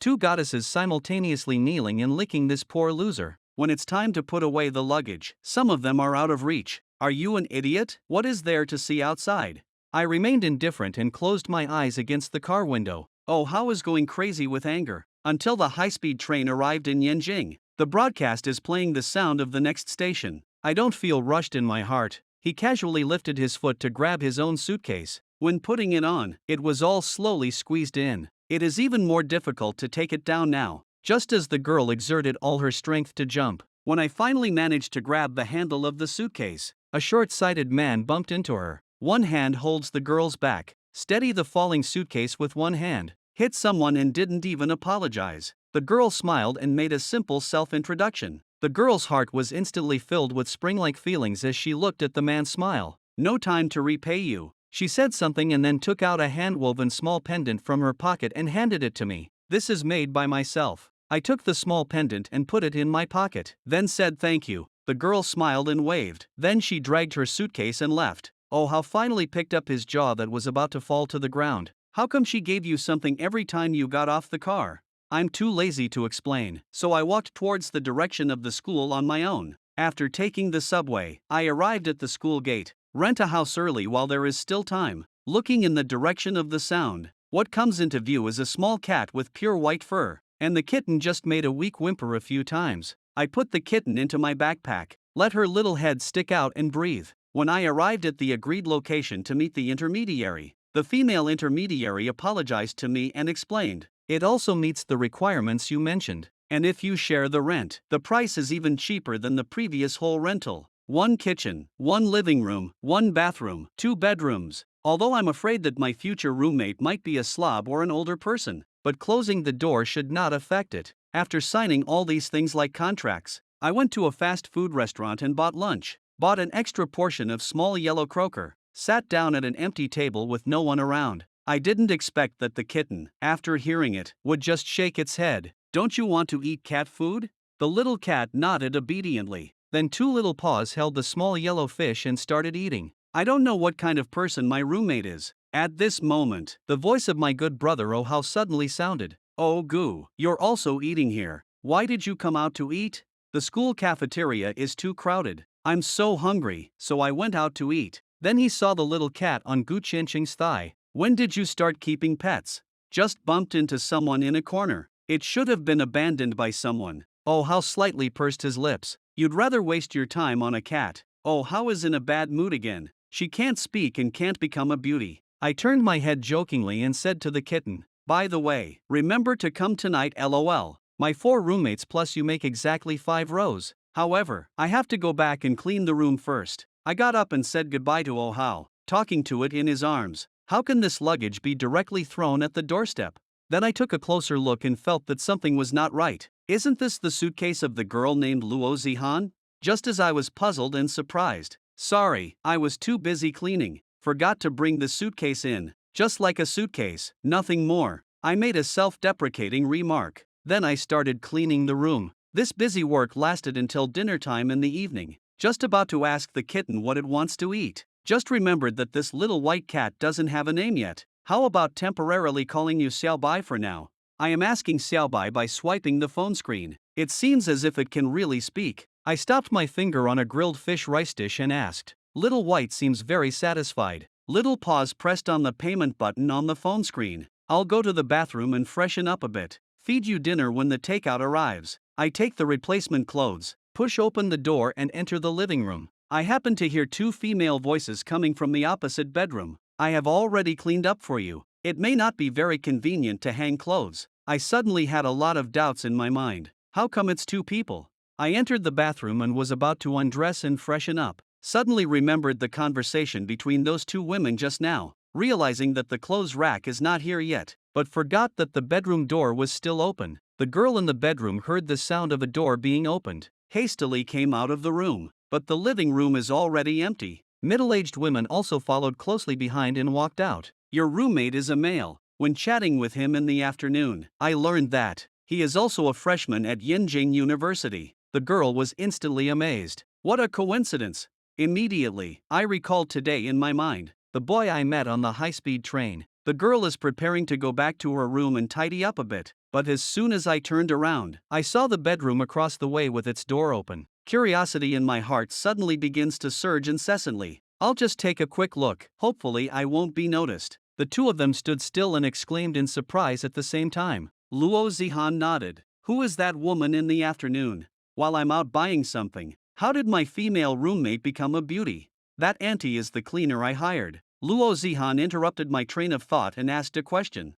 Two goddesses simultaneously kneeling and licking this poor loser. When it's time to put away the luggage, some of them are out of reach. Are you an idiot? What is there to see outside? I remained indifferent and closed my eyes against the car window. Oh, how I was going crazy with anger. Until the high-speed train arrived in Yanjing. The broadcast is playing the sound of the next station. I don't feel rushed in my heart. He casually lifted his foot to grab his own suitcase. When putting it on, it was all slowly squeezed in. It is even more difficult to take it down now. Just as the girl exerted all her strength to jump, when I finally managed to grab the handle of the suitcase, a short-sighted man bumped into her. One hand holds the girl's back, steady the falling suitcase with one hand, hit someone and didn't even apologize. The girl smiled and made a simple self-introduction. The girl's heart was instantly filled with spring-like feelings as she looked at the man's smile. No time to repay you. She said something and then took out a hand-woven small pendant from her pocket and handed it to me. This is made by myself. I took the small pendant and put it in my pocket, then said thank you. The girl smiled and waved. Then she dragged her suitcase and left. Oh, how finally picked up his jaw that was about to fall to the ground. How come she gave you something every time you got off the car? I'm too lazy to explain, so I walked towards the direction of the school on my own. After taking the subway, I arrived at the school gate. Rent a house early while there is still time. Looking in the direction of the sound, what comes into view is a small cat with pure white fur, and the kitten just made a weak whimper a few times. I put the kitten into my backpack, let her little head stick out and breathe. When I arrived at the agreed location to meet the intermediary, the female intermediary apologized to me and explained, it also meets the requirements you mentioned, and if you share the rent, the price is even cheaper than the previous whole rental. One kitchen, one living room, one bathroom, 2 bedrooms. Although I'm afraid that my future roommate might be a slob or an older person, but closing the door should not affect it. After signing all these things like contracts, I went to a fast food restaurant and bought lunch, bought an extra portion of small yellow croaker, sat down at an empty table with no one around. I didn't expect that the kitten, after hearing it, would just shake its head. Don't you want to eat cat food? The little cat nodded obediently. Then 2 little paws held the small yellow fish and started eating. I don't know what kind of person my roommate is. At this moment, the voice of my good brother Oh How suddenly sounded. Oh Goo, you're also eating here. Why did you come out to eat? The school cafeteria is too crowded. I'm so hungry, so I went out to eat. Then he saw the little cat on Gu Chinching's thigh. When did you start keeping pets? Just bumped into someone in a corner. It should have been abandoned by someone. Oh How slightly pursed his lips. You'd rather waste your time on a cat. Oh How is in a bad mood again. She can't speak and can't become a beauty. I turned my head jokingly and said to the kitten, by the way, remember to come tonight lol. My 4 roommates plus you make exactly 5 rows. However, I have to go back and clean the room first. I got up and said goodbye to Oh How, talking to it in his arms. How can this luggage be directly thrown at the doorstep? Then I took a closer look and felt that something was not right. Isn't this the suitcase of the girl named Luo Zihan? Just as I was puzzled and surprised. Sorry, I was too busy cleaning. Forgot to bring the suitcase in. Just like a suitcase, nothing more. I made a self-deprecating remark. Then I started cleaning the room. This busy work lasted until dinner time in the evening. Just about to ask the kitten what it wants to eat. Just remembered that this little white cat doesn't have a name yet. How about temporarily calling you Xiaobai for now? I am asking Xiaobai by swiping the phone screen. It seems as if it can really speak. I stopped my finger on a grilled fish rice dish and asked. Little White seems very satisfied. Little paws pressed on the payment button on the phone screen. I'll go to the bathroom and freshen up a bit. Feed you dinner when the takeout arrives. I take the replacement clothes, push open the door and enter the living room. I happen to hear 2 female voices coming from the opposite bedroom. I have already cleaned up for you. It may not be very convenient to hang clothes. I suddenly had a lot of doubts in my mind. How come it's 2 people? I entered the bathroom and was about to undress and freshen up. Suddenly remembered the conversation between those 2 women just now, realizing that the clothes rack is not here yet, but forgot that the bedroom door was still open. The girl in the bedroom heard the sound of a door being opened, hastily came out of the room, but the living room is already empty. Middle-aged women also followed closely behind and walked out. Your roommate is a male. When chatting with him in the afternoon, I learned that he is also a freshman at Yenjing University. The girl was instantly amazed. What a coincidence! Immediately, I recalled today in my mind, the boy I met on the high-speed train. The girl is preparing to go back to her room and tidy up a bit. But as soon as I turned around, I saw the bedroom across the way with its door open. Curiosity in my heart suddenly begins to surge incessantly. I'll just take a quick look, hopefully I won't be noticed. The two of them stood still and exclaimed in surprise at the same time. Luo Zihan nodded. Who is that woman in the afternoon? While I'm out buying something, how did my female roommate become a beauty? That auntie is the cleaner I hired. Luo Zihan interrupted my train of thought and asked a question.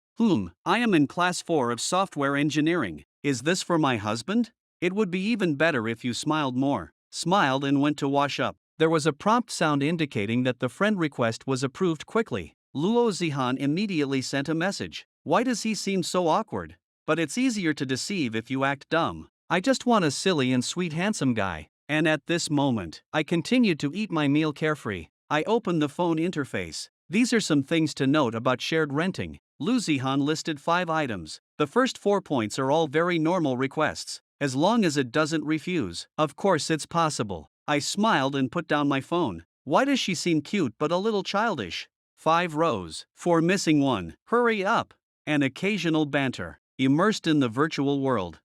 I am in class 4 of software engineering. Is this for my husband? It would be even better if you smiled more. Smiled and went to wash up. There was a prompt sound indicating that the friend request was approved quickly. Luo Zihan immediately sent a message. Why does he seem so awkward? But it's easier to deceive if you act dumb. I just want a silly and sweet handsome guy. And at this moment, I continued to eat my meal carefree. I opened the phone interface. These are some things to note about shared renting. Lu Zihan listed 5 items. The first 4 points are all very normal requests, as long as it doesn't refuse. Of course it's possible. I smiled and put down my phone. Why does she seem cute but a little childish? 5 rows. 4 missing 1. Hurry up. An occasional banter. Immersed in the virtual world.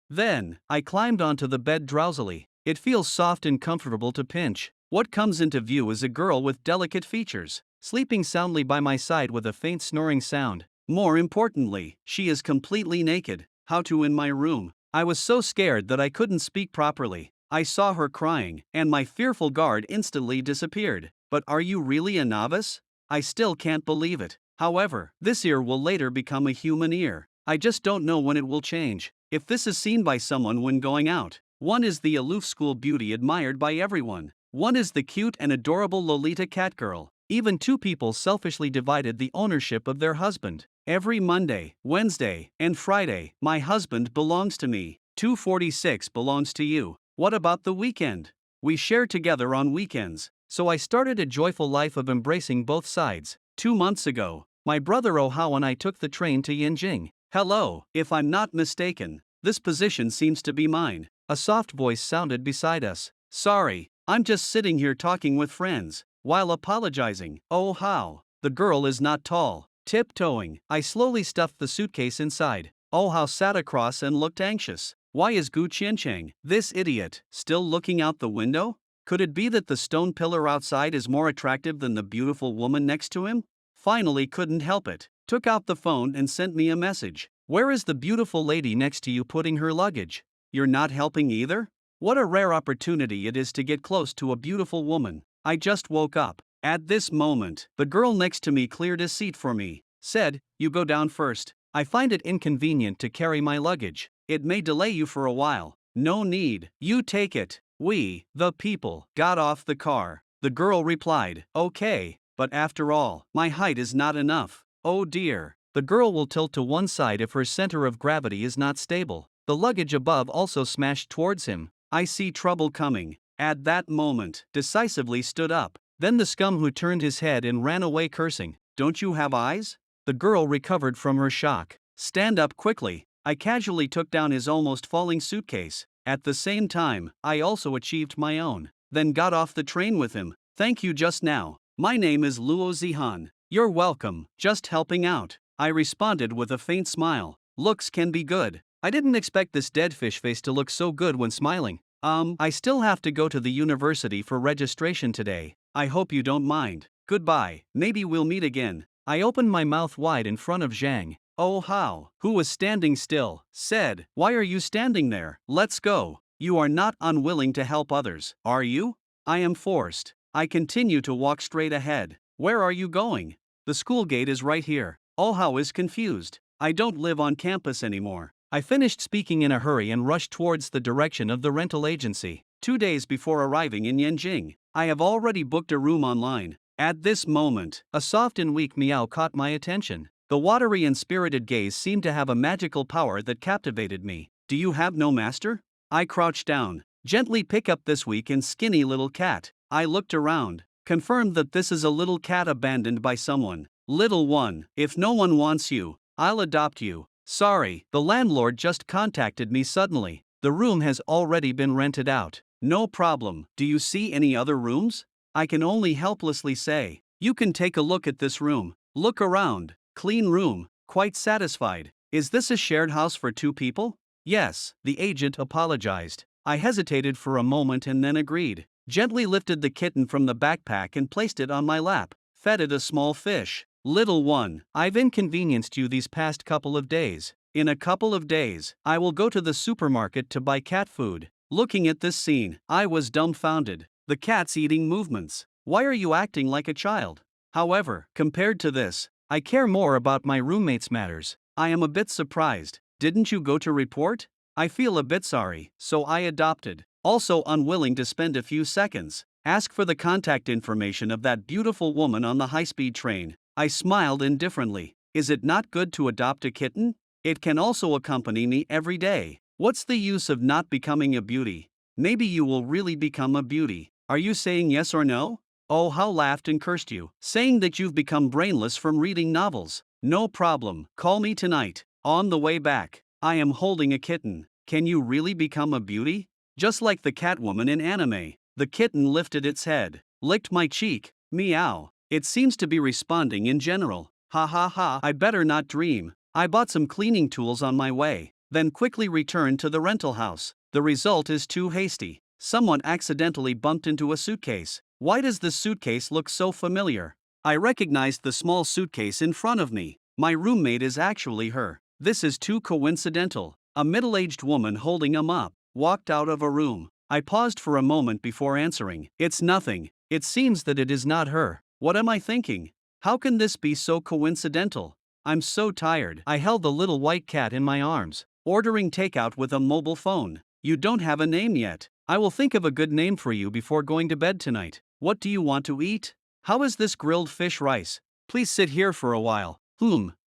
Then, I climbed onto the bed drowsily. It feels soft and comfortable to pinch. What comes into view is a girl with delicate features, sleeping soundly by my side with a faint snoring sound. More importantly, she is completely naked. How to in my room? I was so scared that I couldn't speak properly. I saw her crying, and my fearful guard instantly disappeared. But are you really a novice? I still can't believe it. However, this ear will later become a human ear. I just don't know when it will change. If this is seen by someone when going out. One is the aloof school beauty admired by everyone. One is the cute and adorable Lolita catgirl. Even 2 people selfishly divided the ownership of their husband. Every Monday, Wednesday, and Friday, my husband belongs to me. 246 belongs to you. What about the weekend? We share together on weekends. So I started a joyful life of embracing both sides. 2 months ago, my brother Ohao and I took the train to Yanjing. Hello, if I'm not mistaken, this position seems to be mine. A soft voice sounded beside us. Sorry, I'm just sitting here talking with friends. While apologizing, oh how, the girl is not tall. Tiptoeing, I slowly stuffed the suitcase inside. Oh how sat across and looked anxious. Why is Gu Qiancheng, this idiot, still looking out the window? Could it be that the stone pillar outside is more attractive than the beautiful woman next to him? Finally couldn't help it. Took out the phone and sent me a message. Where is the beautiful lady next to you putting her luggage? You're not helping either? What a rare opportunity it is to get close to a beautiful woman. I just woke up. At this moment, the girl next to me cleared a seat for me. Said, you go down first. I find it inconvenient to carry my luggage. It may delay you for a while. No need. You take it. We, the people, got off the car. The girl replied, okay, but after all, my height is not enough. Oh dear. The girl will tilt to one side if her center of gravity is not stable. The luggage above also smashed towards him. I see trouble coming. At that moment, decisively stood up. Then the scum who turned his head and ran away cursing. Don't you have eyes? The girl recovered from her shock. Stand up quickly. I casually took down his almost falling suitcase. At the same time, I also achieved my own. Then got off the train with him. Thank you just now. My name is Luo Zihan. You're welcome, just helping out. I responded with a faint smile. Looks can be good. I didn't expect this dead fish face to look so good when smiling. I still have to go to the university for registration today. I hope you don't mind. Goodbye, maybe we'll meet again. I opened my mouth wide in front of Zhang. Oh how, who was standing still, said, why are you standing there? Let's go. You are not unwilling to help others, are you? I am forced. I continue to walk straight ahead. Where are you going? The school gate is right here. Oh how is confused. I don't live on campus anymore. I finished speaking in a hurry and rushed towards the direction of the rental agency. 2 days before arriving in Yanjing, I have already booked a room online. At this moment, a soft and weak meow caught my attention. The watery and spirited gaze seemed to have a magical power that captivated me. Do you have no master? I crouched down. Gently pick up this weak and skinny little cat. I looked around, confirmed that this is a little cat abandoned by someone. Little one, if no one wants you, I'll adopt you. Sorry, the landlord just contacted me suddenly. The room has already been rented out. No problem. Do you see any other rooms? I can only helplessly say. You can take a look at this room. Look around. Clean room. Quite satisfied. Is this a shared house for 2 people? Yes, the agent apologized. I hesitated for a moment and then agreed. Gently lifted the kitten from the backpack and placed it on my lap, fed it a small fish. Little one, I've inconvenienced you these past couple of days. In a couple of days, I will go to the supermarket to buy cat food. Looking at this scene, I was dumbfounded. The cat's eating movements. Why are you acting like a child? However, compared to this, I care more about my roommate's matters. I am a bit surprised. Didn't you go to report? I feel a bit sorry, so I adopted. Also unwilling to spend a few seconds. Ask for the contact information of that beautiful woman on the high-speed train. I smiled indifferently. Is it not good to adopt a kitten? It can also accompany me every day. What's the use of not becoming a beauty? Maybe you will really become a beauty. Are you saying yes or no? Oh, how laughed and cursed you, saying that you've become brainless from reading novels. No problem, call me tonight. On the way back, I am holding a kitten. Can you really become a beauty? Just like the Catwoman in anime, the kitten lifted its head, licked my cheek, meow. It seems to be responding in general. Ha ha ha, I better not dream. I bought some cleaning tools on my way, then quickly returned to the rental house. The result is too hasty. Someone accidentally bumped into a suitcase. Why does this suitcase look so familiar? I recognized the small suitcase in front of me. My roommate is actually her. This is too coincidental. A middle-aged woman holding a mop walked out of a room. I paused for a moment before answering. It's nothing. It seems that it is not her. What am I thinking? How can this be so coincidental? I'm so tired. I held the little white cat in my arms, ordering takeout with a mobile phone. You don't have a name yet. I will think of a good name for you before going to bed tonight. What do you want to eat? How is this grilled fish rice? Please sit here for a while.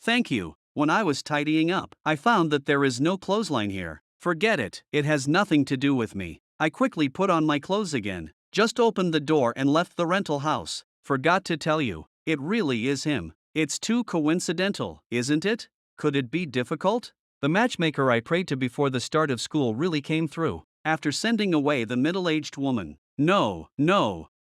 Thank you. When I was tidying up, I found that there is no clothesline here. Forget it, it has nothing to do with me. I quickly put on my clothes again, just opened the door and left the rental house. Forgot to tell you, it really is him. It's too coincidental, isn't it? Could it be difficult? The matchmaker I prayed to before the start of school really came through, after sending away the middle-aged woman. No,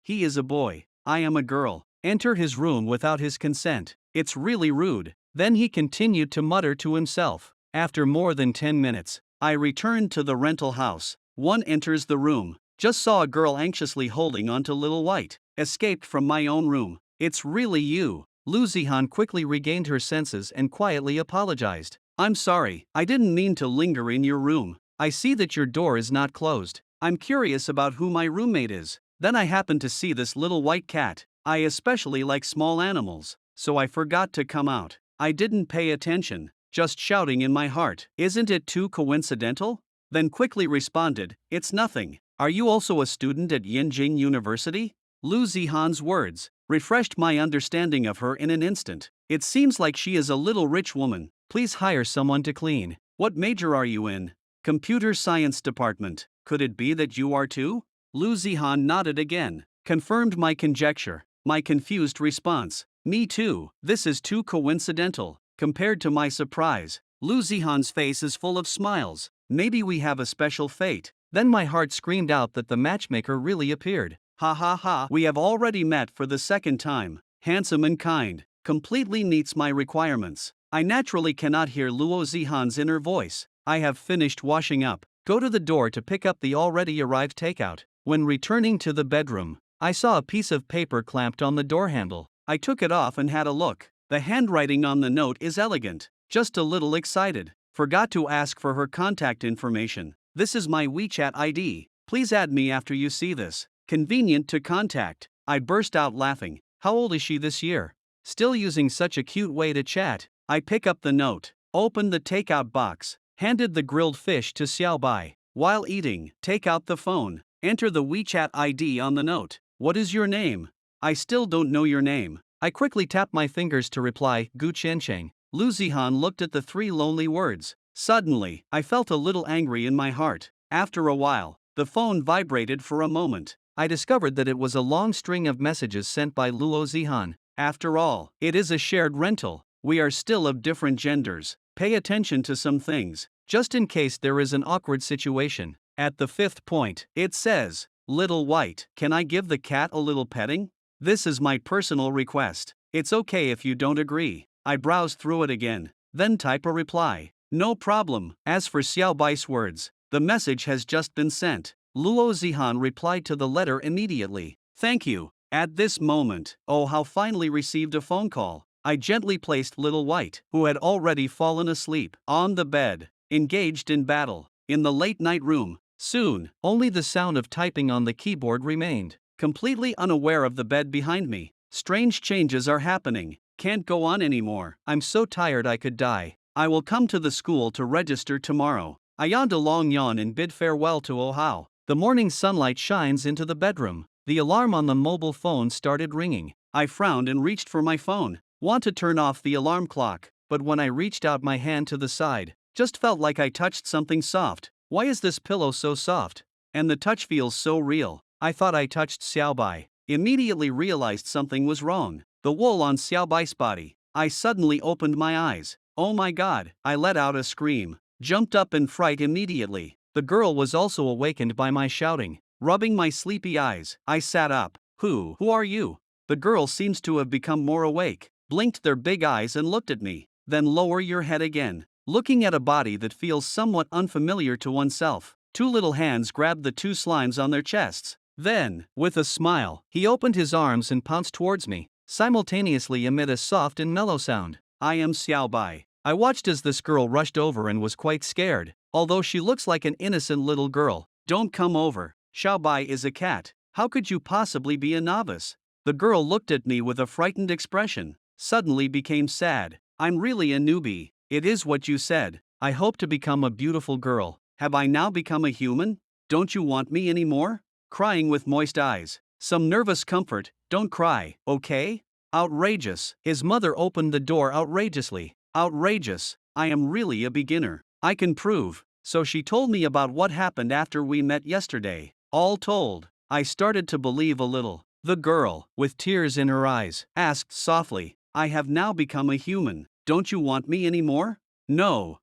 he is a boy. I am a girl. Enter his room without his consent. It's really rude. Then he continued to mutter to himself. After more than 10 minutes, I returned to the rental house. One enters the room. Just saw a girl anxiously holding onto Little White. Escaped from my own room. It's really you. Lu Zihan quickly regained her senses and quietly apologized. I'm sorry, I didn't mean to linger in your room. I see that your door is not closed. I'm curious about who my roommate is. Then I happened to see this little white cat. I especially like small animals, so I forgot to come out. I didn't pay attention, just shouting in my heart. Isn't it too coincidental? Then quickly responded, it's nothing. Are you also a student at Yinjing University? Lu Zihan's words refreshed my understanding of her in an instant. It seems like she is a little rich woman. Please hire someone to clean. What major are you in? Computer science department. Could it be that you are too? Lu Zihan nodded again, confirmed my conjecture. My confused response. Me too. This is too coincidental. Compared to my surprise, Lu Zihan's face is full of smiles. Maybe we have a special fate. Then my heart screamed out that the matchmaker really appeared. Ha ha ha, we have already met for the second time. Handsome and kind. Completely meets my requirements. I naturally cannot hear Luo Zihan's inner voice. I have finished washing up. Go to the door to pick up the already arrived takeout. When returning to the bedroom, I saw a piece of paper clamped on the door handle. I took it off and had a look. The handwriting on the note is elegant. Just a little excited. Forgot to ask for her contact information. This is my WeChat ID. Please add me after you see this. Convenient to contact. I burst out laughing. How old is she this year? Still using such a cute way to chat. I pick up the note, open the takeout box, handed the grilled fish to Xiaobai. While eating, take out the phone, enter the WeChat ID on the note. What is your name? I still don't know your name. I quickly tapped my fingers to reply, Gu Chencheng. Lu Zihan looked at the 3 lonely words. Suddenly, I felt a little angry in my heart. After a while, the phone vibrated for a moment. I discovered that it was a long string of messages sent by Luo Zihan. After all, it is a shared rental. We are still of different genders. Pay attention to some things, just in case there is an awkward situation. At the 5th point, it says, Little White, can I give the cat a little petting? This is my personal request. It's okay if you don't agree. I browse through it again, then type a reply. No problem. As for Xiao Bai's words, the message has just been sent. Luo Zihan replied to the letter immediately. Thank you. At this moment, oh how finally received a phone call. I gently placed Little White, who had already fallen asleep, on the bed, engaged in battle, in the late night room. Soon, only the sound of typing on the keyboard remained. Completely unaware of the bed behind me. Strange changes are happening. Can't go on anymore. I'm so tired I could die. I will come to the school to register tomorrow. I yawned a long yawn and bid farewell to Ohao. The morning sunlight shines into the bedroom. The alarm on the mobile phone started ringing. I frowned and reached for my phone. Want to turn off the alarm clock, but when I reached out my hand to the side, just felt like I touched something soft. Why is this pillow so soft? And the touch feels so real. I thought I touched Xiaobai. Immediately realized something was wrong. The wool on Xiaobai's body. I suddenly opened my eyes. Oh my god, I let out a scream. Jumped up in fright immediately. The girl was also awakened by my shouting. Rubbing my sleepy eyes, I sat up. Who are you? The girl seems to have become more awake. Blinked their big eyes and looked at me. Then lower your head again. Looking at a body that feels somewhat unfamiliar to oneself. Two little hands grabbed the two slimes on their chests. Then, with a smile, he opened his arms and pounced towards me, simultaneously emit a soft and mellow sound. I am Xiaobai. I watched as this girl rushed over and was quite scared, although she looks like an innocent little girl. Don't come over. Xiaobai is a cat. How could you possibly be a novice? The girl looked at me with a frightened expression, suddenly became sad. I'm really a newbie. It is what you said. I hope to become a beautiful girl. Have I now become a human? Don't you want me anymore? Crying with moist eyes. Some nervous comfort. Don't cry, okay? Outrageous. His mother opened the door outrageously. Outrageous. I am really a beginner. I can prove. So she told me about what happened after we met yesterday. All told, I started to believe a little. The girl, with tears in her eyes, asked softly, I have now become a human. Don't you want me anymore? No.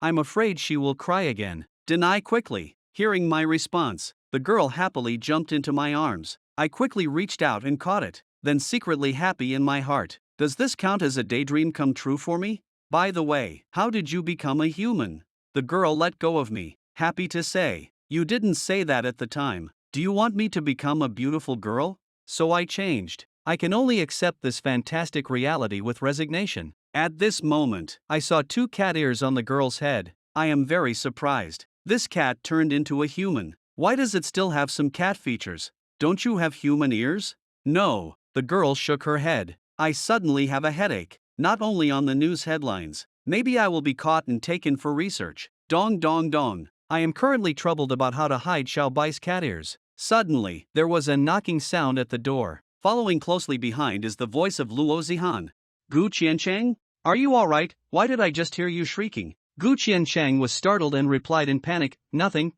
I'm afraid she will cry again. Deny quickly. Hearing my response, the girl happily jumped into my arms. I quickly reached out and caught it, then secretly happy in my heart. Does this count as a daydream come true for me? By the way, how did you become a human? The girl let go of me, happy to say. You didn't say that at the time. Do you want me to become a beautiful girl? So I changed. I can only accept this fantastic reality with resignation. At this moment, I saw two cat ears on the girl's head. I am very surprised. This cat turned into a human. Why does it still have some cat features? Don't you have human ears? No. The girl shook her head. I suddenly have a headache. Not only on the news headlines. Maybe I will be caught and taken for research. Dong dong dong. I am currently troubled about how to hide Xiao Bai's cat ears. Suddenly, there was a knocking sound at the door. Following closely behind is the voice of Luo Zihan. Gu Qiancheng? Are you alright? Why did I just hear you shrieking? Gu Qiancheng was startled and replied in panic, Nothing.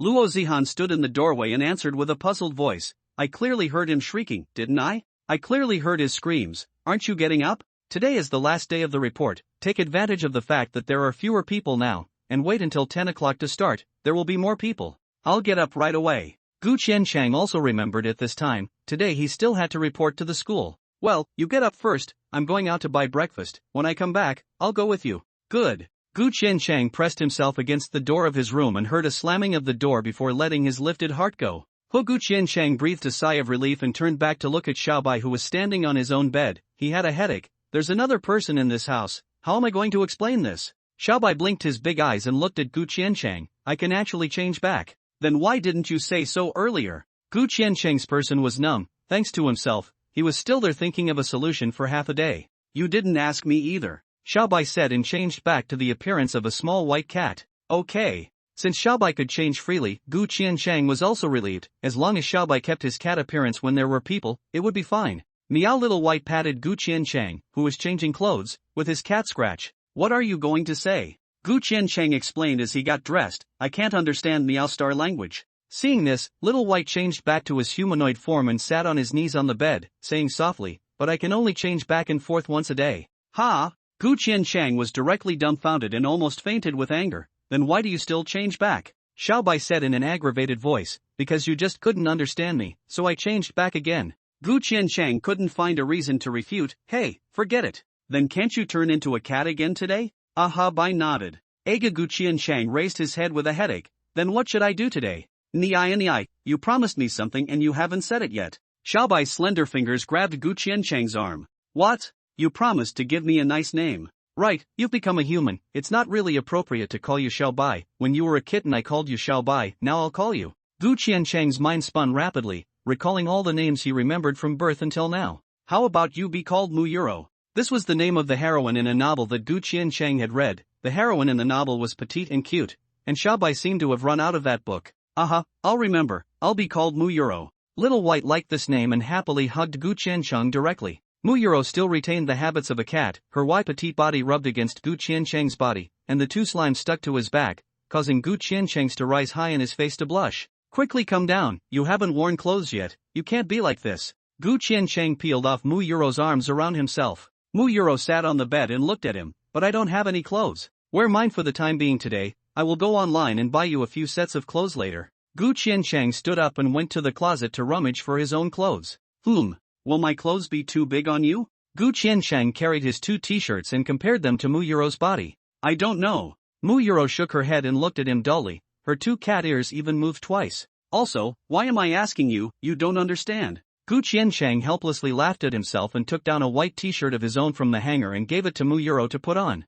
Luo Zihan stood in the doorway and answered with a puzzled voice. I clearly heard him shrieking, didn't I? I clearly heard his screams. Aren't you getting up? Today is the last day of the report. Take advantage of the fact that there are fewer people now, and wait until 10 o'clock to start. There will be more people. I'll get up right away. Gu Qiancheng also remembered at this time, today he still had to report to the school. Well, you get up first. I'm going out to buy breakfast. When I come back, I'll go with you. Good. Gu Qiancheng pressed himself against the door of his room and heard a slamming of the door before letting his lifted heart go. Gu Qiancheng breathed a sigh of relief and turned back to look at Xiaobai, who was standing on his own bed. He had a headache. There's another person in this house. How am I going to explain this? Xiaobai blinked his big eyes and looked at Gu Qiancheng. I can actually change back. Then why didn't you say so earlier? Gu Qiancheng's person was numb. Thanks to himself, he was still there thinking of a solution for half a day. You didn't ask me either, Xiaobai said and changed back to the appearance of a small white cat. Okay. Since Xiaobai could change freely, Gu Qiancheng was also relieved. As long as Xiaobai kept his cat appearance when there were people, it would be fine. Meow Little White patted Gu Qiancheng, who was changing clothes, with his cat scratch. What are you going to say? Gu Qiancheng explained as he got dressed. I can't understand Meow Star language. Seeing this, Little White changed back to his humanoid form and sat on his knees on the bed, saying softly, but I can only change back and forth once a day. Ha! Gu Qiancheng was directly dumbfounded and almost fainted with anger. Then why do you still change back? Xiaobai said in an aggravated voice, because you just couldn't understand me, so I changed back again. Gu Qiancheng couldn't find a reason to refute. Hey, forget it. Then can't you turn into a cat again today? Aha, I nodded. Aga Gu Qiansheng raised his head with a headache. Then what should I do today? Ni, you promised me something and you haven't said it yet. Xiaobai's slender fingers grabbed Gu Qiansheng's arm. What? You promised to give me a nice name. Right, you've become a human, it's not really appropriate to call you Xiaobai. When you were a kitten I called you Xiaobai, now I'll call you. Gu Qiansheng's mind spun rapidly, recalling all the names he remembered from birth until now. How about you be called Mu Yuro? This was the name of the heroine in a novel that Gu Qiansheng had read. The heroine in the novel was petite and cute, and Xiaobai seemed to have run out of that book. Aha, I'll remember, I'll be called Mu Yuro. Little White liked this name and happily hugged Gu Qiansheng directly. Mu Yuro still retained the habits of a cat, her white petite body rubbed against Gu Qiansheng's body, and the two slimes stuck to his back, causing Gu Qiansheng's to rise high and his face to blush. Quickly come down, you haven't worn clothes yet, you can't be like this. Gu Qiansheng peeled off Mu Yuro's arms around himself. Mu Yuro sat on the bed and looked at him, but I don't have any clothes. Wear mine for the time being today, I will go online and buy you a few sets of clothes later. Gu Qiansheng stood up and went to the closet to rummage for his own clothes. Will my clothes be too big on you? Gu Qiansheng carried his two t-shirts and compared them to Mu Yuro's body. I don't know. Mu Yuro shook her head and looked at him dully, her two cat ears even moved twice. Also, why am I asking you, you don't understand? Gu Qiansheng helplessly laughed at himself and took down a white t-shirt of his own from the hanger and gave it to Mu Yuro to put on.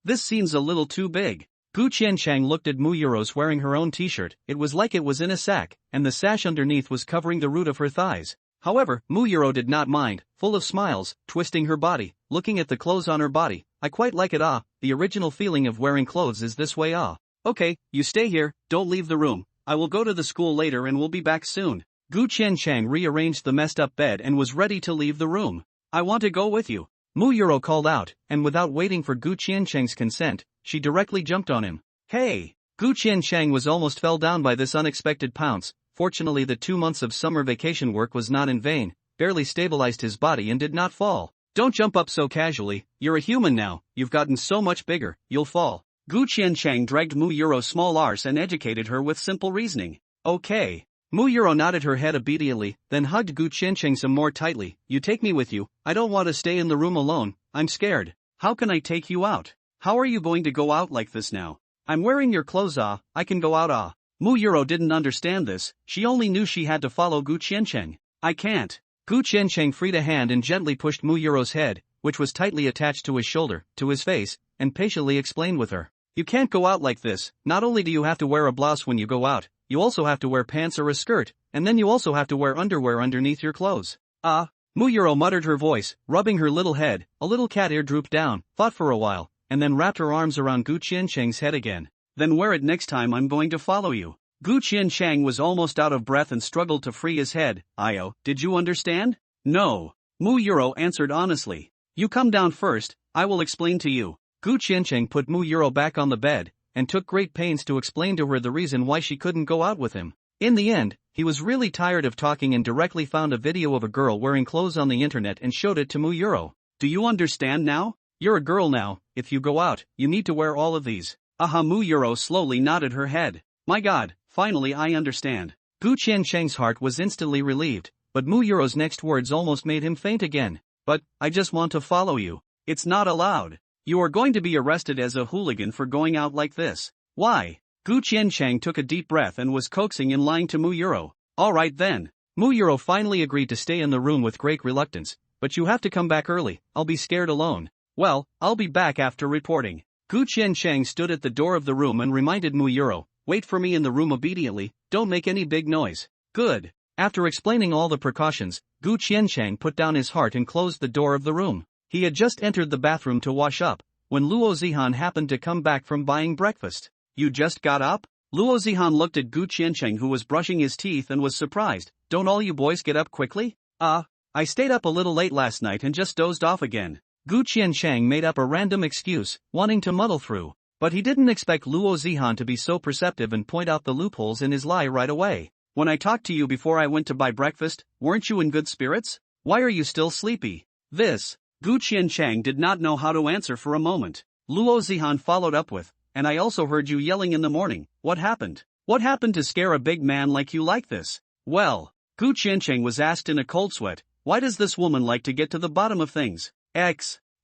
This seems a little too big. Gu Qiansheng looked at Mu Yuro's wearing her own t-shirt, it was like it was in a sack, and the sash underneath was covering the root of her thighs. However, Mu Yuro did not mind, full of smiles, twisting her body, looking at the clothes on her body. I quite like it. The original feeling of wearing clothes is this way. Okay, you stay here, don't leave the room. I will go to the school later and we'll be back soon. Gu Qiansheng rearranged the messed up bed and was ready to leave the room. I want to go with you. Mu Yuro called out, and without waiting for Gu Qiansheng's consent, she directly jumped on him. Hey! Gu Qiansheng was almost fell down by this unexpected pounce. Fortunately the 2 months of summer vacation work was not in vain, barely stabilized his body and did not fall. Don't jump up so casually, you're a human now, you've gotten so much bigger, you'll fall. Gu Qiansheng dragged Mu Yuro's small arse and educated her with simple reasoning. Okay. Mu Yuro nodded her head obediently, then hugged Gu Qiansheng some more tightly. You take me with you, I don't want to stay in the room alone, I'm scared. How can I take you out? How are you going to go out like this now? I'm wearing your clothes. I can go out. Mu Yuro didn't understand this, she only knew she had to follow Gu Qiansheng. I can't. Gu Qiansheng freed a hand and gently pushed Mu Yuro's head, which was tightly attached to his shoulder, to his face, and patiently explained with her. You can't go out like this, not only do you have to wear a blouse when you go out, you also have to wear pants or a skirt, and then you also have to wear underwear underneath your clothes. Mu Yuro muttered her voice, rubbing her little head, a little cat ear drooped down, thought for a while, and then wrapped her arms around Gu Qiansheng's head again. Then wear it next time I'm going to follow you. Gu Qiansheng was almost out of breath and struggled to free his head. Did you understand? No. Mu Yuro answered honestly. You come down first, I will explain to you. Gu Qiansheng put Mu Yuro back on the bed, and took great pains to explain to her the reason why she couldn't go out with him. In the end, he was really tired of talking and directly found a video of a girl wearing clothes on the internet and showed it to Mu Yuro. Do you understand now? You're a girl now, if you go out, you need to wear all of these. Mu Yuro slowly nodded her head. My god, finally I understand. Gu Qiansheng's heart was instantly relieved, but Mu Yuro's next words almost made him faint again. But, I just want to follow you. It's not allowed. You are going to be arrested as a hooligan for going out like this. Why? Gu Qiansheng took a deep breath and was coaxing and lying to Mu Yuro. Alright then. Mu Yuro finally agreed to stay in the room with great reluctance, but you have to come back early, I'll be scared alone. Well, I'll be back after reporting. Gu Qiansheng stood at the door of the room and reminded Mu Yuro, wait for me in the room obediently, don't make any big noise. Good. After explaining all the precautions, Gu Qiansheng put down his heart and closed the door of the room. He had just entered the bathroom to wash up, when Luo Zihan happened to come back from buying breakfast. You just got up? Luo Zihan looked at Gu Qiansheng who was brushing his teeth and was surprised. Don't all you boys get up quickly? I stayed up a little late last night and just dozed off again. Gu Qiansheng made up a random excuse, wanting to muddle through. But he didn't expect Luo Zihan to be so perceptive and point out the loopholes in his lie right away. When I talked to you before I went to buy breakfast, weren't you in good spirits? Why are you still sleepy? Gu Qiansheng did not know how to answer for a moment. Luo Zihan followed up with, and I also heard you yelling in the morning. What happened? What happened to scare a big man like you like this? Well, Gu Qiansheng was asked in a cold sweat, why does this woman like to get to the bottom of things?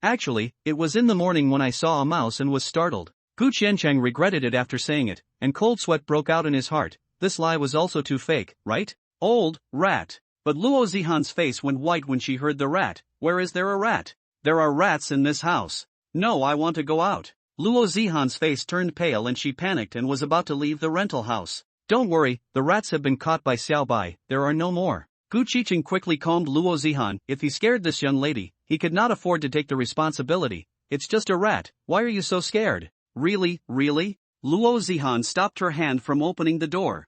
Actually, it was in the morning when I saw a mouse and was startled. Gu Qiancheng regretted it after saying it, and cold sweat broke out in his heart. This lie was also too fake, right? Old rat. But Luo Zihan's face went white when she heard the rat. Where is there a rat? There are rats in this house. No, I want to go out. Luo Zihan's face turned pale and she panicked and was about to leave the rental house. Don't worry, the rats have been caught by Xiao Bai, there are no more. Gu Qicheng quickly calmed Luo Zihan. If he scared this young lady, he could not afford to take the responsibility. It's just a rat, why are you so scared? Really? Luo Zihan stopped her hand from opening the door.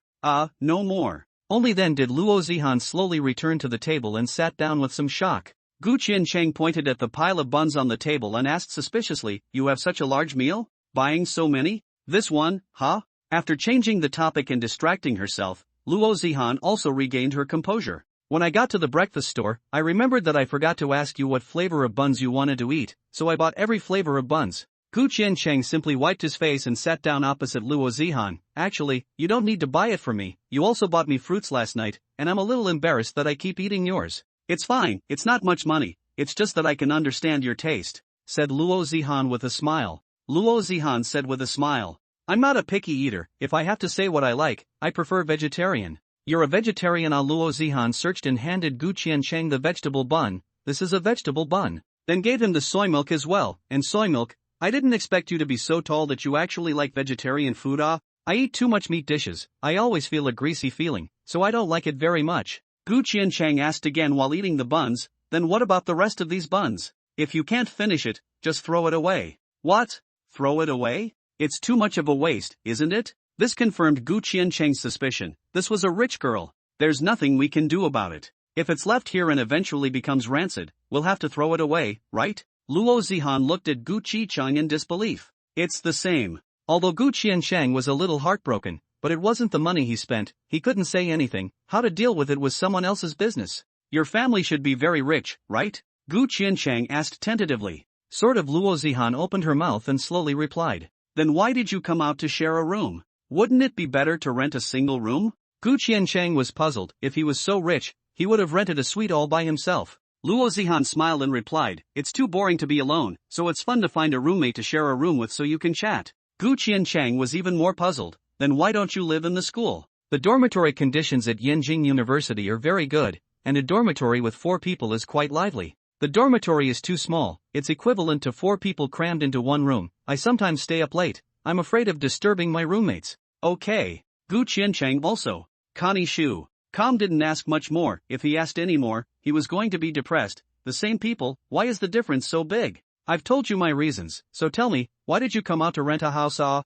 No more. Only then did Luo Zihan slowly return to the table and sat down with some shock. Gu Qiancheng pointed at the pile of buns on the table and asked suspiciously, you have such a large meal? Buying so many? This one, huh? After changing the topic and distracting herself, Luo Zihan also regained her composure. When I got to the breakfast store, I remembered that I forgot to ask you what flavor of buns you wanted to eat, so I bought every flavor of buns. Gu Qiancheng simply wiped his face and sat down opposite Luo Zihan. Actually, you don't need to buy it for me, you also bought me fruits last night, and I'm a little embarrassed that I keep eating yours. It's fine, it's not much money, it's just that I can understand your taste, said Luo Zihan with a smile. Luo Zihan said with a smile, I'm not a picky eater, if I have to say what I like, I prefer vegetarian. You're a vegetarian? Luo Zihan searched and handed Gu Qiancheng the vegetable bun. This is a vegetable bun. Then gave him the soy milk as well, and soy milk. I didn't expect you to be so tall that you actually like vegetarian food. I eat too much meat dishes, I always feel a greasy feeling, so I don't like it very much. Gu Qiancheng asked again while eating the buns, then what about the rest of these buns? If you can't finish it, just throw it away. What? Throw it away? It's too much of a waste, isn't it? This confirmed Gu Qiancheng's suspicion. This was a rich girl. There's nothing we can do about it. If it's left here and eventually becomes rancid, we'll have to throw it away, right? Luo Zihan looked at Gu Qicheng in disbelief. It's the same. Although Gu Qiancheng was a little heartbroken, but it wasn't the money he spent, he couldn't say anything. How to deal with it was someone else's business. Your family should be very rich, right? Gu Qiancheng asked tentatively. Sort of. Luo Zihan opened her mouth and slowly replied. Then why did you come out to share a room? Wouldn't it be better to rent a single room? Gu Qiancheng was puzzled. If he was so rich, he would have rented a suite all by himself. Luo Zihan smiled and replied, it's too boring to be alone, so it's fun to find a roommate to share a room with so you can chat. Gu Qiancheng was even more puzzled. Then why don't you live in the school? The dormitory conditions at Yenjing University are very good, and a dormitory with 4 people is quite lively. The dormitory is too small, it's equivalent to 4 people crammed into one room. I sometimes stay up late, I'm afraid of disturbing my roommates. Okay. Gu Qiancheng also. Connie Shu. Com didn't ask much more. If he asked any more, he was going to be depressed. The same people, why is the difference so big? I've told you my reasons, so tell me, why did you come out to rent a house? Luo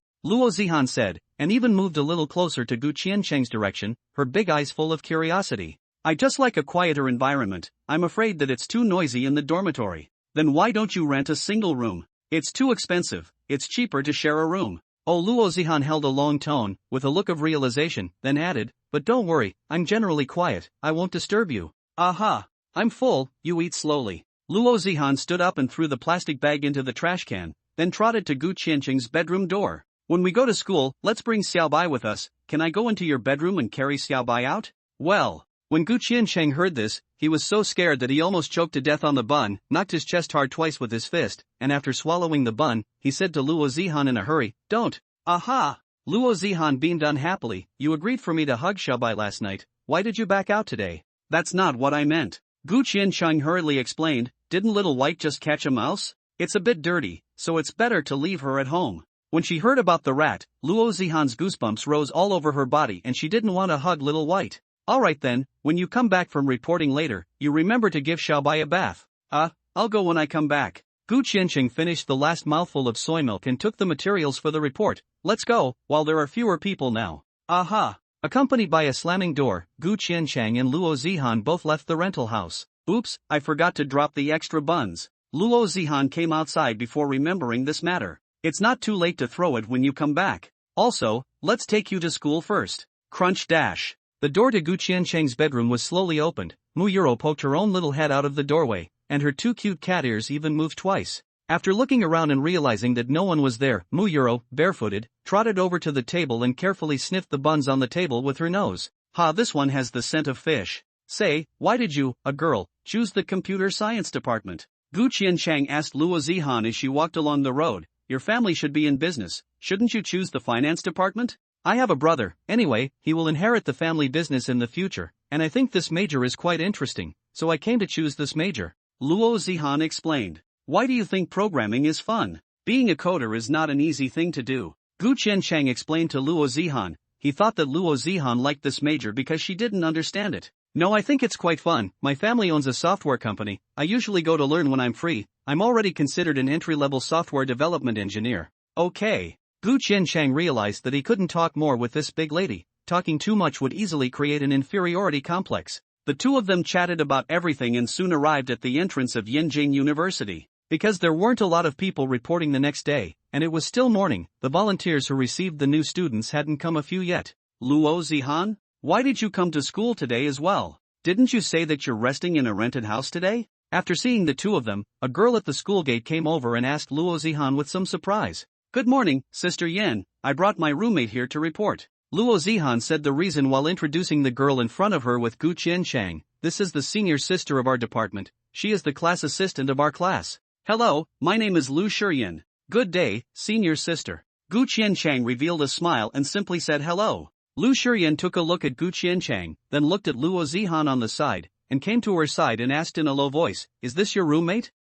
Zihan said, and even moved a little closer to Gu Qiancheng's direction, her big eyes full of curiosity. I just like a quieter environment. I'm afraid that it's too noisy in the dormitory. Then why don't you rent a single room? It's too expensive, it's cheaper to share a room. Oh, Luo Zihan held a long tone, with a look of realization, then added, but don't worry, I'm generally quiet, I won't disturb you. Aha! I'm full, you eat slowly. Luo Zihan stood up and threw the plastic bag into the trash can, then trotted to Gu Qiancheng's bedroom door. When we go to school, let's bring Xiao Bai with us. Can I go into your bedroom and carry Xiao Bai out? Well, when Gu Qiancheng heard this, he was so scared that he almost choked to death on the bun, knocked his chest hard twice with his fist, and after swallowing the bun, he said to Luo Zihan in a hurry, don't. Aha! Luo Zihan beamed unhappily, you agreed for me to hug Xiao Bai last night, why did you back out today? That's not what I meant. Gu Qiancheng hurriedly explained, didn't Little White just catch a mouse? It's a bit dirty, so it's better to leave her at home. When she heard about the rat, Luo Zihan's goosebumps rose all over her body and she didn't want to hug Little White. Alright then, when you come back from reporting later, you remember to give Xiao Bai a bath. I'll go when I come back. Gu Qiancheng finished the last mouthful of soy milk and took the materials for the report. Let's go, while there are fewer people now. Aha! Accompanied by a slamming door, Gu Qiancheng and Luo Zihan both left the rental house. Oops, I forgot to drop the extra buns. Luo Zihan came outside before remembering this matter. It's not too late to throw it when you come back. Also, let's take you to school first. Crunch dash. The door to Gu Qiancheng's bedroom was slowly opened. Mu Yuro poked her own little head out of the doorway, and her 2 cute cat ears even moved twice. After looking around and realizing that no one was there, Mu Yuro, barefooted, trotted over to the table and carefully sniffed the buns on the table with her nose. This one has the scent of fish. Say, why did you, a girl, choose the computer science department? Gu Qianchang asked Luo Zihan as she walked along the road. Your family should be in business, shouldn't you choose the finance department? I have a brother, anyway, he will inherit the family business in the future, and I think this major is quite interesting, so I came to choose this major. Luo Zihan explained. Why do you think programming is fun? Being a coder is not an easy thing to do. Gu Qianchang explained to Luo Zihan. He thought that Luo Zihan liked this major because she didn't understand it. No, I think it's quite fun. My family owns a software company. I usually go to learn when I'm free. I'm already considered an entry-level software development engineer. Okay. Gu Qianchang realized that he couldn't talk more with this big lady. Talking too much would easily create an inferiority complex. The two of them chatted about everything and soon arrived at the entrance of Yinjing University. Because there weren't a lot of people reporting the next day, and it was still morning, the volunteers who received the new students hadn't come a few yet. Luo Zihan? Why did you come to school today as well? Didn't you say that you're resting in a rented house today? After seeing the two of them, a girl at the school gate came over and asked Luo Zihan with some surprise. Good morning, Sister Yin, I brought my roommate here to report. Luo Zihan said the reason while introducing the girl in front of her with Gu Qianchang. This is the senior sister of our department, she is the class assistant of our class. Hello, my name is Lu Shiyin. Good day, senior sister. Gu Qianchang revealed a smile and simply said hello. Lu Shiyin took a look at Gu Qianchang, then looked at Luo Zihan on the side, and came to her side and asked in a low voice, is this your roommate?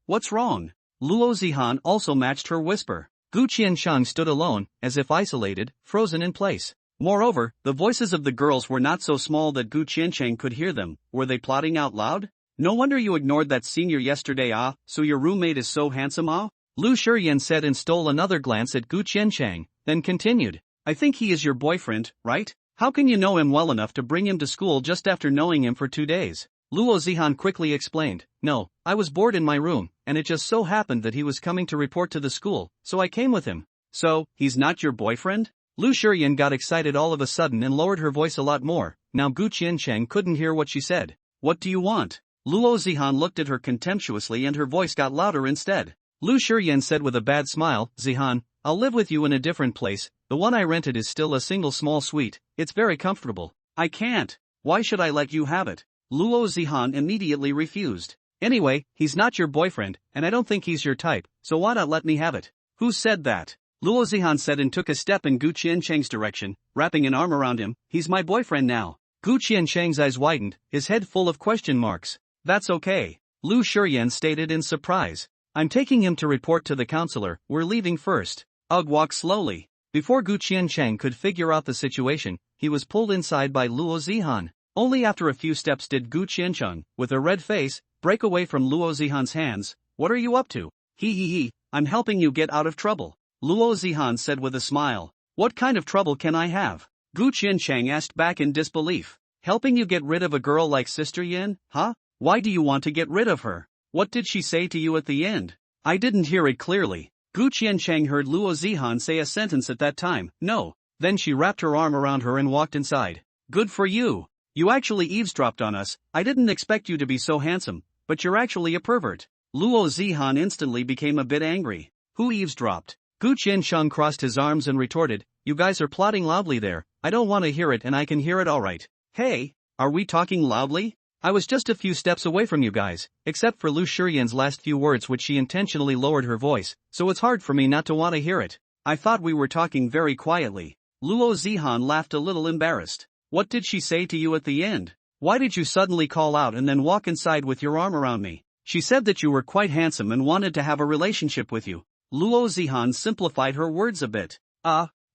What's wrong? Luo Zihan also matched her whisper. Gu Qianchang stood alone, as if isolated, frozen in place. Moreover, the voices of the girls were not so small that Gu Qianchang could hear them. Were they plotting out loud? No wonder you ignored that senior yesterday, so your roommate is so handsome, Lu Shiyin said and stole another glance at Gu Qianchang, then continued. I think he is your boyfriend, right? How can you know him well enough to bring him to school just after knowing him for 2 days? Luo Zihan quickly explained. No, I was bored in my room, and it just so happened that he was coming to report to the school, so I came with him. So, he's not your boyfriend? Lu Shiyin got excited all of a sudden and lowered her voice a lot more. Now Gu Qianchang couldn't hear what she said. What do you want? Luo Zihan looked at her contemptuously and her voice got louder instead. Lu Shiyin said with a bad smile, Zihan, I'll live with you in a different place. The one I rented is still a single small suite. It's very comfortable. I can't. Why should I let you have it? Luo Zihan immediately refused. Anyway, he's not your boyfriend, and I don't think he's your type, so why not let me have it? Who said that? Luo Zihan said and took a step in Gu Qianchang's direction, wrapping an arm around him. He's my boyfriend now. Gu Qianchang's eyes widened, his head full of question marks. That's okay. Lu Shiyin stated in surprise. I'm taking him to report to the counselor, we're leaving first. Ugh walked slowly. Before Gu Qianchang could figure out the situation, he was pulled inside by Luo Zihan. Only after a few steps did Gu Qianchang, with a red face, break away from Luo Zihan's hands. What are you up to? He, I'm helping you get out of trouble. Luo Zihan said with a smile. What kind of trouble can I have? Gu Qianchang asked back in disbelief. Helping you get rid of a girl like Sister Yin, huh? Why do you want to get rid of her? What did she say to you at the end? I didn't hear it clearly. Gu Qianchang heard Luo Zihan say a sentence at that time. No. Then she wrapped her arm around her and walked inside. Good for you. You actually eavesdropped on us. I didn't expect you to be so handsome, but you're actually a pervert. Luo Zihan instantly became a bit angry. Who eavesdropped? Gu Qianchang crossed his arms and retorted, you guys are plotting loudly there. I don't want to hear it and I can hear it alright. Hey, are we talking loudly? I was just a few steps away from you guys, except for Lu Shiyin's last few words which she intentionally lowered her voice, so it's hard for me not to want to hear it. I thought we were talking very quietly. Luo Zihan laughed a little embarrassed. What did she say to you at the end? Why did you suddenly call out and then walk inside with your arm around me? She said that you were quite handsome and wanted to have a relationship with you. Luo Zihan simplified her words a bit.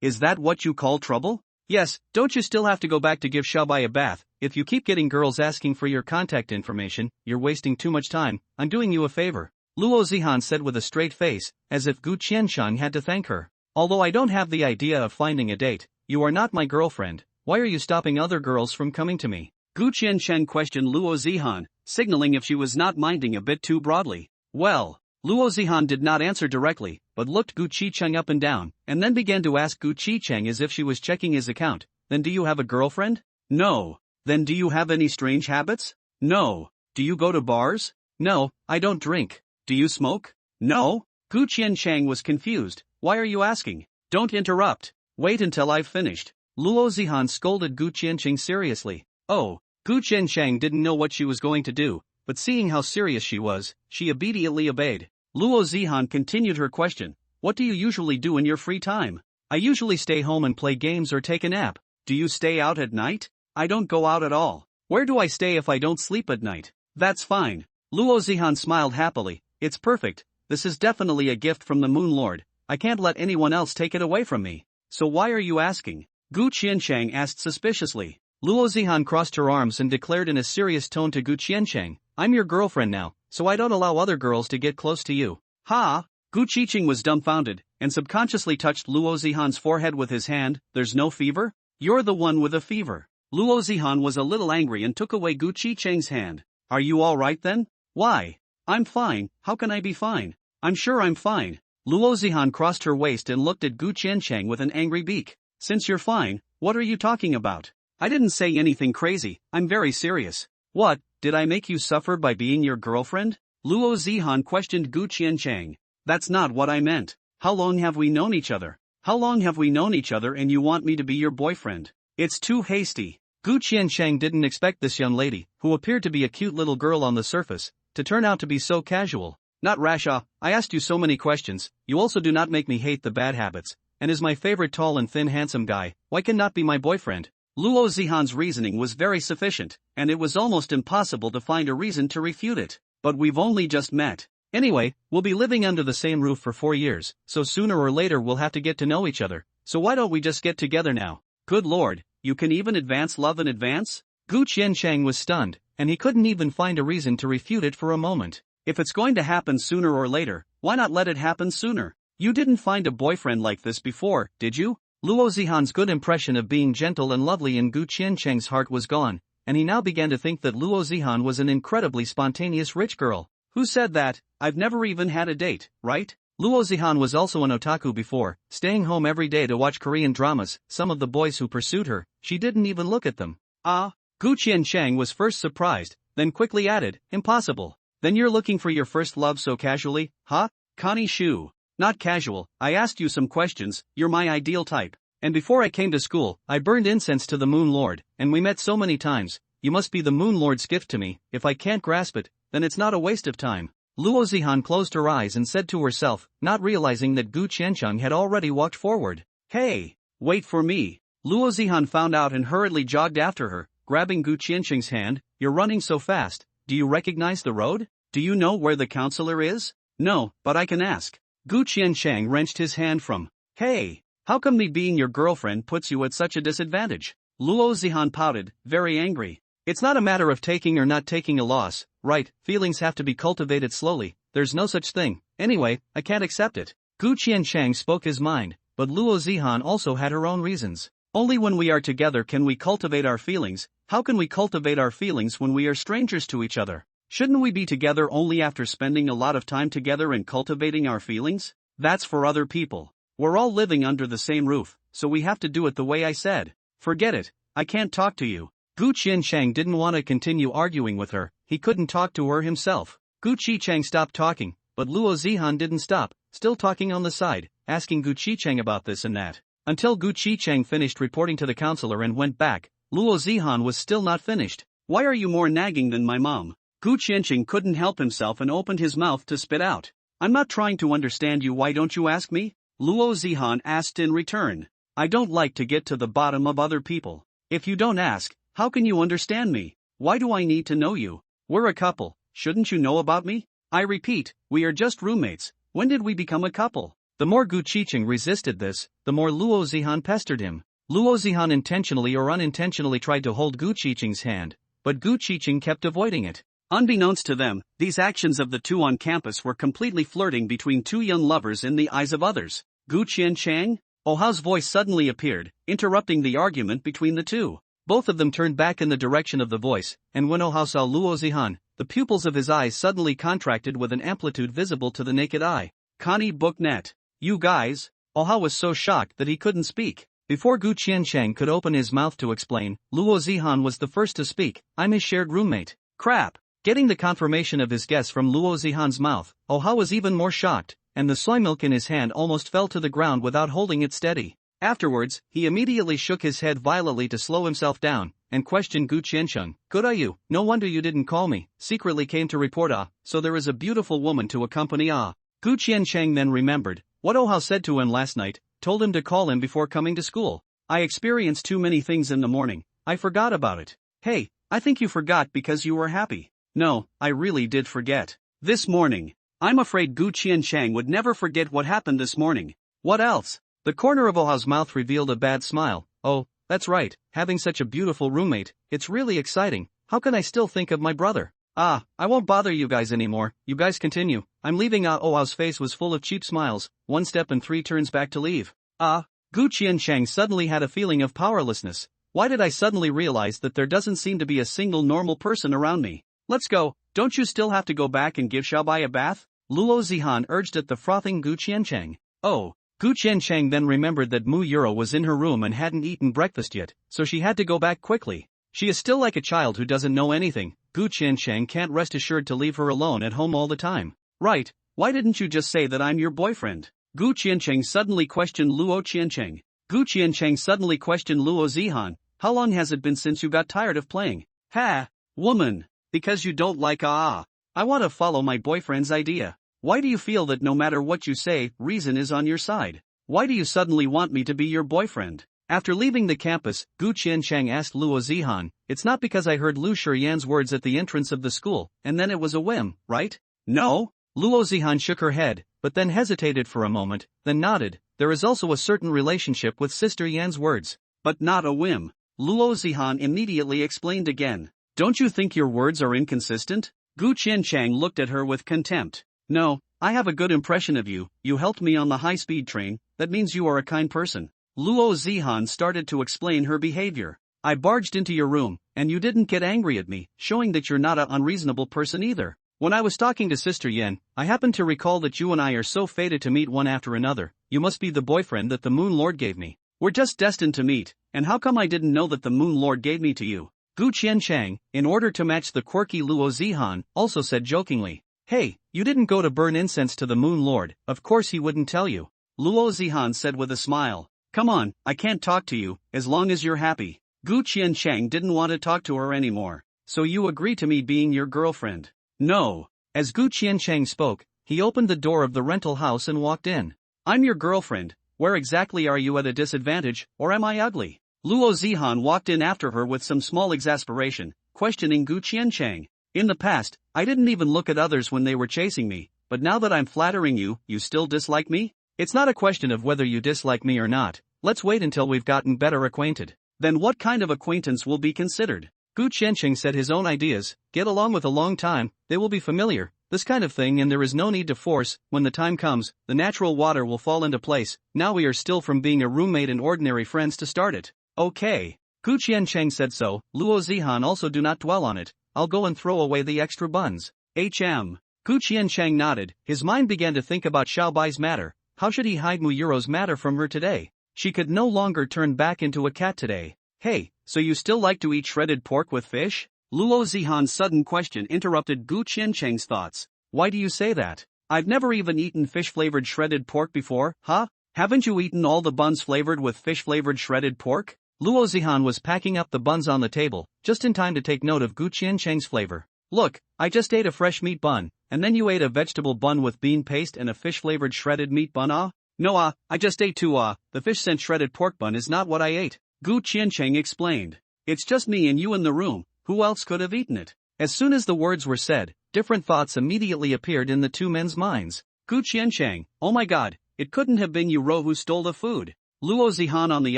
Is that what you call trouble? Yes, don't you still have to go back to give Xiaobai a bath? If you keep getting girls asking for your contact information, you're wasting too much time. I'm doing you a favor. Luo Zihan said with a straight face, as if Gu Qianchang had to thank her. Although I don't have the idea of finding a date, you are not my girlfriend. Why are you stopping other girls from coming to me? Gu Qianchang questioned Luo Zihan, signaling if she was not minding a bit too broadly. Well, Luo Zihan did not answer directly, but looked Gu Qianchang up and down, and then began to ask Gu Qianchang as if she was checking his account. Then do you have a girlfriend? No. Then do you have any strange habits? No. Do you go to bars? No, I don't drink. Do you smoke? No. Gu Qianchang was confused. Why are you asking? Don't interrupt. Wait until I've finished. Luo Zihan scolded Gu Qianchang seriously. Oh, Gu Qianchang didn't know what she was going to do, but seeing how serious she was, she immediately obeyed. Luo Zihan continued her question. What do you usually do in your free time? I usually stay home and play games or take a nap. Do you stay out at night? I don't go out at all. Where do I stay if I don't sleep at night? That's fine. Luo Zihan smiled happily. It's perfect. This is definitely a gift from the Moon Lord. I can't let anyone else take it away from me. So why are you asking? Gu Qiancheng asked suspiciously. Luo Zihan crossed her arms and declared in a serious tone to Gu Qiancheng, I'm your girlfriend now, so I don't allow other girls to get close to you. Ha! Gu Qicheng was dumbfounded, and subconsciously touched Luo Zihan's forehead with his hand. There's no fever? You're the one with a fever. Luo Zihan was a little angry and took away Gu Qicheng's hand. Are you alright then? Why? I'm fine, how can I be fine? I'm sure I'm fine. Luo Zihan crossed her waist and looked at Gu Qiancheng with an angry beak. Since you're fine, what are you talking about? I didn't say anything crazy, I'm very serious. What, did I make you suffer by being your girlfriend? Luo Zihan questioned Gu Qiancheng. That's not what I meant. How long have we known each other? How long have we known each other and you want me to be your boyfriend? It's too hasty. Gu Qiancheng didn't expect this young lady, who appeared to be a cute little girl on the surface, to turn out to be so casual. Not Rasha, I asked you so many questions, you also do not make me hate the bad habits, and is my favorite tall and thin handsome guy, why cannot be my boyfriend? Luo Zihan's reasoning was very sufficient, and it was almost impossible to find a reason to refute it. But we've only just met. Anyway, we'll be living under the same roof for 4 years, so sooner or later we'll have to get to know each other, so why don't we just get together now? Good lord, you can even advance love in advance? Gu Qiancheng was stunned, and he couldn't even find a reason to refute it for a moment. If it's going to happen sooner or later, why not let it happen sooner? You didn't find a boyfriend like this before, did you? Luo Zihan's good impression of being gentle and lovely in Gu Qiancheng's heart was gone, and he now began to think that Luo Zihan was an incredibly spontaneous rich girl. Who said that? I've never even had a date, right? Luo Zihan was also an otaku before, staying home every day to watch Korean dramas. Some of the boys who pursued her, she didn't even look at them. Ah? Gu Qiancheng was first surprised, then quickly added, impossible. Then you're looking for your first love so casually, huh? Connie Shu. Not casual, I asked you some questions, you're my ideal type. And before I came to school, I burned incense to the Moon Lord, and we met so many times. You must be the Moon Lord's gift to me. If I can't grasp it, then it's not a waste of time. Luo Zihan closed her eyes and said to herself, not realizing that Gu Qiancheng had already walked forward. Hey, wait for me. Luo Zihan found out and hurriedly jogged after her, grabbing Gu Qiancheng's hand. You're running so fast. Do you recognize the road? Do you know where the counselor is? No, but I can ask. Gu Qiancheng wrenched his hand from. Hey, how come me being your girlfriend puts you at such a disadvantage? Luo Zihan pouted, very angry. It's not a matter of taking or not taking a loss, right? Feelings have to be cultivated slowly, there's no such thing. Anyway, I can't accept it. Gu Qiancheng spoke his mind, but Luo Zihan also had her own reasons. Only when we are together can we cultivate our feelings. How can we cultivate our feelings when we are strangers to each other? Shouldn't we be together only after spending a lot of time together and cultivating our feelings? That's for other people. We're all living under the same roof, so we have to do it the way I said. Forget it, I can't talk to you. Gu Qiancheng didn't want to continue arguing with her, he couldn't talk to her himself. Gu Qicheng stopped talking, but Luo Zihan didn't stop, still talking on the side, asking Gu Qicheng about this and that. Until Gu Qicheng finished reporting to the counselor and went back, Luo Zihan was still not finished. Why are you more nagging than my mom? Gu Qiancheng couldn't help himself and opened his mouth to spit out. I'm not trying to understand you, why don't you ask me? Luo Zihan asked in return. I don't like to get to the bottom of other people. If you don't ask, how can you understand me? Why do I need to know you? We're a couple, shouldn't you know about me? I repeat, we are just roommates. When did we become a couple? The more Gu Qicheng resisted this, the more Luo Zihan pestered him. Luo Zihan intentionally or unintentionally tried to hold Gu Qicheng's hand, but Gu Qicheng kept avoiding it. Unbeknownst to them, these actions of the two on campus were completely flirting between two young lovers in the eyes of others. Gu Qiancheng? Oh Hao's voice suddenly appeared, interrupting the argument between the two. Both of them turned back in the direction of the voice, and when Oh Hao saw Luo Zihan, the pupils of his eyes suddenly contracted with an amplitude visible to the naked eye. Connie Booknet. You guys? Oh Hao was so shocked that he couldn't speak. Before Gu Qiancheng could open his mouth to explain, Luo Zihan was the first to speak. I'm his shared roommate. Crap. Getting the confirmation of his guess from Luo Zihan's mouth, Oh Hao was even more shocked, and the soy milk in his hand almost fell to the ground without holding it steady. Afterwards, he immediately shook his head violently to slow himself down, and questioned Gu Qiansheng. Good are you? No wonder you didn't call me. Secretly came to report so there is a beautiful woman to accompany Gu Qiansheng then remembered what Hao said to him last night, told him to call him before coming to school. I experienced too many things in the morning, I forgot about it. Hey, I think you forgot because you were happy. No, I really did forget. This morning. I'm afraid Gu Qiansheng would never forget what happened this morning. What else? The corner of Oha's mouth revealed a bad smile. Oh, that's right, having such a beautiful roommate, it's really exciting. How can I still think of my brother? I won't bother you guys anymore, you guys continue. I'm leaving. Oha's face was full of cheap smiles, 1 step and 3 turns back to leave. Gu Qiansheng suddenly had a feeling of powerlessness. Why did I suddenly realize that there doesn't seem to be a single normal person around me? Let's go, don't you still have to go back and give Xiaobai a bath? Luo Zihan urged at the frothing Gu Qiansheng. Oh. Gu Qiansheng then remembered that Mu Yuro was in her room and hadn't eaten breakfast yet, so she had to go back quickly. She is still like a child who doesn't know anything. Gu Qiansheng can't rest assured to leave her alone at home all the time. Right, why didn't you just say that I'm your boyfriend? Gu Qiansheng suddenly questioned Luo Qiansheng. Gu Qiansheng suddenly questioned Luo Zihan. How long has it been since you got tired of playing? Ha! Woman! Because you don't like I want to follow my boyfriend's idea. Why do you feel that no matter what you say, reason is on your side? Why do you suddenly want me to be your boyfriend? After leaving the campus, Gu Qiansheng asked Luo Zihan, it's not because I heard Lu Shiyan's words at the entrance of the school, and then it was a whim, right? No? Luo Zihan shook her head, but then hesitated for a moment, then nodded. There is also a certain relationship with Sister Yan's words. But not a whim. Luo Zihan immediately explained again. Don't you think your words are inconsistent? Gu Qiansheng looked at her with contempt. No, I have a good impression of you. You helped me on the high-speed train, that means you are a kind person. Luo Zihan started to explain her behavior. I barged into your room, and you didn't get angry at me, showing that you're not an unreasonable person either. When I was talking to Sister Yan, I happened to recall that you and I are so fated to meet one after another. You must be the boyfriend that the Moon Lord gave me. We're just destined to meet, and how come I didn't know that the Moon Lord gave me to you? Gu Qiansheng, in order to match the quirky Luo Zihan, also said jokingly. Hey, you didn't go to burn incense to the Moon Lord, of course he wouldn't tell you. Luo Zihan said with a smile. Come on, I can't talk to you, as long as you're happy. Gu Qiansheng didn't want to talk to her anymore. So you agree to me being your girlfriend? No. As Gu Qiansheng spoke, he opened the door of the rental house and walked in. I'm your girlfriend, where exactly are you at a disadvantage, or am I ugly? Luo Zihan walked in after her with some small exasperation, questioning Gu Qiansheng. In the past, I didn't even look at others when they were chasing me, but now that I'm flattering you, you still dislike me? It's not a question of whether you dislike me or not, let's wait until we've gotten better acquainted. Then what kind of acquaintance will be considered? Gu Qiansheng said his own ideas, get along with a long time, they will be familiar, this kind of thing, and there is no need to force. When the time comes, the natural water will fall into place. Now we are still from being a roommate and ordinary friends to start it. Okay. Gu Qiansheng said so. Luo Zihan also do not dwell on it. I'll go and throw away the extra buns. Gu Qiansheng nodded, his mind began to think about Xiaobai's matter. How should he hide Mu Yuro's matter from her today? She could no longer turn back into a cat today. Hey, so you still like to eat shredded pork with fish? Luo Zihan's sudden question interrupted Gu Qiansheng's thoughts. Why do you say that? I've never even eaten fish-flavored shredded pork before, huh? Haven't you eaten all the buns flavored with fish-flavored shredded pork? Luo Zihan was packing up the buns on the table, just in time to take note of Gu Qiansheng's flavor. Look, I just ate a fresh meat bun, and then you ate a vegetable bun with bean paste and a fish-flavored shredded meat bun. No, I just ate two. The fish-scent shredded pork bun is not what I ate. Gu Qiansheng explained. It's just me and you in the room, who else could have eaten it? As soon as the words were said, different thoughts immediately appeared in the two men's minds. Gu Qiansheng, oh my god, it couldn't have been you who stole the food. Luo Zihan on the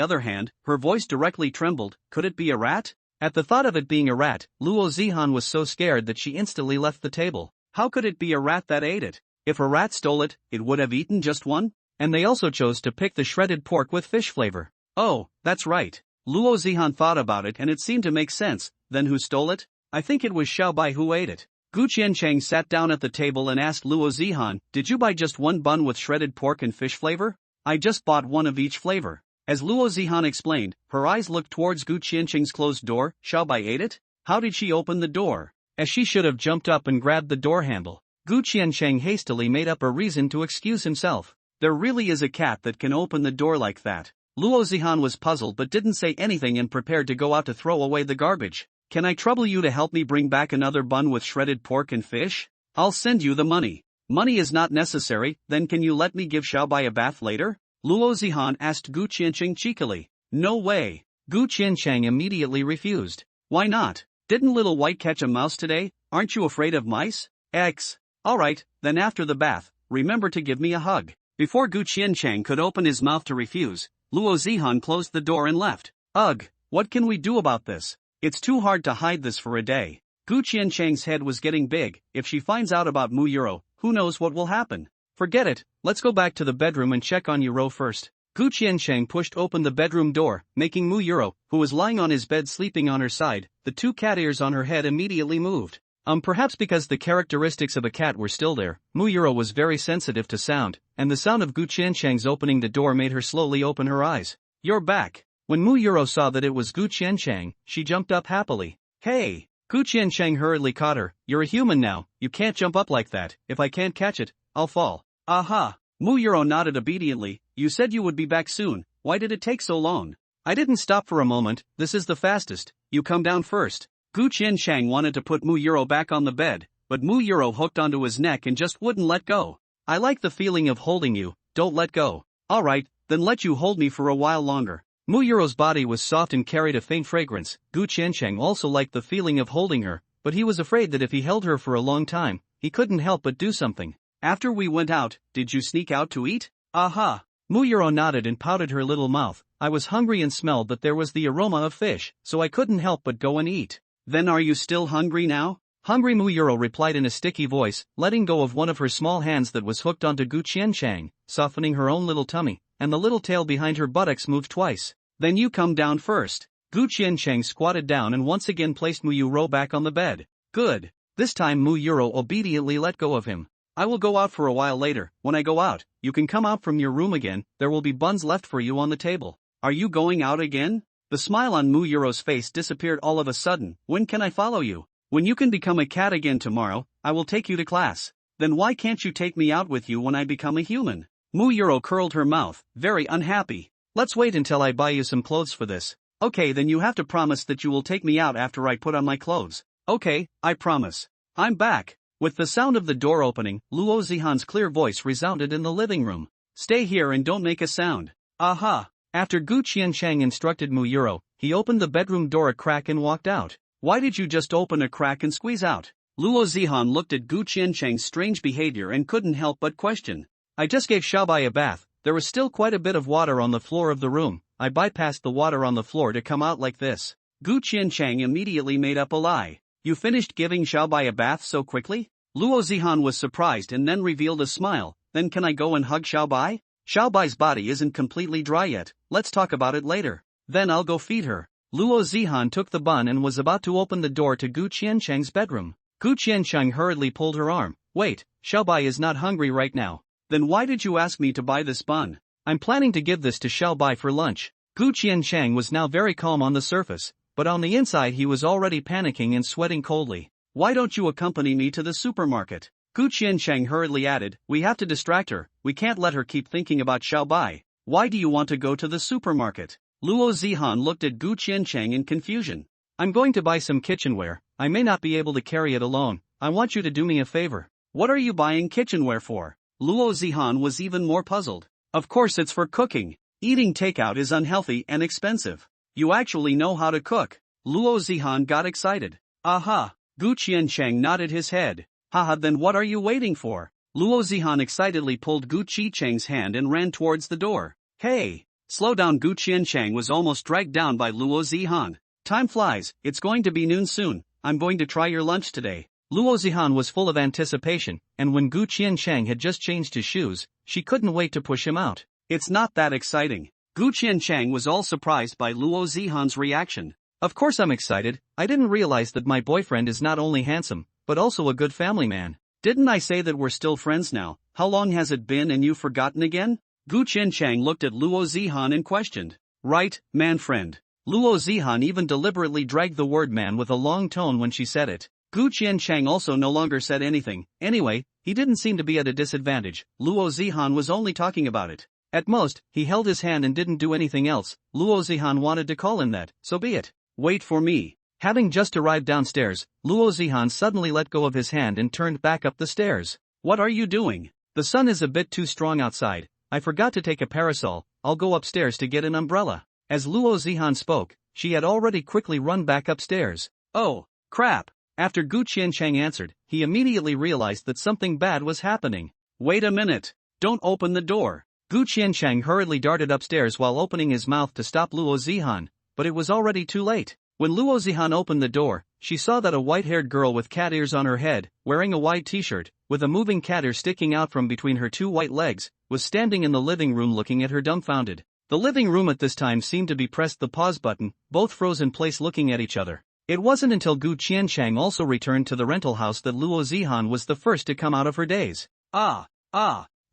other hand, her voice directly trembled, could it be a rat? At the thought of it being a rat, Luo Zihan was so scared that she instantly left the table. How could it be a rat that ate it? If a rat stole it, it would have eaten just one? And they also chose to pick the shredded pork with fish flavor. Oh, that's right. Luo Zihan thought about it and it seemed to make sense. Then who stole it? I think it was Xiaobai who ate it. Gu Qiansheng sat down at the table and asked Luo Zihan, did you buy just one bun with shredded pork and fish flavor? I just bought one of each flavor. As Luo Zihan explained, her eyes looked towards Gu Qiansheng's closed door. Xiaobai ate it? How did she open the door? As she should have jumped up and grabbed the door handle. Gu Qiansheng hastily made up a reason to excuse himself. There really is a cat that can open the door like that. Luo Zihan was puzzled but didn't say anything and prepared to go out to throw away the garbage. Can I trouble you to help me bring back another bun with shredded pork and fish? I'll send you the money. Money is not necessary, then can you let me give Xiaobai a bath later? Luo Zihan asked Gu Qiancheng cheekily. No way. Gu Qiancheng immediately refused. Why not? Didn't Little White catch a mouse today? Aren't you afraid of mice? Alright, then after the bath, remember to give me a hug. Before Gu Qiancheng could open his mouth to refuse, Luo Zihan closed the door and left. Ugh, what can we do about this? It's too hard to hide this for a day. Gu Qiancheng's head was getting big. If she finds out about Mu Yuro, who knows what will happen? Forget it, let's go back to the bedroom and check on Yuro first. Gu Qiancheng pushed open the bedroom door, making Mu Yuro, who was lying on his bed sleeping on her side. The two cat ears on her head immediately moved. Perhaps because the characteristics of a cat were still there, Mu Yuro was very sensitive to sound, and the sound of Gu Qiancheng's opening the door made her slowly open her eyes. You're back. When Mu Yuro saw that it was Gu Qiancheng, she jumped up happily. Hey! Gu Qiancheng hurriedly caught her. You're a human now, you can't jump up like that. If I can't catch it, I'll fall. Aha! Mu Yuro nodded obediently. You said you would be back soon, why did it take so long? I didn't stop for a moment, this is the fastest, you come down first. Gu Qiancheng wanted to put Mu Yuro back on the bed, but Mu Yuro hooked onto his neck and just wouldn't let go. I like the feeling of holding you, don't let go. Alright, then let you hold me for a while longer. Mu Yuro's body was soft and carried a faint fragrance. Gu Qiancheng also liked the feeling of holding her, but he was afraid that if he held her for a long time, he couldn't help but do something. After we went out, did you sneak out to eat? Aha! Mu Yuro nodded and pouted her little mouth. I was hungry and smelled that there was the aroma of fish, so I couldn't help but go and eat. Then are you still hungry now? Hungry, Mu Yuro replied in a sticky voice, letting go of one of her small hands that was hooked onto Gu Qiancheng, softening her own little tummy, and the little tail behind her buttocks moved twice. Then you come down first. Gu Qiancheng squatted down and once again placed Mu Yuro back on the bed. Good. This time Mu Yuro obediently let go of him. I will go out for a while later. When I go out, you can come out from your room again, there will be buns left for you on the table. Are you going out again? The smile on Mu Yuro's face disappeared all of a sudden. When can I follow you? When you can become a cat again tomorrow, I will take you to class. Then why can't you take me out with you when I become a human? Mu Yuro curled her mouth, very unhappy. Let's wait until I buy you some clothes for this. Okay, then you have to promise that you will take me out after I put on my clothes. Okay, I promise. I'm back. With the sound of the door opening, Luo Zihan's clear voice resounded in the living room. Stay here and don't make a sound. Aha! After Gu Qiancheng instructed Mu Yuro, he opened the bedroom door a crack and walked out. Why did you just open a crack and squeeze out? Luo Zihan looked at Gu Qiancheng's strange behavior and couldn't help but question. I just gave Xiaobai a bath. There was still quite a bit of water on the floor of the room. I bypassed the water on the floor to come out like this. Gu Qiancheng immediately made up a lie. You finished giving Xiaobai a bath so quickly? Luo Zihan was surprised and then revealed a smile. Then can I go and hug Xiaobai? Xiaobai's body isn't completely dry yet, let's talk about it later. Then I'll go feed her. Luo Zihan took the bun and was about to open the door to Gu Qiancheng's bedroom. Gu Qiancheng hurriedly pulled her arm. Wait, Xiaobai is not hungry right now. Then why did you ask me to buy this bun? I'm planning to give this to Xiaobai for lunch. Gu Qiancheng was now very calm on the surface, but on the inside he was already panicking and sweating coldly. Why don't you accompany me to the supermarket? Gu Qiancheng hurriedly added, we have to distract her, we can't let her keep thinking about Xiaobai. Why do you want to go to the supermarket? Luo Zihan looked at Gu Qiancheng in confusion. I'm going to buy some kitchenware, I may not be able to carry it alone, I want you to do me a favor. What are you buying kitchenware for? Luo Zihan was even more puzzled. Of course it's for cooking. Eating takeout is unhealthy and expensive. You actually know how to cook. Luo Zihan got excited. Aha! Gu Qiancheng nodded his head. Haha, then what are you waiting for? Luo Zihan excitedly pulled Gu Qiancheng's hand and ran towards the door. Hey! Slow down. Gu Qiancheng was almost dragged down by Luo Zihan. Time flies, it's going to be noon soon, I'm going to try your lunch today. Luo Zihan was full of anticipation, and when Gu Qiancheng had just changed his shoes, she couldn't wait to push him out. It's not that exciting. Gu Qiancheng was all surprised by Luo Zihan's reaction. Of course I'm excited, I didn't realize that my boyfriend is not only handsome, but also a good family man. Didn't I say that we're still friends now? How long has it been and you've forgotten again? Gu Qiancheng looked at Luo Zihan and questioned. Right, man friend. Luo Zihan even deliberately dragged the word man with a long tone when she said it. Gu Qiancheng also no longer said anything. Anyway, he didn't seem to be at a disadvantage. Luo Zihan was only talking about it. At most, he held his hand and didn't do anything else. Luo Zihan wanted to call him that, so be it. Wait for me. Having just arrived downstairs, Luo Zihan suddenly let go of his hand and turned back up the stairs. What are you doing? The sun is a bit too strong outside. I forgot to take a parasol. I'll go upstairs to get an umbrella. As Luo Zihan spoke, she had already quickly run back upstairs. Oh, crap. After Gu Qiancheng answered, he immediately realized that something bad was happening. Wait a minute. Don't open the door. Gu Qiancheng hurriedly darted upstairs while opening his mouth to stop Luo Zihan, but it was already too late. When Luo Zihan opened the door, she saw that a white-haired girl with cat ears on her head, wearing a white t-shirt, with a moving cat ear sticking out from between her two white legs, was standing in the living room looking at her dumbfounded. The living room at this time seemed to be pressed the pause button, both froze in place looking at each other. It wasn't until Gu Qiancheng also returned to the rental house that Luo Zihan was the first to come out of her daze. Ah!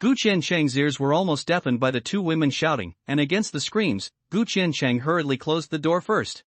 Gu Qiancheng's ears were almost deafened by the two women shouting, and against the screams, Gu Qiancheng hurriedly closed the door first.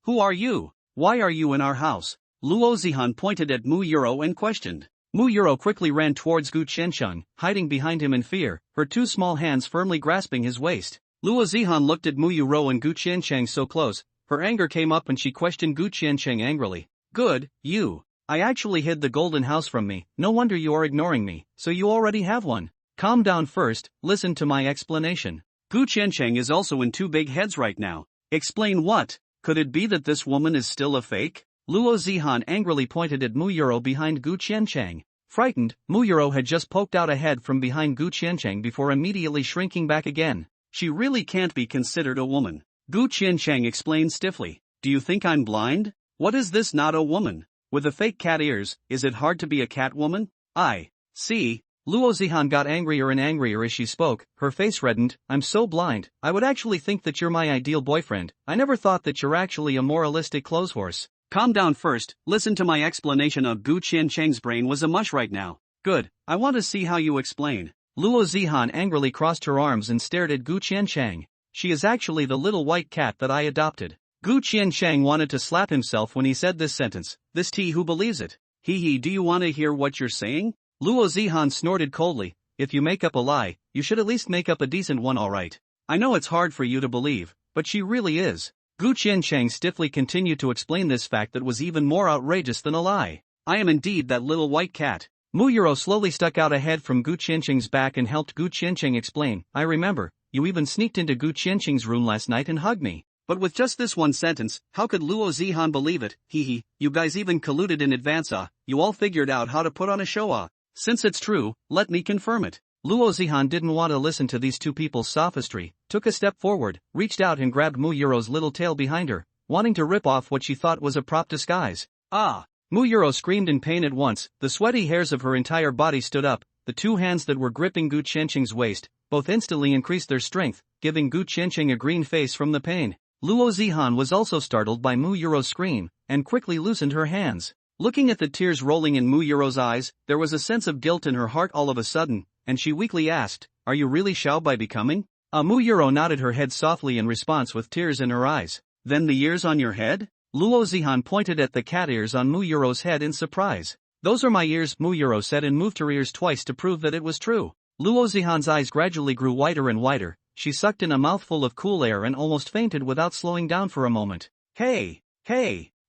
Who are you? Why are you in our house? Luo Zihan pointed at Mu Yuro and questioned. Mu Yuro quickly ran towards Gu Qiancheng, hiding behind him in fear, her two small hands firmly grasping his waist. Luo Zihan looked at Mu Yuro and Gu Qiancheng so close, her anger came up and she questioned Gu Qiancheng angrily. Good, you. I actually hid the golden house from me, no wonder you are ignoring me, so you already have one. Calm down first, listen to my explanation. Gu Qiancheng is also in two big heads right now. Explain what? Could it be that this woman is still a fake? Luo Zihan angrily pointed at Mu Yuro behind Gu Qiancheng. Frightened, Mu Yuro had just poked out a head from behind Gu Qiancheng before immediately shrinking back again. She really can't be considered a woman. Gu Qiancheng explained stiffly. Do you think I'm blind? What is this, not a woman? With the fake cat ears, is it hard to be a cat woman? I see. Luo Zihan got angrier and angrier as she spoke, her face reddened. I'm so blind, I would actually think that you're my ideal boyfriend. I never thought that you're actually a moralistic clothes horse. Calm down first, listen to my explanation. Of Gu Qiancheng's brain was a mush right now. Good, I want to see how you explain. Luo Zihan angrily crossed her arms and stared at Gu Qiancheng. She is actually the little white cat that I adopted. Gu Qiancheng wanted to slap himself when he said this sentence. This tea, who believes it? Hee, do you want to hear what you're saying? Luo Zihan snorted coldly. If you make up a lie, you should at least make up a decent one, alright. I know it's hard for you to believe, but she really is. Gu Qiancheng stiffly continued to explain this fact that was even more outrageous than a lie. I am indeed that little white cat. Mu Yuro slowly stuck out a head from Gu Qiancheng's back and helped Gu Qiancheng explain. I remember, you even sneaked into Gu Qiancheng's room last night and hugged me. But with just this one sentence, how could Luo Zihan believe it? Hee, you guys even colluded in advance. You all figured out how to put on a show. Since it's true, let me confirm it. Luo Zihan didn't want to listen to these two people's sophistry, took a step forward, reached out and grabbed Mu Yuro's little tail behind her, wanting to rip off what she thought was a prop disguise. Mu Yuro screamed in pain at once, the sweaty hairs of her entire body stood up, the two hands that were gripping Gu Qiancheng's waist, both instantly increased their strength, giving Gu Qiancheng a green face from the pain. Luo Zihan was also startled by Mu Yuro's scream, and quickly loosened her hands. Looking at the tears rolling in Mu Yuro's eyes, there was a sense of guilt in her heart all of a sudden, and she weakly asked, Are you really Xiao by becoming? Mu Yuro nodded her head softly in response with tears in her eyes. Then the ears on your head? Luo Zihan pointed at the cat ears on Mu Yuro's head in surprise. Those are my ears, Mu Yuro said and moved her ears twice to prove that it was true. Luo Zihan's eyes gradually grew whiter and whiter, she sucked in a mouthful of cool air and almost fainted without slowing down for a moment. Hey,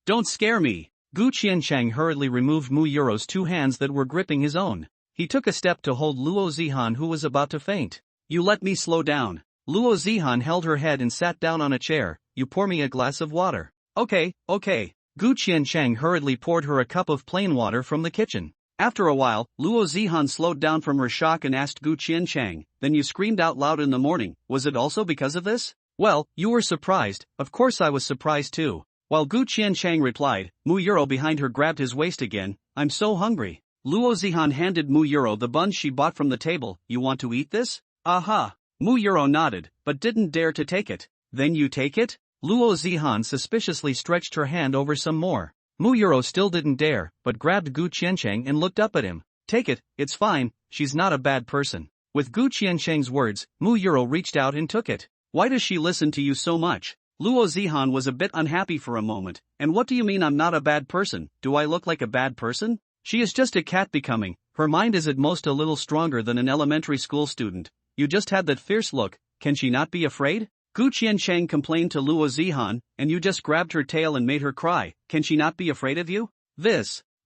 don't scare me. Gu Qiancheng hurriedly removed Mu Yuro's two hands that were gripping his own. He took a step to hold Luo Zihan, who was about to faint. You let me slow down. Luo Zihan held her head and sat down on a chair. You pour me a glass of water. Okay. Gu Qiancheng hurriedly poured her a cup of plain water from the kitchen. After a while, Luo Zihan slowed down from her shock and asked Gu Qiancheng, Then you screamed out loud in the morning, was it also because of this? Well, you were surprised, of course I was surprised too. While Gu Qiancheng replied, Mu Yuro behind her grabbed his waist again. I'm so hungry. Luo Zihan handed Mu Yuro the buns she bought from the table. You want to eat this? Aha. Mu Yuro nodded, but didn't dare to take it. Then you take it? Luo Zihan suspiciously stretched her hand over some more. Mu Yuro still didn't dare, but grabbed Gu Qiancheng and looked up at him. Take it, it's fine, she's not a bad person. With Gu Qiancheng's words, Mu Yuro reached out and took it. Why does she listen to you so much? Luo Zihan was a bit unhappy for a moment. And what do you mean I'm not a bad person? Do I look like a bad person? She is just a cat becoming. Her mind is at most a little stronger than an elementary school student. you just had that fierce look, can she not be afraid? Gu Qiancheng complained to Luo Zihan, and you just grabbed her tail and made her cry, can she not be afraid of you?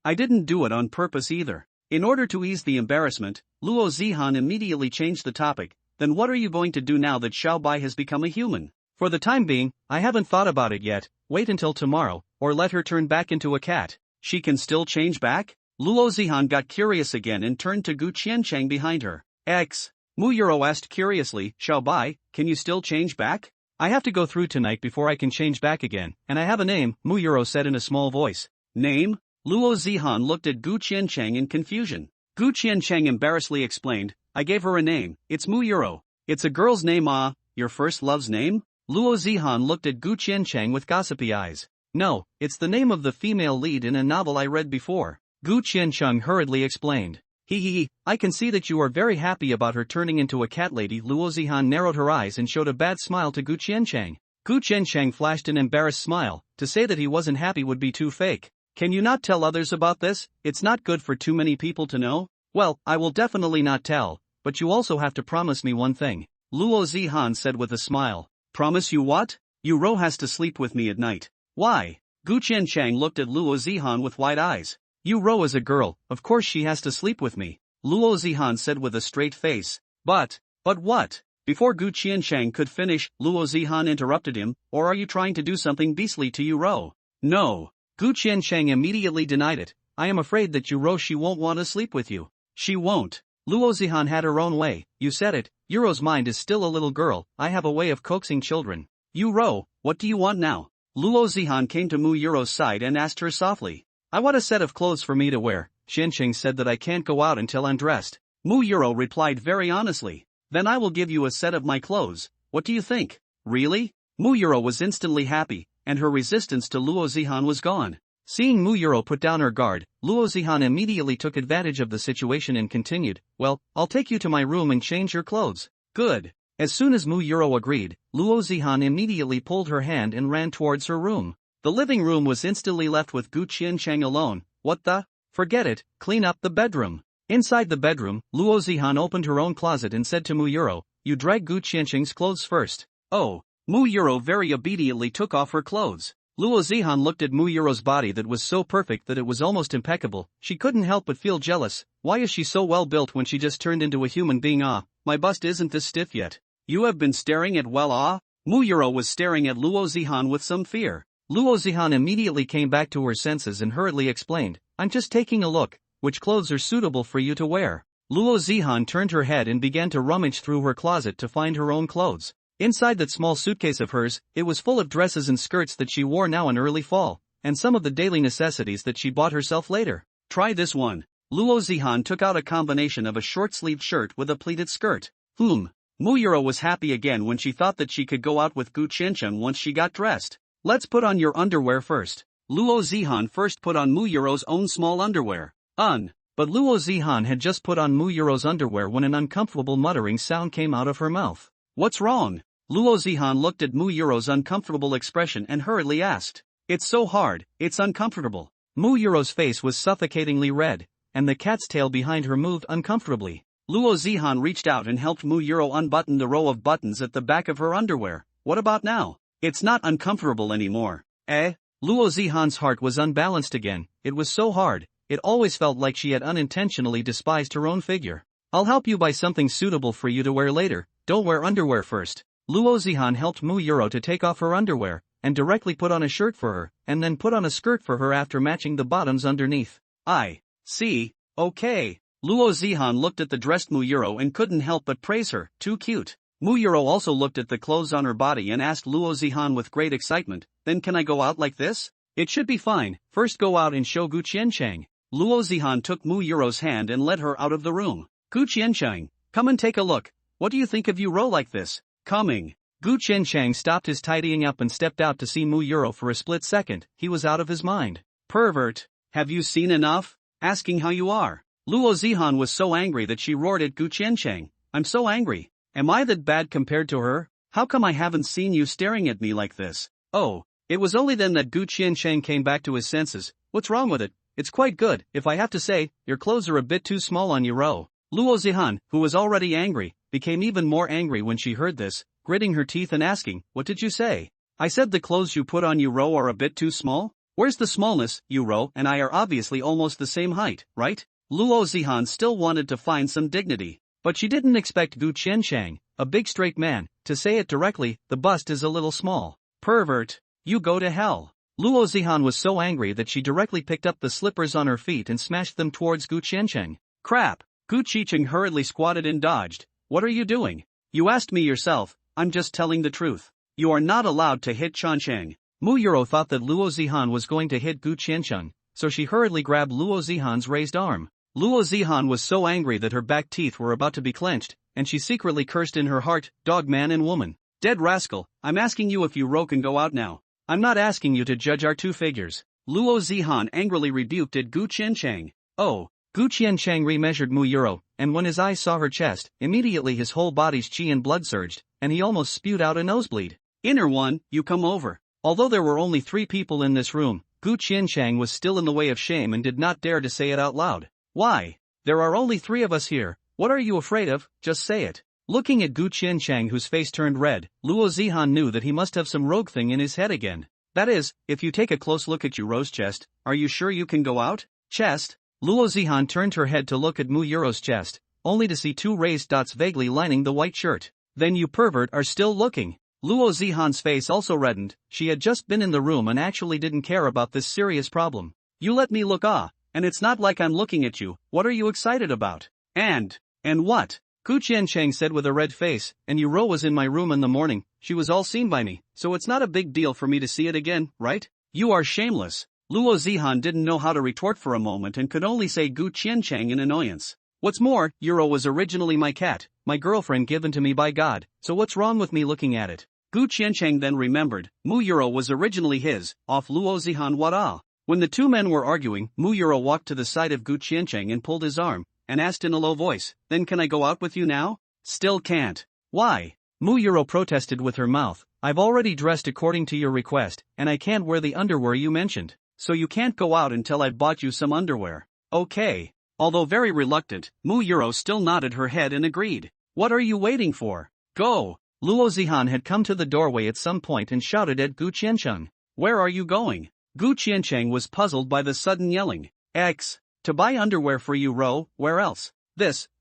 I didn't do it on purpose either. In order to ease the embarrassment, Luo Zihan immediately changed the topic. Then what are you going to do now that Xiao Bai has become a human? For the time being, I haven't thought about it yet, wait until tomorrow, or let her turn back into a cat. She can still change back? Luo Zihan got curious again and turned to Gu Qiancheng behind her. Mu Yuro asked curiously, Xiao Bai, can you still change back? I have to go through tonight before I can change back again, and I have a name, Mu Yuro said in a small voice. Name? Luo Zihan looked at Gu Qiancheng in confusion. Gu Qiancheng embarrassedly explained, I gave her a name, it's Mu Yuro. It's a girl's name. Your first love's name? Luo Zihan looked at Gu Qiancheng with gossipy eyes. No, it's the name of the female lead in a novel I read before. Gu Qiancheng hurriedly explained. I can see that you are very happy about her turning into a cat lady. Luo Zihan narrowed her eyes and showed a bad smile to Gu Qiancheng. Gu Qiancheng flashed an embarrassed smile. To say that he wasn't happy would be too fake. Can you not tell others about this? It's not good for too many people to know. Well, I will definitely not tell, but you also have to promise me one thing. Luo Zihan said with a smile. Promise you what? Yuro has to sleep with me at night. Why? Gu Qiancheng looked at Luo Zihan with wide eyes. Yuro is a girl, of course she has to sleep with me. Luo Zihan said with a straight face. But what? Before Gu Qiancheng could finish, Luo Zihan interrupted him, or are you trying to do something beastly to Yuro? No. Gu Qiancheng immediately denied it. I am afraid that Yuro she won't want to sleep with you. She won't. Luo Zihan had her own way, you said it, Yuro's mind is still a little girl, I have a way of coaxing children. Yuro, what do you want now? Luo Zihan came to Mu Yuro's side and asked her softly. I want a set of clothes for me to wear. Qiancheng said that I can't go out until I'm dressed. Mu Yuro replied very honestly. Then I will give you a set of my clothes, what do you think? Really? Mu Yuro was instantly happy, and her resistance to Luo Zihan was gone. Seeing Mu Yuro put down her guard, Luo Zihan immediately took advantage of the situation and continued, well, I'll take you to my room and change your clothes. Good. As soon as Mu Yuro agreed, Luo Zihan immediately pulled her hand and ran towards her room. The living room was instantly left with Gu Qiancheng alone. What the? Forget it, clean up the bedroom. Inside the bedroom, Luo Zihan opened her own closet and said to Mu Yuro, you drag Gu Qiancheng's clothes first. Oh. Mu Yuro very obediently took off her clothes. Luo Zihan looked at Mu Yuro's body that was so perfect that it was almost impeccable. She couldn't help but feel jealous. Why is she so well built when she just turned into a human being? My bust isn't this stiff yet. You have been staring at Mu Yuro was staring at Luo Zihan with some fear. Luo Zihan immediately came back to her senses and hurriedly explained, I'm just taking a look, which clothes are suitable for you to wear. Luo Zihan turned her head and began to rummage through her closet to find her own clothes. Inside that small suitcase of hers, it was full of dresses and skirts that she wore now in early fall, and some of the daily necessities that she bought herself later. Try this one. Luo Zihan took out a combination of a short-sleeved shirt with a pleated skirt. Mu Yuro was happy again when she thought that she could go out with Gu Qiancheng once she got dressed. Let's put on your underwear first. Luo Zihan first put on Mu Yuro's own small underwear. But Luo Zihan had just put on Mu Yuro's underwear when an uncomfortable muttering sound came out of her mouth. What's wrong? Luo Zihan looked at Mu Yuro's uncomfortable expression and hurriedly asked. It's so hard, it's uncomfortable. Mu Yuro's face was suffocatingly red, and the cat's tail behind her moved uncomfortably. Luo Zihan reached out and helped Mu Yuro unbutton the row of buttons at the back of her underwear. What about now? It's not uncomfortable anymore. Luo Zihan's heart was unbalanced again, it was so hard, it always felt like she had unintentionally despised her own figure. I'll help you buy something suitable for you to wear later, don't wear underwear first. Luo Zihan helped Mu Yuro to take off her underwear, and directly put on a shirt for her, and then put on a skirt for her after matching the bottoms underneath. I see, okay. Luo Zihan looked at the dressed Mu Yuro and couldn't help but praise her, too cute. Mu Yuro also looked at the clothes on her body and asked Luo Zihan with great excitement, then can I go out like this? It should be fine, first go out and show Gu Qiancheng. Luo Zihan took Mu Yuro's hand and led her out of the room. Gu Qiancheng, come and take a look, what do you think of Yuro like this? Coming. Gu Qiancheng stopped his tidying up and stepped out to see Mu Yuro for a split second, he was out of his mind. Pervert, have you seen enough? Asking how you are. Luo Zihan was so angry that she roared at Gu Qiancheng, I'm so angry. Am I that bad compared to her? How come I haven't seen you staring at me like this? Oh, it was only then that Gu Qiancheng came back to his senses. What's wrong with it? It's quite good, if I have to say, your clothes are a bit too small on Yuro. Luo Zihan, who was already angry, became even more angry when she heard this, gritting her teeth and asking, "What did you say?" "I said the clothes you put on you Ro are a bit too small? Where's the smallness? You Ro and I are obviously almost the same height, right?" Luo Zihan still wanted to find some dignity, but she didn't expect Gu Qianchang, a big straight man, to say it directly. "The bust is a little small." "Pervert. You go to hell." Luo Zihan was so angry that she directly picked up the slippers on her feet and smashed them towards Gu Qiancheng. "Crap." Gu Qiancheng hurriedly squatted and dodged. "What are you doing?" "You asked me yourself. I'm just telling the truth. You are not allowed to hit Qiancheng." Mu Yuro thought that Luo Zihan was going to hit Gu Qiancheng, so she hurriedly grabbed Luo Zihan's raised arm. Luo Zihan was so angry that her back teeth were about to be clenched, and she secretly cursed in her heart, "Dog man and woman. Dead rascal, I'm asking you if you Ro can go out now. I'm not asking you to judge our two figures." Luo Zihan angrily rebuked at Gu Qiancheng. "Oh." Gu Qiancheng remeasured Mu Yuro, and when his eyes saw her chest, immediately his whole body's qi and blood surged, and he almost spewed out a nosebleed. "Inner one, you come over." Although there were only 3 people in this room, Gu Qiancheng was still in the way of shame and did not dare to say it out loud. "Why? There are only 3 of us here. What are you afraid of? Just say it." Looking at Gu Qiancheng, whose face turned red, Luo Zihan knew that he must have some rogue thing in his head again. "That is, if you take a close look at Yuro's chest, are you sure you can go out?" "Chest?" Luo Zihan turned her head to look at Mu Yuro's chest, only to see 2 raised dots vaguely lining the white shirt. "Then you pervert are still looking." Luo Zihan's face also reddened. She had just been in the room and actually didn't care about this serious problem. "You let me look and it's not like I'm looking at you. What are you excited about?" And what?" Gu Qiancheng said with a red face, "And Yuro was in my room in the morning, she was all seen by me, so it's not a big deal for me to see it again, right? You are shameless." Luo Zihan didn't know how to retort for a moment and could only say Gu Qiancheng in annoyance. "What's more, Yuro was originally my cat, my girlfriend given to me by God, so what's wrong with me looking at it?" Gu Qiancheng then remembered, Mu Yuro was originally his, off Luo Zihan wada. When the 2 men were arguing, Mu Yuro walked to the side of Gu Qiancheng and pulled his arm, and asked in a low voice, "Then can I go out with you now?" "Still can't." "Why?" Mu Yuro protested with her mouth. "I've already dressed according to your request, and I can't wear the underwear you mentioned. So you can't go out until I've bought you some underwear." "Okay." Although very reluctant, Mu Yuro still nodded her head and agreed. "What are you waiting for? Go!" Luo Zihan had come to the doorway at some point and shouted at Gu Qiancheng. "Where are you going?" Gu Qiancheng was puzzled by the sudden yelling. To buy underwear for you Ro, where else?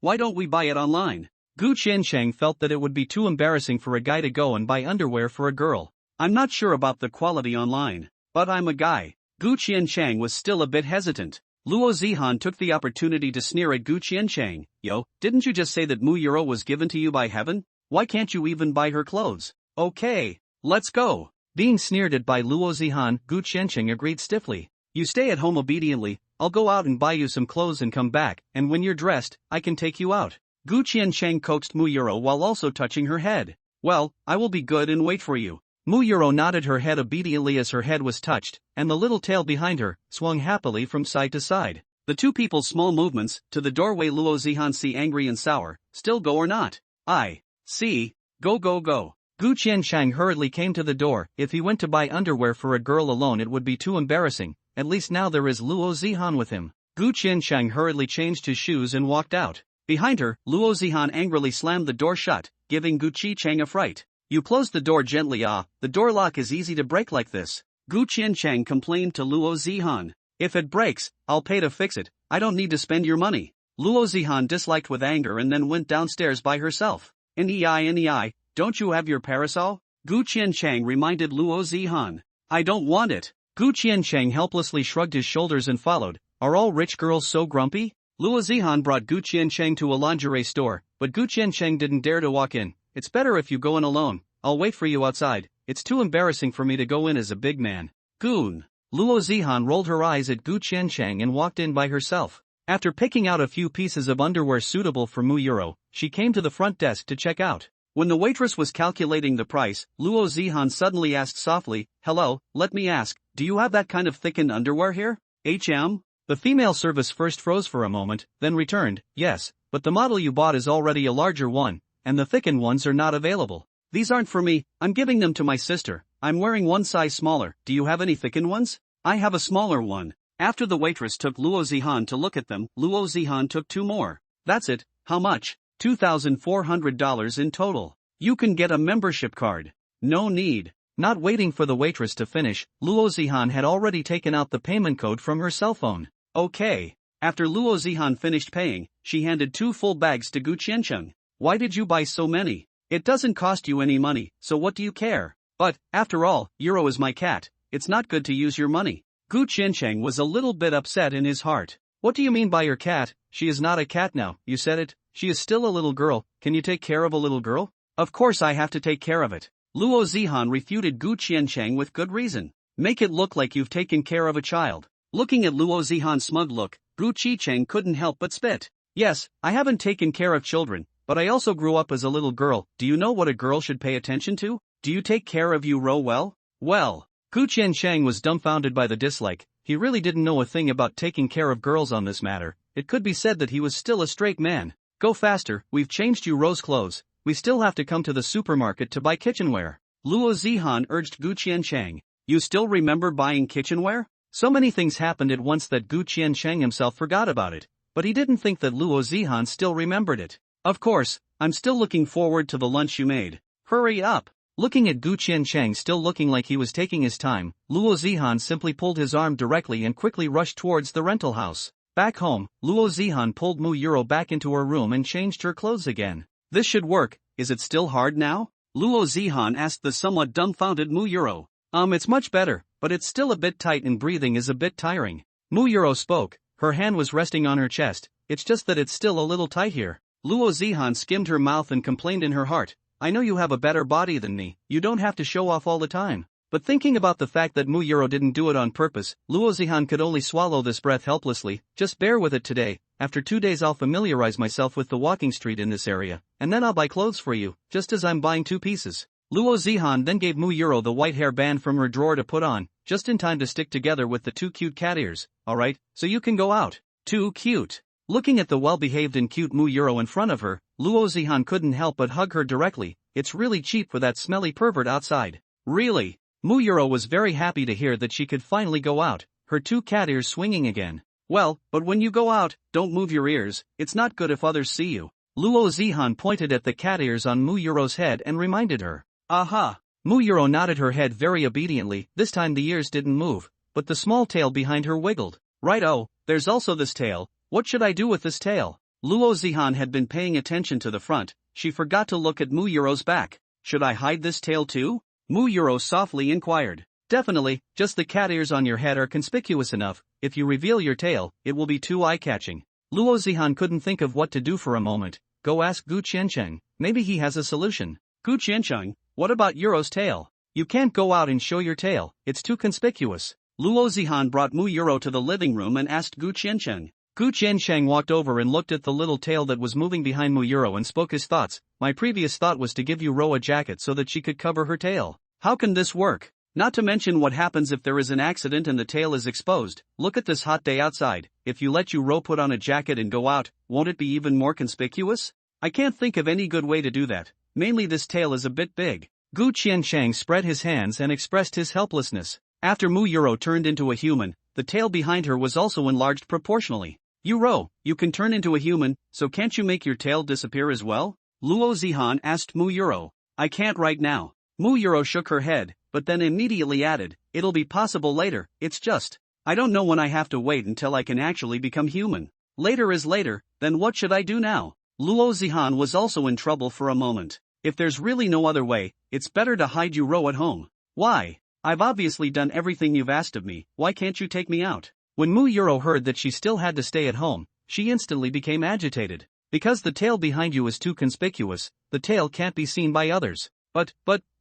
Why don't we buy it online?" Gu Qiancheng felt that it would be too embarrassing for a guy to go and buy underwear for a girl. "I'm not sure about the quality online, but I'm a guy." Gu Qiancheng was still a bit hesitant. Luo Zihan took the opportunity to sneer at Gu Qiancheng. "Yo, didn't you just say that Mu Yuro was given to you by heaven? Why can't you even buy her clothes?" "Okay, let's go." Being sneered at by Luo Zihan, Gu Qiancheng agreed stiffly. "You stay at home obediently, I'll go out and buy you some clothes and come back, and when you're dressed, I can take you out." Gu Qiancheng coaxed Mu Yuro while also touching her head. "Well, I will be good and wait for you." Mu Yuro nodded her head obediently as her head was touched, and the little tail behind her swung happily from side to side. The 2 people's small movements to the doorway. Luo Zihan see angry and sour. "Still go or not?" "I see. Go go go." Gu Qiancheng hurriedly came to the door. If he went to buy underwear for a girl alone it would be too embarrassing, at least now there is Luo Zihan with him. Gu Qiancheng hurriedly changed his shoes and walked out. Behind her, Luo Zihan angrily slammed the door shut, giving Gu Qiancheng a fright. "You closed the door gently the door lock is easy to break like this." Gu Qiancheng complained to Luo Zihan. "If it breaks, I'll pay to fix it, I don't need to spend your money." Luo Zihan disliked with anger and then went downstairs by herself. Nei, don't you have your parasol?" Gu Qiancheng reminded Luo Zihan. "I don't want it." Gu Qiancheng helplessly shrugged his shoulders and followed. "Are all rich girls so grumpy?" Luo Zihan brought Gu Qiancheng to a lingerie store, but Gu Qiancheng didn't dare to walk in. "It's better if you go in alone, I'll wait for you outside, it's too embarrassing for me to go in as a big man." "Goon." Luo Zihan rolled her eyes at Gu Qiancheng and walked in by herself. After picking out a few pieces of underwear suitable for Mu Yuro, she came to the front desk to check out. When the waitress was calculating the price, Luo Zihan suddenly asked softly, "Hello, let me ask, do you have that kind of thickened underwear here?" The female service first froze for a moment, then returned, "Yes, but the model you bought is already a larger one, and the thickened ones are not available." "These aren't for me, I'm giving them to my sister, I'm wearing one size smaller, do you have any thickened ones?" "I have a smaller one." After the waitress took Luo Zihan to look at them, Luo Zihan took 2 more. "That's it, How much? $2,400 in total. You can get a membership card. No need. Not waiting for the waitress to finish, Luo Zihan had already taken out the payment code from her cell phone. Okay. After Luo Zihan finished paying, she handed 2 full bags to Gu Qiancheng. Why did you buy so many? It doesn't cost you any money, so what do you care? But, after all, Euro is my cat. It's not good to use your money. Gu Qiancheng was a little bit upset in his heart. What do you mean by your cat? She is not a cat now, you said it. She is still a little girl. Can you take care of a little girl? Of course I have to take care of it. Luo Zihan refuted Gu Qiancheng with good reason. Make it look like you've taken care of a child. Looking at Luo Zihan's smug look, Gu Qiancheng couldn't help but spit. Yes, I haven't taken care of children, but I also grew up as a little girl. Do you know what a girl should pay attention to? Do you take care of Euro well? Well, Gu Qiancheng was dumbfounded by the dislike. He really didn't know a thing about taking care of girls on this matter. It could be said that he was still a straight man. Go faster, we've changed you Ro's clothes. We still have to come to the supermarket to buy kitchenware. Luo Zihan urged Gu Qiancheng. You still remember buying kitchenware? So many things happened at once that Gu Qiancheng himself forgot about it. But he didn't think that Luo Zihan still remembered it. Of course, I'm still looking forward to the lunch you made. Hurry up. Looking at Gu Qiancheng still looking like he was taking his time, Luo Zihan simply pulled his arm directly and quickly rushed towards the rental house. Back home, Luo Zihan pulled Mu Euro back into her room and changed her clothes again. This should work. Is it still hard now? Luo Zihan asked the somewhat dumbfounded Mu Euro. It's much better, but it's still a bit tight and breathing is a bit tiring. Mu Euro spoke. Her hand was resting on her chest. It's just that it's still a little tight here. Luo Zihan skimmed her mouth and complained in her heart. I know you have a better body than me, you don't have to show off all the time. But thinking about the fact that Mu Euro didn't do it on purpose, Luo Zihan could only swallow this breath helplessly. Just bear with it today. After 2 days I'll familiarize myself with the walking street in this area, and then I'll buy clothes for you, just as I'm buying 2 pieces. Luo Zihan then gave Mu Euro the white hair band from her drawer to put on, just in time to stick together with the 2 cute cat ears. Alright, so you can go out. Too cute. Looking at the well-behaved and cute Mu Euro in front of her, Luo Zihan couldn't help but hug her directly. It's really cheap for that smelly pervert outside. Really? Mu Euro was very happy to hear that she could finally go out, her 2 cat ears swinging again. Well, but when you go out, don't move your ears, it's not good if others see you. Luo Zihan pointed at the cat ears on Mu Euro's head and reminded her. Aha! Mu Euro nodded her head very obediently. This time the ears didn't move, but the small tail behind her wiggled. Right-oh, there's also this tail. What should I do with this tail? Luo Zihan had been paying attention to the front. She forgot to look at Mu Euro's back. Should I hide this tail too? Mu Euro softly inquired. Definitely, just the cat ears on your head are conspicuous enough. If you reveal your tail, it will be too eye-catching. Luo Zihan couldn't think of what to do for a moment. Go ask Gu Qiancheng. Maybe he has a solution. Gu Qiancheng, what about Euro's tail? You can't go out and show your tail. It's too conspicuous. Luo Zihan brought Mu Euro to the living room and asked Gu Qiancheng. Gu Qiancheng walked over and looked at the little tail that was moving behind Mu Euro and spoke his thoughts. My previous thought was to give Ro a jacket so that she could cover her tail. How can this work? Not to mention what happens if there is an accident and the tail is exposed. Look at this hot day outside. If you let Ro put on a jacket and go out, won't it be even more conspicuous? I can't think of any good way to do that. Mainly this tail is a bit big. Gu Qiancheng spread his hands and expressed his helplessness. After Mu Euro turned into a human, the tail behind her was also enlarged proportionally. Ro, you can turn into a human, so can't you make your tail disappear as well? Luo Zihan asked Mu Euro. I can't right now. Mu Euro shook her head, but then immediately added, it'll be possible later, it's just, I don't know when I have to wait until I can actually become human. Later is later, then what should I do now? Luo Zihan was also in trouble for a moment. If there's really no other way, it's better to hide Ro at home. Why? I've obviously done everything you've asked of me, why can't you take me out? When Mu Euro heard that she still had to stay at home, she instantly became agitated. Because the tail behind you is too conspicuous, the tail can't be seen by others. But,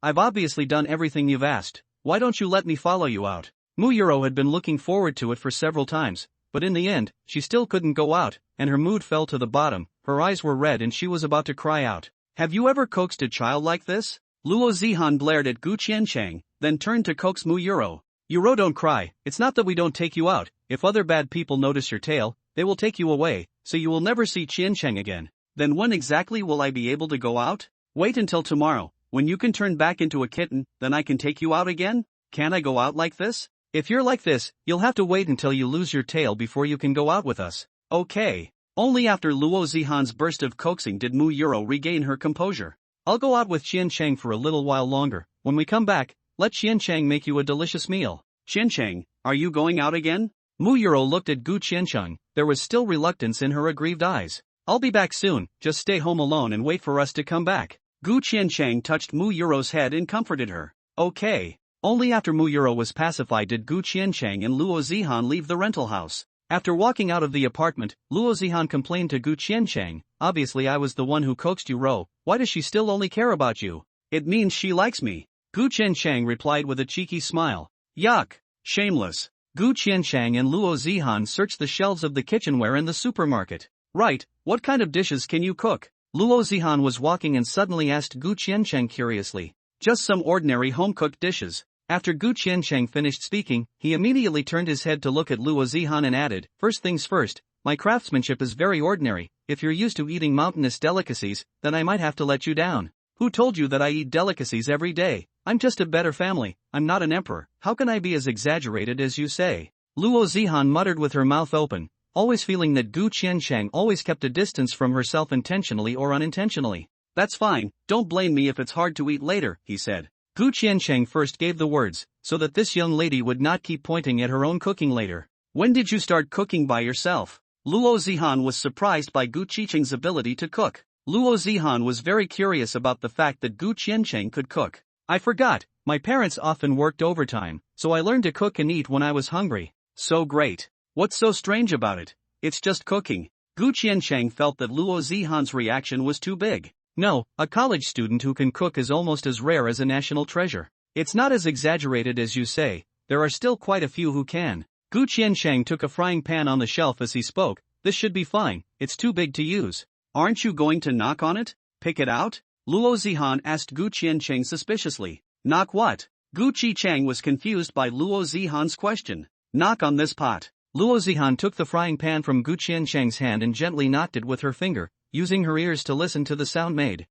I've obviously done everything you've asked. Why don't you let me follow you out? Mu Euro had been looking forward to it for several times, but in the end, she still couldn't go out, and her mood fell to the bottom, her eyes were red and she was about to cry out. Have you ever coaxed a child like this? Luo Zihan blared at Gu Qiancheng, then turned to coax Mu Euro. Ro, don't cry, it's not that we don't take you out. If other bad people notice your tail, they will take you away, so you will never see Qiancheng again. Then when exactly will I be able to go out? Wait until tomorrow, when you can turn back into a kitten, then I can take you out again? Can I go out like this? If you're like this, you'll have to wait until you lose your tail before you can go out with us. Okay. Only after Luo Zihan's burst of coaxing did Mu Yuro regain her composure. I'll go out with Qian Chang for a little while longer. When we come back, let Qian Chang make you a delicious meal. Qian Chang, are you going out again? Mu Yuro looked at Gu Qiancheng. There was still reluctance in her aggrieved eyes. I'll be back soon, just stay home alone and wait for us to come back. Gu Qiancheng touched Mu Yuro's head and comforted her. Okay. Only after Mu Yuro was pacified did Gu Qiancheng and Luo Zihan leave the rental house. After walking out of the apartment, Luo Zihan complained to Gu Qiancheng, obviously I was the one who coaxed you, Ro. Why does she still only care about you? It means she likes me. Gu Qiancheng replied with a cheeky smile. Yuck. Shameless. Gu Qiancheng and Luo Zihan searched the shelves of the kitchenware in the supermarket. Right, what kind of dishes can you cook? Luo Zihan was walking and suddenly asked Gu Qiancheng curiously. Just some ordinary home-cooked dishes. After Gu Qiancheng finished speaking, he immediately turned his head to look at Luo Zihan and added, first things first, my craftsmanship is very ordinary. If you're used to eating mountainous delicacies, then I might have to let you down. Who told you that I eat delicacies every day? I'm just a better family, I'm not an emperor, how can I be as exaggerated as you say? Luo Zihan muttered with her mouth open, always feeling that Gu Qiancheng always kept a distance from herself intentionally or unintentionally. That's fine, don't blame me if it's hard to eat later, he said. Gu Qiancheng first gave the words, so that this young lady would not keep pointing at her own cooking later. When did you start cooking by yourself? Luo Zihan was surprised by Gu Qiancheng's ability to cook. Luo Zihan was very curious about the fact that Gu Qiancheng could cook. I forgot, my parents often worked overtime, so I learned to cook and eat when I was hungry. So great. What's so strange about it? It's just cooking. Gu Qiancheng felt that Luo Zihan's reaction was too big. No, a college student who can cook is almost as rare as a national treasure. It's not as exaggerated as you say, there are still quite a few who can. Gu Qiancheng took a frying pan on the shelf as he spoke. This should be fine, it's too big to use. Aren't you going to knock on it? Pick it out? Luo Zihan asked Gu Qiancheng suspiciously. Knock what? Gu Qiancheng was confused by Luo Zihan's question. Knock on this pot. Luo Zihan took the frying pan from Gu Qiancheng's hand and gently knocked it with her finger, using her ears to listen to the sound made.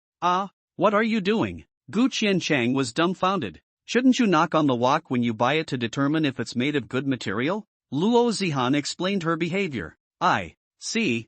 What are you doing? Gu Qiancheng was dumbfounded. Shouldn't you knock on the wok when you buy it to determine if it's made of good material? Luo Zihan explained her behavior. I see.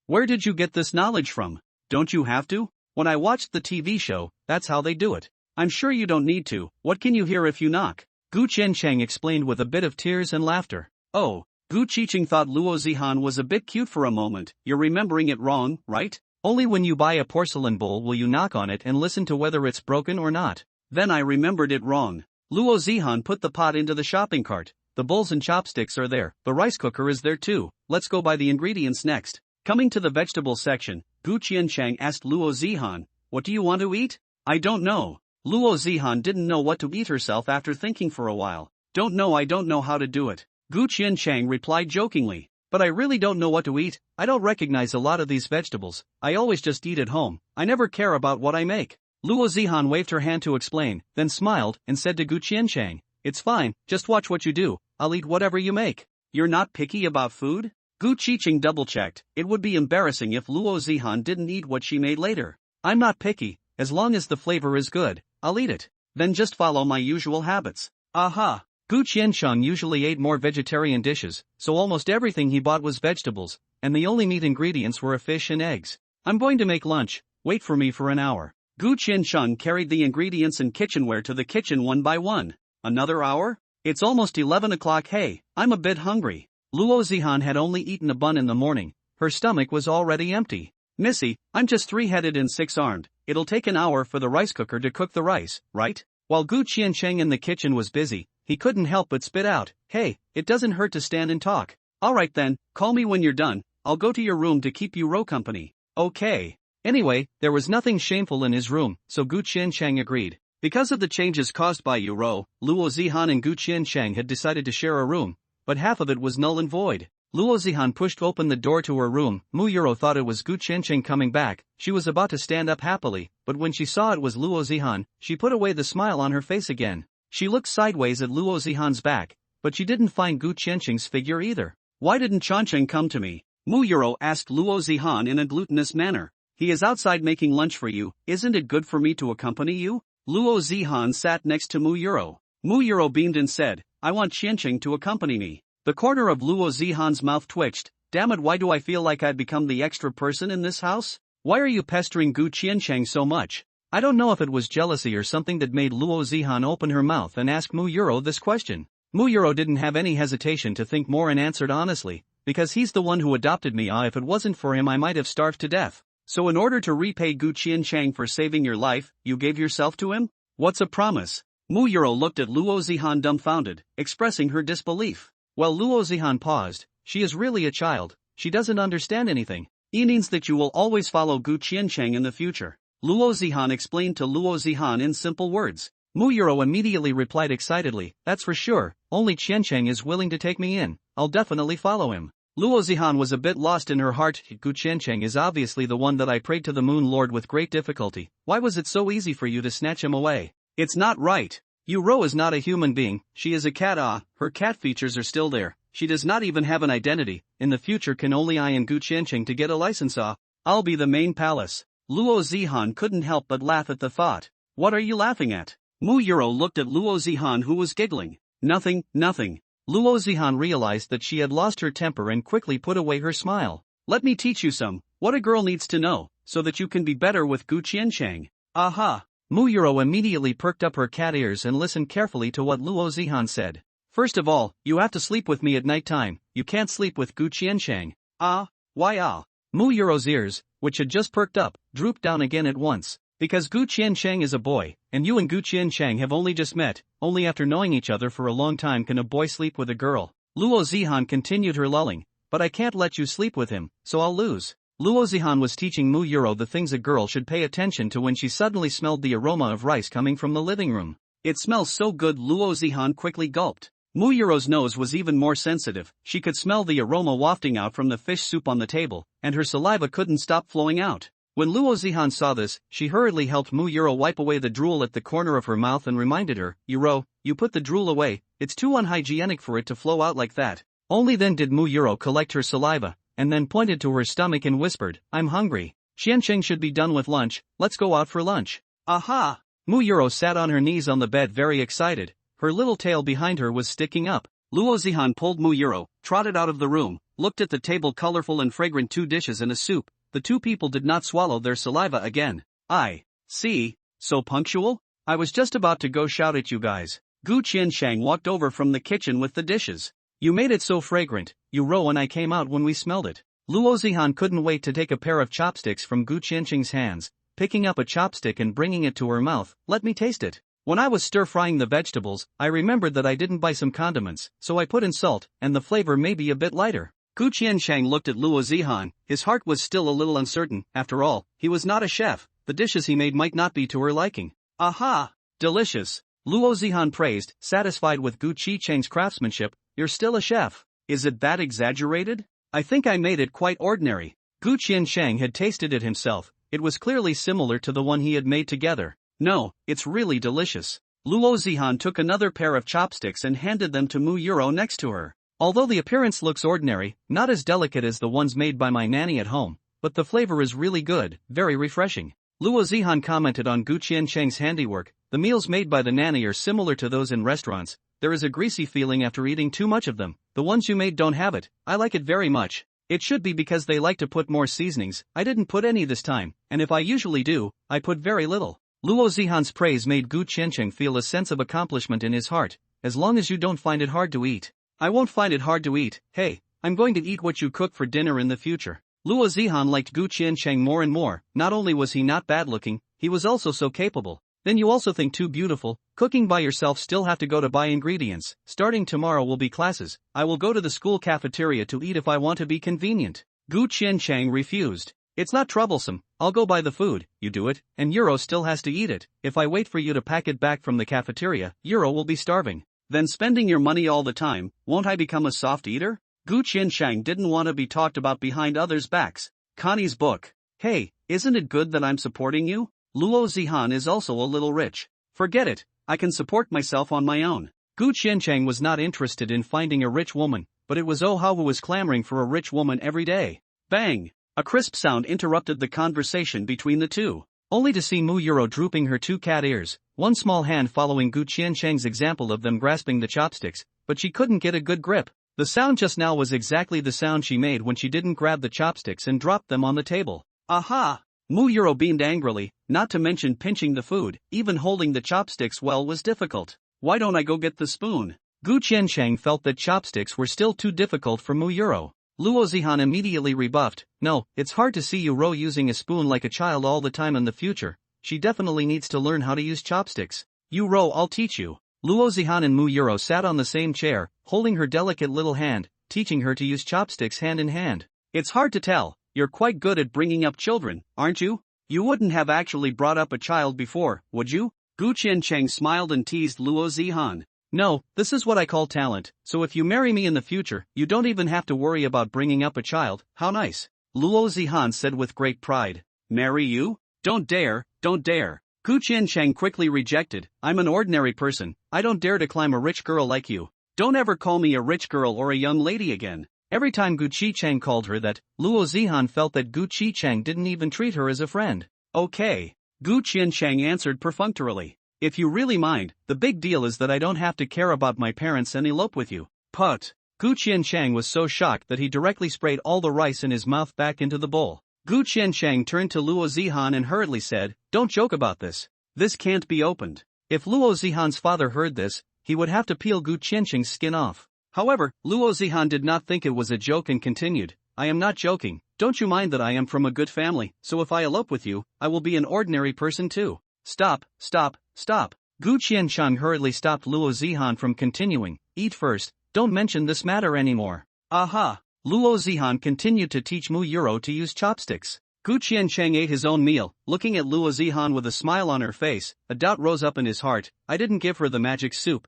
Where did you get this knowledge from? Don't you have to? When I watched the TV show, that's how they do it. I'm sure you don't need to. What can you hear if you knock? Gu Qiancheng explained with a bit of tears and laughter. Oh. Gu Qiancheng thought Luo Zihan was a bit cute for a moment. You're remembering it wrong, right? Only when you buy a porcelain bowl will you knock on it and listen to whether it's broken or not. Then I remembered it wrong. Luo Zihan put the pot into the shopping cart. The bowls and chopsticks are there. The rice cooker is there too. Let's go buy the ingredients next. Coming to the vegetable section, Gu Qiancheng asked Luo Zihan, what do you want to eat? I don't know. Luo Zihan didn't know what to eat herself after thinking for a while. I don't know how to do it. Gu Qiancheng replied jokingly. But I really don't know what to eat. I don't recognize a lot of these vegetables. I always just eat at home. I never care about what I make. Luo Zihan waved her hand to explain, then smiled and said to Gu Qiancheng, it's fine, just watch what you do. I'll eat whatever you make. You're not picky about food? Gu Qiancheng double-checked. It would be embarrassing if Luo Zihan didn't eat what she made later. I'm not picky. As long as the flavor is good, I'll eat it. Then just follow my usual habits. Aha. Gu Qiancheng usually ate more vegetarian dishes, so almost everything he bought was vegetables, and the only meat ingredients were a fish and eggs. I'm going to make lunch, wait for me for an hour. Gu Qiancheng carried the ingredients and kitchenware to the kitchen one by one. Another hour? It's almost 11 o'clock. Hey, I'm a bit hungry. Luo Zihan had only eaten a bun in the morning. Her stomach was already empty. Missy, I'm just 3-headed and 6-armed. It'll take an hour for the rice cooker to cook the rice, right? While Gu Qiancheng in the kitchen was busy, he couldn't help but spit out, hey, it doesn't hurt to stand and talk. Alright then, call me when you're done. I'll go to your room to keep you Ro company. Okay. Anyway, there was nothing shameful in his room, so Gu Qiancheng agreed. Because of the changes caused by Ro, Luo Zihan and Gu Qiancheng had decided to share a room, but half of it was null and void. Luo Zihan pushed open the door to her room. Mu Yuro thought it was Gu Qiancheng coming back. She was about to stand up happily, but when she saw it was Luo Zihan, she put away the smile on her face again. She looked sideways at Luo Zihan's back, but she didn't find Gu Qiancheng's figure either. Why didn't Qiancheng come to me? Mu Yuro asked Luo Zihan in a glutinous manner. He is outside making lunch for you. Isn't it good for me to accompany you? Luo Zihan sat next to Mu Yuro. Mu Yuro beamed and said, I want Qiancheng to accompany me. The corner of Luo Zihan's mouth twitched. Damn it, why do I feel like I'd become the extra person in this house? Why are you pestering Gu Qiancheng so much? I don't know if it was jealousy or something that made Luo Zihan open her mouth and ask Mu Yuro this question. Mu Yuro didn't have any hesitation to think more and answered honestly, because he's the one who adopted me. If it wasn't for him I might have starved to death. So in order to repay Gu Qiancheng for saving your life, you gave yourself to him? What's a promise? Mu Yuro looked at Luo Zihan dumbfounded, expressing her disbelief. While Luo Zihan paused, she is really a child, she doesn't understand anything. It means that you will always follow Gu Qiancheng in the future. Luo Zihan explained to Luo Zihan in simple words. Mu Yuro immediately replied excitedly, that's for sure, only Qiancheng is willing to take me in, I'll definitely follow him. Luo Zihan was a bit lost in her heart. Gu Qiancheng is obviously the one that I prayed to the Moon Lord with great difficulty. Why was it so easy for you to snatch him away? It's not right. Yuro is not a human being, she is a cat. Her cat features are still there. She does not even have an identity. In the future can only I and Gu Qiancheng to get a license. I'll be the main palace. Luo Zihan couldn't help but laugh at the thought. What are you laughing at? Mu Yuro looked at Luo Zihan who was giggling. Nothing. Luo Zihan realized that she had lost her temper and quickly put away her smile. Let me teach you what a girl needs to know, so that you can be better with Gu Qiancheng. Aha! Mu Yuro immediately perked up her cat ears and listened carefully to what Luo Zihan said. First of all, you have to sleep with me at night time. You can't sleep with Gu Qiancheng. Why? Mu Yuro's ears, which had just perked up, drooped down again at once. Because Gu Qiancheng is a boy, and you and Gu Qiancheng have only just met, only after knowing each other for a long time can a boy sleep with a girl. Luo Zihan continued her lulling. But I can't let you sleep with him, so I'll lose. Luo Zihan was teaching Mu Yuro the things a girl should pay attention to when she suddenly smelled the aroma of rice coming from the living room. It smells so good. Luo Zihan quickly gulped. Mu Yuro's nose was even more sensitive. She could smell the aroma wafting out from the fish soup on the table, and her saliva couldn't stop flowing out. When Luo Zihan saw this, she hurriedly helped Mu Yuro wipe away the drool at the corner of her mouth and reminded her, Yuro, you put the drool away, it's too unhygienic for it to flow out like that. Only then did Mu Yuro collect her saliva, and then pointed to her stomach and whispered, I'm hungry. Qiancheng should be done with lunch, let's go out for lunch. Aha! Mu Yuro sat on her knees on the bed very excited. Her little tail behind her was sticking up. Luo Zihan pulled Mu Yuro, trotted out of the room, looked at the table, colorful and fragrant 2 dishes and a soup. The 2 people did not swallow their saliva again. I see, so punctual? I was just about to go shout at you guys. Gu Qiancheng walked over from the kitchen with the dishes. You made it so fragrant, Yuro and I came out when we smelled it. Luo Zihan couldn't wait to take a pair of chopsticks from Gu Qiancheng's hands, picking up a chopstick and bringing it to her mouth. Let me taste it. When I was stir-frying the vegetables, I remembered that I didn't buy some condiments, so I put in salt, and the flavor may be a bit lighter. Gu Qiancheng looked at Luo Zihan. His heart was still a little uncertain. After all, he was not a chef. The dishes he made might not be to her liking. Aha! Delicious! Luo Zihan praised, satisfied with Gu Qiancheng's craftsmanship. You're still a chef. Is it that exaggerated? I think I made it quite ordinary. Gu Qiancheng had tasted it himself. It was clearly similar to the one he had made together. No, it's really delicious. Luo Zihan took another pair of chopsticks and handed them to Mu Yuro next to her. Although the appearance looks ordinary, not as delicate as the ones made by my nanny at home, but the flavor is really good, very refreshing. Luo Zihan commented on Gu Qiancheng's handiwork. The meals made by the nanny are similar to those in restaurants. There is a greasy feeling after eating too much of them. The ones you made don't have it. I like it very much. It should be because they like to put more seasonings. I didn't put any this time, and if I usually do, I put very little. Luo Zihan's praise made Gu Qiancheng feel a sense of accomplishment in his heart. As long as you don't find it hard to eat. I won't find it hard to eat. Hey, I'm going to eat what you cook for dinner in the future. Luo Zihan liked Gu Qiancheng more and more. Not only was he not bad looking, he was also so capable. Then you also think too beautiful. Cooking by yourself, still have to go to buy ingredients. Starting tomorrow will be classes. I will go to the school cafeteria to eat if I want to be convenient. Gu Qiancheng refused. It's not troublesome, I'll go buy the food, you do it, and Euro still has to eat it. If I wait for you to pack it back from the cafeteria, Euro will be starving. Then spending your money all the time, won't I become a soft eater? Gu Qiancheng didn't want to be talked about behind others' backs. Connie's book. Hey, isn't it good that I'm supporting you? Luo Zihan is also a little rich. Forget it, I can support myself on my own. Gu Qiancheng was not interested in finding a rich woman, but it was Oh Hao who was clamoring for a rich woman every day. Bang! A crisp sound interrupted the conversation between the two, only to see Mu Yuro drooping her 2 cat ears, one small hand following Gu Qiancheng's example of them grasping the chopsticks, but she couldn't get a good grip. The sound just now was exactly the sound she made when she didn't grab the chopsticks and dropped them on the table. Aha! Muyuro beamed angrily, not to mention pinching the food, even holding the chopsticks well was difficult. Why don't I go get the spoon? Gu Qiansheng felt that chopsticks were still too difficult for Muyuro. Luo Zihan immediately rebuffed, no, it's hard to see you row using a spoon like a child all the time in the future. She definitely needs to learn how to use chopsticks. You row, I'll teach you. Luo Zihan and Muyuro sat on the same chair, holding her delicate little hand, teaching her to use chopsticks hand in hand. It's hard to tell, you're quite good at bringing up children, aren't you? You wouldn't have actually brought up a child before, would you? Gu Qiansheng smiled and teased Luo Zihan. No, this is what I call talent, so if you marry me in the future, you don't even have to worry about bringing up a child. How nice. Luo Zihan said with great pride. Marry you? Don't dare, don't dare. Gu Qiansheng quickly rejected, I'm an ordinary person, I don't dare to climb a rich girl like you. Don't ever call me a rich girl or a young lady again. Every time Gu Qicheng called her that, Luo Zihan felt that Gu Qicheng didn't even treat her as a friend. Okay. Gu Qiansheng answered perfunctorily. If you really mind, the big deal is that I don't have to care about my parents and elope with you. Put. Gu Qiansheng was so shocked that he directly sprayed all the rice in his mouth back into the bowl. Gu Qiansheng turned to Luo Zihan and hurriedly said, don't joke about this. This can't be opened. If Luo Zihan's father heard this, he would have to peel Gu Qiansheng's skin off. However, Luo Zihan did not think it was a joke and continued, I am not joking, don't you mind that I am from a good family, so if I elope with you, I will be an ordinary person too. Stop, stop, stop. Gu Qiansheng hurriedly stopped Luo Zihan from continuing, eat first, don't mention this matter anymore. Aha! Luo Zihan continued to teach Muyuro to use chopsticks. Gu Qiansheng ate his own meal, looking at Luo Zihan with a smile on her face. A doubt rose up in his heart, I didn't give her the magic soup,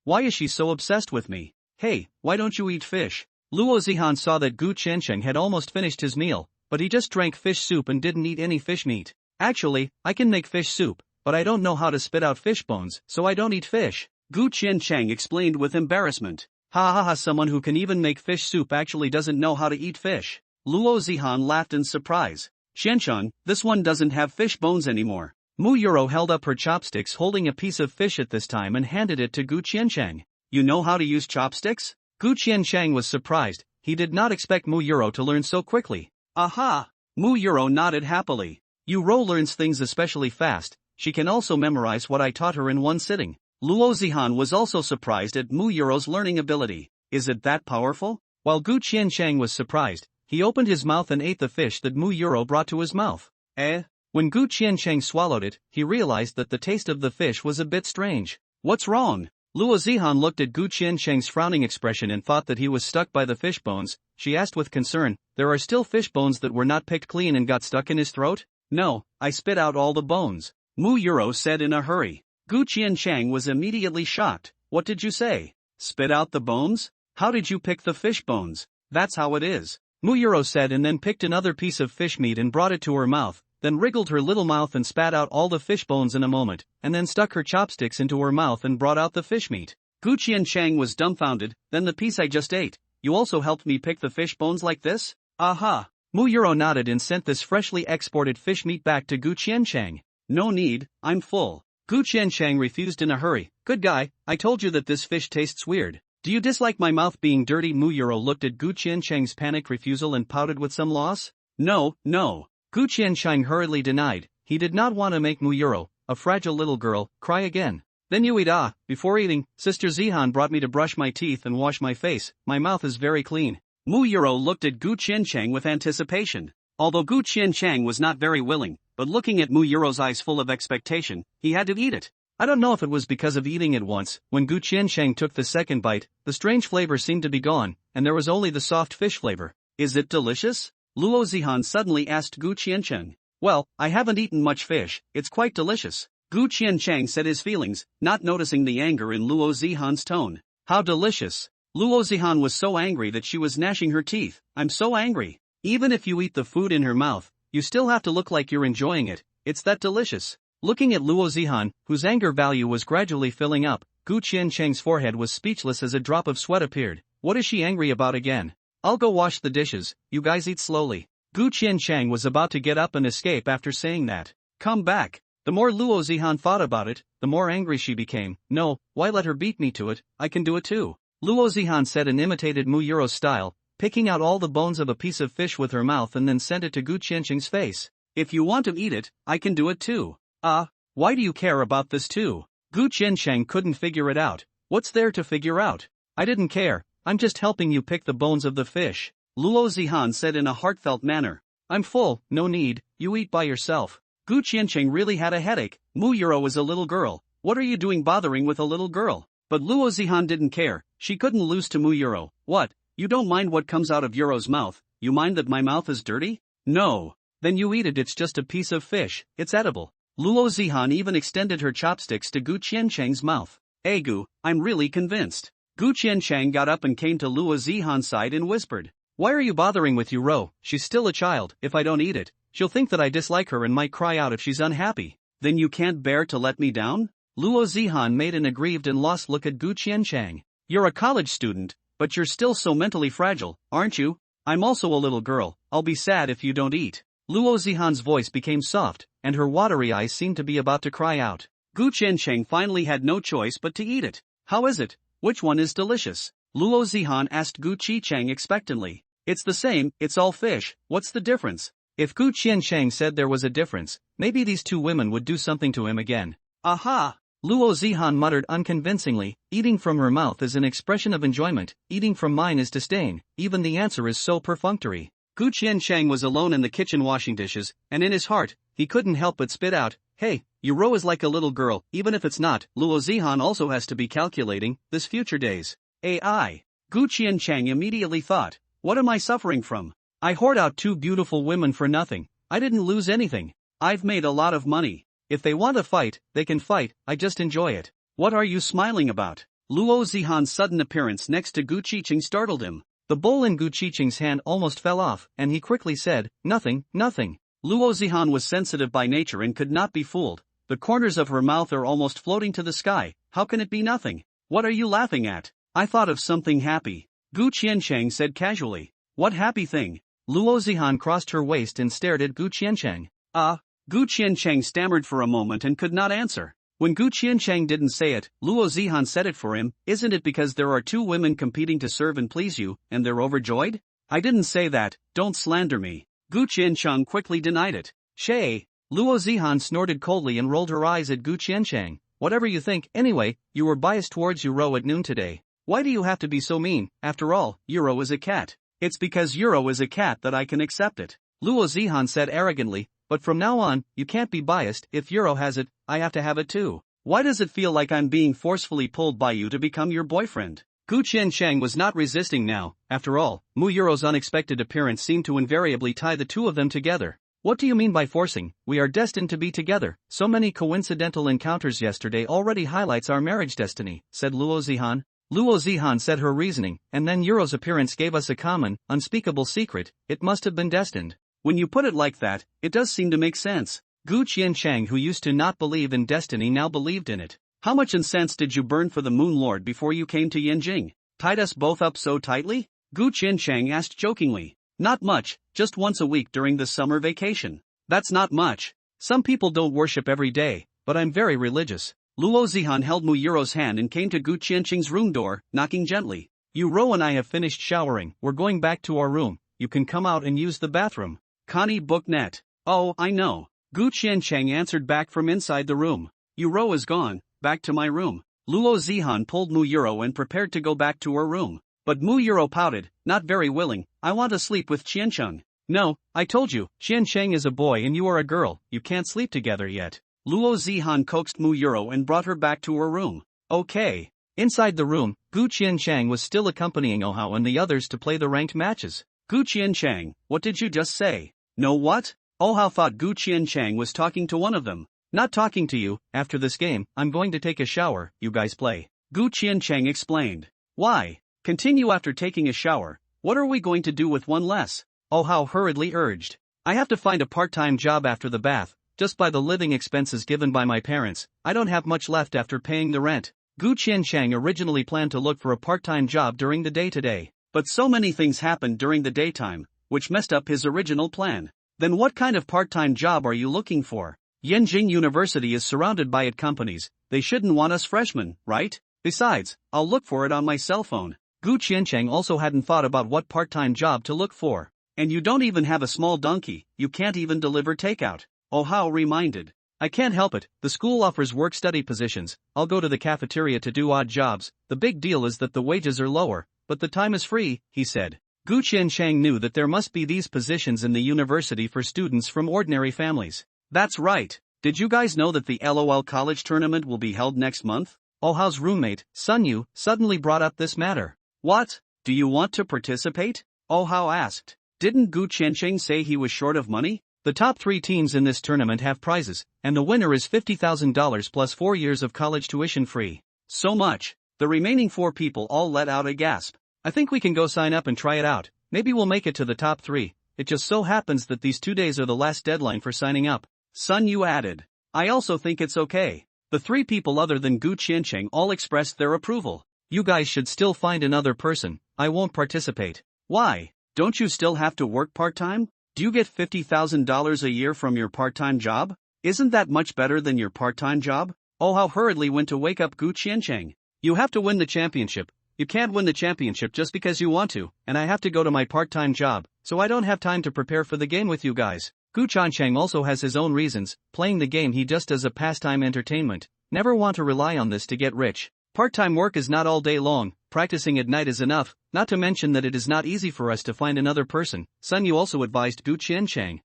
why is she so obsessed with me? Hey, why don't you eat fish? Luo Zihan saw that Gu Qiansheng had almost finished his meal, but he just drank fish soup and didn't eat any fish meat. Actually, I can make fish soup, but I don't know how to spit out fish bones, so I don't eat fish. Gu Qiansheng explained with embarrassment. Ha ha ha, someone who can even make fish soup actually doesn't know how to eat fish. Luo Zihan laughed in surprise. Qiansheng, this one doesn't have fish bones anymore. Muyuro held up her chopsticks holding a piece of fish at this time and handed it to Gu Qiansheng. You know how to use chopsticks? Gu Qiansheng was surprised, he did not expect Muyuro to learn so quickly. Aha! Muyuro nodded happily. Yuro learns things especially fast, she can also memorize what I taught her in one sitting. Luo Zihan was also surprised at Muyuro's learning ability. Is it that powerful? While Gu Qiansheng was surprised, he opened his mouth and ate the fish that Muyuro brought to his mouth. When Gu Qiansheng swallowed it, he realized that the taste of the fish was a bit strange. What's wrong? Luo Zihan looked at Gu Qiansheng's frowning expression and thought that he was stuck by the fish bones. She asked with concern, there are still fish bones that were not picked clean and got stuck in his throat? No, I spit out all the bones. Muyuro said in a hurry. Gu Qiansheng was immediately shocked. What did you say? Spit out the bones? How did you pick the fish bones? That's how it is. Muyuro said and then picked another piece of fish meat and brought it to her mouth, then wriggled her little mouth and spat out all the fish bones in a moment, and then stuck her chopsticks into her mouth and brought out the fish meat. Gu Qiansheng was dumbfounded, then the piece I just ate, you also helped me pick the fish bones like this? Aha! Muyuro nodded and sent this freshly exported fish meat back to Gu Qiansheng. No need, I'm full. Gu Qiansheng refused in a hurry. Good guy, I told you that this fish tastes weird. Do you dislike my mouth being dirty? Muyuro looked at Gu Qiansheng's panicked refusal and pouted with some loss. No, no. Gu Qiansheng hurriedly denied, he did not want to make Muyuro, a fragile little girl, cry again. Then you eat. Before eating, Sister Zihan brought me to brush my teeth and wash my face, my mouth is very clean. Muyuro looked at Gu Qiansheng with anticipation. Although Gu Qiansheng was not very willing, but looking at Muyuro's eyes full of expectation, he had to eat it. I don't know if it was because of eating it once, when Gu Qiansheng took the second bite, the strange flavor seemed to be gone, and there was only the soft fish flavor. Is it delicious? Luo Zihan suddenly asked Gu Qiansheng. Well, I haven't eaten much fish, it's quite delicious. Gu Qiansheng said his feelings, not noticing the anger in Luo Zihan's tone. How delicious. Luo Zihan was so angry that she was gnashing her teeth. I'm so angry. Even if you eat the food in her mouth, you still have to look like you're enjoying it, it's that delicious. Looking at Luo Zihan, whose anger value was gradually filling up, Gu Qiansheng's forehead was speechless as a drop of sweat appeared. What is she angry about again? I'll go wash the dishes, you guys eat slowly. Gu Qiansheng was about to get up and escape after saying that. Come back. The more Luo Zihan thought about it, the more angry she became. No, why let her beat me to it, I can do it too. Luo Zihan said and imitated Mu Yuro's style, picking out all the bones of a piece of fish with her mouth and then sent it to Gu Qianqing's face. If you want to eat it, I can do it too. Why do you care about this too? Gu Qianqing couldn't figure it out. What's there to figure out? I didn't care, I'm just helping you pick the bones of the fish. Luo Zihan said in a heartfelt manner. I'm full, no need, you eat by yourself. Gu Qianqing really had a headache. Mu Yuro is a little girl. What are you doing bothering with a little girl? But Luo Zihan didn't care. She couldn't lose to Mu Yuro. What? You don't mind what comes out of Yuro's mouth? You mind that my mouth is dirty? No. Then you eat it, it's just a piece of fish, it's edible. Luo Zihan even extended her chopsticks to Gu Qianqing's mouth. Gu, I'm really convinced. Gu Qianqing got up and came to Luo Zihan's side and whispered. Why are you bothering with Yuro? She's still a child. If I don't eat it, she'll think that I dislike her and might cry out if she's unhappy. Then you can't bear to let me down? Luo Zihan made an aggrieved and lost look at Gu Qianqing. You're a college student, but you're still so mentally fragile, aren't you? I'm also a little girl, I'll be sad if you don't eat. Luo Zihan's voice became soft, and her watery eyes seemed to be about to cry out. Gu Qianqing finally had no choice but to eat it. How is it? Which one is delicious? Luo Zihan asked Gu Qianqing expectantly. It's the same, it's all fish, what's the difference? If Gu Qianqing said there was a difference, maybe these two women would do something to him again. Aha! Luo Zihan muttered unconvincingly, eating from her mouth is an expression of enjoyment, eating from mine is disdain, even the answer is so perfunctory. Gu Qianqing was alone in the kitchen washing dishes, and in his heart, he couldn't help but spit out, hey, Yuro is like a little girl, even if it's not. Luo Zihan also has to be calculating this future days. AI. Gu Qianqing immediately thought, what am I suffering from? I hoard out two beautiful women for nothing. I didn't lose anything. I've made a lot of money. If they want to fight, they can fight, I just enjoy it. What are you smiling about? Luo Zihan's sudden appearance next to Gu Qianqing startled him. The bowl in Gu Qianqing's hand almost fell off, and he quickly said, nothing, nothing. Luo Zihan was sensitive by nature and could not be fooled. The corners of her mouth are almost floating to the sky. How can it be nothing? What are you laughing at? I thought of something happy. Gu Qianqing said casually. What happy thing? Luo Zihan crossed her waist and stared at Gu Qianqing. Gu Qianqing stammered for a moment and could not answer. When Gu Qianqing didn't say it, Luo Zihan said it for him. Isn't it because there are two women competing to serve and please you, and they're overjoyed? I didn't say that, don't slander me. Gu Qianqing quickly denied it. Shay. Luo Zihan snorted coldly and rolled her eyes at Gu Qianqing. Whatever you think, anyway, you were biased towards Yuro at noon today. Why do you have to be so mean? After all, Yuro is a cat. It's because Yuro is a cat that I can accept it. Luo Zihan said arrogantly, but from now on, you can't be biased. If Yuro has it, I have to have it too. Why does it feel like I'm being forcefully pulled by you to become your boyfriend? Gu Qianqing was not resisting now. After all, Mu Yuro's unexpected appearance seemed to invariably tie the two of them together. What do you mean by forcing? We are destined to be together. So many coincidental encounters yesterday already highlights our marriage destiny, said Luo Zihan. Luo Zihan said her reasoning, and then Yuro's appearance gave us a common, unspeakable secret. It must have been destined. When you put it like that, it does seem to make sense. Gu Qianqing, who used to not believe in destiny, now believed in it. How much incense did you burn for the Moon Lord before you came to Yanjing? Tied us both up so tightly? Gu Qianqing asked jokingly. Not much, just once a week during the summer vacation. That's not much. Some people don't worship every day, but I'm very religious. Luo Zihan held Mu Yuro's hand and came to Gu Qianqing's room door, knocking gently. Yuro and I have finished showering, we're going back to our room. You can come out and use the bathroom. Connie Booknet. Oh, I know. Gu Qianqing answered back from inside the room. Yuro is gone, back to my room. Luo Zihan pulled Mu Yuro and prepared to go back to her room. But Mu Yuro pouted, not very willing. I want to sleep with Qianqing. No, I told you, Qianqing is a boy and you are a girl, you can't sleep together yet. Luo Zihan coaxed Mu Yuro and brought her back to her room. Okay. Inside the room, Gu Qianqing was still accompanying Ohao and the others to play the ranked matches. Gu Qianqing, what did you just say? No what? Ohao thought Gu Qianqing was talking to one of them. Not talking to you. After this game, I'm going to take a shower, you guys play. Gu Qianqing explained. Why? Continue after taking a shower. What are we going to do with one less? Ohao hurriedly urged. I have to find a part-time job after the bath. Just by the living expenses given by my parents, I don't have much left after paying the rent. Gu Qianqing originally planned to look for a part-time job during the day today. But so many things happened during the daytime, which messed up his original plan. Then what kind of part-time job are you looking for? Yanjing University is surrounded by companies, they shouldn't want us freshmen, right? Besides, I'll look for it on my cell phone. Gu Qiancheng also hadn't thought about what part-time job to look for. And you don't even have a small donkey, you can't even deliver takeout. Oh Hao reminded. I can't help it, the school offers work-study positions, I'll go to the cafeteria to do odd jobs, the big deal is that the wages are lower, but the time is free, he said. Gu Qiancheng knew that there must be these positions in the university for students from ordinary families. That's right. Did you guys know that the LOL college tournament will be held next month? Oh Hao's roommate, Sun Yu, suddenly brought up this matter. What? Do you want to participate? Oh Hao asked. Didn't Gu Qiancheng say he was short of money? The top 3 teams in this tournament have prizes, and the winner is $50,000 plus 4 years of college tuition free. So much. The remaining 4 people all let out a gasp. I think we can go sign up and try it out, maybe we'll make it to the top 3, it just so happens that these 2 days are the last deadline for signing up. Sun Yu added. I also think it's okay. The 3 people other than Gu Qiancheng all expressed their approval. You guys should still find another person, I won't participate. Why? Don't you still have to work part-time? Do you get $50,000 a year from your part-time job? Isn't that much better than your part-time job? Oh Hao hurriedly went to wake up Gu Qiancheng. You have to win the championship. You can't win the championship just because you want to, and I have to go to my part-time job, so I don't have time to prepare for the game with you guys. Gu Qiancheng also has his own reasons, playing the game he just as a pastime entertainment, never want to rely on this to get rich. Part-time work is not all day long, practicing at night is enough, not to mention that it is not easy for us to find another person, Sun Yu also advised Gu Qiancheng.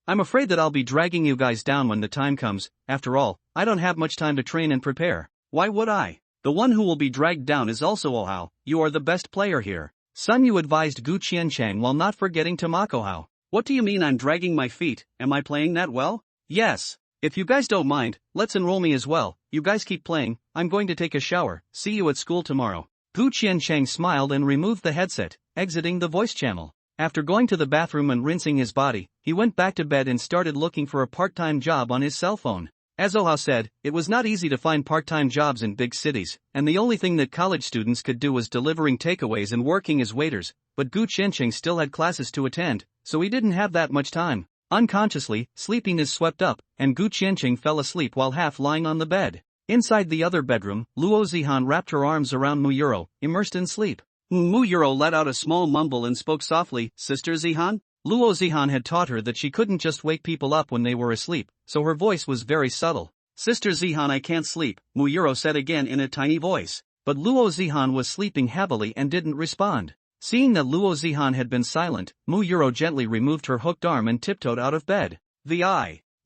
I'm afraid that I'll be dragging you guys down when the time comes, after all, I don't have much time to train and prepare. Why would I? The one who will be dragged down is also Oh Hao, you are the best player here. Sun Yu advised Gu Qiancheng while not forgetting to mock Oh Hao. What do you mean I'm dragging my feet, am I playing that well? Yes. If you guys don't mind, let's enroll me as well, you guys keep playing, I'm going to take a shower, see you at school tomorrow. Gu Qiancheng smiled and removed the headset, exiting the voice channel. After going to the bathroom and rinsing his body, he went back to bed and started looking for a part-time job on his cell phone. As Oh Hao said, it was not easy to find part-time jobs in big cities, and the only thing that college students could do was delivering takeaways and working as waiters, but Gu Qiancheng still had classes to attend, so he didn't have that much time. Unconsciously, sleepiness swept up, and Gu Qiancheng fell asleep while half lying on the bed. Inside the other bedroom, Luo Zihan wrapped her arms around Muyuro, immersed in sleep. Muyuro let out a small mumble and spoke softly, Sister Zihan? Luo Zihan had taught her that she couldn't just wake people up when they were asleep, so her voice was very subtle. Sister Zihan, I can't sleep, Muyuro said again in a tiny voice. But Luo Zihan was sleeping heavily and didn't respond. Seeing that Luo Zihan had been silent, Muyuro gently removed her hooked arm and tiptoed out of bed.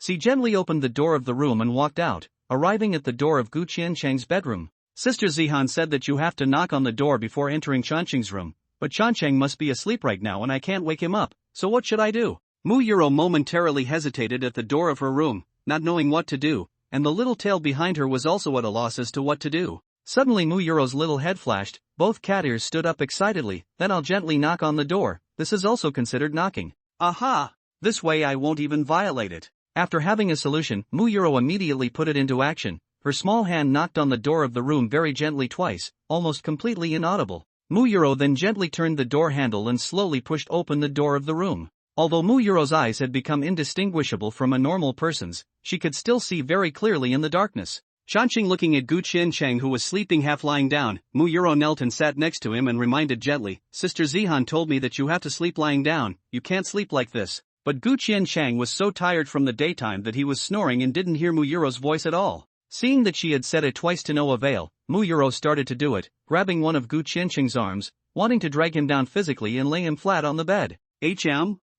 She gently opened the door of the room and walked out, arriving at the door of Gu Qiancheng's bedroom. Sister Zihan said that you have to knock on the door before entering Qiancheng's room, but Qiancheng must be asleep right now and I can't wake him up, so what should I do? Muyuro momentarily hesitated at the door of her room, not knowing what to do, and the little tail behind her was also at a loss as to what to do. Suddenly Muyuro's little head flashed, both cat ears stood up excitedly, then I'll gently knock on the door, this is also considered knocking. Aha! This way I won't even violate it. After having a solution, Muyuro immediately put it into action. Her small hand knocked on the door of the room very gently twice, almost completely inaudible. Muyuro then gently turned the door handle and slowly pushed open the door of the room. Although Muyuro's eyes had become indistinguishable from a normal person's, she could still see very clearly in the darkness. Qiancheng looking at Gu Qiancheng who was sleeping half lying down, Muyuro knelt and sat next to him and reminded gently, Sister Zihan told me that you have to sleep lying down, you can't sleep like this. But Gu Qiancheng was so tired from the daytime that he was snoring and didn't hear Muyuro's voice at all. Seeing that she had said it twice to no avail, Muyuro started to do it, grabbing one of Gu Qiancheng's arms, wanting to drag him down physically and lay him flat on the bed.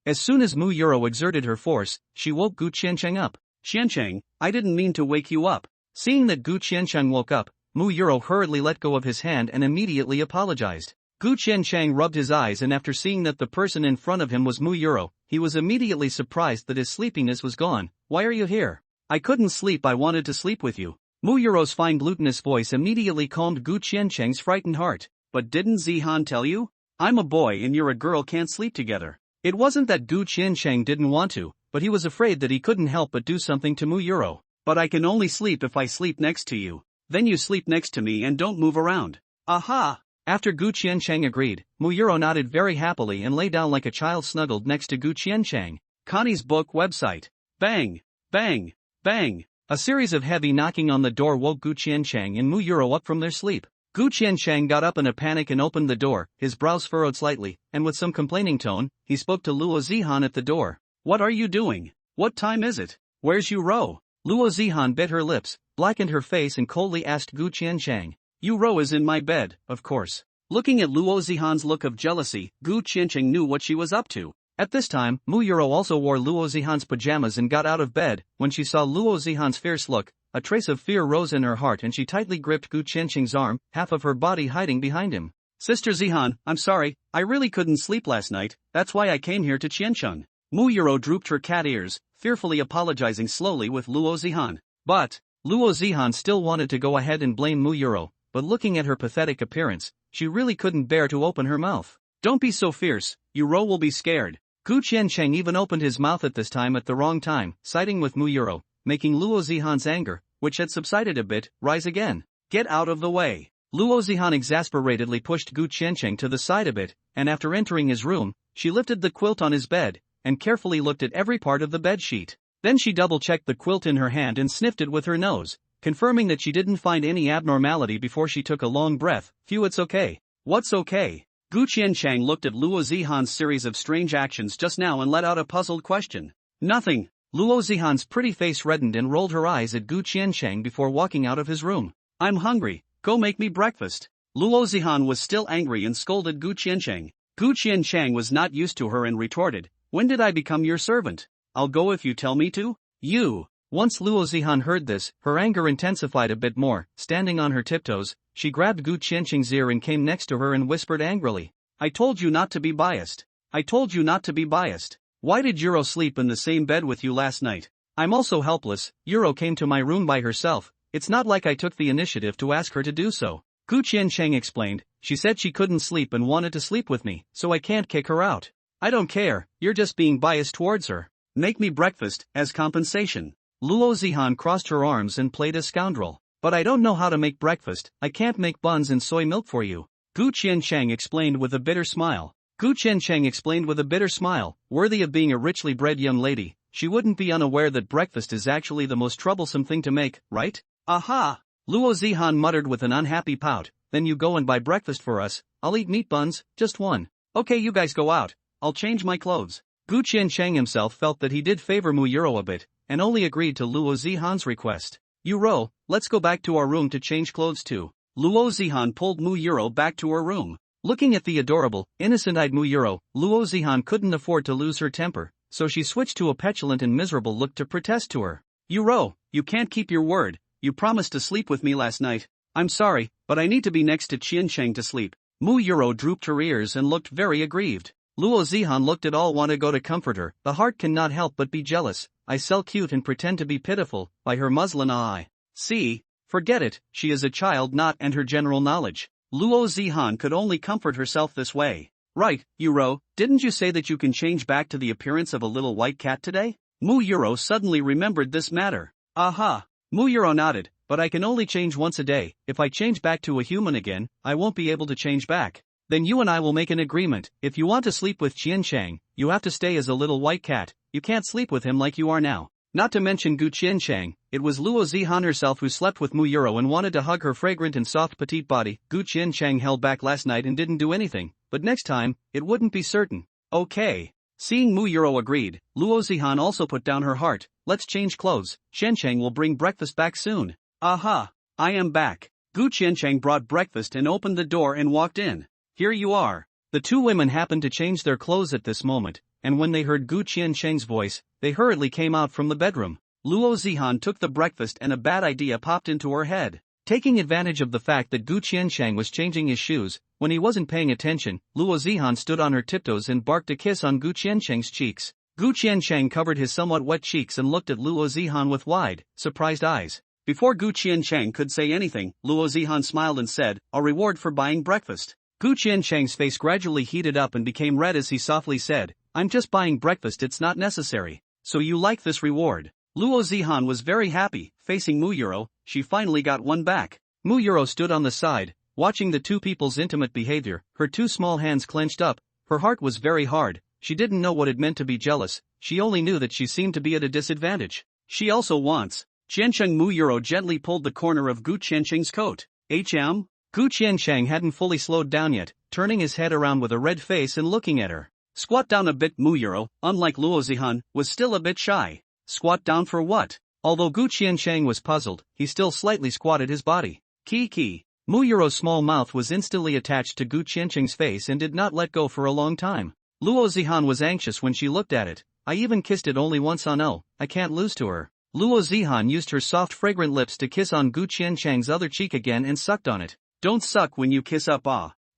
As soon as Muyuro exerted her force, she woke Gu Qiancheng up. Qiancheng, I didn't mean to wake you up. Seeing that Gu Qiancheng woke up, Muyuro hurriedly let go of his hand and immediately apologized. Gu Qiancheng rubbed his eyes and after seeing that the person in front of him was Muyuro, he was immediately surprised that his sleepiness was gone. Why are you here? I couldn't sleep, I wanted to sleep with you. Muyuro's fine glutinous voice immediately calmed Gu Qiancheng's frightened heart. But didn't Zihan tell you? I'm a boy and you're a girl, can't sleep together. It wasn't that Gu Qiancheng didn't want to, but he was afraid that he couldn't help but do something to Muyuro. But I can only sleep if I sleep next to you. Then you sleep next to me and don't move around. Aha! After Gu Qiancheng agreed, Muyuro nodded very happily and lay down like a child snuggled next to Gu Qiancheng. Connie's book website. Bang! Bang! Bang! A series of heavy knocking on the door woke Gu Qiancheng and Mu Yuro up from their sleep. Gu Qiancheng got up in a panic and opened the door, his brows furrowed slightly, and with some complaining tone, he spoke to Luo Zihan at the door. What are you doing? What time is it? Where's Yuro? Luo Zihan bit her lips, blackened her face and coldly asked Gu Qiancheng. Yuro is in my bed, of course. Looking at Luo Zihan's look of jealousy, Gu Qiancheng knew what she was up to. At this time, Mu Yuro also wore Luo Zihan's pajamas and got out of bed. When she saw Luo Zihan's fierce look, a trace of fear rose in her heart and she tightly gripped Gu Qiancheng's arm, half of her body hiding behind him. Sister Zihan, I'm sorry, I really couldn't sleep last night, that's why I came here to Qiancheng. Mu Yuro drooped her cat ears, fearfully apologizing slowly with Luo Zihan. But Luo Zihan still wanted to go ahead and blame Mu Yuro, but looking at her pathetic appearance, she really couldn't bear to open her mouth. Don't be so fierce, Yuro will be scared. Gu Qiancheng even opened his mouth at this time at the wrong time, siding with Mu Yuro, making Luo Zihan's anger, which had subsided a bit, rise again. Get out of the way. Luo Zihan exasperatedly pushed Gu Qiancheng to the side a bit, and after entering his room, she lifted the quilt on his bed, and carefully looked at every part of the bed sheet. Then she double-checked the quilt in her hand and sniffed it with her nose, confirming that she didn't find any abnormality before she took a long breath. Phew, it's okay. What's okay? Gu Qiancheng looked at Luo Zihan's series of strange actions just now and let out a puzzled question. Nothing. Luo Zihan's pretty face reddened and rolled her eyes at Gu Qiancheng before walking out of his room. I'm hungry, go make me breakfast. Luo Zihan was still angry and scolded Gu Qiancheng. Gu Qiancheng was not used to her and retorted, when did I become your servant? I'll go if you tell me to. You. Once Luo Zihan heard this, her anger intensified a bit more. Standing on her tiptoes, she grabbed Gu Qiancheng's ear and came next to her and whispered angrily. I told you not to be biased. I told you not to be biased. Why did Yuro sleep in the same bed with you last night? I'm also helpless. Yuro came to my room by herself. It's not like I took the initiative to ask her to do so. Gu Qiancheng explained. She said she couldn't sleep and wanted to sleep with me, so I can't kick her out. I don't care, you're just being biased towards her. Make me breakfast, as compensation. Luo Zihan crossed her arms and played a scoundrel. But I don't know how to make breakfast, I can't make buns and soy milk for you. Gu Qiancheng explained with a bitter smile. Gu Qiancheng explained with a bitter smile, worthy of being a richly bred young lady. She wouldn't be unaware that breakfast is actually the most troublesome thing to make, right? Aha! Luo Zihan muttered with an unhappy pout. Then you go and buy breakfast for us. I'll eat meat buns, just one. Okay, you guys go out. I'll change my clothes. Gu Qiancheng himself felt that he did favor Mu Yuro a bit, and only agreed to Luo Zihan's request. Yuro, let's go back to our room to change clothes too. Luo Zihan pulled Mu Yuro back to her room. Looking at the adorable, innocent-eyed Mu Yuro, Luo Zihan couldn't afford to lose her temper, so she switched to a petulant and miserable look to protest to her. Yuro, you can't keep your word. You promised to sleep with me last night. I'm sorry, but I need to be next to Qiancheng to sleep. Mu Yuro drooped her ears and looked very aggrieved. Luo Zihan looked at all want to go to comfort her. The heart cannot help but be jealous. I sell cute and pretend to be pitiful, by her muslin eye. See? Forget it, she is a child not and her general knowledge. Luo Zihan could only comfort herself this way. Right, Yuro, didn't you say that you can change back to the appearance of a little white cat today? Mu Yuro suddenly remembered this matter. Aha! Mu Yuro nodded, but I can only change once a day. If I change back to a human again, I won't be able to change back. Then you and I will make an agreement. If you want to sleep with Qiancheng, you have to stay as a little white cat. You can't sleep with him like you are now. Not to mention Gu Qiancheng, it was Luo Zihan herself who slept with Mu Yuro and wanted to hug her fragrant and soft petite body. Gu Qiancheng held back last night and didn't do anything, but next time, it wouldn't be certain. Okay. Seeing Mu Yuro agreed, Luo Zihan also put down her heart. Let's change clothes. Qiancheng will bring breakfast back soon. Aha! I am back. Gu Qiancheng brought breakfast and opened the door and walked in. Here you are. The two women happened to change their clothes at this moment, and when they heard Gu Qiancheng's voice, they hurriedly came out from the bedroom. Luo Zihan took the breakfast and a bad idea popped into her head. Taking advantage of the fact that Gu Qiancheng was changing his shoes, when he wasn't paying attention, Luo Zihan stood on her tiptoes and barked a kiss on Gu Qiancheng's cheeks. Gu Qiancheng covered his somewhat wet cheeks and looked at Luo Zihan with wide, surprised eyes. Before Gu Qiancheng could say anything, Luo Zihan smiled and said, "A reward for buying breakfast." Gu Qiancheng's face gradually heated up and became red as he softly said, "I'm just buying breakfast, it's not necessary. So you like this reward?" Luo Zihan was very happy. Facing Mu Yuro, she finally got one back. Mu Yuro stood on the side, watching the two people's intimate behavior, her two small hands clenched up. Her heart was very hard. She didn't know what it meant to be jealous, she only knew that she seemed to be at a disadvantage. She also wants. Qiancheng Muyuro gently pulled the corner of Gu Qiancheng's coat. Gu Qiancheng hadn't fully slowed down yet, turning his head around with a red face and looking at her. Squat down a bit. Muyuro, unlike Luo Zihan, was still a bit shy. Squat down for what? Although Gu Qiancheng was puzzled, he still slightly squatted his body. Ki. Muyuro's small mouth was instantly attached to Gu Qiancheng's face and did not let go for a long time. Luo Zihan was anxious when she looked at it. I even kissed it only once on I can't lose to her. Luo Zihan used her soft fragrant lips to kiss on Gu Qiancheng's other cheek again and sucked on it. Don't suck when you kiss up.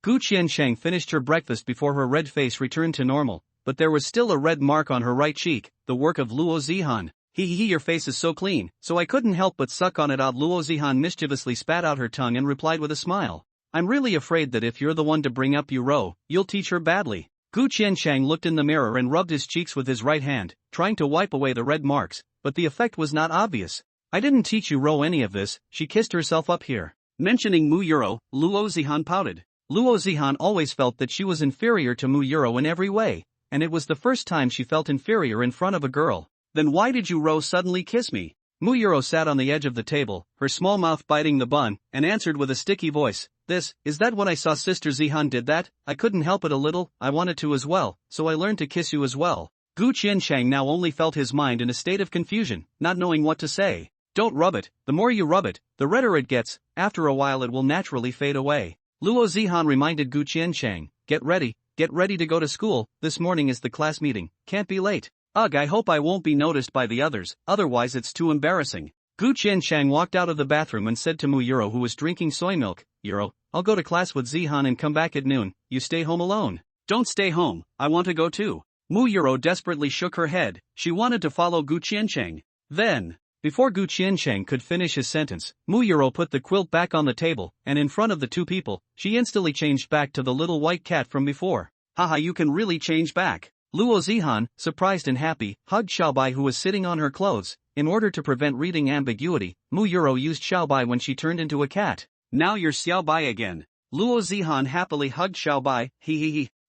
Gu Qiancheng finished her breakfast before her red face returned to normal, but there was still a red mark on her right cheek, the work of Luo Zihan. Your face is so clean, so I couldn't help but suck on it. Luo Zihan mischievously spat out her tongue and replied with a smile. I'm really afraid that if you're the one to bring up Yuro, you'll teach her badly. Gu Qiancheng looked in the mirror and rubbed his cheeks with his right hand, trying to wipe away the red marks, but the effect was not obvious. I didn't teach Yuro any of this, she kissed herself up here. Mentioning Muyuro, Luo Zihan pouted. Luo Zihan always felt that she was inferior to Muyuro in every way, and it was the first time she felt inferior in front of a girl. Then why did Yuro suddenly kiss me? Muyuro sat on the edge of the table, her small mouth biting the bun, and answered with a sticky voice. Is that when I saw Sister Zihan did that? I couldn't help it a little, I wanted to as well, so I learned to kiss you as well. Gu Qiancheng now only felt his mind in a state of confusion, not knowing what to say. Don't rub it, the more you rub it, the redder it gets, after a while it will naturally fade away. Luo Zihan reminded Gu Qiancheng, get ready to go to school, this morning is the class meeting, can't be late. Ugh, I hope I won't be noticed by the others, otherwise it's too embarrassing. Gu Qiancheng walked out of the bathroom and said to Muyuro, who was drinking soy milk, Yuro, I'll go to class with Zihan and come back at noon, you stay home alone. Don't stay home, I want to go too. Muyuro desperately shook her head, she wanted to follow Gu Qiancheng. Then, before Gu Qiancheng could finish his sentence, Muyuro put the quilt back on the table, and in front of the two people, she instantly changed back to the little white cat from before. Haha, you can really change back. Luo Zihan, surprised and happy, hugged Xiaobai who was sitting on her clothes. In order to prevent reading ambiguity, Muyuro used Xiaobai when she turned into a cat. Now you're Xiaobai again. Luo Zihan happily hugged Xiaobai,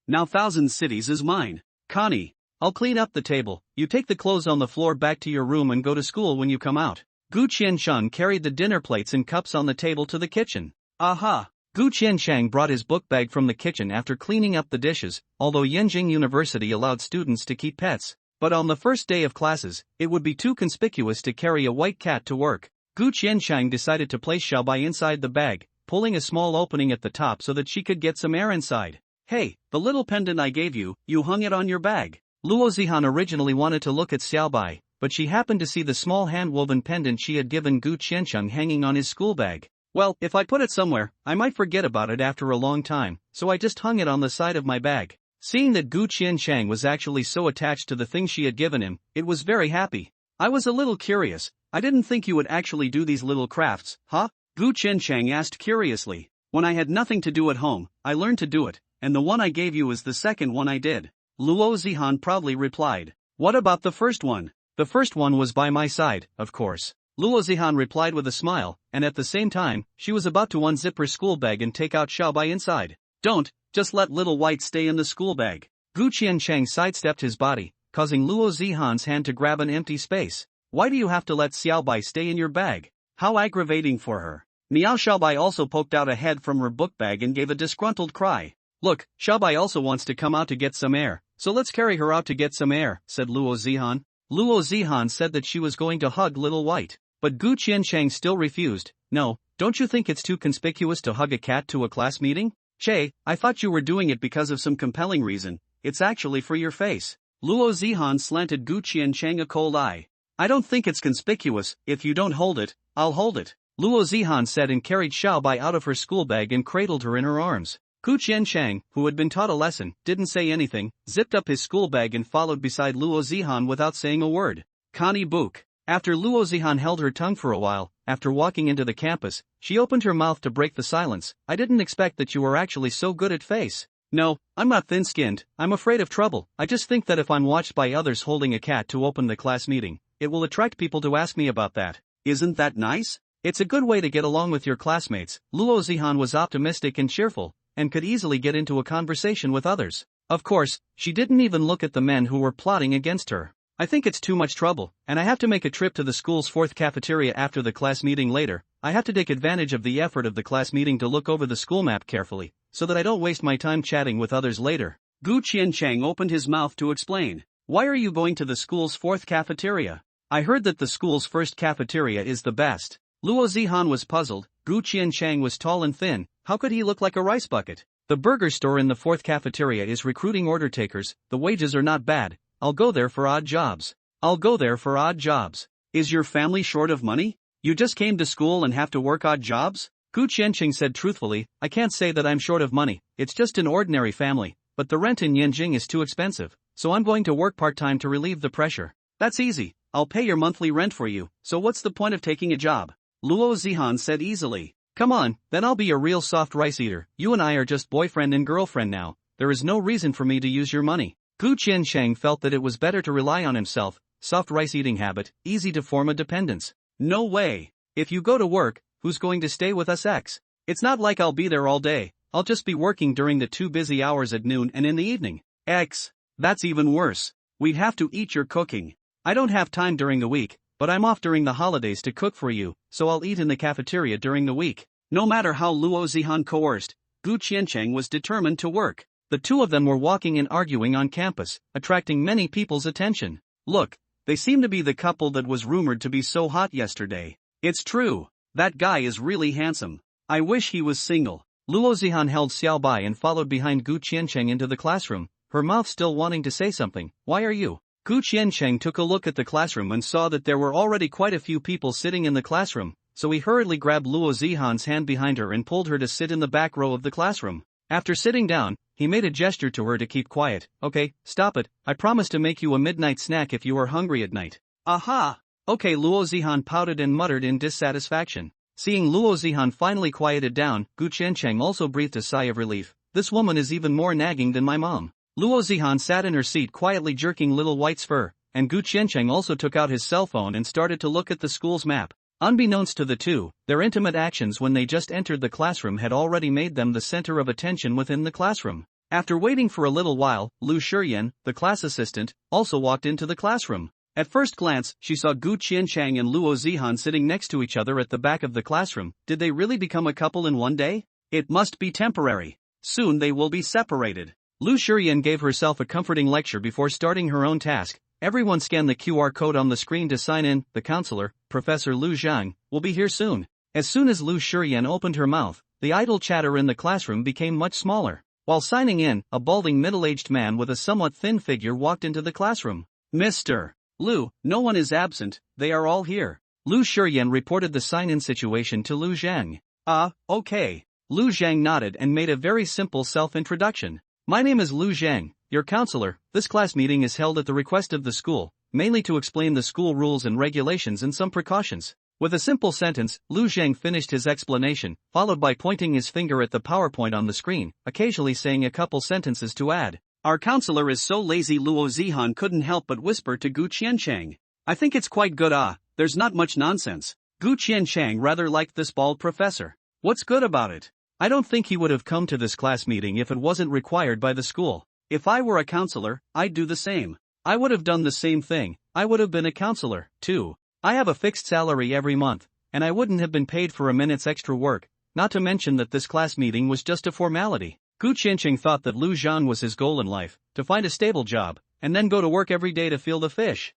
now 1,000 cities is mine. Connie, I'll clean up the table, you take the clothes on the floor back to your room and go to school when you come out. Gu Qiancheng carried the dinner plates and cups on the table to the kitchen. Aha! Gu Qiancheng brought his book bag from the kitchen after cleaning up the dishes, although Yenjing University allowed students to keep pets. But on the first day of classes, it would be too conspicuous to carry a white cat to work. Gu Qiancheng decided to place Xiaobai inside the bag, pulling a small opening at the top so that she could get some air inside. Hey, the little pendant I gave you, you hung it on your bag. Luo Zihan originally wanted to look at Xiaobai, but she happened to see the small hand-woven pendant she had given Gu Qiancheng hanging on his school bag. Well, if I put it somewhere, I might forget about it after a long time, so I just hung it on the side of my bag. Seeing that Gu Qiancheng was actually so attached to the thing she had given him, it was very happy. I was a little curious, I didn't think you would actually do these little crafts, huh? Gu Qiancheng asked curiously. When I had nothing to do at home, I learned to do it, and the one I gave you is the second one I did. Luo Zihan proudly replied. What about the first one? The first one was by my side, of course. Luo Zihan replied with a smile, and at the same time, she was about to unzip her school bag and take out Xiaobai inside. Don't, just let little white stay in the school bag. Gu Qiancheng sidestepped his body, causing Luo Zihan's hand to grab an empty space. Why do you have to let Xiaobai stay in your bag? How aggravating for her. Miao Xiaobai also poked out a head from her book bag and gave a disgruntled cry. Look, Xiaobai also wants to come out to get some air, so let's carry her out to get some air, said Luo Zihan. Luo Zihan said that she was going to hug little white. But Gu Qiancheng still refused. No, don't you think it's too conspicuous to hug a cat to a class meeting? Che, I thought you were doing it because of some compelling reason, it's actually for your face. Luo Zihan slanted Gu Qiancheng a cold eye. I don't think it's conspicuous, if you don't hold it, I'll hold it. Luo Zihan said and carried Xiaobai out of her school bag and cradled her in her arms. Gu Qiancheng, who had been taught a lesson, didn't say anything, zipped up his school bag and followed beside Luo Zihan without saying a word. Connie Book. After Luo Zihan held her tongue for a while, after walking into the campus, she opened her mouth to break the silence. I didn't expect that you were actually so good at face. No, I'm not thin-skinned, I'm afraid of trouble. I just think that if I'm watched by others holding a cat to open the class meeting, it will attract people to ask me about that. Isn't that nice? It's a good way to get along with your classmates. Luo Zihan was optimistic and cheerful, and could easily get into a conversation with others. Of course, she didn't even look at the men who were plotting against her. I think it's too much trouble, and I have to make a trip to the school's fourth cafeteria after the class meeting later. I have to take advantage of the effort of the class meeting to look over the school map carefully, so that I don't waste my time chatting with others later. Gu Qiancheng opened his mouth to explain. Why are you going to the school's fourth cafeteria? I heard that the school's first cafeteria is the best. Luo Zihan was puzzled. Gu Qiancheng was tall and thin, how could he look like a rice bucket? The burger store in the fourth cafeteria is recruiting order takers, the wages are not bad. I'll go there for odd jobs. Is your family short of money? You just came to school and have to work odd jobs? Gu Qiancheng said truthfully, I can't say that I'm short of money, it's just an ordinary family, but the rent in Yanjing is too expensive, so I'm going to work part-time to relieve the pressure. That's easy, I'll pay your monthly rent for you, so what's the point of taking a job? Luo Zihan said easily. Come on, then I'll be a real soft rice eater. You and I are just boyfriend and girlfriend now, there is no reason for me to use your money. Gu Qiancheng felt that it was better to rely on himself. Soft rice eating habit, easy to form a dependence. No way. If you go to work, who's going to stay with us X? It's not like I'll be there all day, I'll just be working during the 2 busy hours at noon and in the evening. X. That's even worse. We'd have to eat your cooking. I don't have time during the week, but I'm off during the holidays to cook for you, so I'll eat in the cafeteria during the week. No matter how Luo Zihan coerced, Gu Qiancheng was determined to work. The two of them were walking and arguing on campus, attracting many people's attention. Look, they seem to be the couple that was rumored to be so hot yesterday. It's true. That guy is really handsome. I wish he was single. Luo Zihan held Xiaobai and followed behind Gu Qiancheng into the classroom, her mouth still wanting to say something. Why are you? Gu Qiancheng took a look at the classroom and saw that there were already quite a few people sitting in the classroom, so he hurriedly grabbed Luo Zihan's hand behind her and pulled her to sit in the back row of the classroom. After sitting down, he made a gesture to her to keep quiet. Okay, stop it, I promise to make you a midnight snack if you are hungry at night. Aha! Okay, Luo Zihan pouted and muttered in dissatisfaction. Seeing Luo Zihan finally quieted down, Gu Qiancheng also breathed a sigh of relief. This woman is even more nagging than my mom. Luo Zihan sat in her seat quietly jerking little White's fur, and Gu Qiancheng also took out his cell phone and started to look at the school's map. Unbeknownst to the two, their intimate actions when they just entered the classroom had already made them the center of attention within the classroom. After waiting for a little while, Lu Shiyan, the class assistant, also walked into the classroom. At first glance, she saw Gu Qiancheng and Luo Zihan sitting next to each other at the back of the classroom. Did they really become a couple in one day? It must be temporary. Soon they will be separated. Lu Shiyan gave herself a comforting lecture before starting her own task. Everyone scan the QR code on the screen to sign in. The counselor, Professor Lu Zhang, will be here soon. As soon as Lu Shiyan opened her mouth, the idle chatter in the classroom became much smaller. While signing in, a balding middle-aged man with a somewhat thin figure walked into the classroom. Mr. Lu, no one is absent, they are all here. Lu Shiyan reported the sign-in situation to Lu Zhang. Okay. Lu Zhang nodded and made a very simple self-introduction. My name is Lu Zhang, your counselor. This class meeting is held at the request of the school, mainly to explain the school rules and regulations and some precautions. With a simple sentence, Lu Zhang finished his explanation, followed by pointing his finger at the PowerPoint on the screen, occasionally saying a couple sentences to add. Our counselor is so lazy. Luo Zihan couldn't help but whisper to Gu Qiancheng. I think it's quite good. There's not much nonsense. Gu Qiancheng rather liked this bald professor. What's good about it? I don't think he would have come to this class meeting if it wasn't required by the school. If I were a counselor, I'd do the same. I would have done the same thing. I would have been a counselor, too. I have a fixed salary every month, and I wouldn't have been paid for a minute's extra work, not to mention that this class meeting was just a formality. Gu Qiancheng thought that Lu Zhang was his goal in life, to find a stable job, and then go to work every day to feel the fish.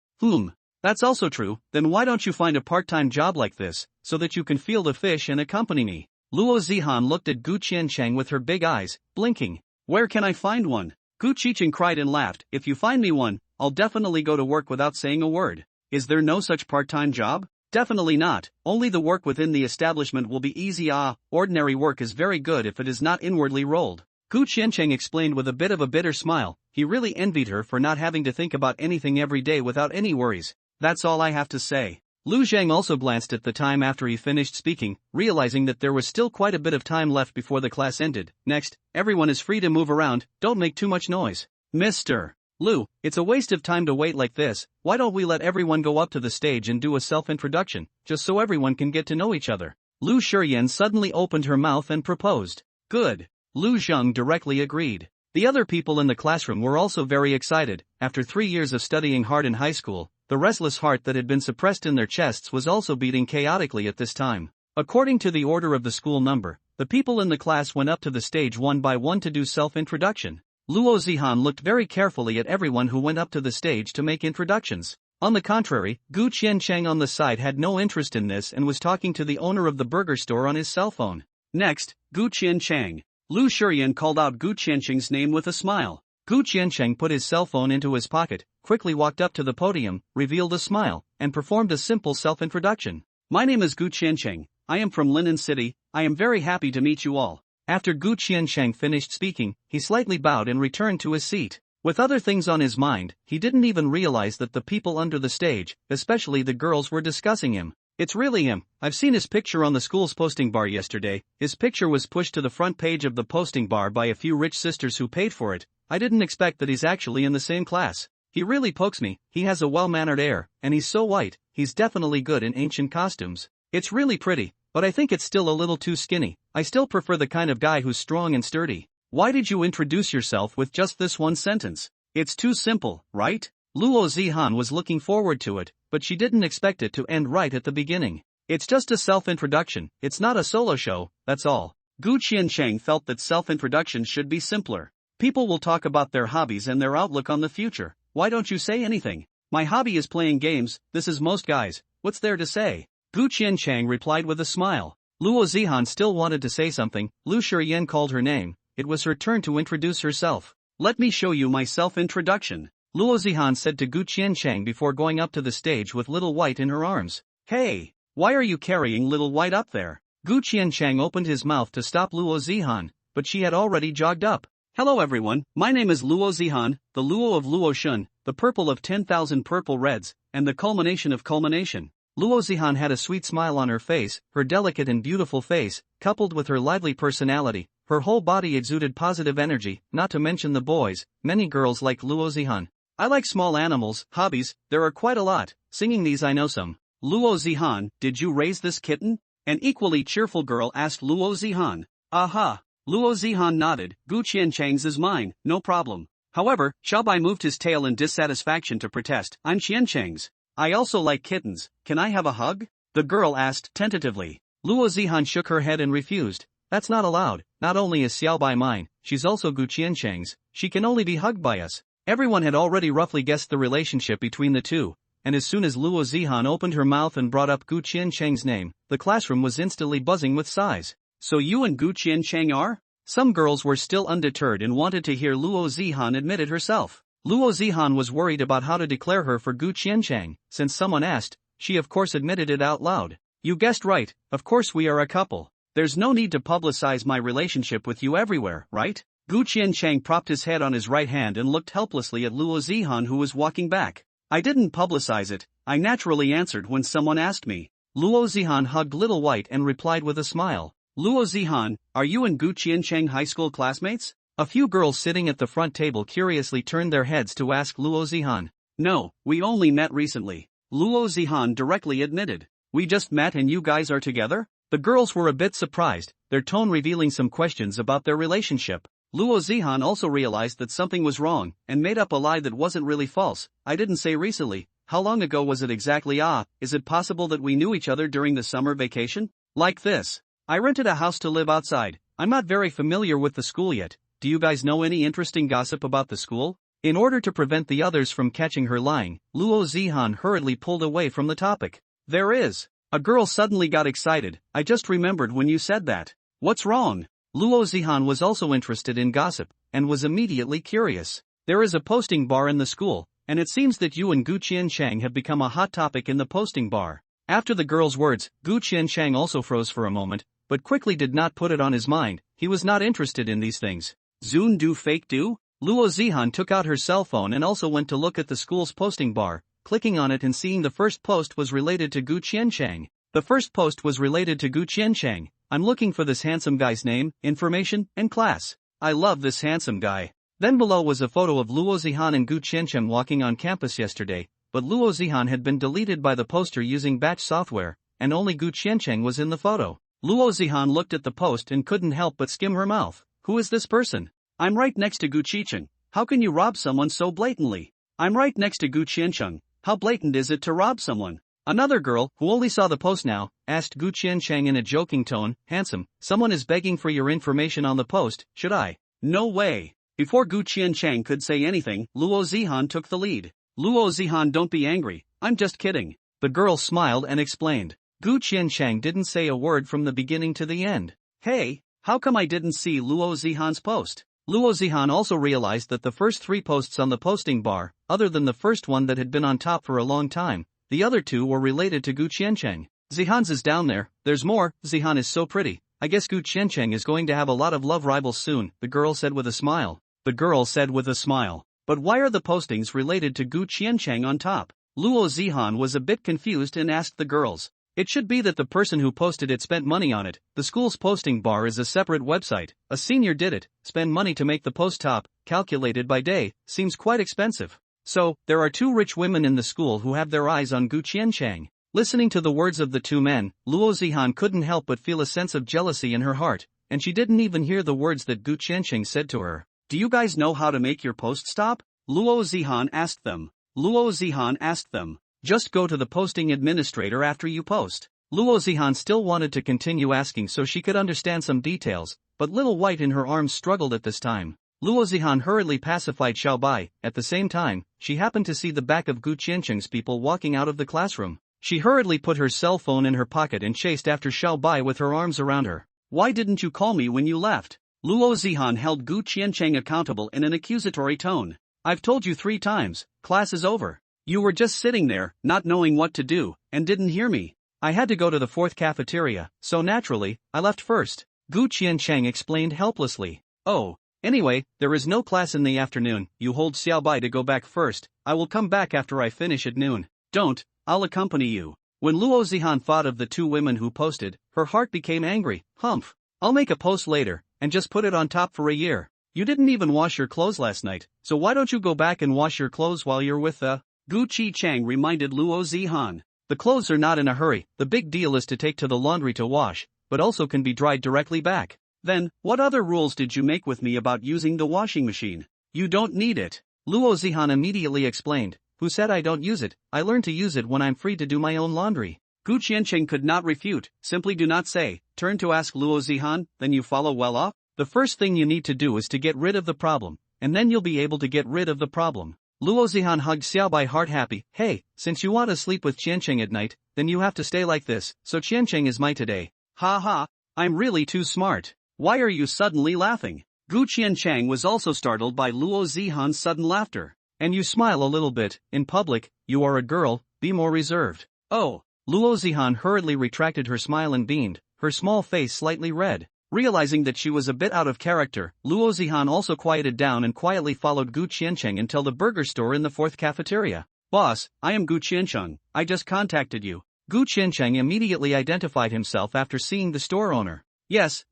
That's also true. Then why don't you find a part-time job like this, so that you can feel the fish and accompany me? Luo Zihan looked at Gu Qiancheng with her big eyes, blinking. Where can I find one? Gu Qiancheng cried and laughed. If you find me one, I'll definitely go to work without saying a word. Is there no such part-time job? Definitely not. Only the work within the establishment will be easy. Ordinary work is very good if it is not inwardly rolled. Gu Qiancheng explained with a bit of a bitter smile. He really envied her for not having to think about anything every day without any worries. That's all I have to say. Lu Zhang also glanced at the time after he finished speaking, realizing that there was still quite a bit of time left before the class ended. Next, everyone is free to move around, don't make too much noise. Mr. Lu, it's a waste of time to wait like this. Why don't we let everyone go up to the stage and do a self-introduction, just so everyone can get to know each other? Lu Shiyan suddenly opened her mouth and proposed. Good. Lu Zhang directly agreed. The other people in the classroom were also very excited. After 3 years of studying hard in high school, the restless heart that had been suppressed in their chests was also beating chaotically at this time. According to the order of the school number, the people in the class went up to the stage one by one to do self-introduction. Luo Zihan looked very carefully at everyone who went up to the stage to make introductions. On the contrary, Gu Qiancheng on the side had no interest in this and was talking to the owner of the burger store on his cell phone. Next, Gu Qiancheng. Lu Shiyan called out Gu Qiancheng's name with a smile. Gu Qiancheng put his cell phone into his pocket, quickly walked up to the podium, revealed a smile, and performed a simple self-introduction. My name is Gu Qiancheng. I am from Linan City. I am very happy to meet you all. After Gu Qiancheng finished speaking, he slightly bowed and returned to his seat. With other things on his mind, he didn't even realize that the people under the stage, especially the girls, were discussing him. It's really him. I've seen his picture on the school's posting bar yesterday. His picture was pushed to the front page of the posting bar by a few rich sisters who paid for it. I didn't expect that he's actually in the same class. He really pokes me. He has a well-mannered air, and he's so white. He's definitely good in ancient costumes. It's really pretty, but I think it's still a little too skinny. I still prefer the kind of guy who's strong and sturdy. Why did you introduce yourself with just this one sentence? It's too simple, right? Luo Zihan was looking forward to it, but she didn't expect it to end right at the beginning. It's just a self-introduction, it's not a solo show, that's all. Gu Qiancheng felt that self-introductions should be simpler. People will talk about their hobbies and their outlook on the future. Why don't you say anything? My hobby is playing games, this is most guys, what's there to say? Gu Qiancheng replied with a smile. Luo Zihan still wanted to say something. Lu Shiyan called her name. It was her turn to introduce herself. Let me show you my self-introduction, Luo Zihan said to Gu Qiancheng before going up to the stage with Little White in her arms. Hey, why are you carrying Little White up there? Gu Qiancheng opened his mouth to stop Luo Zihan, but she had already jogged up. Hello everyone, my name is Luo Zihan, the Luo of Luo Shun, the purple of 10,000 purple reds, and the culmination of culmination. Luo Zihan had a sweet smile on her face, her delicate and beautiful face, coupled with her lively personality. Her whole body exuded positive energy, not to mention the boys. Many girls like Luo Zihan. I like small animals. Hobbies, there are quite a lot. Singing these I know some. Luo Zihan, did you raise this kitten? An equally cheerful girl asked Luo Zihan. Aha. Luo Zihan nodded. Gu Qiancheng's is mine, no problem. However, Xiaobai moved his tail in dissatisfaction to protest. I'm Qiancheng's. I also like kittens. Can I have a hug? The girl asked tentatively. Luo Zihan shook her head and refused. That's not allowed. Not only is Xiaobai mine, she's also Gu Qiancheng's. She can only be hugged by us. Everyone had already roughly guessed the relationship between the two, and as soon as Luo Zihan opened her mouth and brought up Gu Qiancheng's name, the classroom was instantly buzzing with sighs. So you and Gu Qiancheng are? Some girls were still undeterred and wanted to hear Luo Zihan admit it herself. Luo Zihan was worried about how to declare her for Gu Qiancheng. Since someone asked, she of course admitted it out loud. You guessed right, of course we are a couple. There's no need to publicize my relationship with you everywhere, right? Gu Qiancheng propped his head on his right hand and looked helplessly at Luo Zihan who was walking back. I didn't publicize it, I naturally answered when someone asked me. Luo Zihan hugged Little White and replied with a smile. Luo Zihan, are you and Gu Qiancheng high school classmates? A few girls sitting at the front table curiously turned their heads to ask Luo Zihan. No, we only met recently. Luo Zihan directly admitted. We just met and you guys are together? The girls were a bit surprised, their tone revealing some questions about their relationship. Luo Zihan also realized that something was wrong, and made up a lie that wasn't really false. I didn't say recently. How long ago was it exactly? Is it possible that we knew each other during the summer vacation? Like this. I rented a house to live outside. I'm not very familiar with the school yet. Do you guys know any interesting gossip about the school? In order to prevent the others from catching her lying, Luo Zihan hurriedly pulled away from the topic. There is. A girl suddenly got excited. I just remembered when you said that. What's wrong? Luo Zihan was also interested in gossip, and was immediately curious. There is a posting bar in the school, and it seems that you and Gu Qiancheng have become a hot topic in the posting bar. After the girl's words, Gu Qiancheng also froze for a moment, but quickly did not put it on his mind. He was not interested in these things. Zune do fake do? Luo Zihan took out her cell phone and also went to look at the school's posting bar, clicking on it and seeing the first post was related to Gu Qiancheng. The first post was related to Gu Qiancheng. I'm looking for this handsome guy's name, information, and class. I love this handsome guy. Then below was a photo of Luo Zihan and Gu Qiancheng walking on campus yesterday, but Luo Zihan had been deleted by the poster using batch software, and only Gu Qiancheng was in the photo. Luo Zihan looked at the post and couldn't help but skim her mouth. Who is this person? I'm right next to Gu Qicheng. How can you rob someone so blatantly? I'm right next to Gu Qiancheng. How blatant is it to rob someone? Another girl, who only saw the post now, asked Gu Qiancheng in a joking tone, handsome, someone is begging for your information on the post, should I? No way. Before Gu Qiancheng could say anything, Luo Zihan took the lead. Luo Zihan, don't be angry, I'm just kidding. The girl smiled and explained. Gu Qiancheng didn't say a word from the beginning to the end. Hey, how come I didn't see Luo Zihan's post? Luo Zihan also realized that the first 3 posts on the posting bar, other than the first one that had been on top for a long time, the other 2 were related to Gu Qiancheng. Zihan's is down there, there's more, Zihan is so pretty, I guess Gu Qiancheng is going to have a lot of love rivals soon, the girl said with a smile. But why are the postings related to Gu Qiancheng on top? Luo Zihan was a bit confused and asked the girls. It should be that the person who posted it spent money on it. The school's posting bar is a separate website. A senior did it, spend money to make the post top, calculated by day, seems quite expensive. So, there are 2 rich women in the school who have their eyes on Gu Qiancheng. Listening to the words of the 2 men, Luo Zihan couldn't help but feel a sense of jealousy in her heart, and she didn't even hear the words that Gu Qiancheng said to her. Do you guys know how to make your post stop? Luo Zihan asked them. Just go to the posting administrator after you post. Luo Zihan still wanted to continue asking so she could understand some details, but little white in her arms struggled at this time. Luo Zihan hurriedly pacified Xiao Bai. At the same time, she happened to see the back of Gu Qiancheng's people walking out of the classroom. She hurriedly put her cell phone in her pocket and chased after Xiao Bai with her arms around her. Why didn't you call me when you left? Luo Zihan held Gu Qiancheng accountable in an accusatory tone. I've told you 3 times, class is over. You were just sitting there, not knowing what to do, and didn't hear me. I had to go to the 4th cafeteria, so naturally, I left first. Gu Qiancheng explained helplessly. Oh, anyway, there is no class in the afternoon, you hold Xiao Bai to go back first, I will come back after I finish at noon. Don't, I'll accompany you. When Luo Zihan thought of the 2 women who posted, her heart became angry. Humph. I'll make a post later, and just put it on top for a year. You didn't even wash your clothes last night, so why don't you go back and wash your clothes while you're with the... Gu Qicheng reminded Luo Zihan. The clothes are not in a hurry, the big deal is to take to the laundry to wash, but also can be dried directly back. Then, what other rules did you make with me about using the washing machine? You don't need it. Luo Zihan immediately explained. Who said I don't use it? I learn to use it when I'm free to do my own laundry. Gu Qiancheng could not refute, simply do not say. Turn to ask Luo Zihan, then you follow well off? The first thing you need to do is to get rid of the problem, and then you'll be able to get rid of the problem. Luo Zihan hugged Xiao Bai heart happy. Hey, since you want to sleep with Qiancheng at night, then you have to stay like this, so Qiancheng is my today. Ha ha, I'm really too smart. Why are you suddenly laughing? Gu Qiancheng was also startled by Luo Zihan's sudden laughter. And you smile a little bit, in public, you are a girl, be more reserved. Oh, Luo Zihan hurriedly retracted her smile and beamed, her small face slightly red. Realizing that she was a bit out of character, Luo Zihan also quieted down and quietly followed Gu Qiancheng until the burger store in the 4th cafeteria. Boss, I am Gu Qiancheng, I just contacted you. Gu Qiancheng immediately identified himself after seeing the store owner. Yes,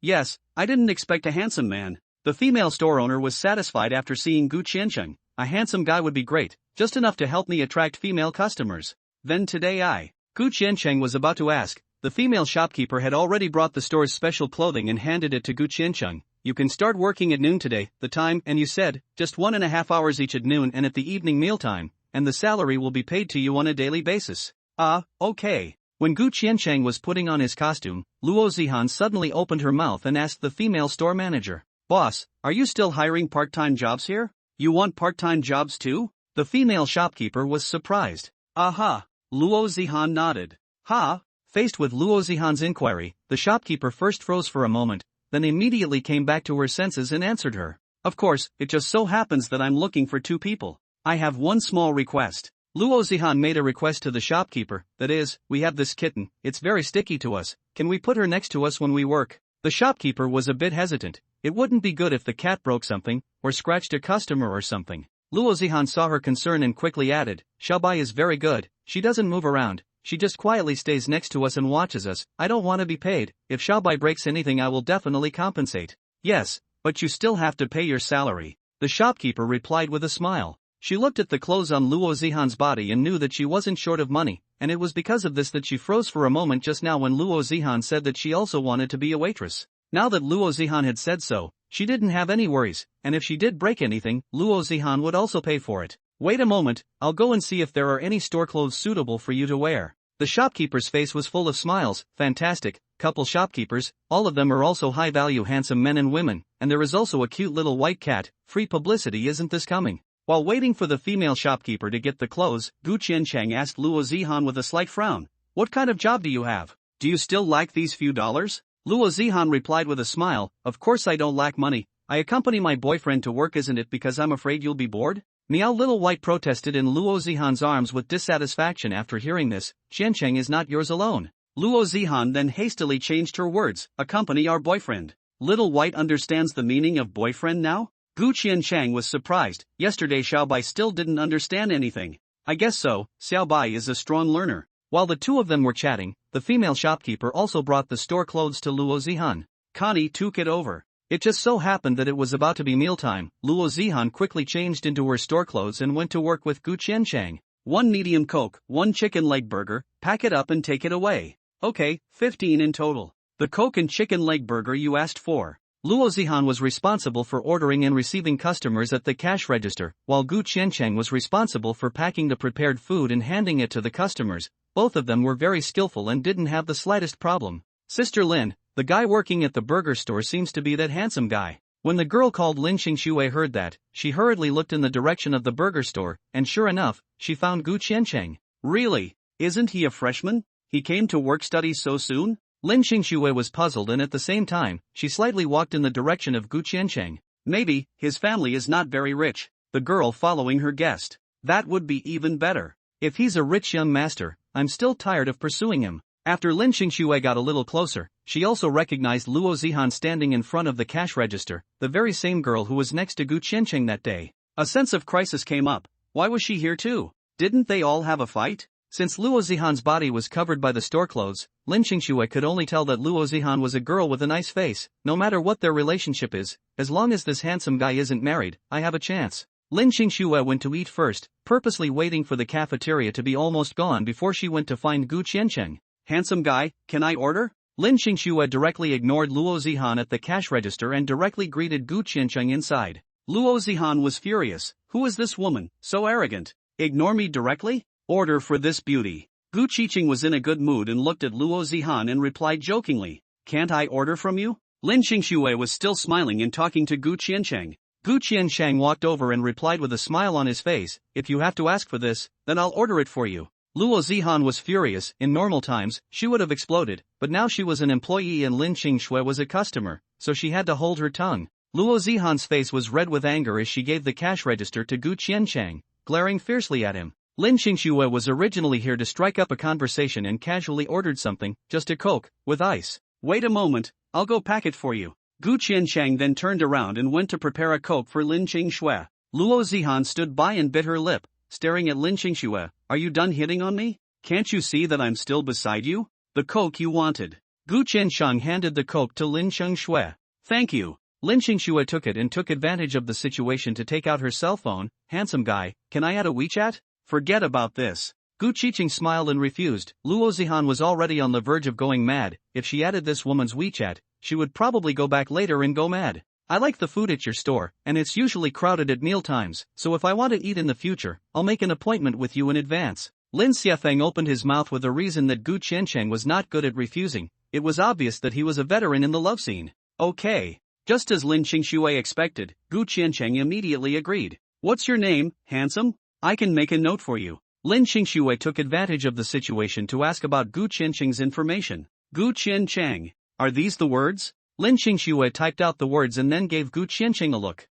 I didn't expect a handsome man. The female store owner was satisfied after seeing Gu Qiancheng. A handsome guy would be great, just enough to help me attract female customers. Then today Gu Qiancheng was about to ask. The female shopkeeper had already brought the store's special clothing and handed it to Gu Qiancheng. You can start working at noon today, the time, and you said, just 1.5 hours each at noon and at the evening mealtime, and the salary will be paid to you on a daily basis. Okay. When Gu Qiancheng was putting on his costume, Luo Zihan suddenly opened her mouth and asked the female store manager, Boss, are you still hiring part-time jobs here? You want part-time jobs too? The female shopkeeper was surprised. Aha. Luo Zihan nodded. Ha. Faced with Luo Zihan's inquiry, the shopkeeper first froze for a moment, then immediately came back to her senses and answered her. Of course, it just so happens that I'm looking for 2 people. I have one small request. Luo Zihan made a request to the shopkeeper, that is, we have this kitten, it's very sticky to us, can we put her next to us when we work? The shopkeeper was a bit hesitant. It wouldn't be good if the cat broke something, or scratched a customer or something. Luo Zihan saw her concern and quickly added, Xiao Bai is very good, she doesn't move around. She just quietly stays next to us and watches us. I don't want to be paid. If Xiao Bai breaks anything I will definitely compensate. Yes, but you still have to pay your salary. The shopkeeper replied with a smile. She looked at the clothes on Luo Zihan's body and knew that she wasn't short of money, and it was because of this that she froze for a moment just now when Luo Zihan said that she also wanted to be a waitress. Now that Luo Zihan had said so, she didn't have any worries, and if she did break anything, Luo Zihan would also pay for it. Wait a moment, I'll go and see if there are any store clothes suitable for you to wear. The shopkeeper's face was full of smiles. Fantastic, couple shopkeepers, all of them are also high-value handsome men and women, and there is also a cute little white cat. Free publicity, isn't this coming? While waiting for the female shopkeeper to get the clothes, Gu Qiancheng asked Luo Zihan with a slight frown. What kind of job do you have? Do you still like these few dollars? Luo Zihan replied with a smile, of course I don't lack money, I accompany my boyfriend to work, isn't it because I'm afraid you'll be bored? Meow. Little White protested in Luo Zihan's arms with dissatisfaction after hearing this. Qiancheng is not yours alone. Luo Zihan then hastily changed her words, accompany our boyfriend. Little White understands the meaning of boyfriend now? Gu Qiancheng was surprised. Yesterday Xiaobai still didn't understand anything. I guess so, Xiaobai is a strong learner. While the two of them were chatting, the female shopkeeper also brought the store clothes to Luo Zihan. Connie took it over. It just so happened that it was about to be mealtime. Luo Zihan quickly changed into her store clothes and went to work with Gu Qiancheng. 1 medium Coke, 1 chicken leg burger, pack it up and take it away. Okay, 15 in total. The Coke and chicken leg burger you asked for. Luo Zihan was responsible for ordering and receiving customers at the cash register, while Gu Qiancheng was responsible for packing the prepared food and handing it to the customers. Both of them were very skillful and didn't have the slightest problem. Sister Lin, the guy working at the burger store seems to be that handsome guy. When the girl called Lin Xingxue heard that, she hurriedly looked in the direction of the burger store, and sure enough, she found Gu Qiancheng. Really? Isn't he a freshman? He came to work study so soon? Lin Xingxue was puzzled, and at the same time, she slightly walked in the direction of Gu Qiancheng. Maybe, his family is not very rich. The girl following her guessed. That would be even better. If he's a rich young master, I'm still tired of pursuing him. After Lin Xingxue got a little closer, she also recognized Luo Zihan standing in front of the cash register, the very same girl who was next to Gu Qiancheng that day. A sense of crisis came up. Why was she here too? Didn't they all have a fight? Since Luo Zihan's body was covered by the store clothes, Lin Xingxue could only tell that Luo Zihan was a girl with a nice face. No matter what their relationship is, as long as this handsome guy isn't married, I have a chance. Lin Xingxue went to eat first, purposely waiting for the cafeteria to be almost gone before she went to find Gu Qiancheng. Handsome guy, can I order? Lin Xingxue directly ignored Luo Zihan at the cash register and directly greeted Gu Qiancheng inside. Luo Zihan was furious. Who is this woman, so arrogant? Ignore me directly? Order for this beauty. Gu Qiancheng was in a good mood and looked at Luo Zihan and replied jokingly, can't I order from you? Lin Xingxue was still smiling and talking to Gu Qiancheng. Gu Qiancheng walked over and replied with a smile on his face, if you have to ask for this, then I'll order it for you. Luo Zihan was furious. In normal times, she would have exploded, but now she was an employee and Lin Xingxue was a customer, so she had to hold her tongue. Luo Zihan's face was red with anger as she gave the cash register to Gu Qiancheng, glaring fiercely at him. Lin Xingxue was originally here to strike up a conversation and casually ordered something, just a Coke, with ice. Wait a moment, I'll go pack it for you. Gu Qiancheng then turned around and went to prepare a Coke for Lin Xingxue. Luo Zihan stood by and bit her lip, staring at Lin Xingxue. Are you done hitting on me? Can't you see that I'm still beside you? The Coke you wanted. Gu Qiancheng handed the Coke to Lin Xingxue. Thank you. Lin Xingxue took it and took advantage of the situation to take out her cell phone. Handsome guy, can I add a WeChat? Forget about this. Gu Qiancheng smiled and refused. Luo Zihan was already on the verge of going mad. If she added this woman's WeChat, she would probably go back later and go mad. I like the food at your store, and it's usually crowded at meal times, so if I want to eat in the future, I'll make an appointment with you in advance. Lin Xiafeng opened his mouth with a reason that Gu Qiancheng was not good at refusing. It was obvious that he was a veteran in the love scene. Okay. Just as Lin Xingxue expected, Gu Qiancheng immediately agreed. What's your name, handsome? I can make a note for you. Lin Xingxue took advantage of the situation to ask about Gu Qiancheng's information. Gu Qiancheng. Are these the words? Lin Xingxue typed out the words and then gave Gu Qiancheng a look.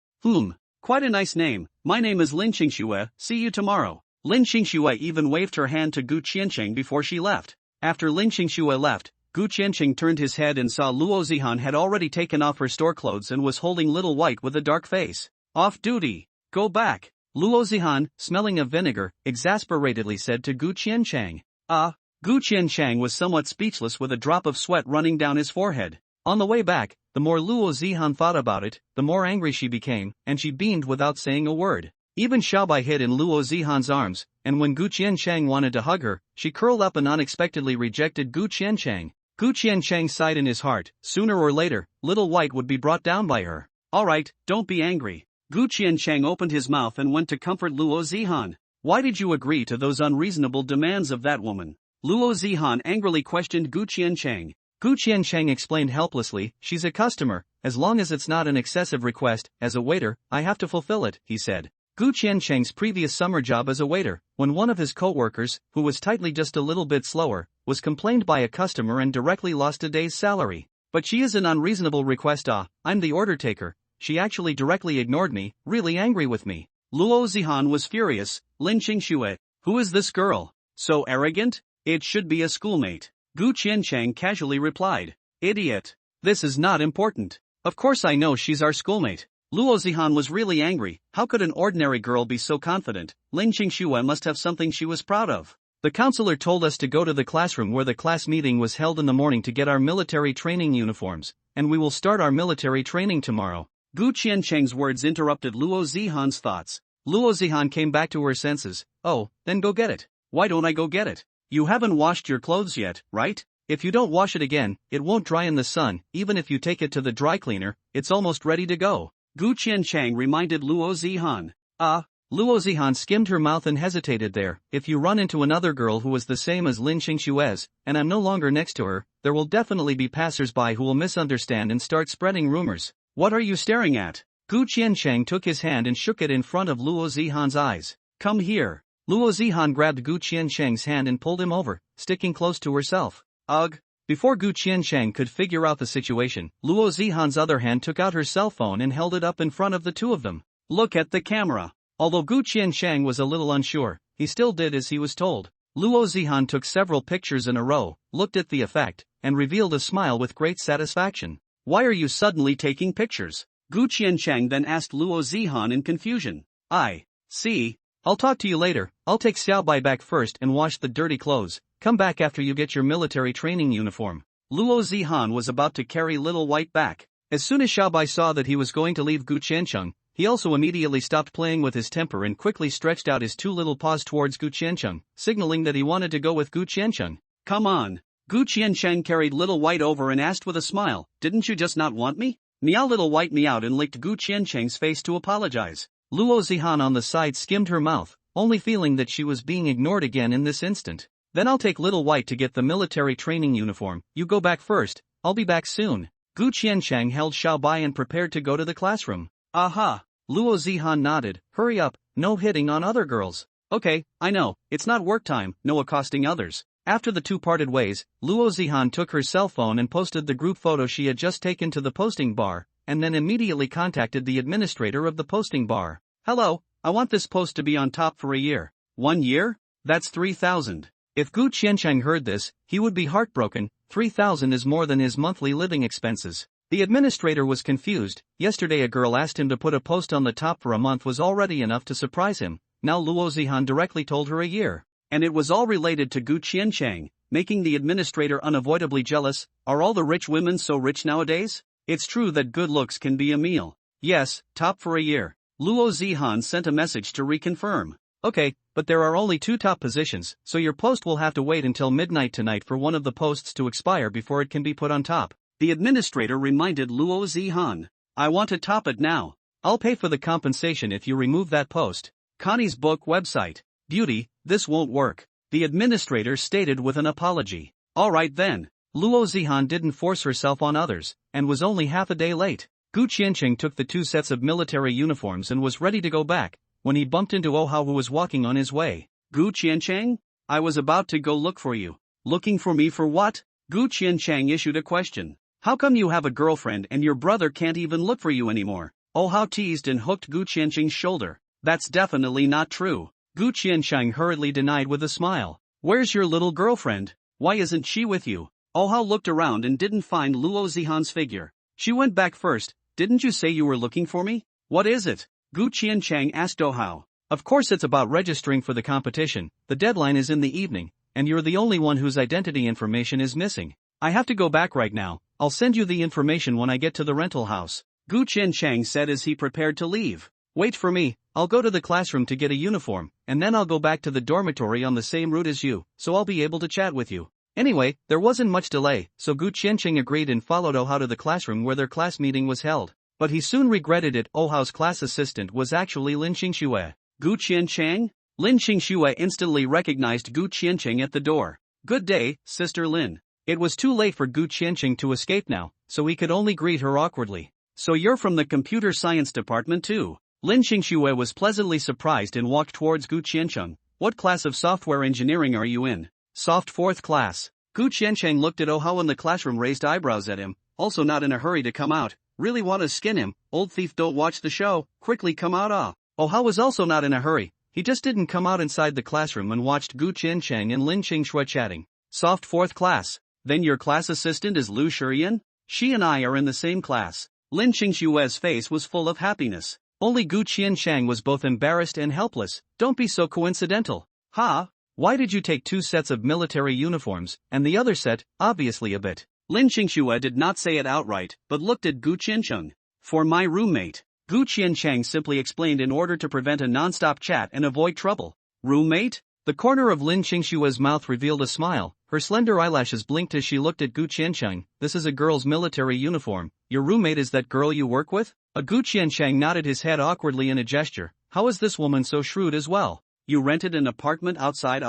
Quite a nice name. My name is Lin Xingxue, see you tomorrow. Lin Xingxue even waved her hand to Gu Qiancheng before she left. After Lin Xingxue left, Gu Qiancheng turned his head and saw Luo Zihan had already taken off her store clothes and was holding Little White with a dark face. Off duty. Go back. Luo Zihan, smelling of vinegar, exasperatedly said to Gu Qiancheng. Gu Qiancheng was somewhat speechless with a drop of sweat running down his forehead. On the way back, the more Luo Zihan thought about it, the more angry she became, and she beamed without saying a word. Even Xiaobai hid in Luo Zihan's arms, and when Gu Qiancheng wanted to hug her, she curled up and unexpectedly rejected Gu Qiancheng. Gu Qiancheng sighed in his heart. Sooner or later, Little White would be brought down by her. Alright, don't be angry. Gu Qiancheng opened his mouth and went to comfort Luo Zihan. Why did you agree to those unreasonable demands of that woman? Luo Zihan angrily questioned Gu Qiancheng. Gu Qiancheng explained helplessly, she's a customer, as long as it's not an excessive request, as a waiter, I have to fulfill it, he said. Gu Qiancheng's previous summer job as a waiter, when one of his co-workers, who was tightly just a little bit slower, was complained by a customer and directly lost a day's salary. But she is an unreasonable request. I'm the order taker. She actually directly ignored me, really angry with me. Luo Zihan was furious. Lin Qingxue, who is this girl? So arrogant? It should be a schoolmate. Gu Qiancheng casually replied. Idiot. This is not important. Of course I know she's our schoolmate. Luo Zihan was really angry. How could an ordinary girl be so confident? Lin Qingxue must have something she was proud of. The counselor told us to go to the classroom where the class meeting was held in the morning to get our military training uniforms, and we will start our military training tomorrow. Gu Qiancheng's words interrupted Luo Zihan's thoughts. Luo Zihan came back to her senses. Oh, then go get it. Why don't I go get it? You haven't washed your clothes yet, right? If you don't wash it again, it won't dry in the sun. Even if you take it to the dry cleaner, it's almost ready to go. Gu Qiancheng reminded Luo Zihan. Luo Zihan skimmed her mouth and hesitated there. If you run into another girl who is the same as Lin Qingxue's, and I'm no longer next to her, there will definitely be passers-by who will misunderstand and start spreading rumors. What are you staring at? Gu Qiancheng took his hand and shook it in front of Luo Zihan's eyes. Come here. Luo Zihan grabbed Gu Qiancheng's hand and pulled him over, sticking close to herself. Ugh. Before Gu Qiancheng could figure out the situation, Luo Zihan's other hand took out her cell phone and held it up in front of the two of them. Look at the camera. Although Gu Qiancheng was a little unsure, he still did as he was told. Luo Zihan took several pictures in a row, looked at the effect, and revealed a smile with great satisfaction. Why are you suddenly taking pictures? Gu Qiancheng then asked Luo Zihan in confusion. I see. I'll talk to you later. I'll take Xiaobai back first and wash the dirty clothes. Come back after you get your military training uniform. Luo Zihan was about to carry Little White back. As soon as Xiaobai saw that he was going to leave Gu Qiancheng, he also immediately stopped playing with his temper and quickly stretched out his two little paws towards Gu Qiancheng, signaling that he wanted to go with Gu Qiancheng. Come on. Gu Qiancheng carried Little White over and asked with a smile, didn't you just not want me? Meow. Little White meowed and licked Gu Qiancheng's face to apologize. Luo Zihan on the side skimmed her mouth, only feeling that she was being ignored again in this instant. Then I'll take Little White to get the military training uniform. You go back first, I'll be back soon. Gu Qiancheng held Xiaobai and prepared to go to the classroom. Aha! Luo Zihan nodded. Hurry up, no hitting on other girls. Okay, I know, it's not work time, no accosting others. After the two parted ways, Luo Zihan took her cell phone and posted the group photo she had just taken to the posting bar, and then immediately contacted the administrator of the posting bar. Hello, I want this post to be on top for a year. 1 year? That's 3,000. If Gu Qiancheng heard this, he would be heartbroken. 3,000 is more than his monthly living expenses. The administrator was confused. Yesterday a girl asked him to put a post on the top for a month was already enough to surprise him. Now Luo Zihan directly told her a year. And it was all related to Gu Qiancheng, making the administrator unavoidably jealous. Are all the rich women so rich nowadays? It's true that good looks can be a meal. Yes, top for a year. Luo Zihan sent a message to reconfirm. Okay, but there are only 2 top positions, so your post will have to wait until midnight tonight for one of the posts to expire before it can be put on top. The administrator reminded Luo Zihan. I want to top it now. I'll pay for the compensation if you remove that post. Connie's book website. Beauty, this won't work. The administrator stated with an apology. Alright then. Luo Zihan didn't force herself on others, and was only half a day late. Gu Qiancheng took the 2 sets of military uniforms and was ready to go back, when he bumped into Ohao who was walking on his way. Gu Qiancheng? I was about to go look for you. Looking for me for what? Gu Qiancheng issued a question. How come you have a girlfriend and your brother can't even look for you anymore? Ohao teased and hooked Gu Qiancheng's shoulder. That's definitely not true. Gu Qiancheng hurriedly denied with a smile. Where's your little girlfriend? Why isn't she with you? Ohao looked around and didn't find Luo Zihan's figure. She went back first. Didn't you say you were looking for me? What is it? Gu Qiancheng asked Ohao. Of course it's about registering for the competition. The deadline is in the evening, and you're the only one whose identity information is missing. I have to go back right now. I'll send you the information when I get to the rental house. Gu Qiancheng said as he prepared to leave. Wait for me, I'll go to the classroom to get a uniform, and then I'll go back to the dormitory on the same route as you, so I'll be able to chat with you. Anyway, there wasn't much delay, so Gu Qiancheng agreed and followed Ohao to the classroom where their class meeting was held. but he soon regretted it. Oh Hao's class assistant was actually Lin Qingxue. Gu Qiancheng? Lin Qingxue instantly recognized Gu Qiancheng at the door. Good day, Sister Lin. It was too late for Gu Qiancheng to escape now, so he could only greet her awkwardly. So you're from the computer science department too? Lin Qingxue was pleasantly surprised and walked towards Gu Qiancheng. What class of software engineering are you in? Soft fourth class. Gu Qiancheng looked at Oh Hao in the classroom, raised eyebrows at him, also not in a hurry to come out. Really want to skin him, old thief, don't watch the show, quickly come out. Oh Hao was also not in a hurry, he just didn't come out inside the classroom and watched Gu Qiancheng and Lin Qingxue chatting. Soft fourth class. Then your class assistant is Lu Shiyan? She and I are in the same class. Lin Qingxue's face was full of happiness. Only Gu Qiancheng was both embarrassed and helpless. Don't be so coincidental. Ha? Why did you take 2 sets of military uniforms, and the other set, obviously a bit? Lin Qingxue did not say it outright, but looked at Gu Qiancheng. For my roommate. Gu Qiancheng simply explained in order to prevent a non-stop chat and avoid trouble. Roommate? The corner of Lin Qingxue's mouth revealed a smile. Her slender eyelashes blinked as she looked at Gu Qiancheng. This is a girl's military uniform. Your roommate is that girl you work with? Gu Qiancheng nodded his head awkwardly in a gesture. How is this woman so shrewd as well? You rented an apartment outside?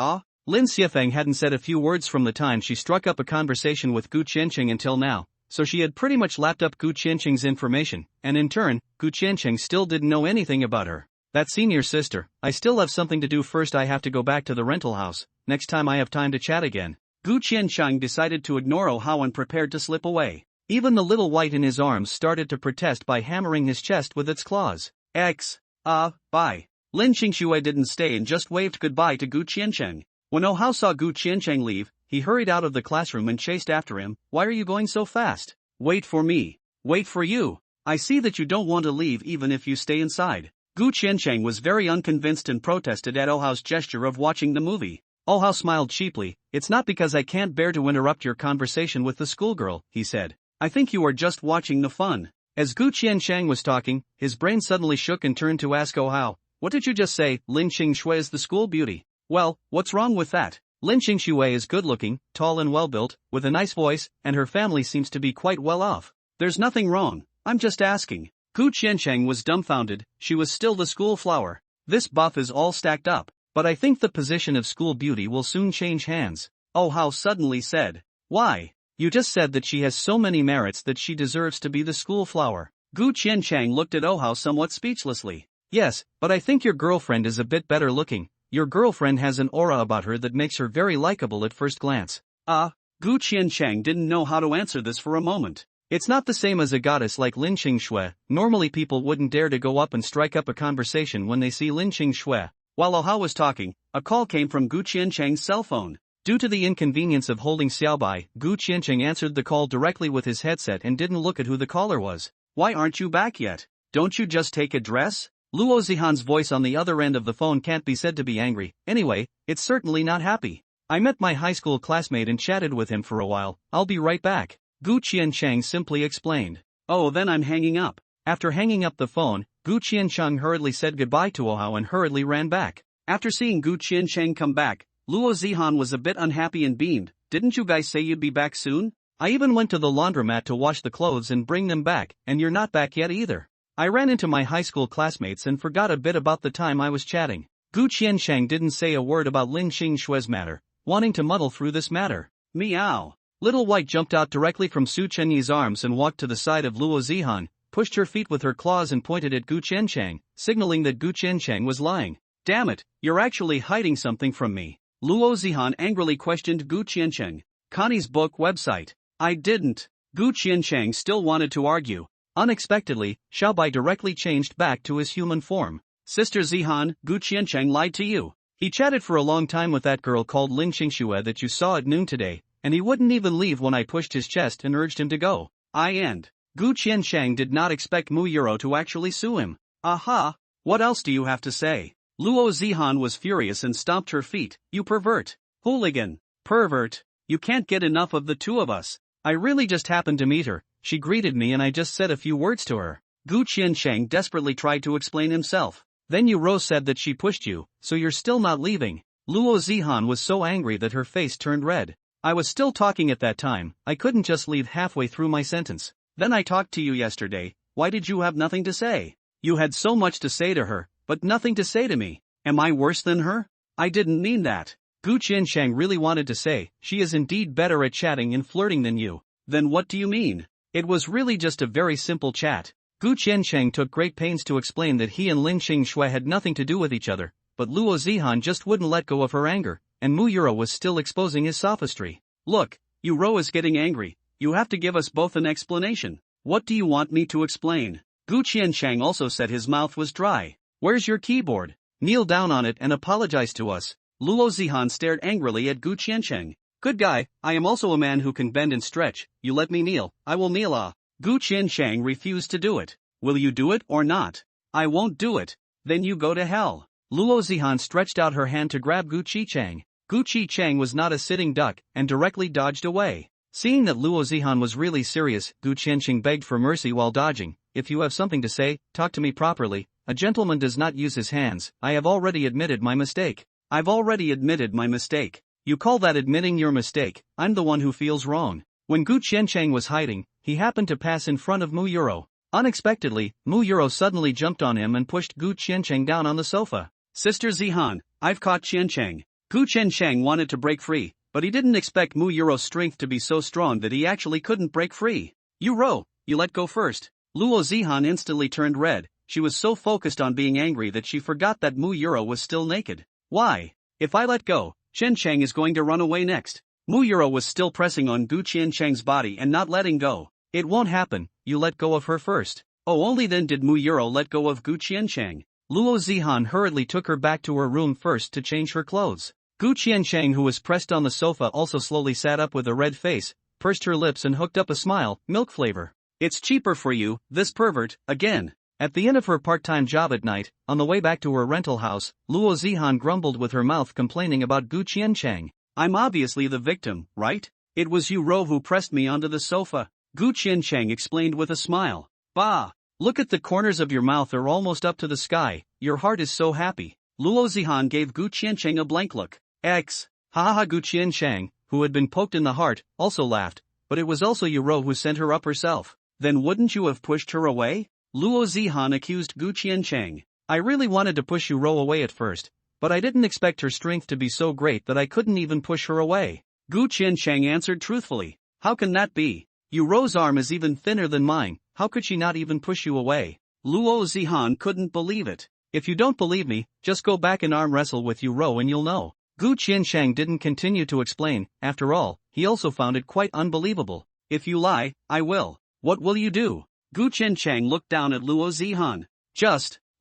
Lin Xiefeng hadn't said a few words from the time she struck up a conversation with Gu Qiancheng until now, so she had pretty much lapped up Gu Qiancheng's information, and in turn, Gu Qiancheng still didn't know anything about her. That senior sister, I still have something to do. First I have to go back to the rental house, next time I have time to chat again. Gu Qiancheng decided to ignore Oh Hao and prepared to slip away. Even the little white in his arms started to protest by hammering his chest with its claws. Bye. Lin Qingxue didn't stay and just waved goodbye to Gu Qiancheng. When Oh Hao saw Gu Qiancheng leave, he hurried out of the classroom and chased after him. Why are you going so fast? Wait for me. Wait for you. I see that you don't want to leave even if you stay inside. Gu Qiancheng was very unconvinced and protested at Oh Hao's gesture of watching the movie. Oh Hao smiled cheaply. It's not because I can't bear to interrupt your conversation with the schoolgirl, he said. I think you are just watching the fun. As Gu Qiancheng was talking, his brain suddenly shook and turned to ask Oh Hao, what did you just say? Lin Qingxue is the school beauty. Well, what's wrong with that? Lin Qingxue is good-looking, tall and well-built, with a nice voice, and her family seems to be quite well off. There's nothing wrong, I'm just asking. Gu Qiancheng was dumbfounded. She was still the school flower. This buff is all stacked up, but I think the position of school beauty will soon change hands. Oh Hao suddenly said. Why? You just said that she has so many merits that she deserves to be the school flower. Gu Qiancheng looked at Oh Hao somewhat speechlessly. Yes, but I think your girlfriend is a bit better looking. Your girlfriend has an aura about her that makes her very likable at first glance. Gu Qiancheng didn't know how to answer this for a moment. It's not the same as a goddess like Lin Qingxue. Normally people wouldn't dare to go up and strike up a conversation when they see Lin Qingxue. While Oh Hao was talking, a call came from Gu Qiancheng's cell phone. Due to the inconvenience of holding Xiaobai, Gu Qiancheng answered the call directly with his headset and didn't look at who the caller was. Why aren't you back yet? Don't you just take a dress? Luo Zihan's voice on the other end of the phone can't be said to be angry. Anyway, it's certainly not happy. I met my high school classmate and chatted with him for a while. I'll be right back. Gu Qiancheng simply explained. Oh, then I'm hanging up. After hanging up the phone, Gu Qiancheng hurriedly said goodbye to Oh Hao and hurriedly ran back. After seeing Gu Qiancheng come back, Luo Zihan was a bit unhappy and beamed. Didn't you guys say you'd be back soon? I even went to the laundromat to wash the clothes and bring them back, and you're not back yet either. I ran into my high school classmates and forgot a bit about the time I was chatting. Gu Qiancheng didn't say a word about Lin Qingxue's matter, wanting to muddle through this matter. Meow. Little White jumped out directly from Su Chenyi's arms and walked to the side of Luo Zihan, pushed her feet with her claws and pointed at Gu Qiancheng, signaling that Gu Qiancheng was lying. Damn it, you're actually hiding something from me. Luo Zihan angrily questioned Gu Qiancheng. Connie's book website. I didn't. Gu Qiancheng still wanted to argue. Unexpectedly, Xiaobai directly changed back to his human form. Sister Zihan, Gu Qiancheng lied to you. He chatted for a long time with that girl called Lin Qingxue that you saw at noon today, and he wouldn't even leave when I pushed his chest and urged him to go. Gu Qiancheng did not expect Mu Yuro to actually sue him. Aha! What else do you have to say? Luo Zihan was furious and stomped her feet. You pervert. Hooligan. Pervert. You can't get enough of the two of us. I really just happened to meet her. She greeted me and I just said a few words to her. Gu Qiancheng desperately tried to explain himself. Then Yuro said that she pushed you, so you're still not leaving. Luo Zihan was so angry that her face turned red. I was still talking at that time, I couldn't just leave halfway through my sentence. Then I talked to you yesterday, why did you have nothing to say? You had so much to say to her, but nothing to say to me. Am I worse than her? I didn't mean that. Gu Qiansheng really wanted to say, she is indeed better at chatting and flirting than you. Then what do you mean? It was really just a very simple chat. Gu Qiansheng took great pains to explain that he and Lin Xingxue had nothing to do with each other, but Luo Zihan just wouldn't let go of her anger, and Mu Yuro was still exposing his sophistry. Look, Yuro is getting angry, you have to give us both an explanation. What do you want me to explain? Gu Qiansheng also said his mouth was dry. Where's your keyboard? Kneel down on it and apologize to us. Luo Zihan stared angrily at Gu Qiansheng. Good guy, I am also a man who can bend and stretch, you let me kneel, I will kneel. Gu Qiansheng refused to do it. Will you do it or not? I won't do it. Then you go to hell. Luo Zihan stretched out her hand to grab Gu Qicheng. Gu Qicheng was not a sitting duck, and directly dodged away. Seeing that Luo Zihan was really serious, Gu Qiansheng begged for mercy while dodging. If you have something to say, talk to me properly. A gentleman does not use his hands. I have already admitted my mistake. I've already admitted my mistake. You call that admitting your mistake? I'm the one who feels wrong. When Gu Qiansheng was hiding, he happened to pass in front of Mu Yuro. Unexpectedly, Mu Yuro suddenly jumped on him and pushed Gu Qiansheng down on the sofa. Sister Zihan, I've caught Qiansheng. Gu Qiansheng wanted to break free, but he didn't expect Mu Yuro's strength to be so strong that he actually couldn't break free. Yuro, you let go first. Luo Zihan instantly turned red. She was so focused on being angry that she forgot that Mu Yuro was still naked. Why? If I let go, Qiansheng is going to run away next. Mu Yuro was still pressing on Gu Qiansheng's body and not letting go. It won't happen, you let go of her first. Oh, only then did Mu Yuro let go of Gu Qiansheng. Luo Zihan hurriedly took her back to her room first to change her clothes. Gu Qiansheng, who was pressed on the sofa, also slowly sat up with a red face, pursed her lips and hooked up a smile, milk flavor. It's cheaper for you, this pervert, again. At the end of her part-time job at night, on the way back to her rental house, Luo Zihan grumbled with her mouth complaining about Gu Qiansheng. I'm obviously the victim, right? It was you, Ro, who pressed me onto the sofa. Gu Qiansheng explained with a smile. Bah! Look at the corners of your mouth are almost up to the sky, your heart is so happy. Luo Zihan gave Gu Qiansheng a blank look. X. Ha ha. Gu Qiansheng, who had been poked in the heart, also laughed, but it was also you, Ro, who sent her up herself. Then wouldn't you have pushed her away? Luo Zihan accused Gu Qiansheng. I really wanted to push Yuro away at first, but I didn't expect her strength to be so great that I couldn't even push her away. Gu Qiansheng answered truthfully. How can that be? Yuro's arm is even thinner than mine, how could she not even push you away? Luo Zihan couldn't believe it. If you don't believe me, just go back and arm wrestle with Yuro and you'll know. Gu Qiansheng didn't continue to explain. After all, he also found it quite unbelievable. If you lie, I will. What will you do? Gu Qiansheng looked down at Luo Zihan.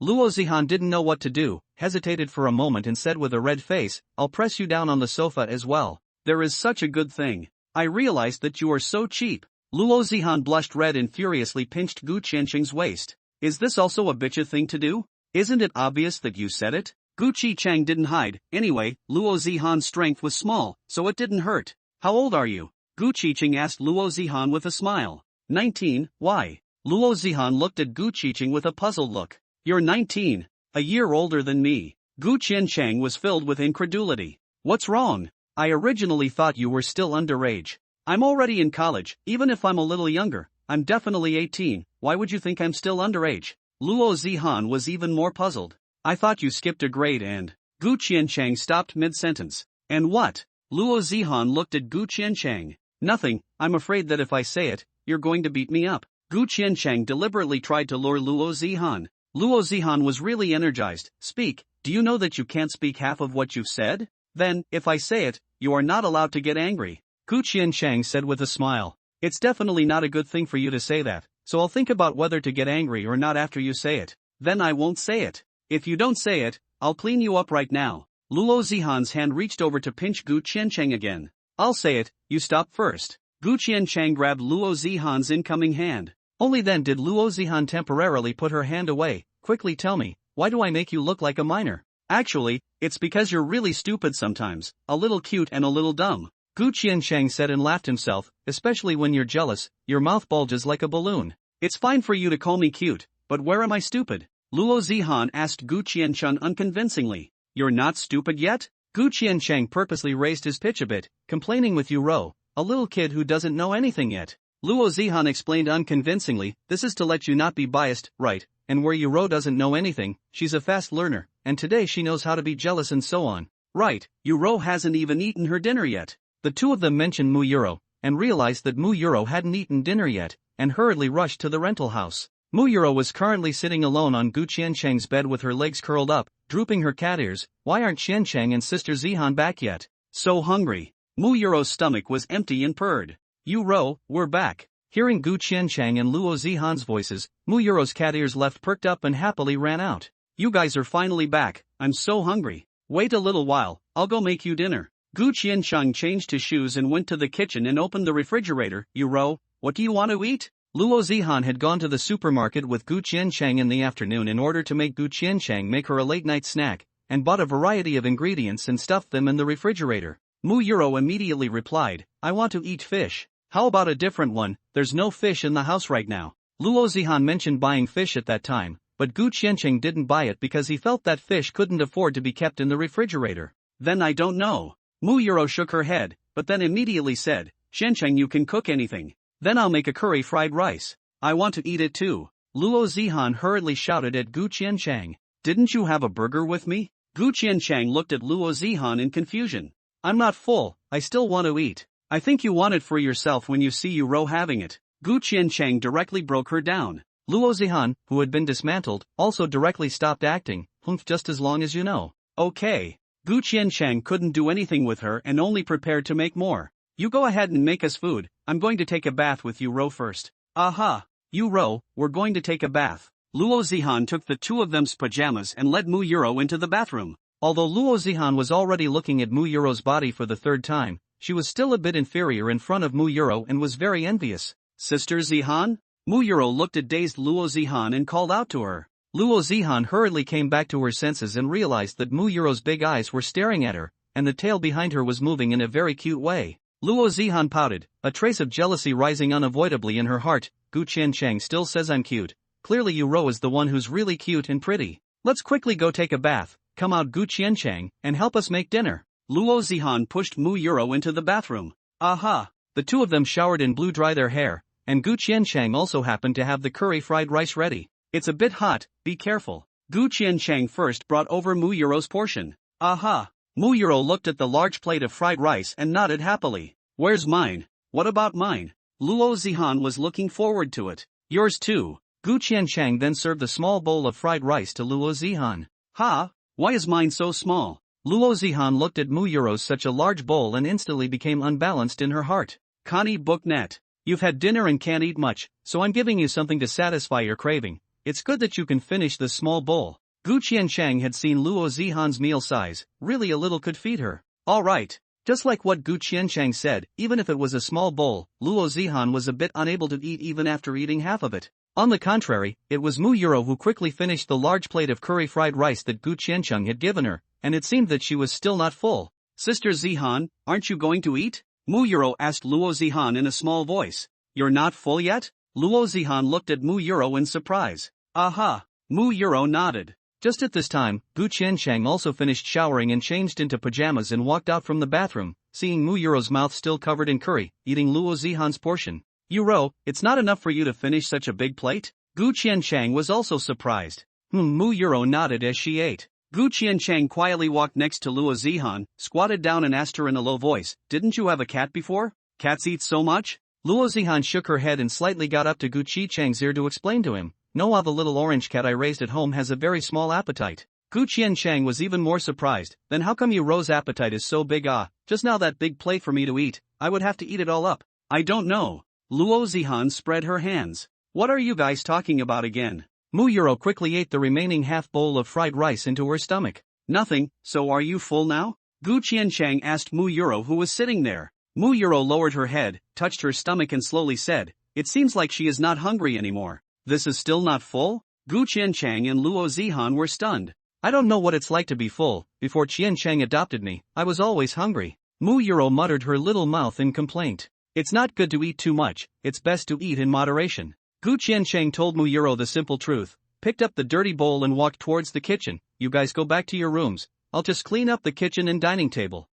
Luo Zihan didn't know what to do, hesitated for a moment and said with a red face, I'll press you down on the sofa as well. There is such a good thing. I realized that you are so cheap. Luo Zihan blushed red and furiously pinched Gu Qiansheng's waist. Is this also a bitcha thing to do? Isn't it obvious that you said it? Gu Qicheng didn't hide. Anyway, Luo Zihan's strength was small, so it didn't hurt. How old are you? Gu Qicheng asked Luo Zihan with a smile. 19, why? Luo Zihan looked at Gu Qicheng with a puzzled look. You're 19. A year older than me. Gu Qiansheng was filled with incredulity. What's wrong? I originally thought you were still underage. I'm already in college, even if I'm a little younger. I'm definitely 18, why would you think I'm still underage? Luo Zihan was even more puzzled. I thought you skipped a grade and... Gu Qiansheng stopped mid-sentence. And what? Luo Zihan looked at Gu Qiansheng. Nothing, I'm afraid that if I say it, you're going to beat me up. Gu Qiansheng deliberately tried to lure Luo Zihan. Luo Zihan was really energized. Speak, do you know that you can't speak half of what you've said? Then, if I say it, you are not allowed to get angry. Gu Qiansheng said with a smile. It's definitely not a good thing for you to say that, so I'll think about whether to get angry or not after you say it. Then I won't say it. If you don't say it, I'll clean you up right now. Luo Zihan's hand reached over to pinch Gu Qiansheng again. I'll say it, you stop first. Gu Qiansheng grabbed Luo Zihan's incoming hand. Only then did Luo Zihan temporarily put her hand away. Quickly tell me, why do I make you look like a minor? Actually, it's because you're really stupid sometimes, a little cute and a little dumb. Gu Qiansheng said and laughed himself, especially when you're jealous, your mouth bulges like a balloon. It's fine for you to call me cute, but where am I stupid? Luo Zihan asked Gu Qiansheng unconvincingly. You're not stupid yet? Gu Qiansheng purposely raised his pitch a bit, complaining with Yuro, a little kid who doesn't know anything yet. Luo Zihan explained unconvincingly, this is to let you not be biased, right, and where Yuro doesn't know anything, she's a fast learner, and today she knows how to be jealous and so on. Right, Yuro hasn't even eaten her dinner yet. The two of them mentioned Mu Yuro, and realized that Mu Yuro hadn't eaten dinner yet, and hurriedly rushed to the rental house. Mu Yuro was currently sitting alone on Gu Qiancheng's bed with her legs curled up, drooping her cat ears. Why aren't Qiancheng and Sister Zihan back yet? So hungry. Mu Yuro's stomach was empty and purred. Yuro, we're back. Hearing Gu Qiancheng and Luo Zihan's voices, Mu Yuro's cat ears left perked up and happily ran out. You guys are finally back, I'm so hungry. Wait a little while, I'll go make you dinner. Gu Qiancheng changed his shoes and went to the kitchen and opened the refrigerator. Yuro, what do you want to eat? Luo Zihan had gone to the supermarket with Gu Qiancheng in the afternoon in order to make Gu Qiancheng make her a late-night snack, and bought a variety of ingredients and stuffed them in the refrigerator. Mu Yuro immediately replied, I want to eat fish. How about a different one? There's no fish in the house right now. Luo Zihan mentioned buying fish at that time, but Gu Qiancheng didn't buy it because he felt that fish couldn't afford to be kept in the refrigerator. Then I don't know. Mu Yuro shook her head, but then immediately said, Qiancheng, you can cook anything. Then I'll make a curry fried rice. I want to eat it too. Luo Zihan hurriedly shouted at Gu Qiancheng. Didn't you have a burger with me? Gu Qiancheng looked at Luo Zihan in confusion. I'm not full, I still want to eat. I think you want it for yourself when you see Yuro having it. Gu Qiancheng directly broke her down. Luo Zihan, who had been dismantled, also directly stopped acting. Just as long as you know. Okay. Gu Qiancheng couldn't do anything with her and only prepared to make more. You go ahead and make us food, I'm going to take a bath with Yuro first. Aha! Yuro, we're going to take a bath. Luo Zihan took the two of them's pajamas and led Mu Yuro into the bathroom. Although Luo Zihan was already looking at Mu Yuro's body for the third time, she was still a bit inferior in front of Mu Yuro and was very envious. Sister Zihan? Mu Yuro looked at dazed Luo Zihan and called out to her. Luo Zihan hurriedly came back to her senses and realized that Mu Yuro's big eyes were staring at her, and the tail behind her was moving in a very cute way. Luo Zihan pouted, a trace of jealousy rising unavoidably in her heart. Gu Qiancheng still says I'm cute. Clearly Yuro is the one who's really cute and pretty. Let's quickly go take a bath. Come out Gu Qiancheng, and help us make dinner. Luo Zihan pushed Mu Yuro into the bathroom. Aha! The two of them showered and blew dry their hair, and Gu Qiancheng also happened to have the curry fried rice ready. It's a bit hot, be careful. Gu Qiancheng first brought over Mu Yuro's portion. Aha! Mu Yuro looked at the large plate of fried rice and nodded happily. Where's mine? What about mine? Luo Zihan was looking forward to it. Yours too. Gu Qiancheng then served a small bowl of fried rice to Luo Zihan. Ha! Why is mine so small? Luo Zihan looked at Mu Yuro's such a large bowl and instantly became unbalanced in her heart. Connie Booknet. You've had dinner and can't eat much, so I'm giving you something to satisfy your craving. It's good that you can finish this small bowl. Gu Qiancheng had seen Luo Zihan's meal size, really a little could feed her. Alright. Just like what Gu Qiancheng said, even if it was a small bowl, Luo Zihan was a bit unable to eat even after eating half of it. On the contrary, it was Mu Yuro who quickly finished the large plate of curry fried rice that Gu Qiancheng had given her, and it seemed that she was still not full. Sister Zihan, aren't you going to eat? Mu Yuro asked Luo Zihan in a small voice. You're not full yet? Luo Zihan looked at Mu Yuro in surprise. Aha! Mu Yuro nodded. Just at this time, Gu Qiancheng also finished showering and changed into pajamas and walked out from the bathroom, seeing Mu Yuro's mouth still covered in curry, eating Luo Zihan's portion. Yuro, it's not enough for you to finish such a big plate? Gu Qiancheng was also surprised. Mu Yuro nodded as she ate. Gu Qiancheng quietly walked next to Luo Zihan, squatted down and asked her in a low voice, didn't you have a cat before? Cats eat so much? Luo Zihan shook her head and slightly got up to Gu Qiancheng's ear to explain to him. No, the little orange cat I raised at home has a very small appetite. Gu Qiancheng was even more surprised. Then how come Yuro's appetite is so big? Just now that big plate for me to eat, I would have to eat it all up. I don't know. Luo Zihan spread her hands. What are you guys talking about again? Mu Yuro quickly ate the remaining half bowl of fried rice into her stomach. Nothing, so are you full now? Gu Qiancheng asked Mu Yuro, who was sitting there. Mu Yuro lowered her head, touched her stomach and slowly said, it seems like she is not hungry anymore. This is still not full? Gu Qiancheng and Luo Zihan were stunned. I don't know what it's like to be full. Before Qiancheng adopted me, I was always hungry. Mu Yuro muttered her little mouth in complaint. It's not good to eat too much, it's best to eat in moderation. Gu Qiancheng told Mu Yuro the simple truth, picked up the dirty bowl and walked towards the kitchen. You guys go back to your rooms, I'll just clean up the kitchen and dining table.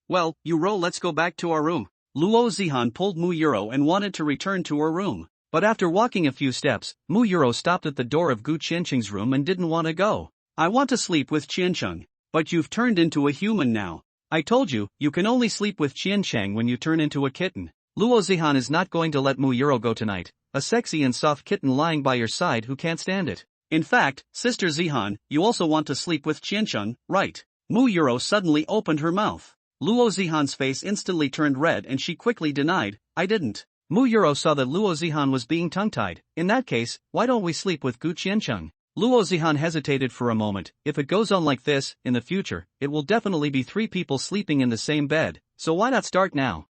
Well, Yuro, let's go back to our room. Luo Zihan pulled Muyuro and wanted to return to her room. But after walking a few steps, Muyuro stopped at the door of Gu Qiancheng's room and didn't want to go. I want to sleep with Qiancheng. But you've turned into a human now. I told you, you can only sleep with Qiancheng when you turn into a kitten. Luo Zihan is not going to let Muyuro go tonight, a sexy and soft kitten lying by your side who can't stand it. In fact, Sister Zihan, you also want to sleep with Qiancheng, right? Muyuro suddenly opened her mouth. Luo Zihan's face instantly turned red and she quickly denied, I didn't. Muyuro saw that Luo Zihan was being tongue-tied. In that case, why don't we sleep with Gu Qiancheng? Luo Zihan hesitated for a moment. If it goes on like this, in the future, it will definitely be 3 people sleeping in the same bed, so why not start now?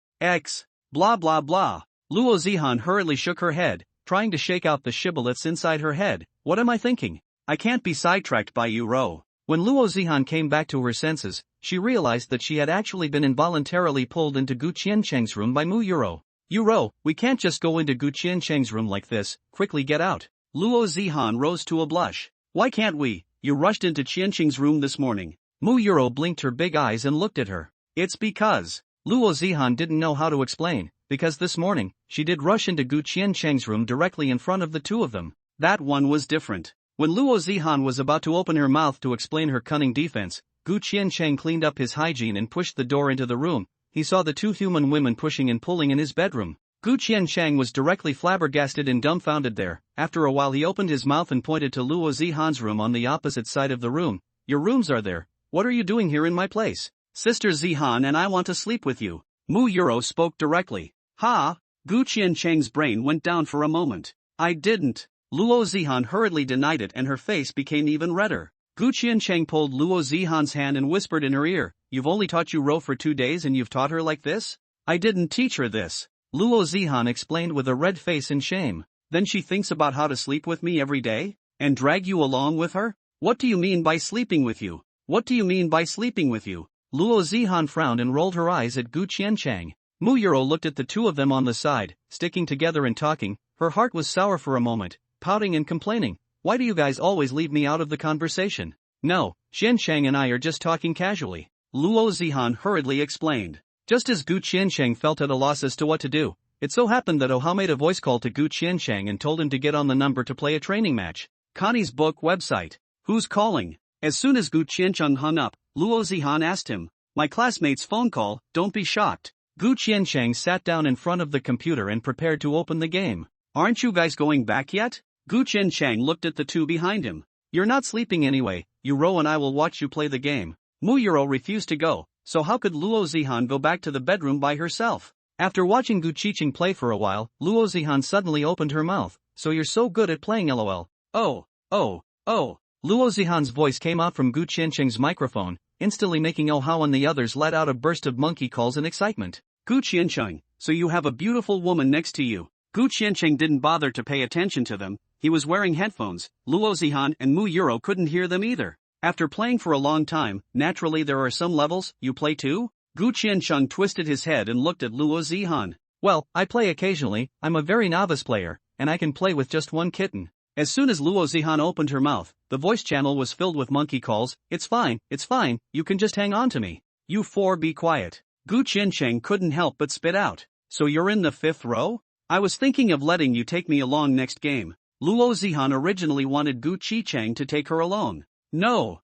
Blah blah blah. Luo Zihan hurriedly shook her head, trying to shake out the shibboleths inside her head. What am I thinking? I can't be sidetracked by you, Ro. When Luo Zihan came back to her senses, she realized that she had actually been involuntarily pulled into Gu Qiancheng's room by Muyuro. Ro, we can't just go into Gu Qiancheng's room like this, quickly get out. Luo Zihan rose to a blush. Why can't we? You rushed into Qiancheng's room this morning. Muyuro blinked her big eyes and looked at her. It's because. Luo Zihan didn't know how to explain, because this morning, she did rush into Gu Qiancheng's room directly in front of the 2 of them. That one was different. When Luo Zihan was about to open her mouth to explain her cunning defense, Gu Qiancheng cleaned up his hygiene and pushed the door into the room. He saw the 2 human women pushing and pulling in his bedroom. Gu Qiancheng was directly flabbergasted and dumbfounded there. After a while he opened his mouth and pointed to Luo Zihan's room on the opposite side of the room. Your rooms are there. What are you doing here in my place? Sister Zihan and I want to sleep with you. Muyuro spoke directly. Ha! Gu Qiancheng's brain went down for a moment. I didn't. Luo Zihan hurriedly denied it and her face became even redder. Gu Qiancheng pulled Luo Zihan's hand and whispered in her ear, You've only taught you Ro for 2 days and you've taught her like this? I didn't teach her this. Luo Zihan explained with a red face in shame. Then she thinks about how to sleep with me every day? And drag you along with her? What do you mean by sleeping with you? What do you mean by sleeping with you? Luo Zihan frowned and rolled her eyes at Gu Qiancheng. Muyuro looked at the 2 of them on the side, sticking together and talking. Her heart was sour for a moment, pouting and complaining. Why do you guys always leave me out of the conversation? No, Qiancheng and I are just talking casually. Luo Zihan hurriedly explained. Just as Gu Qiancheng felt at a loss as to what to do, it so happened that Ohao made a voice call to Gu Qiancheng and told him to get on the number to play a training match. Connie's book website. Who's calling? As soon as Gu Qiancheng hung up, Luo Zihan asked him. My classmate's phone call, don't be shocked. Gu Qiancheng sat down in front of the computer and prepared to open the game. Aren't you guys going back yet? Gu Qiancheng looked at the 2 behind him. You're not sleeping anyway, Ro and I will watch you play the game. Muyuro refused to go. So how could Luo Zihan go back to the bedroom by herself? After watching Gu Qiancheng play for a while, Luo Zihan suddenly opened her mouth. So you're so good at playing lol. Oh. Luo Zihan's voice came out from Gu Qiancheng's microphone, instantly making Ohao and the others let out a burst of monkey calls in excitement. Gu Qiancheng, so you have a beautiful woman next to you. Gu Qiancheng didn't bother to pay attention to them. He was wearing headphones. Luo Zihan and Muyuro couldn't hear them either. After playing for a long time, naturally there are some levels. You play too? Gu Qiancheng twisted his head and looked at Luo Zihan. Well, I play occasionally. I'm a very novice player, and I can play with just 1 kitten. As soon as Luo Zihan opened her mouth, the voice channel was filled with monkey calls. It's fine, you can just hang on to me. You 4 be quiet. Gu Qiancheng couldn't help but spit out. So you're in the 5th row? I was thinking of letting you take me along next game. Luo Zihan originally wanted Gu Qiancheng to take her alone. No.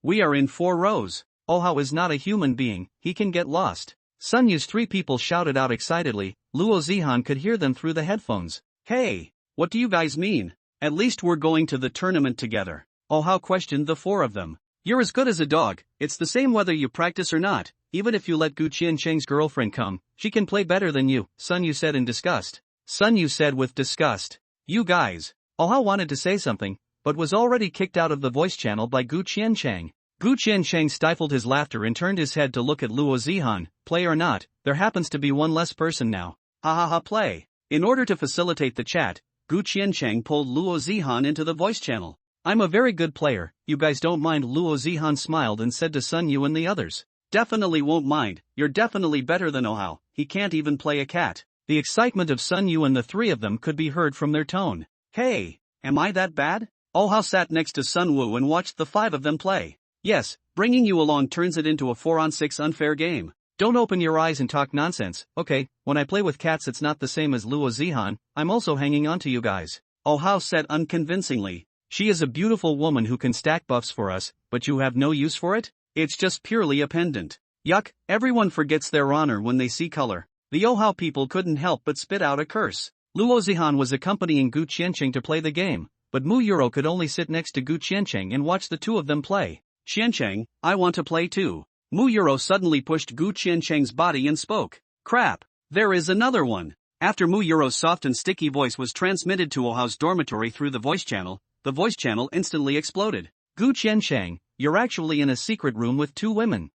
We are in 4 rows. Ohao is not a human being, he can get lost. Sun Yu's 3 people shouted out excitedly. Luo Zihan could hear them through the headphones. Hey, what do you guys mean? At least we're going to the tournament together. Ohao questioned the 4 of them. You're as good as a dog, it's the same whether you practice or not. Even if you let Gu Qiancheng's girlfriend come, she can play better than you, Sun Yu said in disgust. Sun Yu said with disgust. You guys. Ohao wanted to say something, but was already kicked out of the voice channel by Gu Qiancheng. Gu Qiancheng stifled his laughter and turned his head to look at Luo Zihan. Play or not, there happens to be 1 less person now. Ha play. In order to facilitate the chat, Gu Qiancheng pulled Luo Zihan into the voice channel. I'm a very good player, you guys don't mind? Luo Zihan smiled and said to Sun Yu and the others. Definitely won't mind, you're definitely better than Ohao, he can't even play a cat. The excitement of Sun Yu and the 3 of them could be heard from their tone. Hey, am I that bad? Ohao sat next to Sun Wu and watched the 5 of them play. Yes, bringing you along turns it into a 4-on-6 unfair game. Don't open your eyes and talk nonsense, okay? When I play with cats it's not the same as Luo Zihan, I'm also hanging on to you guys. Oh Hao said unconvincingly. She is a beautiful woman who can stack buffs for us, but you have no use for it? It's just purely a pendant. Yuck, everyone forgets their honor when they see color. The Ohao people couldn't help but spit out a curse. Luo Zihan was accompanying Gu Qiancheng to play the game, but Mu Yuro could only sit next to Gu Qiancheng and watch the two of them play. Qiancheng, I want to play too. Mu Yuro suddenly pushed Gu Qiancheng's body and spoke. Crap, there is another one. After Mu Yuro's soft and sticky voice was transmitted to Ohao's dormitory through the voice channel instantly exploded. Gu Qiancheng, you're actually in a secret room with two women.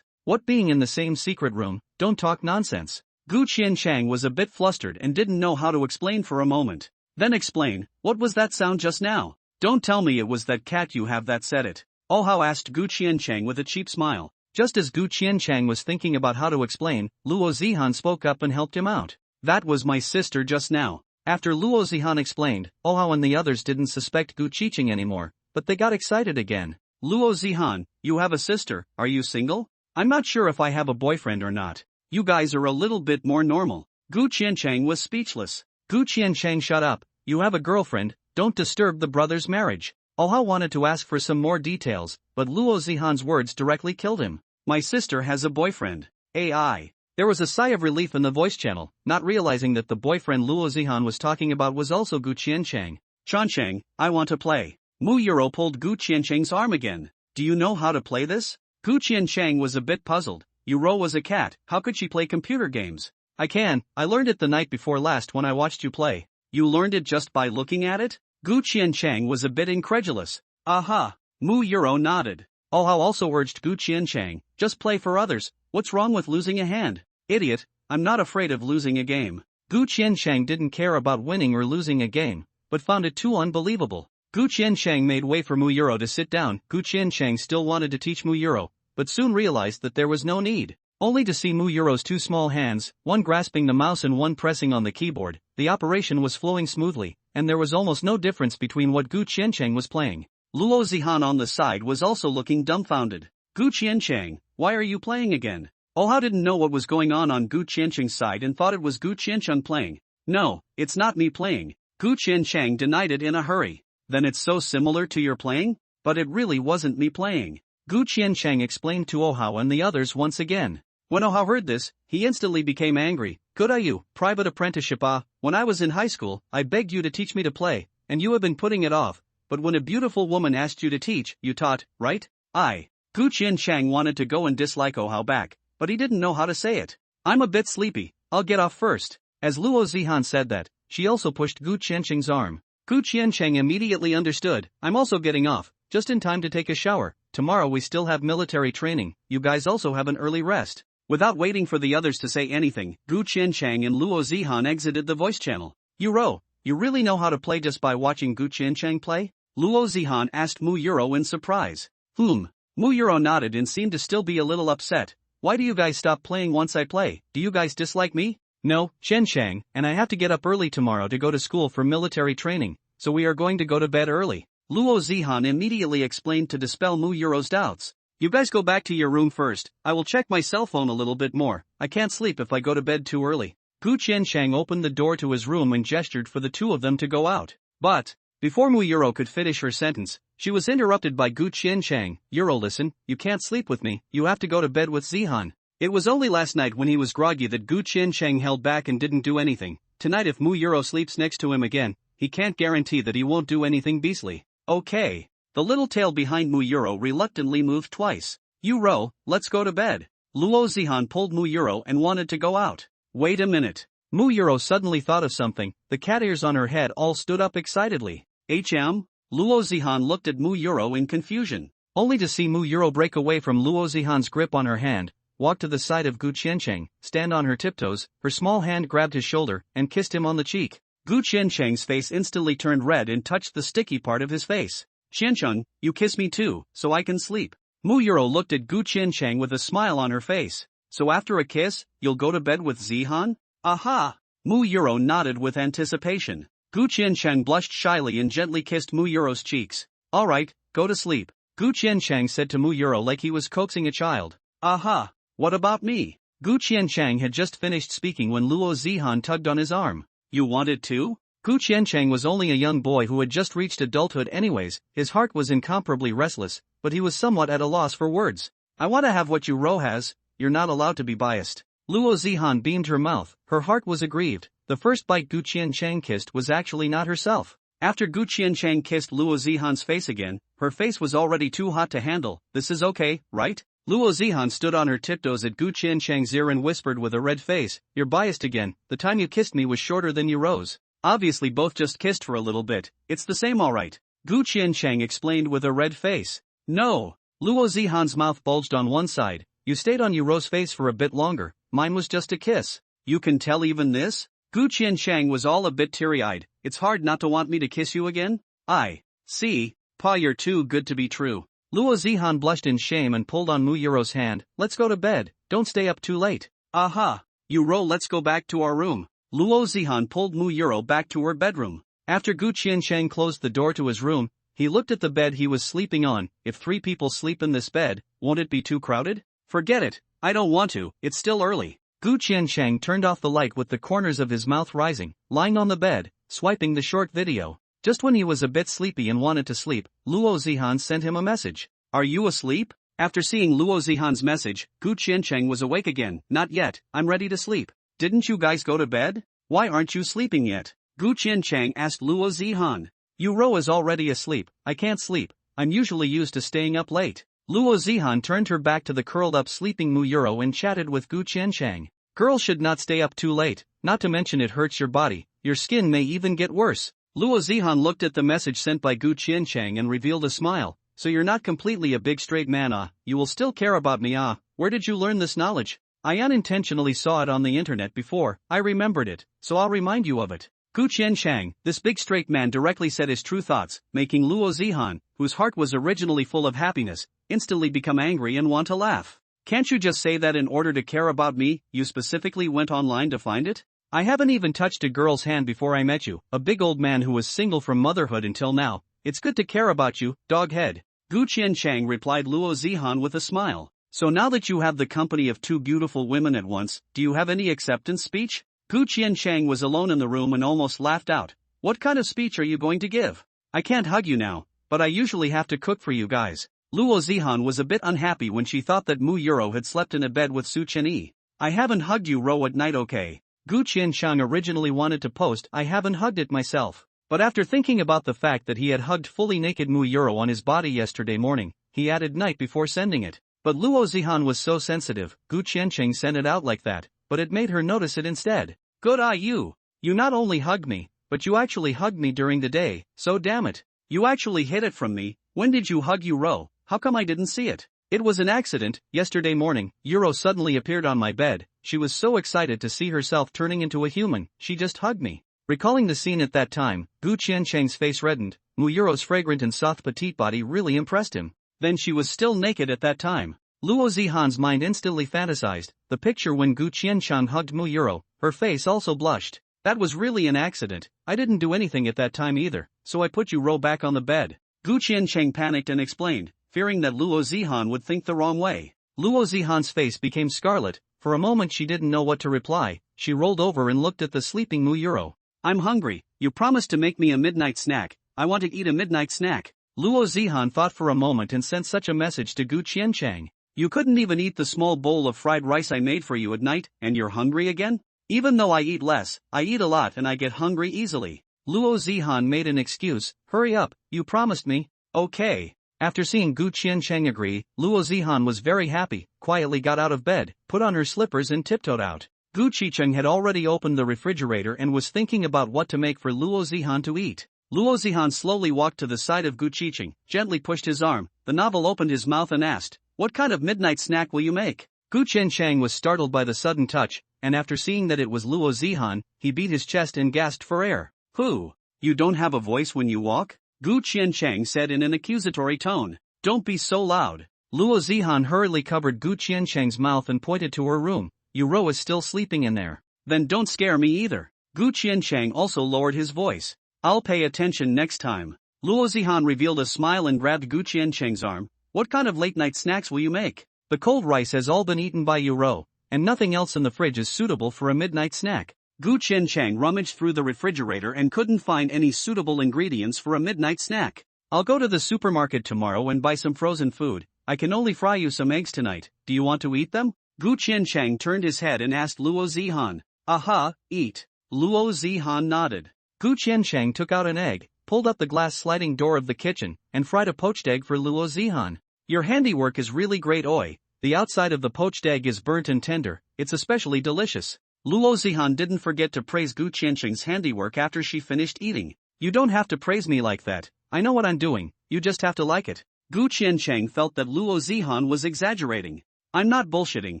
What being in the same secret room? Don't talk nonsense. Gu Qiancheng was a bit flustered and didn't know how to explain for a moment. Then explain, what was that sound just now? Don't tell me it was that cat you have that said it. Ohao asked Gu Qiancheng with a cheap smile. Just as Gu Qiancheng was thinking about how to explain, Luo Zihan spoke up and helped him out. That was my sister just now. After Luo Zihan explained, Ohao and the others didn't suspect Gu Qiancheng anymore, but they got excited again. Luo Zihan, you have a sister, are you single? I'm not sure if I have a boyfriend or not. You guys are a little bit more normal. Gu Qiancheng was speechless. Gu Qiancheng, shut up, you have a girlfriend, don't disturb the brothers' marriage. Ohao wanted to ask for some more details, but Luo Zihan's words directly killed him. My sister has a boyfriend. AI. There was a sigh of relief in the voice channel, not realizing that the boyfriend Luo Zihan was talking about was also Gu Qiancheng. Qiancheng, I want to play. Mu Yuro pulled Gu Qiancheng's arm again. Do you know how to play this? Gu Qiancheng was a bit puzzled. Yuro was a cat, how could she play computer games? I learned it the night before last when I watched you play. You learned it just by looking at it? Gu Qiancheng was a bit incredulous. Aha. Mu Yuro nodded. Ohao also urged Gu Qiancheng, just play for others, what's wrong with losing a hand? Idiot, I'm not afraid of losing a game. Gu Qiancheng didn't care about winning or losing a game, but found it too unbelievable. Gu Qiancheng made way for Mu Yuro to sit down. Gu Qiancheng still wanted to teach Mu Yuro, but soon realized that there was no need. Only to see Mu Yuro's two small hands, one grasping the mouse and one pressing on the keyboard, the operation was flowing smoothly, and there was almost no difference between what Gu Qiancheng was playing. Luo Zihan on the side was also looking dumbfounded. Gu Qiancheng, why are you playing again? Ohao didn't know what was going on Gu Qiancheng's side and thought it was Gu Qiancheng playing. No, it's not me playing. Gu Qiancheng denied it in a hurry. Then it's so similar to your playing? But it really wasn't me playing. Gu Qiancheng explained to Ohao and the others once again. When Ohao heard this, he instantly became angry. Good on you, private apprenticeship when I was in high school, I begged you to teach me to play, and you have been putting it off. But when a beautiful woman asked you to teach, you taught, right? Gu Qiancheng wanted to go and dislike Ohao back, but he didn't know how to say it. I'm a bit sleepy, I'll get off first. As Luo Zihan said that, she also pushed Gu Qiancheng's arm. Gu Qiancheng immediately understood, I'm also getting off, just in time to take a shower. Tomorrow we still have military training, you guys also have an early rest. Without waiting for the others to say anything, Gu Qiancheng and Luo Zihan exited the voice channel. Yuro, you really know how to play just by watching Gu Qiancheng play? Luo Zihan asked Mu Yuro in surprise. Mu Yuro nodded and seemed to still be a little upset. Why do you guys stop playing once I play? Do you guys dislike me? No, Qiancheng, and I have to get up early tomorrow to go to school for military training, so we are going to go to bed early. Luo Zihan immediately explained to dispel Mu Yuro's doubts. You guys go back to your room first, I will check my cell phone a little bit more, I can't sleep if I go to bed too early. Gu Qiancheng opened the door to his room and gestured for the two of them to go out. But, before Mu Yuro could finish her sentence, she was interrupted by Gu Qiancheng. Yuro, listen, you can't sleep with me, you have to go to bed with Zihan. It was only last night when he was groggy that Gu Qiancheng held back and didn't do anything. Tonight if Mu Yuro sleeps next to him again, he can't guarantee that he won't do anything beastly. Okay. The little tail behind Mu Yuro reluctantly moved twice. Yuro, let's go to bed. Luo Zihan pulled Mu Yuro and wanted to go out. Wait a minute. Mu Yuro suddenly thought of something, the cat ears on her head all stood up excitedly. HM? Luo Zihan looked at Mu Yuro in confusion, only to see Mu Yuro break away from Luo Zihan's grip on her hand, walk to the side of Gu Qiancheng, stand on her tiptoes, her small hand grabbed his shoulder, and kissed him on the cheek. Gu Qiancheng's face instantly turned red and touched the sticky part of his face. Qiancheng, you kiss me too, so I can sleep. Mu Yuro looked at Gu Qiancheng with a smile on her face. So after a kiss, you'll go to bed with Zihan? Aha! Mu Yuro nodded with anticipation. Gu Qiancheng blushed shyly and gently kissed Mu Yuro's cheeks. Alright, go to sleep. Gu Qiancheng said to Mu Yuro like he was coaxing a child. Aha! What about me? Gu Qianchang had just finished speaking when Luo Zihan tugged on his arm. You want it too? Gu Qianchang was only a young boy who had just reached adulthood anyways. His heart was incomparably restless, but he was somewhat at a loss for words. I want to have what you Ro has. You're not allowed to be biased. Luo Zihan beamed her mouth. Her heart was aggrieved. The first bite Gu Qianchang kissed was actually not herself. After Gu Qianchang kissed Luo Zihan's face again, her face was already too hot to handle. This is okay, right? Luo Zihan stood on her tiptoes at Gu Qianchang's ear and whispered with a red face, You're biased again. The time you kissed me was shorter than you rose. Obviously both just kissed for a little bit. It's the same alright. Gu Qianchang explained with a red face. No. Luo Zihan's mouth bulged on one side. You stayed on Yuro's face for a bit longer. Mine was just a kiss. You can tell even this? Gu Qianchang was all a bit teary-eyed. It's hard not to want me to kiss you again? I see. Pa, you're too good to be true. Luo Zihan blushed in shame and pulled on Mu Yuro's hand. Let's go to bed. Don't stay up too late. Aha. Yuro, let's go back to our room. Luo Zihan pulled Mu Yuro back to her bedroom. After Gu Qianchang closed the door to his room, he looked at the bed he was sleeping on. If 3 people sleep in this bed, won't it be too crowded? Forget it. I don't want to. It's still early. Gu Qianchang turned off the light with the corners of his mouth rising, lying on the bed, swiping the short video. Just when he was a bit sleepy and wanted to sleep, Luo Zihan sent him a message. Are you asleep? After seeing Luo Zihan's message, Gu Qianchang was awake again. Not yet, I'm ready to sleep. Didn't you guys go to bed? Why aren't you sleeping yet? Gu Qianchang asked Luo Zihan. Yuro is already asleep. I can't sleep. I'm usually used to staying up late. Luo Zihan turned her back to the curled-up sleeping Mu Yuro and chatted with Gu Qianchang. Girls should not stay up too late, not to mention it hurts your body. Your skin may even get worse. Luo Zihan looked at the message sent by Gu Qianchang and revealed a smile. So you're not completely a big straight man, ah? You will still care about me, ah? Where did you learn this knowledge? I unintentionally saw it on the internet before. I remembered it, so I'll remind you of it. Gu Qianchang, this big straight man, directly said his true thoughts, making Luo Zihan, whose heart was originally full of happiness, instantly become angry and want to laugh. Can't you just say that in order to care about me, you specifically went online to find it? I haven't even touched a girl's hand before I met you, a big old man who was single from motherhood until now. It's good to care about you, doghead. Gu Qianchang replied Luo Zihan with a smile. So now that you have the company of 2 beautiful women at once, do you have any acceptance speech? Gu Qianchang was alone in the room and almost laughed out. What kind of speech are you going to give? I can't hug you now, but I usually have to cook for you guys. Luo Zihan was a bit unhappy when she thought that Mu Yuro had slept in a bed with Su Chenyi. I haven't hugged you Ro at night, okay? Gu Qianchang originally wanted to post I haven't hugged it myself. But after thinking about the fact that he had hugged fully naked Mu Yuro on his body yesterday morning, he added night before sending it. But Luo Zihan was so sensitive, Gu Qianchang sent it out like that, but it made her notice it instead. Good eye you! You not only hugged me, but you actually hugged me during the day, so damn it. You actually hid it from me. When did you hug Yuro? How come I didn't see it? It was an accident. Yesterday morning, Yuro suddenly appeared on my bed. She was so excited to see herself turning into a human, she just hugged me. Recalling the scene at that time, Gu Qianchang's face reddened. Mu Yuro's fragrant and soft petite body really impressed him. Then she was still naked at that time. Luo Zihan's mind instantly fantasized the picture when Gu Qianchang hugged Mu Yuro. Her face also blushed. That was really an accident. I didn't do anything at that time either, so I put Yuro back on the bed. Gu Qianchang panicked and explained, fearing that Luo Zihan would think the wrong way. Luo Zihan's face became scarlet. For a moment she didn't know what to reply. She rolled over and looked at the sleeping Mu Yuro. I'm hungry. You promised to make me a midnight snack. I want to eat a midnight snack. Luo Zihan thought for a moment and sent such a message to Gu Qianchang. You couldn't even eat the small bowl of fried rice I made for you at night, and you're hungry again? Even though I eat less, I eat a lot and I get hungry easily. Luo Zihan made an excuse. Hurry up, you promised me. Okay. After seeing Gu Qianchang agree, Luo Zihan was very happy, quietly got out of bed, put on her slippers and tiptoed out. Gu Qianchang had already opened the refrigerator and was thinking about what to make for Luo Zihan to eat. Luo Zihan slowly walked to the side of Gu Qianchang, gently pushed his arm. The novel opened his mouth and asked, what kind of midnight snack will you make? Gu Qianchang was startled by the sudden touch, and after seeing that it was Luo Zihan, he beat his chest and gasped for air. Who? You don't have a voice when you walk? Gu Qianchang said in an accusatory tone. Don't be so loud. Luo Zihan hurriedly covered Gu Qianchang's mouth and pointed to her room. Yuro is still sleeping in there. Then don't scare me either. Gu Qianchang also lowered his voice. I'll pay attention next time. Luo Zihan revealed a smile and grabbed Gu Qianchang's arm. What kind of late-night snacks will you make? The cold rice has all been eaten by Yuro, and nothing else in the fridge is suitable for a midnight snack. Gu Qiancheng rummaged through the refrigerator and couldn't find any suitable ingredients for a midnight snack. I'll go to the supermarket tomorrow and buy some frozen food. I can only fry you some eggs tonight. Do you want to eat them? Gu Qiancheng turned his head and asked Luo Zihan. Aha, eat. Luo Zihan nodded. Gu Qiancheng took out an egg, pulled up the glass sliding door of the kitchen, and fried a poached egg for Luo Zihan. Your handiwork is really great, oi. The outside of the poached egg is burnt and tender, it's especially delicious. Luo Zihan didn't forget to praise Gu Qiancheng's handiwork after she finished eating. You don't have to praise me like that. I know what I'm doing, you just have to like it. Gu Qiancheng felt that Luo Zihan was exaggerating. I'm not bullshitting,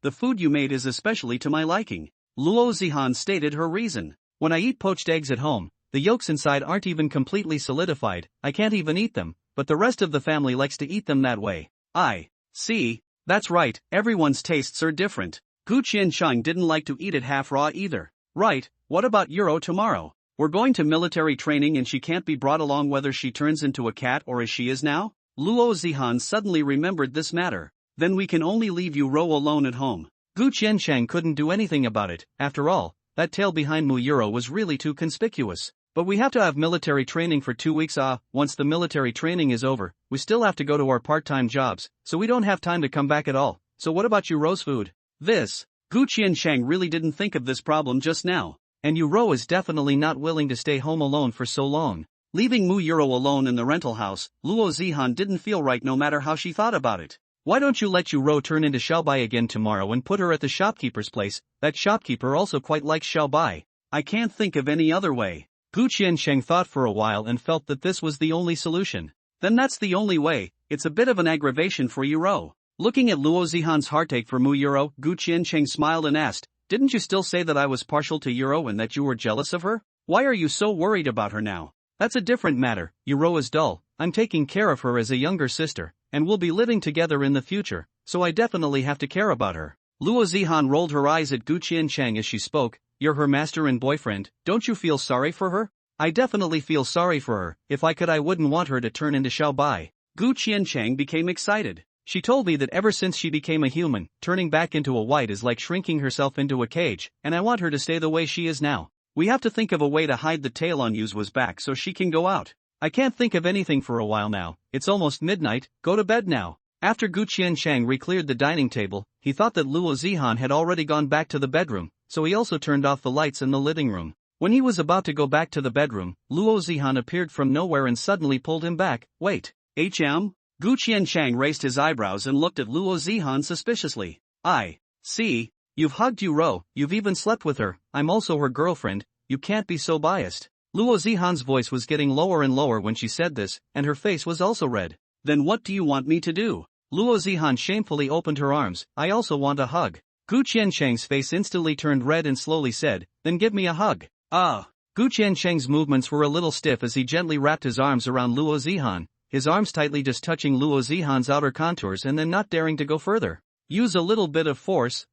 the food you made is especially to my liking. Luo Zihan stated her reason. When I eat poached eggs at home, the yolks inside aren't even completely solidified, I can't even eat them, but the rest of the family likes to eat them that way. I see. That's right, everyone's tastes are different. Gu Qiancheng didn't like to eat it half raw either. Right, what about Euro tomorrow? We're going to military training and she can't be brought along whether she turns into a cat or as she is now? Luo Zihan suddenly remembered this matter. Then we can only leave Euro alone at home. Gu Qiancheng couldn't do anything about it, after all, that tail behind Mu Euro was really too conspicuous. But we have to have military training for 2 weeks. Once the military training is over, we still have to go to our part-time jobs, so we don't have time to come back at all. So what about Euro's food? Gu Qiancheng really didn't think of this problem just now. And Euro is definitely not willing to stay home alone for so long. Leaving Mu Euro alone in the rental house, Luo Zihan didn't feel right no matter how she thought about it. Why don't you let Euro turn into Xiaobai again tomorrow and put her at the shopkeeper's place? That shopkeeper also quite likes Xiaobai. I can't think of any other way. Gu Qiancheng thought for a while and felt that this was the only solution. Then that's the only way, it's a bit of an aggravation for Euro. Looking at Luo Zihan's heartache for Mu Euro, Gu Qiancheng smiled and asked, didn't you still say that I was partial to Euro and that you were jealous of her? Why are you so worried about her now? That's a different matter, Euro is dull, I'm taking care of her as a younger sister, and we'll be living together in the future, so I definitely have to care about her. Luo Zihan rolled her eyes at Gu Qiancheng as she spoke. You're her master and boyfriend, don't you feel sorry for her? I definitely feel sorry for her, if I could I wouldn't want her to turn into Xiaobai. Gu Qiancheng became excited. She told me that ever since she became a human, turning back into a white is like shrinking herself into a cage, and I want her to stay the way she is now. We have to think of a way to hide the tail on Yu's back so she can go out. I can't think of anything for a while now, it's almost midnight, go to bed now. After Gu Qiancheng re-cleared the dining table, he thought that Luo Zihan had already gone back to the bedroom, so he also turned off the lights in the living room. When he was about to go back to the bedroom, Luo Zihan appeared from nowhere and suddenly pulled him back. Wait, HM? Gu Qiancheng raised his eyebrows and looked at Luo Zihan suspiciously. I see, you've hugged Euro, you've even slept with her, I'm also her girlfriend, you can't be so biased. Luo Zihan's voice was getting lower and lower when she said this, and her face was also red. Then what do you want me to do? Luo Zihan shamefully opened her arms. I also want a hug. Gu Qiancheng's face instantly turned red and slowly said, then give me a hug. Gu Qiancheng's movements were a little stiff as he gently wrapped his arms around Luo Zihan, his arms tightly just touching Luo Zihan's outer contours and then not daring to go further. Use a little bit of force.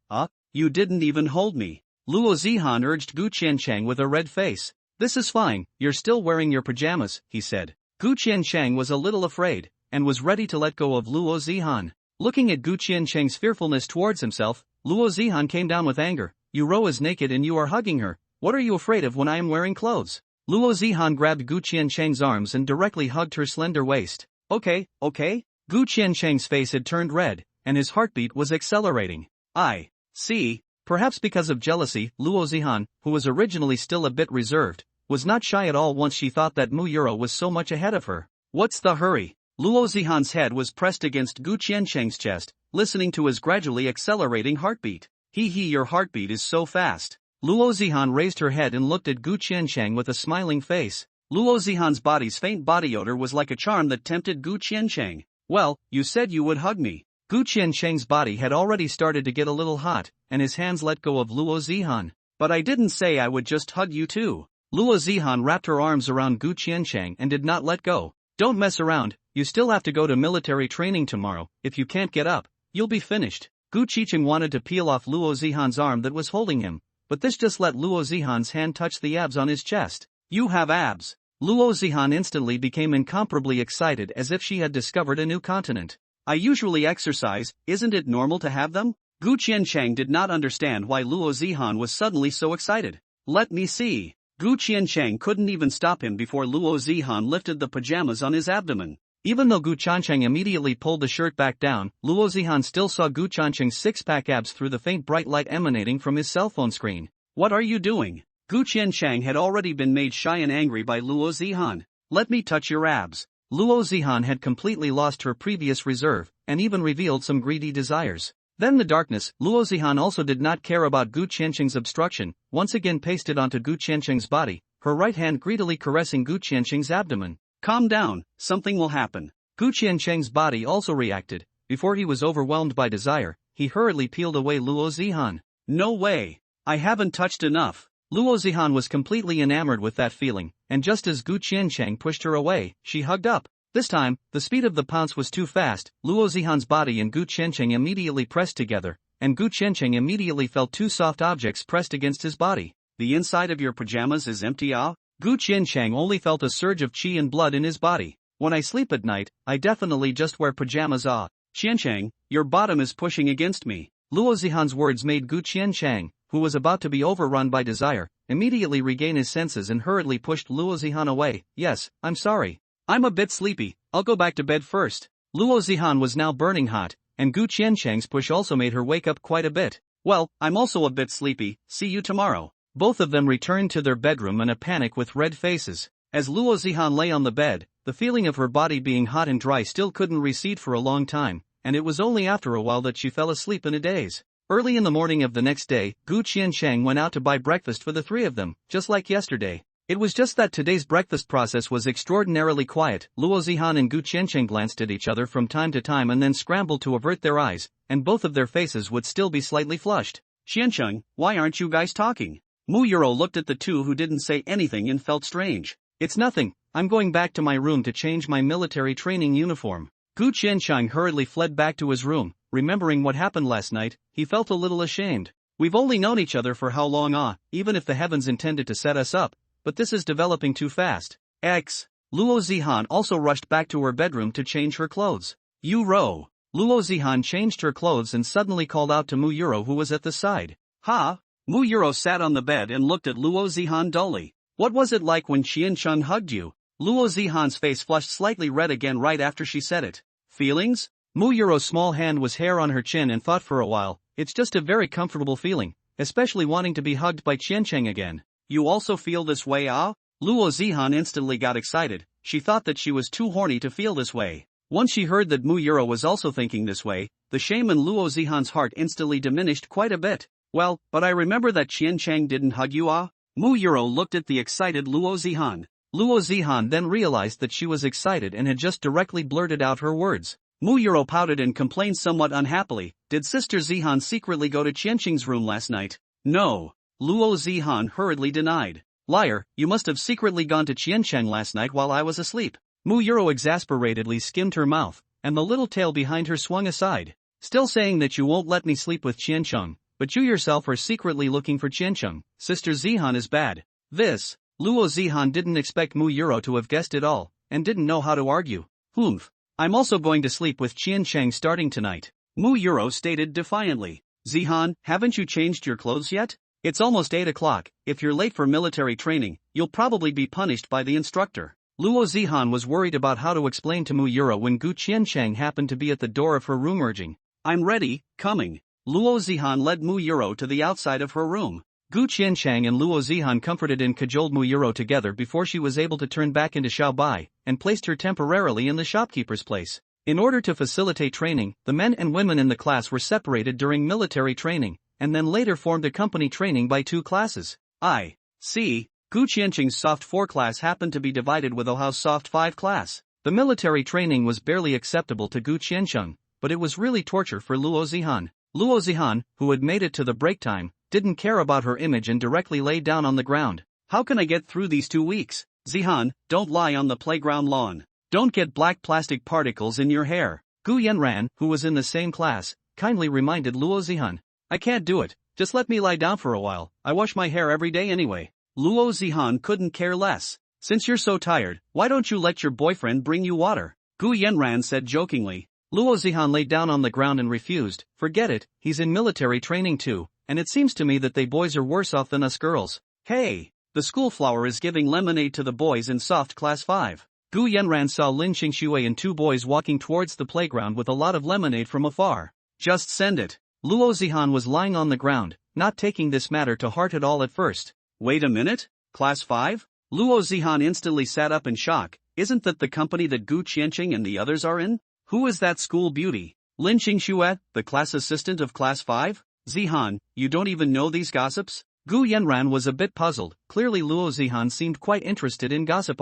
You didn't even hold me. Luo Zihan urged Gu Qiancheng with a red face. This is fine, you're still wearing your pajamas, he said. Gu Qiancheng was a little afraid, and was ready to let go of Luo Zihan. Looking at Gu Qiancheng's fearfulness towards himself, Luo Zihan came down with anger. Euro is naked and you are hugging her. What are you afraid of when I am wearing clothes? Luo Zihan grabbed Gu Qiancheng's arms and directly hugged her slender waist. Okay. Gu Qiancheng's face had turned red, and his heartbeat was accelerating. I see. Perhaps because of jealousy, Luo Zihan, who was originally still a bit reserved, was not shy at all once she thought that Mu Euro was so much ahead of her. What's the hurry? Luo Zihan's head was pressed against Gu Qiancheng's chest, listening to his gradually accelerating heartbeat. Your heartbeat is so fast. Luo Zihan raised her head and looked at Gu Qiancheng with a smiling face. Luo Zihan's body's faint body odor was like a charm that tempted Gu Qiancheng. Well, you said you would hug me. Gu Qiancheng's body had already started to get a little hot, and his hands let go of Luo Zihan. But I didn't say I would just hug you too. Luo Zihan wrapped her arms around Gu Qiancheng and did not let go. Don't mess around, you still have to go to military training tomorrow. If you can't get up, you'll be finished. Gu Qiancheng wanted to peel off Luo Zihan's arm that was holding him, but this just let Luo Zihan's hand touch the abs on his chest. You have abs. Luo Zihan instantly became incomparably excited as if she had discovered a new continent. I usually exercise, isn't it normal to have them? Gu Qiancheng did not understand why Luo Zihan was suddenly so excited. Let me see. Gu Qiancheng couldn't even stop him before Luo Zihan lifted the pajamas on his abdomen. Even though Gu Qiancheng immediately pulled the shirt back down, Luo Zihan still saw Gu Qiancheng's six-pack abs through the faint bright light emanating from his cell phone screen. What are you doing? Gu Qiancheng had already been made shy and angry by Luo Zihan. Let me touch your abs. Luo Zihan had completely lost her previous reserve, and even revealed some greedy desires. Then the darkness, Luo Zihan also did not care about Gu Qiancheng's obstruction, once again pasted onto Gu Qiancheng's body, her right hand greedily caressing Gu Qiancheng's abdomen. Calm down, something will happen. Gu Qiancheng's body also reacted. Before he was overwhelmed by desire, he hurriedly peeled away Luo Zihan. No way. I haven't touched enough. Luo Zihan was completely enamored with that feeling, and just as Gu Qiancheng pushed her away, she hugged up. This time, the speed of the pounce was too fast. Luo Zihan's body and Gu Qiancheng immediately pressed together, and Gu Qiancheng immediately felt two soft objects pressed against his body. The inside of your pajamas is empty, ah? Gu Qiancheng only felt a surge of qi and blood in his body. When I sleep at night, I definitely just wear pajamas, ah. Qiancheng, your bottom is pushing against me. Luo Zihan's words made Gu Qiancheng, who was about to be overrun by desire, immediately regain his senses and hurriedly pushed Luo Zihan away. Yes, I'm sorry. I'm a bit sleepy, I'll go back to bed first. Luo Zihan was now burning hot, and Gu Qiancheng's push also made her wake up quite a bit. Well, I'm also a bit sleepy, see you tomorrow. Both of them returned to their bedroom in a panic with red faces. As Luo Zihan lay on the bed, the feeling of her body being hot and dry still couldn't recede for a long time, and it was only after a while that she fell asleep in a daze. Early in the morning of the next day, Gu Qiancheng went out to buy breakfast for the three of them, just like yesterday. It was just that today's breakfast process was extraordinarily quiet. Luo Zihan and Gu Qiancheng glanced at each other from time to time and then scrambled to avert their eyes, and both of their faces would still be slightly flushed. Qiancheng, why aren't you guys talking? Mu Yuro looked at the two who didn't say anything and felt strange. It's nothing, I'm going back to my room to change my military training uniform. Gu Qiancheng hurriedly fled back to his room. Remembering what happened last night, he felt a little ashamed. We've only known each other for how long, even if the heavens intended to set us up, but this is developing too fast. Luo Zihan also rushed back to her bedroom to change her clothes. Luo Zihan changed her clothes and suddenly called out to Mu Yuro, who was at the side. Ha! Mu Yuro sat on the bed and looked at Luo Zihan dully. What was it like when Qiancheng hugged you? Luo Zihan's face flushed slightly red again right after she said it. Feelings? Mu Yuro's small hand was hair on her chin and thought for a while. It's just a very comfortable feeling, especially wanting to be hugged by Qiancheng again. You also feel this way, ah? Luo Zihan instantly got excited. She thought that she was too horny to feel this way. Once she heard that Mu Yuro was also thinking this way, the shame in Luo Zihan's heart instantly diminished quite a bit. Well, but I remember that Qiancheng didn't hug you, ah? Mu Yuro looked at the excited Luo Zihan. Luo Zihan then realized that she was excited and had just directly blurted out her words. Mu Yuro pouted and complained somewhat unhappily. Did Sister Zihan secretly go to Qiancheng's room last night? No. Luo Zihan hurriedly denied. Liar, you must have secretly gone to Qiancheng last night while I was asleep. Mu Yuro exasperatedly skimmed her mouth, and the little tail behind her swung aside. Still saying that you won't let me sleep with Qiancheng, but you yourself are secretly looking for Qiancheng. Sister Zihan is bad. This. Luo Zihan didn't expect Mu Yuro to have guessed it all, and didn't know how to argue. Humph. I'm also going to sleep with Qiancheng starting tonight. Mu Yuro stated defiantly. Zihan, haven't you changed your clothes yet? It's almost 8 o'clock, if you're late for military training, you'll probably be punished by the instructor. Luo Zihan was worried about how to explain to Mu Yuro when Gu Qiancheng happened to be at the door of her room urging. I'm ready, coming. Luo Zihan led Mu Yuro to the outside of her room. Gu Qiancheng and Luo Zihan comforted and cajoled Mu Yuro together before she was able to turn back into Xiaobai, and placed her temporarily in the shopkeeper's place. In order to facilitate training, the men and women in the class were separated during military training, and then later formed a company training by 2 classes. I see. Gu Qiancheng's Soft 4 class happened to be divided with Ohao's Soft 5 class. The military training was barely acceptable to Gu Qiancheng, but it was really torture for Luo Zihan. Luo Zihan, who had made it to the break time, didn't care about her image and directly lay down on the ground. How can I get through these 2 weeks? Zihan, don't lie on the playground lawn. Don't get black plastic particles in your hair. Gu Yanran, who was in the same class, kindly reminded Luo Zihan. I can't do it, just let me lie down for a while, I wash my hair every day anyway. Luo Zihan couldn't care less. Since you're so tired, why don't you let your boyfriend bring you water? Gu Yanran said jokingly. Luo Zihan lay down on the ground and refused. Forget it, he's in military training too, and it seems to me that they boys are worse off than us girls. Hey, the school flower is giving lemonade to the boys in soft class 5. Gu Yanran saw Lin Qingxue and 2 boys walking towards the playground with a lot of lemonade from afar. Just send it. Luo Zihan was lying on the ground, not taking this matter to heart at all at first. Wait a minute? Class 5? Luo Zihan instantly sat up in shock. Isn't that the company that Gu Qianqing and the others are in? Who is that school beauty? Lin Qingxue, the class assistant of class 5? Zihan, you don't even know these gossips? Gu Yanran was a bit puzzled. Clearly Luo Zihan seemed quite interested in gossip.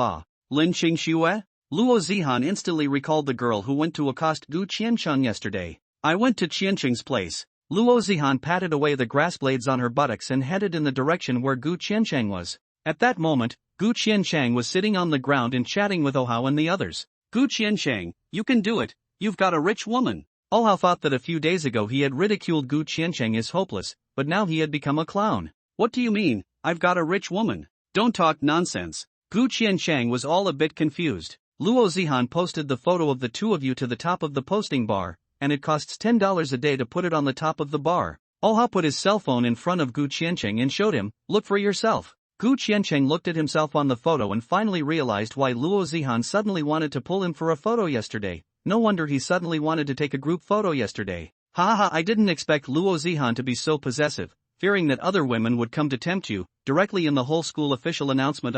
Lin Qingxue? Luo Zihan instantly recalled the girl who went to accost Gu Qiancheng yesterday. I went to Qiancheng's place. Luo Zihan patted away the grass blades on her buttocks and headed in the direction where Gu Qiancheng was. At that moment, Gu Qiancheng was sitting on the ground and chatting with Ohao and the others. Gu Qiancheng, you can do it. You've got a rich woman. Ohao thought that a few days ago he had ridiculed Gu Qiancheng as hopeless, but now he had become a clown. What do you mean, I've got a rich woman? Don't talk nonsense. Gu Qiancheng was all a bit confused. Luo Zihan posted the photo of the two of you to the top of the posting bar, and it costs $10 a day to put it on the top of the bar. Ohao put his cell phone in front of Gu Qiancheng and showed him, look for yourself. Gu Qiancheng looked at himself on the photo and finally realized why Luo Zihan suddenly wanted to pull him for a photo yesterday. No wonder he suddenly wanted to take a group photo yesterday. Haha, I didn't expect Luo Zihan to be so possessive, fearing that other women would come to tempt you, directly in the whole school official announcement.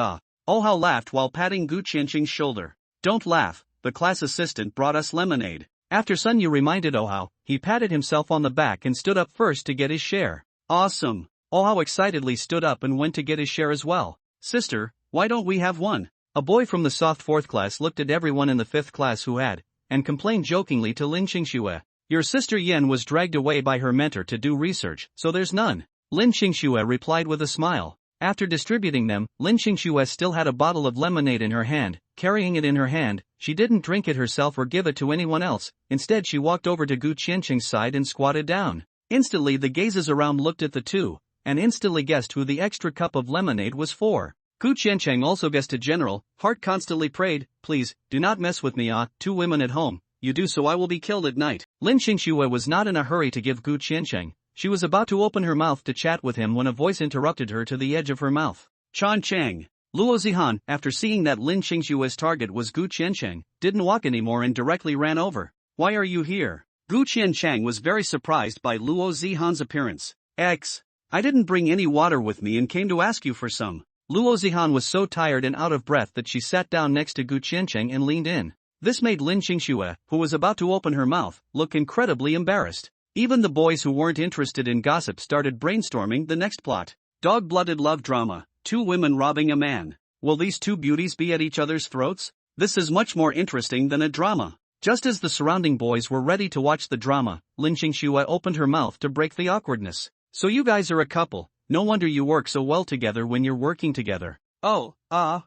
Ohao laughed while patting Gu Qiancheng's shoulder. Don't laugh, the class assistant brought us lemonade. After Sun Yu reminded Ohao, he patted himself on the back and stood up first to get his share. Awesome. Ohao excitedly stood up and went to get his share as well. Sister, why don't we have one? A boy from the soft 4th class looked at everyone in the 5th class who had, and complained jokingly to Lin Qingxue. Your sister Yen was dragged away by her mentor to do research, so there's none. Lin Qingxue replied with a smile. After distributing them, Lin Qingxue still had a bottle of lemonade in her hand. Carrying it in her hand, she didn't drink it herself or give it to anyone else. Instead she walked over to Gu Qiancheng's side and squatted down. Instantly the gazes around looked at the two, and instantly guessed who the extra cup of lemonade was for. Gu Qiancheng also guessed a general. Heart constantly prayed, please, do not mess with me. 2 women at home, you do so I will be killed at night. Lin Qingxue was not in a hurry to give Gu Qiancheng. She was about to open her mouth to chat with him when a voice interrupted her to the edge of her mouth. Chan Cheng. Luo Zihan, after seeing that Lin Qingxue's target was Gu Qiancheng, didn't walk anymore and directly ran over. Why are you here? Gu Qiancheng was very surprised by Luo Zihan's appearance. I didn't bring any water with me and came to ask you for some. Luo Zihan was so tired and out of breath that she sat down next to Gu Qiancheng and leaned in. This made Lin Qingxue, who was about to open her mouth, look incredibly embarrassed. Even the boys who weren't interested in gossip started brainstorming the next plot. Dog-blooded love drama, 2 women robbing a man. Will these 2 beauties be at each other's throats? This is much more interesting than a drama. Just as the surrounding boys were ready to watch the drama, Lin Qingxue opened her mouth to break the awkwardness. So you guys are a couple, no wonder you work so well together when you're working together. Oh, Luo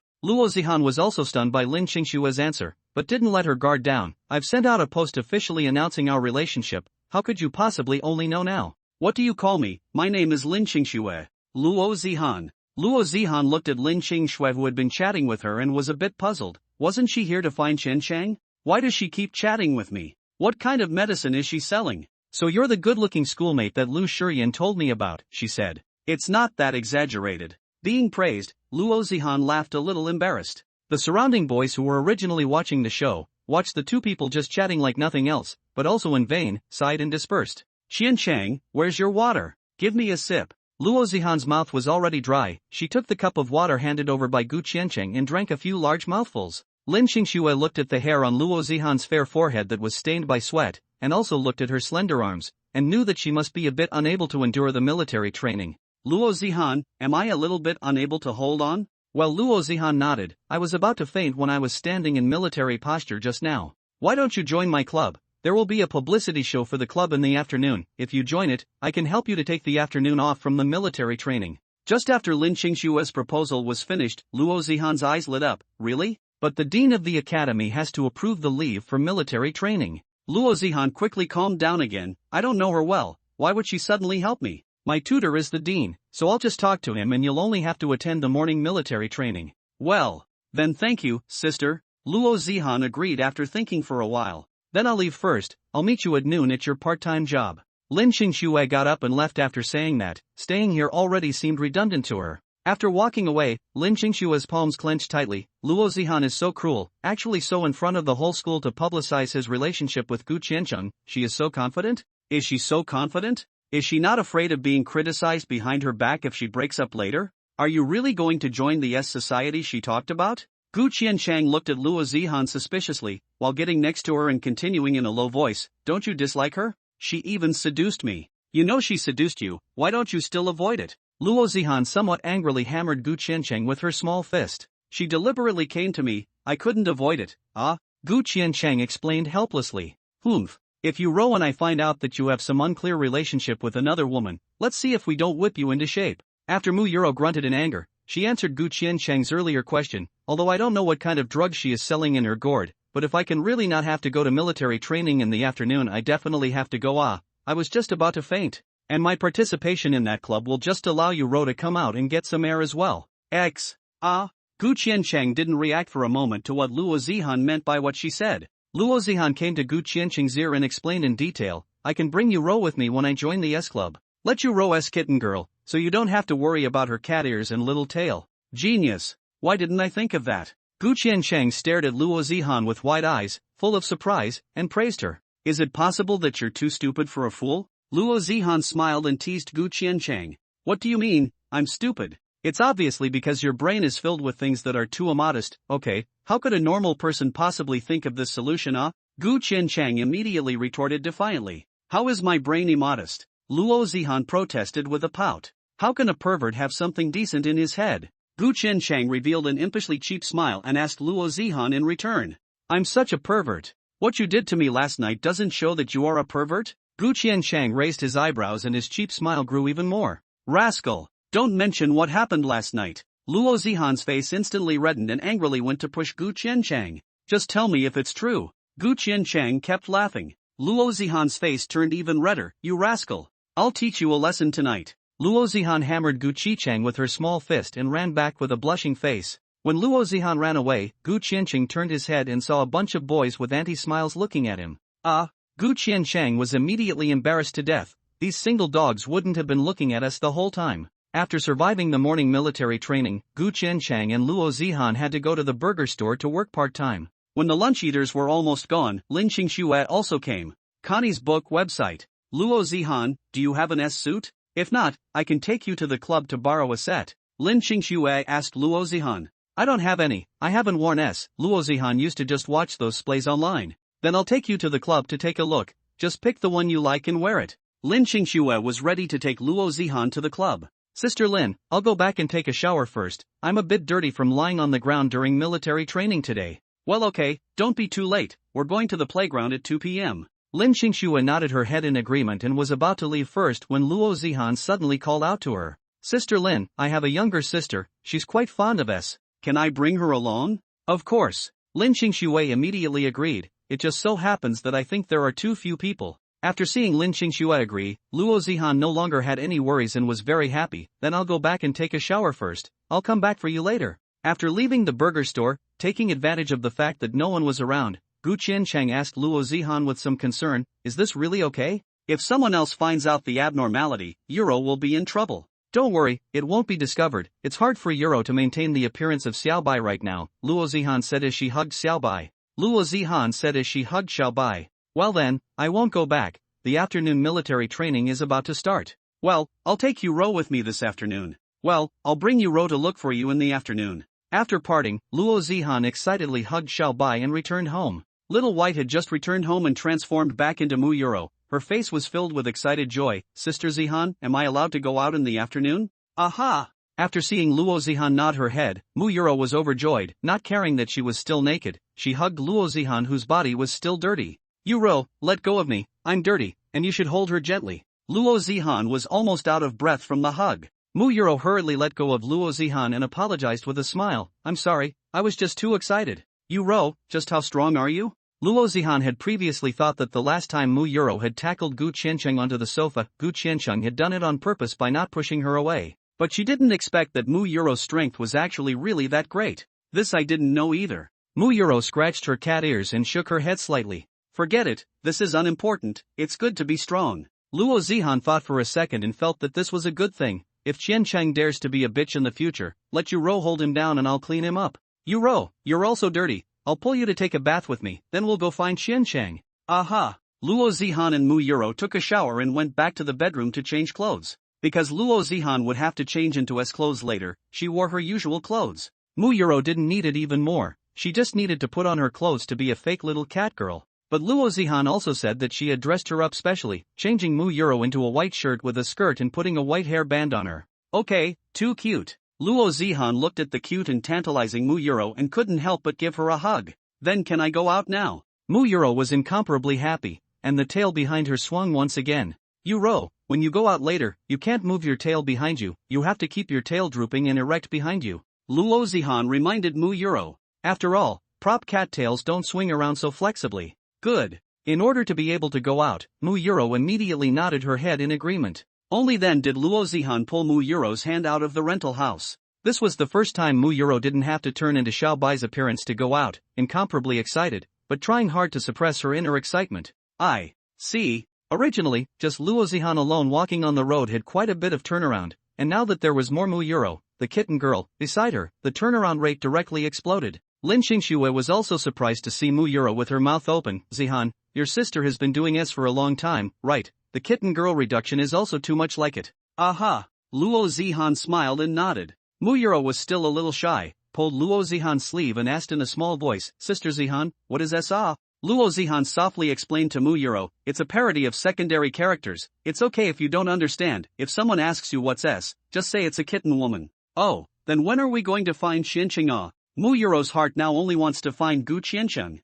Zihan was also stunned by Lin Qingxue's answer, but didn't let her guard down. I've sent out a post officially announcing our relationship. How could you possibly only know now? What do you call me? My name is Lin Qingxue. Luo Zihan. Luo Zihan looked at Lin Qingxue who had been chatting with her and was a bit puzzled. Wasn't she here to find Chen Chang? Why does she keep chatting with me? What kind of medicine is she selling? So you're the good-looking schoolmate that Lu Shiyan told me about, she said. It's not that exaggerated. Being praised, Luo Zihan laughed a little embarrassed. The surrounding boys who were originally watching the show, watched the 2 people just chatting like nothing else, but also in vain, sighed and dispersed. Qian Chang, where's your water? Give me a sip. Luo Zihan's mouth was already dry. She took the cup of water handed over by Gu Qiancheng and drank a few large mouthfuls. Lin Qingxue looked at the hair on Luo Zihan's fair forehead that was stained by sweat, and also looked at her slender arms, and knew that she must be a bit unable to endure the military training. Luo Zihan, am I a little bit unable to hold on? Well, Luo Zihan nodded. I was about to faint when I was standing in military posture just now. Why don't you join my club? There will be a publicity show for the club in the afternoon. If you join it, I can help you to take the afternoon off from the military training. Just after Lin Qingxue's proposal was finished, Luo Zihan's eyes lit up. Really? But the dean of the academy has to approve the leave for military training. Luo Zihan quickly calmed down again. I don't know her well. Why would she suddenly help me? My tutor is the dean, so I'll just talk to him and you'll only have to attend the morning military training. Well, then thank you, sister. Luo Zihan agreed after thinking for a while. Then I'll leave first. I'll meet you at noon at your part-time job. Lin Xingxue got up and left after saying that. Staying here already seemed redundant to her. After walking away, Lin Xingxue's palms clenched tightly. Luo Zihan is so cruel, actually so in front of the whole school to publicize his relationship with Gu Qiancheng. She is so confident? Is she so confident? Is she not afraid of being criticized behind her back if she breaks up later? Are you really going to join the S society she talked about? Gu Qiancheng looked at Luo Zihan suspiciously, while getting next to her and continuing in a low voice, don't you dislike her? She even seduced me. You know she seduced you, why don't you still avoid it? Luo Zihan somewhat angrily hammered Gu Qiancheng with her small fist. She deliberately came to me, I couldn't avoid it. Ah? Gu Qiancheng explained helplessly. Humph. If you row and I find out that you have some unclear relationship with another woman, let's see if we don't whip you into shape. After Mu Yuro grunted in anger, she answered Gu Qiancheng's earlier question, although I don't know what kind of drug she is selling in her gourd, but if I can really not have to go to military training in the afternoon I definitely have to go. I was just about to faint. And my participation in that club will just allow you Ro to come out and get some air as well. Gu Qiancheng didn't react for a moment to what Luo Zihan meant by what she said. Luo Zihan came to Gu Qiancheng's ear and explained in detail, I can bring you Ro with me when I join the S club. Let you Ro S kitten girl, so you don't have to worry about her cat ears and little tail. Genius. Why didn't I think of that? Gu Qiancheng stared at Luo Zihan with wide eyes, full of surprise, and praised her. Is it possible that you're too stupid for a fool? Luo Zihan smiled and teased Gu Qiancheng. What do you mean, I'm stupid? It's obviously because your brain is filled with things that are too immodest. Okay, how could a normal person possibly think of this solution? Gu Qiancheng immediately retorted defiantly. How is my brain immodest? Luo Zihan protested with a pout. How can a pervert have something decent in his head? Gu Qiancheng revealed an impishly cheap smile and asked Luo Zihan in return. I'm such a pervert. What you did to me last night doesn't show that you are a pervert? Gu Qiancheng raised his eyebrows and his cheap smile grew even more. Rascal! Don't mention what happened last night. Luo Zihan's face instantly reddened and angrily went to push Gu Qiancheng. Just tell me if it's true. Gu Qiancheng kept laughing. Luo Zihan's face turned even redder. You rascal! I'll teach you a lesson tonight. Luo Zihan hammered Gu Qiancheng with her small fist and ran back with a blushing face. When Luo Zihan ran away, Gu Qiancheng turned his head and saw a bunch of boys with anti-smiles looking at him. Gu Qiancheng was immediately embarrassed to death. These single dogs wouldn't have been looking at us the whole time. After surviving the morning military training, Gu Qiancheng and Luo Zihan had to go to the burger store to work part-time. When the lunch eaters were almost gone, Lin Xingxue also came. Connie's book website. Luo Zihan, do you have an S suit? If not, I can take you to the club to borrow a set. Lin Xingxue asked Luo Zihan. I don't have any, I haven't worn S. Luo Zihan used to just watch those splays online. Then I'll take you to the club to take a look. Just pick the one you like and wear it. Lin Xingxue was ready to take Luo Zihan to the club. Sister Lin, I'll go back and take a shower first. I'm a bit dirty from lying on the ground during military training today. Well okay, don't be too late, we're going to the playground at 2 p.m. Lin Xingxue nodded her head in agreement and was about to leave first when Luo Zihan suddenly called out to her. Sister Lin, I have a younger sister, she's quite fond of S. Can I bring her along? Of course. Lin Xingxue immediately agreed. It just so happens that I think there are too few people. After seeing Lin Xingxue agree, Luo Zihan no longer had any worries and was very happy. Then I'll go back and take a shower first. I'll come back for you later. After leaving the burger store, taking advantage of the fact that no one was around, Gu Qiancheng asked Luo Zihan with some concern, is this really okay? If someone else finds out the abnormality, Euro will be in trouble. Don't worry, it won't be discovered. It's hard for Euro to maintain the appearance of Xiaobai right now, Luo Zihan said as she hugged Xiaobai. Luo Zihan said as she hugged Xiaobai. Well then, I won't go back. The afternoon military training is about to start. Well, I'll take you Ro with me this afternoon. Well, I'll bring you Ro to look for you in the afternoon. After parting, Luo Zihan excitedly hugged Xiaobai and returned home. Little White had just returned home and transformed back into Mu Euro. Her face was filled with excited joy. Sister Zihan, am I allowed to go out in the afternoon? Aha! After seeing Luo Zihan nod her head, Mu Euro was overjoyed, not caring that she was still naked. She hugged Luo Zihan whose body was still dirty. Ro, let go of me, I'm dirty, and you should hold her gently. Luo Zihan was almost out of breath from the hug. Mu Euro hurriedly let go of Luo Zihan and apologized with a smile. I'm sorry, I was just too excited. Ro, just how strong are you? Luo Zihan had previously thought that the last time Mu Euro had tackled Gu Qiancheng onto the sofa, Gu Qiancheng had done it on purpose by not pushing her away. But she didn't expect that Mu Euro's strength was actually really that great. This I didn't know either. Mu Euro scratched her cat ears and shook her head slightly. Forget it, this is unimportant, it's good to be strong. Luo Zihan thought for a second and felt that this was a good thing. If Qian Cheng dares to be a bitch in the future, let Yu Rou hold him down and I'll clean him up. Yu Rou, you're also dirty, I'll pull you to take a bath with me, then we'll go find Qian Cheng. Aha! Luo Zihan and Mu Yuro took a shower and went back to the bedroom to change clothes. Because Luo Zihan would have to change into S clothes later, she wore her usual clothes. Mu Yuro didn't need it even more, she just needed to put on her clothes to be a fake little cat girl. But Luo Zihan also said that she had dressed her up specially, changing Mu Yuro into a white shirt with a skirt and putting a white hairband on her. Okay, too cute. Luo Zihan looked at the cute and tantalizing Mu Yuro and couldn't help but give her a hug. Then can I go out now? Mu Yuro was incomparably happy, and the tail behind her swung once again. Yu Rou, when you go out later, you can't move your tail behind you, you have to keep your tail drooping and erect behind you. Luo Zihan reminded Mu Yuro. After all, prop cat tails don't swing around so flexibly. Good. In order to be able to go out, Mu Yuro immediately nodded her head in agreement. Only then did Luo Zihan pull Mu Yuro's hand out of the rental house. This was the first time Mu Yuro didn't have to turn into Xiao Bai's appearance to go out, incomparably excited, but trying hard to suppress her inner excitement. I see. Originally, just Luo Zihan alone walking on the road had quite a bit of turnaround, and now that there was more Mu Yuro, the kitten girl, beside her, the turnaround rate directly exploded. Lin Xingxue was also surprised to see Mu Yuro with her mouth open. Zihan, your sister has been doing S for a long time, right? The kitten girl reduction is also too much like it. Aha! Luo Zihan smiled and nodded. Mu Yuro was still a little shy, pulled Luo Zihan's sleeve and asked in a small voice, Sister Zihan, what is S? Luo Zihan softly explained to Mu Yuro, it's a parody of secondary characters, it's okay if you don't understand, if someone asks you what's S, just say it's a kitten woman. Oh, then when are we going to find Qiancheng? Mu Yuro's heart now only wants to find Gu Qiancheng.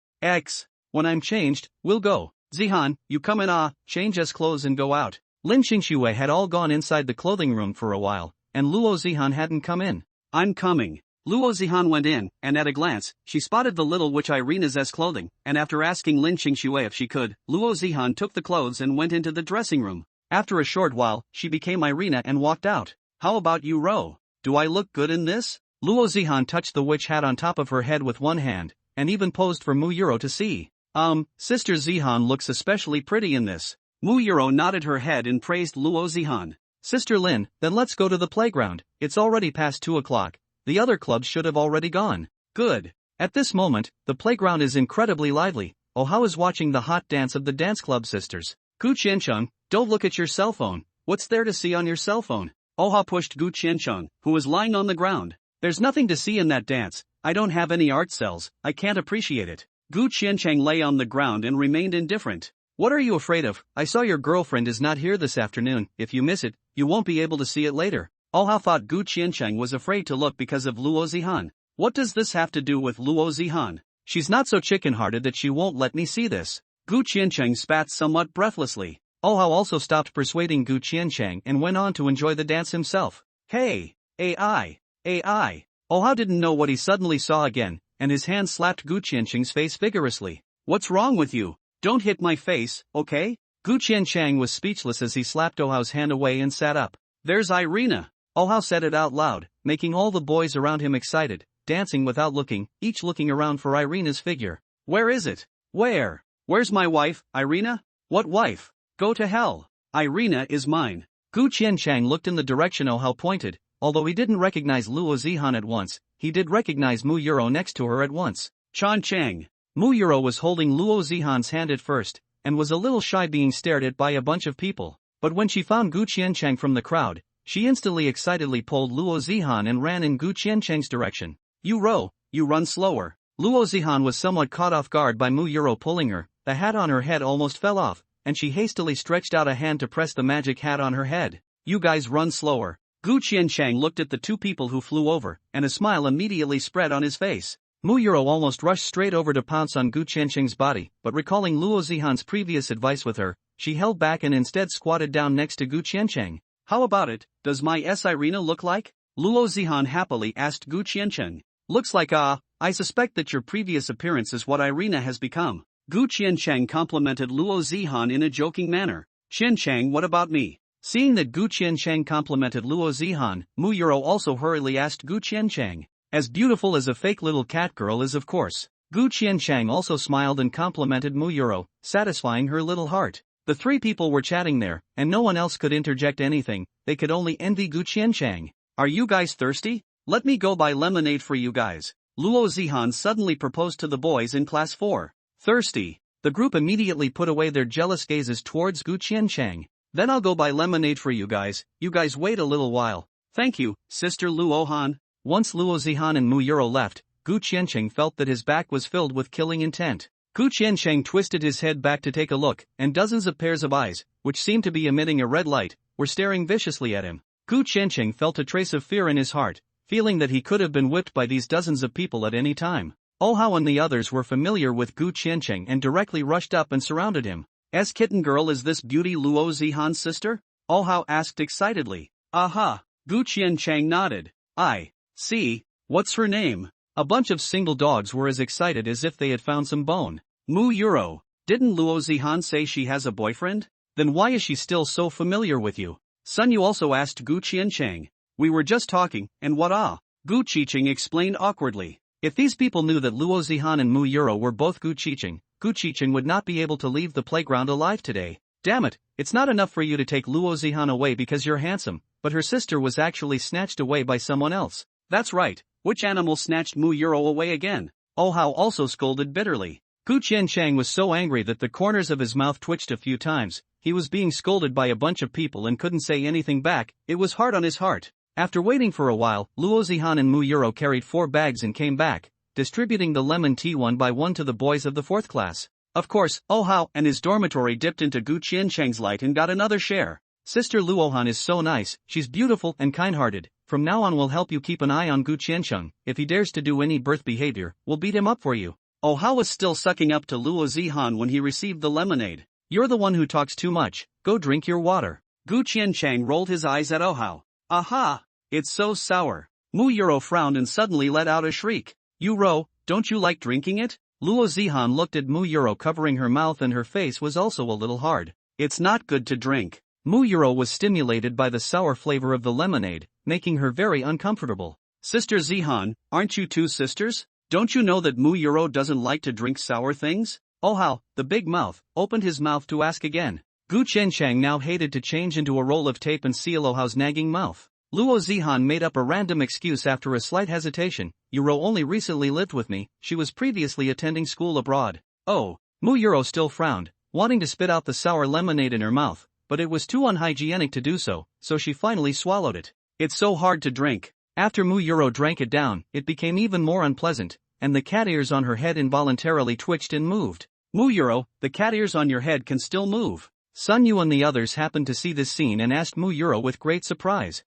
When I'm changed, we'll go. Zihan, you come in change S clothes and go out. Lin Xingxue had all gone inside the clothing room for a while, and Luo Zihan hadn't come in. I'm coming. Luo Zihan went in, and at a glance, she spotted the little witch Irina's S clothing, and after asking Lin Xingxue if she could, Luo Zihan took the clothes and went into the dressing room. After a short while, she became Irina and walked out. How about you, Ro? Do I look good in this? Luo Zihan touched the witch hat on top of her head with one hand, and even posed for Mu Yuro to see. Sister Zihan looks especially pretty in this. Mu Yuro nodded her head and praised Luo Zihan. Sister Lin, then let's go to the playground, it's already past 2 o'clock, the other clubs should have already gone. Good. At this moment, the playground is incredibly lively. Oh, how is watching the hot dance of the dance club sisters. Gu Qiancheng, don't look at your cell phone, what's there to see on your cell phone? Oha pushed Gu Qiancheng, who was lying on the ground. There's nothing to see in that dance, I don't have any art cells, I can't appreciate it. Gu Qiancheng lay on the ground and remained indifferent. What are you afraid of? I saw your girlfriend is not here this afternoon, if you miss it, you won't be able to see it later. Oha thought Gu Qiancheng was afraid to look because of Luo Zihan. What does this have to do with Luo Zihan? She's not so chicken-hearted that she won't let me see this. Gu Qiancheng spat somewhat breathlessly. Oha also stopped persuading Gu Qiancheng and went on to enjoy the dance himself. Hey! AI! Oha didn't know what he suddenly saw again, and his hand slapped Gu Qiancheng's face vigorously. What's wrong with you? Don't hit my face, okay? Gu Qiancheng was speechless as he slapped Oha's hand away and sat up. There's Irina. Oha said it out loud, making all the boys around him excited, dancing without looking, each looking around for Irina's figure. Where is it? Where's my wife, Irina? What wife? Go to hell. Irina is mine. Gu Qiancheng looked in the direction Oha pointed. Although he didn't recognize Luo Zihan at once, he did recognize Mu Yuro next to her at once. Chan Cheng. Mu Yuro was holding Luo Zihan's hand at first, and was a little shy being stared at by a bunch of people. But when she found Gu Qiancheng from the crowd, she instantly excitedly pulled Luo Zihan and ran in Gu Qiancheng's direction. You Ro, you run slower. Luo Zihan was somewhat caught off guard by Mu Yuro pulling her, the hat on her head almost fell off, and she hastily stretched out a hand to press the magic hat on her head. You guys run slower. Gu Qiancheng looked at the two people who flew over, and a smile immediately spread on his face. Mu Yuro almost rushed straight over to pounce on Gu Qiancheng's body, but recalling Luo Zihan's previous advice with her, she held back and instead squatted down next to Gu Qiancheng. How about it, does my Irina look like? Luo Zihan happily asked Gu Qiancheng. Looks like I suspect that your previous appearance is what Irina has become. Gu Qiancheng complimented Luo Zihan in a joking manner. Qiancheng, what about me? Seeing that Gu Qiancheng complimented Luo Zihan, Mu Yuro also hurriedly asked Gu Qiancheng. As beautiful as a fake little cat girl is, of course. Gu Qianchang also smiled and complimented Muyuro, satisfying her little heart. The three people were chatting there, and no one else could interject anything. They could only envy Gu Qianchang. Are you guys thirsty? Let me go buy lemonade for you guys. Luo Zihan suddenly proposed to the boys in class 4. Thirsty. The group immediately put away their jealous gazes towards Gu Qianchang. Then I'll go buy lemonade for you guys wait a little while. Thank you, Sister Luo Han. Once Luo Zihan and Muyuro left, Gu Qiancheng felt that his back was filled with killing intent. Gu Qiancheng twisted his head back to take a look, and dozens of pairs of eyes, which seemed to be emitting a red light, were staring viciously at him. Gu Qiancheng felt a trace of fear in his heart, feeling that he could have been whipped by these dozens of people at any time. Oh Hao and the others were familiar with Gu Qiancheng and directly rushed up and surrounded him. "As kitten girl, is this beauty Luo Zihan's sister?" Oh Hao asked excitedly. "Aha." Gu Qiancheng nodded. "I see. What's her name?" A bunch of single dogs were as excited as if they had found some bone. "Muyuro. Didn't Luo Zihan say she has a boyfriend? Then why is she still so familiar with you?" Sun Yu also asked Gu Qiancheng. "We were just talking, and what ah?" Gu Qicheng explained awkwardly. If these people knew that Luo Zihan and Muyuro were both Gu Qicheng would not be able to leave the playground alive today. Damn it, it's not enough for you to take Luo Zihan away because you're handsome, but her sister was actually snatched away by someone else. That's right, which animal snatched Muyuro away again? Oh Hao also scolded bitterly. Gu Qiancheng was so angry that the corners of his mouth twitched a few times. He was being scolded by a bunch of people and couldn't say anything back. It was hard on his heart. After waiting for a while, Luo Zihan and Muyuro carried 4 bags and came back, distributing the lemon tea one by one to the boys of the 4th class. Of course, Oh Hao and his dormitory dipped into Gu Qiancheng's light and got another share. Sister Luohan is so nice, she's beautiful and kind-hearted. From now on we'll help you keep an eye on Gu Qiancheng. If he dares to do any birth behavior, we'll beat him up for you. Oh Hao was still sucking up to Luo Zihan when he received the lemonade. You're the one who talks too much, go drink your water. Gu Qiancheng rolled his eyes at Oh Hao. Aha! It's so sour. Muyuro frowned and suddenly let out a shriek. Ro, don't you like drinking it? Luo Zihan looked at Muyuro covering her mouth and her face was also a little hard. It's not good to drink. Muyuro was stimulated by the sour flavor of the lemonade, making her very uncomfortable. Sister Zihan, aren't you two sisters? Don't you know that Muyuro doesn't like to drink sour things? Oh Hao, the big mouth, opened his mouth to ask again. Gu Qiancheng now hated to change into a roll of tape and seal Oh Hao's nagging mouth. Luo Zihan made up a random excuse after a slight hesitation. Ro only recently lived with me, she was previously attending school abroad. Oh. Muyuro still frowned, wanting to spit out the sour lemonade in her mouth, but it was too unhygienic to do so she finally swallowed it. It's so hard to drink. After Muyuro drank it down, it became even more unpleasant, and the cat ears on her head involuntarily twitched and moved. Muyuro, the cat ears on your head can still move. Sun Yu and the others happened to see this scene and asked Muyuro with great surprise.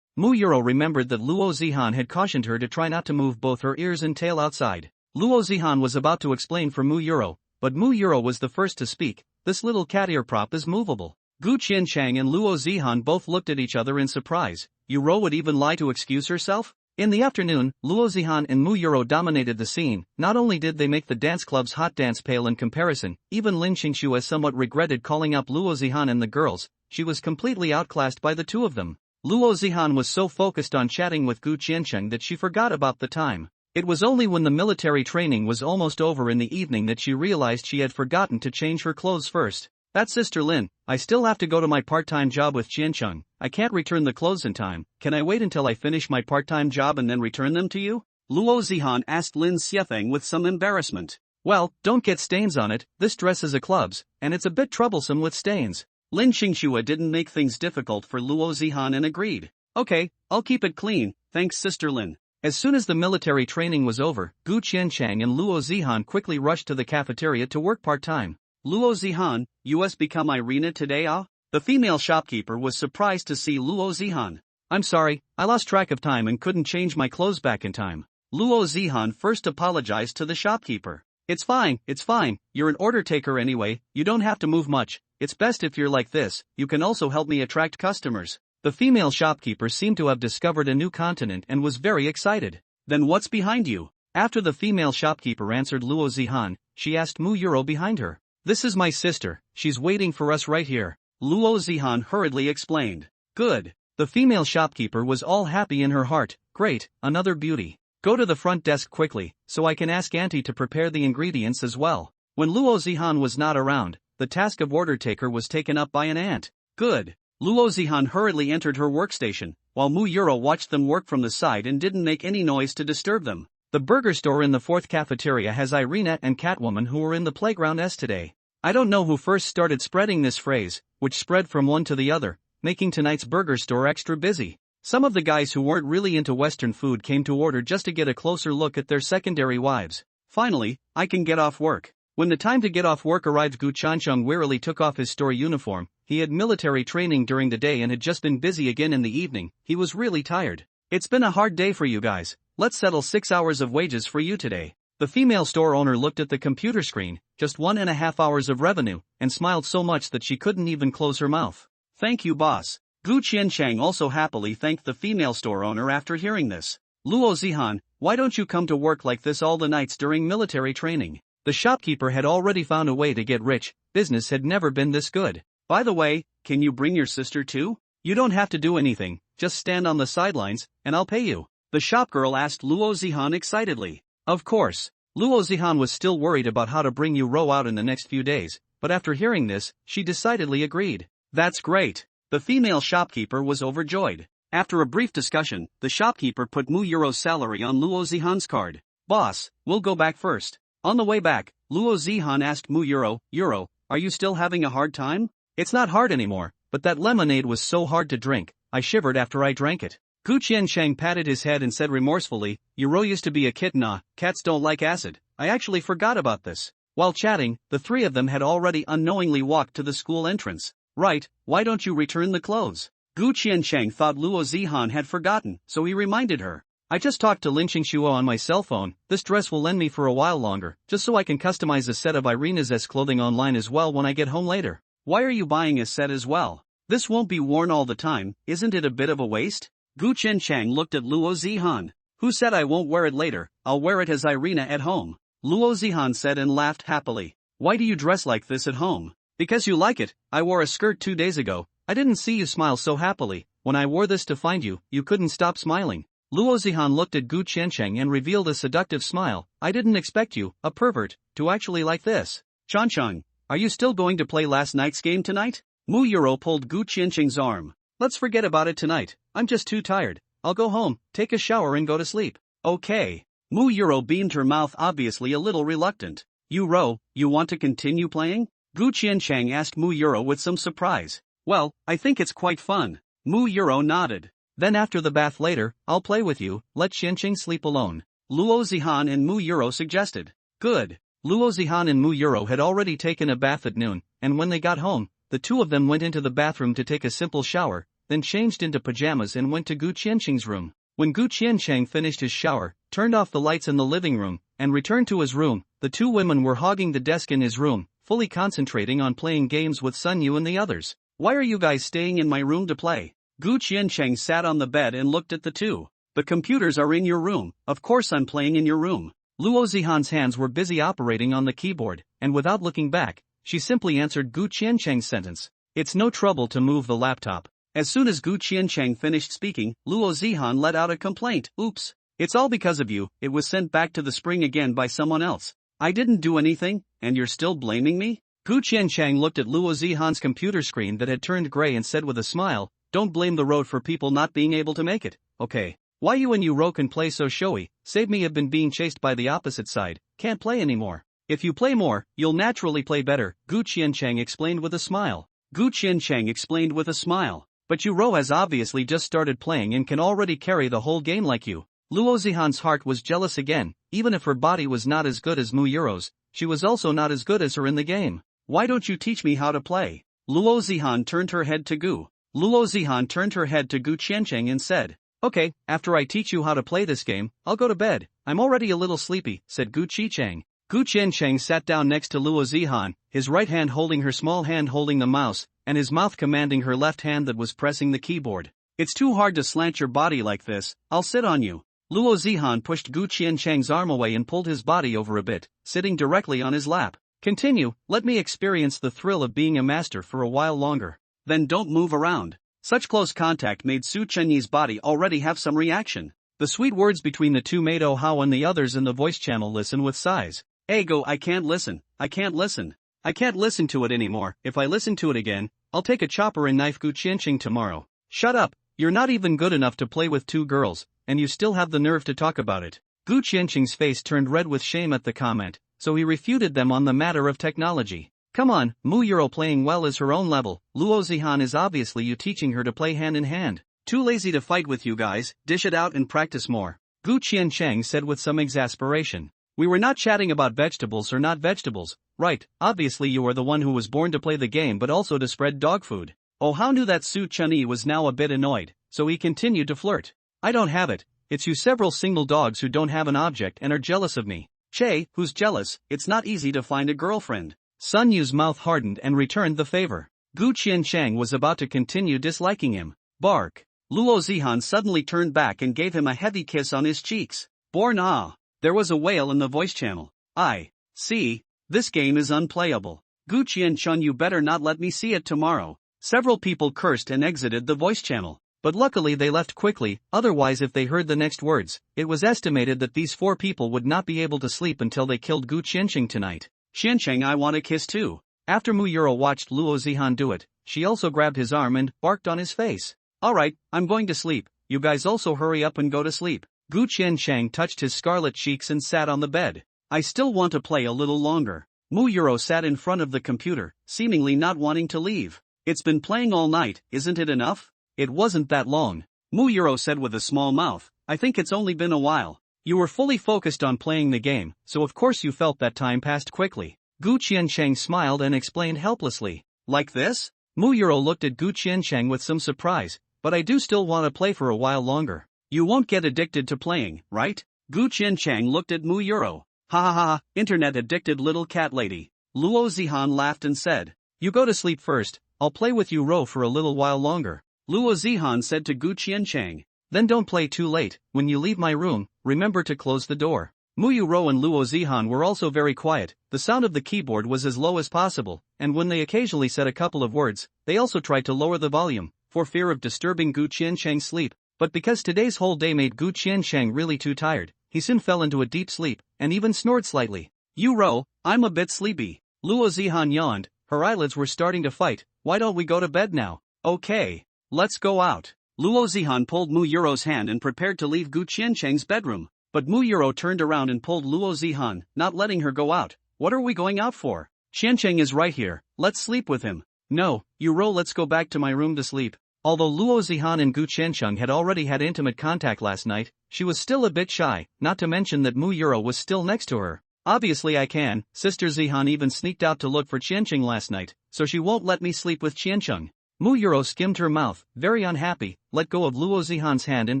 Muyuro remembered that Luo Zihan had cautioned her to try not to move both her ears and tail outside. Luo Zihan was about to explain for Muyuro, but Muyuro was the first to speak. This little cat ear prop is movable. Gu Qiancheng and Luo Zihan both looked at each other in surprise. Ro would even lie to excuse herself? In the afternoon, Luo Zihan and Muyuro dominated the scene. Not only did they make the dance club's hot dance pale in comparison, even Lin Xingshu as somewhat regretted calling up Luo Zihan and the girls. She was completely outclassed by the two of them. Luo Zihan was so focused on chatting with Gu Qiancheng that she forgot about the time. It was only when the military training was almost over in the evening that she realized she had forgotten to change her clothes first. That's Sister Lin, I still have to go to my part-time job with Qiancheng. I can't return the clothes in time. Can I wait until I finish my part-time job and then return them to you? Luo Zihan asked Lin Xiefeng with some embarrassment. Well, don't get stains on it, this dress is a club's, and it's a bit troublesome with stains. Lin Xingxua didn't make things difficult for Luo Zihan and agreed. Okay, I'll keep it clean, thanks Sister Lin. As soon as the military training was over, Gu Qiancheng and Luo Zihan quickly rushed to the cafeteria to work part-time. Luo Zihan, US become Irina today ah? The female shopkeeper was surprised to see Luo Zihan. I'm sorry, I lost track of time and couldn't change my clothes back in time. Luo Zihan first apologized to the shopkeeper. It's fine, you're an order taker anyway, you don't have to move much. It's best if you're like this, you can also help me attract customers. The female shopkeeper seemed to have discovered a new continent and was very excited. Then what's behind you? After the female shopkeeper answered Luo Zihan, she asked Muyuro behind her. This is my sister, she's waiting for us right here. Luo Zihan hurriedly explained. Good. The female shopkeeper was all happy in her heart. Great, another beauty. Go to the front desk quickly, so I can ask Auntie to prepare the ingredients as well. When Luo Zihan was not around, the task of order taker was taken up by an aunt. Good. Luo Zihan hurriedly entered her workstation, while Mu Yuro watched them work from the side and didn't make any noise to disturb them. The burger store in the fourth cafeteria has Irina and Catwoman who were in the playground today. I don't know who first started spreading this phrase, which spread from one to the other, making tonight's burger store extra busy. Some of the guys who weren't really into Western food came to order just to get a closer look at their secondary wives. Finally, I can get off work. When the time to get off work arrived, Gu Chancheng wearily took off his store uniform. He had military training during the day and had just been busy again in the evening. He was really tired. It's been a hard day for you guys. Let's settle 6 hours of wages for you today. The female store owner looked at the computer screen, just 1.5 hours of revenue, and smiled so much that she couldn't even close her mouth. Thank you, boss. Gu Qianchang also happily thanked the female store owner after hearing this. Luo Zihan, why don't you come to work like this all the nights during military training? The shopkeeper had already found a way to get rich. Business had never been this good. By the way, can you bring your sister too? You don't have to do anything, just stand on the sidelines, and I'll pay you. The shopgirl asked Luo Zihan excitedly. Of course. Luo Zihan was still worried about how to bring Yu Ro out in the next few days, but after hearing this, she decidedly agreed. That's great. The female shopkeeper was overjoyed. After a brief discussion, the shopkeeper put Mu Yuro's salary on Luo Zihan's card. Boss, we'll go back first. On the way back, Luo Zihan asked Mu Yuro, Yuro, are you still having a hard time? It's not hard anymore, but that lemonade was so hard to drink, I shivered after I drank it. Gu Qianchang patted his head and said remorsefully, Yuro used to be a kitten. Cats don't like acid. I actually forgot about this. While chatting, the three of them had already unknowingly walked to the school entrance. Right, why don't you return the clothes? Gu Qianchang thought Luo Zihan had forgotten, so he reminded her. I just talked to Lin Qingshuo on my cell phone. This dress will lend me for a while longer, just so I can customize a set of Irina's clothing online as well when I get home later. Why are you buying a set as well? This won't be worn all the time, isn't it a bit of a waste? Gu Qianchang looked at Luo Zihan. Who said I won't wear it later? I'll wear it as Irina at home. Luo Zihan said and laughed happily. Why do you dress like this at home? Because you like it. I wore a skirt 2 days ago. I didn't see you smile so happily. When I wore this to find you, you couldn't stop smiling. Luo Zihan looked at Gu Qianchang and revealed a seductive smile. I didn't expect you, a pervert, to actually like this. Chanchang, are you still going to play last night's game tonight? Mu Yuro pulled Gu Qianchang's arm. Let's forget about it tonight. I'm just too tired. I'll go home, take a shower and go to sleep. Okay. Mu Yuro beamed her mouth, obviously a little reluctant. Yuro, you want to continue playing? Gu Qianchang asked Mu Yuro with some surprise. Well, I think it's quite fun. Mu Yuro nodded. Then after the bath later, I'll play with you, let Qianchang sleep alone. Luo Zihan and Mu Yuro suggested. Good. Luo Zihan and Mu Yuro had already taken a bath at noon, and when they got home, the two of them went into the bathroom to take a simple shower, then changed into pajamas and went to Gu Qianchang's room. When Gu Qianchang finished his shower, turned off the lights in the living room, and returned to his room, the two women were hogging the desk in his room, fully concentrating on playing games with Sun Yu and the others. Why are you guys staying in my room to play? Gu Qianchang sat on the bed and looked at the two. The computers are in your room, of course I'm playing in your room. Luo Zihan's hands were busy operating on the keyboard, and without looking back, she simply answered Gu Qianchang's sentence. It's no trouble to move the laptop. As soon as Gu Qianchang finished speaking, Luo Zihan let out a complaint. Oops. It's all because of you, it was sent back to the spring again by someone else. I didn't do anything, and you're still blaming me? Gu Qianchang looked at Luo Zihan's computer screen that had turned gray and said with a smile, don't blame the road for people not being able to make it, okay? Why you and Ro can play so showy, save me have been being chased by the opposite side, can't play anymore. If you play more, you'll naturally play better, Gu Qianchang explained with a smile. Gu Qianchang explained with a smile. But Ro has obviously just started playing and can already carry the whole game like you. Luo Zihan's heart was jealous again. Even if her body was not as good as Mu Yuro's, she was also not as good as her in the game. Why don't you teach me how to play? Luo Zihan turned her head to Gu. Luo Zihan turned her head to Gu Qianchang and said, okay, after I teach you how to play this game, I'll go to bed. I'm already a little sleepy, said Gu Qianchang. Gu Qianchang sat down next to Luo Zihan, his right hand holding her small hand holding the mouse, and his mouth commanding her left hand that was pressing the keyboard. It's too hard to slant your body like this, I'll sit on you. Luo Zihan pushed Gu Qianchang's arm away and pulled his body over a bit, sitting directly on his lap. Continue, let me experience the thrill of being a master for a while longer. Then don't move around. Such close contact made Su Chenyi's body already have some reaction. The The sweet words between the two made Oh How and the others in the voice channel listen with sighs. Ego, I can't listen. I can't listen to it anymore. If I listen to it again, I'll take a chopper and knife Gu Qianqing tomorrow. Shut up, you're not even good enough to play with two girls, and you still have the nerve to talk about it. Gu Qianqing's face turned red with shame at the comment, so he refuted them on the matter of technology. Come on, Mu Euro playing well is her own level. Luo Zihan is obviously you teaching her to play hand in hand. Too lazy to fight with you guys, dish it out and practice more. Gu Qianqing said with some exasperation. We were not chatting about vegetables or not vegetables, right? Obviously you are the one who was born to play the game but also to spread dog food. Oh How knew that Su Chunyi was now a bit annoyed, so he continued to flirt. I don't have it, it's you several single dogs who don't have an object and are jealous of me. Che, who's jealous? It's not easy to find a girlfriend. Sun Yu's mouth hardened and returned the favor. Gu Qianqing was about to continue disliking him. Bark. Luo Zihan suddenly turned back and gave him a heavy kiss on his cheeks. Born ah. There was a wail in the voice channel. I see. This game is unplayable. Gu Qianqing, you better not let me see it tomorrow. Several people cursed and exited the voice channel. But luckily they left quickly, otherwise if they heard the next words, it was estimated that these 4 people would not be able to sleep until they killed Gu Qianqing tonight. Qianqing, I want a kiss too. After Mu Euro watched Luo Zihan do it, she also grabbed his arm and barked on his face. Alright, I'm going to sleep, you guys also hurry up and go to sleep. Gu Qianqing touched his scarlet cheeks and sat on the bed. I still want to play a little longer. Mu Euro sat in front of the computer, seemingly not wanting to leave. It's been playing all night, isn't it enough? It wasn't that long. Mu Euro said with a small mouth. I think it's only been a while. You were fully focused on playing the game, so of course you felt that time passed quickly. Gu Qianqing smiled and explained helplessly. Like this? Mu Euro looked at Gu Qianqing with some surprise, but I do still want to play for a while longer. You won't get addicted to playing, right? Gu Qianqing looked at Mu Euro. Ha ha ha, internet addicted little cat lady. Luo Zihan laughed and said. You go to sleep first, I'll play with you Ro for a little while longer. Luo Zihan said to Gu Qianqing. Then don't play too late. When you leave my room, remember to close the door. Mu Euro and Luo Zihan were also very quiet. The sound of the keyboard was as low as possible, and when they occasionally said a couple of words, they also tried to lower the volume, for fear of disturbing Gu Qianqing's sleep. But because today's whole day made Gu Qianqing really too tired, he soon fell into a deep sleep, and even snored slightly. You Ro, I'm a bit sleepy. Luo Zihan yawned, her eyelids were starting to fight. Why don't we go to bed now? Okay. Let's go out. Luo Zihan pulled Mu Euro's hand and prepared to leave Gu Qianqing's bedroom, but Mu Euro turned around and pulled Luo Zihan, not letting her go out. What are we going out for? Qianqing is right here, let's sleep with him. No, Euro, let's go back to my room to sleep. Although Luo Zihan and Gu Qianqing had already had intimate contact last night, she was still a bit shy, not to mention that Mu Euro was still next to her. Obviously I can, Sister Zihan even sneaked out to look for Qianqing last night, so she won't let me sleep with Qianqing. Mu Euro skimmed her mouth, very unhappy, let go of Luo Zihan's hand and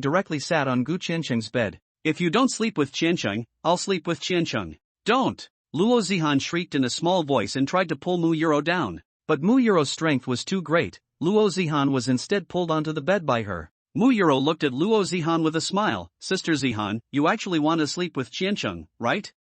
directly sat on Gu Qianqing's bed. If you don't sleep with Qianqing, I'll sleep with Qianqing. Don't! Luo Zihan shrieked in a small voice and tried to pull Mu Euro down. But Mu Euro's strength was too great. Luo Zihan was instead pulled onto the bed by her. Mu Euro looked at Luo Zihan with a smile. Sister Zihan, you actually want to sleep with Qianqing, right?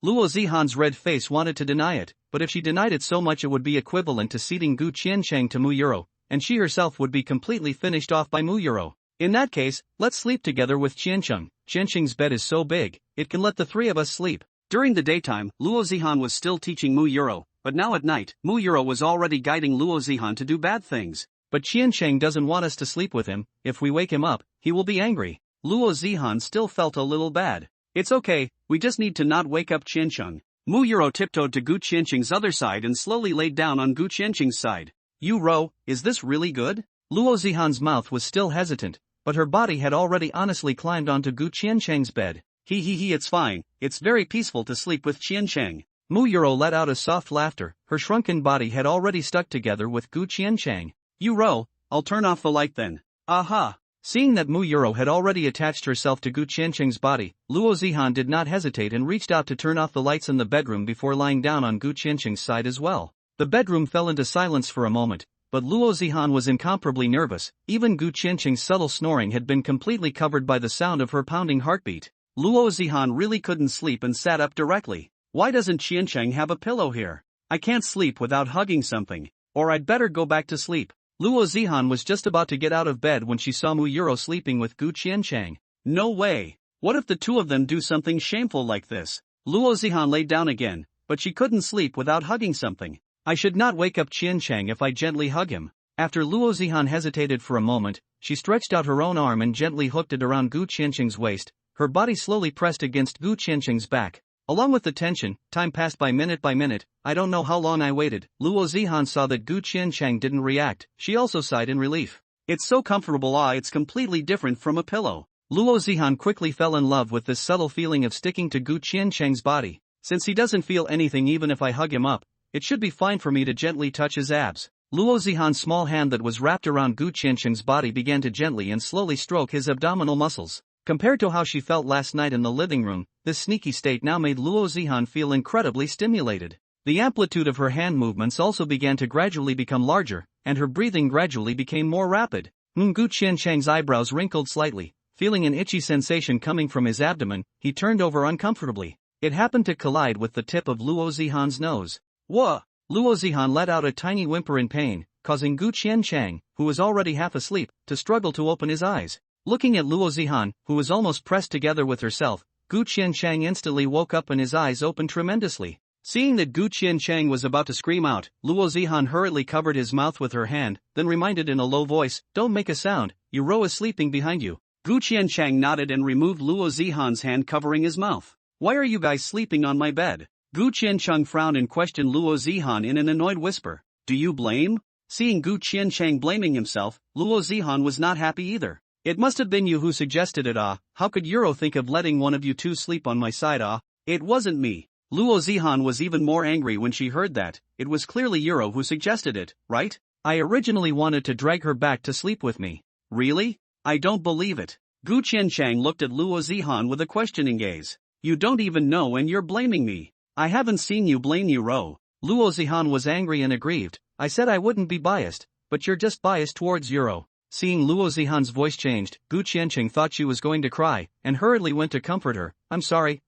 Luo Zihan's red face wanted to deny it, but if she denied it so much it would be equivalent to ceding Gu Qianqing to Mu Euro, and she herself would be completely finished off by Mu Euro. In that case, let's sleep together with Qianqing. Qianqing's bed is so big, it can let the 3 of us sleep. During the daytime, Luo Zihan was still teaching Mu Euro, but now at night, Mu Euro was already guiding Luo Zihan to do bad things. But Qianqing doesn't want us to sleep with him. If we wake him up, he will be angry. Luo Zihan still felt a little bad. It's okay, we just need to not wake up Qianqing. Mu Euro tiptoed to Gu Qianqing's other side and slowly laid down on Gu Qianqing's side. You Ro, is this really good? Luo Zihan's mouth was still hesitant, but her body had already honestly climbed onto Gu Qianqing's bed. It's fine, it's very peaceful to sleep with Qianqing. Mu Euro let out a soft laughter, her shrunken body had already stuck together with Gu Qianqing. You Ro, I'll turn off the light then. Aha! Seeing that Mu Euro had already attached herself to Gu Qianqing's body, Luo Zihan did not hesitate and reached out to turn off the lights in the bedroom before lying down on Gu Qianqing's side as well. The bedroom fell into silence for a moment, but Luo Zihan was incomparably nervous. Even Gu Qianqing's subtle snoring had been completely covered by the sound of her pounding heartbeat. Luo Zihan really couldn't sleep and sat up directly. Why doesn't Qianqing have a pillow here? I can't sleep without hugging something. Or I'd better go back to sleep. Luo Zihan was just about to get out of bed when she saw Mu Euro sleeping with Gu Qianqing. No way. What if the two of them do something shameful like this? Luo Zihan lay down again, but she couldn't sleep without hugging something. I should not wake up Qian Chang if I gently hug him. After Luo Zihan hesitated for a moment, she stretched out her own arm and gently hooked it around Gu Qiancheng's waist. Her body slowly pressed against Gu Qiancheng's back. Along with the tension, time passed by minute. I don't know how long I waited. Luo Zihan saw that Gu Qiancheng didn't react. She also sighed in relief. It's so comfortable, it's completely different from a pillow. Luo Zihan quickly fell in love with this subtle feeling of sticking to Gu Qiancheng's body. Since he doesn't feel anything even if I hug him up, it should be fine for me to gently touch his abs. Luo Zihan's small hand that was wrapped around Gu Qiancheng's body began to gently and slowly stroke his abdominal muscles. Compared to how she felt last night in the living room, this sneaky state now made Luo Zihan feel incredibly stimulated. The amplitude of her hand movements also began to gradually become larger, and her breathing gradually became more rapid. Gu Qiancheng's eyebrows wrinkled slightly. Feeling an itchy sensation coming from his abdomen, he turned over uncomfortably. It happened to collide with the tip of Luo Zihan's nose. Whoa! Luo Zihan let out a tiny whimper in pain, causing Gu Qiancheng, who was already half asleep, to struggle to open his eyes. Looking at Luo Zihan, who was almost pressed together with herself, Gu Qiancheng instantly woke up and his eyes opened tremendously. Seeing that Gu Qiancheng was about to scream out, Luo Zihan hurriedly covered his mouth with her hand, then reminded in a low voice, "Don't make a sound, Yuro is sleeping behind you." Gu Qiancheng nodded and removed Luo Zihan's hand covering his mouth. "Why are you guys sleeping on my bed?" Gu Qiancheng frowned and questioned Luo Zihan in an annoyed whisper. "Do you blame?" Seeing Gu Qiancheng blaming himself, Luo Zihan was not happy either. "It must have been you who suggested it, How could Yuro think of letting one of you two sleep on my side, It wasn't me." Luo Zihan was even more angry when she heard that. It was clearly Yuro who suggested it, right? I originally wanted to drag her back to sleep with me. Really? I don't believe it. Gu Qiancheng looked at Luo Zihan with a questioning gaze. You don't even know and you're blaming me. I haven't seen you blame Yuro. Luo Zihan was angry and aggrieved. I said I wouldn't be biased, but you're just biased towards Yuro. Seeing Luo Zihan's voice changed, Gu Qiancheng thought she was going to cry, and hurriedly went to comfort her. I'm sorry,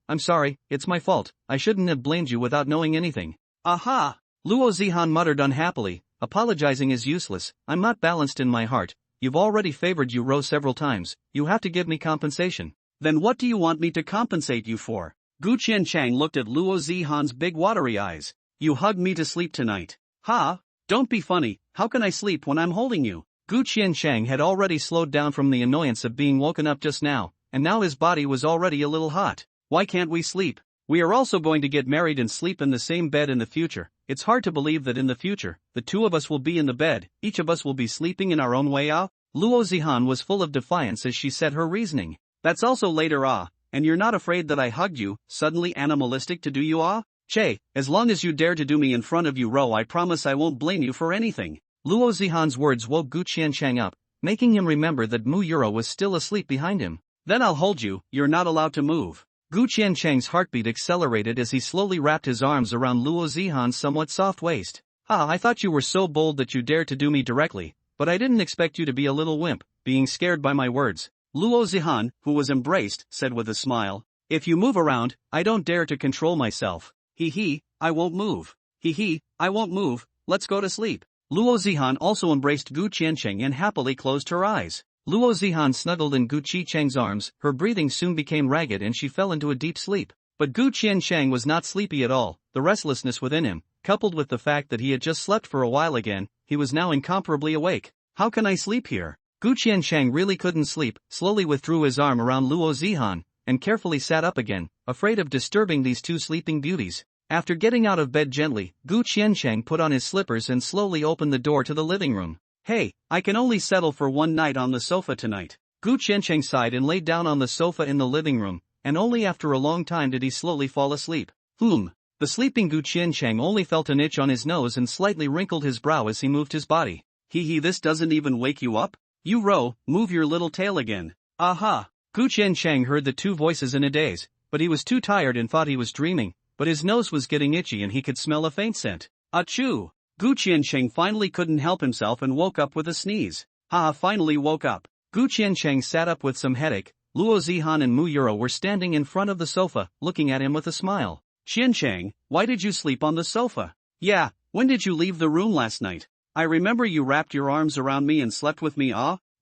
it's my fault, I shouldn't have blamed you without knowing anything. Aha! Luo Zihan muttered unhappily, apologizing is useless, I'm not balanced in my heart, you've already favored Yuro several times, you have to give me compensation. Then what do you want me to compensate you for? Gu Qiancheng looked at Luo Zihan's big watery eyes. You hugged me to sleep tonight. Ha! Don't be funny, how can I sleep when I'm holding you? Gu Qiancheng had already slowed down from the annoyance of being woken up just now, and now his body was already a little hot. Why can't we sleep? We are also going to get married and sleep in the same bed in the future. It's hard to believe that in the future, the two of us will be in the bed, each of us will be sleeping in our own way. Luo Zihan was full of defiance as she said her reasoning. That's also later and you're not afraid that I hugged you, suddenly animalistic to do you Che, as long as you dare to do me in front of Yuro I promise I won't blame you for anything. Luo Zihan's words woke Gu Qiancheng up, making him remember that Mu Yuro was still asleep behind him. Then I'll hold you, you're not allowed to move. Gu Qiancheng's heartbeat accelerated as he slowly wrapped his arms around Luo Zihan's somewhat soft waist. I thought you were so bold that you dared to do me directly, but I didn't expect you to be a little wimp, being scared by my words. Luo Zihan, who was embraced, said with a smile, if you move around, I don't dare to control myself. I won't move. I won't move, let's go to sleep. Luo Zihan also embraced Gu Qiancheng and happily closed her eyes. Luo Zihan snuggled in Gu Qiancheng's arms, her breathing soon became ragged and she fell into a deep sleep. But Gu Qiancheng was not sleepy at all, the restlessness within him, coupled with the fact that he had just slept for a while again, he was now incomparably awake. How can I sleep here? Gu Qiancheng really couldn't sleep, slowly withdrew his arm around Luo Zihan, and carefully sat up again, afraid of disturbing these two sleeping beauties. After getting out of bed gently, Gu Qiancheng put on his slippers and slowly opened the door to the living room. Hey, I can only settle for one night on the sofa tonight. Gu Qiancheng sighed and laid down on the sofa in the living room, and only after a long time did he slowly fall asleep. The sleeping Gu Qiancheng only felt an itch on his nose and slightly wrinkled his brow as he moved his body. This doesn't even wake you up? Yuro, move your little tail again. Aha! Gu Qiancheng heard the two voices in a daze, but he was too tired and thought he was dreaming. But his nose was getting itchy and he could smell a faint scent. Achoo! Gu Qiancheng finally couldn't help himself and woke up with a sneeze. Finally woke up. Gu Qiancheng sat up with some headache. Luo Zihan and Mu Yuro were standing in front of the sofa, looking at him with a smile. Qiancheng, why did you sleep on the sofa? Yeah, when did you leave the room last night? I remember you wrapped your arms around me and slept with me.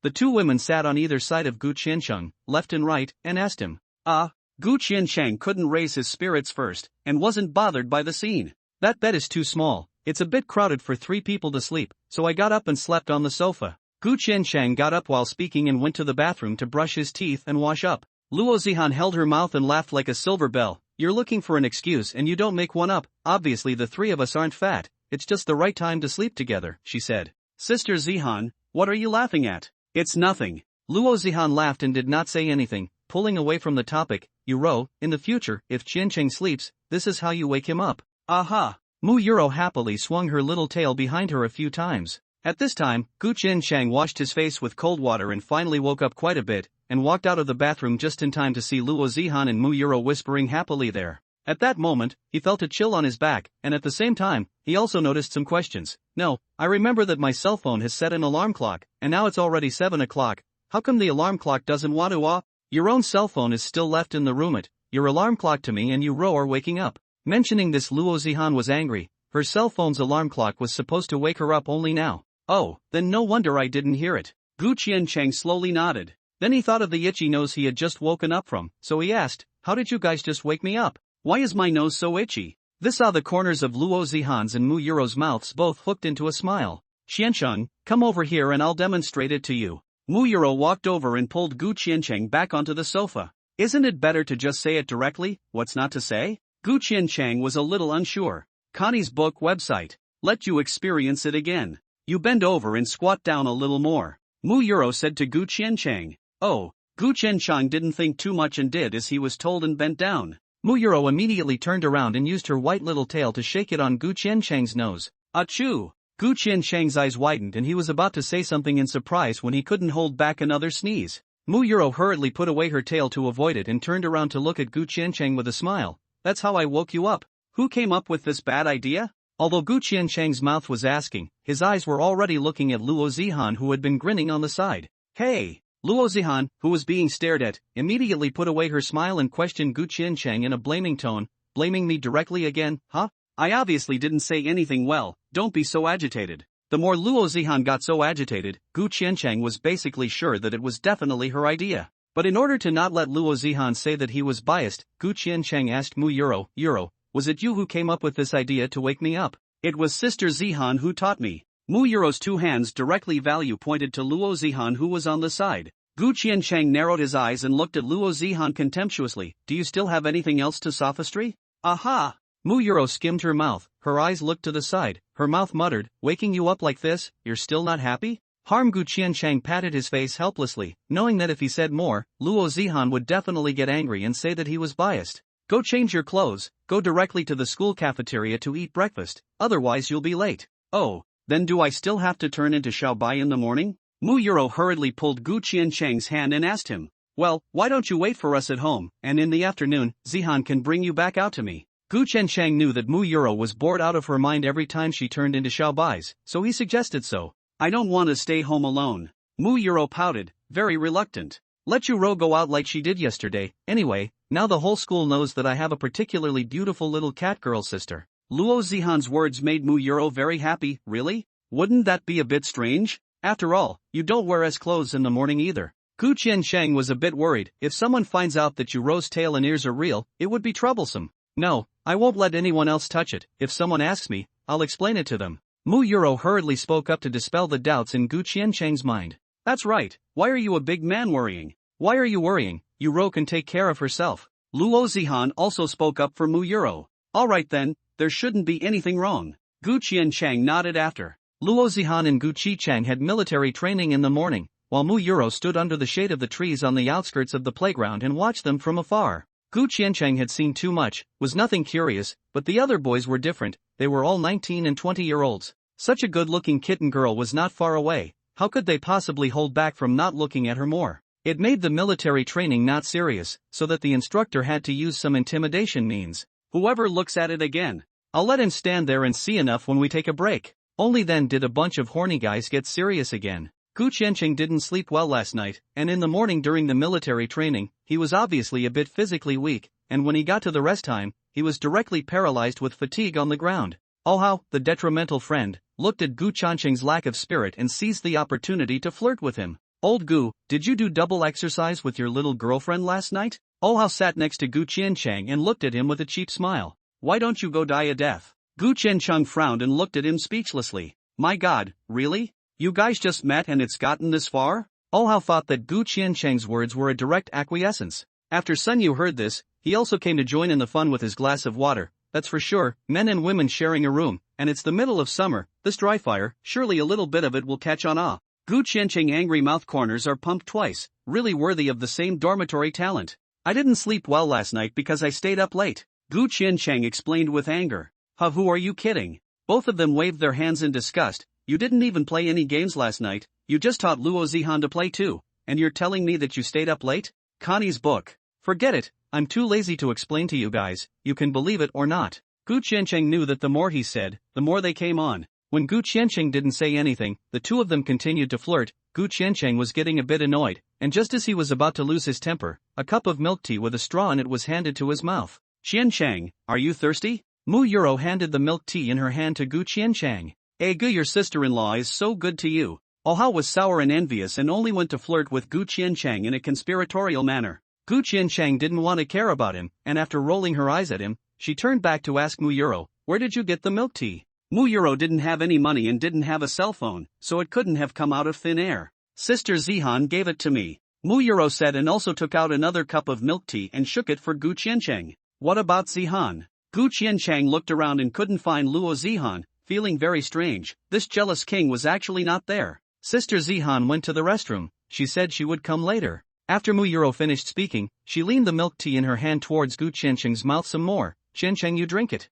The two women sat on either side of Gu Qiancheng, left and right, and asked him. Gu Qiancheng couldn't raise his spirits first, and wasn't bothered by the scene. That bed is too small, it's a bit crowded for 3 people to sleep, so I got up and slept on the sofa. Gu Qiancheng got up while speaking and went to the bathroom to brush his teeth and wash up. Luo Zihan held her mouth and laughed like a silver bell. You're looking for an excuse and you don't make one up. Obviously the 3 of us aren't fat, it's just the right time to sleep together, she said. Sister Zihan, what are you laughing at? It's nothing. Luo Zihan laughed and did not say anything, pulling away from the topic. Yuro, in the future, if Qiancheng sleeps, this is how you wake him up. Aha! Mu Yuro happily swung her little tail behind her a few times. At this time, Gu Qiancheng washed his face with cold water and finally woke up quite a bit, and walked out of the bathroom just in time to see Luo Zihan and Mu Yuro whispering happily there. At that moment, he felt a chill on his back, and at the same time, he also noticed some questions. No, I remember that my cell phone has set an alarm clock, and now it's already 7 o'clock. How come the alarm clock doesn't want to Your own cell phone is still left in the room. Your alarm clock to me and you are waking up. Mentioning this, Luo Zihan was angry. Her cell phone's alarm clock was supposed to wake her up only now. Oh, then no wonder I didn't hear it. Gu Qiancheng slowly nodded. Then he thought of the itchy nose he had just woken up from, so he asked, how did you guys just wake me up? Why is my nose so itchy? This saw the corners of Luo Zihan's and Mu Yuro's mouths both hooked into a smile. Qiancheng, come over here and I'll demonstrate it to you. Mu Yuro walked over and pulled Gu Qiancheng back onto the sofa. Isn't it better to just say it directly? What's not to say? Gu Qiancheng was a little unsure. Connie's book website. Let you experience it again. You bend over and squat down a little more. Mu Yuro said to Gu Qiancheng. Oh, Gu Qiancheng didn't think too much and did as he was told and bent down. Mu Yuro immediately turned around and used her white little tail to shake it on Gu Qiancheng's nose. Achoo! Gu Qiancheng's eyes widened and he was about to say something in surprise when he couldn't hold back another sneeze. Mu Yuro hurriedly put away her tail to avoid it and turned around to look at Gu Qiancheng with a smile. That's how I woke you up. Who came up with this bad idea? Although Gu Qiancheng's mouth was asking, his eyes were already looking at Luo Zihan, who had been grinning on the side. Hey! Luo Zihan, who was being stared at, immediately put away her smile and questioned Gu Qiancheng in a blaming tone. Blaming me directly again, huh? I obviously didn't say anything. Well, don't be so agitated. The more Luo Zihan got so agitated, Gu Qiancheng was basically sure that it was definitely her idea. But in order to not let Luo Zihan say that he was biased, Gu Qiancheng asked Mu Yuro, was it you who came up with this idea to wake me up? It was Sister Zihan who taught me. Mu Yuro's 2 hands directly pointed to Luo Zihan, who was on the side. Gu Qiancheng narrowed his eyes and looked at Luo Zihan contemptuously. Do you still have anything else to sophistry? Aha! Mu Yuro skimmed her mouth, her eyes looked to the side, her mouth muttered, waking you up like this, you're still not happy? Gu Qiancheng patted his face helplessly, knowing that if he said more, Luo Zihan would definitely get angry and say that he was biased. Go change your clothes, go directly to the school cafeteria to eat breakfast, otherwise you'll be late. Oh, then do I still have to turn into Xiaobai in the morning? Mu Yuro hurriedly pulled Gu Qiancheng's hand and asked him. Well, why don't you wait for us at home, and in the afternoon, Zihan can bring you back out to me. Gu Qiancheng knew that Mu Yuro was bored out of her mind every time she turned into Xiaobai's, so he suggested so. I don't want to stay home alone. Mu Yuro pouted, very reluctant. Let Yuro go out like she did yesterday. Anyway, now the whole school knows that I have a particularly beautiful little cat girl sister. Luo Zihan's words made Mu Yuro very happy. Really? Wouldn't that be a bit strange? After all, you don't wear as clothes in the morning either. Gu Qiancheng was a bit worried. If someone finds out that Yuro's tail and ears are real, it would be troublesome. No, I won't let anyone else touch it. If someone asks me, I'll explain it to them. Mu Yuro hurriedly spoke up to dispel the doubts in Gu Qiancheng's mind. That's right. Why are you a big man worrying? Why are you worrying? Yuro can take care of herself. Luo Zihan also spoke up for Mu Yuro. Alright then, there shouldn't be anything wrong. Gu Qiancheng nodded after. Luo Zihan and Gu Qicheng had military training in the morning, while Mu Yuro stood under the shade of the trees on the outskirts of the playground and watched them from afar. Gu Qiancheng had seen too much, was nothing curious, but the other boys were different. They were all 19 and 20-year-olds. Such a good-looking kitten girl was not far away. How could they possibly hold back from not looking at her more? It made the military training not serious, so that the instructor had to use some intimidation means. Whoever looks at it again, I'll let him stand there and see enough when we take a break. Only then did a bunch of horny guys get serious again. Gu Qiancheng didn't sleep well last night, and in the morning during the military training, he was obviously a bit physically weak, and when he got to the rest time, he was directly paralyzed with fatigue on the ground. How, the detrimental friend, looked at Gu Qiancheng's lack of spirit and seized the opportunity to flirt with him. Old Gu, did you do double exercise with your little girlfriend last night? Oh Hao sat next to Gu Qiancheng and looked at him with a cheap smile. Why don't you go die a death? Gu Qiancheng frowned and looked at him speechlessly. My god, really? You guys just met and it's gotten this far? Oh Hao thought that Gu Qiancheng's words were a direct acquiescence. After Sun Yu heard this, he also came to join in the fun with his glass of water. That's for sure, men and women sharing a room, and it's the middle of summer, this dry fire, surely a little bit of it will catch on. Gu Qiancheng angry mouth corners are pumped twice, really worthy of the same dormitory talent. I didn't sleep well last night because I stayed up late. Gu Qiancheng explained with anger. Who are you kidding? Both of them waved their hands in disgust. You didn't even play any games last night, you just taught Luo Zihan to play too, and you're telling me that you stayed up late? Connie's book. Forget it, I'm too lazy to explain to you guys, you can believe it or not. Gu Qiancheng knew that the more he said, the more they came on. When Gu Qiancheng didn't say anything, the two of them continued to flirt. Gu Qiancheng was getting a bit annoyed, and just as he was about to lose his temper, a cup of milk tea with a straw in it was handed to his mouth. Qiancheng, are you thirsty? Mu Yuro handed the milk tea in her hand to Gu Qiancheng. Gu, your sister-in-law is so good to you. Oh Hao was sour and envious and only went to flirt with Gu Qiancheng in a conspiratorial manner. Gu Qiancheng didn't want to care about him, and after rolling her eyes at him, she turned back to ask Mu Yuro, where did you get the milk tea? Mu Yuro didn't have any money and didn't have a cell phone, so it couldn't have come out of thin air. Sister Zihan gave it to me. Mu Yuro said and also took out another cup of milk tea and shook it for Gu Qiancheng. What about Zihan? Gu Qiancheng looked around and couldn't find Luo Zihan, feeling very strange. This jealous king was actually not there. Sister Zihan went to the restroom. She said she would come later. After Mu Yuro finished speaking, she leaned the milk tea in her hand towards Gu Qiancheng's mouth some more. Qiancheng, you drink it.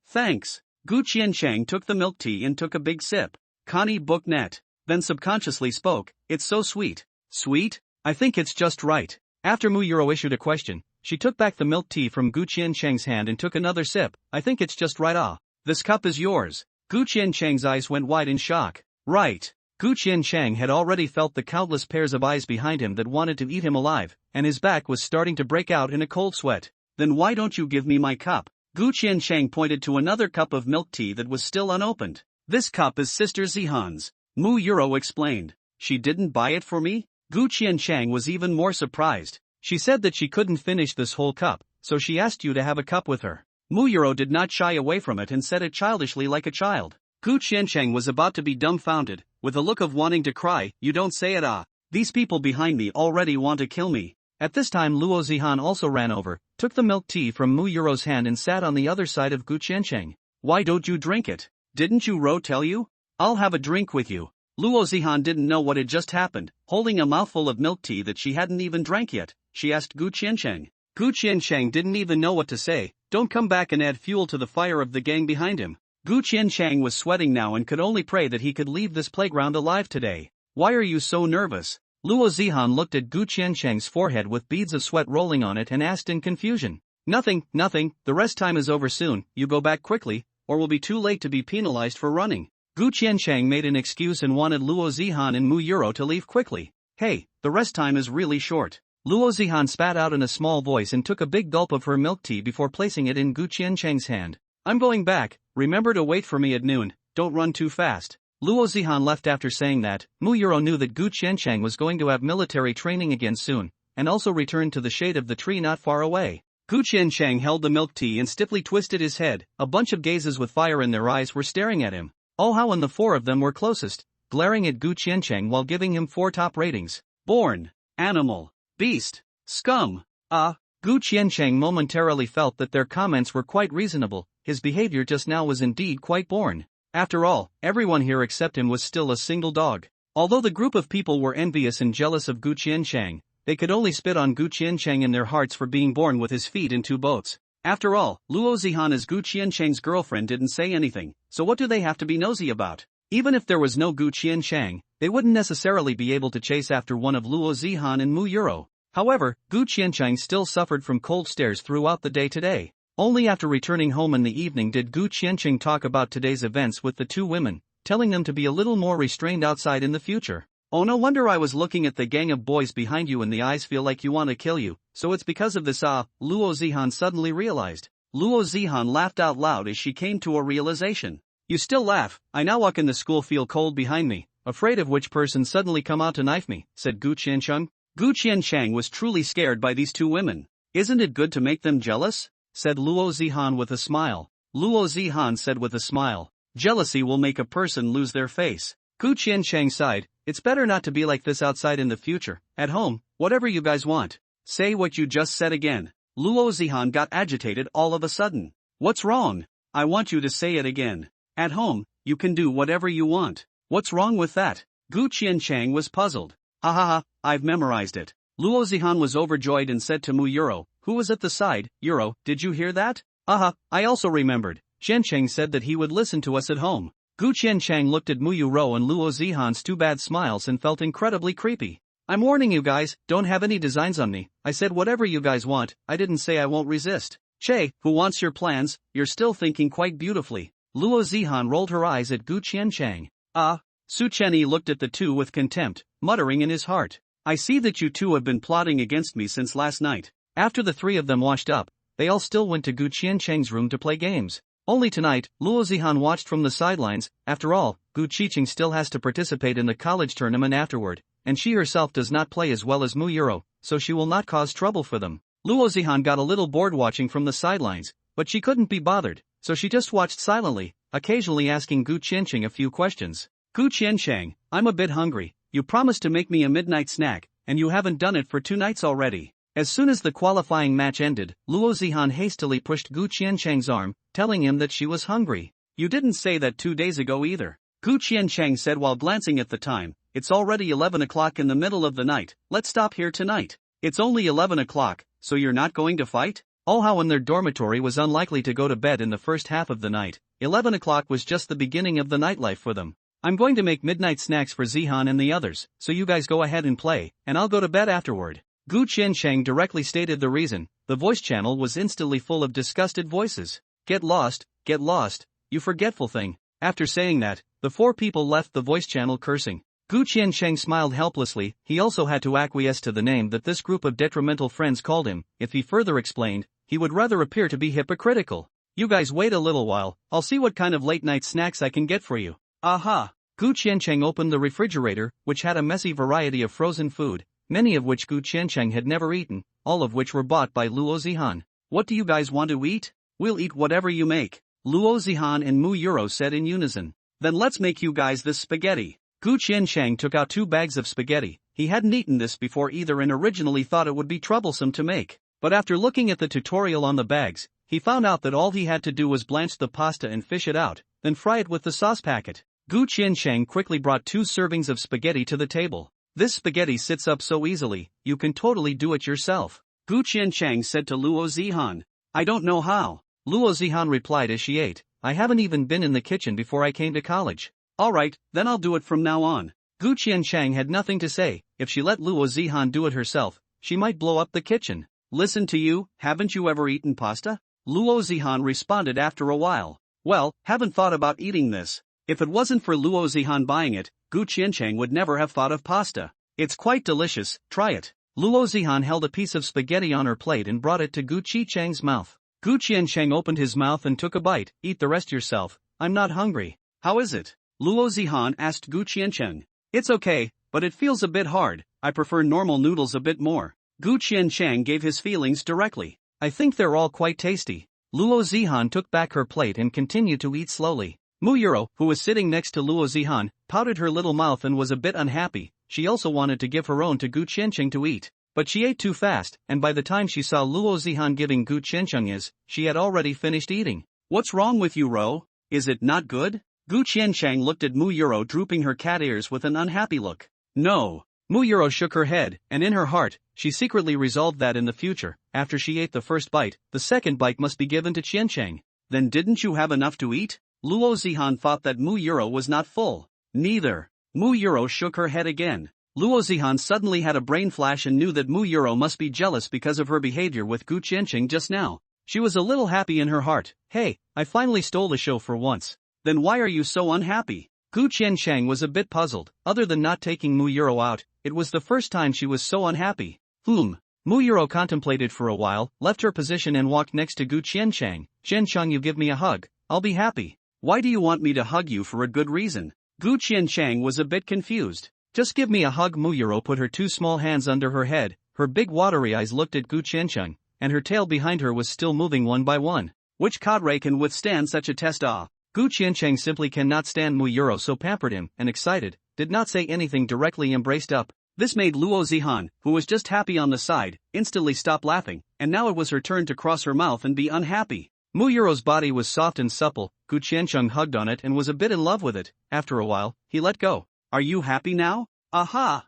Thanks. Gu Qiancheng took the milk tea and took a big sip. Connie booknet. Then subconsciously spoke, it's so sweet. Sweet? I think it's just right. After Mu Yuro issued a question, she took back the milk tea from Gu Qiancheng's hand and took another sip. I think it's just right. This cup is yours. Gu Qiancheng's eyes went wide in shock. Right. Gu Qiancheng had already felt the countless pairs of eyes behind him that wanted to eat him alive, and his back was starting to break out in a cold sweat. Then why don't you give me my cup? Gu Qiancheng pointed to another cup of milk tea that was still unopened. This cup is Sister Zihan's. Mu Yuro explained. She didn't buy it for me? Gu Qiancheng was even more surprised. She said that she couldn't finish this whole cup, so she asked you to have a cup with her. Mu Yuro did not shy away from it and said it childishly like a child. Gu Qiancheng was about to be dumbfounded, with a look of wanting to cry. You don't say it. These people behind me already want to kill me. At this time Luo Zihan also ran over, took the milk tea from Mu Yuro's hand and sat on the other side of Gu Qiancheng. Why don't you drink it? Didn't you Ro tell you? I'll have a drink with you. Luo Zihan didn't know what had just happened. Holding a mouthful of milk tea that she hadn't even drank yet, she asked Gu Qiancheng. Gu Qiancheng didn't even know what to say. Don't come back and add fuel to the fire of the gang behind him. Gu Qiancheng was sweating now and could only pray that he could leave this playground alive today. Why are you so nervous? Luo Zihan looked at Gu Qiancheng's forehead with beads of sweat rolling on it and asked in confusion. Nothing, the rest time is over soon, you go back quickly, or we'll be too late to be penalized for running. Gu Qiancheng made an excuse and wanted Luo Zihan and Mu Yuro to leave quickly. Hey, the rest time is really short. Luo Zihan spat out in a small voice and took a big gulp of her milk tea before placing it in Gu Qiancheng's hand. I'm going back, remember to wait for me at noon, don't run too fast. Luo Zihan left after saying that. Mu Yuro knew that Gu Qiancheng was going to have military training again soon, and also returned to the shade of the tree not far away. Gu Qiancheng held the milk tea and stiffly twisted his head. A bunch of gazes with fire in their eyes were staring at him. Oh Hao and the four of them were closest, glaring at Gu Qiancheng while giving him 4 top ratings. Born, animal, beast, scum. Gu Qiancheng momentarily felt that their comments were quite reasonable. His behavior just now was indeed quite born. After all, everyone here except him was still a single dog. Although the group of people were envious and jealous of Gu Qiancheng, they could only spit on Gu Qiancheng in their hearts for being born with his feet in 2 boats. After all, Luo Zihan as Gu Qiancheng's girlfriend didn't say anything, so what do they have to be nosy about? Even if there was no Gu Qiancheng, they wouldn't necessarily be able to chase after one of Luo Zihan and Mu Yuro. However, Gu Qiancheng still suffered from cold stares throughout the day today. Only after returning home in the evening did Gu Qiancheng talk about today's events with the 2 women, telling them to be a little more restrained outside in the future. Oh, no wonder I was looking at the gang of boys behind you and the eyes feel like you want to kill you, so it's because of this. Luo Zihan suddenly realized. Luo Zihan laughed out loud as she came to a realization. You still laugh, I now walk in the school feel cold behind me, afraid of which person suddenly come out to knife me, said Gu Qiancheng. Gu Qiancheng was truly scared by these two women. Isn't it good to make them jealous? Said Luo Zihan with a smile. Luo Zihan said with a smile, jealousy will make a person lose their face. Gu Qiancheng sighed, it's better not to be like this outside in the future. At home, whatever you guys want. Say what you just said again. Luo Zihan got agitated all of a sudden. What's wrong? I want you to say it again. At home, you can do whatever you want. What's wrong with that? Gu Qiancheng was puzzled. Ha ha ha, I've memorized it. Luo Zihan was overjoyed and said to Mu Yuro, who was at the side, Yuro, did you hear that? Aha, I also remembered. Qiancheng said that he would listen to us at home. Gu Qiancheng looked at Mu Yuro and Luo Zihan's two bad smiles and felt incredibly creepy. I'm warning you guys, don't have any designs on me. I said whatever you guys want, I didn't say I won't resist. Che, who wants your plans? You're still thinking quite beautifully. Luo Zihan rolled her eyes at Gu Qiancheng. Su Chenyi looked at the two with contempt, muttering in his heart. I see that you two have been plotting against me since last night. After the three of them washed up, they all still went to Gu Qiancheng's room to play games. Only tonight, Luo Zihan watched from the sidelines. After all, Gu Qicheng still has to participate in the college tournament afterward, and she herself does not play as well as Mu Yuro, so she will not cause trouble for them. Luo Zihan got a little bored watching from the sidelines, but she couldn't be bothered, so she just watched silently, occasionally asking Gu Qiancheng a few questions. Gu Qiancheng, I'm a bit hungry. You promised to make me a midnight snack, and you haven't done it for 2 nights already. As soon as the qualifying match ended, Luo Zihan hastily pushed Gu Qiancheng's arm, telling him that she was hungry. You didn't say that 2 days ago either. Gu Qiancheng said while glancing at the time, it's already 11 o'clock in the middle of the night, let's stop here tonight. It's only 11 o'clock, so you're not going to fight? All how in their dormitory was unlikely to go to bed in the first half of the night. 11 o'clock was just the beginning of the nightlife for them. I'm going to make midnight snacks for Zihan and the others, so you guys go ahead and play, and I'll go to bed afterward. Gu Qiancheng directly stated the reason. The voice channel was instantly full of disgusted voices. Get lost, you forgetful thing. After saying that, the 4 people left the voice channel cursing. Gu Qiancheng smiled helplessly. He also had to acquiesce to the name that this group of detrimental friends called him. If he further explained, he would rather appear to be hypocritical. You guys wait a little while, I'll see what kind of late night snacks I can get for you. Aha! Gu Qiancheng opened the refrigerator, which had a messy variety of frozen food, many of which Gu Qiancheng had never eaten, all of which were bought by Luo Zihan. What do you guys want to eat? We'll eat whatever you make. Luo Zihan and Mu Yuro said in unison. Then let's make you guys this spaghetti. Gu Qiancheng took out 2 bags of spaghetti. He hadn't eaten this before either and originally thought it would be troublesome to make. But after looking at the tutorial on the bags, he found out that all he had to do was blanch the pasta and fish it out, then fry it with the sauce packet. Gu Qiancheng quickly brought 2 servings of spaghetti to the table. This spaghetti sits up so easily, you can totally do it yourself. Gu Qiancheng said to Luo Zihan. I don't know how. Luo Zihan replied as she ate. I haven't even been in the kitchen before I came to college. Alright, then I'll do it from now on. Gu Qiancheng had nothing to say. If she let Luo Zihan do it herself, she might blow up the kitchen. Listen to you, haven't you ever eaten pasta? Luo Zihan responded after a while. Well, haven't thought about eating this. If it wasn't for Luo Zihan buying it, Gu Qiancheng would never have thought of pasta. It's quite delicious, try it. Luo Zihan held a piece of spaghetti on her plate and brought it to Gu Qiancheng's mouth. Gu Qiancheng opened his mouth and took a bite. Eat the rest yourself, I'm not hungry. How is it? Luo Zihan asked Gu Qiancheng. It's okay, but it feels a bit hard, I prefer normal noodles a bit more. Gu Qiancheng gave his feelings directly. I think they're all quite tasty. Luo Zihan took back her plate and continued to eat slowly. Mu Yuro, who was sitting next to Luo Zihan, pouted her little mouth and was a bit unhappy. She also wanted to give her own to Gu Qiancheng to eat. But she ate too fast, and by the time she saw Luo Zihan giving Gu Qiancheng his, she had already finished eating. What's wrong with you, Ro? Is it not good? Gu Qiancheng looked at Mu Yuro drooping her cat ears with an unhappy look. No. Mu Yuro shook her head, and in her heart, she secretly resolved that in the future, after she ate the first bite, the second bite must be given to Qiancheng. Then didn't you have enough to eat? Luo Zihan thought that Mu Yuro was not full. Neither. Mu Yuro shook her head again. Luo Zihan suddenly had a brain flash and knew that Mu Yuro must be jealous because of her behavior with Gu Qiancheng just now. She was a little happy in her heart. Hey, I finally stole the show for once. Then why are you so unhappy? Gu Qiancheng was a bit puzzled. Other than not taking Mu Yuro out, it was the first time she was so unhappy. Mu Yuro contemplated for a while, left her position and walked next to Gu Qiancheng. Qiancheng, you give me a hug, I'll be happy. Why do you want me to hug you for a good reason? Gu Qiancheng was a bit confused. Just give me a hug. Muyuro put her two small hands under her head, her big watery eyes looked at Gu Qiancheng, and her tail behind her was still moving one by one. Which cadre can withstand such a test? Gu Qiancheng simply cannot stand Muyuro, so pampered him, and excited, did not say anything, directly embraced up. This made Luo Zihan, who was just happy on the side, instantly stop laughing, and now it was her turn to cross her mouth and be unhappy. Muyuro's body was soft and supple, Gu Qiancheng hugged on it and was a bit in love with it. After a while, he let go. Are you happy now? Aha!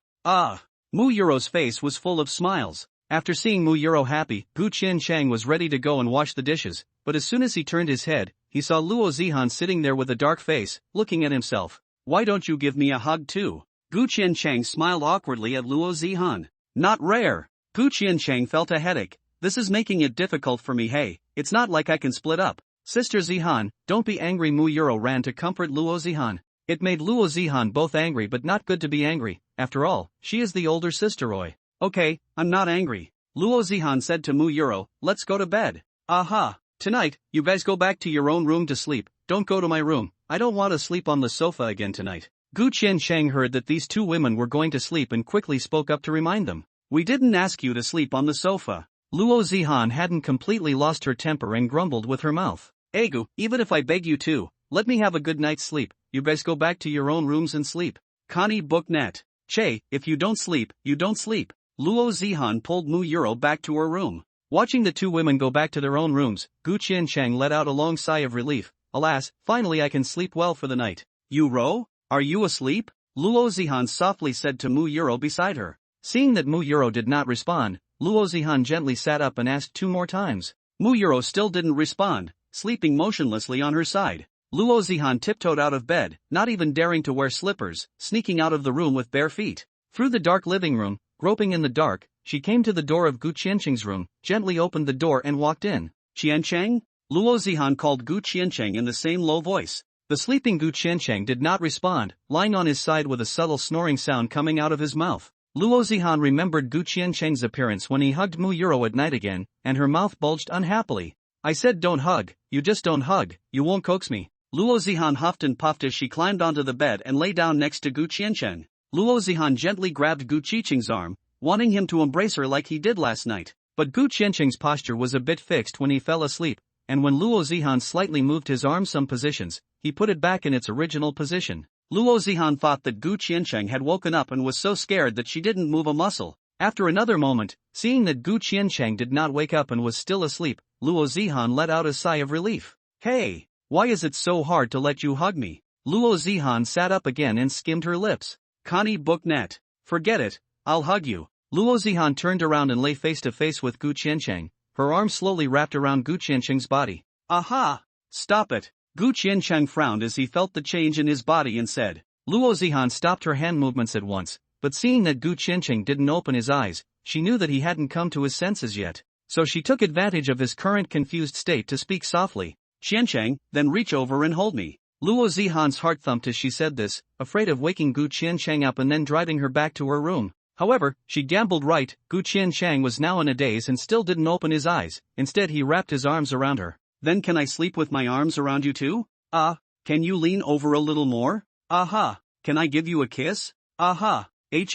Muyuro's face was full of smiles. After seeing Muyuro happy, Gu Qiancheng was ready to go and wash the dishes, but as soon as he turned his head, he saw Luo Zihan sitting there with a dark face, looking at himself. Why don't you give me a hug too? Gu Qiancheng smiled awkwardly at Luo Zihan. Not rare. Gu Qiancheng felt a headache. This is making it difficult for me. Hey, it's not like I can split up. Sister Zihan, don't be angry. Muyuro ran to comfort Luo Zihan. It made Luo Zihan both angry but not good to be angry. After all, she is the older sister. Oi. Okay, I'm not angry. Luo Zihan said to Muyuro, let's go to bed. Aha. Tonight, you guys go back to your own room to sleep. Don't go to my room. I don't want to sleep on the sofa again tonight. Gu Qiancheng heard that these two women were going to sleep and quickly spoke up to remind them. We didn't ask you to sleep on the sofa. Luo Zihan hadn't completely lost her temper and grumbled with her mouth. Egu, even if I beg you to, let me have a good night's sleep. You guys go back to your own rooms and sleep. Connie Booknet. Che, if you don't sleep, you don't sleep. Luo Zihan pulled Muyuro back to her room. Watching the two women go back to their own rooms, Gu Qiancheng let out a long sigh of relief. Alas, finally I can sleep well for the night. You Ro? Are you asleep? Luo Zihan softly said to Muyuro beside her. Seeing that Muyuro did not respond, Luo Zihan gently sat up and asked two more times. Muyuro still didn't respond, sleeping motionlessly on her side. Luo Zihan tiptoed out of bed, not even daring to wear slippers, sneaking out of the room with bare feet. Through the dark living room, groping in the dark, she came to the door of Gu Qiancheng's room, gently opened the door and walked in. Qiancheng? Luo Zihan called Gu Qiancheng in the same low voice. The sleeping Gu Qiancheng did not respond, lying on his side with a subtle snoring sound coming out of his mouth. Luo Zihan remembered Gu Qiancheng's appearance when he hugged Muyuro at night again, and her mouth bulged unhappily. I said don't hug, you just don't hug, you won't coax me. Luo Zihan huffed and puffed as she climbed onto the bed and lay down next to Gu Qiancheng. Luo Zihan gently grabbed Gu Qiancheng's arm, wanting him to embrace her like he did last night. But Gu Qiancheng's posture was a bit fixed when he fell asleep, and when Luo Zihan slightly moved his arm some positions, he put it back in its original position. Luo Zihan thought that Gu Qiancheng had woken up and was so scared that she didn't move a muscle. After another moment, seeing that Gu Qiancheng did not wake up and was still asleep, Luo Zihan let out a sigh of relief. Hey, why is it so hard to let you hug me? Luo Zihan sat up again and skimmed her lips. Connie Booknet. Forget it, I'll hug you. Luo Zihan turned around and lay face to face with Gu Qiancheng, her arm slowly wrapped around Gu Qiancheng's body. Aha! Stop it! Gu Qiancheng frowned as he felt the change in his body and said. Luo Zihan stopped her hand movements at once, but seeing that Gu Qiancheng didn't open his eyes, she knew that he hadn't come to his senses yet. So she took advantage of his current confused state to speak softly. Qiancheng, then reach over and hold me. Luo Zihan's heart thumped as she said this, afraid of waking Gu Qiancheng up and then driving her back to her room. However, she gambled right. Gu Qiancheng was now in a daze and still didn't open his eyes. Instead he wrapped his arms around her. Then can I sleep with my arms around you too? Can you lean over a little more? Aha. Can I give you a kiss? Aha. Gu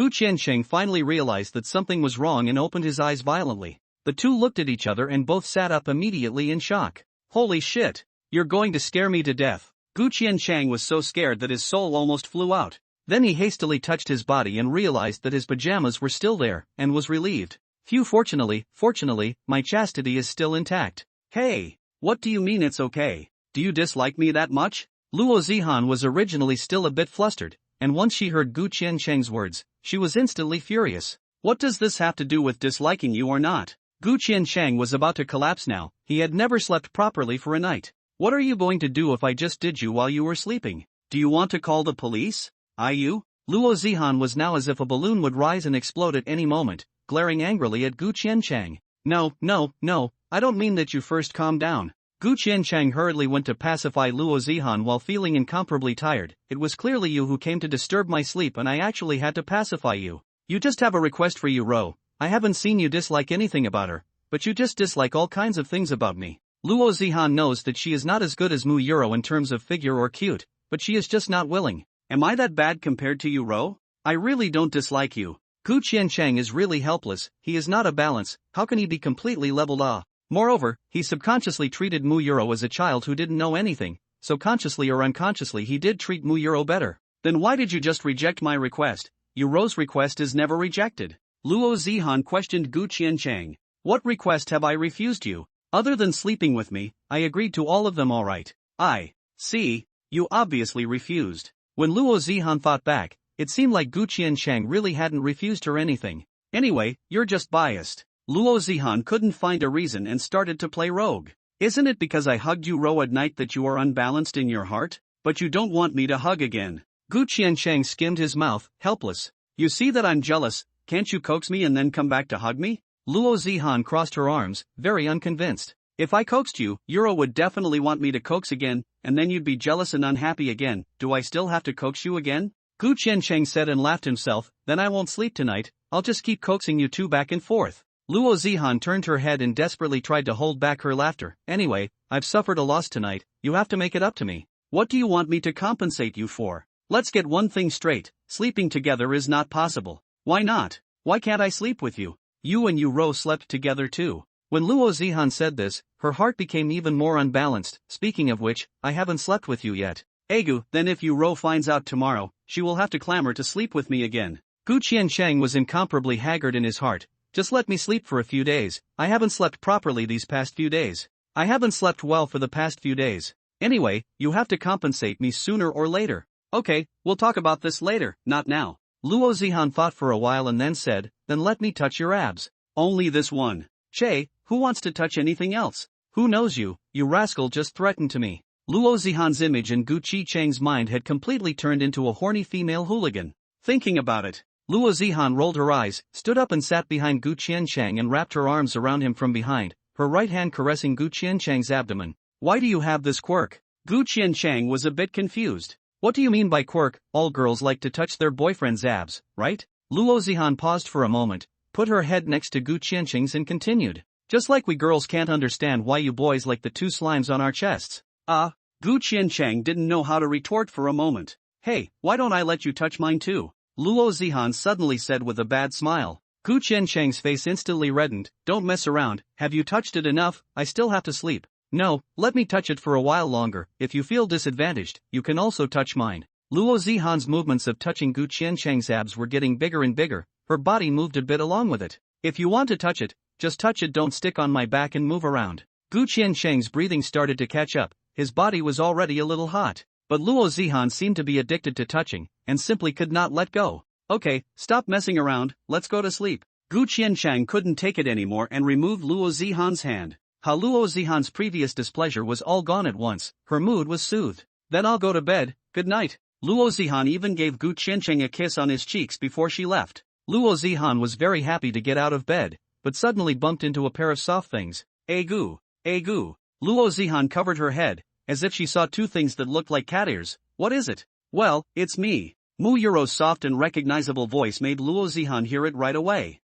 Qiancheng finally realized that something was wrong and opened his eyes violently. The two looked at each other and both sat up immediately in shock. Holy shit. You're going to scare me to death. Gu Qiancheng was so scared that his soul almost flew out. Then he hastily touched his body and realized that his pajamas were still there, and was relieved. Phew, fortunately, my chastity is still intact. Hey, what do you mean it's okay? Do you dislike me that much? Luo Zihan was originally still a bit flustered, and once she heard Gu Qiancheng's words, she was instantly furious. What does this have to do with disliking you or not? Gu Qiancheng was about to collapse now. He had never slept properly for a night. What are you going to do if I just did you while you were sleeping? Do you want to call the police? Luo Zihan was now as if a balloon would rise and explode at any moment, glaring angrily at Gu Qiancheng. No, I don't mean that. You first calm down. Gu Qiancheng hurriedly went to pacify Luo Zihan while feeling incomparably tired. It was clearly you who came to disturb my sleep and I actually had to pacify you. You just have a request for you, Ro. I haven't seen you dislike anything about her, but you just dislike all kinds of things about me. Luo Zihan knows that she is not as good as Muyuro in terms of figure or cute, but she is just not willing. Am I that bad compared to you, Ro? I really don't dislike you. Gu Qiancheng is really helpless, he is not a balance, how can he be completely leveled off? Moreover, he subconsciously treated Mu Yuro as a child who didn't know anything, so consciously or unconsciously he did treat Mu Yuro better. Then why did you just reject my request? Yuro's request is never rejected. Luo Zihan questioned Gu Qiancheng. What request have I refused you? Other than sleeping with me, I agreed to all of them alright. I see, you obviously refused. When Luo Zihan thought back, it seemed like Gu Qiancheng really hadn't refused her anything. Anyway, you're just biased. Luo Zihan couldn't find a reason and started to play rogue. Isn't it because I hugged you Ro at night that you are unbalanced in your heart? But you don't want me to hug again. Gu Qiancheng skimmed his mouth, helpless. You see that I'm jealous, can't you coax me and then come back to hug me? Luo Zihan crossed her arms, very unconvinced. If I coaxed you, Yuro would definitely want me to coax again, and then you'd be jealous and unhappy again. Do I still have to coax you again? Gu Qiancheng said and laughed himself, then I won't sleep tonight, I'll just keep coaxing you two back and forth. Luo Zihan turned her head and desperately tried to hold back her laughter. Anyway, I've suffered a loss tonight, you have to make it up to me. What do you want me to compensate you for? Let's get one thing straight, sleeping together is not possible. Why not? Why can't I sleep with you? You and Ro slept together too. When Luo Zihan said this, her heart became even more unbalanced. Speaking of which, I haven't slept with you yet. Egu, then if Ro finds out tomorrow, she will have to clamor to sleep with me again. Gu Qiancheng was incomparably haggard in his heart. Just let me sleep for a few days, I haven't slept properly these past few days. I haven't slept well for the past few days. Anyway, you have to compensate me sooner or later. Okay, we'll talk about this later, not now. Luo Zihan thought for a while and then said, then let me touch your abs. Only this one. Che, who wants to touch anything else? Who knows you rascal just threatened to me. Luo Zihan's image in Gu Qiancheng's mind had completely turned into a horny female hooligan. Thinking about it, Luo Zihan rolled her eyes, stood up and sat behind Gu Qiancheng and wrapped her arms around him from behind, her right hand caressing Gu Qiancheng's abdomen. Why do you have this quirk? Gu Qiancheng was a bit confused. What do you mean by quirk? All girls like to touch their boyfriend's abs, right? Luo Zihan paused for a moment, put her head next to Gu Qiancheng's and continued. Just like we girls can't understand why you boys like the two slimes on our chests. Gu Qiancheng didn't know how to retort for a moment. Hey, why don't I let you touch mine too? Luo Zihan suddenly said with a bad smile. Gu Qiancheng's face instantly reddened. Don't mess around, have you touched it enough? I still have to sleep. No, let me touch it for a while longer. If you feel disadvantaged, you can also touch mine. Luo Zihan's movements of touching Gu Qiancheng's abs were getting bigger and bigger, her body moved a bit along with it. If you want to touch it, just touch it, don't stick on my back and move around. Gu Qiancheng's breathing started to catch up, his body was already a little hot. But Luo Zihan seemed to be addicted to touching, and simply could not let go. Okay, stop messing around, let's go to sleep. Gu Qiancheng couldn't take it anymore and removed Luo Zihan's hand. How Luo Zihan's previous displeasure was all gone at once, her mood was soothed. Then I'll go to bed, good night. Luo Zihan even gave Gu Qiancheng a kiss on his cheeks before she left. Luo Zihan was very happy to get out of bed, but suddenly bumped into a pair of soft things. Egu. Luo Zihan covered her head, as if she saw two things that looked like cat ears. What is it? Well, it's me. Mu Yuro's soft and recognizable voice made Luo Zihan hear it right away.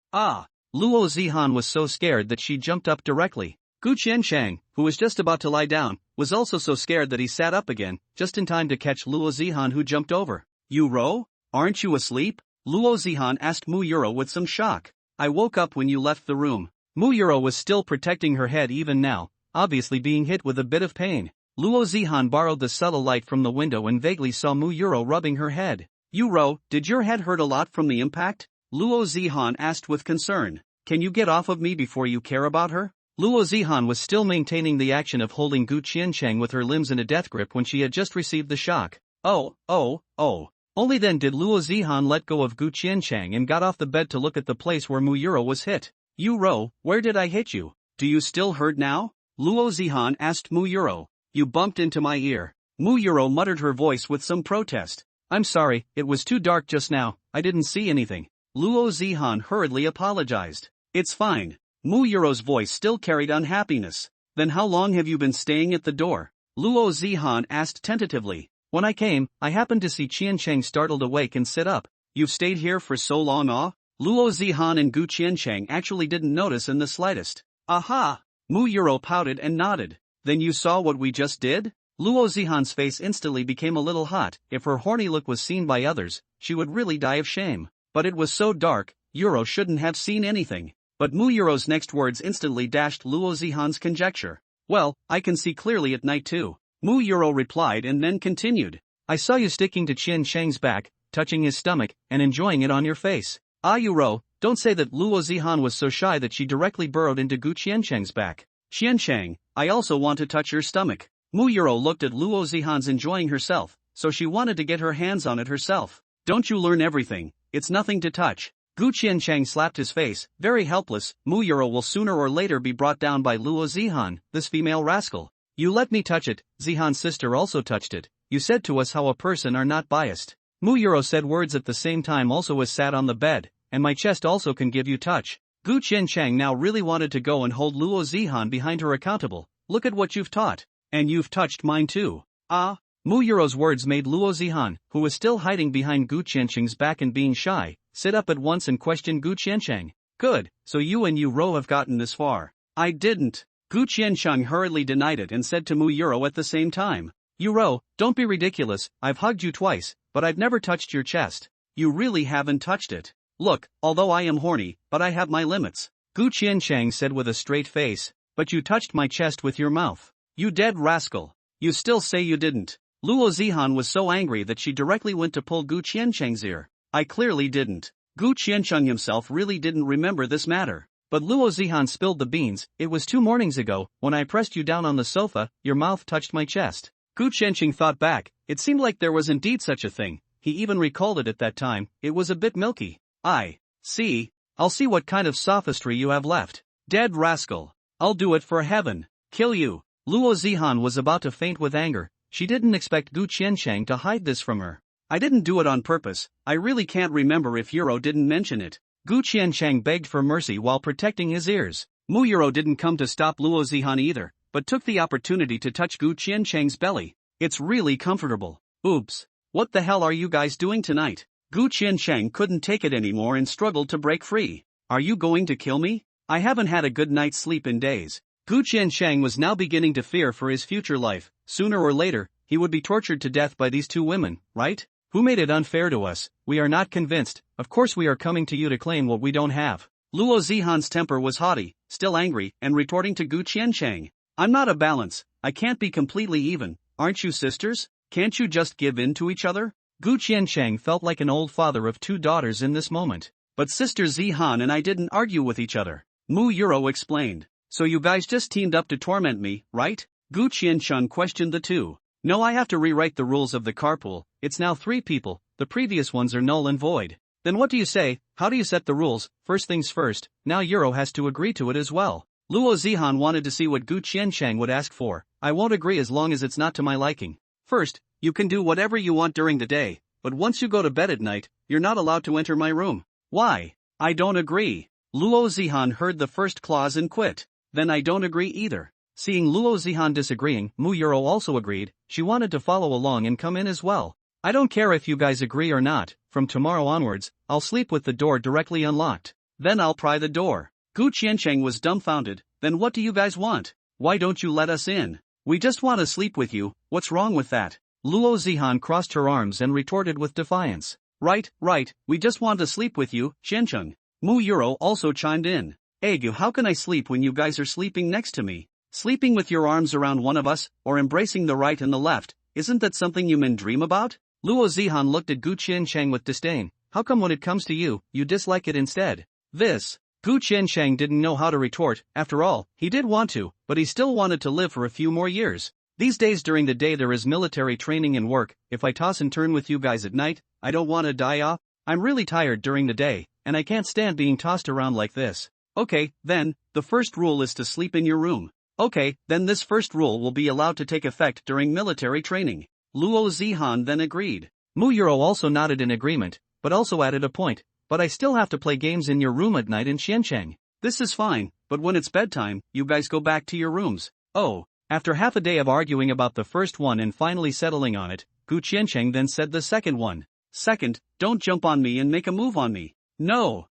Luo Zihan was so scared that she jumped up directly. Gu Qiancheng, who was just about to lie down, was also so scared that he sat up again, just in time to catch Luo Zihan, who jumped over. Yuro? Aren't you asleep? Luo Zihan asked Mu Yuro with some shock. I woke up when you left the room. Mu Yuro was still protecting her head even now, obviously being hit with a bit of pain. Luo Zihan borrowed the subtle light from the window and vaguely saw Mu Yuro rubbing her head. Yuro, did your head hurt a lot from the impact? Luo Zihan asked with concern. Can you get off of me before you care about her? Luo Zihan was still maintaining the action of holding Gu Qiancheng with her limbs in a death grip when she had just received the shock. Only then did Luo Zihan let go of Gu Qiancheng and got off the bed to look at the place where Mu Yuro was hit. Yuro, where did I hit you? Do you still hurt now? Luo Zihan asked Mu Yuro. You bumped into my ear. Mu Yuro muttered her voice with some protest. I'm sorry, it was too dark just now, I didn't see anything. Luo Zihan hurriedly apologized. It's fine. Mu Yuro's voice still carried unhappiness. Then how long have you been staying at the door? Luo Zihan asked tentatively. When I came, I happened to see Qiancheng startled awake and sit up. You've stayed here for so long, Luo Zihan and Gu Qiancheng actually didn't notice in the slightest. Aha! Mu Yuro pouted and nodded. Then you saw what we just did? Luo Zihan's face instantly became a little hot. If her horny look was seen by others, she would really die of shame. But it was so dark, Yuro shouldn't have seen anything. But Mu Yuro's next words instantly dashed Luo Zihan's conjecture. Well, I can see clearly at night too. Mu Yuro replied and then continued. I saw you sticking to Qian Cheng's back, touching his stomach, and enjoying it on your face. Ah Yuro, don't say that. Luo Zihan was so shy that she directly burrowed into Gu Qiancheng's back. Qiancheng, I also want to touch your stomach. Mu Yuro looked at Luo Zihan's enjoying herself, so she wanted to get her hands on it herself. Don't you learn everything? It's nothing to touch. Gu Qiancheng slapped his face, very helpless. Mu Yuro will sooner or later be brought down by Luo Zihan, this female rascal. You let me touch it. Zihan's sister also touched it. You said to us how a person are not biased. Mu Yuro said words at the same time also as sat on the bed, and my chest also can give you touch. Gu Qiancheng now really wanted to go and hold Luo Zihan behind her accountable. Look at what you've taught. And you've touched mine too. Ah. Mu Yuro's words made Luo Zihan, who was still hiding behind Gu Qiancheng's back and being shy, sit up at once and question Gu Qiancheng. Good, so you and Yuro have gotten this far. I didn't. Gu Qiancheng hurriedly denied it and said to Mu Yuro at the same time. Yuro, don't be ridiculous. I've hugged you twice, but I've never touched your chest. You really haven't touched it. Look, although I am horny, but I have my limits. Gu Qiancheng said with a straight face. But you touched my chest with your mouth. You dead rascal. You still say you didn't. Luo Zihan was so angry that she directly went to pull Gu Qiancheng's ear. I clearly didn't. Gu Qiancheng himself really didn't remember this matter. But Luo Zihan spilled the beans. It was 2 mornings ago, when I pressed you down on the sofa, your mouth touched my chest. Gu Qiancheng thought back. It seemed like there was indeed such a thing. He even recalled it at that time. It was a bit milky. I see. I'll see what kind of sophistry you have left. Dead rascal. I'll do it for heaven. Kill you. Luo Zihan was about to faint with anger. She didn't expect Gu Qiancheng to hide this from her. I didn't do it on purpose. I really can't remember if Yuro didn't mention it. Gu Qiancheng begged for mercy while protecting his ears. Mu Yuro didn't come to stop Luo Zihan either, but took the opportunity to touch Gu Qiancheng's belly. It's really comfortable. Oops. What the hell are you guys doing tonight? Gu Qiancheng couldn't take it anymore and struggled to break free. Are you going to kill me? I haven't had a good night's sleep in days. Gu Qiancheng was now beginning to fear for his future life. Sooner or later, he would be tortured to death by these 2 women, right? Who made it unfair to us? We are not convinced. Of course we are coming to you to claim what we don't have. Luo Zihan's temper was haughty, still angry, and retorting to Gu Qiancheng. I'm not a balance. I can't be completely even. Aren't you sisters? Can't you just give in to each other? Gu Qiancheng felt like an old father of 2 daughters in this moment. But Sister Zihan and I didn't argue with each other. Mu Yuro explained. So you guys just teamed up to torment me, right? Gu Qiancheng questioned the 2. No, I have to rewrite the rules of the carpool. It's now 3 people, the previous ones are null and void. Then what do you say? How do you set the rules? First things first, now Yuro has to agree to it as well. Luo Zihan wanted to see what Gu Qiancheng would ask for. I won't agree as long as it's not to my liking. First, you can do whatever you want during the day, but once you go to bed at night, you're not allowed to enter my room. Why? I don't agree. Luo Zihan heard the first clause and quit. Then I don't agree either. Seeing Luo Zihan disagreeing, Mu Yuro also agreed. She wanted to follow along and come in as well. I don't care if you guys agree or not. From tomorrow onwards, I'll sleep with the door directly unlocked. Then I'll pry the door. Gu Qiancheng was dumbfounded. Then what do you guys want? Why don't you let us in? We just want to sleep with you. What's wrong with that? Luo Zihan crossed her arms and retorted with defiance. Right, we just want to sleep with you, Qiancheng. Mu Yuro also chimed in. Egu, how can I sleep when you guys are sleeping next to me? Sleeping with your arms around one of us, or embracing the right and the left, isn't that something you men dream about? Luo Zihan looked at Gu Qiancheng with disdain. How come when it comes to you, you dislike it instead? This. Gu Qiancheng didn't know how to retort. After all, he did want to, but he still wanted to live for a few more years. These days during the day there is military training and work. If I toss and turn with you guys at night, I don't want to die off. I'm really tired during the day, and I can't stand being tossed around like this. Okay, then, the first rule is to sleep in your room. Okay, then this first rule will be allowed to take effect during military training. Luo Zihan then agreed. Mu Yuro also nodded in agreement, but also added a point. But I still have to play games in your room at night in Qiancheng. This is fine, but when it's bedtime, you guys go back to your rooms. Oh. After half a day of arguing about the first one and finally settling on it, Gu Qiancheng then said the second one. Second, don't jump on me and make a move on me. No.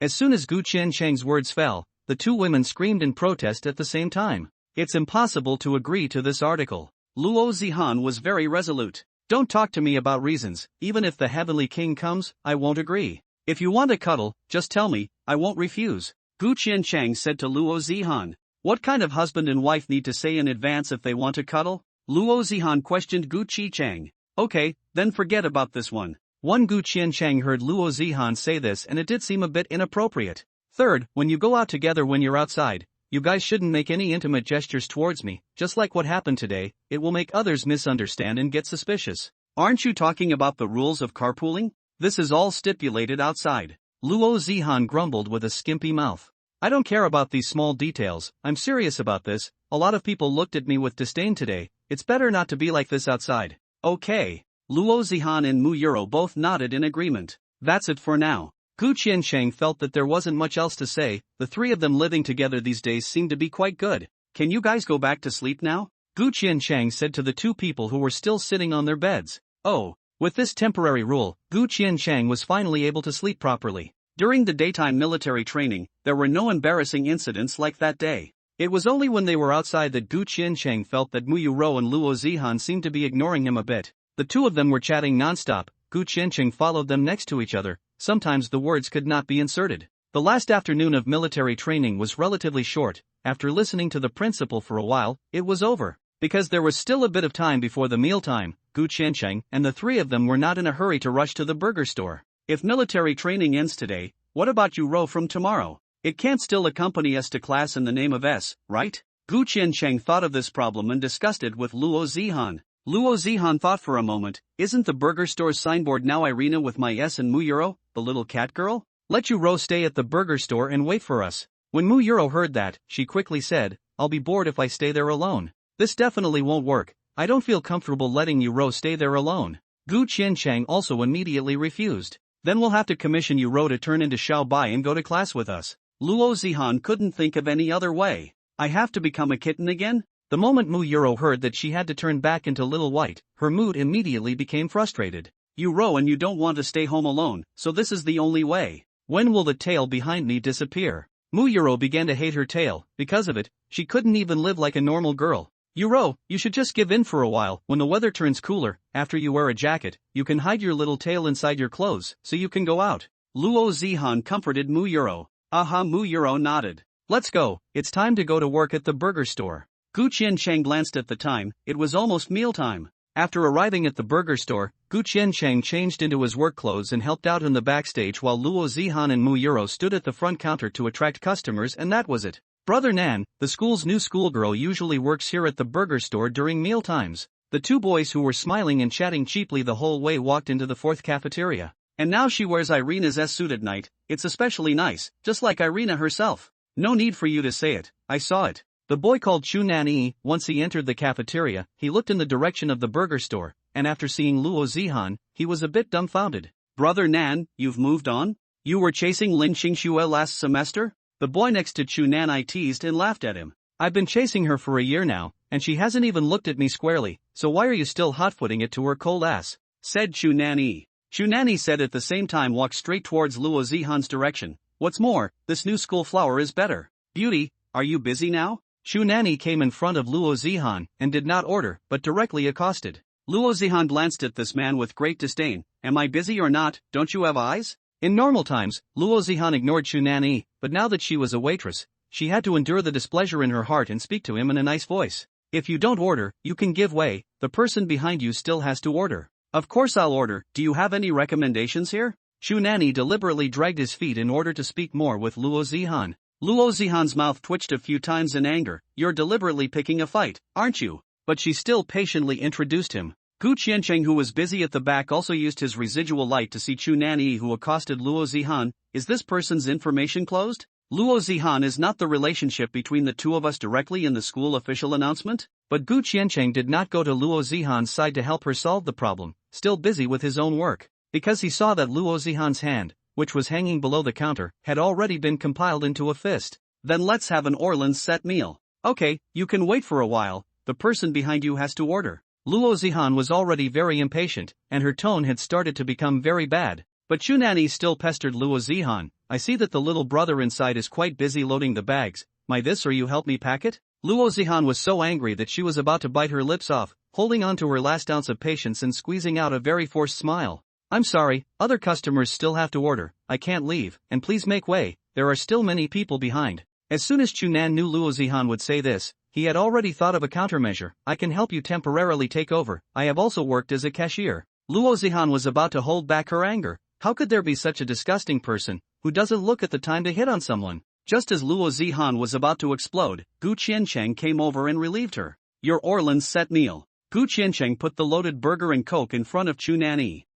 As soon as Gu Qiancheng's words fell, the 2 women screamed in protest at the same time. It's impossible to agree to this article. Luo Zihan was very resolute. Don't talk to me about reasons, even if the heavenly king comes, I won't agree. If you want a cuddle, just tell me, I won't refuse. Gu Qiancheng said to Luo Zihan. What kind of husband and wife need to say in advance if they want to cuddle? Luo Zihan questioned Gu Qicheng. Okay, then forget about this one. Gu Qiancheng heard Luo Zihan say this and it did seem a bit inappropriate. Third, when you go out together when you're outside, you guys shouldn't make any intimate gestures towards me, just like what happened today, it will make others misunderstand and get suspicious. Aren't you talking about the rules of carpooling? This is all stipulated outside. Luo Zihan grumbled with a skimpy mouth. I don't care about these small details, I'm serious about this, a lot of people looked at me with disdain today, it's better not to be like this outside. Okay. Luo Zihan and Mu Yuro both nodded in agreement. That's it for now. Gu Qiancheng felt that there wasn't much else to say, the three of them living together these days seemed to be quite good. Can you guys go back to sleep now? Gu Qiancheng said to the two people who were still sitting on their beds. Oh. With this temporary rule, Gu Qiancheng was finally able to sleep properly. During the daytime military training, there were no embarrassing incidents like that day. It was only when they were outside that Gu Qiancheng felt that Mu Yuro and Luo Zihan seemed to be ignoring him a bit. The two of them were chatting non-stop. Gu Qiancheng followed them next to each other. Sometimes the words could not be inserted. The last afternoon of military training was relatively short. After listening to the principal for a while, it was over. Because there was still a bit of time before the mealtime, Gu Qiancheng and the three of them were not in a hurry to rush to the burger store. If military training ends today, what about you Ro from tomorrow? It can't still accompany us to class in the name of S, right? Gu Qiancheng thought of this problem and discussed it with Luo Zihan. Luo Zihan thought for a moment, isn't the burger store's signboard now Irina with my S and Mu Yuro, the little cat girl? Let you Ro stay at the burger store and wait for us. When Mu Yuro heard that, she quickly said, I'll be bored if I stay there alone. This definitely won't work, I don't feel comfortable letting you Ro stay there alone. Gu Qiancheng also immediately refused. Then we'll have to commission you Ro to turn into Xiao Bai and go to class with us. Luo Zihan couldn't think of any other way. I have to become a kitten again? The moment Mu Yuro heard that she had to turn back into Little White, her mood immediately became frustrated. You Ro and you don't want to stay home alone, so this is the only way. When will the tail behind me disappear? Mu Yuro began to hate her tail. Because of it, she couldn't even live like a normal girl. Yuro, you should just give in for a while. When the weather turns cooler, after you wear a jacket, you can hide your little tail inside your clothes, so you can go out. Luo Zihan comforted Mu Yuro. Aha, Mu Yuro nodded. Let's go, it's time to go to work at the burger store. Gu Qiancheng glanced at the time, it was almost mealtime. After arriving at the burger store, Gu Qiancheng changed into his work clothes and helped out in the backstage while Luo Zihan and Mu Yuro stood at the front counter to attract customers, and that was it. Brother Nan, the school's new schoolgirl, usually works here at the burger store during mealtimes. The two boys who were smiling and chatting cheaply the whole way walked into the fourth cafeteria. And now she wears Irina's S-suit at night, it's especially nice, just like Irina herself. No need for you to say it, I saw it. The boy called Chu Nan. Once he entered the cafeteria, he looked in the direction of the burger store, and after seeing Luo Zihan, he was a bit dumbfounded. Brother Nan, you've moved on? You were chasing Lin Qingxue last semester? The boy next to Chu Nan teased and laughed at him. I've been chasing her for a year now, and she hasn't even looked at me squarely, so why are you still hot-footing it to her cold ass? Said Chu Nan. Chu Nan said at the same time walked straight towards Luo Zihan's direction. What's more, this new school flower is better. Beauty, are you busy now? Chu Nan came in front of Luo Zihan and did not order, but directly accosted. Luo Zihan glanced at this man with great disdain. Am I busy or not, don't you have eyes? In normal times, Luo Zihan ignored Chu Nan, but now that she was a waitress, she had to endure the displeasure in her heart and speak to him in a nice voice. If you don't order, you can give way, the person behind you still has to order. Of course I'll order, do you have any recommendations here? Chu Nan deliberately dragged his feet in order to speak more with Luo Zihan. Luo Zihan's mouth twitched a few times in anger. You're deliberately picking a fight, aren't you? But she still patiently introduced him. Gu Qiancheng, who was busy at the back, also used his residual light to see Chu Nan, who accosted Luo Zihan. Is this person's information closed? Luo Zihan is not the relationship between the two of us directly in the school official announcement? But Gu Qiancheng did not go to Luo Zihan's side to help her solve the problem, still busy with his own work. Because he saw that Luo Zihan's hand, which was hanging below the counter, had already been compiled into a fist. Then let's have an Orleans set meal. Okay, you can wait for a while, the person behind you has to order. Luo Zihan was already very impatient, and her tone had started to become very bad. But Chu Nan still pestered Luo Zihan. I see that the little brother inside is quite busy loading the bags. My this or you help me pack it? Luo Zihan was so angry that she was about to bite her lips off. holding on to her last ounce of patience and squeezing out a very forced smile. I'm sorry, other customers still have to order, I can't leave, and please make way, there are still many people behind. As soon as Chunan knew Luo Zihan would say this, he had already thought of a countermeasure. I can help you temporarily take over, I have also worked as a cashier. Luo Zihan was about to hold back her anger. How could there be such a disgusting person, who doesn't look at the time to hit on someone? Just as Luo Zihan was about to explode, Gu Qiancheng came over and relieved her. Your Orland's set meal. Gu Qiancheng put the loaded burger and coke in front of Chunan Yi.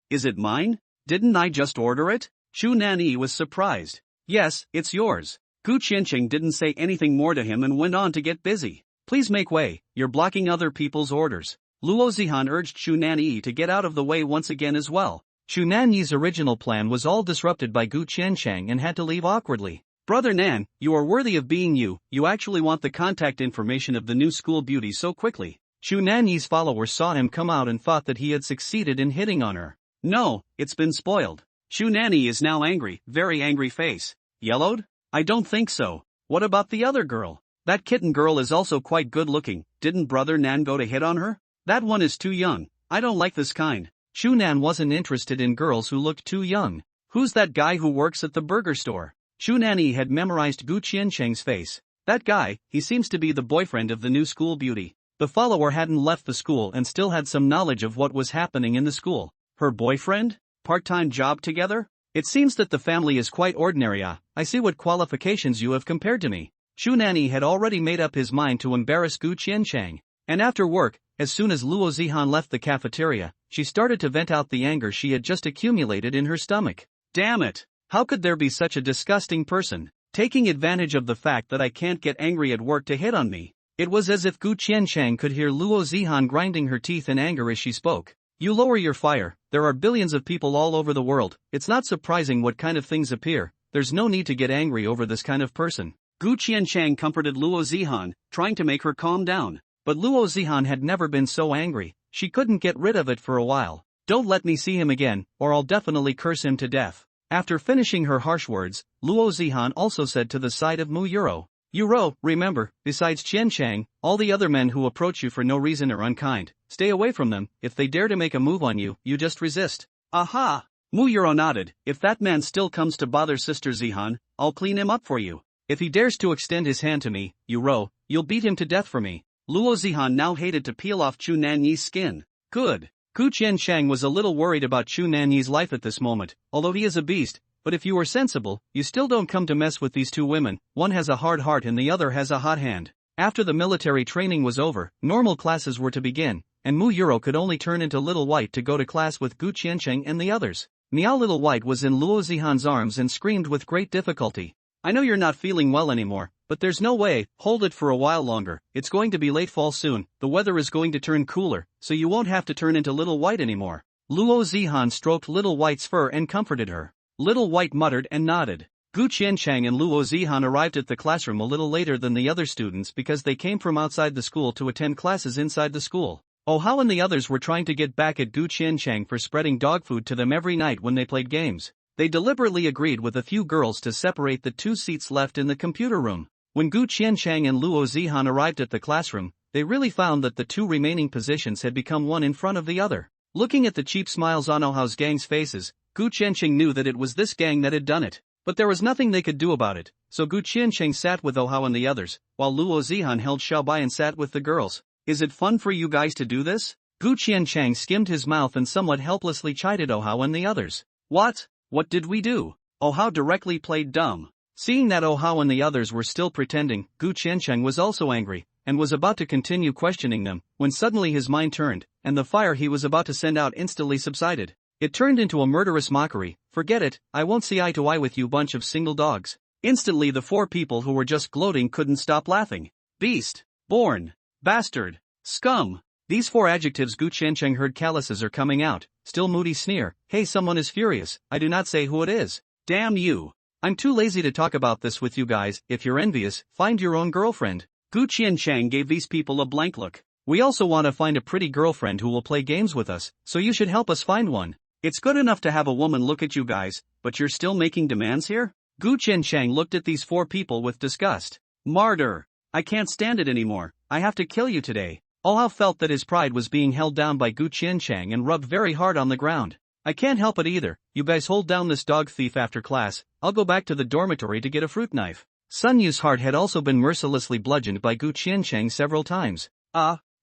Is it mine? Didn't I just order it? Chunan Yi was surprised. Yes, it's yours. Gu Qiancheng didn't say anything more to him and went on to get busy. Please make way, you're blocking other people's orders. Luo Zihan urged Chunan Yi to get out of the way once again as well. Chunan Yi's original plan was all disrupted by Gu Qiancheng and had to leave awkwardly. Brother Nan, you are worthy of being you actually want the contact information of the new school beauty so quickly. Chunan Yi's followers saw him come out and thought that he had succeeded in hitting on her. No, it's been spoiled. Chunan Yi is now angry, very angry face. Yellowed? I don't think so. What about the other girl? That kitten girl is also quite good looking, didn't Brother Nan go to hit on her? That one is too young, I don't like this kind. Chunan wasn't interested in girls who looked too young. Who's that guy who works at the burger store? Chunan Yi had memorized Gu Qiancheng's face. That guy, he seems to be the boyfriend of the new school beauty. The follower hadn't left the school and still had some knowledge of what was happening in the school. Her boyfriend? Part-time job together? It seems that the family is quite ordinary. I see what qualifications you have compared to me. Chunan Yi had already made up his mind to embarrass Gu Qiancheng. And after work, as soon as Luo Zihan left the cafeteria, she started to vent out the anger she had just accumulated in her stomach. Damn it! How could there be such a disgusting person, taking advantage of the fact that I can't get angry at work to hit on me? It was as if Gu Qiancheng could hear Luo Zihan grinding her teeth in anger as she spoke. You lower your fire, there are billions of people all over the world, it's not surprising what kind of things appear, there's no need to get angry over this kind of person. Gu Qiancheng comforted Luo Zihan, trying to make her calm down. But Luo Zihan had never been so angry, she couldn't get rid of it for a while. Don't let me see him again, or I'll definitely curse him to death. After finishing her harsh words, Luo Zihan also said to the side of Mu Yuro, Yuro, remember, besides Qiancheng, all the other men who approach you for no reason are unkind. Stay away from them, if they dare to make a move on you, you just resist. Aha! Mu Yuro nodded, if that man still comes to bother Sister Zihan, I'll clean him up for you. If he dares to extend his hand to me, Yuro, you'll beat him to death for me. Luo Zihan now hated to peel off Chunan Yi's skin. Good. Gu Qiancheng was a little worried about Chunan Yi's life at this moment, although he is a beast, but if you are sensible, you still don't come to mess with these two women, one has a hard heart and the other has a hot hand. After the military training was over, normal classes were to begin, and Mu Yuro could only turn into Little White to go to class with Gu Qiancheng and the others. Meow Little White was in Luo Zihan's arms and screamed with great difficulty. I know you're not feeling well anymore, but there's no way, hold it for a while longer, it's going to be late fall soon, the weather is going to turn cooler, so you won't have to turn into Little White anymore. Luo Zihan stroked Little White's fur and comforted her. Little White muttered and nodded. Gu Qiancheng and Luo Zihan arrived at the classroom a little later than the other students because they came from outside the school to attend classes inside the school. Oh how and the others were trying to get back at Gu Qiancheng for spreading dog food to them every night when they played games. They deliberately agreed with a few girls to separate the two seats left in the computer room. When Gu Qiancheng and Luo Zihan arrived at the classroom, they really found that the two remaining positions had become one in front of the other. Looking at the cheap smiles on Ohao's gang's faces, Gu Qiancheng knew that it was this gang that had done it. But there was nothing they could do about it, so Gu Qiancheng sat with Ohao and the others, while Luo Zihan held Xiaobai and sat with the girls. Is it fun for you guys to do this? Gu Qiancheng skimmed his mouth and somewhat helplessly chided Ohao and the others. What did we do? Ohao directly played dumb. Seeing that Ohao and the others were still pretending, Gu Qiancheng was also angry, and was about to continue questioning them, when suddenly his mind turned, and the fire he was about to send out instantly subsided. It turned into a murderous mockery. Forget it, I won't see eye to eye with you bunch of single dogs. Instantly the four people who were just gloating couldn't stop laughing. Beast, born, bastard, scum. These four adjectives Gu Qiancheng heard calluses are coming out, still moody sneer, hey someone is furious, I do not say who it is. Damn you. I'm too lazy to talk about this with you guys, if you're envious, find your own girlfriend. Gu Qiancheng gave these people a blank look. We also want to find a pretty girlfriend who will play games with us, so you should help us find one. It's good enough to have a woman look at you guys, but you're still making demands here? Gu Qiancheng looked at these four people with disgust. Martyr. I can't stand it anymore, I have to kill you today. Ohao felt that his pride was being held down by Gu Qianchang and rubbed very hard on the ground. I can't help it either, you guys hold down this dog thief after class, I'll go back to the dormitory to get a fruit knife. Sun Yu's heart had also been mercilessly bludgeoned by Gu Qianchang several times.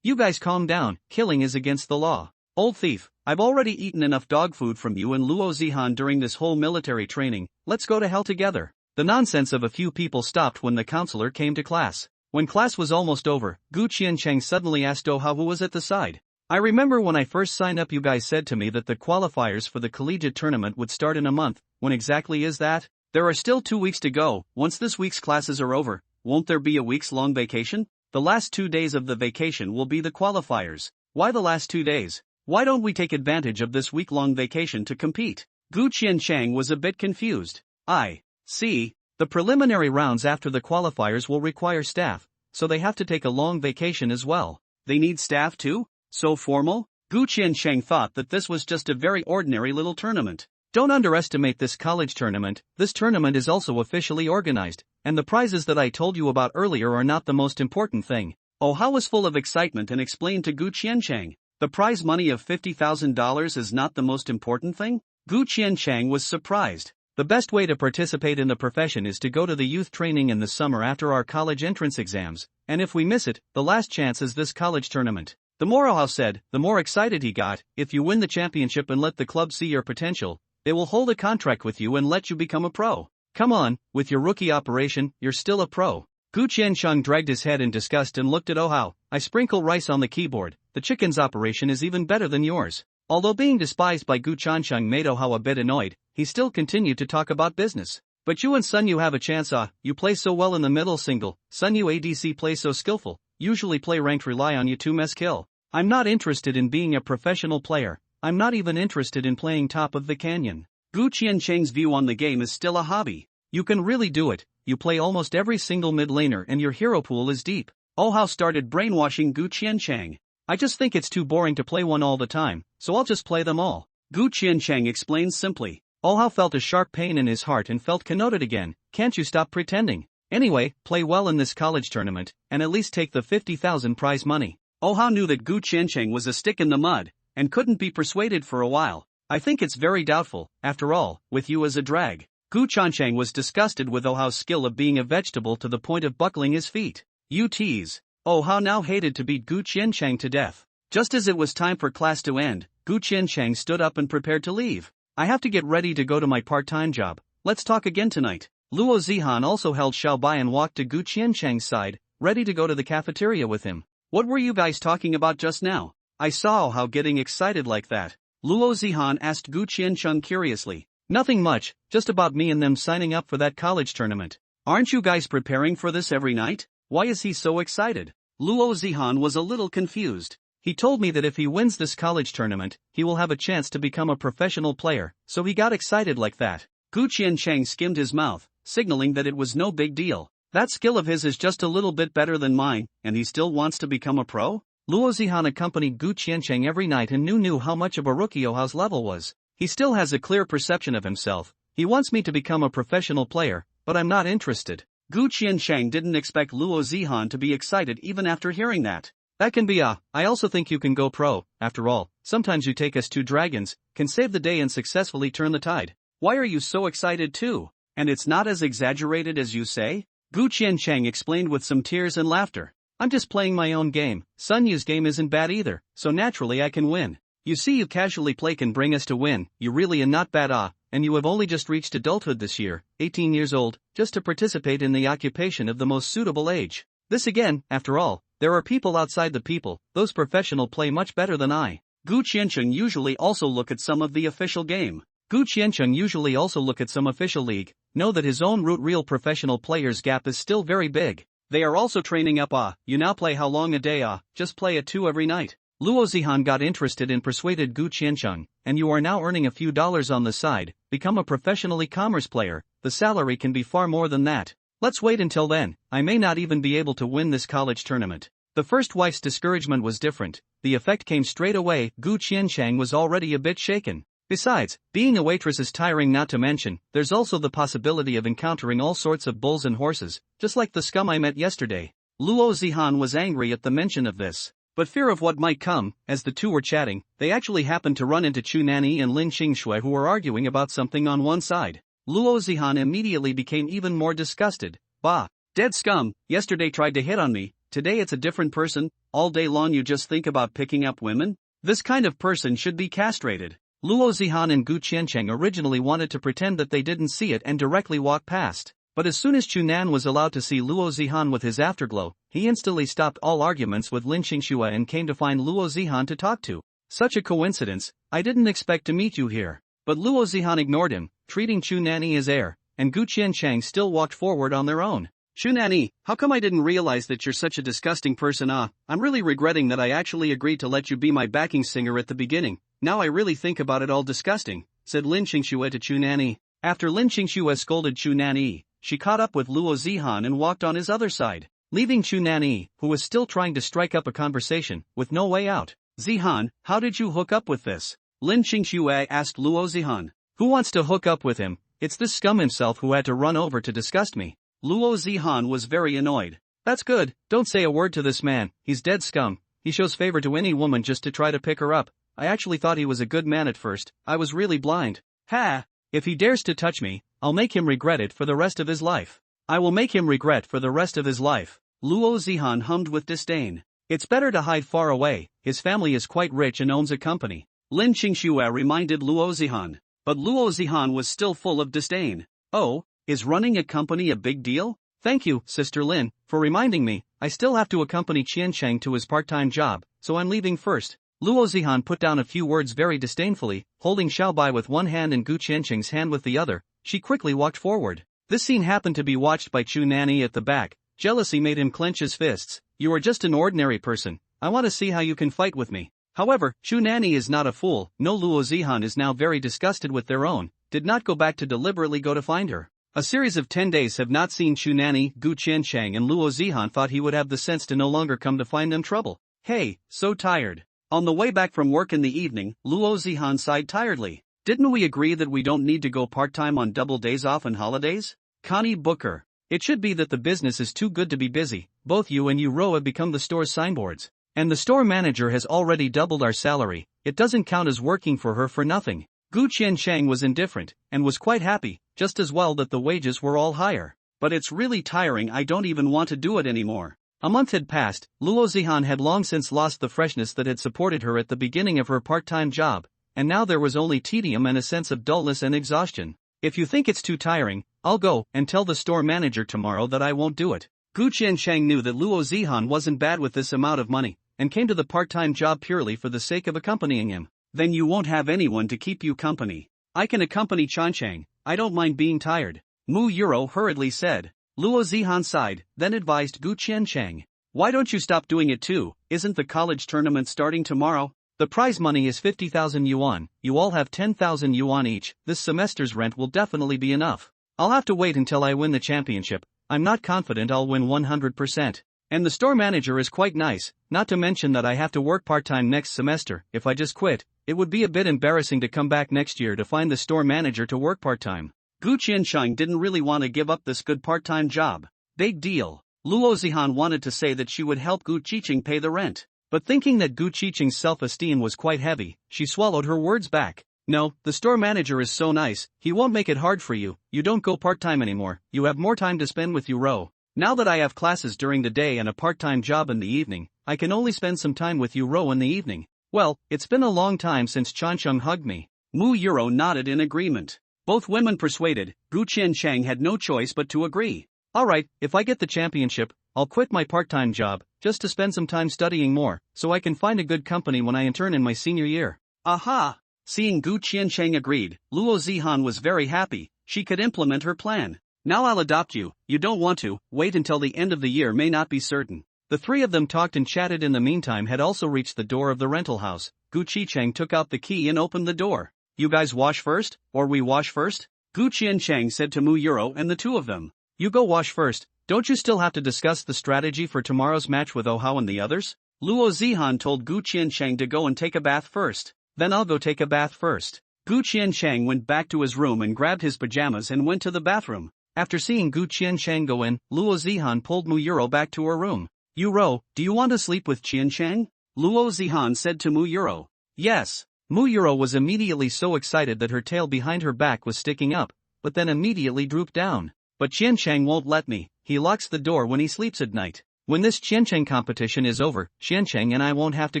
You guys calm down, killing is against the law. Old thief, I've already eaten enough dog food from you and Luo Zihan during this whole military training, let's go to hell together. The nonsense of a few people stopped when the counselor came to class. When class was almost over, Gu Qianchang suddenly asked Ohao who was at the side. I remember when I first signed up you guys said to me that the qualifiers for the collegiate tournament would start in a month. When exactly is that? There are still 2 weeks to go. Once this week's classes are over, won't there be a week's-long vacation? The last 2 days of the vacation will be the qualifiers. Why the last 2 days? Why don't we take advantage of this week-long vacation to compete? Gu Qianchang was a bit confused. I see. The preliminary rounds after the qualifiers will require staff, so they have to take a long vacation as well. They need staff too? So formal? Gu Qianchang thought that this was just a very ordinary little tournament. Don't underestimate this college tournament. This tournament is also officially organized, and the prizes that I told you about earlier are not the most important thing. Ohao was full of excitement and explained to Gu Qianchang, the prize money of $50,000 is not the most important thing? Gu Qianchang was surprised. The best way to participate in the profession is to go to the youth training in the summer after our college entrance exams, and if we miss it, the last chance is this college tournament. The more Ohao said, the more excited he got. If you win the championship and let the club see your potential, they will hold a contract with you and let you become a pro. Come on, with your rookie operation, you're still a pro. Gu Qianchang dragged his head in disgust and looked at Ohao. I sprinkle rice on the keyboard, the chicken's operation is even better than yours. Although being despised by Gu Qianchang made Ohao a bit annoyed, he still continued to talk about business. But you and Sun Yu have a chance, you play so well in the middle single, Sun Yu ADC plays so skillful, usually play ranked rely on you to mess kill. I'm not interested in being a professional player, I'm not even interested in playing top of the canyon. Gu Qianchang's view on the game is still a hobby. You can really do it, you play almost every single mid laner and your hero pool is deep. Ohao started brainwashing Gu Qianchang. I just think it's too boring to play one all the time, so I'll just play them all. Gu Qianchang explains simply. Ohao felt a sharp pain in his heart and felt connoted again. Can't you stop pretending? Anyway, play well in this college tournament, and at least take the 50,000 prize money. Ohao knew that Gu Qianchang was a stick in the mud, and couldn't be persuaded for a while. I think it's very doubtful, after all, with you as a drag. Gu Qianchang was disgusted with Ohao's skill of being a vegetable to the point of buckling his feet. You tease. Ohao now hated to beat Gu Qianchang to death. Just as it was time for class to end, Gu Qianchang stood up and prepared to leave. I have to get ready to go to my part-time job, let's talk again tonight. Luo Zihan also held Xiaobai and walked to Gu Qianchang's side, ready to go to the cafeteria with him. What were you guys talking about just now? I saw Ohao getting excited like that. Luo Zihan asked Gu Qianchang curiously. Nothing much, just about me and them signing up for that college tournament. Aren't you guys preparing for this every night? Why is he so excited? Luo Zihan was a little confused. He told me that if he wins this college tournament, he will have a chance to become a professional player, so he got excited like that. Gu Qianchang skimmed his mouth, signaling that it was no big deal. That skill of his is just a little bit better than mine, and he still wants to become a pro? Luo Zihan accompanied Gu Qianchang every night and knew how much of a rookie Ohao's level was. He still has a clear perception of himself. He wants me to become a professional player, but I'm not interested. Gu Qianchang didn't expect Luo Zihan to be excited even after hearing that. That can be I also think you can go pro, after all, sometimes you take us two dragons, can save the day and successfully turn the tide. Why are you so excited too? And it's not as exaggerated as you say? Gu Qianchang explained with some tears and laughter. I'm just playing my own game, Sun Yu's game isn't bad either, so naturally I can win. You see you casually play can bring us to win, you really are not bad and you have only just reached adulthood this year, 18 years old, just to participate in the occupation of the most suitable age. This again, after all, there are people outside the people, those professional play much better than I. Gu Qianchang usually also look at some of the official game. Gu Qianchang usually also look at some official league, know that his own real professional players gap is still very big. They are also training up you now play how long a day just play at 2 every night. Luo Zihan got interested and persuaded Gu Qianchang, and you are now earning a few dollars on the side, become a professional e-commerce player, the salary can be far more than that. Let's wait until then, I may not even be able to win this college tournament. The first wife's discouragement was different, the effect came straight away, Gu Qianchang was already a bit shaken. Besides, being a waitress is tiring not to mention, there's also the possibility of encountering all sorts of bulls and horses, just like the scum I met yesterday. Luo Zihan was angry at the mention of this. But fear of what might come, as the two were chatting, they actually happened to run into Chu Nanny and Lin Qingshui, who were arguing about something on one side. Luo Zihan immediately became even more disgusted. Bah! Dead scum, yesterday tried to hit on me, today it's a different person, all day long you just think about picking up women? This kind of person should be castrated. Luo Zihan and Gu Qiancheng originally wanted to pretend that they didn't see it and directly walk past. But as soon as Chu Nan was allowed to see Luo Zihan with his afterglow, he instantly stopped all arguments with Lin Qingshui and came to find Luo Zihan to talk to. Such a coincidence, I didn't expect to meet you here. But Luo Zihan ignored him, treating Chu Nanny as heir, and Gu Qiancheng still walked forward on their own. Chu Nanny, how come I didn't realize that you're such a disgusting person? I'm really regretting that I actually agreed to let you be my backing singer at the beginning. Now I really think about it, all disgusting, said Lin Qingshui to Chu Nanny. After Lin Qingshui scolded Chu Nanny, she caught up with Luo Zihan and walked on his other side, leaving Chu Nanny, who was still trying to strike up a conversation, with no way out. Zihan, how did you hook up with this? Lin Qingshui asked Luo Zihan. Who wants to hook up with him? It's this scum himself who had to run over to disgust me. Luo Zihan was very annoyed. That's good, don't say a word to this man, he's dead scum. He shows favor to any woman just to try to pick her up. I actually thought he was a good man at first, I was really blind. Ha! If he dares to touch me, I'll make him regret it for the rest of his life. I will make him regret for the rest of his life. Luo Zihan hummed with disdain. It's better to hide far away, his family is quite rich and owns a company. Lin Qingshui reminded Luo Zihan. But Luo Zihan was still full of disdain. Oh, is running a company a big deal? Thank you, Sister Lin, for reminding me. I still have to accompany Qiancheng to his part-time job, so I'm leaving first. Luo Zihan put down a few words very disdainfully, holding Xiaobai with one hand and Gu Qiancheng's hand with the other. She quickly walked forward. This scene happened to be watched by Chu Nanny at the back. Jealousy made him clench his fists. You are just an ordinary person. I want to see how you can fight with me. However, Chu Nanny is not a fool. No, Luo Zihan is now very disgusted with their own. Did not go back to deliberately go to find her. A series of 10 days have not seen Chu Nanny, Gu Qiancheng and Luo Zihan thought he would have the sense to no longer come to find them trouble. Hey, so tired. On the way back from work in the evening, Luo Zihan sighed tiredly. Didn't we agree that we don't need to go part-time on double days off and holidays? Connie Booker. It should be that the business is too good to be busy. Both you and Ro have become the store's signboards. And the store manager has already doubled our salary. It doesn't count as working for her for nothing. Gu Qiancheng was indifferent, and was quite happy, just as well that the wages were all higher. But it's really tiring, I don't even want to do it anymore. A month had passed. Luo Zihan had long since lost the freshness that had supported her at the beginning of her part-time job, and now there was only tedium and a sense of dullness and exhaustion. If you think it's too tiring, I'll go and tell the store manager tomorrow that I won't do it. Gu Qiancheng knew that Luo Zihan wasn't bad with this amount of money, and came to the part-time job purely for the sake of accompanying him. Then you won't have anyone to keep you company. I can accompany Qiancheng, I don't mind being tired. Mu Euro hurriedly said. Luo Zihan sighed, then advised Gu Qiancheng. Why don't you stop doing it too? Isn't the college tournament starting tomorrow? The prize money is 50,000 yuan, you all have 10,000 yuan each, this semester's rent will definitely be enough. I'll have to wait until I win the championship, I'm not confident I'll win 100%. And the store manager is quite nice, not to mention that I have to work part-time next semester. If I just quit, it would be a bit embarrassing to come back next year to find the store manager to work part-time. Gu Qiancheng didn't really want to give up this good part-time job. Big deal. Luo Zihan wanted to say that she would help Gu Qicheng pay the rent. But thinking that Gu Qicheng's self-esteem was quite heavy, she swallowed her words back. No, the store manager is so nice, he won't make it hard for you. You don't go part-time anymore, you have more time to spend with Ro. Now that I have classes during the day and a part-time job in the evening, I can only spend some time with Ro in the evening. Well, it's been a long time since Qiancheng hugged me. Mu Euro nodded in agreement. Both women persuaded, Gu Qiancheng had no choice but to agree. Alright, if I get the championship, I'll quit my part-time job, just to spend some time studying more, so I can find a good company when I intern in my senior year. Aha! Seeing Gu Qiancheng agreed, Luo Zihan was very happy, she could implement her plan. Now I'll adopt you, you don't want to, wait until the end of the year may not be certain. The three of them talked and chatted. In the meantime had also reached the door of the rental house. Gu Qicheng took out the key and opened the door. You guys wash first, or we wash first? Gu Qiancheng said to Mu Euro and the two of them. You go wash first, don't you still have to discuss the strategy for tomorrow's match with Ohao and the others? Luo Zihan told Gu Qiancheng to go and take a bath first. Then I'll go take a bath first. Gu Qiancheng went back to his room and grabbed his pajamas and went to the bathroom. After seeing Gu Qiancheng go in, Luo Zihan pulled Mu Euro back to her room. Ro, do you want to sleep with Qiancheng? Luo Zihan said to Mu Yuro. Yes. Mu Yuro was immediately so excited that her tail behind her back was sticking up, but then immediately drooped down. But Qiancheng won't let me, he locks the door when he sleeps at night. When this Qiancheng competition is over, Qiancheng and I won't have to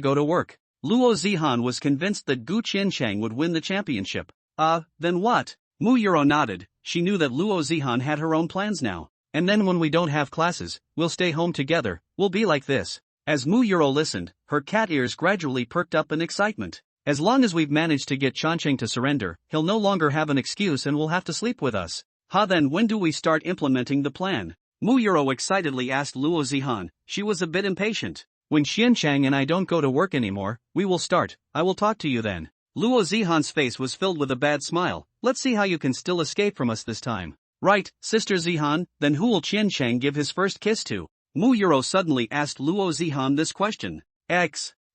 go to work. Luo Zihan was convinced that Gu Qiancheng would win the championship. Then what? Mu Yuro nodded. She knew that Luo Zihan had her own plans now. And then when we don't have classes, we'll stay home together, we'll be like this. As Mu Yuro listened, her cat ears gradually perked up in excitement. As long as we've managed to get Qiancheng to surrender, he'll no longer have an excuse and will have to sleep with us. Then when do we start implementing the plan? Mu Yuro excitedly asked Luo Zihan. She was a bit impatient. When Qiancheng and I don't go to work anymore, we will start. I will talk to you then. Luo Zihan's face was filled with a bad smile. Let's see how you can still escape from us this time. Right, Sister Zihan, then who will Qiancheng give his first kiss to? Mu Yuro suddenly asked Luo Zihan this question.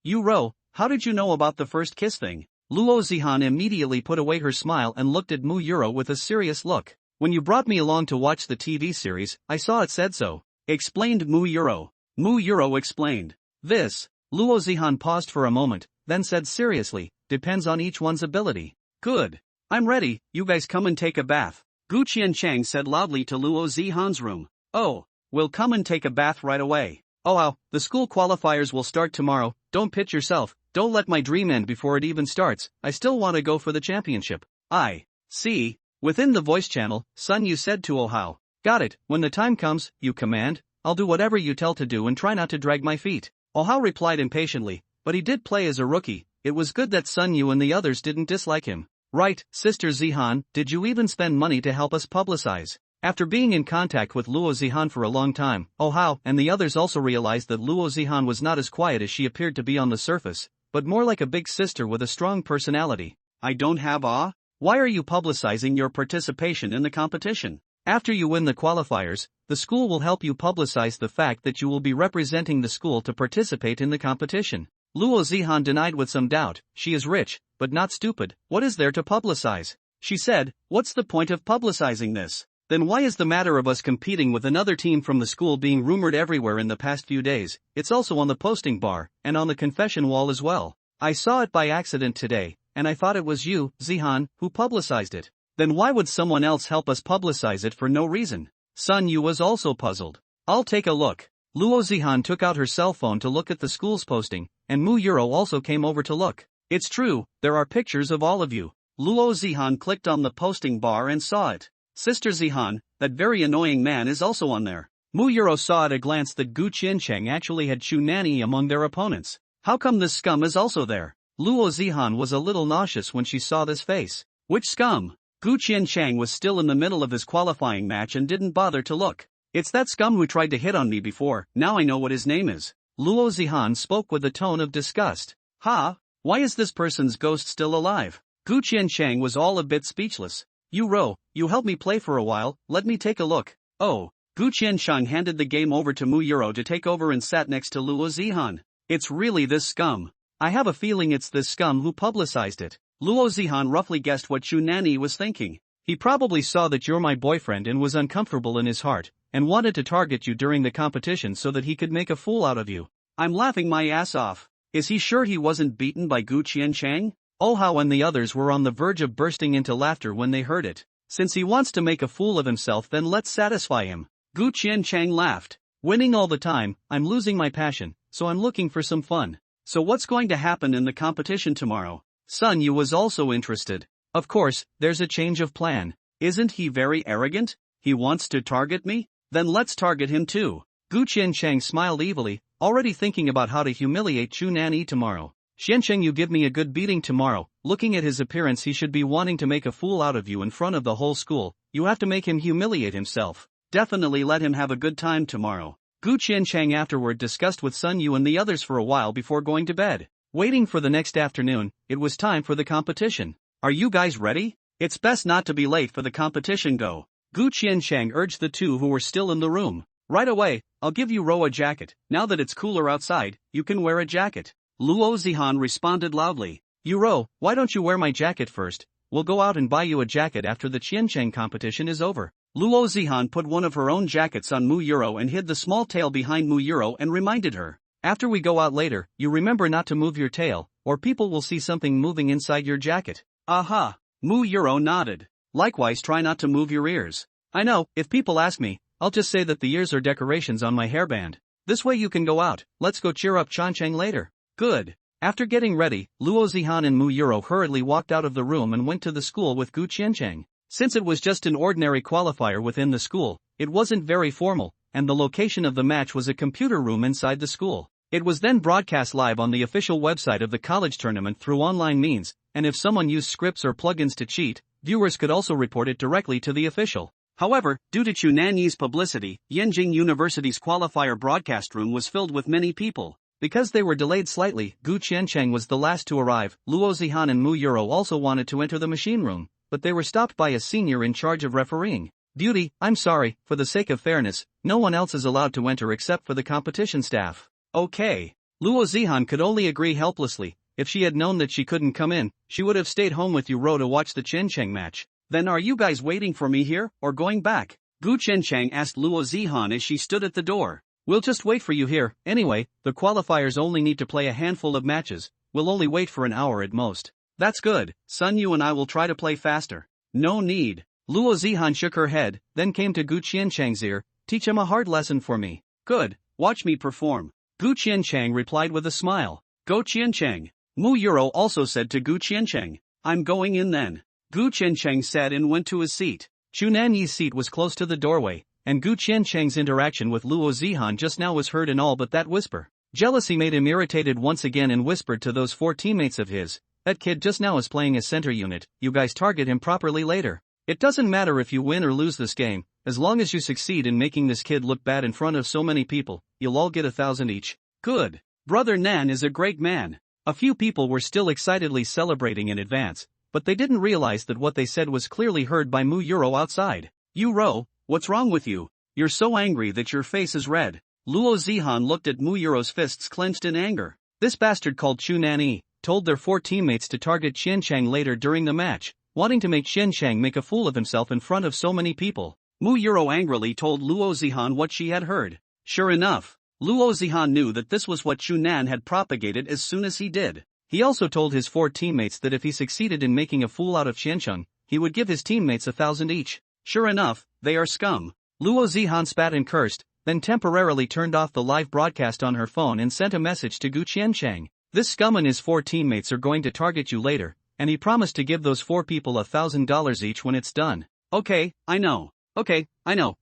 Yuro, how did you know about the first kiss thing? Luo Zihan immediately put away her smile and looked at Mu Yuro with a serious look. When you brought me along to watch the TV series, I saw it said so. Explained Mu Yuro. Mu Yuro explained. This. Luo Zihan paused for a moment, then said seriously, depends on each one's ability. Good. I'm ready, you guys come and take a bath. Gu Qiancheng said loudly to Luo Zihan's room. Oh, we'll come and take a bath right away. The school qualifiers will start tomorrow, don't pitch yourself, don't let my dream end before it even starts, I still want to go for the championship. I see. Within the voice channel, Sun Yu said to Oh Hao. Got it, when the time comes, you command, I'll do whatever you tell to do and try not to drag my feet. Oh Hao replied impatiently, but he did play as a rookie, it was good that Sun Yu and the others didn't dislike him. Right, Sister Zihan, did you even spend money to help us publicize? After being in contact with Luo Zihan for a long time, Oh Hao and the others also realized that Luo Zihan was not as quiet as she appeared to be on the surface, but more like a big sister with a strong personality. I don't have awe? Why are you publicizing your participation in the competition? After you win the qualifiers, the school will help you publicize the fact that you will be representing the school to participate in the competition. Luo Zihan denied with some doubt, she is rich, but not stupid, what is there to publicize? She said, what's the point of publicizing this? Then why is the matter of us competing with another team from the school being rumored everywhere in the past few days? It's also on the posting bar, and on the confession wall as well. I saw it by accident today, and I thought it was you, Zihan, who publicized it. Then why would someone else help us publicize it for no reason? Sun Yu was also puzzled. I'll take a look. Luo Zihan took out her cell phone to look at the school's posting, and Mu Yuro also came over to look. It's true, there are pictures of all of you. Luo Zihan clicked on the posting bar and saw it. Sister Zihan, that very annoying man is also on there. Mu Yuro saw at a glance that Gu Qiancheng actually had Chu Nani among their opponents. How come this scum is also there? Luo Zihan was a little nauseous when she saw this face. Which scum? Gu Qiancheng was still in the middle of his qualifying match and didn't bother to look. It's that scum who tried to hit on me before, now I know what his name is. Luo Zihan spoke with a tone of disgust. Why is this person's ghost still alive? Gu Qiancheng was all a bit speechless. Ro, you help me play for a while, let me take a look. Oh. Gu Qiancheng handed the game over to Mu Yuro to take over and sat next to Luo Zihan. It's really this scum. I have a feeling it's this scum who publicized it. Luo Zihan roughly guessed what Chu Nani was thinking. He probably saw that you're my boyfriend and was uncomfortable in his heart, and wanted to target you during the competition so that he could make a fool out of you. I'm laughing my ass off. Is he sure he wasn't beaten by Gu Qiancheng? Oh Hao and the others were on the verge of bursting into laughter when they heard it. Since he wants to make a fool of himself, then let's satisfy him. Gu Qiancheng laughed. Winning all the time, I'm losing my passion, so I'm looking for some fun. So what's going to happen in the competition tomorrow? Sun Yu was also interested. Of course, there's a change of plan. Isn't he very arrogant? He wants to target me? Then let's target him too. Gu Qiancheng smiled evilly, already thinking about how to humiliate Chu Nani tomorrow. Qiancheng, you give me a good beating tomorrow. Looking at his appearance, he should be wanting to make a fool out of you in front of the whole school. You have to make him humiliate himself. Definitely let him have a good time tomorrow. Gu Qiancheng afterward discussed with Sun Yu and the others for a while before going to bed. Waiting for the next afternoon, it was time for the competition. Are you guys ready? It's best not to be late for the competition. Go. Gu Qiancheng urged the two who were still in the room. Right away, I'll give you Ro a jacket. Now that it's cooler outside, you can wear a jacket. Luo Zihan responded loudly. Ro, why don't you wear my jacket first? We'll go out and buy you a jacket after the Qiancheng competition is over. Luo Zihan put one of her own jackets on Mu Yuro and hid the small tail behind Mu Yuro and reminded her. After we go out later, you remember not to move your tail, or people will see something moving inside your jacket. Aha! Mu Euro nodded. Likewise, try not to move your ears. I know, if people ask me, I'll just say that the ears are decorations on my hairband. This way you can go out. Let's go cheer up Chancheng later. Good. After getting ready, Luo Zihan and Mu Euro hurriedly walked out of the room and went to the school with Gu Qiancheng. Since it was just an ordinary qualifier within the school, it wasn't very formal, and the location of the match was a computer room inside the school. It was then broadcast live on the official website of the college tournament through online means, and if someone used scripts or plugins to cheat, viewers could also report it directly to the official. However, due to Chu Nanyi's publicity, Yenjing University's qualifier broadcast room was filled with many people. Because they were delayed slightly, Gu Qiancheng was the last to arrive. Luo Zihan and Mu Euro also wanted to enter the machine room, but they were stopped by a senior in charge of refereeing. Beauty, I'm sorry, for the sake of fairness, no one else is allowed to enter except for the competition staff. Okay. Luo Zihan could only agree helplessly. If she had known that she couldn't come in, she would have stayed home with Uro to watch the Qiancheng match. Then are you guys waiting for me here, or going back? Gu Qiancheng asked Luo Zihan as she stood at the door. We'll just wait for you here. Anyway, the qualifiers only need to play a handful of matches. We'll only wait for an hour at most. That's good. Sun Yu and I will try to play faster. No need. Luo Zihan shook her head, then came to Gu Qiancheng's ear. Teach him a hard lesson for me. Good. Watch me perform. Gu Qiancheng replied with a smile. Go Qiancheng. Mu Euro also said to Gu Qiancheng. I'm going in then. Gu Qiancheng said and went to his seat. Chu Nanyi's seat was close to the doorway, and Gu Qiancheng's interaction with Luo Zihan just now was heard in all but that whisper. Jealousy made him irritated once again and whispered to those 4 teammates of his. That kid just now is playing a center unit, you guys target him properly later. It doesn't matter if you win or lose this game, as long as you succeed in making this kid look bad in front of so many people, you'll all get 1,000 each. Good. Brother Nan is a great man. A few people were still excitedly celebrating in advance, but they didn't realize that what they said was clearly heard by Mu Euro outside. Uro, what's wrong with you? You're so angry that your face is red. Luo Zihan looked at Mu Euro's fists clenched in anger. This bastard called Chu Nanyi told their 4 teammates to target Qiancheng later during the match, wanting to make Qiancheng make a fool of himself in front of so many people. Mu Euro angrily told Luo Zihan what she had heard. Sure enough, Luo Zihan knew that this was what Chu Nan had propagated as soon as he did. He also told his 4 teammates that if he succeeded in making a fool out of Qiancheng, he would give his teammates 1,000 each. Sure enough, they are scum. Luo Zihan spat and cursed, then temporarily turned off the live broadcast on her phone and sent a message to Gu Qiancheng. This scum and his 4 teammates are going to target you later, and he promised to give those 4 people $1,000 each when it's done. Okay, I know.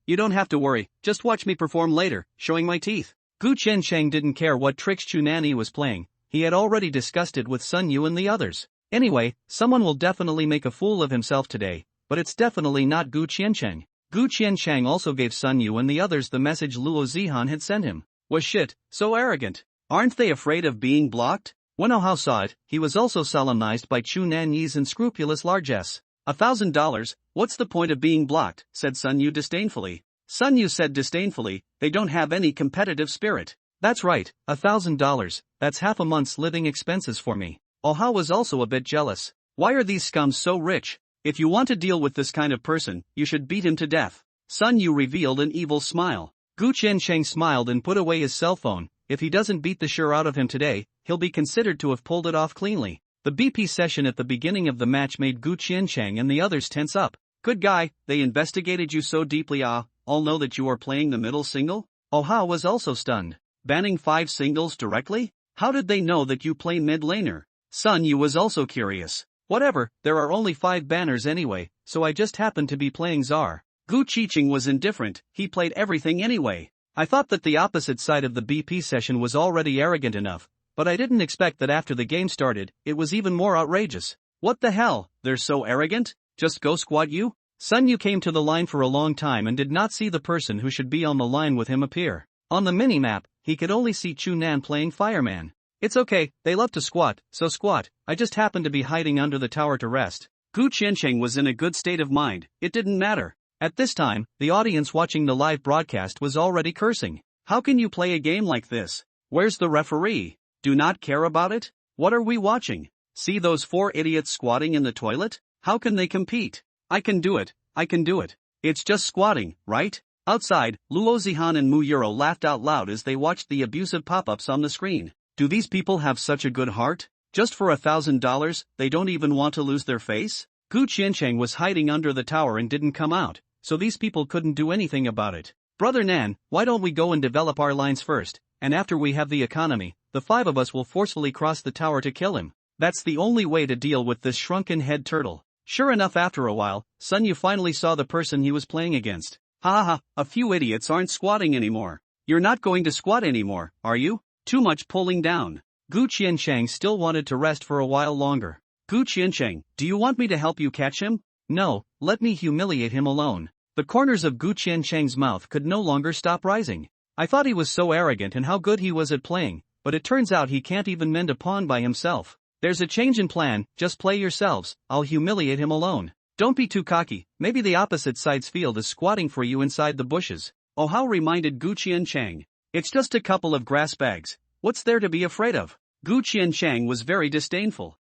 You don't have to worry, just watch me perform later, showing my teeth. Gu Qiancheng didn't care what tricks Chu Nanyi was playing, he had already discussed it with Sun Yu and the others. Anyway, someone will definitely make a fool of himself today, but it's definitely not Gu Qiancheng. Gu Qiancheng also gave Sun Yu and the others the message Luo Zihan had sent him. Was shit, so arrogant. Aren't they afraid of being blocked? When Hao saw it, he was also solemnized by Chu Nanyi's unscrupulous largesse. $1,000, what's the point of being blocked, said Sun Yu disdainfully. Sun Yu said disdainfully, they don't have any competitive spirit. That's right, $1,000, that's half a month's living expenses for me. Hao was also a bit jealous. Why are these scums so rich? If you want to deal with this kind of person, you should beat him to death. Sun Yu revealed an evil smile. Gu Qiancheng smiled and put away his cell phone. If he doesn't beat the sure out of him today, he'll be considered to have pulled it off cleanly. The BP session at the beginning of the match made Gu Qiancheng and the others tense up. Good guy, they investigated you so deeply. All know that you are playing the middle single? Hao was also stunned. Banning 5 singles directly? How did they know that you play mid laner? Sun Yu was also curious. Whatever, there are only 5 banners anyway, so I just happened to be playing Czar. Gu Qicheng was indifferent, he played everything anyway. I thought that the opposite side of the BP session was already arrogant enough, but I didn't expect that after the game started, it was even more outrageous. What the hell, they're so arrogant? Just go squad you? Sun Yu came to the line for a long time and did not see the person who should be on the line with him appear. On the minimap, he could only see Chu Nan playing fireman. It's okay, they love to squat, so squat, I just happened to be hiding under the tower to rest. Gu Qiancheng was in a good state of mind, it didn't matter. At this time, the audience watching the live broadcast was already cursing. How can you play a game like this? Where's the referee? Do not care about it? What are we watching? See those 4 idiots squatting in the toilet? How can they compete? I can do it. It's just squatting, right? Outside, Luo Zihan and Mu Yuro laughed out loud as they watched the abusive pop-ups on the screen. Do these people have such a good heart? Just for $1,000, they don't even want to lose their face? Gu Qiancheng was hiding under the tower and didn't come out, so these people couldn't do anything about it. Brother Nan, why don't we go and develop our lines first, and after we have the economy, the 5 of us will forcefully cross the tower to kill him. That's the only way to deal with this shrunken head turtle. Sure enough, after a while, Sun Yu finally saw the person he was playing against. Ha ha ha, a few idiots aren't squatting anymore. You're not going to squat anymore, are you? Too much pulling down. Gu Qiancheng still wanted to rest for a while longer. Gu Qiancheng, do you want me to help you catch him? No, let me humiliate him alone. The corners of Gu Qiancheng's mouth could no longer stop rising. I thought he was so arrogant and how good he was at playing, but it turns out he can't even mend a pawn by himself. There's a change in plan, just play yourselves, I'll humiliate him alone. Don't be too cocky, maybe the opposite side's field is squatting for you inside the bushes. Oh, how reminded Gu Qiancheng. It's just a couple of grass bags, what's there to be afraid of? Gu Qiancheng was very disdainful.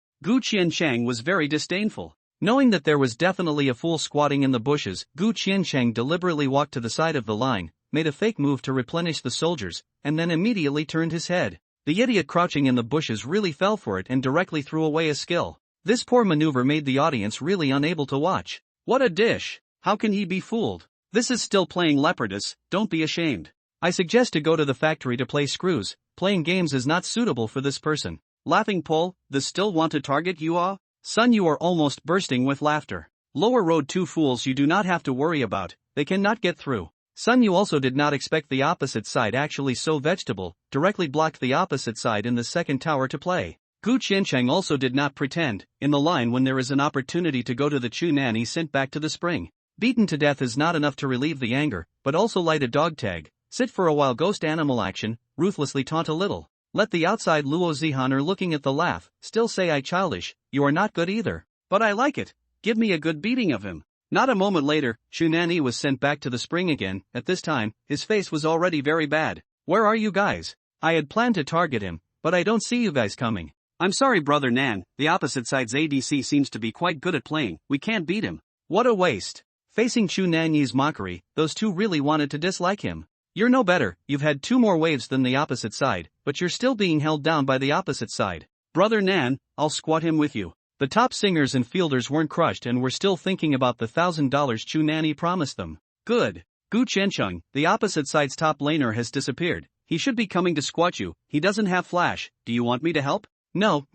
Knowing that there was definitely a fool squatting in the bushes, Gu Qiancheng deliberately walked to the side of the line, made a fake move to replenish the soldiers, and then immediately turned his head. The idiot crouching in the bushes really fell for it and directly threw away a skill. This poor maneuver made the audience really unable to watch. What a dish! How can he be fooled? This is still playing Leopardus, don't be ashamed. I suggest to go to the factory to play screws, playing games is not suitable for this person. Laughing Pole, the still want to target you ah? Son, you are almost bursting with laughter. Lower road 2 fools you do not have to worry about, they cannot get through. Sun Yu also did not expect the opposite side actually so vegetable, directly blocked the opposite side in the second tower to play. Gu Qiancheng also did not pretend, in the line when there is an opportunity to go to the Chu Nan he sent back to the spring. Beaten to death is not enough to relieve the anger, but also light a dog tag, sit for a while ghost animal action, ruthlessly taunt a little. Let the outside Luo Zihan are looking at the laugh, still say I childish, you are not good either. But I like it, give me a good beating of him. Not a moment later, Chu Nan was sent back to the spring again, at this time, his face was already very bad. Where are you guys? I had planned to target him, but I don't see you guys coming. I'm sorry brother Nan, the opposite side's ADC seems to be quite good at playing, we can't beat him. What a waste. Facing Chu Nanyi's mockery, those two really wanted to dislike him. You're no better, you've had 2 more waves than the opposite side, but you're still being held down by the opposite side. Brother Nan, I'll squat him with you. The top singers and fielders weren't crushed and were still thinking about the $1,000 Chu Nanny promised them. Good. Gu Qiancheng, the opposite side's top laner has disappeared. He should be coming to squat you, he doesn't have flash, do you want me to help? No,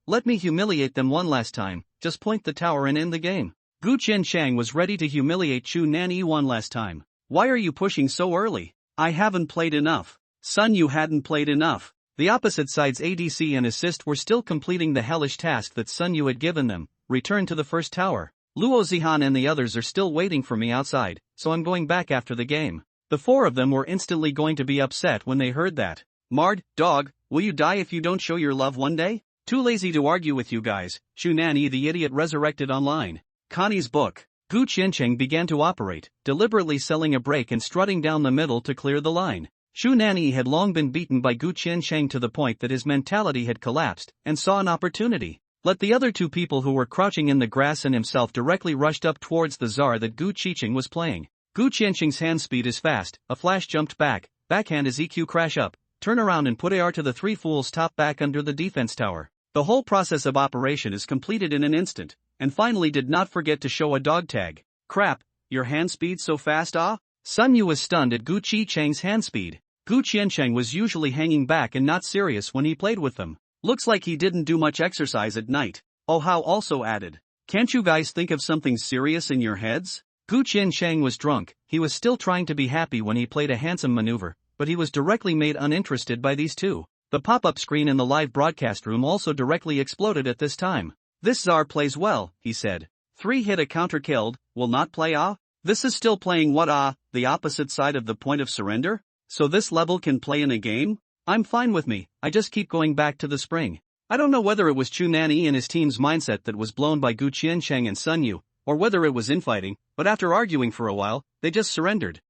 let me humiliate them one last time, just point the tower and end the game. Gu Qiancheng was ready to humiliate Chu Nanny one last time. Why are you pushing so early? I haven't played enough. Son, you hadn't played enough. The opposite side's ADC and assist were still completing the hellish task that Sun Yu had given them, return to the first tower. Luo Zihan and the others are still waiting for me outside, so I'm going back after the game. The 4 of them were instantly going to be upset when they heard that. Mard, dog, will you die if you don't show your love one day? Too lazy to argue with you guys, Chu Nanny the idiot resurrected online. Connie's book. Gu Qiancheng began to operate, deliberately selling a break and strutting down the middle to clear the line. Chu Nanny had long been beaten by Gu Qiancheng to the point that his mentality had collapsed, and saw an opportunity. Let the other 2 people who were crouching in the grass and himself directly rushed up towards the czar that Gu Qiancheng was playing. Gu Qiancheng's hand speed is fast, a flash jumped back, backhand is EQ crash up, turn around and put AR to the 3 fools top back under the defense tower. The whole process of operation is completed in an instant, and finally did not forget to show a dog tag. Crap, your hand speed so fast ah? Sun Yu was stunned at Gu Qiancheng's hand speed. Gu Qiancheng was usually hanging back and not serious when he played with them. Looks like he didn't do much exercise at night. Oh how also added. Can't you guys think of something serious in your heads? Gu Qiancheng was drunk, he was still trying to be happy when he played a handsome maneuver, but he was directly made uninterested by these 2. The pop-up screen in the live broadcast room also directly exploded at this time. This czar plays well, he said. 3 hit a counter killed, will not play ah? This is still playing what ah, the opposite side of the point of surrender? So this level can play in a game? I'm fine with me, I just keep going back to the spring. I don't know whether it was Chu Nanny and his team's mindset that was blown by Gu Qiancheng and Sun Yu, or whether it was infighting, but after arguing for a while, they just surrendered.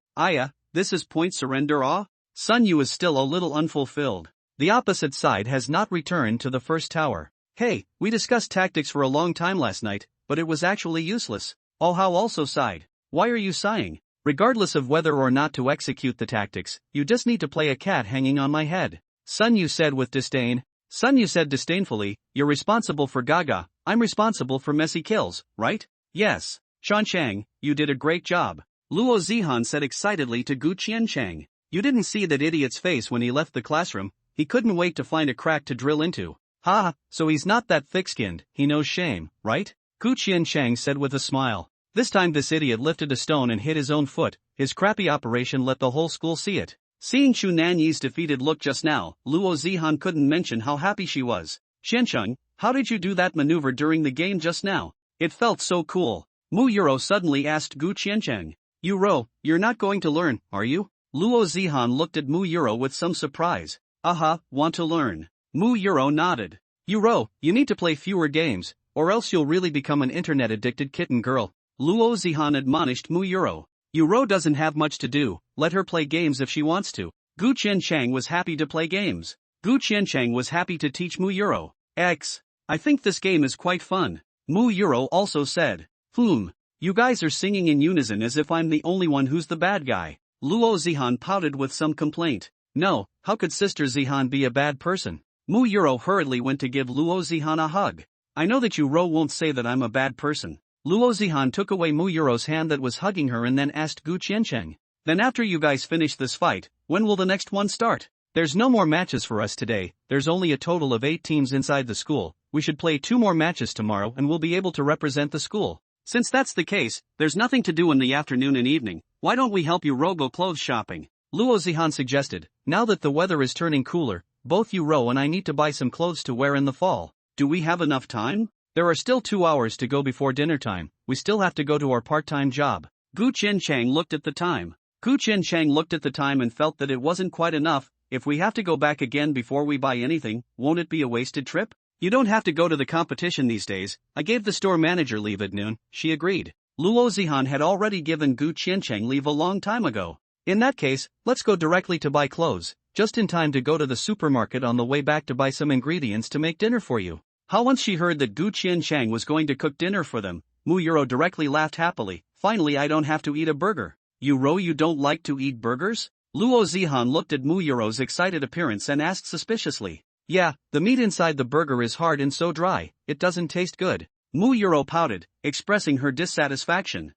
This is point surrender ah? Sun Yu is still a little unfulfilled. The opposite side has not returned to the first tower. Hey, we discussed tactics for a long time last night, but it was actually useless. Oh how also sighed. Why are you sighing? Regardless of whether or not to execute the tactics, you just need to play a cat hanging on my head. Son, you said with disdain. Son, you said disdainfully, you're responsible for Gaga, I'm responsible for messy kills, right? Yes. Chang, you did a great job. Luo Zihan said excitedly to Gu Qianchang. You didn't see that idiot's face when he left the classroom, he couldn't wait to find a crack to drill into. Ha, so he's not that thick-skinned, he knows shame, right? Gu Qianchang said with a smile. This time this idiot lifted a stone and hit his own foot, his crappy operation let the whole school see it. Seeing Chu Nanyi's defeated look just now, Luo Zihan couldn't mention how happy she was. Qiancheng, how did you do that maneuver during the game just now? It felt so cool. Mu Yuro suddenly asked Gu Qiancheng. Yuro, you're not going to learn, are you? Luo Zihan looked at Mu Yuro with some surprise. Aha, want to learn. Mu Yuro nodded. Yuro, you need to play fewer games, or else you'll really become an internet-addicted kitten girl. Luo Zihan admonished Mu Yuro. Yuro doesn't have much to do, let her play games if she wants to. Gu Qiancheng was happy to play games. Gu Qiancheng was happy to teach Mu Yuro. I think this game is quite fun. Mu Yuro also said. You guys are singing in unison as if I'm the only one who's the bad guy. Luo Zihan pouted with some complaint. No, how could Sister Zihan be a bad person? Mu Yuro hurriedly went to give Luo Zihan a hug. I know that Yuro won't say that I'm a bad person. Luo Zihan took away Mu Yuro's hand that was hugging her and then asked Gu Qiancheng. Then after you guys finish this fight, when will the next one start? There's no more matches for us today, there's only a total of 8 teams inside the school, we should play 2 more matches tomorrow and we'll be able to represent the school. Since that's the case, there's nothing to do in the afternoon and evening, why don't we help you go clothes shopping? Luo Zihan suggested. Now that the weather is turning cooler, both you and I need to buy some clothes to wear in the fall. Do we have enough time? There are still 2 hours to go before dinner time, we still have to go to our part-time job. Gu Qiancheng looked at the time. Gu Qiancheng looked at the time and felt that it wasn't quite enough. If we have to go back again before we buy anything, won't it be a wasted trip? You don't have to go to the competition these days, I gave the store manager leave at noon, she agreed. Luo Zihan had already given Gu Qiancheng leave a long time ago. In that case, let's go directly to buy clothes, just in time to go to the supermarket on the way back to buy some ingredients to make dinner for you. How once she heard that Gu Qiancheng was going to cook dinner for them, Mu Yuro directly laughed happily. Finally I don't have to eat a burger. You don't like to eat burgers? Luo Zihan looked at Mu Yuro's excited appearance and asked suspiciously. Yeah, the meat inside the burger is hard and so dry, it doesn't taste good. Mu Yuro pouted, expressing her dissatisfaction.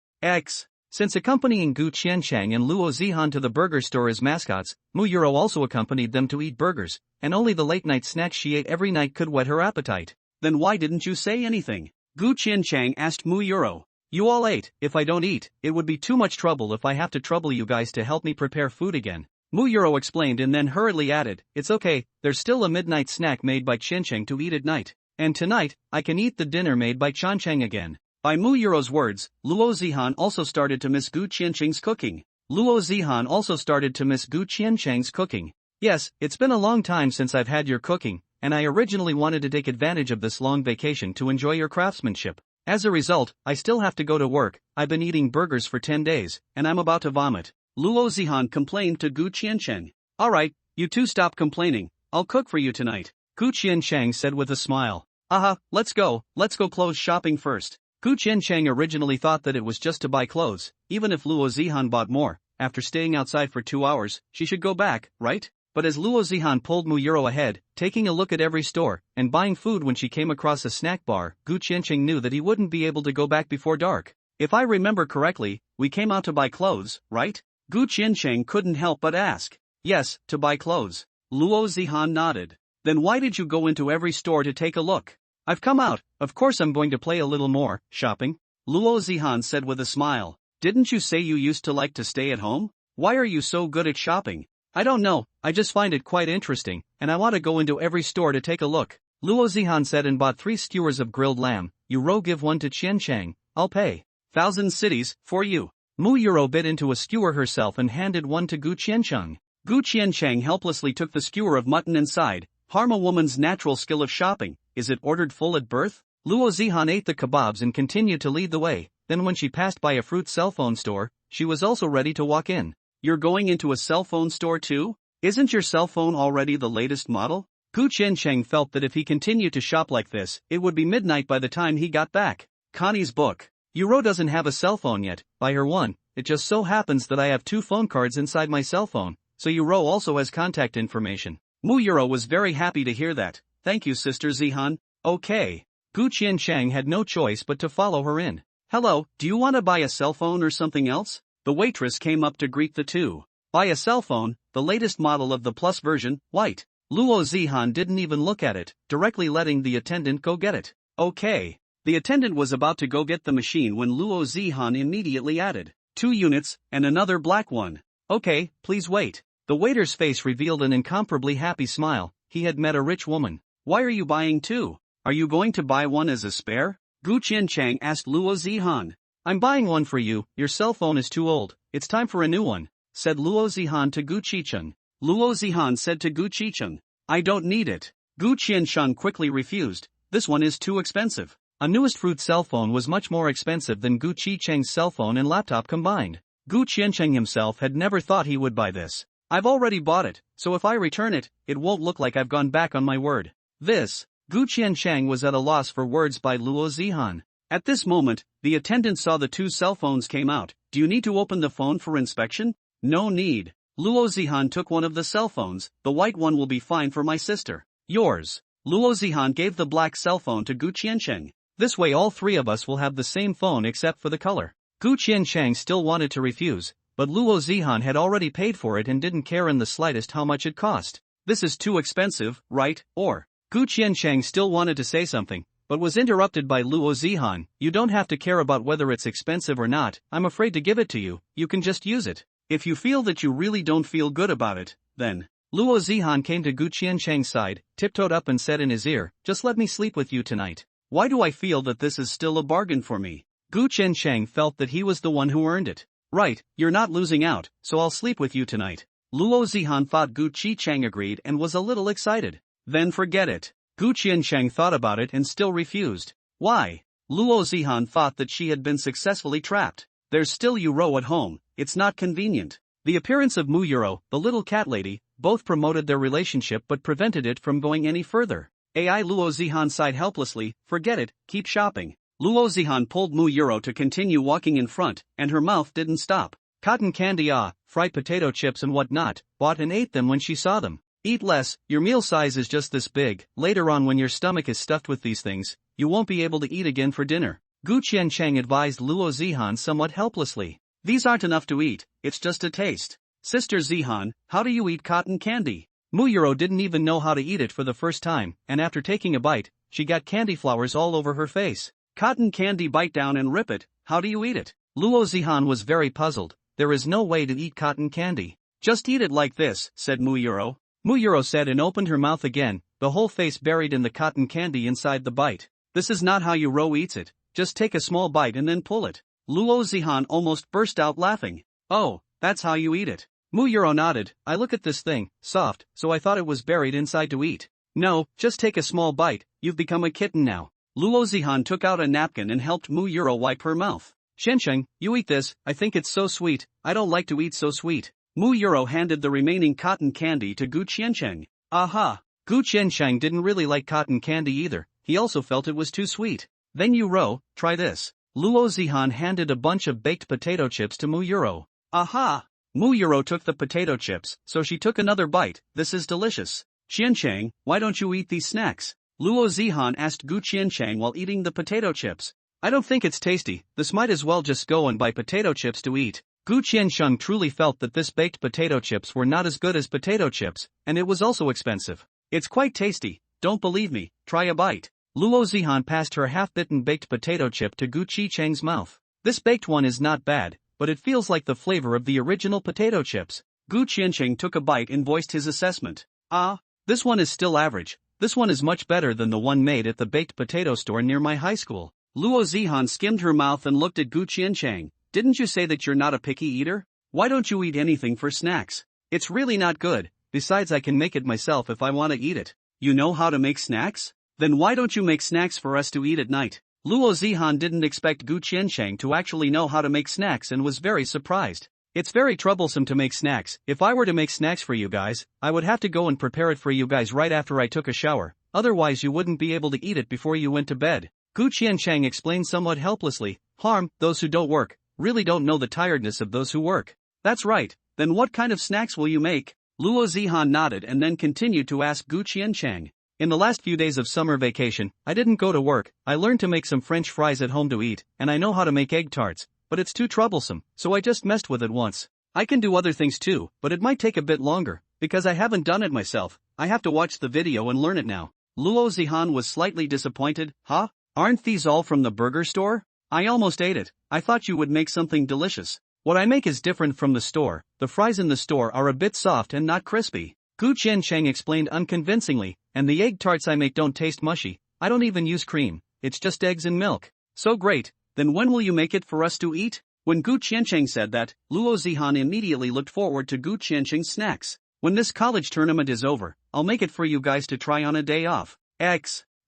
Since accompanying Gu Qiancheng and Luo Zihan to the burger store as mascots, Mu Yuro also accompanied them to eat burgers, and only the late-night snacks she ate every night could whet her appetite. Then why didn't you say anything? Gu Qiancheng asked Mu Yuro. You all ate, if I don't eat, it would be too much trouble if I have to trouble you guys to help me prepare food again. Mu Yuro explained and then hurriedly added, it's okay, there's still a midnight snack made by Qiancheng to eat at night. And tonight, I can eat the dinner made by Qiancheng again. By Mu Yuro's words, Luo Zihan also started to miss Gu Qiancheng's cooking. Luo Zihan also started to miss Gu Qiancheng's cooking. Yes, it's been a long time since I've had your cooking, and I originally wanted to take advantage of this long vacation to enjoy your craftsmanship. As a result, I still have to go to work, I've been eating burgers for 10 days, and I'm about to vomit. Luo Zihan complained to Gu Qiancheng. Alright, you two stop complaining, I'll cook for you tonight. Gu Qiancheng said with a smile. Aha, let's go clothes shopping first. Gu Qiancheng originally thought that it was just to buy clothes, even if Luo Zihan bought more, after staying outside for 2 hours, she should go back, right? But as Luo Zihan pulled Mu Yuro ahead, taking a look at every store, and buying food when she came across a snack bar, Gu Qiancheng knew that he wouldn't be able to go back before dark. If I remember correctly, we came out to buy clothes, right? Gu Qiancheng couldn't help but ask. Yes, to buy clothes. Luo Zihan nodded. Then why did you go into every store to take a look? I've come out, of course I'm going to play a little more, shopping. Luo Zihan said with a smile. Didn't you say you used to like to stay at home? Why are you so good at shopping? I don't know, I just find it quite interesting, and I want to go into every store to take a look. Luo Zihan said and bought 3 skewers of grilled lamb. Yuro give one to Qiancheng, I'll pay. 1,000 cities, for you. Mu Yuro bit into a skewer herself and handed one to Gu Qiancheng. Gu Qiancheng helplessly took the skewer of mutton and sighed. Harm a woman's natural skill of shopping, is it ordered full at birth? Luo Zihan ate the kebabs and continued to lead the way, then when she passed by a fruit cell phone store, she was also ready to walk in. You're going into a cell phone store too? Isn't your cell phone already the latest model? Gu Qiancheng felt that if he continued to shop like this, it would be midnight by the time he got back. Connie's book. Yuro doesn't have a cell phone yet, buy her one, it just so happens that I have 2 phone cards inside my cell phone, so Yuro also has contact information. Muyuro was very happy to hear that. Thank you, Sister Zihan. Okay. Gu Qiancheng had no choice but to follow her in. Hello, do you want to buy a cell phone or something else? The waitress came up to greet the two. Buy a cell phone, the latest model of the Plus version, white. Luo Zihan didn't even look at it, directly letting the attendant go get it. Okay. The attendant was about to go get the machine when Luo Zihan immediately added 2 units, and another black one. Okay, please wait. The waiter's face revealed an incomparably happy smile. He had met a rich woman. Why are you buying 2? Are you going to buy one as a spare? Gu Qiancheng asked Luo Zihan. I'm buying one for you, your cell phone is too old, it's time for a new one, said Luo Zihan to Gu Qicheng. Luo Zihan said to Gu Qicheng, I don't need it. Gu Qiansheng quickly refused, this one is too expensive. A newest fruit cell phone was much more expensive than Gu Qicheng's cell phone and laptop combined. Gu Qiansheng himself had never thought he would buy this. I've already bought it, so if I return it, it won't look like I've gone back on my word. This. Gu Qiansheng was at a loss for words by Luo Zihan. At this moment, the attendant saw the 2 cell phones came out. Do you need to open the phone for inspection? No need. Luo Zihan took one of the cell phones. The white one will be fine for my sister. Yours. Luo Zihan gave the black cell phone to Gu Qiansheng. This way all 3 of us will have the same phone except for the color. Gu Qiansheng still wanted to refuse, but Luo Zihan had already paid for it and didn't care in the slightest how much it cost. This is too expensive, right? Or Gu Qiansheng still wanted to say something, but was interrupted by Luo Zihan. You don't have to care about whether it's expensive or not, I'm afraid to give it to you, you can just use it. If you feel that you really don't feel good about it, then. Luo Zihan came to Gu Qiansheng's side, tiptoed up and said in his ear, just let me sleep with you tonight. Why do I feel that this is still a bargain for me? Gu Qiansheng felt that he was the one who earned it. Right, you're not losing out, so I'll sleep with you tonight. Luo Zihan thought Gu Qicheng agreed and was a little excited. Then forget it. Gu Qiansheng thought about it and still refused. Why? Luo Zihan thought that she had been successfully trapped. There's still Yuro at home, it's not convenient. The appearance of Mu Yuro, the little cat lady, both promoted their relationship but prevented it from going any further. AI Luo Zihan sighed helplessly, forget it, keep shopping. Luo Zihan pulled Mu Yuro to continue walking in front, and her mouth didn't stop. Cotton candy fried potato chips and whatnot, bought and ate them when she saw them. Eat less, your meal size is just this big, later on when your stomach is stuffed with these things, you won't be able to eat again for dinner. Gu Qiansheng advised Luo Zihan somewhat helplessly. These aren't enough to eat, it's just a taste. Sister Zihan, how do you eat cotton candy? Mu Yuro didn't even know how to eat it for the first time, and after taking a bite, she got candy flowers all over her face. Cotton candy, bite down and rip it, how do you eat it? Luo Zihan was very puzzled, there is no way to eat cotton candy. Just eat it like this, said Mu Yuro. Mu Yuro said and opened her mouth again, the whole face buried in the cotton candy inside the bite. This is not how Yuro eats it, just take a small bite and then pull it. Luo Zihan almost burst out laughing. Oh, that's how you eat it. Mu Yuro nodded, I look at this thing, soft, so I thought it was buried inside to eat. No, just take a small bite, you've become a kitten now. Luo Zihan took out a napkin and helped Mu Yuro wipe her mouth. Shensheng, you eat this, I think it's so sweet, I don't like to eat so sweet. Mu Yuro handed the remaining cotton candy to Gu Qiansheng. Aha! Gu Qiansheng didn't really like cotton candy either, he also felt it was too sweet. Then Yuro, try this. Luo Zihan handed a bunch of baked potato chips to Mu Yuro. Aha! Mu Yuro took the potato chips, so she took another bite, this is delicious. Qiansheng, why don't you eat these snacks? Luo Zihan asked Gu Qiansheng while eating the potato chips. I don't think it's tasty, this might as well just go and buy potato chips to eat. Gu Qiansheng truly felt that this baked potato chips were not as good as potato chips, and it was also expensive. It's quite tasty, don't believe me, try a bite. Luo Zihan passed her half-bitten baked potato chip to Gu Qicheng's mouth. This baked one is not bad, but it feels like the flavor of the original potato chips. Gu Qiansheng took a bite and voiced his assessment. This one is still average, this one is much better than the one made at the baked potato store near my high school. Luo Zihan skimmed her mouth and looked at Gu Qiansheng. Didn't you say that you're not a picky eater? Why don't you eat anything for snacks? It's really not good, besides I can make it myself if I want to eat it. You know how to make snacks? Then why don't you make snacks for us to eat at night? Luo Zihan didn't expect Gu Qiansheng to actually know how to make snacks and was very surprised. It's very troublesome to make snacks. If I were to make snacks for you guys, I would have to go and prepare it for you guys right after I took a shower, otherwise you wouldn't be able to eat it before you went to bed. Gu Qiansheng explained somewhat helplessly, harm, those who don't work, really don't know the tiredness of those who work. That's right, then what kind of snacks will you make? Luo Zihan nodded and then continued to ask Gu Qiancheng. In the last few days of summer vacation, I didn't go to work. I learned to make some French fries at home to eat, and I know how to make egg tarts, but it's too troublesome, so I just messed with it once. I can do other things too, but it might take a bit longer, because I haven't done it myself. I have to watch the video and learn it now. Luo Zihan was slightly disappointed. Huh? Aren't these all from the burger store? I almost ate it. I thought you would make something delicious. What I make is different from the store. The fries in the store are a bit soft and not crispy. Gu Qiancheng explained unconvincingly, and the egg tarts I make don't taste mushy. I don't even use cream. It's just eggs and milk. So great. Then when will you make it for us to eat? When Gu Qiancheng said that, Luo Zihan immediately looked forward to Gu Qiancheng's snacks. When this college tournament is over, I'll make it for you guys to try on a day off.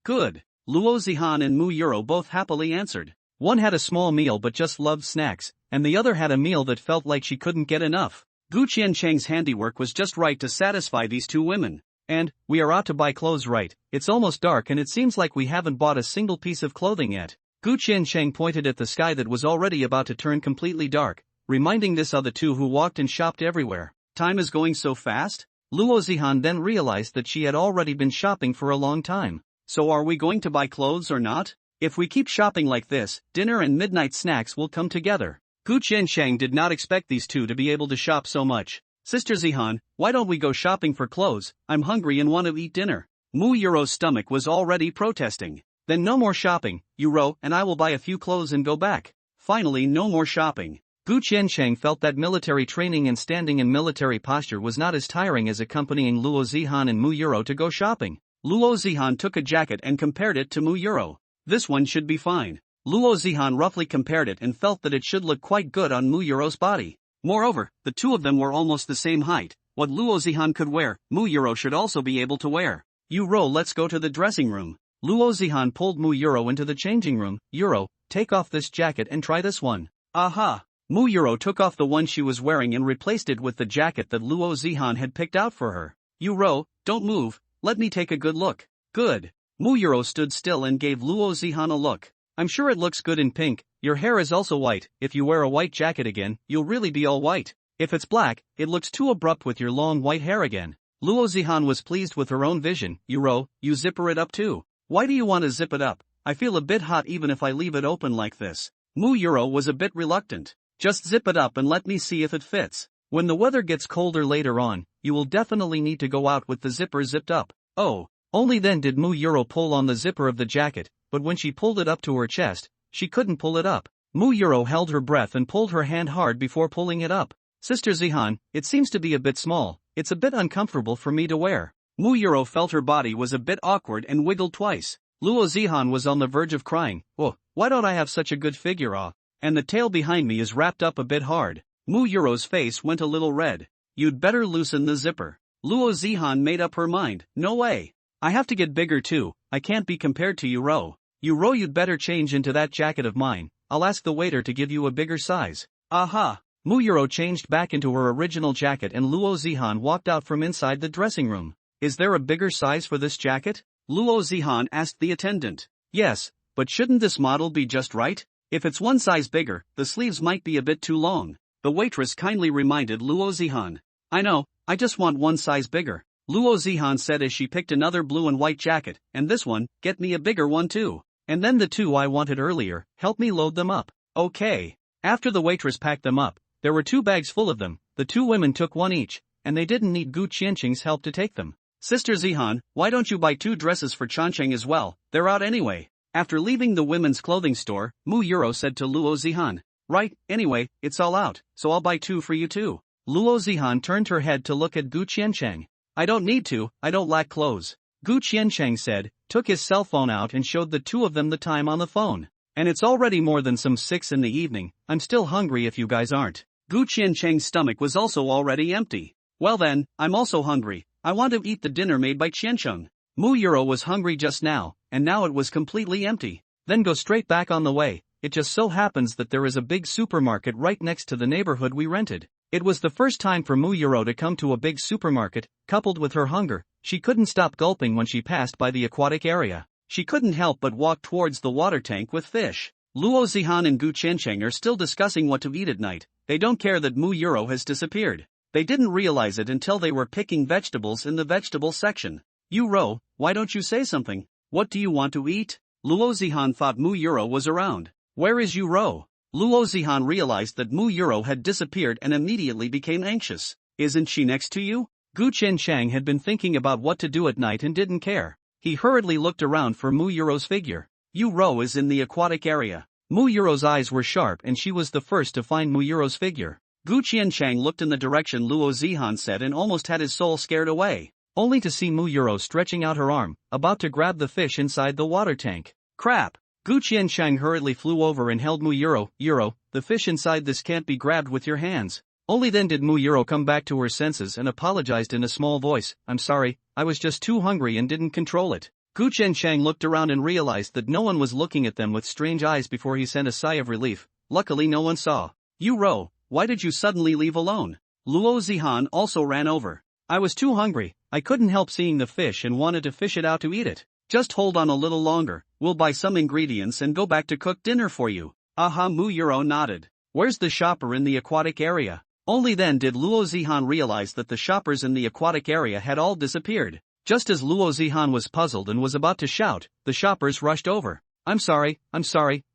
Good. Luo Zihan and Mu Euro both happily answered. One had a small meal but just loved snacks, and the other had a meal that felt like she couldn't get enough. Gu Qiancheng's handiwork was just right to satisfy these two women. And, we are out to buy clothes, right? It's almost dark and it seems like we haven't bought a single piece of clothing yet. Gu Qiancheng pointed at the sky that was already about to turn completely dark, reminding this of the two who walked and shopped everywhere. Time is going so fast? Luo Zihan then realized that she had already been shopping for a long time. So are we going to buy clothes or not? If we keep shopping like this, dinner and midnight snacks will come together. Gu Qiancheng did not expect these two to be able to shop so much. Sister Zihan, why don't we go shopping for clothes? I'm hungry and want to eat dinner. Mu Euro's stomach was already protesting. Then no more shopping, Euro and I will buy a few clothes and go back. Finally no more shopping. Gu Qiancheng felt that military training and standing in military posture was not as tiring as accompanying Luo Zihan and Mu Euro to go shopping. Luo Zihan took a jacket and compared it to Mu Euro. This one should be fine. Luo Zihan roughly compared it and felt that it should look quite good on Mu Euro's body. Moreover, the two of them were almost the same height. What Luo Zihan could wear, Mu Euro should also be able to wear. Euro, let's go to the dressing room. Luo Zihan pulled Mu Euro into the changing room. Euro, take off this jacket and try this one. Aha! Mu Euro took off the one she was wearing and replaced it with the jacket that Luo Zihan had picked out for her. Euro, don't move, let me take a good look. Good. Mu Euro stood still and gave Luo Zihan a look. I'm sure it looks good in pink. Your hair is also white. If you wear a white jacket again, you'll really be all white. If it's black, it looks too abrupt with your long white hair again. Luo Zihan was pleased with her own vision. Euro, you zipper it up too. Why do you want to zip it up? I feel a bit hot even if I leave it open like this. Mu Euro was a bit reluctant. Just zip it up and let me see if it fits. When the weather gets colder later on, you will definitely need to go out with the zipper zipped up. Oh, only then did Mu Euro pull on the zipper of the jacket, but when she pulled it up to her chest, she couldn't pull it up. Mu Euro held her breath and pulled her hand hard before pulling it up. Sister Zihan, it seems to be a bit small. It's a bit uncomfortable for me to wear. Mu Euro felt her body was a bit awkward and wiggled twice. Luo Zihan was on the verge of crying. Oh, why don't I have such a good figure? And the tail behind me is wrapped up a bit hard. Mu Euro's face went a little red. You'd better loosen the zipper. Luo Zihan made up her mind. No way. I have to get bigger too. I can't be compared to Euro. Euro, you'd better change into that jacket of mine. I'll ask the waiter to give you a bigger size. Aha! Mu Euro changed back into her original jacket and Luo Zihan walked out from inside the dressing room. Is there a bigger size for this jacket? Luo Zihan asked the attendant. Yes, but shouldn't this model be just right? If it's one size bigger, the sleeves might be a bit too long. The waitress kindly reminded Luo Zihan. I know, I just want one size bigger. Luo Zihan said as she picked another blue and white jacket, and this one, get me a bigger one too. And then the two I wanted earlier, help me load them up. Okay. After the waitress packed them up, there were 2 bags full of them. The 2 women took one each, and they didn't need Gu Qiancheng's help to take them. Sister Zihan, why don't you buy 2 dresses for Qiancheng as well? They're out anyway. After leaving the women's clothing store, Mu Euro said to Luo Zihan. Right, anyway, it's all out, so I'll buy 2 for you too. Luo Zihan turned her head to look at Gu Qiancheng. I don't need to, I don't lack clothes. Gu Qiancheng said, took his cell phone out and showed the 2 of them the time on the phone. And it's already more than some 6 in the evening. I'm still hungry if you guys aren't. Gu Qiancheng's stomach was also already empty. Well then, I'm also hungry. I want to eat the dinner made by Qiancheng. Mu Euro was hungry just now, and now it was completely empty. Then go straight back on the way. It just so happens that there is a big supermarket right next to the neighborhood we rented. It was the first time for Mu Euro to come to a big supermarket. Coupled with her hunger, she couldn't stop gulping when she passed by the aquatic area. She couldn't help but walk towards the water tank with fish. Luo Zihan and Gu Qiancheng are still discussing what to eat at night. They don't care that Mu Euro has disappeared. They didn't realize it until they were picking vegetables in the vegetable section. Yu Ro, why don't you say something? What do you want to eat? Luo Zihan thought Mu Euro was around. Where is Yu Ro? Luo Zihan realized that Mu Euro had disappeared and immediately became anxious. Isn't she next to you? Gu Qiancheng had been thinking about what to do at night and didn't care. He hurriedly looked around for Mu Euro's figure. Yu Ro is in the aquatic area. Mu Euro's eyes were sharp and she was the first to find Mu Euro's figure. Gu Qiancheng looked in the direction Luo Zihan said and almost had his soul scared away, only to see Mu Euro stretching out her arm, about to grab the fish inside the water tank. Crap! Gu Qiancheng hurriedly flew over and held Mu Euro. Euro, the fish inside this can't be grabbed with your hands. Only then did Mu Euro come back to her senses and apologized in a small voice. I'm sorry, I was just too hungry and didn't control it. Gu Qiancheng looked around and realized that no one was looking at them with strange eyes before he sent a sigh of relief. Luckily no one saw. Yu Ro, why did you suddenly leave alone? Luo Zihan also ran over. I was too hungry, I couldn't help seeing the fish and wanted to fish it out to eat it. Just hold on a little longer, we'll buy some ingredients and go back to cook dinner for you. Aha, Mu Euro nodded. Where's the shopper in the aquatic area? Only then did Luo Zihan realize that the shoppers in the aquatic area had all disappeared. Just as Luo Zihan was puzzled and was about to shout, the shoppers rushed over. I'm sorry,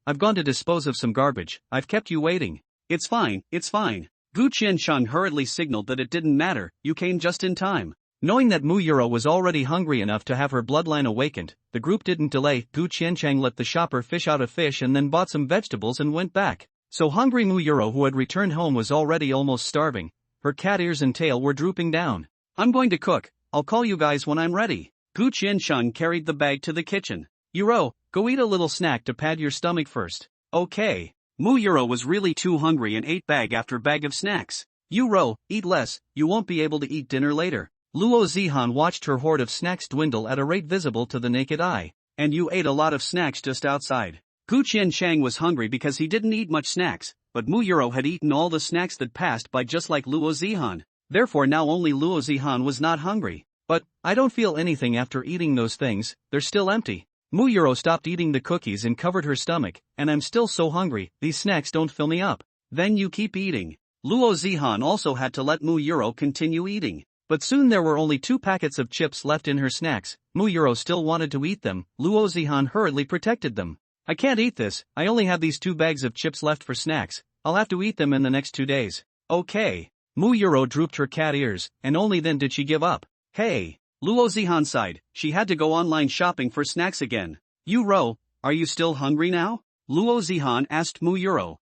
I've gone to dispose of some garbage, I've kept you waiting. It's fine. Gu Qiancheng hurriedly signaled that it didn't matter, you came just in time. Knowing that Mu Euro was already hungry enough to have her bloodline awakened, the group didn't delay. Gu Qiancheng let the shopper fish out a fish and then bought some vegetables and went back. So hungry Mu Euro, who had returned home, was already almost starving. Her cat ears and tail were drooping down. I'm going to cook, I'll call you guys when I'm ready. Gu Qiancheng carried the bag to the kitchen. Euro, go eat a little snack to pad your stomach first. Okay. Mu Euro was really too hungry and ate bag after bag of snacks. Euro, eat less, you won't be able to eat dinner later. Luo Zihan watched her hoard of snacks dwindle at a rate visible to the naked eye. And you ate a lot of snacks just outside. Gu Qiancheng was hungry because he didn't eat much snacks, but Mu Euro had eaten all the snacks that passed by just like Luo Zihan. Therefore now only Luo Zihan was not hungry. But, I don't feel anything after eating those things, they're still empty. Mu Euro stopped eating the cookies and covered her stomach, and I'm still so hungry, these snacks don't fill me up. Then you keep eating. Luo Zihan also had to let Mu Euro continue eating. But soon there were only 2 packets of chips left in her snacks. Mu Euro still wanted to eat them. Luo Zihan hurriedly protected them. I can't eat this, I only have these 2 bags of chips left for snacks, I'll have to eat them in the next 2 days. Okay. Mu Euro drooped her cat ears, and only then did she give up. Hey. Luo Zihan sighed, she had to go online shopping for snacks again. Yu Ro, are you still hungry now? Luo Zihan asked Mu Euro.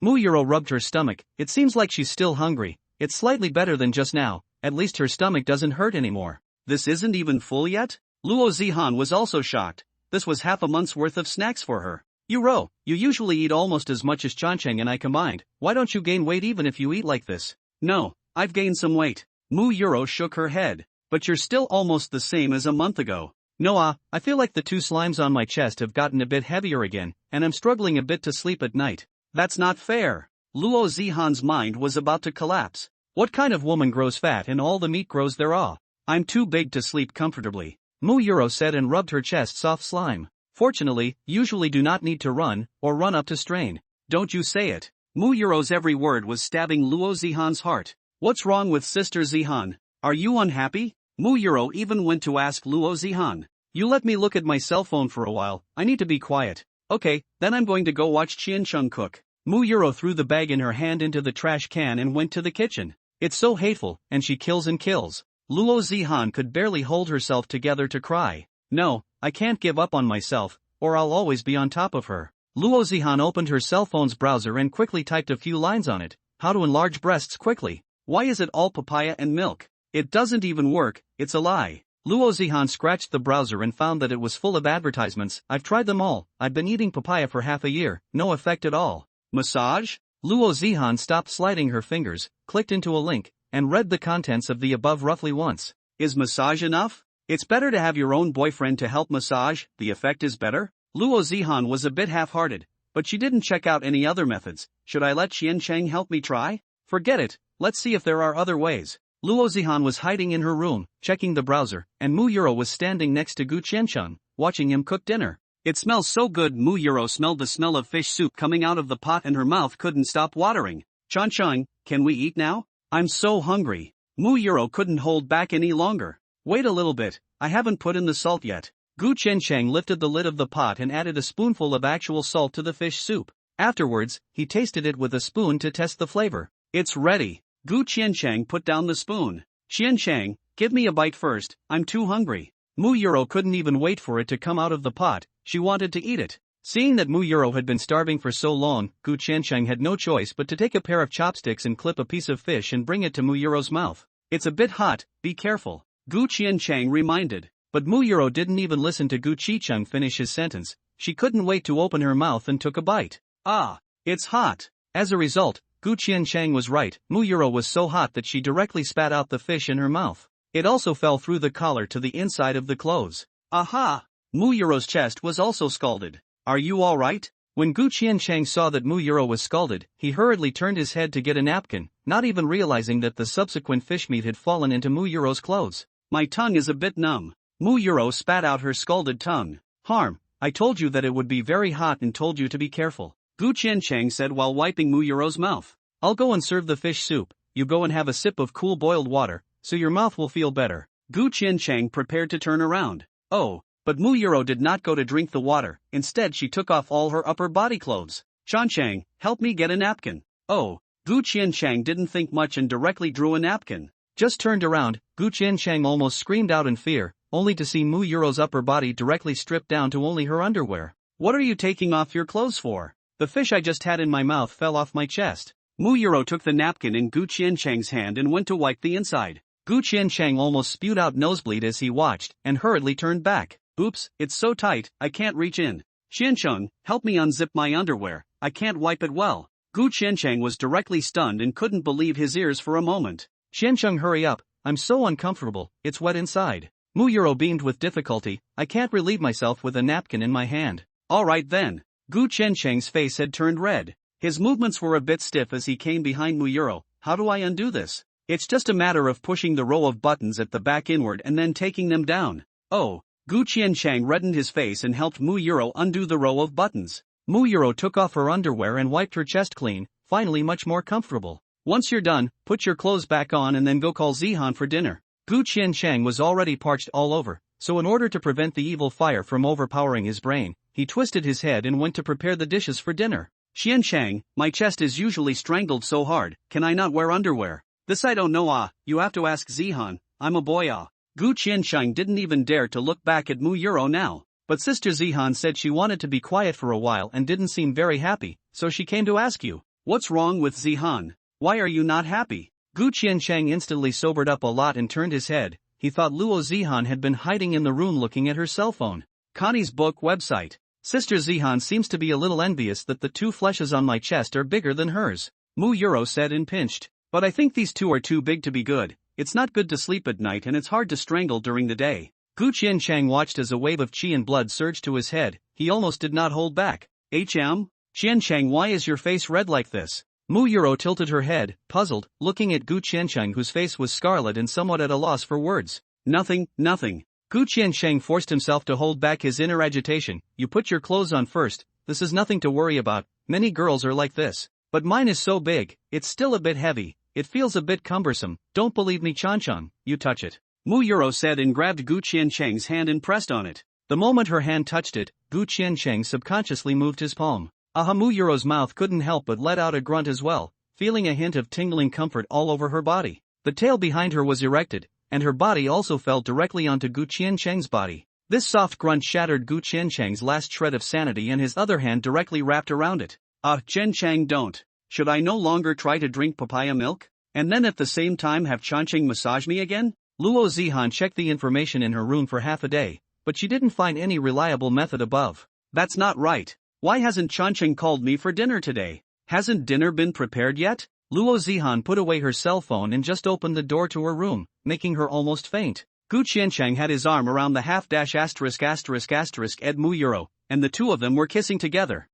Mu Euro rubbed her stomach, it seems like she's still hungry, it's slightly better than just now, at least her stomach doesn't hurt anymore. This isn't even full yet? Luo Zihan was also shocked, this was half a month's worth of snacks for her. Yu Ro, you usually eat almost as much as Qiancheng and I combined, why don't you gain weight even if you eat like this? No, I've gained some weight. Mu Euro shook her head. But you're still almost the same as a month ago. No, I feel like the 2 slimes on my chest have gotten a bit heavier again, and I'm struggling a bit to sleep at night. That's not fair. Luo Zihan's mind was about to collapse. What kind of woman grows fat and all the meat grows thereof? I'm too big to sleep comfortably. Mu Euro said and rubbed her chest soft slime. Fortunately, usually do not need to run, or run up to strain. Don't you say it. Mu Euro's every word was stabbing Luo Zihan's heart. What's wrong with Sister Zihan? Are you unhappy? Mu Euro even went to ask Luo Zihan. You let me look at my cell phone for a while, I need to be quiet. Okay, then I'm going to go watch Qiancheng cook. Mu Euro threw the bag in her hand into the trash can and went to the kitchen. It's so hateful, and she kills and kills. Luo Zihan could barely hold herself together to cry. No, I can't give up on myself, or I'll always be on top of her. Luo Zihan opened her cell phone's browser and quickly typed a few lines on it. How to enlarge breasts quickly. Why is it all papaya and milk? It doesn't even work, it's a lie. Luo Zihan scratched the browser and found that it was full of advertisements. I've tried them all, I've been eating papaya for half a year, no effect at all. Massage? Luo Zihan stopped sliding her fingers, clicked into a link, and read the contents of the above roughly once. Is massage enough? It's better to have your own boyfriend to help massage, the effect is better? Luo Zihan was a bit half-hearted, but she didn't check out any other methods. Should I let Qiancheng help me try? Forget it, let's see if there are other ways. Luo Zihan was hiding in her room, checking the browser, and Mu Euro was standing next to Gu Qiancheng, watching him cook dinner. It smells so good. Muyuro smelled the smell of fish soup coming out of the pot and her mouth couldn't stop watering. Chan-chan, can we eat now? I'm so hungry. Muyuro couldn't hold back any longer. Wait a little bit, I haven't put in the salt yet. Gu Qianchang lifted the lid of the pot and added a spoonful of actual salt to the fish soup. Afterwards, he tasted it with a spoon to test the flavor. It's ready. Gu Qianchang put down the spoon. Qianchang, give me a bite first, I'm too hungry. Muyuro couldn't even wait for it to come out of the pot, she wanted to eat it. Seeing that Muyuro had been starving for so long, Gu Qianchang had no choice but to take a pair of chopsticks and clip a piece of fish and bring it to Muyuro's mouth. It's a bit hot, be careful, Gu Qianchang reminded. But Muyuro didn't even listen to Gu Qianchang finish his sentence. She couldn't wait to open her mouth and took a bite. Ah, it's hot. As a result, Gu Qianchang was right. Muyuro was so hot that she directly spat out the fish in her mouth. It also fell through the collar to the inside of the clothes. Aha! Muyuro's chest was also scalded. Are you alright? When Gu Qianchang saw that Muyuro was scalded, he hurriedly turned his head to get a napkin, not even realizing that the subsequent fish meat had fallen into Muyuro's clothes. My tongue is a bit numb. Muyuro spat out her scalded tongue. Harm, I told you that it would be very hot and told you to be careful, Gu Qianchang said while wiping Muyuro's mouth. I'll go and serve the fish soup, you go and have a sip of cool boiled water, so your mouth will feel better. Gu Qianchang prepared to turn around. Oh, but Muyuro did not go to drink the water, instead she took off all her upper body clothes. Qianchang, help me get a napkin. Oh, Gu Qianchang didn't think much and directly drew a napkin. Just turned around, Gu Qianchang almost screamed out in fear, only to see Muyuro's upper body directly stripped down to only her underwear. What are you taking off your clothes for? The fish I just had in my mouth fell off my chest. Muyuro took the napkin in Gu Qianchang's hand and went to wipe the inside. Gu Qianchang almost spewed out nosebleed as he watched, and hurriedly turned back. Oops, it's so tight, I can't reach in. Qianchang, help me unzip my underwear, I can't wipe it well. Gu Qianchang was directly stunned and couldn't believe his ears for a moment. Qianchang, hurry up, I'm so uncomfortable, it's wet inside. Muyuro beamed with difficulty, I can't relieve myself with a napkin in my hand. Alright then. Gu Qianchang's face had turned red. His movements were a bit stiff as he came behind Muyuro. How do I undo this? It's just a matter of pushing the row of buttons at the back inward and then taking them down. Oh. Gu Qianchang reddened his face and helped Muyuro undo the row of buttons. Muyuro took off her underwear and wiped her chest clean, finally much more comfortable. Once you're done, put your clothes back on and then go call Zihan for dinner. Gu Qianchang was already parched all over, so in order to prevent the evil fire from overpowering his brain, he twisted his head and went to prepare the dishes for dinner. Qianchang, my chest is usually strangled so hard, can I not wear underwear? This I don't know you have to ask Zihan, I'm a boy Gu Qianchang didn't even dare to look back at Muyuro now, but Sister Zihan said she wanted to be quiet for a while and didn't seem very happy, so she came to ask you. What's wrong with Zihan? Why are you not happy? Gu Qianchang instantly sobered up a lot and turned his head. He thought Luo Zihan had been hiding in the room looking at her cell phone. Connie's book website. Sister Zihan seems to be a little envious that the two fleshes on my chest are bigger than hers, Muyuro said and pinched. But I think these two are too big to be good. It's not good to sleep at night and it's hard to strangle during the day. Gu Qianchang watched as a wave of qi and blood surged to his head. He almost did not hold back. Qianchang, why is your face red like this? Muyuro tilted her head, puzzled, looking at Gu Qianchang whose face was scarlet and somewhat at a loss for words. Nothing. Gu Qianchang forced himself to hold back his inner agitation. You put your clothes on first, this is nothing to worry about, many girls are like this. But mine is so big, it's still a bit heavy, it feels a bit cumbersome, don't believe me Qianchang, you touch it. Muyuro said and grabbed Gu Qianchang's hand and pressed on it. The moment her hand touched it, Gu Qianchang subconsciously moved his palm. Muyuro's mouth couldn't help but let out a grunt as well, feeling a hint of tingling comfort all over her body. The tail behind her was erected, and her body also fell directly onto Gu Qianchang's body. This soft grunt shattered Gu Qianchang's last shred of sanity and his other hand directly wrapped around it. Qianchang, don't. Should I no longer try to drink papaya milk? And then at the same time have Qianchang massage me again? Luo Zihan checked the information in her room for half a day, but she didn't find any reliable method above. That's not right. Why hasn't Qianchang called me for dinner today? Hasn't dinner been prepared yet? Luo Zihan put away her cell phone and just opened the door to her room, making her almost faint. Gu Qianchang had his arm around the **** Ed Muyuro, and the two of them were kissing together.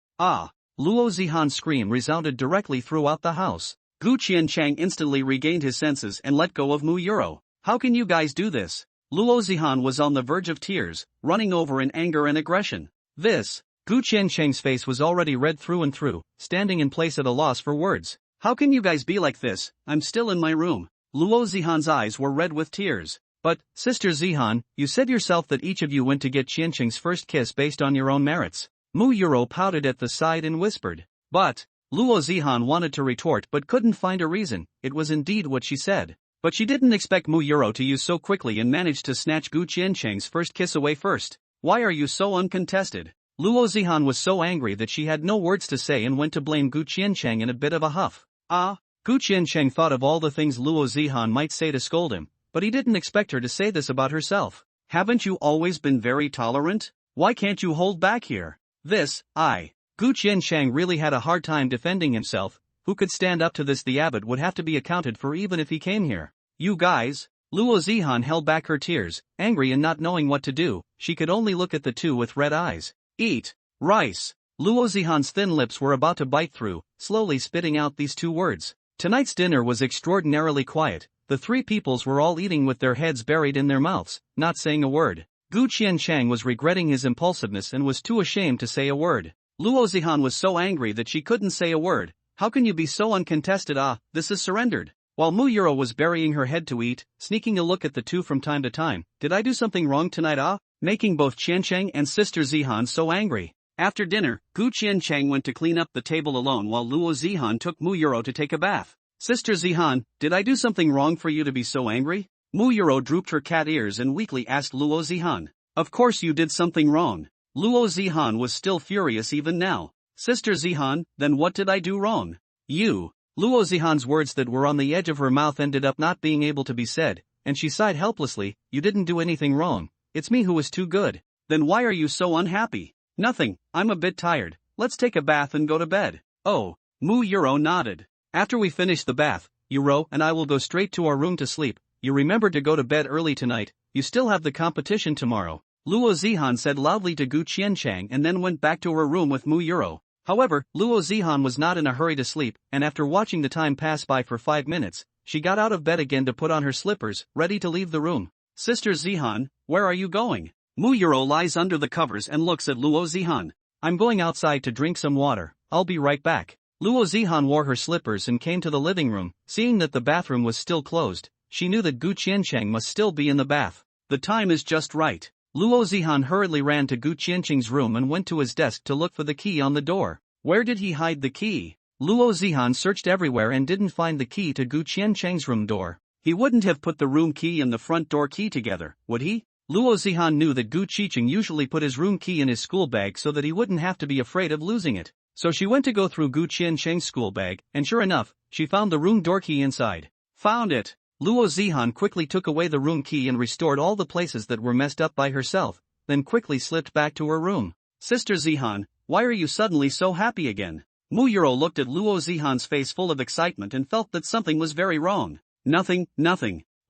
Luo Zihan's scream resounded directly throughout the house. Gu Qianchang instantly regained his senses and let go of Muyuro. How can you guys do this? Luo Zihan was on the verge of tears, running over in anger and aggression. This. Gu Qiancheng's face was already red through and through, standing in place at a loss for words. How can you guys be like this? I'm still in my room. Luo Zihan's eyes were red with tears. But, Sister Zihan, you said yourself that each of you went to get Qiancheng's first kiss based on your own merits. Mu Yuro pouted at the side and whispered. But, Luo Zihan wanted to retort but couldn't find a reason. It was indeed what she said. But she didn't expect Mu Yuro to use so quickly and managed to snatch Gu Qiancheng's first kiss away first. Why are you so uncontested? Luo Zihan was so angry that she had no words to say and went to blame Gu Qiancheng in a bit of a huff. Gu Qiancheng thought of all the things Luo Zihan might say to scold him, but he didn't expect her to say this about herself. Haven't you always been very tolerant? Why can't you hold back here? Gu Qiancheng really had a hard time defending himself. Who could stand up to this? The abbot would have to be accounted for even if he came here. You guys. Luo Zihan held back her tears, angry and not knowing what to do. She could only look at the two with red eyes. Eat rice. Luo Zihan's thin lips were about to bite through, slowly spitting out these two words. Tonight's dinner was extraordinarily quiet. The three peoples were all eating with their heads buried in their mouths, not saying a word. Gu Qiancheng was regretting his impulsiveness and was too ashamed to say a word. Luo Zihan was so angry that she couldn't say a word. How can you be so uncontested? This is surrendered. While Mu Yuro was burying her head to eat, sneaking a look at the two from time to time. Did I do something wrong tonight? Making both Qiancheng and Sister Zihan so angry. After dinner, Gu Qiancheng went to clean up the table alone while Luo Zihan took Mu Yuro to take a bath. Sister Zihan, did I do something wrong for you to be so angry? Mu Yuro drooped her cat ears and weakly asked Luo Zihan. Of course you did something wrong. Luo Zihan was still furious even now. Sister Zihan, then what did I do wrong? You. Luo Zihan's words that were on the edge of her mouth ended up not being able to be said, and she sighed helplessly. You didn't do anything wrong. It's me who was too good. Then why are you so unhappy? Nothing, I'm a bit tired. Let's take a bath and go to bed. Oh. Mu Yuro nodded. After we finish the bath, Yuro and I will go straight to our room to sleep. You remember to go to bed early tonight. You still have the competition tomorrow. Luo Zihan said loudly to Gu Qiancheng and then went back to her room with Mu Yuro. However, Luo Zihan was not in a hurry to sleep, and after watching the time pass by for 5 minutes, she got out of bed again to put on her slippers, ready to leave the room. Sister Zihan, where are you going? Mu Yuro lies under the covers and looks at Luo Zihan. I'm going outside to drink some water. I'll be right back. Luo Zihan wore her slippers and came to the living room. Seeing that the bathroom was still closed, she knew that Gu Qiancheng must still be in the bath. The time is just right. Luo Zihan hurriedly ran to Gu Qiancheng's room and went to his desk to look for the key on the door. Where did he hide the key? Luo Zihan searched everywhere and didn't find the key to Gu Qiancheng's room door. He wouldn't have put the room key and the front door key together, would he? Luo Zihan knew that Gu Qiancheng usually put his room key in his school bag so that he wouldn't have to be afraid of losing it. So she went to go through Gu Qiancheng's school bag, and sure enough, she found the room door key inside. Found it! Luo Zihan quickly took away the room key and restored all the places that were messed up by herself, then quickly slipped back to her room. Sister Zihan, why are you suddenly so happy again? Mu Yuro looked at Luo Zihan's face full of excitement and felt that something was very wrong. Nothing.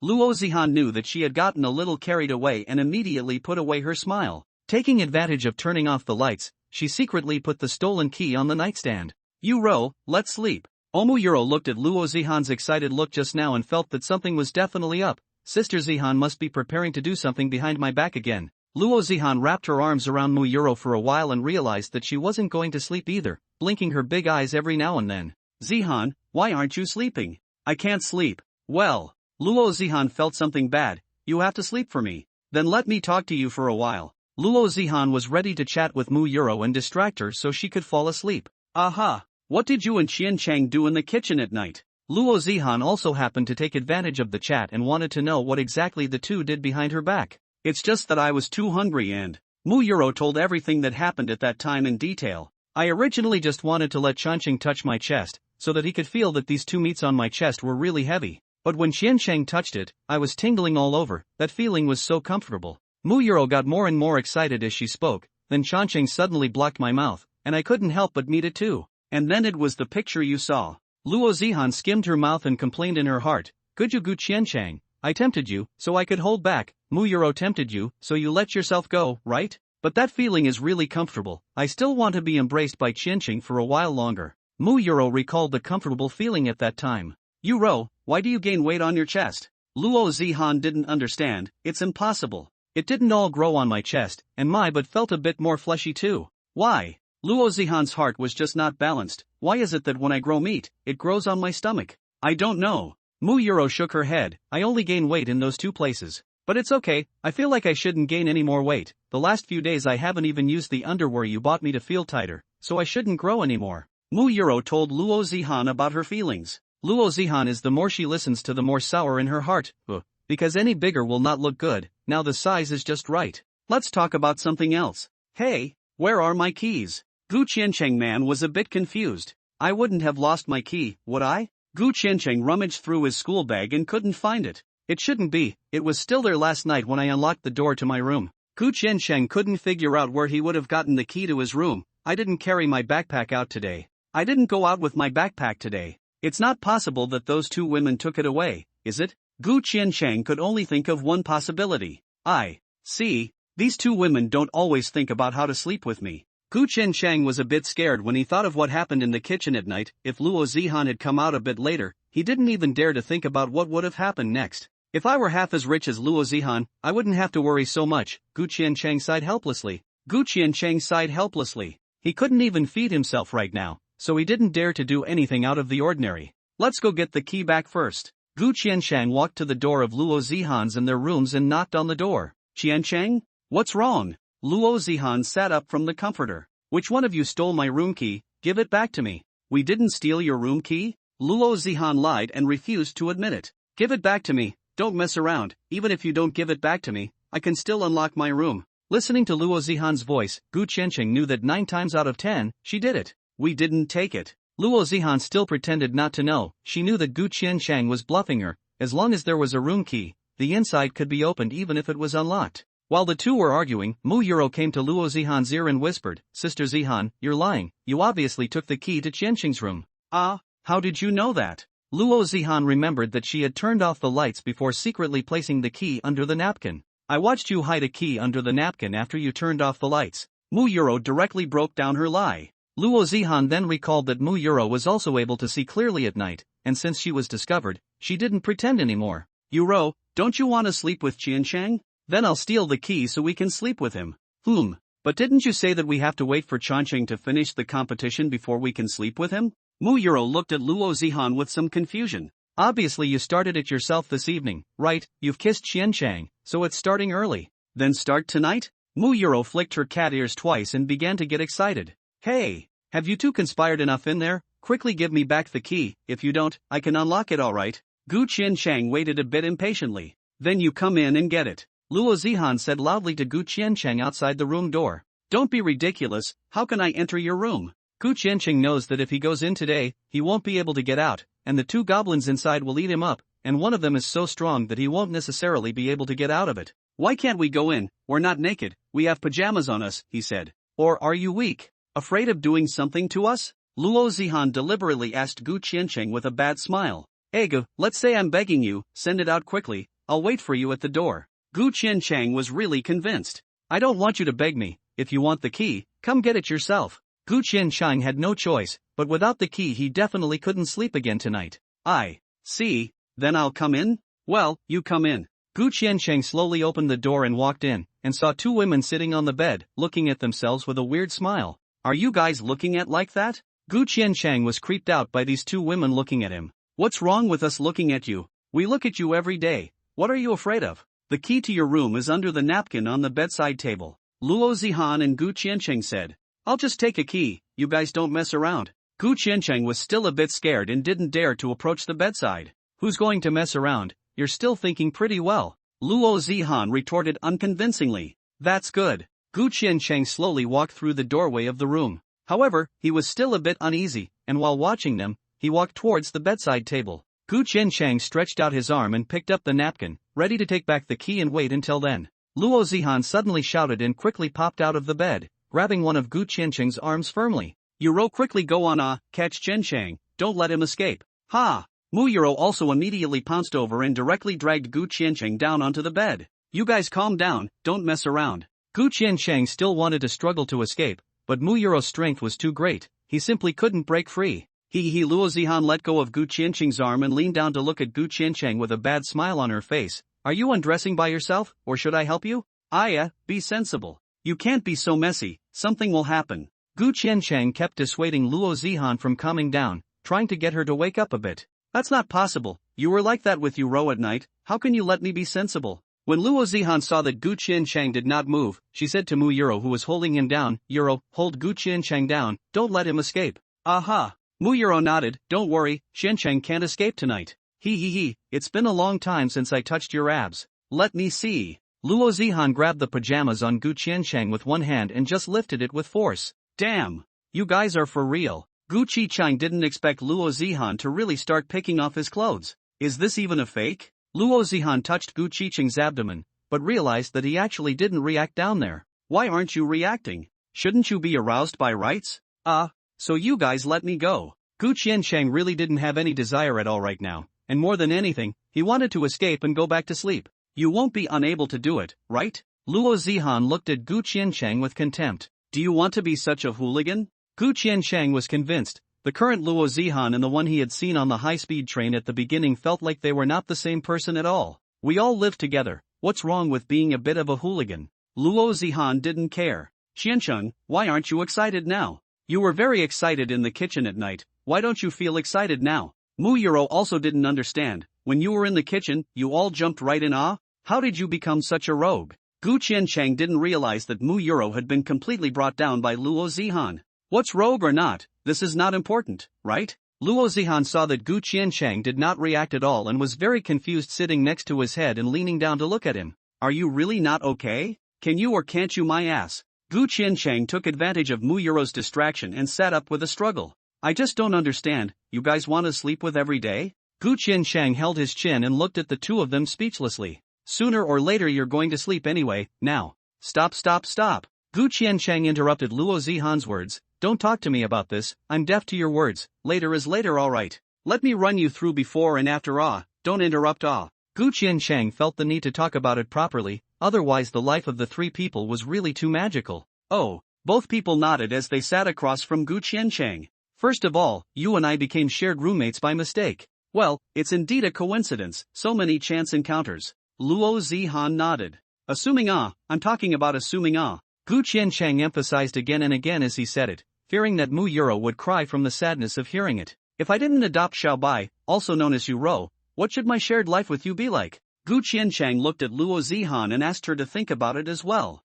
Luo Zihan knew that she had gotten a little carried away and immediately put away her smile. Taking advantage of turning off the lights, she secretly put the stolen key on the nightstand. Yuro, let's sleep. Mu Yuro looked at Luo Zihan's excited look just now and felt that something was definitely up. Sister Zihan must be preparing to do something behind my back again. Luo Zihan wrapped her arms around Mu Yuro for a while and realized that she wasn't going to sleep either, blinking her big eyes every now and then. Zihan, why aren't you sleeping? I can't sleep. Well, Luo Zihan felt something bad. You have to sleep for me. Then let me talk to you for a while. Luo Zihan was ready to chat with Mu Yuro and distract her so she could fall asleep. Aha! What did you and Qiancheng do in the kitchen at night? Luo Zihan also happened to take advantage of the chat and wanted to know what exactly the two did behind her back. It's just that I was too hungry and... Mu Yuro told everything that happened at that time in detail. I originally just wanted to let Qiancheng touch my chest, so that he could feel that these two meats on my chest were really heavy. But when Qiancheng touched it, I was tingling all over. That feeling was so comfortable. Mu Yuro got more and more excited as she spoke, then Qiancheng suddenly blocked my mouth, and I couldn't help but meet it too. And then it was the picture you saw. Luo Zihan skimmed her mouth and complained in her heart, Could you Gu Qiancheng? I tempted you, so I could hold back. Mu Yuro tempted you, so you let yourself go, right? But that feeling is really comfortable. I still want to be embraced by Qiancheng for a while longer. Mu Yuro recalled the comfortable feeling at that time. Yuro, why do you gain weight on your chest? Luo Zihan didn't understand. It's impossible. It didn't all grow on my chest, and my butt felt a bit more fleshy too. Why? Luo Zihan's heart was just not balanced. Why is it that when I grow meat, it grows on my stomach? I don't know. Mu Yuro shook her head. I only gain weight in those two places. But it's okay, I feel like I shouldn't gain any more weight. The last few days I haven't even used the underwear you bought me to feel tighter, so I shouldn't grow anymore. Mu Yuro told Luo Zihan about her feelings. Luo Zihan is the more she listens to the more sour in her heart. Because any bigger will not look good, now the size is just right. Let's talk about something else. Hey, where are my keys? Gu Qiancheng man was a bit confused. I wouldn't have lost my key, would I? Gu Qiancheng rummaged through his school bag and couldn't find it. It shouldn't be, it was still there last night when I unlocked the door to my room. Gu Qiancheng couldn't figure out where he would have gotten the key to his room. I didn't carry my backpack out today. I didn't go out with my backpack today. It's not possible that those two women took it away, is it? Gu Qiancheng could only think of one possibility. See, these two women don't always think about how to sleep with me. Gu Qiancheng was a bit scared when he thought of what happened in the kitchen at night. If Luo Zihan had come out a bit later, he didn't even dare to think about what would have happened next. If I were half as rich as Luo Zihan, I wouldn't have to worry so much. Gu Qiancheng sighed helplessly. He couldn't even feed himself right now, so he didn't dare to do anything out of the ordinary. Let's go get the key back first. Gu Qiancheng walked to the door of Luo Zihan's and their rooms and knocked on the door. Qiancheng? What's wrong? Luo Zihan sat up from the comforter. Which one of you stole my room key? Give it back to me. We didn't steal your room key? Luo Zihan lied and refused to admit it. Give it back to me. Don't mess around. Even if you don't give it back to me, I can still unlock my room. Listening to Luo Zihan's voice, Gu Qiancheng knew that 9 times out of 10, she did it. We didn't take it. Luo Zihan still pretended not to know. She knew that Gu Qiancheng was bluffing her. As long as there was a room key, the inside could be opened even if it was unlocked. While the two were arguing, Mu Yuro came to Luo Zihan's ear and whispered, Sister Zihan, you're lying. You obviously took the key to Qiancheng's room. How did you know that? Luo Zihan remembered that she had turned off the lights before secretly placing the key under the napkin. I watched you hide a key under the napkin after you turned off the lights. Mu Yuro directly broke down her lie. Luo Zihan then recalled that Mu Yuro was also able to see clearly at night, and since she was discovered, she didn't pretend anymore. Yuro, don't you want to sleep with Qiancheng? Then I'll steal the key so we can sleep with him. But didn't you say that we have to wait for Qiancheng to finish the competition before we can sleep with him? Mu Yuro looked at Luo Zihan with some confusion. Obviously you started it yourself this evening, right? You've kissed Qiancheng, so it's starting early. Then start tonight? Mu Yuro flicked her cat ears twice and began to get excited. Hey, have you two conspired enough in there? Quickly give me back the key. If you don't, I can unlock it, alright? Gu Qiancheng waited a bit impatiently. Then you come in and get it. Luo Zihan said loudly to Gu Qiancheng outside the room door. Don't be ridiculous, how can I enter your room? Gu Qiancheng knows that if he goes in today, he won't be able to get out, and the two goblins inside will eat him up, and one of them is so strong that he won't necessarily be able to get out of it. Why can't we go in? We're not naked, we have pajamas on us, he said. Or are you weak? Afraid of doing something to us? Luo Zihan deliberately asked Gu Qiancheng with a bad smile. Gu, let's say I'm begging you, send it out quickly, I'll wait for you at the door. Gu Qiancheng was really convinced. I don't want you to beg me, if you want the key, come get it yourself. Gu Qiancheng had no choice, but without the key he definitely couldn't sleep again tonight. I see, then I'll come in? Well, you come in. Gu Qiancheng slowly opened the door and walked in, and saw two women sitting on the bed, looking at themselves with a weird smile. Are you guys looking at like that? Gu Qiancheng was creeped out by these two women looking at him. What's wrong with us looking at you? We look at you every day. What are you afraid of? The key to your room is under the napkin on the bedside table. Luo Zihan and Gu Qiancheng said. I'll just take a key, you guys don't mess around. Gu Qiancheng was still a bit scared and didn't dare to approach the bedside. Who's going to mess around? You're still thinking pretty well. Luo Zihan retorted unconvincingly. That's good. Gu Qiancheng slowly walked through the doorway of the room. However, he was still a bit uneasy, and while watching them, he walked towards the bedside table. Gu Qiancheng stretched out his arm and picked up the napkin, ready to take back the key and wait until then. Luo Zihan suddenly shouted and quickly popped out of the bed, grabbing one of Gu Qiancheng's arms firmly. Yuro, quickly go on, catch Qiancheng, don't let him escape. Ha! Mu Yuro also immediately pounced over and directly dragged Gu Qiancheng down onto the bed. You guys calm down, don't mess around. Gu Qiancheng still wanted to struggle to escape, but Mu Yuro's strength was too great, he simply couldn't break free. Luo Zihan let go of Gu Qiancheng's arm and leaned down to look at Gu Qiancheng with a bad smile on her face. Are you undressing by yourself, or should I help you? Aya, be sensible. You can't be so messy, something will happen. Gu Qiancheng kept dissuading Luo Zihan from calming down, trying to get her to wake up a bit. That's not possible, you were like that with Yuro at night, how can you let me be sensible? When Luo Zihan saw that Gu Qiancheng did not move, she said to Mu Yuro who was holding him down, Yuro, hold Gu Qiancheng down, don't let him escape. Aha! Mu Yuro nodded, don't worry, Qiancheng can't escape tonight. He, it's been a long time since I touched your abs. Let me see. Luo Zihan grabbed the pajamas on Gu Qiancheng with one hand and just lifted it with force. Damn! You guys are for real. Gu Qiancheng didn't expect Luo Zihan to really start picking off his clothes. Is this even a fake? Luo Zihan touched Gu Qiancheng's abdomen, but realized that he actually didn't react down there. Why aren't you reacting? Shouldn't you be aroused by rights? So you guys let me go. Gu Qiancheng really didn't have any desire at all right now, and more than anything, he wanted to escape and go back to sleep. You won't be unable to do it, right? Luo Zihan looked at Gu Qiancheng with contempt. Do you want to be such a hooligan? Gu Qiancheng was convinced. The current Luo Zihan and the one he had seen on the high-speed train at the beginning felt like they were not the same person at all. We all live together, what's wrong with being a bit of a hooligan? Luo Zihan didn't care. Qiancheng, why aren't you excited now? You were very excited in the kitchen at night, why don't you feel excited now? Mu Yuro also didn't understand. When you were in the kitchen, you all jumped right in awe? How did you become such a rogue? Gu Qiancheng didn't realize that Mu Yuro had been completely brought down by Luo Zihan. What's rogue or not, this is not important, right? Luo Zihan saw that Gu Qiancheng did not react at all and was very confused sitting next to his head and leaning down to look at him. Are you really not okay? Can you or can't you my ass? Gu Qiancheng took advantage of Mu Yuro's distraction and sat up with a struggle. I just don't understand, you guys want to sleep with every day? Gu Qiancheng held his chin and looked at the two of them speechlessly. Sooner or later you're going to sleep anyway, now. Stop. Gu Qiancheng interrupted Luo Zihan's words. Don't talk to me about this, I'm deaf to your words, later is later alright. Let me run you through before and after don't interrupt Gu Qiancheng felt the need to talk about it properly, otherwise the life of the three people was really too magical. Oh, both people nodded as they sat across from Gu Qiancheng. First of all, you and I became shared roommates by mistake. Well, it's indeed a coincidence, so many chance encounters. Luo Zihan nodded. Assuming I'm talking about assuming Gu Qiancheng emphasized again and again as he said it, fearing that Mu Yuro would cry from the sadness of hearing it. If I didn't adopt Xiaobai, also known as Yuro, what should my shared life with you be like? Gu Qiancheng looked at Luo Zihan and asked her to think about it as well.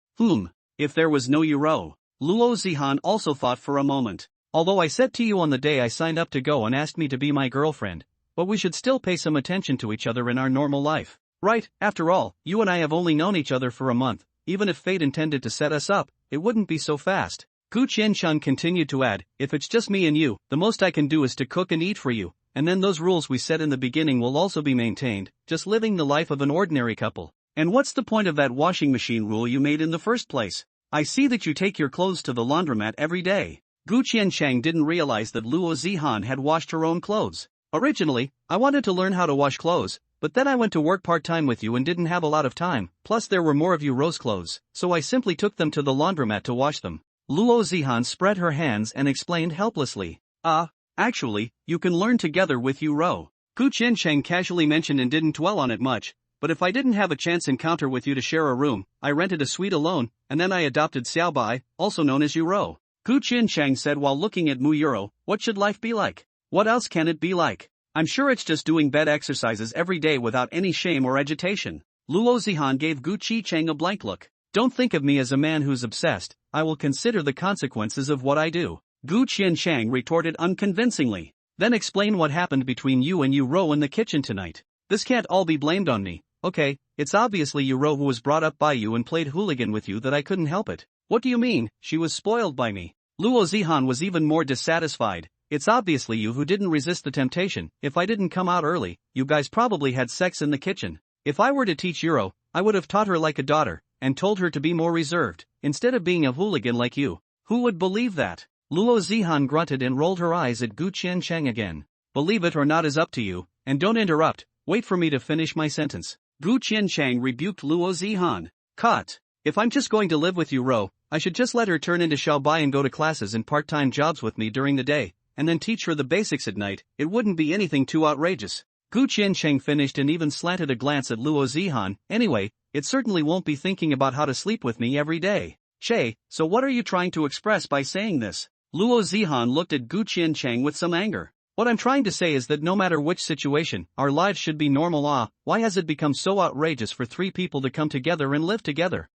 If there was no Yuro? Luo Zihan also thought for a moment. Although I said to you on the day I signed up to go and asked me to be my girlfriend, but we should still pay some attention to each other in our normal life. Right, after all, you and I have only known each other for a month, even if fate intended to set us up, it wouldn't be so fast. Gu Qiancheng continued to add, if it's just me and you, the most I can do is to cook and eat for you, and then those rules we set in the beginning will also be maintained, just living the life of an ordinary couple. And what's the point of that washing machine rule you made in the first place? I see that you take your clothes to the laundromat every day. Gu Qiancheng didn't realize that Luo Zihan had washed her own clothes. Originally, I wanted to learn how to wash clothes, but then I went to work part-time with you and didn't have a lot of time, plus there were more of you Rose clothes, so I simply took them to the laundromat to wash them. Luo Zihan spread her hands and explained helplessly. Actually, you can learn together with you Ro. Gu Qiancheng casually mentioned and didn't dwell on it much, but if I didn't have a chance encounter with you to share a room, I rented a suite alone, and then I adopted Xiaobai, also known as Yuro. Gu Qiancheng said while looking at Mu Yuro, what should life be like? What else can it be like? I'm sure it's just doing bed exercises every day without any shame or agitation. Luo Zihan gave Gu Qiancheng a blank look. Don't think of me as a man who's obsessed, I will consider the consequences of what I do. Gu Qiancheng retorted unconvincingly. Then explain what happened between you and Yuro in the kitchen tonight. This can't all be blamed on me. Okay, it's obviously Yuro who was brought up by you and played hooligan with you that I couldn't help it. What do you mean, she was spoiled by me? Luo Zihan was even more dissatisfied. It's obviously you who didn't resist the temptation. If I didn't come out early, you guys probably had sex in the kitchen. If I were to teach Yuro, I would have taught her like a daughter, and told her to be more reserved, instead of being a hooligan like you. Who would believe that? Luo Zihan grunted and rolled her eyes at Gu Qiancheng again. Believe it or not is up to you, and don't interrupt, wait for me to finish my sentence. Gu Qiancheng rebuked Luo Zihan. Cut. If I'm just going to live with you Ro, I should just let her turn into Xiaobai and go to classes and part-time jobs with me during the day, and then teach her the basics at night, it wouldn't be anything too outrageous. Gu Qiancheng finished and even slanted a glance at Luo Zihan. Anyway, it certainly won't be thinking about how to sleep with me every day. Che, so what are you trying to express by saying this? Luo Zihan looked at Gu Qiancheng with some anger. What I'm trying to say is that no matter which situation, our lives should be normal. Why has it become so outrageous for three people to come together and live together?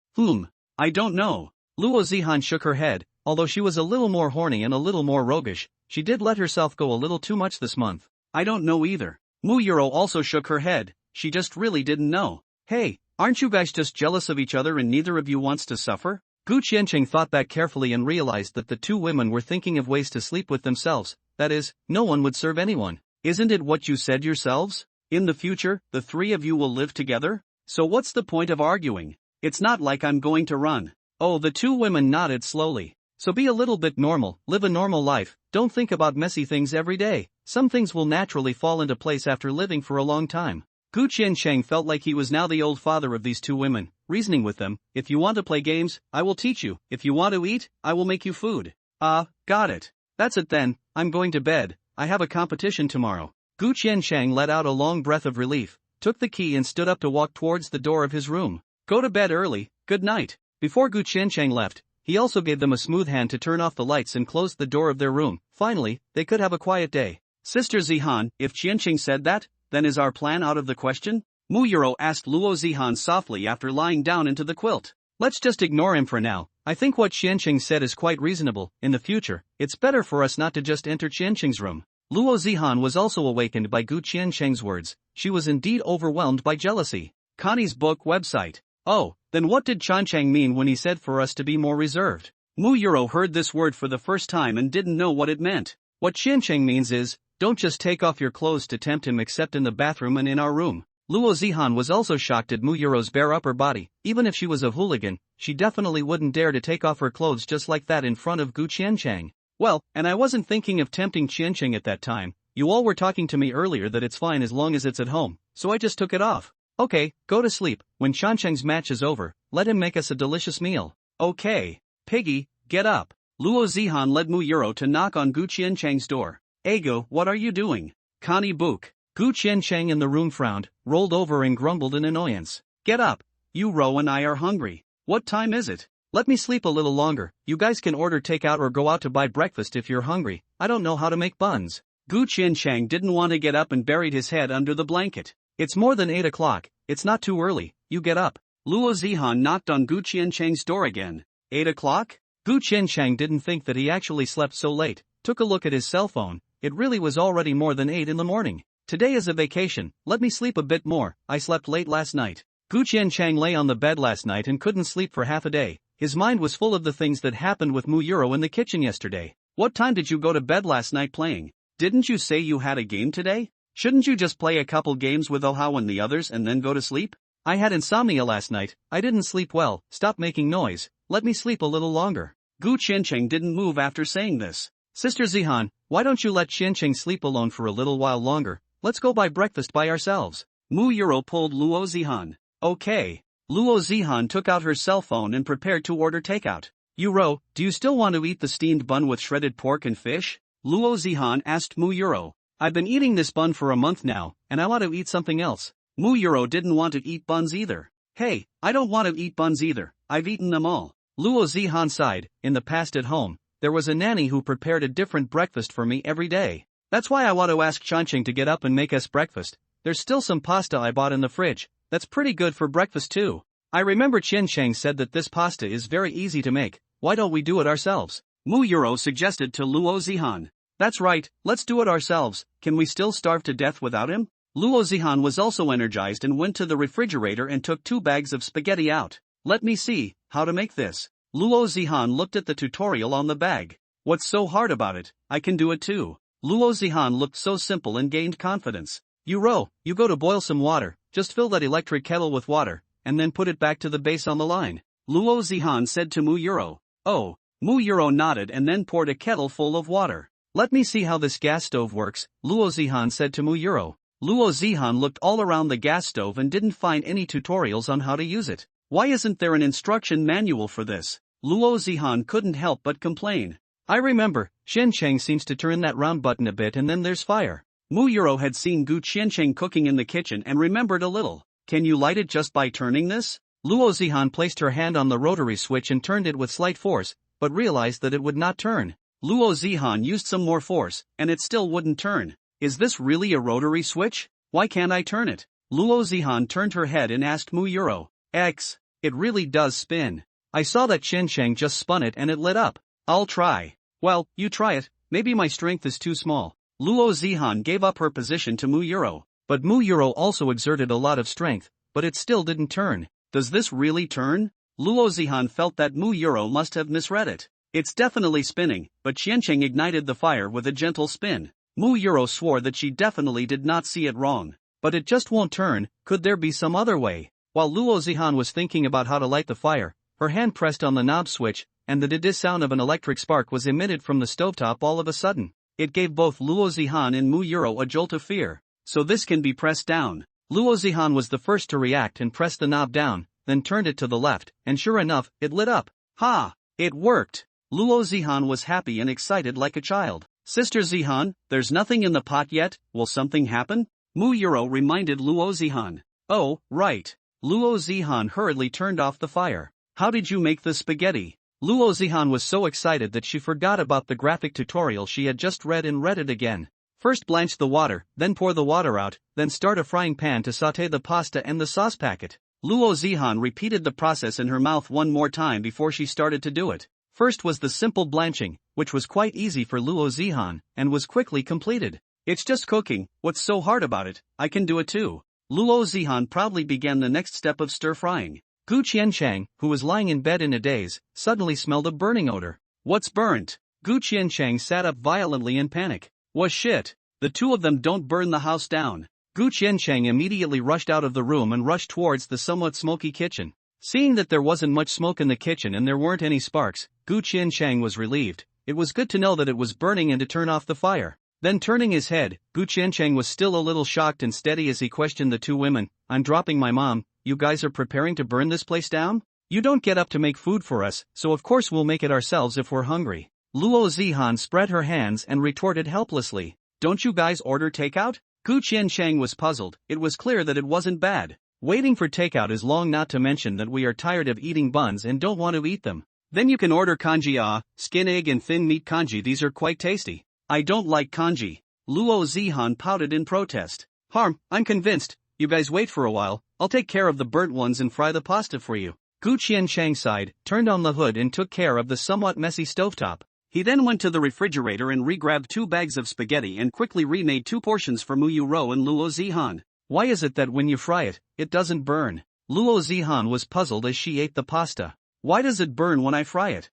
I don't know. Luo Zihan shook her head. Although she was a little more horny and a little more roguish, she did let herself go a little too much this month. I don't know either. Mu Yuro also shook her head. She just really didn't know. Hey, aren't you guys just jealous of each other and neither of you wants to suffer? Gu Qiancheng thought back carefully and realized that the two women were thinking of ways to sleep with themselves. That is, no one would serve anyone. Isn't it what you said yourselves? In the future, the three of you will live together? So what's the point of arguing? It's not like I'm going to run. Oh, the two women nodded slowly. So be a little bit normal, live a normal life, don't think about messy things every day. Some things will naturally fall into place after living for a long time. Gu Qiancheng felt like he was now the old father of these two women, reasoning with them. If you want to play games, I will teach you. If you want to eat, I will make you food. Got it. That's it then, I'm going to bed, I have a competition tomorrow. Gu Qiancheng let out a long breath of relief, took the key and stood up to walk towards the door of his room. Go to bed early, good night. Before Gu Qiancheng left, he also gave them a smooth hand to turn off the lights and closed the door of their room. Finally, they could have a quiet day. Sister Zihan, if Qiancheng said that, then is our plan out of the question? Mu Yuro asked Luo Zihan softly after lying down into the quilt. Let's just ignore him for now. I think what Qiancheng said is quite reasonable. In the future, it's better for us not to just enter Qiancheng's room. Luo Zihan was also awakened by Gu Qiancheng's words. She was indeed overwhelmed by jealousy. Connie's book website. Oh, then what did Qiancheng mean when he said for us to be more reserved? Mu Yuro heard this word for the first time and didn't know what it meant. What Qiancheng means is, don't just take off your clothes to tempt him except in the bathroom and in our room. Luo Zihan was also shocked at Mu Yuro's bare upper body. Even if she was a hooligan, she definitely wouldn't dare to take off her clothes just like that in front of Gu Qiancheng. Well, and I wasn't thinking of tempting Qiancheng at that time. You all were talking to me earlier that it's fine as long as it's at home, so I just took it off. Okay, go to sleep. When Qiancheng's match is over, let him make us a delicious meal. Okay. Piggy, get up. Luo Zihan led Mu Yuro to knock on Gu Qiancheng's door. Ego, what are you doing? Connie Book. Gu Qiancheng in the room frowned, rolled over and grumbled in annoyance. Get up. You Ro and I are hungry. What time is it? Let me sleep a little longer. You guys can order takeout or go out to buy breakfast if you're hungry. I don't know how to make buns. Gu Qiancheng didn't want to get up and buried his head under the blanket. It's more than 8 o'clock. It's not too early. You get up. Luo Zihan knocked on Gu Qiancheng's door again. 8 o'clock? Gu Qiancheng didn't think that he actually slept so late. Took a look at his cell phone. It really was already more than 8 in the morning. Today is a vacation, let me sleep a bit more, I slept late last night. Gu Qiancheng lay on the bed last night and couldn't sleep for half a day. His mind was full of the things that happened with Mu Yuro in the kitchen yesterday. What time did you go to bed last night playing? Didn't you say you had a game today? Shouldn't you just play a couple games with Ohao and the others and then go to sleep? I had insomnia last night, I didn't sleep well, stop making noise, let me sleep a little longer. Gu Qiancheng didn't move after saying this. Sister Zihan, why don't you let Qiancheng sleep alone for a little while longer? Let's go buy breakfast by ourselves. Mu Yuro pulled Luo Zihan. Okay. Luo Zihan took out her cell phone and prepared to order takeout. Yuro, do you still want to eat the steamed bun with shredded pork and fish? Luo Zihan asked Mu Yuro. I've been eating this bun for a month now, and I want to eat something else. Mu Yuro didn't want to eat buns either. Hey, I don't want to eat buns either, I've eaten them all. Luo Zihan sighed. In the past at home, there was a nanny who prepared a different breakfast for me every day. That's why I want to ask Qiancheng to get up and make us breakfast. There's still some pasta I bought in the fridge. That's pretty good for breakfast too. I remember Qiancheng said that this pasta is very easy to make. Why don't we do it ourselves? Mu Yuro suggested to Luo Zihan. That's right, let's do it ourselves. Can we still starve to death without him? Luo Zihan was also energized and went to the refrigerator and took 2 bags of spaghetti out. Let me see how to make this. Luo Zihan looked at the tutorial on the bag. What's so hard about it? I can do it too. Luo Zihan looked so simple and gained confidence. Yuro, you go to boil some water, just fill that electric kettle with water, and then put it back to the base on the line. Luo Zihan said to Mu Yuro. Oh. Mu Yuro nodded and then poured a kettle full of water. Let me see how this gas stove works, Luo Zihan said to Mu Yuro. Luo Zihan looked all around the gas stove and didn't find any tutorials on how to use it. Why isn't there an instruction manual for this? Luo Zihan couldn't help but complain. I remember, Qiancheng seems to turn that round button a bit and then there's fire. Mu Yuro had seen Gu Qiancheng cooking in the kitchen and remembered a little. Can you light it just by turning this? Luo Zihan placed her hand on the rotary switch and turned it with slight force, but realized that it would not turn. Luo Zihan used some more force, and it still wouldn't turn. Is this really a rotary switch? Why can't I turn it? Luo Zihan turned her head and asked Mu Euro. It really does spin. I saw that Qiansheng just spun it and it lit up. I'll try. Well, you try it, maybe my strength is too small. Luo Zihan gave up her position to Mu Euro, but Mu Euro also exerted a lot of strength, but it still didn't turn. Does this really turn? Luo Zihan felt that Mu Euro must have misread it. It's definitely spinning, but Qiansheng ignited the fire with a gentle spin. Mu Euro swore that she definitely did not see it wrong. But it just won't turn, could there be some other way? While Luo Zihan was thinking about how to light the fire, her hand pressed on the knob switch, and the da-da sound of an electric spark was emitted from the stovetop all of a sudden. It gave both Luo Zihan and Mu Euro a jolt of fear. So this can be pressed down. Luo Zihan was the first to react and pressed the knob down, then turned it to the left, and sure enough, it lit up. Ha! It worked! Luo Zihan was happy and excited like a child. Sister Zihan, there's nothing in the pot yet, will something happen? Mu Euro reminded Luo Zihan. Oh, right. Luo Zihan hurriedly turned off the fire. How did you make the spaghetti? Luo Zihan was so excited that she forgot about the graphic tutorial she had just read and read it again. First blanch the water, then pour the water out, then start a frying pan to sauté the pasta and the sauce packet. Luo Zihan repeated the process in her mouth one more time before she started to do it. First was the simple blanching, which was quite easy for Luo Zihan, and was quickly completed. It's just cooking, what's so hard about it, I can do it too. Luo Zihan proudly began the next step of stir-frying. Gu Qiansheng, who was lying in bed in a daze, suddenly smelled a burning odor. What's burnt? Gu Qiansheng sat up violently in panic. Was shit. The two of them don't burn the house down. Gu Qiansheng immediately rushed out of the room and rushed towards the somewhat smoky kitchen. Seeing that there wasn't much smoke in the kitchen and there weren't any sparks, Gu Qiansheng was relieved. It was good to know that it was burning and to turn off the fire. Then turning his head, Gu Qiansheng was still a little shocked and steady as he questioned the two women. I'm dropping my mom, you guys are preparing to burn this place down? You don't get up to make food for us, so of course we'll make it ourselves if we're hungry. Luo Zihan spread her hands and retorted helplessly. Don't you guys order takeout? Gu Qiansheng was puzzled. It was clear that it wasn't bad. Waiting for takeout is long, not to mention that we are tired of eating buns and don't want to eat them. Then you can order congee skin egg and thin meat congee, these are quite tasty. I don't like congee. Luo Zihan pouted in protest. I'm convinced. You guys wait for a while, I'll take care of the burnt ones and fry the pasta for you. Gu Qiansheng sighed, turned on the hood and took care of the somewhat messy stovetop. He then went to the refrigerator and re-grabbed 2 bags of spaghetti and quickly remade 2 portions for Mu Euro and Luo Zihan. Why is it that when you fry it, it doesn't burn? Luo Zihan was puzzled as she ate the pasta. Why does it burn when I fry it?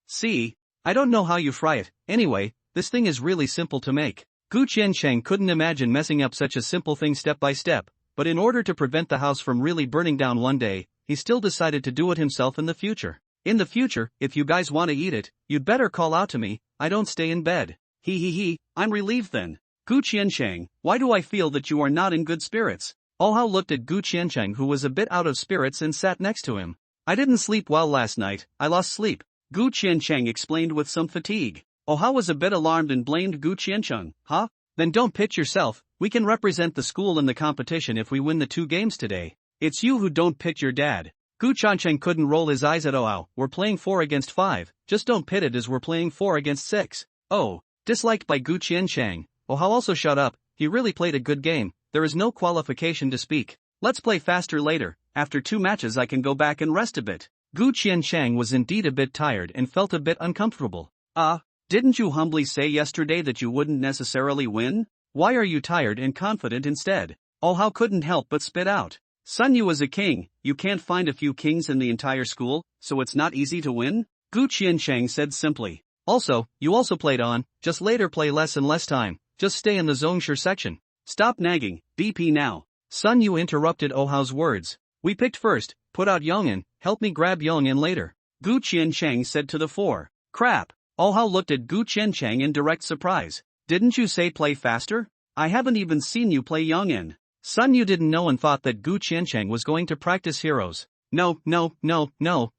See, I don't know how you fry it. Anyway, this thing is really simple to make. Gu Qiansheng couldn't imagine messing up such a simple thing step by step, but in order to prevent the house from really burning down one day, he still decided to do it himself in the future. In the future, if you guys want to eat it, you'd better call out to me, I don't stay in bed. I'm relieved then. Gu Qiansheng, why do I feel that you are not in good spirits? Oh Hao looked at Gu Qiansheng, who was a bit out of spirits, and sat next to him. I didn't sleep well last night, I lost sleep. Gu Qiansheng explained with some fatigue. Oh Hao was a bit alarmed and blamed Gu Qiansheng. Then don't pitch yourself, we can represent the school in the competition if we win the 2 games today. It's you who don't pitch your dad. Gu Qiansheng couldn't roll his eyes at Oh Hao. We're playing 4 against 5, just don't pit it as we're playing 4 against 6. Oh, disliked by Gu Qiansheng. Oh Hao also shut up, he really played a good game, there is no qualification to speak. Let's play faster later, after 2 matches I can go back and rest a bit. Gu Qiansheng was indeed a bit tired and felt a bit uncomfortable. Didn't you humbly say yesterday that you wouldn't necessarily win? Why are you tired and confident instead? Oh Hao couldn't help but spit out. Sun Yu is a king, you can't find a few kings in the entire school, so it's not easy to win? Gu Qiansheng said simply. Also, you also played on, just later play less and less time, just stay in the Zhongshu section. Stop nagging, BP now. Sun Yu interrupted Oh Hao's words. We picked first, put out Yong'an, help me grab Yong'an later. Gu Qiansheng said to the 4. Crap. Oh Hao looked at Gu Qiansheng in direct surprise. Didn't you say play faster? I haven't even seen you play Yong'an. Sun Yu didn't know and thought that Gu Qiansheng was going to practice heroes. No,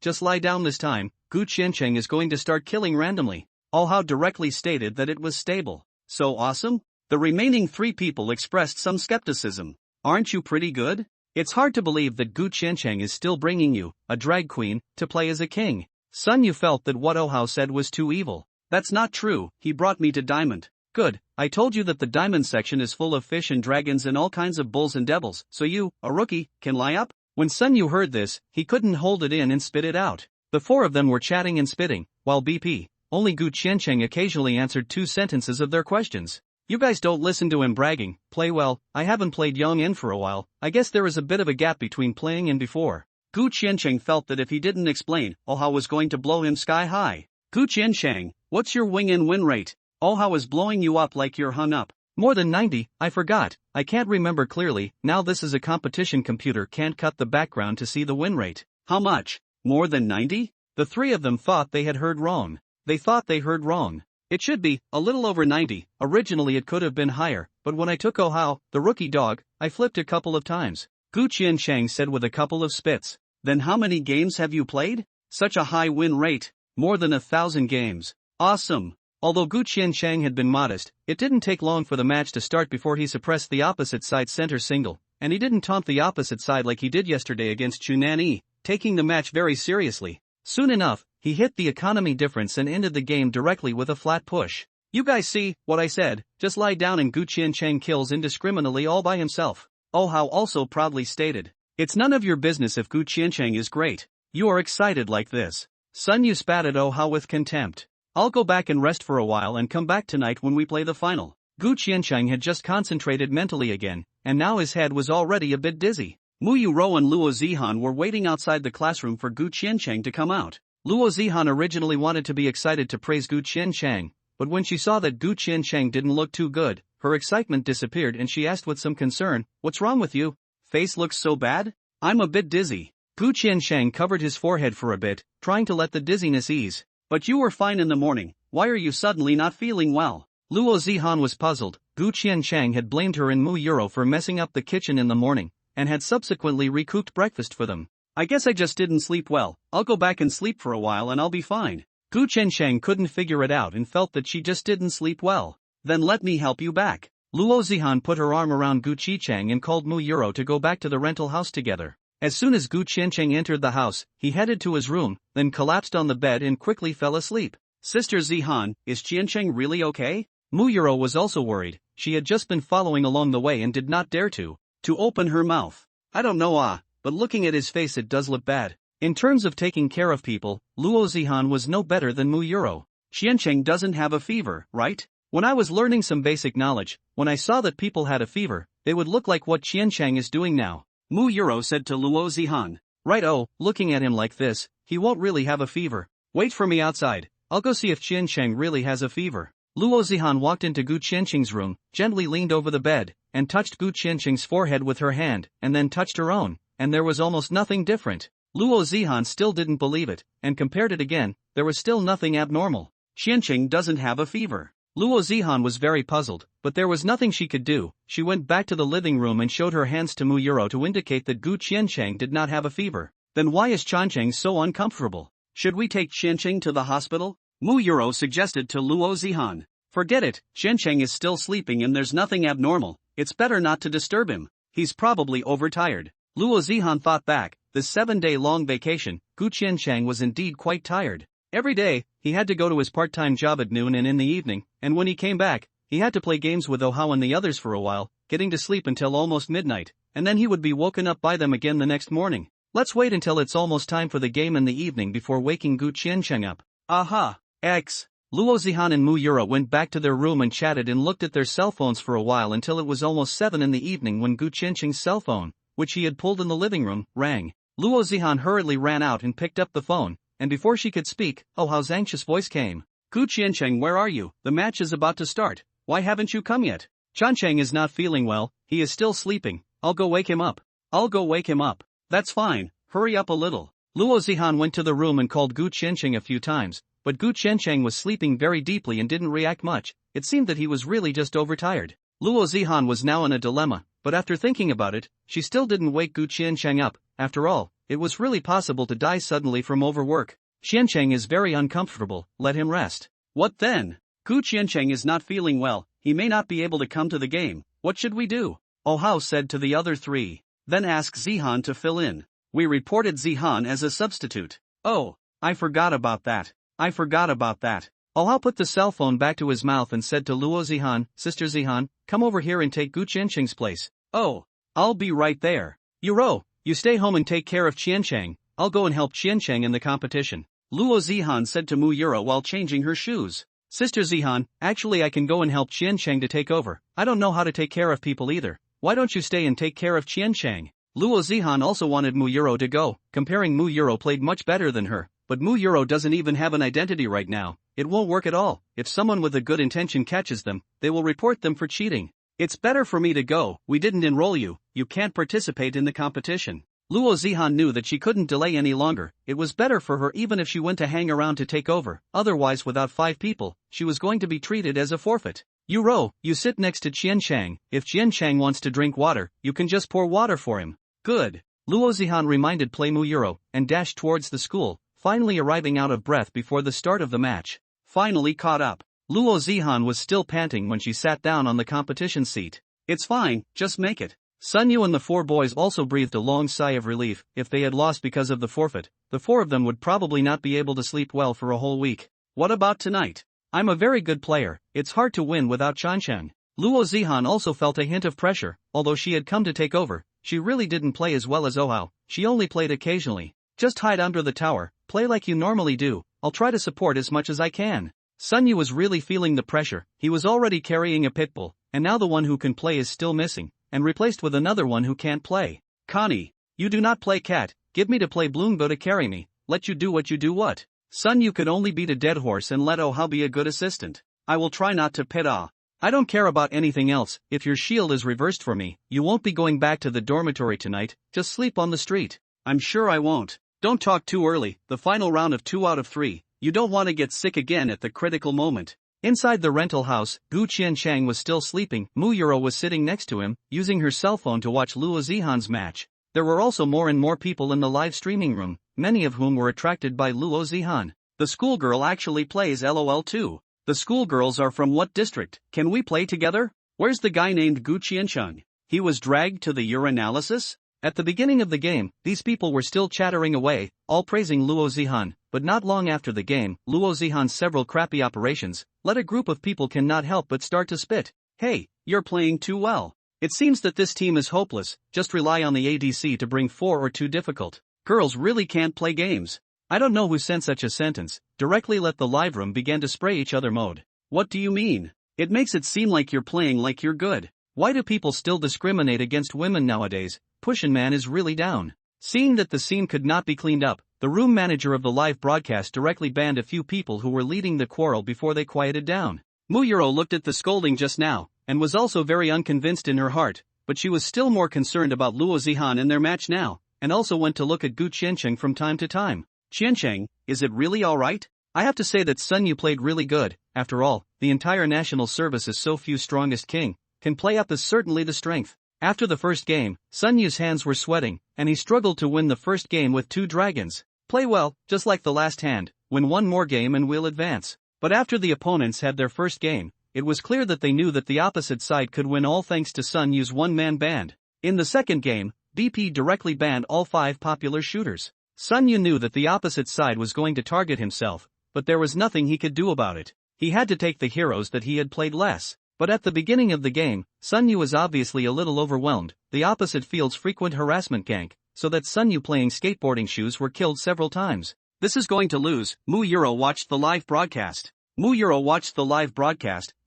just lie down this time, Gu Qiansheng is going to start killing randomly. Oh Hao directly stated that it was stable. So awesome? The remaining 3 people expressed some skepticism. Aren't you pretty good? It's hard to believe that Gu Qiancheng is still bringing you, a drag queen, to play as a king. Sun Yu felt that what Oh Hao said was too evil. That's not true, he brought me to Diamond. Good, I told you that the Diamond section is full of fish and dragons and all kinds of bulls and devils, so you, a rookie, can lie up? When Sun Yu heard this, he couldn't hold it in and spit it out. The four of them were chatting and spitting, while BP, only Gu Qiancheng occasionally answered 2 sentences of their questions. You guys don't listen to him bragging, play well, I haven't played Yong'en for a while, I guess there is a bit of a gap between playing and before. Gu Qiancheng felt that if he didn't explain, Oh Hao was going to blow him sky high. Gu Qiancheng, what's your win rate? Oh Hao is blowing you up like you're hung up. More than 90, I forgot, I can't remember clearly, now this is a competition computer can't cut the background to see the win rate. How much? More than 90? The three of them thought they had heard wrong. They thought they heard wrong. It should be, a little over 90, originally it could have been higher, but when I took Oh Hao, the rookie dog, I flipped a couple of times. Gu Qiancheng said with a couple of spits. Then how many games have you played? Such a high win rate. More than 1,000 games. Awesome. Although Gu Qiancheng had been modest, it didn't take long for the match to start before he suppressed the opposite side center single, and he didn't taunt the opposite side like he did yesterday against Chunan Yi, taking the match very seriously. Soon enough, he hit the economy difference and ended the game directly with a flat push. You guys see what I said, just lie down and Gu Qiancheng kills indiscriminately all by himself. Oh Hao also proudly stated. It's none of your business if Gu Qiancheng is great. You are excited like this. Sun Yu spat at Oh Hao with contempt. I'll go back and rest for a while and come back tonight when we play the final. Gu Qiancheng had just concentrated mentally again, and now his head was already a bit dizzy. Mu Yuro and Luo Zihan were waiting outside the classroom for Gu Qiancheng to come out. Luo Zihan originally wanted to be excited to praise Gu Qiancheng, but when she saw that Gu Qiancheng didn't look too good, her excitement disappeared and she asked with some concern, "What's wrong with you? Face looks so bad?" "I'm a bit dizzy." Gu Qiancheng covered his forehead for a bit, trying to let the dizziness ease. "But you were fine in the morning, why are you suddenly not feeling well?" Luo Zihan was puzzled. Gu Qiancheng had blamed her and Mu Yuro for messing up the kitchen in the morning, and had subsequently recooked breakfast for them. "I guess I just didn't sleep well, I'll go back and sleep for a while and I'll be fine." Gu Qiancheng couldn't figure it out and felt that she just didn't sleep well. "Then let me help you back." Luo Zihan put her arm around Gu Qiancheng and called Mu Yuro to go back to the rental house together. As soon as Gu Qiancheng entered the house, he headed to his room, then collapsed on the bed and quickly fell asleep. "Sister Zihan, is Qiancheng really okay?" Mu Yuro was also worried. She had just been following along the way and did not dare to open her mouth. "I don't know but looking at his face it does look bad." In terms of taking care of people, Luo Zihan was no better than Mu Yuro. "Qiancheng doesn't have a fever, right? When I was learning some basic knowledge, when I saw that people had a fever, it would look like what Qiancheng is doing now." Mu Yuro said to Luo Zihan. "Right, oh, looking at him like this, he won't really have a fever. Wait for me outside, I'll go see if Qiancheng really has a fever." Luo Zihan walked into Gu Qiancheng's room, gently leaned over the bed, and touched Gu Qiancheng's forehead with her hand, and then touched her own, and there was almost nothing different. Luo Zihan still didn't believe it, and compared it again, there was still nothing abnormal. "Qiancheng doesn't have a fever." Luo Zihan was very puzzled, but there was nothing she could do. She went back to the living room and showed her hands to Mu Yuro to indicate that Gu Qiancheng did not have a fever. "Then why is Qiancheng so uncomfortable? Should we take Qiancheng to the hospital?" Mu Yuro suggested to Luo Zihan. "Forget it, Qiancheng is still sleeping and there's nothing abnormal, it's better not to disturb him. He's probably overtired." Luo Zihan thought back. This 7-day-long vacation, Gu Qiancheng was indeed quite tired. Every day, he had to go to his part-time job at noon and in the evening, and when he came back, he had to play games with Oh Hao and the others for a while, getting to sleep until almost midnight, and then he would be woken up by them again the next morning. Let's wait until it's almost time for the game in the evening before waking Gu Qiancheng up. Aha! X. Luo Zihan and Mu Yuro went back to their room and chatted and looked at their cell phones for a while until it was almost 7 in the evening when Gu Qiancheng's cell phone, which he had pulled in the living room, rang. Luo Zihan hurriedly ran out and picked up the phone, and before she could speak, Oh Hao's anxious voice came. "Gu Qiancheng, where are you? The match is about to start. Why haven't you come yet?" "Qiancheng is not feeling well, he is still sleeping. I'll go wake him up." "I'll go wake him up." "That's fine, hurry up a little." Luo Zihan went to the room and called Gu Qiancheng a few times, but Gu Qiancheng was sleeping very deeply and didn't react much. It seemed that he was really just overtired. Luo Zihan was now in a dilemma, but after thinking about it, she still didn't wake Gu Qiancheng up. After all, it was really possible to die suddenly from overwork. "Qiancheng is very uncomfortable, let him rest." "What then? Gu Qiancheng is not feeling well, he may not be able to come to the game, what should we do?" Oh Hao said to the other three. then ask Zihan to fill in. We reported Zihan as a substitute. Oh, I forgot about that. I'll put the cell phone back to his mouth and said to Luo Zihan, Sister Zihan, come over here and take Gu Qiancheng's place. Oh, I'll be right there. Yuro, you stay home and take care of Qiancheng. I'll go and help Qiancheng in the competition. Luo Zihan said to Mu Yuro while changing her shoes. Sister Zihan, actually I can go and help Qiancheng to take over. I don't know how to take care of people either. Why don't you stay and take care of Qiancheng? Luo Zihan also wanted Mu Yuro to go, comparing Mu Yuro played much better than her. But Mu Yuro doesn't even have an identity right now. It won't work at all. If someone with a good intention catches them, they will report them for cheating. It's better for me to go. We didn't enroll you. You can't participate in the competition. Luo Zihan knew that she couldn't delay any longer. It was better for her even if she went to hang around to take over. Otherwise, without 5 people, she was going to be treated as a forfeit. Yuro, you sit next to Qiancheng. If Qiancheng wants to drink water, you can just pour water for him. Good. Luo Zihan reminded Mu Yuro and dashed towards the school, finally arriving out of breath before the start of the match. Finally caught up. Luo Zihan was still panting when she sat down on the competition seat. It's fine, just make it. Sun Yu and the 4 boys also breathed a long sigh of relief. If they had lost because of the forfeit, the 4 of them would probably not be able to sleep well for a whole week. What about tonight? I'm a very good player. It's hard to win without Qiancheng. Luo Zihan also felt a hint of pressure. Although she had come to take over, she really didn't play as well as Ohao. She only played occasionally. Just hide under the tower, play like you normally do. I'll try to support as much as I can. Sun Yu was really feeling the pressure. He was already carrying a pitbull, and now the one who can play is still missing, and replaced with another one who can't play. Connie, you do not play cat. Give me to play Bloombo to carry me. Let you do what you do what? Sun Yu could only beat a dead horse and let Ohao be a good assistant. I will try not to pit Ah. I don't care about anything else. If your shield is reversed for me, you won't be going back to the dormitory tonight. Just sleep on the street. I'm sure I won't. Don't talk too early. The final round of 2 out of 3. You don't want to get sick again at the critical moment. Inside the rental house, Gu Qiancheng was still sleeping. Mu Yuro was sitting next to him, using her cell phone to watch Luo Zihan's match. There were also more and more people in the live streaming room, many of whom were attracted by Luo Zihan. The schoolgirl actually plays LOL too. The schoolgirls are from what district? Can we play together? Where's the guy named Gu Qiancheng? He was dragged to the urinalysis? At the beginning of the game, these people were still chattering away, all praising Luo Zihan, but not long after the game, Luo Zihan's several crappy operations let a group of people cannot help but start to spit. Hey, you're playing too well. It seems that this team is hopeless. Just rely on the ADC to bring 4 or 2 difficult. Girls really can't play games. I don't know who sent such a sentence. Directly let the live room begin to spray each other mode. What do you mean? It makes it seem like you're playing like you're good. Why do people still discriminate against women nowadays? Pushin' Man is really down. Seeing that the scene could not be cleaned up, the room manager of the live broadcast directly banned a few people who were leading the quarrel before they quieted down. Mu Yuro looked at the scolding just now, and was also very unconvinced in her heart, but she was still more concerned about Luo Zihan and their match now, and also went to look at Gu Qiancheng from time to time. Qiancheng, is it really alright? I have to say that Sun Yu played really good. After all, the entire national service is so few strongest king, can play up is certainly the strength. After the first game, Sun Yu's hands were sweating, and he struggled to win the first game with 2 dragons. Play well, just like the last hand, win 1 more game and we'll advance. But after the opponents had their first game, it was clear that they knew that the opposite side could win all thanks to Sun Yu's one-man band. In the second game, BP directly banned all 5 popular shooters. Sun Yu knew that the opposite side was going to target himself, but there was nothing he could do about it. He had to take the heroes that he had played less. But at the beginning of the game, Sun Yu was obviously a little overwhelmed. The opposite field's frequent harassment gank, so that Sun Yu playing skateboarding shoes were killed several times. This is going to lose. Mu Yuro watched the live broadcast.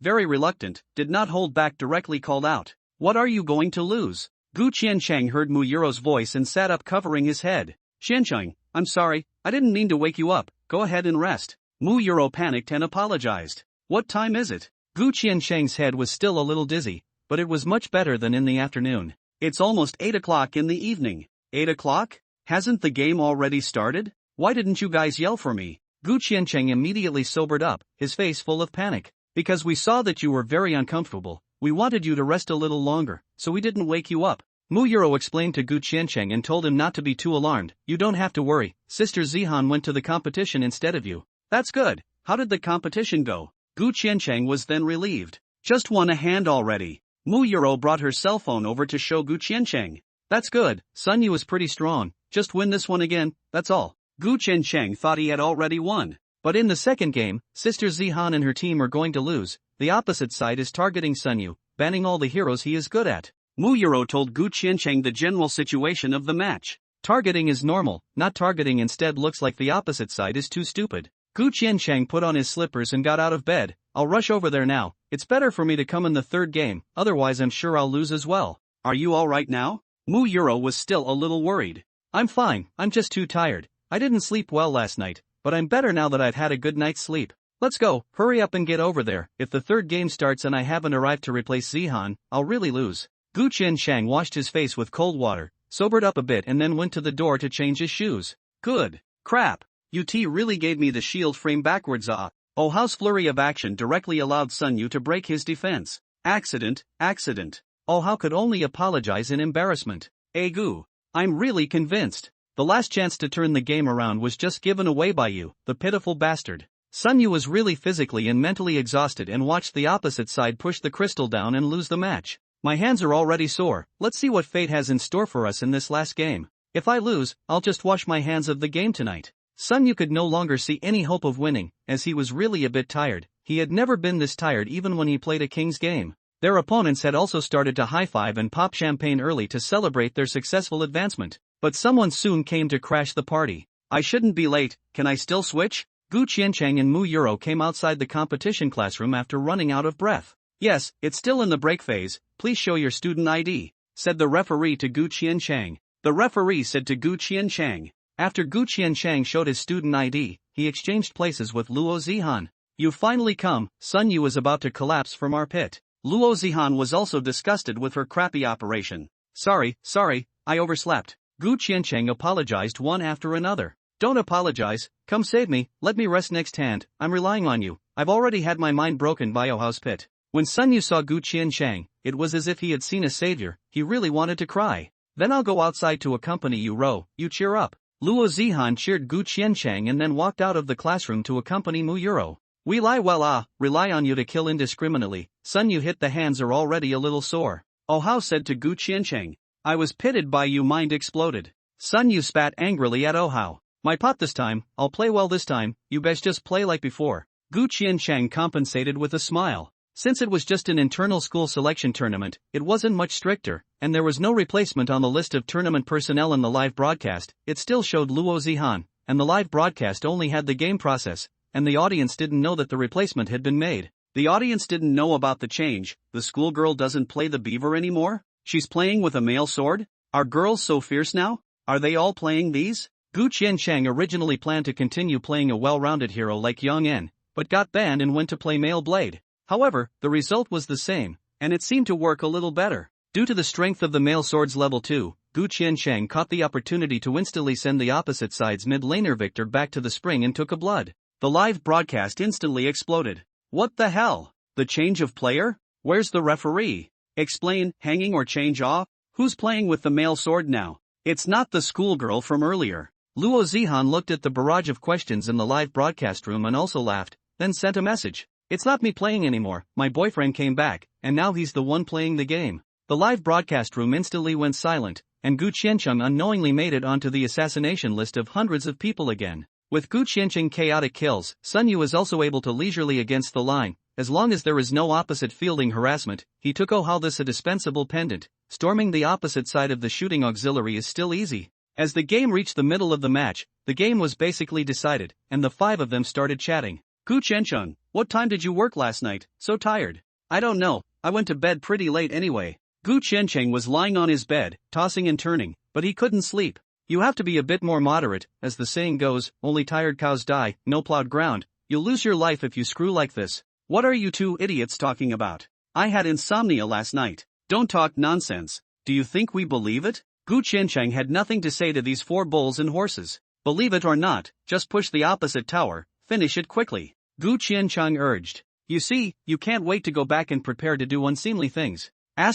Very reluctant, did not hold back, directly called out. What are you going to lose? Gu Qiancheng heard Mu Yuro's voice and sat up covering his head. Qiancheng, I'm sorry, I didn't mean to wake you up, go ahead and rest. Mu Yuro panicked and apologized. What time is it? Gu Qiancheng's head was still a little dizzy, but it was much better than in the afternoon. It's almost 8 o'clock in the evening. 8 o'clock? Hasn't the game already started? Why didn't you guys yell for me? Gu Qiancheng immediately sobered up, his face full of panic. Because we saw that you were very uncomfortable, we wanted you to rest a little longer, so we didn't wake you up. Mu Yuro explained to Gu Qiancheng and told him not to be too alarmed. You don't have to worry, Sister Zihan went to the competition instead of you. That's good. How did the competition go? Gu Qiancheng was then relieved. Just won a hand already. Mu Yuro brought her cell phone over to show Gu Qiancheng. That's good, Sun Yu is pretty strong, just win this one again, that's all. Gu Qiancheng thought he had already won. But in the second game, Sister Zihan and her team are going to lose. The opposite side is targeting Sun Yu, banning all the heroes he is good at. Mu Yuro told Gu Qiancheng the general situation of the match. Targeting is normal, not targeting instead looks like the opposite side is too stupid. Gu Qiancheng put on his slippers and got out of bed. I'll rush over there now, it's better for me to come in the third game, otherwise I'm sure I'll lose as well. Are you alright now? Mu Yuro was still a little worried. I'm fine, I'm just too tired. I didn't sleep well last night, but I'm better now that I've had a good night's sleep. Let's go, hurry up and get over there. If the third game starts and I haven't arrived to replace Zihan, I'll really lose. Gu Qiancheng washed his face with cold water, sobered up a bit and then went to the door to change his shoes. Good crap. UT really gave me the shield frame backwards. Oh, how's flurry of action directly allowed Sun Yu to break his defense. Accident. Oh, how could only apologize in embarrassment. Gu. I'm really convinced. The last chance to turn the game around was just given away by you, the pitiful bastard. Sun Yu was really physically and mentally exhausted and watched the opposite side push the crystal down and lose the match. My hands are already sore, let's see what fate has in store for us in this last game. If I lose, I'll just wash my hands of the game tonight. Sun Yu could no longer see any hope of winning, as he was really a bit tired. He had never been this tired even when he played a king's game. Their opponents had also started to high-five and pop champagne early to celebrate their successful advancement. But someone soon came to crash the party. I shouldn't be late, can I still switch? Gu Qiancheng and Mu Yuro came outside the competition classroom after running out of breath. Yes, it's still in the break phase, please show your student ID, said the referee to Gu Qiancheng. The referee said to Gu Qiancheng. After Gu Qiancheng showed his student ID, he exchanged places with Luo Zihan. You finally come, Sun Yu is about to collapse from our pit. Luo Zihan was also disgusted with her crappy operation. Sorry, I overslept. Gu Qiancheng apologized one after another. Don't apologize, come save me, let me rest next hand, I'm relying on you, I've already had my mind broken by Ohao's pit. When Sun Yu saw Gu Qiancheng, it was as if he had seen a savior, he really wanted to cry. Then I'll go outside to accompany you, Ro, you cheer up. Luo Zihan cheered Gu Qiancheng and then walked out of the classroom to accompany Mu Yuro. We rely on you to kill indiscriminately, Sun Yu hit the hands are already a little sore. Ohao said to Gu Qiancheng. I was pitted by you, mind exploded. Sun Yu spat angrily at Ohao. My pot this time, I'll play well this time, you best just play like before. Gu Qiancheng compensated with a smile. Since it was just an internal school selection tournament, it wasn't much stricter, and there was no replacement on the list of tournament personnel in the live broadcast. It still showed Luo Zihan, and the live broadcast only had the game process, and the audience didn't know that the replacement had been made. The audience didn't know about the change. The schoolgirl doesn't play the beaver anymore? She's playing with a male sword? Are girls so fierce now? Are they all playing these? Gu Qiancheng originally planned to continue playing a well-rounded hero like Yang En, but got banned and went to play male blade. However, the result was the same, and it seemed to work a little better. Due to the strength of the male swords level 2, Gu Qiancheng caught the opportunity to instantly send the opposite side's mid-laner Victor back to the spring and took a blood. The live broadcast instantly exploded. What the hell? The change of player? Where's the referee? Explain, hanging or change off? Who's playing with the male sword now? It's not the schoolgirl from earlier. Luo Zihan looked at the barrage of questions in the live broadcast room and also laughed, then sent a message. It's not me playing anymore, my boyfriend came back, and now he's the one playing the game. The live broadcast room instantly went silent, and Gu Qiancheng unknowingly made it onto the assassination list of hundreds of people again. With Gu Qiancheng chaotic kills, Sun Yu is also able to leisurely against the line. As long as there is no opposite fielding harassment, he took Ohao this a dispensable pendant. Storming the opposite side of the shooting auxiliary is still easy. As the game reached the middle of the match, the game was basically decided, and the five of them started chatting. Gu Qiancheng, what time did you work last night? So tired. I don't know, I went to bed pretty late anyway. Gu Qiancheng was lying on his bed, tossing and turning, but he couldn't sleep. You have to be a bit more moderate, as the saying goes, only tired cows die, no plowed ground. You'll lose your life if you screw like this. What are you two idiots talking about? I had insomnia last night. Don't talk nonsense. Do you think we believe it? Gu Qiancheng had nothing to say to these four bulls and horses. Believe it or not, just push the opposite tower, finish it quickly. Gu Qiancheng urged. You see, you can't wait to go back and prepare to do unseemly things. I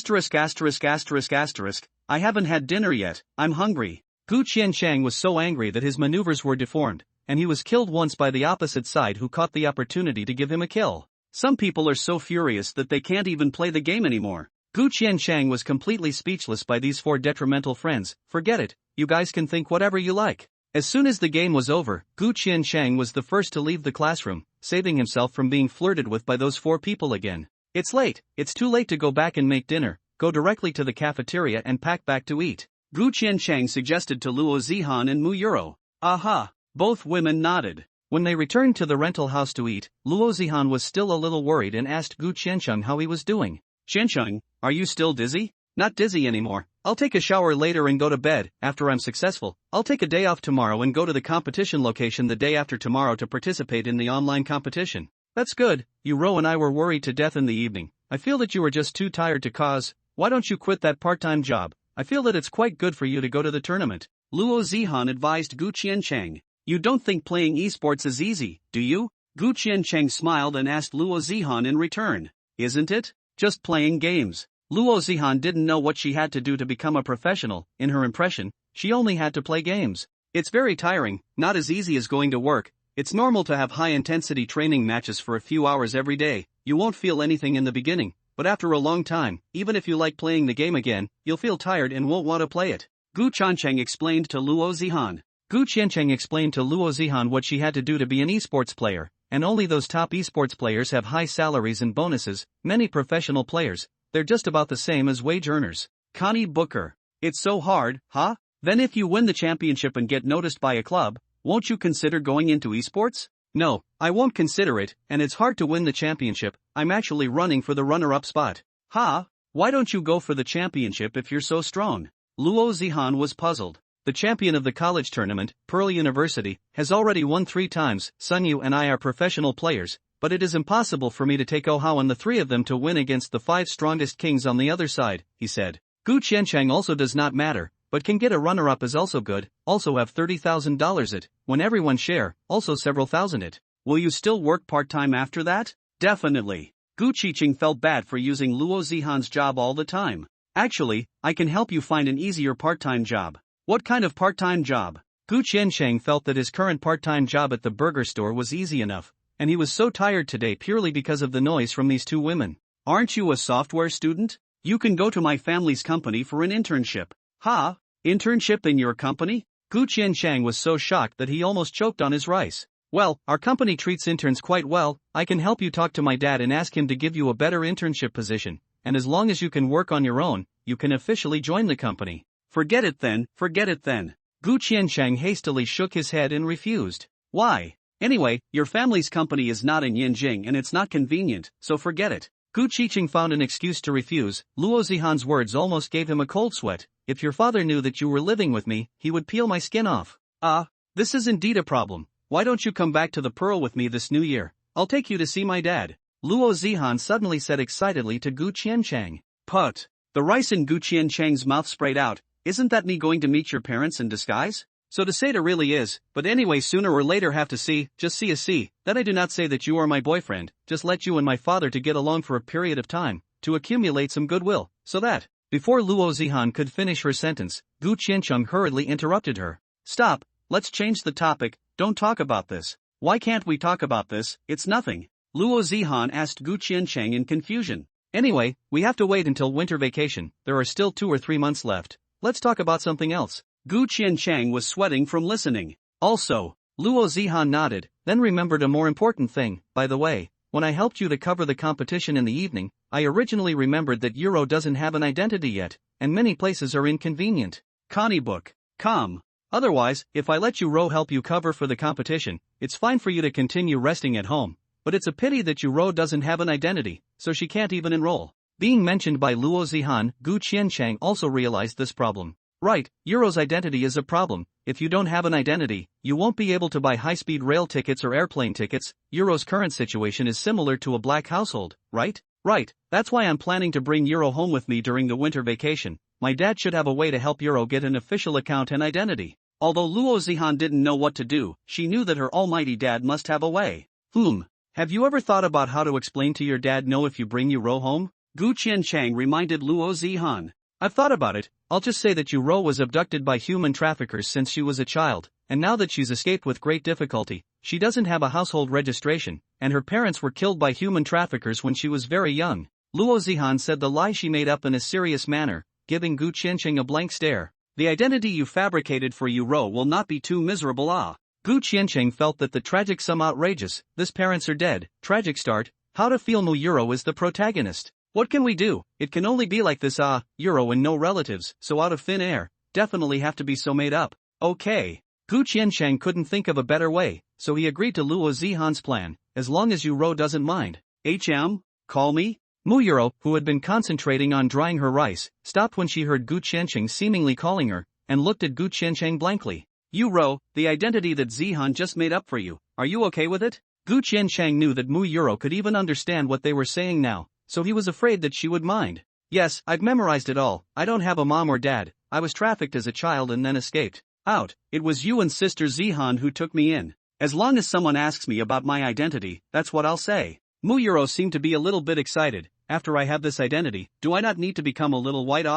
haven't had dinner yet, I'm hungry. Gu Qiancheng was so angry that his maneuvers were deformed, and he was killed once by the opposite side who caught the opportunity to give him a kill. Some people are so furious that they can't even play the game anymore. Gu Qianchang was completely speechless by these four detrimental friends. Forget it, you guys can think whatever you like. As soon as the game was over, Gu Qianchang was the first to leave the classroom, saving himself from being flirted with by those four people again. It's late, it's too late to go back and make dinner, go directly to the cafeteria and pack back to eat, Gu Qianchang suggested to Luo Zihan and Mu Yuro. Aha! Both women nodded. When they returned to the rental house to eat, Luo Zihan was still a little worried and asked Gu Qiancheng how he was doing. Qiancheng, are you still dizzy? Not dizzy anymore. I'll take a shower later and go to bed. After I'm successful, I'll take a day off tomorrow and go to the competition location the day after tomorrow to participate in the online competition. That's good. Yuro and I were worried to death in the evening. I feel that you were just too tired to cause. Why don't you quit that part-time job? I feel that it's quite good for you to go to the tournament, Luo Zihan advised Gu Qiancheng. You don't think playing esports is easy, do you? Gu Qiancheng smiled and asked Luo Zihan in return. Isn't it? Just playing games. Luo Zihan didn't know what she had to do to become a professional. In her impression, she only had to play games. It's very tiring, not as easy as going to work. It's normal to have high-intensity training matches for a few hours every day. You won't feel anything in the beginning, but after a long time, even if you like playing the game again, you'll feel tired and won't want to play it, Gu Qiancheng explained to Luo Zihan. Gu Qiancheng explained to Luo Zihan what she had to do to be an esports player, and only those top esports players have high salaries and bonuses. Many professional players, they're just about the same as wage earners. Connie Booker. It's so hard, huh? Then if you win the championship and get noticed by a club, won't you consider going into esports? No, I won't consider it, and it's hard to win the championship. I'm actually running for the runner-up spot. Huh? Why don't you go for the championship if you're so strong? Luo Zihan was puzzled. The champion of the college tournament, Pearl University, has already won 3 times. Sun Yu and I are professional players, but it is impossible for me to take Ohao and the 3 of them to win against the 5 strongest kings on the other side, he said. Gu Qiancheng also does not matter, but can get a runner-up is also good, also have $30,000 it, when everyone share, also several thousand it. Will you still work part-time after that? Definitely. Gu Qicheng felt bad for using Luo Zihan's job all the time. Actually, I can help you find an easier part-time job. What kind of part-time job? Gu Qiancheng felt that his current part-time job at the burger store was easy enough, and he was so tired today purely because of the noise from these 2 women. Aren't you a software student? You can go to my family's company for an internship. Ha? Internship in your company? Gu Qiancheng was so shocked that he almost choked on his rice. Well, our company treats interns quite well. I can help you talk to my dad and ask him to give you a better internship position, and as long as you can work on your own, you can officially join the company. Forget it then, forget it then. Gu Qiancheng hastily shook his head and refused. Why? Anyway, your family's company is not in Yinjing and it's not convenient, so forget it. Gu Qicheng found an excuse to refuse. Luo Zihan's words almost gave him a cold sweat. If your father knew that you were living with me, he would peel my skin off. This is indeed a problem. Why don't you come back to the Pearl with me this new year? I'll take you to see my dad. Luo Zihan suddenly said excitedly to Gu Qiancheng. Put. The rice in Gu Qiancheng's mouth sprayed out. Isn't that me going to meet your parents in disguise? So to say it really is, but anyway sooner or later have to see, just see. That I do not say that you are my boyfriend, just let you and my father to get along for a period of time, to accumulate some goodwill, so that. Before Luo Zihan could finish her sentence, Gu Qiancheng hurriedly interrupted her. Stop, let's change the topic, don't talk about this. Why can't we talk about this? It's nothing. Luo Zihan asked Gu Qiancheng in confusion. Anyway, we have to wait until winter vacation, there are still 2 or 3 months left. Let's talk about something else. Gu Qiancheng was sweating from listening. Also, Luo Zihan nodded, then remembered a more important thing. By the way, when I helped you to cover the competition in the evening, I originally remembered that Euro doesn't have an identity yet, and many places are inconvenient. Connie Book. Calm. Otherwise, if I let Euro help you cover for the competition, it's fine for you to continue resting at home. But it's a pity that Euro doesn't have an identity, so she can't even enroll. Being mentioned by Luo Zihan, Gu Qiancheng also realized this problem. Right, Euro's identity is a problem. If you don't have an identity, you won't be able to buy high-speed rail tickets or airplane tickets. Euro's current situation is similar to a black household, right? Right, that's why I'm planning to bring Euro home with me during the winter vacation. My dad should have a way to help Euro get an official account and identity. Although Luo Zihan didn't know what to do, she knew that her almighty dad must have a way. Have you ever thought about how to explain to your dad no if you bring Euro home? Gu Qiancheng reminded Luo Zihan. I've thought about it. I'll just say that Euro was abducted by human traffickers since she was a child, and now that she's escaped with great difficulty, she doesn't have a household registration, and her parents were killed by human traffickers when she was very young. Luo Zihan said the lie she made up in a serious manner, giving Gu Qiancheng a blank stare. The identity you fabricated for Yu Ro will not be too miserable. Gu Qiancheng felt that the tragic some outrageous, this parents are dead, tragic start, how to feel Mu Euro is the protagonist. What can we do? It can only be like this Euro and no relatives, so out of thin air, definitely have to be so made up. Okay. Gu Qiancheng couldn't think of a better way, so he agreed to Luo Zihan's plan, as long as Yu Ro doesn't mind. Call me? Mu Euro, who had been concentrating on drying her rice, stopped when she heard Gu Qiancheng seemingly calling her, and looked at Gu Qiancheng blankly. Yu Ro, the identity that Zihan just made up for you, are you okay with it? Gu Qiancheng knew that Mu Euro could even understand what they were saying now, so he was afraid that she would mind. Yes, I've memorized it all. I don't have a mom or dad. I was trafficked as a child and then escaped. Out. It was you and Sister Zihan who took me in. As long as someone asks me about my identity, that's what I'll say. Mu Euro seemed to be a little bit excited. After I have this identity, do I not need to become a little white?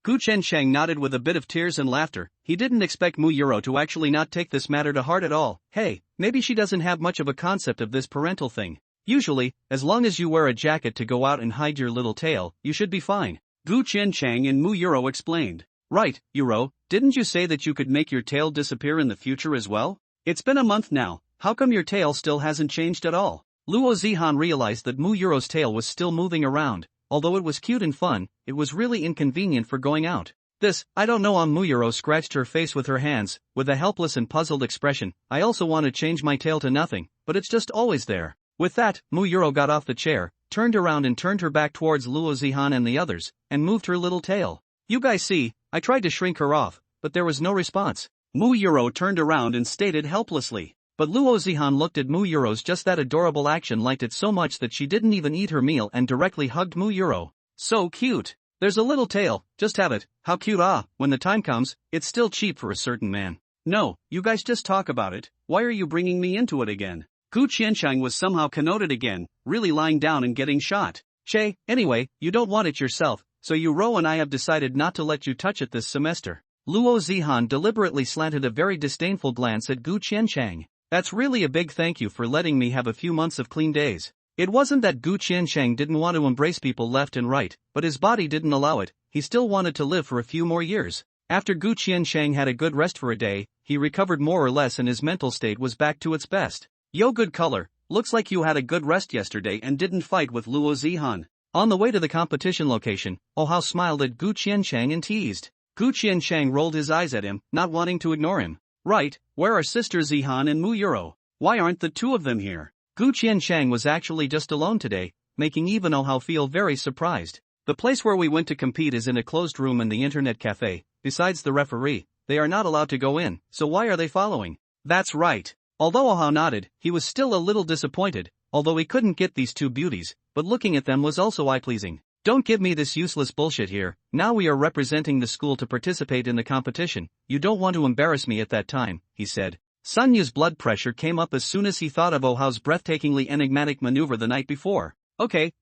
Gu Qiancheng nodded with a bit of tears and laughter. He didn't expect Mu Euro to actually not take this matter to heart at all. Hey, maybe she doesn't have much of a concept of this parental thing. Usually, as long as you wear a jacket to go out and hide your little tail, you should be fine. Gu Qiancheng and Mu Euro explained. Right, Euro, didn't you say that you could make your tail disappear in the future as well? It's been a month now, how come your tail still hasn't changed at all? Luo Zihan realized that Mu Euro's tail was still moving around. Although it was cute and fun, it was really inconvenient for going out. This, I don't know. Mu Euro scratched her face with her hands, with a helpless and puzzled expression. I also want to change my tail to nothing, but it's just always there. With that, Mu Euro got off the chair, turned around and turned her back towards Luo Zihan and the others, and moved her little tail. You guys see, I tried to shrink her off, but there was no response. Mu Euro turned around and stated helplessly. But Luo Zihan looked at Mu Euro's just that adorable action, liked it so much that she didn't even eat her meal and directly hugged Mu Euro. So cute. There's a little tail, just have it. How cute. When the time comes, it's still cheap for a certain man. No, you guys just talk about it. Why are you bringing me into it again? Gu Qiancheng was somehow connoted again, really lying down and getting shot. Che, anyway, you don't want it yourself, so Yu Ro and I have decided not to let you touch it this semester. Luo Zihan deliberately slanted a very disdainful glance at Gu Qiancheng. That's really a big thank you for letting me have a few months of clean days. It wasn't that Gu Qiancheng didn't want to embrace people left and right, but his body didn't allow it. He still wanted to live for a few more years. After Gu Qiancheng had a good rest for a day, he recovered more or less and his mental state was back to its best. Yo, good color, looks like you had a good rest yesterday and didn't fight with Luo Zihan. On the way to the competition location, Ohao smiled at Gu Qiancheng and teased. Gu Qiancheng rolled his eyes at him, not wanting to ignore him. Right, where are Sister Zihan and Mu Euro? Why aren't the two of them here? Gu Qiancheng was actually just alone today, making even Ohao feel very surprised. The place where we went to compete is in a closed room in the internet cafe. Besides the referee, they are not allowed to go in, so why are they following? That's right. Although Ohao nodded, he was still a little disappointed, although he couldn't get these two beauties, but looking at them was also eye-pleasing. Don't give me this useless bullshit here. Now we are representing the school to participate in the competition. You don't want to embarrass me at that time, he said. Sun Yu's blood pressure came up as soon as he thought of Ohao's breathtakingly enigmatic maneuver the night before. Okay,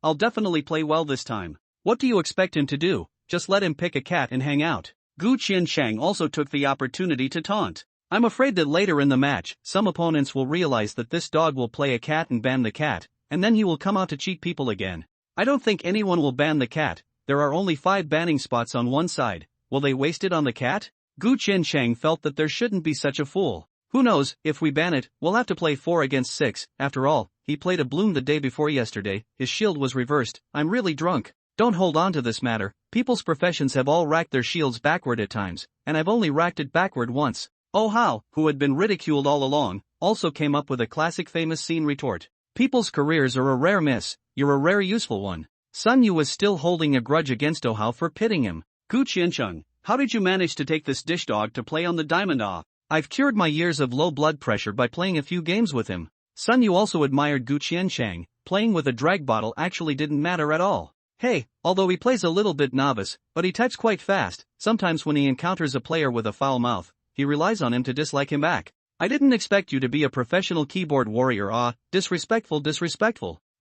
I'll definitely play well this time. What do you expect him to do? Just let him pick a cat and hang out. Gu Qiancheng also took the opportunity to taunt. I'm afraid that later in the match, some opponents will realize that this dog will play a cat and ban the cat, and then he will come out to cheat people again. I don't think anyone will ban the cat. There are only 5 banning spots on one side. Will they waste it on the cat? Gu Qiancheng felt that there shouldn't be such a fool. Who knows, if we ban it, we'll have to play 4 against 6. After all, he played a bloom the day before yesterday, his shield was reversed. I'm really drunk. Don't hold on to this matter. People's professions have all racked their shields backward at times, and I've only racked it backward once. Ohao, who had been ridiculed all along, also came up with a classic famous scene retort. People's careers are a rare miss. You're a rare useful one. Sun Yu was still holding a grudge against Ohao for pitting him. Gu Qiancheng, how did you manage to take this dish dog to play on the diamond? I've cured my years of low blood pressure by playing a few games with him. Sun Yu also admired Gu Qiancheng. Playing with a drag bottle actually didn't matter at all. Hey, although he plays a little bit novice, but he types quite fast. Sometimes when he encounters a player with a foul mouth, he relies on him to dislike him back. I didn't expect you to be a professional keyboard warrior. Disrespectful.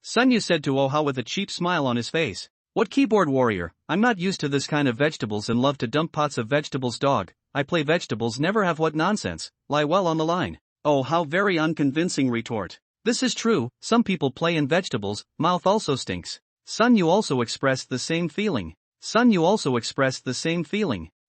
Sun Yu said to Ohao with a cheap smile on his face. What keyboard warrior? I'm not used to this kind of vegetables and love to dump pots of vegetables. Dog, I play vegetables, never have. What nonsense. Lie well on the line. Oh, how very unconvincing retort. This is true, some people play in vegetables, mouth also stinks. Sun Yu also expressed the same feeling.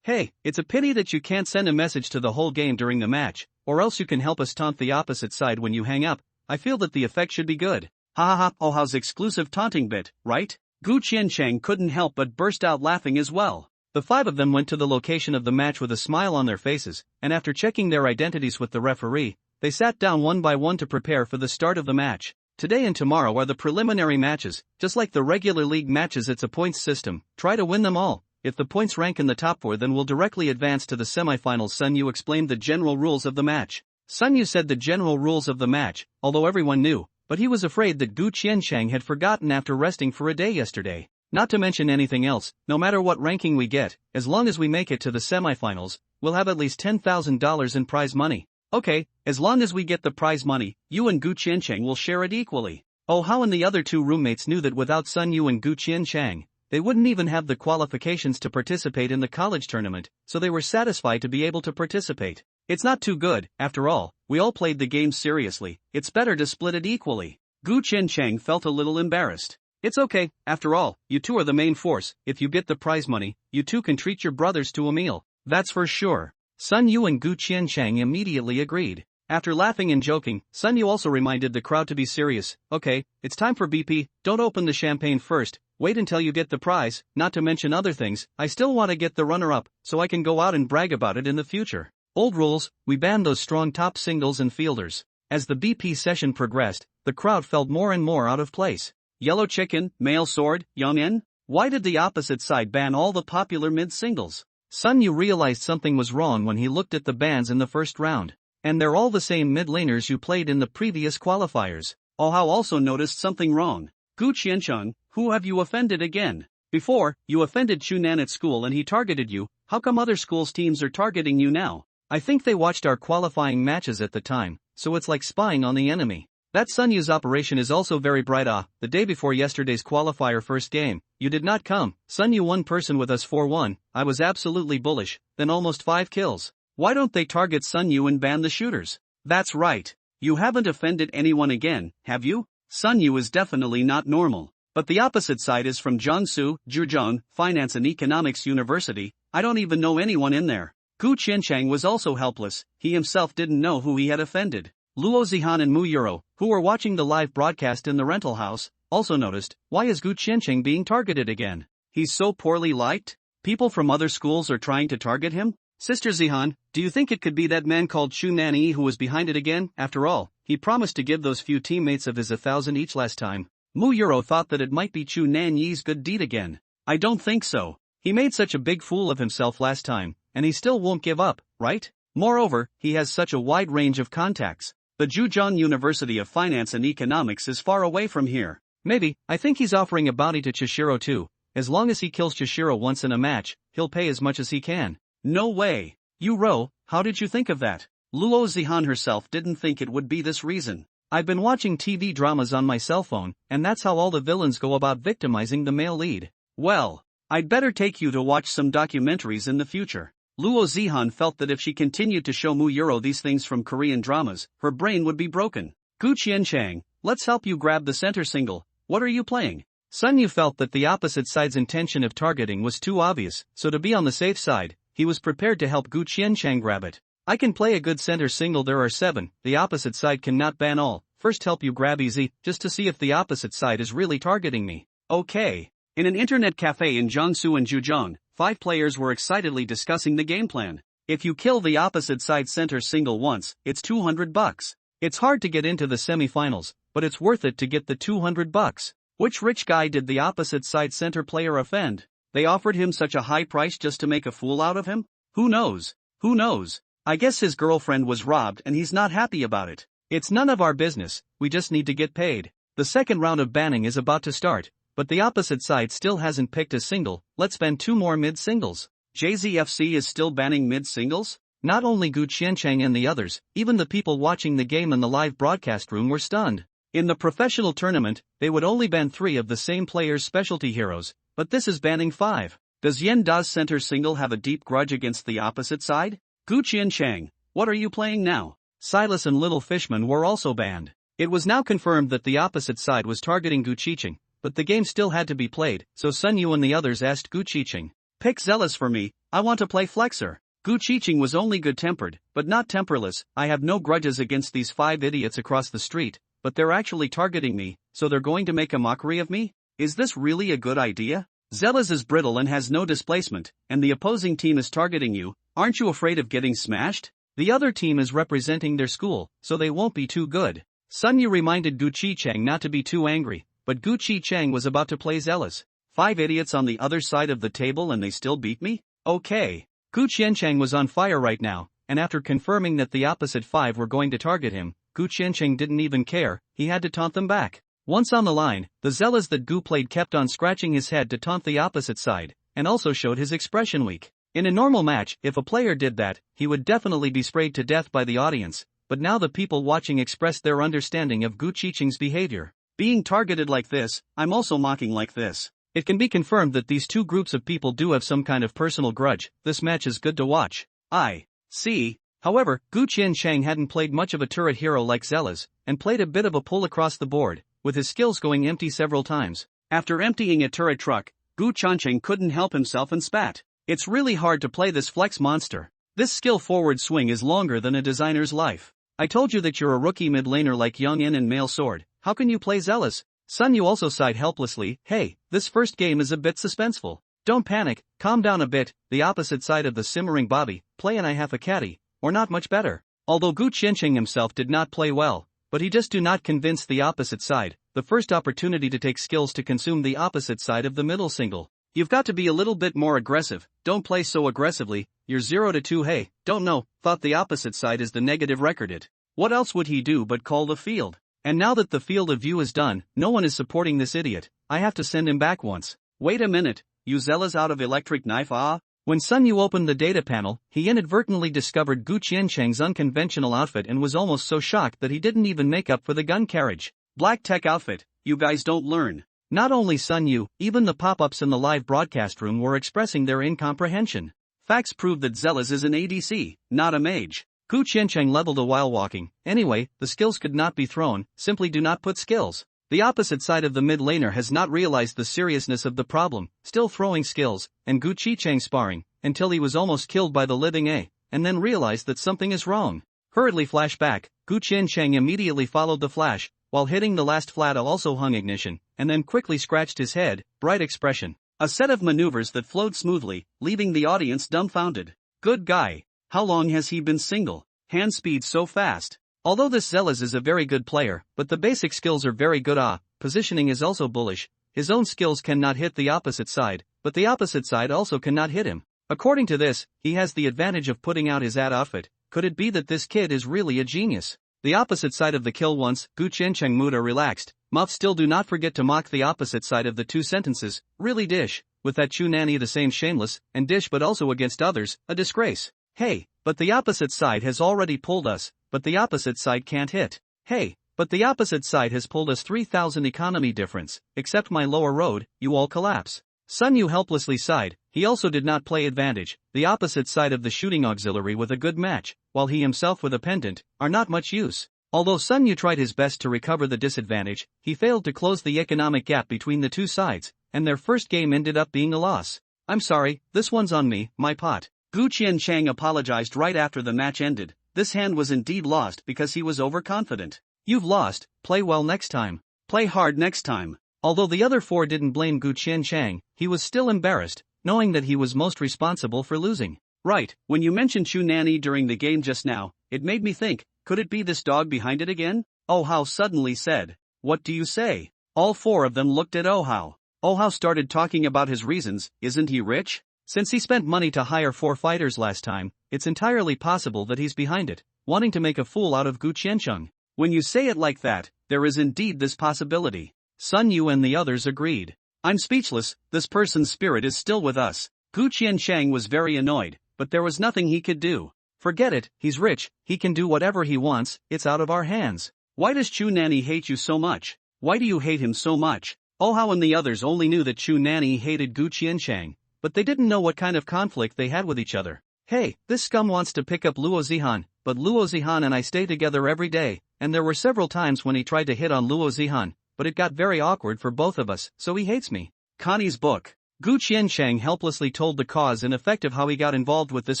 Hey, it's a pity that you can't send a message to the whole game during the match, or else you can help us taunt the opposite side when you hang up. I feel that the effect should be good. Ha ha ha, oh how's exclusive taunting bit, right? Gu Qiancheng couldn't help but burst out laughing as well. The five of them went to the location of the match with a smile on their faces, and after checking their identities with the referee, they sat down one by one to prepare for the start of the match. Today and tomorrow are the preliminary matches. Just like the regular league matches, it's a points system. Try to win them all. If the points rank in the top 4, then we'll directly advance to the semifinals. Sun Yu explained the general rules of the match. Sun Yu said the general rules of the match, although everyone knew, but he was afraid that Gu Qiancheng had forgotten after resting for a day yesterday. Not to mention anything else, no matter what ranking we get, as long as we make it to the semifinals, we'll have at least $10,000 in prize money. Okay, as long as we get the prize money, you and Gu Qiancheng will share it equally. Oh how and the other two roommates knew that without Sun Yu and Gu Qiancheng, they wouldn't even have the qualifications to participate in the college tournament, so they were satisfied to be able to participate. It's not too good, after all, we all played the game seriously, it's better to split it equally. Gu Qiancheng felt a little embarrassed. It's okay, after all, you two are the main force. If you get the prize money, you two can treat your brothers to a meal. That's for sure. Sun Yu and Gu Qiancheng immediately agreed. After laughing and joking, Sun Yu also reminded the crowd to be serious. Okay, it's time for BP, don't open the champagne first, wait until you get the prize, not to mention other things, I still want to get the runner-up, so I can go out and brag about it in the future. Old rules, we banned those strong top singles and fielders. As the BP session progressed, the crowd felt more and more out of place. Yellow Chicken, Male Sword, Yong'en? Why did the opposite side ban all the popular mid-singles? Sun Yu realized something was wrong when he looked at the bans in the first round. And they're all the same mid-laners you played in the previous qualifiers. Oh how also noticed something wrong. Gu Qiancheng, who have you offended again? Before, you offended Chunan at school and he targeted you, how come other schools' teams are targeting you now? I think they watched our qualifying matches at the time, so it's like spying on the enemy. That Sun Yu's operation is also very bright. The day before yesterday's qualifier first game, you did not come. Sun Yu one person with us 4-1, I was absolutely bullish, then almost 5 kills. Why don't they target Sun Yu and ban the shooters? That's right. You haven't offended anyone again, have you? Sun Yu is definitely not normal. But the opposite side is from Jiangsu, Zhejiang, Finance and Economics University, I don't even know anyone in there. Gu Qiancheng was also helpless, he himself didn't know who he had offended. Luo Zihan and Mu Euro, who were watching the live broadcast in the rental house, also noticed, why is Gu Qiancheng being targeted again? He's so poorly liked? People from other schools are trying to target him? Sister Zihan, do you think it could be that man called Chu Nanyi who was behind it again? After all, he promised to give those few teammates of his 1,000 each last time. Mu Euro thought that it might be Chu Nanyi's good deed again. I don't think so. He made such a big fool of himself last time, and he still won't give up, right? Moreover, he has such a wide range of contacts. The Zhejiang University of Finance and Economics is far away from here. Maybe, I think he's offering a bounty to Chishiro too. As long as he kills Chishiro once in a match, he'll pay as much as he can. No way. Yu-Ro, how did you think of that? Luo Zihan herself didn't think it would be this reason. I've been watching TV dramas on my cell phone, and that's how all the villains go about victimizing the male lead. Well, I'd better take you to watch some documentaries in the future. Luo Zihan felt that if she continued to show Mu Euro these things from Korean dramas, her brain would be broken. Gu Qiancheng, let's help you grab the center single. What are you playing? Sun Yu felt that the opposite side's intention of targeting was too obvious, so to be on the safe side, he was prepared to help Gu Qiancheng grab it. I can play a good center single, there are 7, the opposite side cannot ban all. First help you grab easy, just to see if the opposite side is really targeting me. Okay. In an internet cafe in Jiangsu and Zhejiang, 5 players were excitedly discussing the game plan. If you kill the opposite side center single once, it's $200. It's hard to get into the semifinals, but it's worth it to get the $200. Which rich guy did the opposite side center player offend? They offered him such a high price just to make a fool out of him? Who knows? Who knows? I guess his girlfriend was robbed and he's not happy about it. It's none of our business, we just need to get paid. The second round of banning is about to start, but the opposite side still hasn't picked a single. Let's ban 2 more mid-singles. JZFC is still banning mid-singles? Not only Gu Qiancheng and the others, even the people watching the game in the live broadcast room were stunned. In the professional tournament, they would only ban 3 of the same player's specialty heroes, but this is banning 5. Does Yen Da's center single have a deep grudge against the opposite side? Gu Qiancheng, what are you playing now? Silas and Little Fishman were also banned. It was now confirmed that the opposite side was targeting Gu Qiancheng, but the game still had to be played, so Sun Yu and the others asked Gu Qiqing. Pick Zealous for me, I want to play Flexor. Gu Qiqing was only good-tempered, but not temperless. I have no grudges against these 5 idiots across the street, but they're actually targeting me, so they're going to make a mockery of me? Is this really a good idea? Zealous is brittle and has no displacement, and the opposing team is targeting you. Aren't you afraid of getting smashed? The other team is representing their school, so they won't be too good. Sun Yu reminded Gu Qiqing not to be too angry, but Gu Qiqing was about to play Zealous. 5 idiots on the other side of the table and they still beat me? Okay. Gu Qiancheng was on fire right now, and after confirming that the opposite 5 were going to target him, Gu Qiancheng didn't even care. He had to taunt them back. Once on the line, the Zealous that Gu played kept on scratching his head to taunt the opposite side, and also showed his expression weak. In a normal match, if a player did that, he would definitely be sprayed to death by the audience, but now the people watching expressed their understanding of Gu Qiqing's behavior. Being targeted like this, I'm also mocking like this. It can be confirmed that these two groups of people do have some kind of personal grudge. This match is good to watch. I see. However, Gu Qiancheng hadn't played much of a turret hero like Zealous, and played a bit of a pull across the board, with his skills going empty several times. After emptying a turret truck, Gu Qiancheng couldn't help himself and spat. It's really hard to play this flex monster. This skill forward swing is longer than a designer's life. I told you that you're a rookie mid laner like Young In and Male Sword. How can you play Zealous? Sun Yu also sighed helplessly. Hey, this first game is a bit suspenseful. Don't panic, calm down a bit. The opposite side of the simmering Bobby, play and I have a caddy, or not much better. Although Gu Qiancheng himself did not play well, but he just do not convince the opposite side. The first opportunity to take skills to consume the opposite side of the middle single. You've got to be a little bit more aggressive. Don't play so aggressively. You're 0-2. Hey, don't know, thought the opposite side is the negative recorded. What else would he do but call the field? And now that the field of view is done, no one is supporting this idiot. I have to send him back once. Wait a minute, you Zealous out of electric knife ah? When Sun Yu opened the data panel, he inadvertently discovered Gu Qiancheng's unconventional outfit and was almost so shocked that he didn't even make up for the gun carriage. Black tech outfit, you guys don't learn. Not only Sun Yu, even the pop-ups in the live broadcast room were expressing their incomprehension. Facts prove that Zealous is an ADC, not a mage. Gu Qiancheng leveled a while walking. Anyway, the skills could not be thrown, simply do not put skills. The opposite side of the mid laner has not realized the seriousness of the problem, still throwing skills, and Gu Qiqing sparring, until he was almost killed by the living A, and then realized that something is wrong. Hurriedly flash back, Gu Qiancheng immediately followed the flash, while hitting the last flat also hung ignition, and then quickly scratched his head, bright expression. A set of maneuvers that flowed smoothly, leaving the audience dumbfounded. Good guy. How long has he been single? Hand speed so fast. Although this Zealous is a very good player, but the basic skills are very good positioning is also bullish. His own skills cannot hit the opposite side, but the opposite side also cannot hit him. According to this, he has the advantage of putting out his outfit. Could it be that this kid is really a genius? The opposite side of the kill once, Gu Qiancheng mood are relaxed. Mouth still do not forget to mock the opposite side of the two sentences. Really dish. With that Chu nanny the same shameless, and dish but also against others, a disgrace. Hey, but the opposite side has already pulled us, but the opposite side can't hit. Hey, but the opposite side has pulled us 3,000 economy difference, except my lower road, you all collapse. Sun Yu helplessly sighed. He also did not play advantage. The opposite side of the shooting auxiliary with a good match, while he himself with a pendant, are not much use. Although Sun Yu tried his best to recover the disadvantage, he failed to close the economic gap between the two sides, and their first game ended up being a loss. I'm sorry, this one's on me, my pot. Gu Qiancheng apologized right after the match ended. This hand was indeed lost because he was overconfident. You've lost, play well next time. Play hard next time. Although the other 4 didn't blame Gu Qiancheng, he was still embarrassed, knowing that he was most responsible for losing. Right, when you mentioned Chu Nanny during the game just now, it made me think, could it be this dog behind it again? Oh How suddenly said. What do you say? All 4 of them looked at Oh How. Oh How started talking about his reasons. Isn't he rich? Since he spent money to hire 4 fighters last time, it's entirely possible that he's behind it, wanting to make a fool out of Gu Qiancheng. When you say it like that, there is indeed this possibility. Sun Yu and the others agreed. I'm speechless, this person's spirit is still with us. Gu Qiancheng was very annoyed, but there was nothing he could do. Forget it, he's rich, he can do whatever he wants, it's out of our hands. Why does Chu Nanny hate you so much? Why do you hate him so much? Oh How and the others only knew that Chu Nanny hated Gu Qiancheng, but they didn't know what kind of conflict they had with each other. Hey, this scum wants to pick up Luo Zihan, but Luo Zihan and I stay together every day, and there were several times when he tried to hit on Luo Zihan, but it got very awkward for both of us, so he hates me. Connie's book. Gu Qiansheng helplessly told the cause and effect of how he got involved with this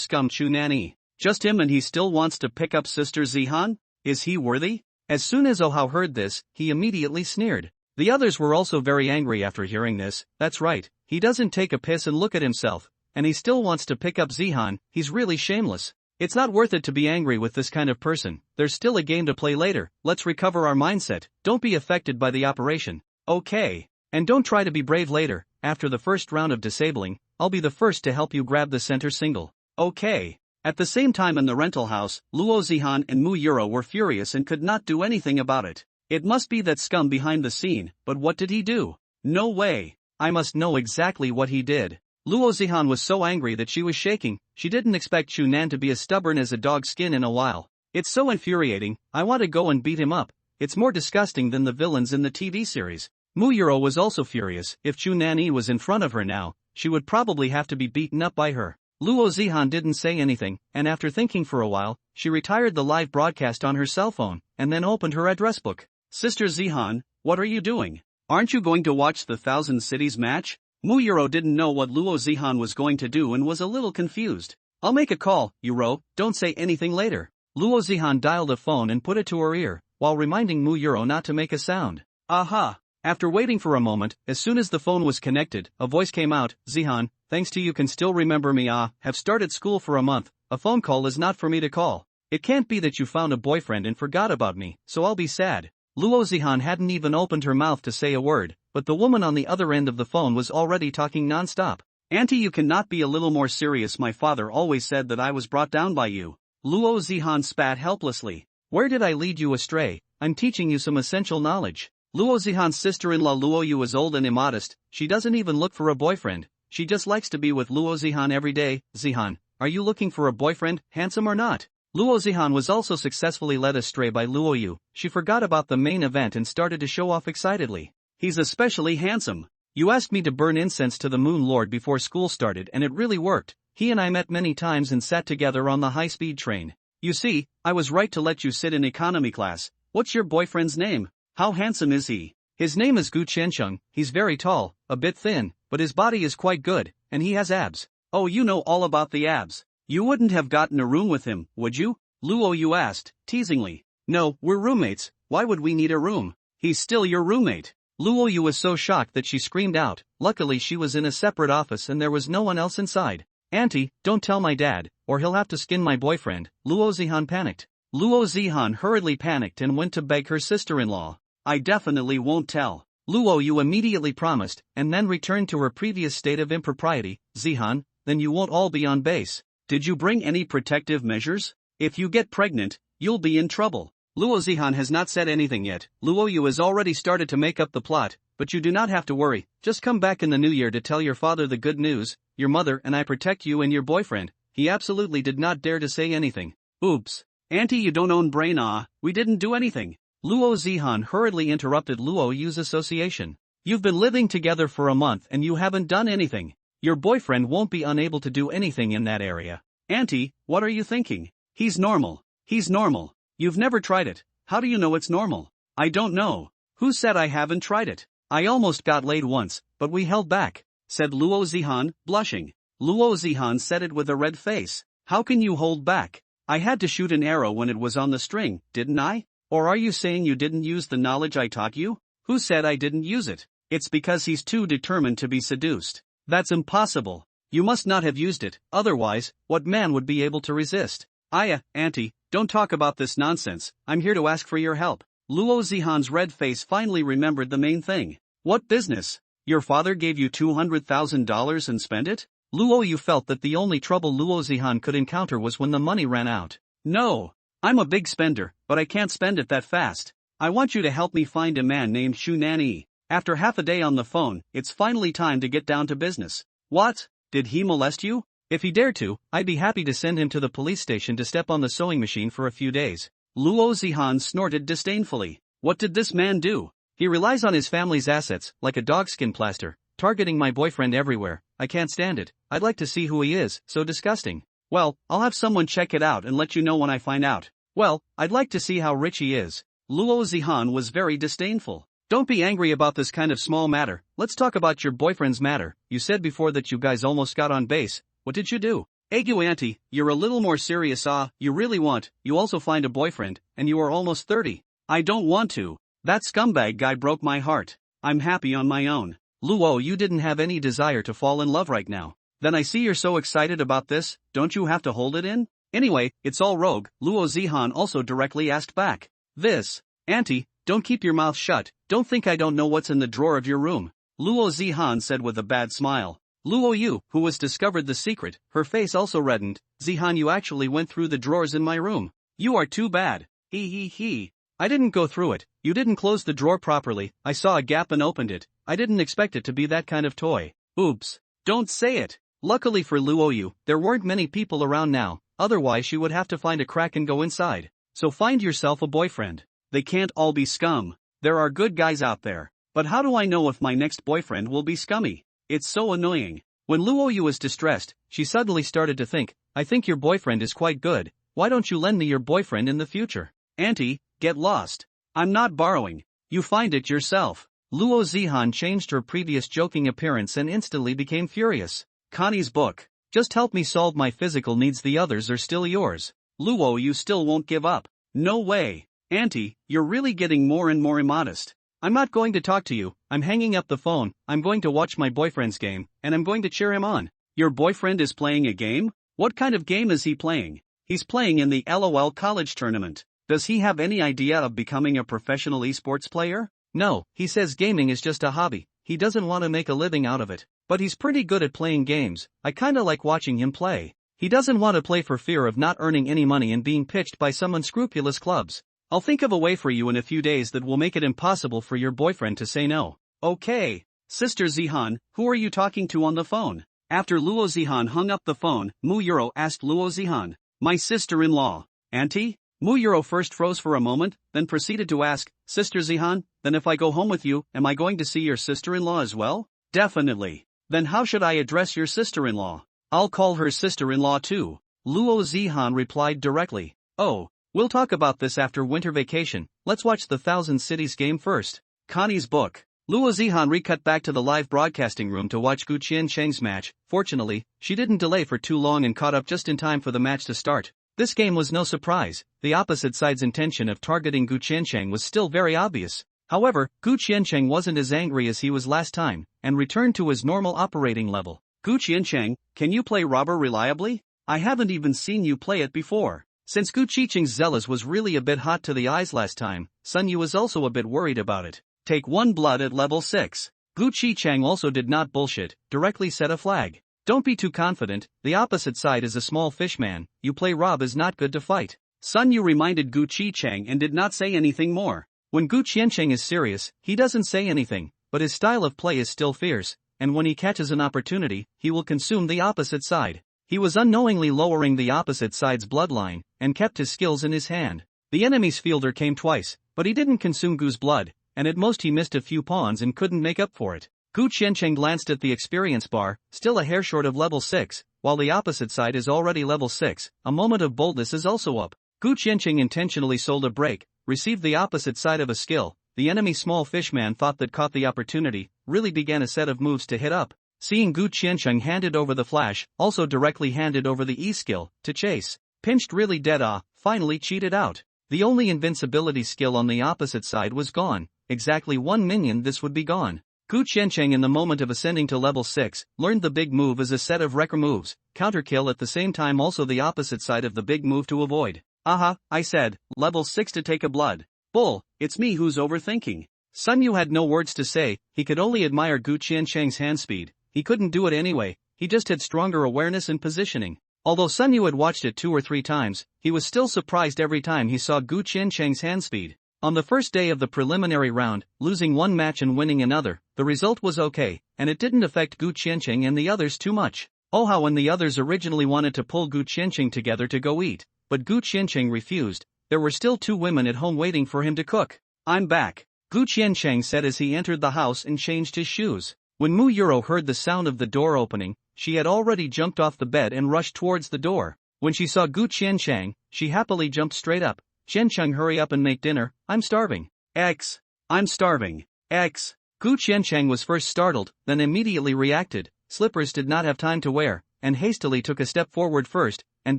scum Chu Nanyi. Just him and he still wants to pick up Sister Zihan? Is he worthy? As soon as Ohao heard this, he immediately sneered. The others were also very angry after hearing this. That's right, he doesn't take a piss and look at himself, and he still wants to pick up Zihan. He's really shameless. It's not worth it to be angry with this kind of person. There's still a game to play later. Let's recover our mindset. Don't be affected by the operation. Okay. And don't try to be brave later. After the first round of disabling, I'll be the first to help you grab the center single. Okay. At the same time in the rental house, Luo Zihan and Mu Yuro were furious and could not do anything about it. It must be that scum behind the scene, but what did he do? No way. I must know exactly what he did. Luo Zihan was so angry that she was shaking. She didn't expect Chu Nan to be as stubborn as a dog's skin in a while. It's so infuriating. I want to go and beat him up. It's more disgusting than the villains in the TV series. Mu Yuro was also furious. If Chu Nanyi was in front of her now, she would probably have to be beaten up by her. Luo Zihan didn't say anything, and after thinking for a while, she retired the live broadcast on her cell phone, and then opened her address book. Sister Zihan, what are you doing? Aren't you going to watch the Thousand Cities match? Mu Yuro didn't know what Luo Zihan was going to do and was a little confused. I'll make a call, Yuro, don't say anything later. Luo Zihan dialed a phone and put it to her ear, while reminding Mu Yuro not to make a sound. Aha! After waiting for a moment, as soon as the phone was connected, a voice came out. Zihan, thanks to you can still remember me. Have started school for a month. A phone call is not for me to call. It can't be that you found a boyfriend and forgot about me, so I'll be sad. Luo Zihan hadn't even opened her mouth to say a word, but the woman on the other end of the phone was already talking non-stop. Auntie, you cannot be a little more serious. My father always said that I was brought down by you. Luo Zihan spat helplessly. Where did I lead you astray? I'm teaching you some essential knowledge. Luo Zihan's sister-in-law Luo Yu is old and immodest. She doesn't even look for a boyfriend. She just likes to be with Luo Zihan every day. Zihan, are you looking for a boyfriend, handsome or not? Luo Zihan was also successfully led astray by Luo Yu. She forgot about the main event and started to show off excitedly. He's especially handsome. You asked me to burn incense to the Moon Lord before school started and it really worked. He and I met many times and sat together on the high-speed train. You see, I was right to let you sit in economy class. What's your boyfriend's name? How handsome is he? His name is Gu Qiansheng. He's very tall, a bit thin, but his body is quite good, and he has abs. Oh, you know all about the abs. You wouldn't have gotten a room with him, would you? Luo Yu asked, teasingly. No, we're roommates. Why would we need a room? He's still your roommate. Luo Yu was so shocked that she screamed out. Luckily she was in a separate office and there was no one else inside. Auntie, don't tell my dad, or he'll have to skin my boyfriend. Luo Zihan panicked. Luo Zihan hurriedly panicked and went to beg her sister-in-law. I definitely won't tell. Luo Yu immediately promised, and then returned to her previous state of impropriety. Zihan, then you won't all be on base. Did you bring any protective measures? If you get pregnant, you'll be in trouble. Luo Zihan has not said anything yet. Luo Yu has already started to make up the plot, but you do not have to worry. Just come back in the new year to tell your father the good news. Your mother and I protect you and your boyfriend. He absolutely did not dare to say anything. Oops. Auntie, you don't own brain. We didn't do anything. Luo Zihan hurriedly interrupted Luo Yu's association. You've been living together for a month and you haven't done anything. Your boyfriend won't be unable to do anything in that area. Auntie, what are you thinking? He's normal. He's normal. You've never tried it. How do you know it's normal? I don't know. Who said I haven't tried it? I almost got laid once, but we held back, said Luo Zihan, blushing. Luo Zihan said it with a red face. How can you hold back? I had to shoot an arrow when it was on the string, didn't I? Or are you saying you didn't use the knowledge I taught you? Who said I didn't use it? It's because he's too determined to be seduced. That's impossible. You must not have used it, otherwise, what man would be able to resist? Auntie, don't talk about this nonsense. I'm here to ask for your help. Luo Zihan's red face finally remembered the main thing. What business? Your father gave you $200,000 and spent it? Luo Yu felt that the only trouble Luo Zihan could encounter was when the money ran out. No. I'm a big spender, but I can't spend it that fast. I want you to help me find a man named Chu Nanyi. After half a day on the phone, it's finally time to get down to business. What? Did he molest you? If he dared to, I'd be happy to send him to the police station to step on the sewing machine for a few days. Luo Zihan snorted disdainfully. What did this man do? He relies on his family's assets, like a dogskin plaster, targeting my boyfriend everywhere. I can't stand it. I'd like to see who he is, so disgusting. Well, I'll have someone check it out and let you know when I find out. Well, I'd like to see how rich he is. Luo Zihan was very disdainful. Don't be angry about this kind of small matter, let's talk about your boyfriend's matter. You said before that you guys almost got on base, what did you do? Agu auntie, you're a little more serious. You really you also find a boyfriend, and you are almost 30. I don't want to. That scumbag guy broke my heart. I'm happy on my own. Luo, you didn't have any desire to fall in love right now. Then I see you're so excited about this, don't you have to hold it in? Anyway, it's all rogue, Luo Zihan also directly asked back. This. Auntie, don't keep your mouth shut, don't think I don't know what's in the drawer of your room. Luo Zihan said with a bad smile. Luo Yu, who has discovered the secret, her face also reddened. Zihan, you actually went through the drawers in my room. You are too bad. He. I didn't go through it, you didn't close the drawer properly, I saw a gap and opened it. I didn't expect it to be that kind of toy. Oops. Don't say it. Luckily for Luo Yu, there weren't many people around now, otherwise she would have to find a crack and go inside. So find yourself a boyfriend. They can't all be scum. There are good guys out there. But how do I know if my next boyfriend will be scummy? It's so annoying. When Luo Yu was distressed, she suddenly started to think, I think your boyfriend is quite good, why don't you lend me your boyfriend in the future? Auntie, get lost. I'm not borrowing. You find it yourself. Luo Zihan changed her previous joking appearance and instantly became furious. Connie's book. Just help me solve my physical needs, the others are still yours. Luo, you still won't give up. No way. Auntie, you're really getting more and more immodest. I'm not going to talk to you, I'm hanging up the phone, I'm going to watch my boyfriend's game, and I'm going to cheer him on. Your boyfriend is playing a game? What kind of game is he playing? He's playing in the LOL college tournament. Does he have any idea of becoming a professional esports player? No, he says gaming is just a hobby, he doesn't want to make a living out of it. But he's pretty good at playing games, I kinda like watching him play. He doesn't want to play for fear of not earning any money and being pitched by some unscrupulous clubs. I'll think of a way for you in a few days that will make it impossible for your boyfriend to say no. Okay. Sister Zihan, who are you talking to on the phone? After Luo Zihan hung up the phone, Mu Yuro asked Luo Zihan. My sister-in-law. Auntie? Mu Yuro first froze for a moment, then proceeded to ask, Sister Zihan, then if I go home with you, am I going to see your sister-in-law as well? Definitely. Then how should I address your sister-in-law? I'll call her sister-in-law too. Luo Zihan replied directly. Oh, we'll talk about this after winter vacation, let's watch the Thousand Cities game first. Connie's book. Luo Zihan recut back to the live broadcasting room to watch Gu Qiancheng's match. Fortunately, she didn't delay for too long and caught up just in time for the match to start. This game was no surprise, the opposite side's intention of targeting Gu Qiancheng was still very obvious. However, Gu Qiancheng wasn't as angry as he was last time, and returned to his normal operating level. Gu Qiancheng, can you play robber reliably? I haven't even seen you play it before. Since Gu Qiancheng's zealous was really a bit hot to the eyes last time, Sun Yu was also a bit worried about it. Take 1 blood at level 6. Gu Qiancheng also did not bullshit, directly set a flag. Don't be too confident, the opposite side is a small fish man, you play Rob is not good to fight. Sun Yu reminded Gu Qiancheng and did not say anything more. When Gu Qiancheng is serious, he doesn't say anything, but his style of play is still fierce, and when he catches an opportunity, he will consume the opposite side. He was unknowingly lowering the opposite side's bloodline, and kept his skills in his hand. The enemy's fielder came twice, but he didn't consume Gu's blood, and at most he missed a few pawns and couldn't make up for it. Gu Qiancheng glanced at the experience bar, still a hair short of level 6, while the opposite side is already level 6, a moment of boldness is also up. Gu Qiancheng intentionally sold a break, received the opposite side of a skill, the enemy small fishman thought that caught the opportunity, really began a set of moves to hit up. Seeing Gu Qiancheng handed over the flash, also directly handed over the E skill, to chase. Pinched really dead finally cheated out. The only invincibility skill on the opposite side was gone, exactly 1 minion this would be gone. Gu Qiancheng in the moment of ascending to level 6, learned the big move as a set of wrecker moves, counterkill at the same time also the opposite side of the big move to avoid. Aha, I said, level 6 to take a blood. Bull, it's me who's overthinking. Sun Yu had no words to say, he could only admire Gu Qiancheng's hand speed, he couldn't do it anyway, he just had stronger awareness and positioning. Although Sun Yu had watched it 2 or 3 times, he was still surprised every time he saw Gu Qiancheng's hand speed. On the first day of the preliminary round, losing 1 match and winning another, the result was okay, and it didn't affect Gu Qiancheng and the others too much. Oh how when the others originally wanted to pull Gu Qiancheng together to go eat, but Gu Qiancheng refused, there were still 2 women at home waiting for him to cook. I'm back, Gu Qiancheng said as he entered the house and changed his shoes. When Mu Yuro heard the sound of the door opening, she had already jumped off the bed and rushed towards the door. When she saw Gu Qiancheng, she happily jumped straight up. Qiancheng, hurry up and make dinner, I'm starving. I'm starving. X. Gu Qiancheng was first startled, then immediately reacted. Slippers did not have time to wear, and hastily took a step forward first, and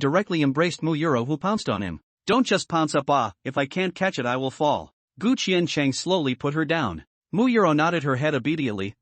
directly embraced Mu Yuro, who pounced on him. Don't just pounce up, if I can't catch it I will fall. Gu Qiancheng slowly put her down. Mu Yuro nodded her head obediently.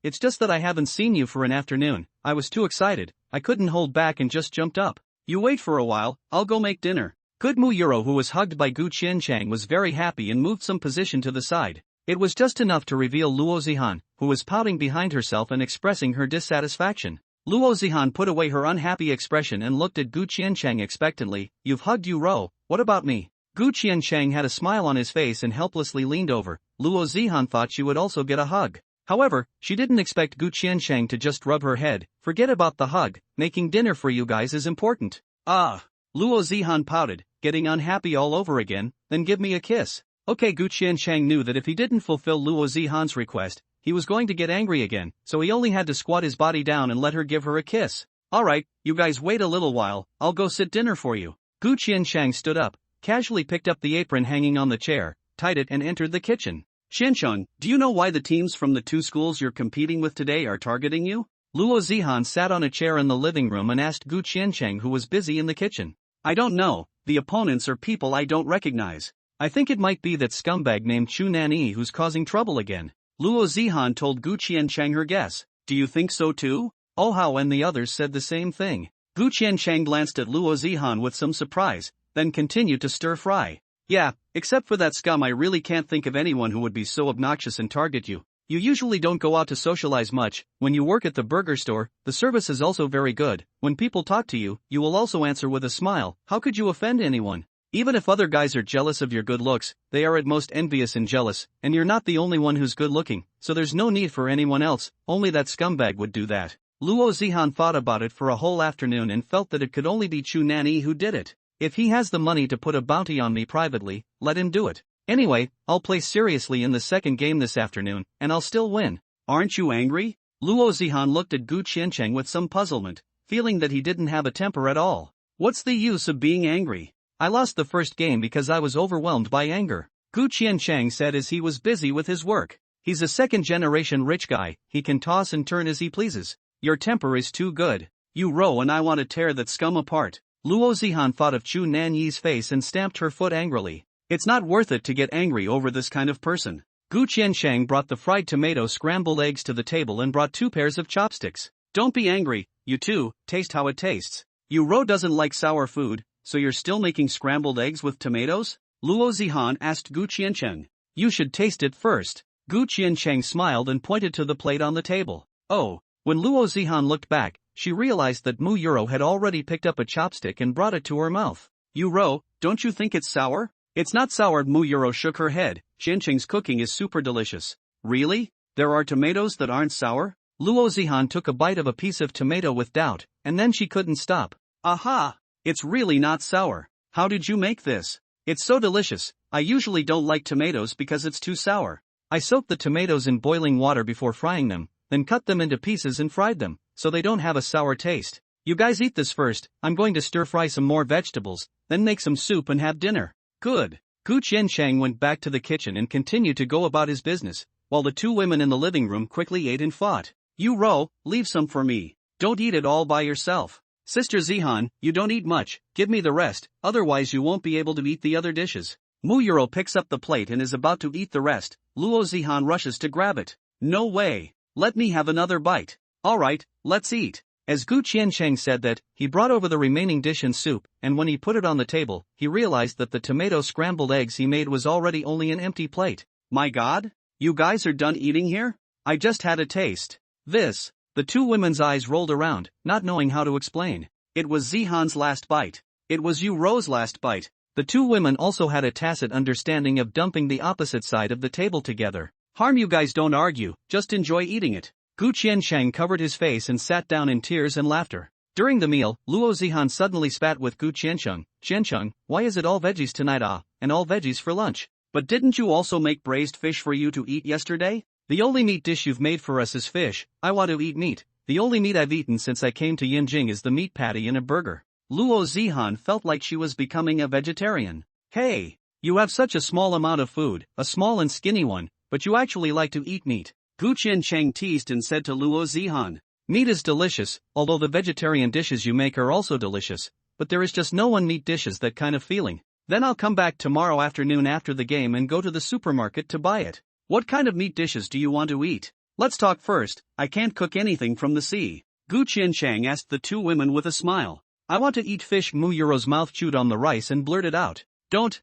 It's just that I haven't seen you for an afternoon. I was too excited, I couldn't hold back and just jumped up. You wait for a while, I'll go make dinner. Good. Mu Yuro, who was hugged by Gu Qiancheng, was very happy and moved some position to the side. It was just enough to reveal Luo Zihan, who was pouting behind herself and expressing her dissatisfaction. Luo Zihan put away her unhappy expression and looked at Gu Qiancheng expectantly. You've hugged Yuro, what about me? Gu Qiancheng had a smile on his face and helplessly leaned over. Luo Zihan thought she would also get a hug. However, she didn't expect Gu Qiancheng to just rub her head. Forget about the hug, making dinner for you guys is important. Luo Zihan pouted, getting unhappy all over again. Then give me a kiss. Okay. Gu Qiancheng knew that if he didn't fulfill Luo Zihan's request, he was going to get angry again, so he only had to squat his body down and let her give her a kiss. Alright, you guys wait a little while, I'll go sit dinner for you. Gu Qiancheng stood up, casually picked up the apron hanging on the chair, tied it and entered the kitchen. Qiancheng, do you know why the teams from the two schools you're competing with today are targeting you? Luo Zihan sat on a chair in the living room and asked Gu Qiancheng, who was busy in the kitchen. I don't know, the opponents are people I don't recognize. I think it might be that scumbag named Chu Nanyi who's causing trouble again. Luo Zihan told Gu Qiancheng her guess. Do you think so too? Oh Hao and the others said the same thing. Gu Qiancheng glanced at Luo Zihan with some surprise, then continued to stir fry. Yeah, except for that scum I really can't think of anyone who would be so obnoxious and target you. You usually don't go out to socialize much. When you work at the burger store, the service is also very good. When people talk to you, you will also answer with a smile. How could you offend anyone? Even if other guys are jealous of your good looks, they are at most envious and jealous, and you're not the only one who's good looking, so there's no need for anyone else, only that scumbag would do that. Luo Zihan thought about it for a whole afternoon and felt that it could only be Chu Nanyi who did it. If he has the money to put a bounty on me privately, let him do it. Anyway, I'll play seriously in the second game this afternoon, and I'll still win. Aren't you angry? Luo Zihan looked at Gu Qiancheng with some puzzlement, feeling that he didn't have a temper at all. What's the use of being angry? I lost the first game because I was overwhelmed by anger, Gu Qiancheng said as he was busy with his work. He's a second-generation rich guy, he can toss and turn as he pleases. Your temper is too good. You row and I want to tear that scum apart. Luo Zihan thought of Chu Nanyi's face and stamped her foot angrily. It's not worth it to get angry over this kind of person. Gu Qiancheng brought the fried tomato scrambled eggs to the table and brought 2 pairs of chopsticks. Don't be angry, you two, taste how it tastes. Yu-ro doesn't like sour food, so you're still making scrambled eggs with tomatoes? Luo Zihan asked Gu Qiancheng. You should taste it first. Gu Qiancheng smiled and pointed to the plate on the table. Oh, when Luo Zihan looked back, she realized that Mu Yuro had already picked up a chopstick and brought it to her mouth. Yuro, don't you think it's sour? It's not sour. Mu Yuro shook her head. Qiancheng's cooking is super delicious. Really? There are tomatoes that aren't sour? Luo Zihan took a bite of a piece of tomato with doubt, and then she couldn't stop. Aha! It's really not sour. How did you make this? It's so delicious. I usually don't like tomatoes because it's too sour. I soaked the tomatoes in boiling water before frying them, then cut them into pieces and fried them, so they don't have a sour taste. You guys eat this first. I'm going to stir fry some more vegetables, then make some soup and have dinner. Good. Gu Qiancheng went back to the kitchen and continued to go about his business, while the 2 women in the living room quickly ate and fought. Yu-ro, leave some for me. Don't eat it all by yourself. Sister Zihan, you don't eat much, give me the rest, otherwise you won't be able to eat the other dishes. Mu Yuro picks up the plate and is about to eat the rest. Luo Zihan rushes to grab it. No way. Let me have another bite. Alright, let's eat. As Gu Qiancheng said that, he brought over the remaining dish and soup, and when he put it on the table, he realized that the tomato scrambled eggs he made was already only an empty plate. My god? You guys are done eating here? I just had a taste. This. The 2 women's eyes rolled around, not knowing how to explain. It was Zihan's last bite. It was Yu-ro's last bite. The 2 women also had a tacit understanding of dumping the opposite side of the table together. Harm, you guys don't argue, just enjoy eating it. Gu Qiancheng covered his face and sat down in tears and laughter. During the meal, Luo Zihan suddenly spat with Gu Qiancheng. Qiancheng, why is it all veggies tonight? And all veggies for lunch. But didn't you also make braised fish for you to eat yesterday? The only meat dish you've made for us is fish. I want to eat meat. The only meat I've eaten since I came to Yinjing is the meat patty in a burger. Luo Zihan felt like she was becoming a vegetarian. Hey! You have such a small amount of food, a small and skinny one. but you actually like to eat meat. Gu Qiancheng teased and said to Luo Zihan. Meat is delicious, although the vegetarian dishes you make are also delicious, but there is just no one meat dishes that kind of feeling. Then I'll come back tomorrow afternoon after the game and go to the supermarket to buy it. What kind of meat dishes do you want to eat? Let's talk first. I can't cook anything from the sea. Gu Qiancheng asked the two women with a smile. I want to eat fish. Mu Yuro's mouth chewed on the rice and blurted out. Don't,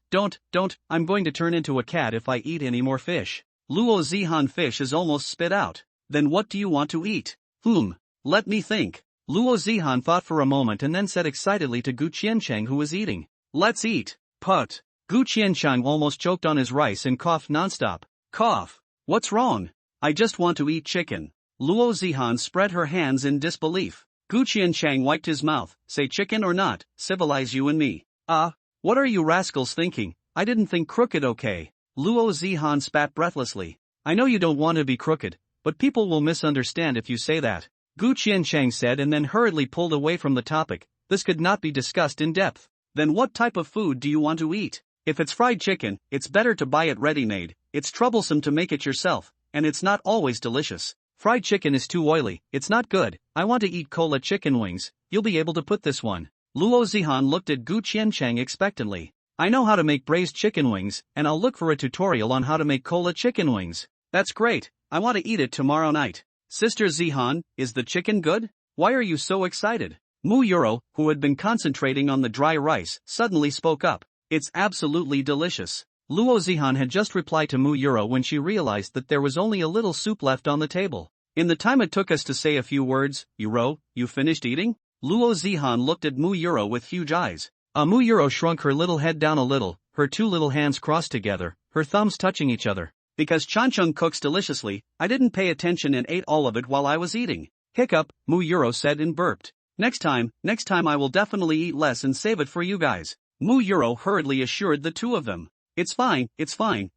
I'm going to turn into a cat if I eat any more fish. Luo Zihan fish is almost spit out. Then what do you want to eat? Let me think. Luo Zihan thought for a moment and then said excitedly to Gu Qiancheng who was eating. Let's eat. Put. Gu Qiancheng almost choked on his rice and coughed nonstop. Cough. What's wrong? I just want to eat chicken. Luo Zihan spread her hands in disbelief. Gu Qiancheng wiped his mouth. Say chicken or not, civilize you and me. What are you rascals thinking? I didn't think crooked okay. Luo Zihan spat breathlessly. I know you don't want to be crooked, but people will misunderstand if you say that. Gu Qiancheng said and then hurriedly pulled away from the topic. This could not be discussed in depth. Then what type of food do you want to eat? If it's fried chicken, it's better to buy it ready-made. It's troublesome to make it yourself, and it's not always delicious. Fried chicken is too oily, it's not good. I want to eat cola chicken wings. You'll be able to put this one. Luo Zihan looked at Gu Qiancheng expectantly. I know how to make braised chicken wings, and I'll look for a tutorial on how to make cola chicken wings. That's great, I want to eat it tomorrow night. Sister Zihan, is the chicken good? Why are you so excited? Mu Yuro, who had been concentrating on the dry rice, suddenly spoke up. It's absolutely delicious. Luo Zihan had just replied to Mu Yuro when she realized that there was only a little soup left on the table. In the time it took us to say a few words, Yuro, you finished eating? Luo Zihan looked at Mu Yuro with huge eyes. Mu Yuro shrunk her little head down a little, her two little hands crossed together, her thumbs touching each other. Because Chancheng cooks deliciously, I didn't pay attention and ate all of it while I was eating. Hiccup, Mu Yuro said and burped. Next time I will definitely eat less and save it for you guys. Mu Yuro hurriedly assured the two of them. It's fine,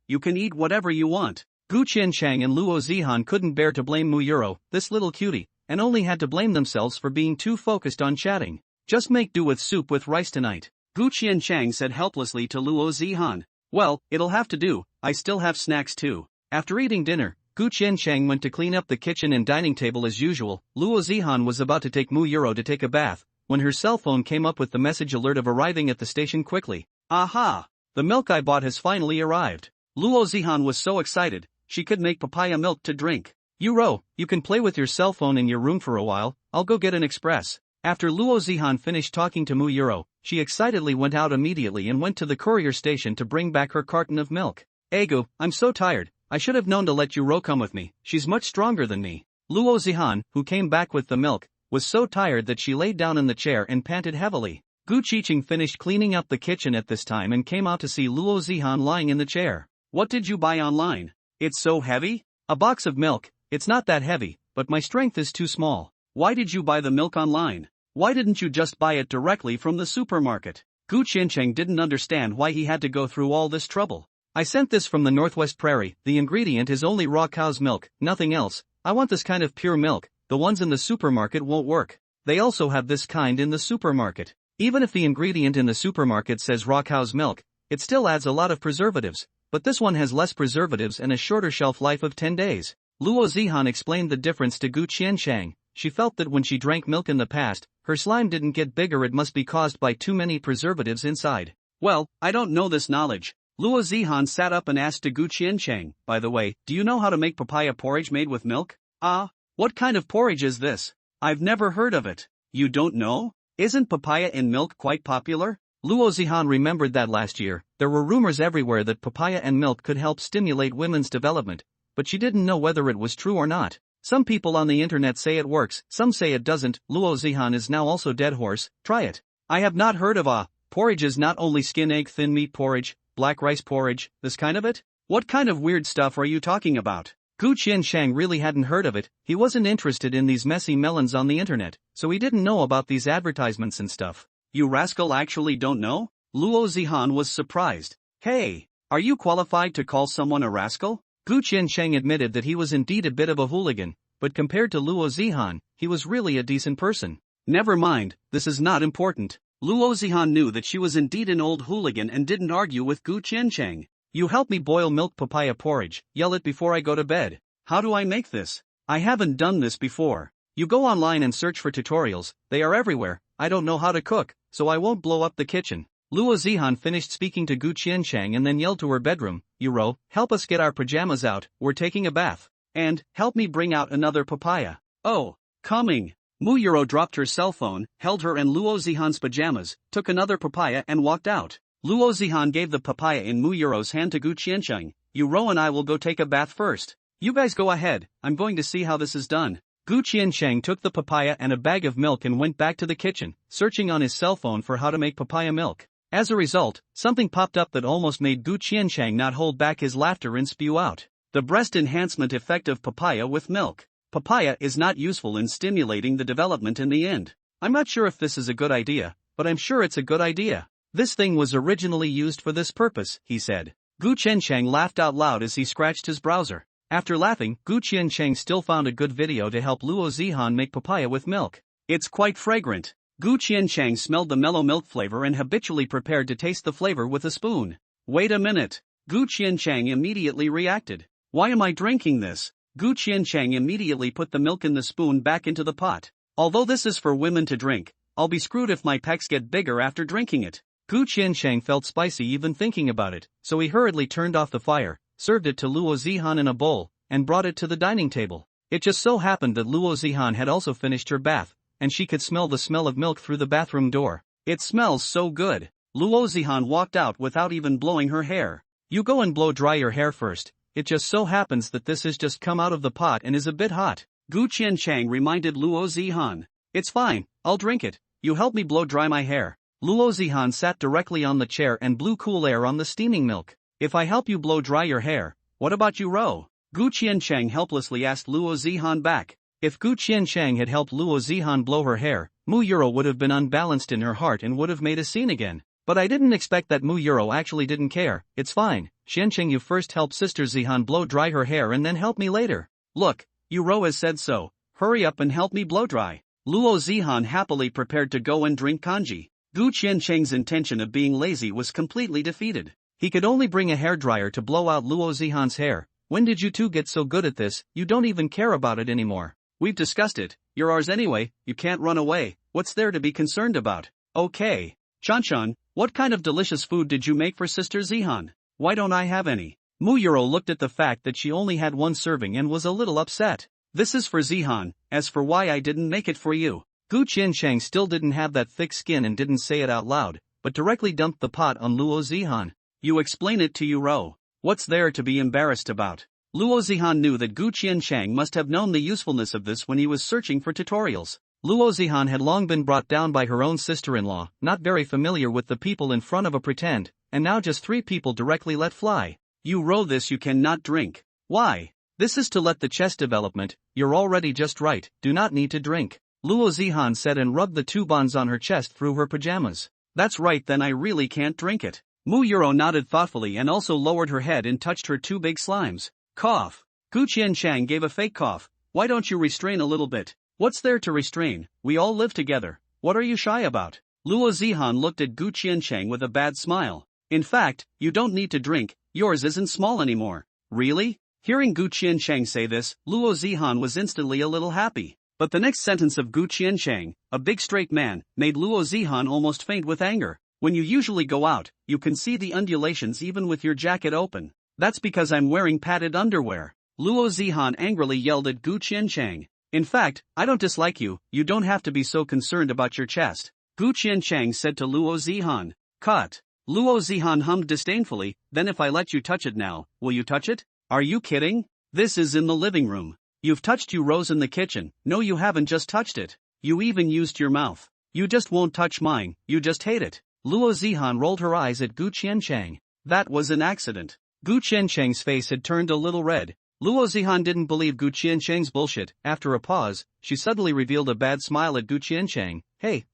you can eat whatever you want. Gu Qiancheng and Luo Zihan couldn't bear to blame Mu Yuro, this little cutie, and only had to blame themselves for being too focused on chatting. Just make do with soup with rice tonight. Gu Qiancheng said helplessly to Luo Zihan. Well, it'll have to do, I still have snacks too. After eating dinner, Gu Qiancheng went to clean up the kitchen and dining table as usual. Luo Zihan was about to take Mu Yuro to take a bath, when her cell phone came up with the message alert of arriving at the station quickly. Aha! The milk I bought has finally arrived. Luo Zihan was so excited, she could make papaya milk to drink. Yuro, you can play with your cell phone in your room for a while, I'll go get an express. After Luo Zihan finished talking to Mu Yuro, she excitedly went out immediately and went to the courier station to bring back her carton of milk. Egu, I'm so tired, I should have known to let Yuro come with me, she's much stronger than me. Luo Zihan, who came back with the milk, was so tired that she laid down in the chair and panted heavily. Gu Qicheng finished cleaning up the kitchen at this time and came out to see Luo Zihan lying in the chair. What did you buy online? It's so heavy? A box of milk, it's not that heavy, but my strength is too small. Why did you buy the milk online? Why didn't you just buy it directly from the supermarket? Gu Qiancheng didn't understand why he had to go through all this trouble. I sent this from the Northwest Prairie, the ingredient is only raw cow's milk, nothing else. I want this kind of pure milk, the ones in the supermarket won't work. They also have this kind in the supermarket. Even if the ingredient in the supermarket says raw cow's milk, it still adds a lot of preservatives, but this one has less preservatives and a shorter shelf life of 10 days. Luo Zihan explained the difference to Gu Qiancheng. She felt that when she drank milk in the past, her slime didn't get bigger, it must be caused by too many preservatives inside. Well, I don't know this knowledge. Luo Zihan sat up and asked to Gu Qiancheng, by the way, do you know how to make papaya porridge made with milk? What kind of porridge is this? I've never heard of it. You don't know? Isn't papaya in milk quite popular? Luo Zihan remembered that last year, there were rumors everywhere that papaya and milk could help stimulate women's development, but she didn't know whether it was true or not. Some people on the internet say it works, some say it doesn't. Luo Zihan is now also dead horse, try it. I have not heard of porridge is not only skin egg thin meat porridge, black rice porridge, this kind of it? What kind of weird stuff are you talking about? Gu Qiancheng really hadn't heard of it, he wasn't interested in these messy melons on the internet, so he didn't know about these advertisements and stuff. You rascal actually don't know? Luo Zihan was surprised. Hey, are you qualified to call someone a rascal? Gu Qiancheng admitted that he was indeed a bit of a hooligan, but compared to Luo Zihan, he was really a decent person. Never mind, this is not important. Luo Zihan knew that she was indeed an old hooligan and didn't argue with Gu Qiancheng. You help me boil milk papaya porridge, yell it before I go to bed. How do I make this? I haven't done this before. You go online and search for tutorials, they are everywhere. I don't know how to cook, so I won't blow up the kitchen. Luo Zihan finished speaking to Gu Qianchang and then yelled to her bedroom, Yuro, help us get our pajamas out, we're taking a bath. And, help me bring out another papaya. Oh, coming. Mu Yuro dropped her cell phone, held her and Luo Zihan's pajamas, took another papaya and walked out. Luo Zihan gave the papaya in Mu Yuro's hand to Gu Qianchang. Yuro and I will go take a bath first. You guys go ahead, I'm going to see how this is done. Gu Qianchang took the papaya and a bag of milk and went back to the kitchen, searching on his cell phone for how to make papaya milk. As a result, something popped up that almost made Gu Qianchang not hold back his laughter and spew out. The breast enhancement effect of papaya with milk. Papaya is not useful in stimulating the development in the end. I'm not sure if this is a good idea, but I'm sure it's a good idea. This thing was originally used for this purpose, he said. Gu Qianchang laughed out loud as he scratched his browser. After laughing, Gu Qianchang still found a good video to help Luo Zihan make papaya with milk. It's quite fragrant. Gu Qianchang smelled the mellow milk flavor and habitually prepared to taste the flavor with a spoon. Wait a minute. Gu Qianchang immediately reacted. Why am I drinking this? Gu Qianchang immediately put the milk in the spoon back into the pot. Although this is for women to drink, I'll be screwed if my pecs get bigger after drinking it. Gu Qianchang felt spicy even thinking about it, so he hurriedly turned off the fire, served it to Luo Zihan in a bowl, and brought it to the dining table. It just so happened that Luo Zihan had also finished her bath, and she could smell the smell of milk through the bathroom door. It smells so good. Luo Zihan walked out without even blowing her hair. You go and blow dry your hair first. It just so happens that this has just come out of the pot and is a bit hot. Gu Qianchang reminded Luo Zihan. It's fine, I'll drink it. You help me blow dry my hair. Luo Zihan sat directly on the chair and blew cool air on the steaming milk. If I help you blow dry your hair, what about you, Ro? Gu Qianchang helplessly asked Luo Zihan back. If Gu Qianchang had helped Luo Zihan blow her hair, Mu Yuro would have been unbalanced in her heart and would have made a scene again. But I didn't expect that Mu Yuro actually didn't care. It's fine, Qianchang, you first help Sister Zihan blow dry her hair and then help me later. Look, Yuro has said so. Hurry up and help me blow dry. Luo Zihan happily prepared to go and drink kanji. Gu Qianchang's intention of being lazy was completely defeated. He could only bring a hairdryer to blow out Luo Zihan's hair. When did you two get so good at this? You don't even care about it anymore. We've discussed it, you're ours anyway, you can't run away, what's there to be concerned about? Okay. Chanchan, what kind of delicious food did you make for Sister Zihan? Why don't I have any? Mu Yuro looked at the fact that she only had one serving and was a little upset. This is for Zihan, as for why I didn't make it for you. Gu Qianchang still didn't have that thick skin and didn't say it out loud, but directly dumped the pot on Luo Zihan. You explain it to Yuro. What's there to be embarrassed about? Luo Zihan knew that Gu Qianchang must have known the usefulness of this when he was searching for tutorials. Luo Zihan had long been brought down by her own sister-in-law, not very familiar with the people in front of a pretend, and now just 3 people directly let fly. You row this you cannot drink. Why? This is to let the chest development, you're already just right, do not need to drink. Luo Zihan said and rubbed the 2 buns on her chest through her pajamas. That's right, then I really can't drink it. Mu Yuro nodded thoughtfully and also lowered her head and touched her 2 big slimes. Cough. Gu Qianchang gave a fake cough. Why don't you restrain a little bit? What's there to restrain? We all live together. What are you shy about? Luo Zihan looked at Gu Qianchang with a bad smile. In fact, you don't need to drink, yours isn't small anymore. Really? Hearing Gu Qianchang say this, Luo Zihan was instantly a little happy. But the next sentence of Gu Qianchang, a big straight man, made Luo Zihan almost faint with anger. When you usually go out, you can see the undulations even with your jacket open. That's because I'm wearing padded underwear. Luo Zihan angrily yelled at Gu Qianchang. In fact, I don't dislike you, you don't have to be so concerned about your chest. Gu Qianchang said to Luo Zihan. Cut. Luo Zihan hummed disdainfully, then if I let you touch it now, will you touch it? Are you kidding? This is in the living room. You've touched you Rose in the kitchen. No, you haven't just touched it. You even used your mouth. You just won't touch mine, you just hate it. Luo Zihan rolled her eyes at Gu Qianchang. That was an accident. Gu Qianchang's face had turned a little red. Luo Zihan didn't believe Gu Qianchang's bullshit. After a pause, she suddenly revealed a bad smile at Gu Qianchang. Hey,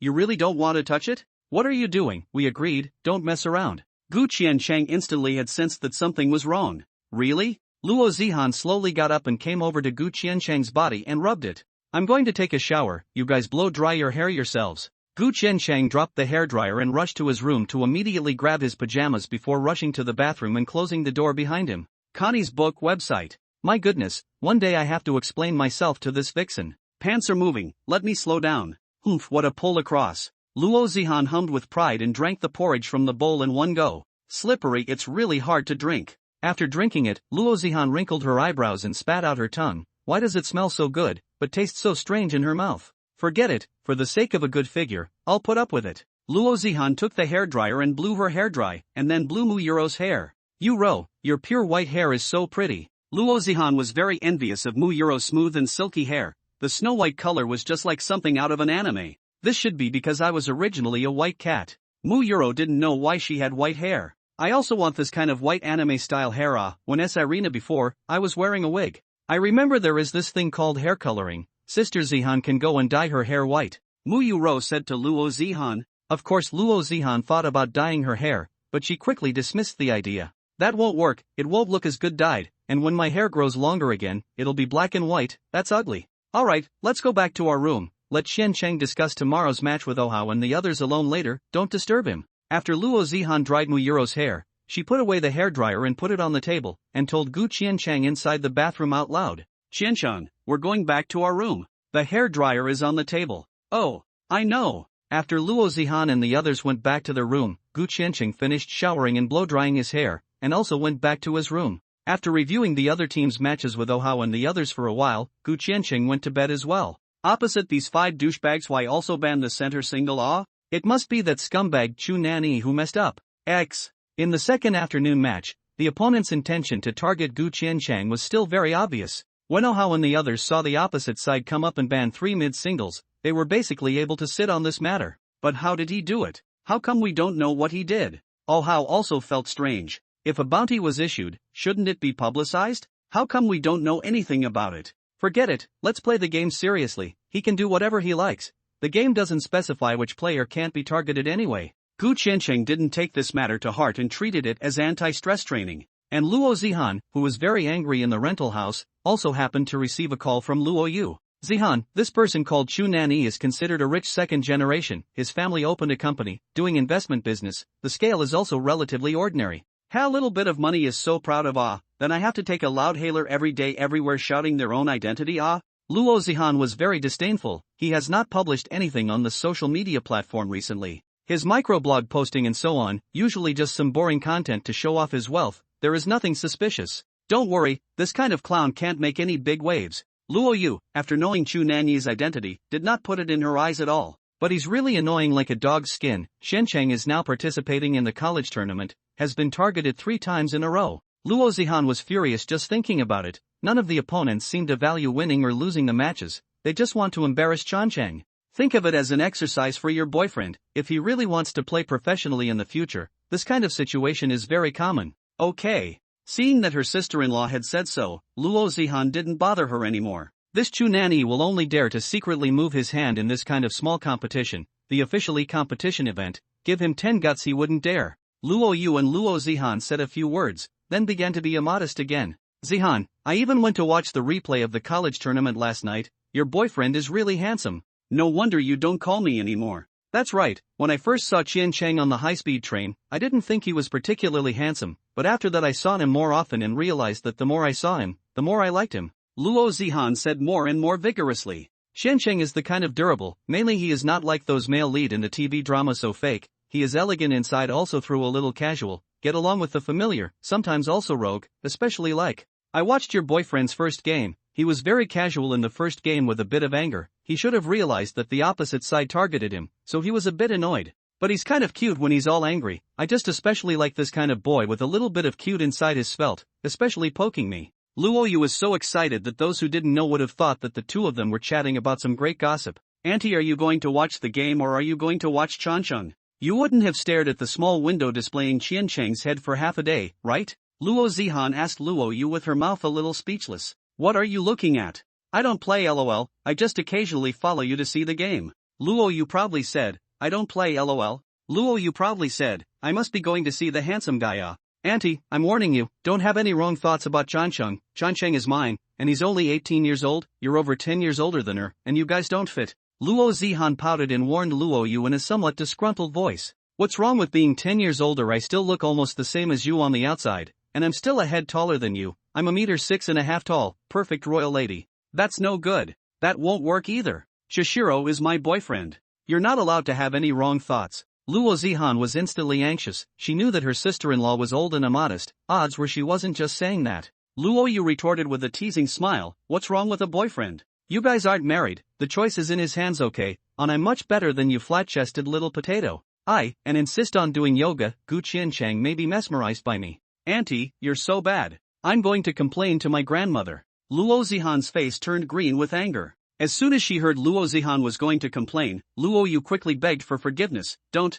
you really don't want to touch it? What are you doing? We agreed, don't mess around. Gu Qianchang instantly had sensed that something was wrong. Really? Luo Zihan slowly got up and came over to Gu Qianchang's body and rubbed it. I'm going to take a shower, you guys blow dry your hair yourselves. Gu Qiancheng dropped the hairdryer and rushed to his room to immediately grab his pajamas before rushing to the bathroom and closing the door behind him. Connie's book website. My goodness, one day I have to explain myself to this vixen. Pants are moving, let me slow down. Oof, what a pull across. Luo Zihan hummed with pride and drank the porridge from the bowl in one go. Slippery, it's really hard to drink. After drinking it, Luo Zihan wrinkled her eyebrows and spat out her tongue. Why does it smell so good, but taste so strange in her mouth? Forget it, for the sake of a good figure, I'll put up with it. Luo Zihan took the hairdryer and blew her hair dry, and then blew Mu Yuro's hair. Yuro, your pure white hair is so pretty. Luo Zihan was very envious of Mu Yuro's smooth and silky hair. The snow-white color was just like something out of an anime. This should be because I was originally a white cat. Mu Yuro didn't know why she had white hair. I also want this kind of white anime-style hair. When Irina before, I was wearing a wig. I remember there is this thing called hair coloring. Sister Zihan can go and dye her hair white. Mu Yuro said to Luo Zihan. Of course Luo Zihan thought about dyeing her hair, but she quickly dismissed the idea. That won't work, it won't look as good dyed, and when my hair grows longer again, it'll be black and white, that's ugly. Alright, let's go back to our room. Let Qiancheng discuss tomorrow's match with Ohao and the others alone later, don't disturb him. After Luo Zihan dried Mu Yuro's hair, she put away the hairdryer and put it on the table, and told Gu Qiancheng inside the bathroom out loud. Qiancheng, we're going back to our room. The hairdryer is on the table. Oh, I know. After Luo Zihan and the others went back to their room, Gu Qiancheng finished showering and blow-drying his hair, and also went back to his room. After reviewing the other team's matches with Ohao and the others for a while, Gu Qiancheng went to bed as well. Opposite these 5 douchebags, why also ban the center single? It must be that scumbag Chu Nanyi who messed up. X. In the second afternoon match, the opponent's intention to target Gu Qiancheng was still very obvious. When Ohao and the others saw the opposite side come up and ban 3 mid-singles, they were basically able to sit on this matter. But how did he do it? How come we don't know what he did? Ohao also felt strange. If a bounty was issued, shouldn't it be publicized? How come we don't know anything about it? Forget it, let's play the game seriously. He can do whatever he likes. The game doesn't specify which player can't be targeted anyway. Gu Qiancheng didn't take this matter to heart and treated it as anti-stress training. And Luo Zihan, who was very angry in the rental house, also happened to receive a call from Luo Yu. Zihan, this person called Chu Nanyi is considered a rich second generation. His family opened a company, doing investment business. The scale is also relatively ordinary. How little bit of money is so proud of then I have to take a loud hailer every day everywhere shouting their own identity Luo Zihan was very disdainful. He has not published anything on the social media platform recently. His microblog posting and so on, usually just some boring content to show off his wealth. There is nothing suspicious. Don't worry, this kind of clown can't make any big waves. Luo Yu, after knowing Chu Nanyi's identity, did not put it in her eyes at all. But he's really annoying like a dog's skin. Qiancheng is now participating in the college tournament, has been targeted 3 times in a row. Luo Zihan was furious just thinking about it. None of the opponents seem to value winning or losing the matches, they just want to embarrass Qiancheng. Think of it as an exercise for your boyfriend. If he really wants to play professionally in the future, this kind of situation is very common. Okay. Seeing that her sister-in-law had said so, Luo Zihan didn't bother her anymore. This Chu Nanyi will only dare to secretly move his hand in this kind of small competition, the officially competition event. Give him 10 guts he wouldn't dare. Luo Yu and Luo Zihan said a few words, then began to be immodest again. Zihan, I even went to watch the replay of the college tournament last night. Your boyfriend is really handsome. No wonder you don't call me anymore. That's right, when I first saw Qiancheng on the high-speed train, I didn't think he was particularly handsome, but after that I saw him more often and realized that the more I saw him, the more I liked him. Luo Zihan said more and more vigorously. Qiancheng is the kind of durable, mainly he is not like those male lead in the TV drama so fake, he is elegant inside also through a little casual, get along with the familiar, sometimes also rogue, especially like. I watched your boyfriend's first game, he was very casual in the first game with a bit of anger, he should have realized that the opposite side targeted him, so he was a bit annoyed. But he's kind of cute when he's all angry, I just especially like this kind of boy with a little bit of cute inside his svelte, especially poking me. Luo Yu was so excited that those who didn't know would have thought that the two of them were chatting about some great gossip. Auntie, are you going to watch the game or are you going to watch Qiancheng? You wouldn't have stared at the small window displaying Qiancheng's head for half a day, right? Luo Zihan asked Luo Yu with her mouth a little speechless. What are you looking at? I don't play LOL, I just occasionally follow you to see the game. Luo Yu proudly said, I don't play LOL. Luo Yu proudly said, I must be going to see the handsome guy. Auntie, I'm warning you, don't have any wrong thoughts about Qiancheng. Qiancheng is mine, and he's only 18 years old, you're over 10 years older than her, and you guys don't fit. Luo Zihan pouted and warned Luo Yu in a somewhat disgruntled voice. What's wrong with being 10 years older? I still look almost the same as you on the outside, and I'm still a head taller than you. I'm 1.6 meters tall, perfect royal lady. That's no good. That won't work either. Shishiro is my boyfriend. You're not allowed to have any wrong thoughts. Luo Zihan was instantly anxious. She knew that her sister-in-law was old and immodest. Odds were she wasn't just saying that. Luo Yu retorted with a teasing smile, what's wrong with a boyfriend? You guys aren't married, the choice is in his hands. Okay, and I'm much better than you flat-chested little potato. And insist on doing yoga. Gu Qianchang may be mesmerized by me. Auntie, you're so bad. I'm going to complain to my grandmother. Luo Zihan's face turned green with anger. As soon as she heard Luo Zihan was going to complain, Luo Yu quickly begged for forgiveness. Don't.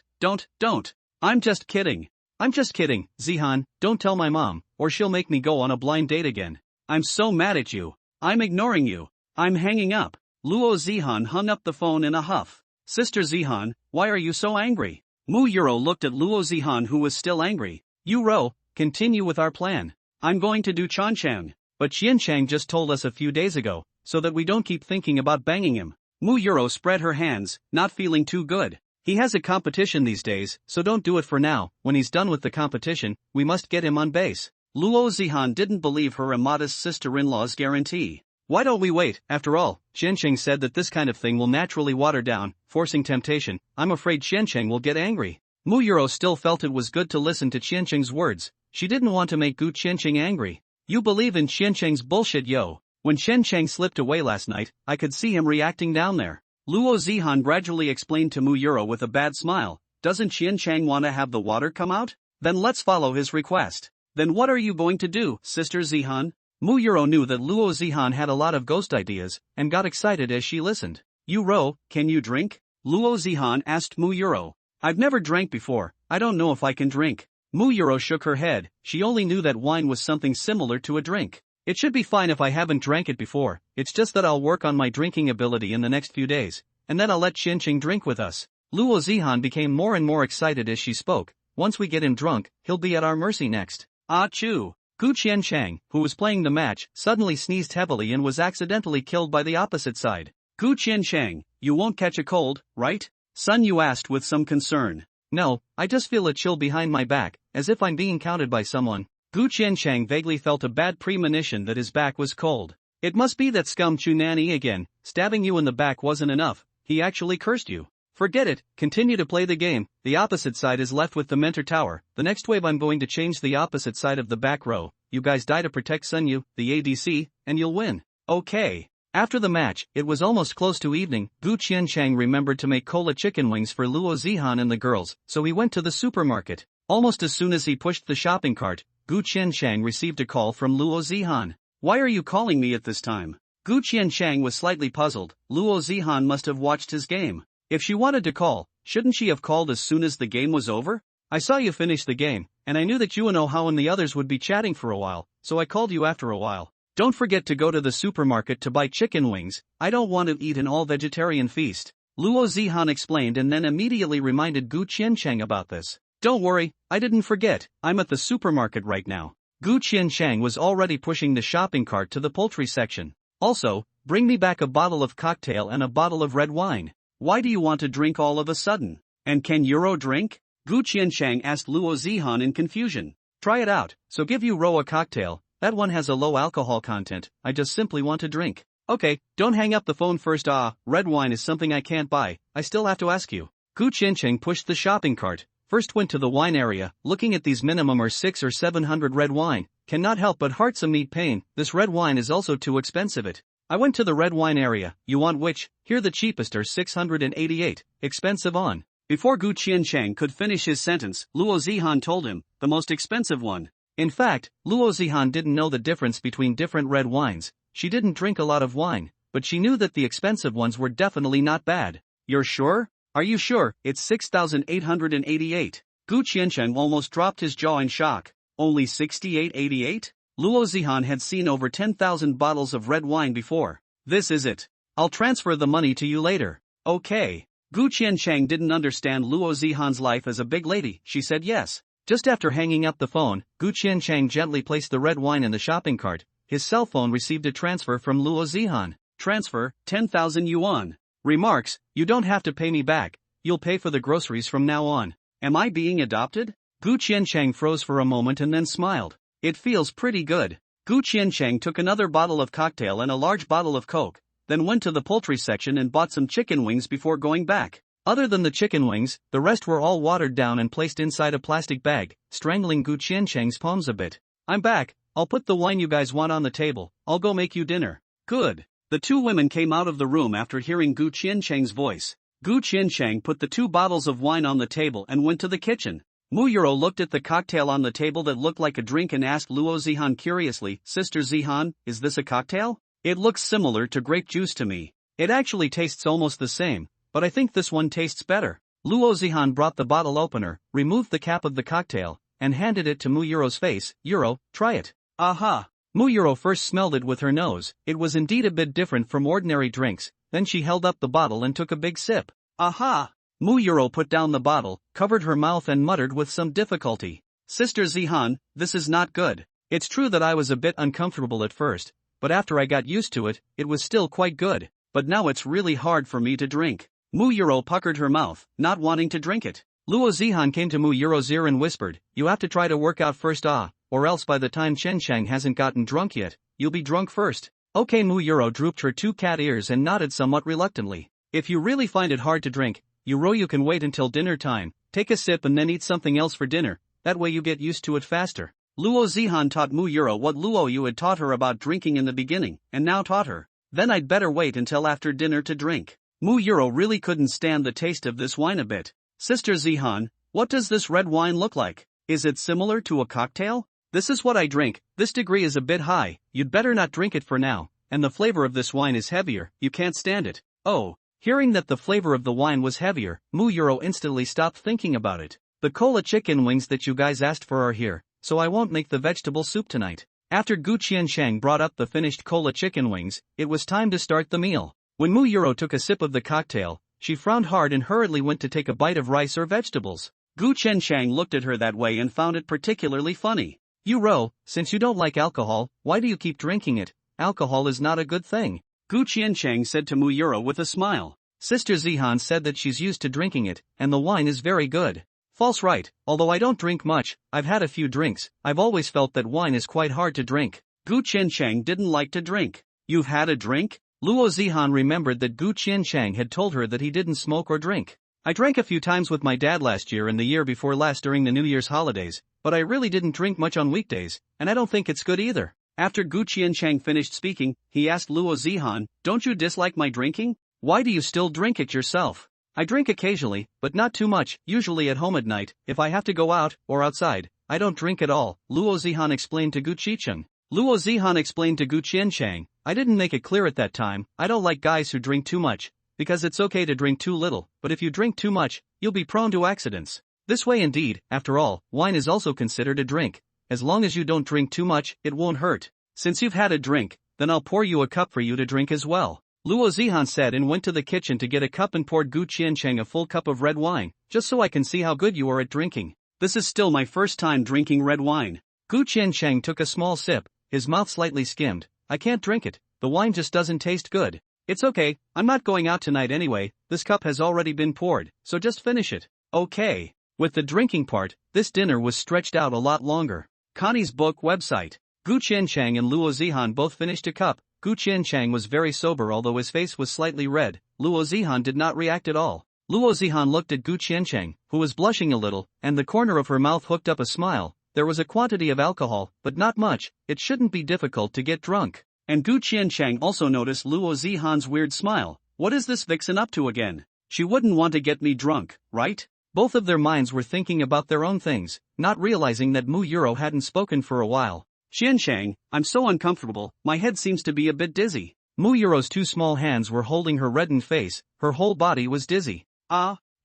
I'm just kidding. Zihan, don't tell my mom, or she'll make me go on a blind date again. I'm so mad at you. I'm ignoring you. I'm hanging up. Luo Zihan hung up the phone in a huff. Sister Zihan, why are you so angry? Mu Yuro looked at Luo Zihan, who was still angry. Yuro, continue with our plan. I'm going to do Chanchang. But Qianchang just told us a few days ago, so that we don't keep thinking about banging him. Mu Yuro spread her hands, not feeling too good. He has a competition these days, so don't do it for now. When he's done with the competition, we must get him on base. Luo Zihan didn't believe her immodest sister-in-law's guarantee. Why don't we wait? After all, Qiancheng said that this kind of thing will naturally water down, forcing temptation. I'm afraid Qiancheng will get angry. Mu Yuro still felt it was good to listen to Qiancheng's words. She didn't want to make Gu Qiancheng angry. You believe in Qiancheng's bullshit, yo. When Qiancheng slipped away last night, I could see him reacting down there. Luo Zihan gradually explained to Mu Yuro with a bad smile. Doesn't Qiancheng want to have the water come out? Then let's follow his request. Then what are you going to do, Sister Zihan? Mu Yuro knew that Luo Zihan had a lot of ghost ideas, and got excited as she listened. Yuro, can you drink? Luo Zihan asked Mu Yuro. I've never drank before, I don't know if I can drink. Mu Yuro shook her head. She only knew that wine was something similar to a drink. It should be fine if I haven't drank it before, it's just that I'll work on my drinking ability in the next few days, and then I'll let Qiancheng drink with us. Luo Zihan became more and more excited as she spoke. Once we get him drunk, he'll be at our mercy next. Achoo! Gu Qiancheng, who was playing the match, suddenly sneezed heavily and was accidentally killed by the opposite side. Gu Qiancheng, you won't catch a cold, right? Sun Yu asked with some concern. No, I just feel a chill behind my back, as if I'm being counted by someone. Gu Qiancheng vaguely felt a bad premonition that his back was cold. It must be that scum Chu Nanny again. Stabbing you in the back wasn't enough, he actually cursed you. Forget it, continue to play the game. The opposite side is left with the mentor tower. The next wave I'm going to change the opposite side of the back row. You guys die to protect Sun Yu, the ADC, and you'll win. Okay. After the match, it was almost close to evening. Gu Qiancheng remembered to make cola chicken wings for Luo Zihan and the girls, so he went to the supermarket. Almost as soon as he pushed the shopping cart, Gu Qiancheng received a call from Luo Zihan. Why are you calling me at this time? Gu Qiancheng was slightly puzzled. Luo Zihan must have watched his game. If she wanted to call, shouldn't she have called as soon as the game was over? I saw you finish the game, and I knew that you and Ohao and the others would be chatting for a while, so I called you after a while. Don't forget to go to the supermarket to buy chicken wings. I don't want to eat an all-vegetarian feast. Luo Zihan explained and then immediately reminded Gu Qiancheng about this. Don't worry, I didn't forget, I'm at the supermarket right now. Gu Qiancheng was already pushing the shopping cart to the poultry section. Also, bring me back a bottle of cocktail and a bottle of red wine. Why do you want to drink all of a sudden? And can Euro drink? Gu Qiancheng asked Luo Zihan in confusion. Try it out, so give Euro a cocktail. That one has a low alcohol content, I just simply want to drink. Okay, don't hang up the phone first. Red wine is something I can't buy, I still have to ask you. Gu Qiancheng pushed the shopping cart. First went to the wine area, looking at these minimum are 600 or 700 red wine, cannot help but heart some meat pain, this red wine is also too expensive. I went to the red wine area, you want which? Here the cheapest are 688, expensive on. Before Gu Qiancheng could finish his sentence, Luo Zihan told him, the most expensive one. In fact, Luo Zihan didn't know the difference between different red wines, she didn't drink a lot of wine, but she knew that the expensive ones were definitely not bad. You're sure? Are you sure? It's 6,888. Gu Qiancheng almost dropped his jaw in shock. Only 6888? Luo Zihan had seen over 10,000 bottles of red wine before. This is it. I'll transfer the money to you later. Okay. Gu Qiancheng didn't understand Luo Zihan's life as a big lady. She said yes. Just after hanging up the phone, Gu Qiancheng gently placed the red wine in the shopping cart. His cell phone received a transfer from Luo Zihan. Transfer, 10,000 yuan. Remarks, you don't have to pay me back, you'll pay for the groceries from now on. Am I being adopted? Gu Qiancheng froze for a moment and then smiled. It feels pretty good. Gu Qiancheng took another bottle of cocktail and a large bottle of Coke, then went to the poultry section and bought some chicken wings before going back. Other than the chicken wings, the rest were all watered down and placed inside a plastic bag, strangling Gu Qiancheng's palms a bit. I'm back, I'll put the wine you guys want on the table, I'll go make you dinner. Good. The two women came out of the room after hearing Gu Qiancheng's voice. Gu Qiancheng put the 2 bottles of wine on the table and went to the kitchen. Mu Yuro looked at the cocktail on the table that looked like a drink and asked Luo Zihan curiously, Sister Zihan, is this a cocktail? It looks similar to grape juice to me. It actually tastes almost the same, but I think this one tastes better. Luo Zihan brought the bottle opener, removed the cap of the cocktail, and handed it to Mu Yuro's face. Yuro, try it. Aha! Mu Yuro first smelled it with her nose. It was indeed a bit different from ordinary drinks. Then she held up the bottle and took a big sip. Aha! Mu Yuro put down the bottle, covered her mouth and muttered with some difficulty. Sister Zihan, this is not good. It's true that I was a bit uncomfortable at first, but after I got used to it, it was still quite good. But now it's really hard for me to drink. Mu Yuro puckered her mouth, not wanting to drink it. Luo Zihan came to Mu Yuro's ear and whispered, you have to try to work out first or else by the time Chen Shang hasn't gotten drunk yet, you'll be drunk first. Okay. Mu Yuro drooped her 2 cat ears and nodded somewhat reluctantly. If you really find it hard to drink, Yuro, you can wait until dinner time, take a sip and then eat something else for dinner, that way you get used to it faster. Luo Zihan taught Mu Yuro what Luo Yu had taught her about drinking in the beginning, and now taught her. Then I'd better wait until after dinner to drink. Mu Yuro really couldn't stand the taste of this wine a bit. Sister Zihan, what does this red wine look like? Is it similar to a cocktail? This is what I drink, this degree is a bit high, you'd better not drink it for now, and the flavor of this wine is heavier, you can't stand it. Oh. Hearing that the flavor of the wine was heavier, Mu Yuro instantly stopped thinking about it. The cola chicken wings that you guys asked for are here, so I won't make the vegetable soup tonight. After Gu Qiancheng brought up the finished cola chicken wings, it was time to start the meal. When Mu Yuro took a sip of the cocktail, she frowned hard and hurriedly went to take a bite of rice or vegetables. Gu Qiancheng looked at her that way and found it particularly funny. Yuro, since you don't like alcohol, why do you keep drinking it? Alcohol is not a good thing. Gu Qiancheng said to Mu Yuro with a smile. Sister Zihan said that she's used to drinking it, and the wine is very good. False right, although I don't drink much, I've had a few drinks, I've always felt that wine is quite hard to drink. Gu Qiancheng didn't like to drink. You've had a drink? Luo Zihan remembered that Gu Qiancheng had told her that he didn't smoke or drink. I drank a few times with my dad last year and the year before last during the New Year's holidays, but I really didn't drink much on weekdays, and I don't think it's good either. After Gu Qiancheng finished speaking, he asked Luo Zihan, don't you dislike my drinking? Why do you still drink it yourself? I drink occasionally, but not too much, usually at home at night, if I have to go out, or outside, I don't drink at all, Luo Zihan explained to Gu Qicheng. Luo Zihan explained to Gu Qiancheng, I didn't make it clear at that time, I don't like guys who drink too much, because it's okay to drink too little, but if you drink too much, you'll be prone to accidents. This way indeed, after all, wine is also considered a drink. As long as you don't drink too much, it won't hurt. Since you've had a drink, then I'll pour you a cup for you to drink as well. Luo Zihan said and went to the kitchen to get a cup and poured Gu Qiancheng a full cup of red wine, just so I can see how good you are at drinking. This is still my first time drinking red wine. Gu Qiancheng took a small sip, his mouth slightly skimmed. I can't drink it, the wine just doesn't taste good. It's okay, I'm not going out tonight anyway, this cup has already been poured, so just finish it. Okay. With the drinking part, this dinner was stretched out a lot longer. Connie's book website. Gu Qiancheng and Luo Zihan both finished a cup. Gu Qiancheng was very sober although his face was slightly red. Luo Zihan did not react at all. Luo Zihan looked at Gu Qiancheng, who was blushing a little, and the corner of her mouth hooked up a smile. There was a quantity of alcohol, but not much, it shouldn't be difficult to get drunk. And Gu Qiancheng also noticed Luo Zihan's weird smile. What is this vixen up to again? She wouldn't want to get me drunk, right? Both of their minds were thinking about their own things, not realizing that Mu Yuro hadn't spoken for a while. Qiancheng, I'm so uncomfortable, my head seems to be a bit dizzy. Mu Yuro's 2 small hands were holding her reddened face, her whole body was dizzy.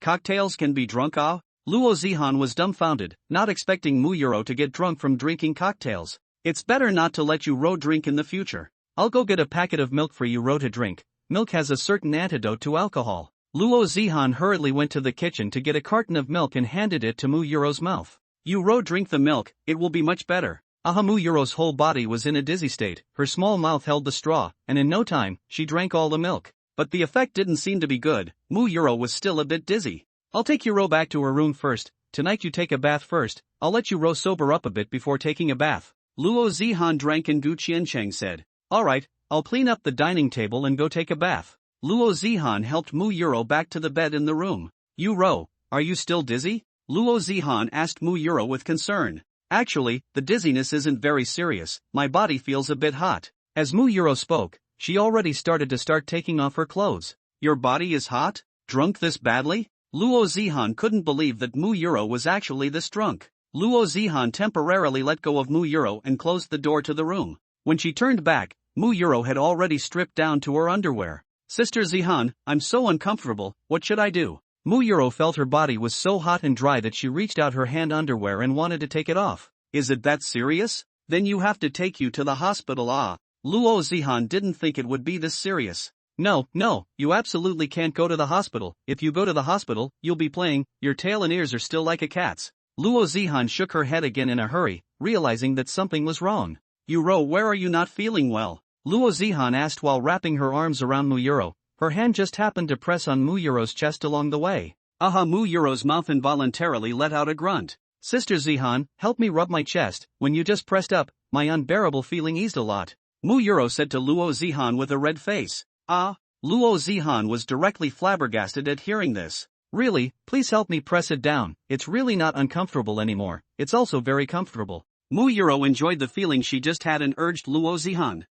Cocktails can be drunk Luo Zihan was dumbfounded, not expecting Mu Yuro to get drunk from drinking cocktails. It's better not to let Yuro drink in the future. I'll go get a packet of milk for Yuro to drink. Milk has a certain antidote to alcohol. Luo Zihan hurriedly went to the kitchen to get a carton of milk and handed it to Mu Yuro's mouth. Yuro, drink the milk, it will be much better. Mu Yuro's whole body was in a dizzy state, her small mouth held the straw, and in no time, she drank all the milk. but the effect didn't seem to be good. Mu Yuro was still a bit dizzy. I'll take Yuro back to her room first. Tonight you take a bath first. I'll let Yuro sober up a bit before taking a bath. Luo Zihan drank and Gu Qiancheng said, alright, I'll clean up the dining table and go take a bath. Luo Zihan helped Mu Yuro back to the bed in the room. Yuro, are you still dizzy? Luo Zihan asked Mu Yuro with concern. Actually, the dizziness isn't very serious, my body feels a bit hot. As Mu Yuro spoke, she already started taking off her clothes. Your body is hot? Drunk this badly? Luo Zihan couldn't believe that Mu Yuro was actually this drunk. Luo Zihan temporarily let go of Mu Yuro and closed the door to the room. When she turned back, Mu Yuro had already stripped down to her underwear. Sister Zihan, I'm so uncomfortable, what should I do? Mu Yuro felt her body was so hot and dry that she reached out her hand underwear and wanted to take it off. Is it that serious? Then you have to take you to the hospital. Luo Zihan didn't think it would be this serious. No, you absolutely can't go to the hospital. If you go to the hospital, you'll be playing, your tail and ears are still like a cat's. Luo Zihan shook her head again in a hurry, realizing that something was wrong. Yuro, where are you not feeling well? Luo Zihan asked while wrapping her arms around Mu Yuro. Her hand just happened to press on Mu Yuro's chest along the way. Mu Yuro's mouth involuntarily let out a grunt. Sister Zihan, help me rub my chest. When you just pressed up, my unbearable feeling eased a lot. Mu Yuro said to Luo Zihan with a red face. Luo Zihan was directly flabbergasted at hearing this. Really, please help me press it down. It's really not uncomfortable anymore, it's also very comfortable. Mu Yuro enjoyed the feeling she just had and urged Luo Zihan.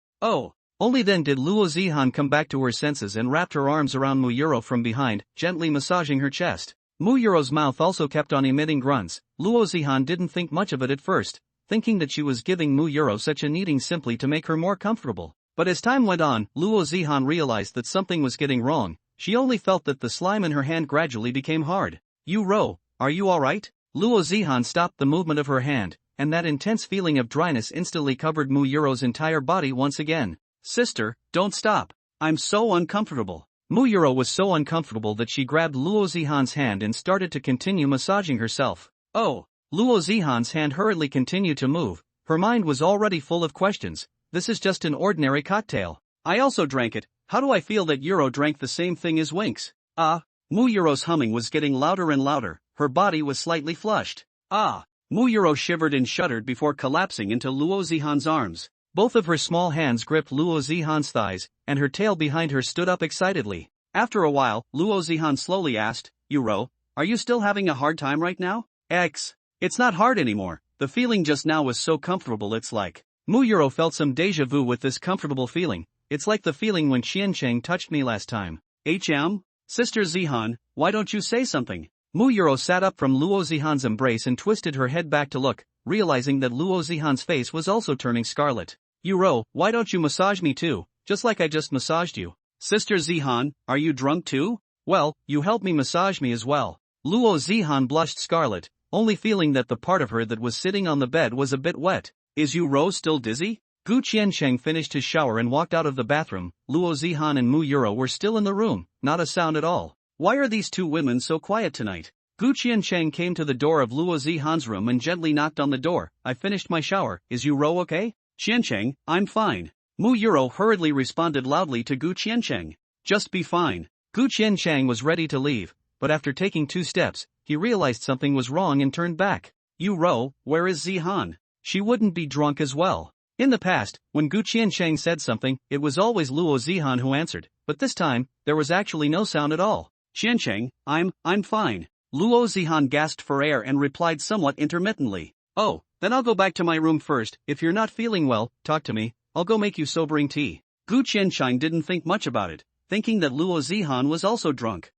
Only then did Luo Zihan come back to her senses and wrapped her arms around Mu Yuro from behind, gently massaging her chest. Mu Yuro's mouth also kept on emitting grunts. Luo Zihan didn't think much of it at first, thinking that she was giving Mu Yuro such a kneading simply to make her more comfortable. But as time went on, Luo Zihan realized that something was getting wrong. She only felt that the slime in her hand gradually became hard. Yuro, are you alright? Luo Zihan stopped the movement of her hand, and that intense feeling of dryness instantly covered Mu Yuro's entire body once again. Sister, don't stop. I'm so uncomfortable. Mu Yuro was so uncomfortable that she grabbed Luo Zihan's hand and started to continue massaging herself. Luo Zihan's hand hurriedly continued to move. Her mind was already full of questions. This is just an ordinary cocktail. I also drank it. How do I feel that Yuro drank the same thing as Winx? Mu Yuro's humming was getting louder and louder. Her body was slightly flushed. Mu Yuro shivered and shuddered before collapsing into Luo Zihan's arms. Both of her small hands gripped Luo Zihan's thighs, and her tail behind her stood up excitedly. After a while, Luo Zihan slowly asked, Yuro, are you still having a hard time right now? It's not hard anymore. The feeling just now was so comfortable, it's like. Mu Yuro felt some deja vu with this comfortable feeling. It's like the feeling when Qiancheng touched me last time. Sister Zihan, why don't you say something? Mu Yuro sat up from Luo Zihan's embrace and twisted her head back to look, realizing that Luo Zihan's face was also turning scarlet. Yuro, why don't you massage me too, just like I just massaged you? Sister Zihan, are you drunk too? Well, you help me massage me as well. Luo Zihan blushed scarlet, only feeling that the part of her that was sitting on the bed was a bit wet. Is Yuro still dizzy? Gu Qiancheng finished his shower and walked out of the bathroom. Luo Zihan and Mu Yuro were still in the room, not a sound at all. Why are these two women so quiet tonight? Gu Qiancheng came to the door of Luo Zihan's room and gently knocked on the door. I finished my shower, is Yuro okay? Qiancheng, I'm fine. Mu Yuro hurriedly responded loudly to Gu Qiancheng. Just be fine. Gu Qiancheng was ready to leave, but after taking 2 steps, he realized something was wrong and turned back. Yuro, where is Zihan? She wouldn't be drunk as well. In the past, when Gu Qiancheng said something, it was always Luo Zihan who answered, but this time, there was actually no sound at all. Qiancheng, I'm fine. Luo Zihan gasped for air and replied somewhat intermittently. Oh, then I'll go back to my room first. If you're not feeling well, talk to me, I'll go make you sobering tea. Gu Qiancheng didn't think much about it, thinking that Luo Zihan was also drunk.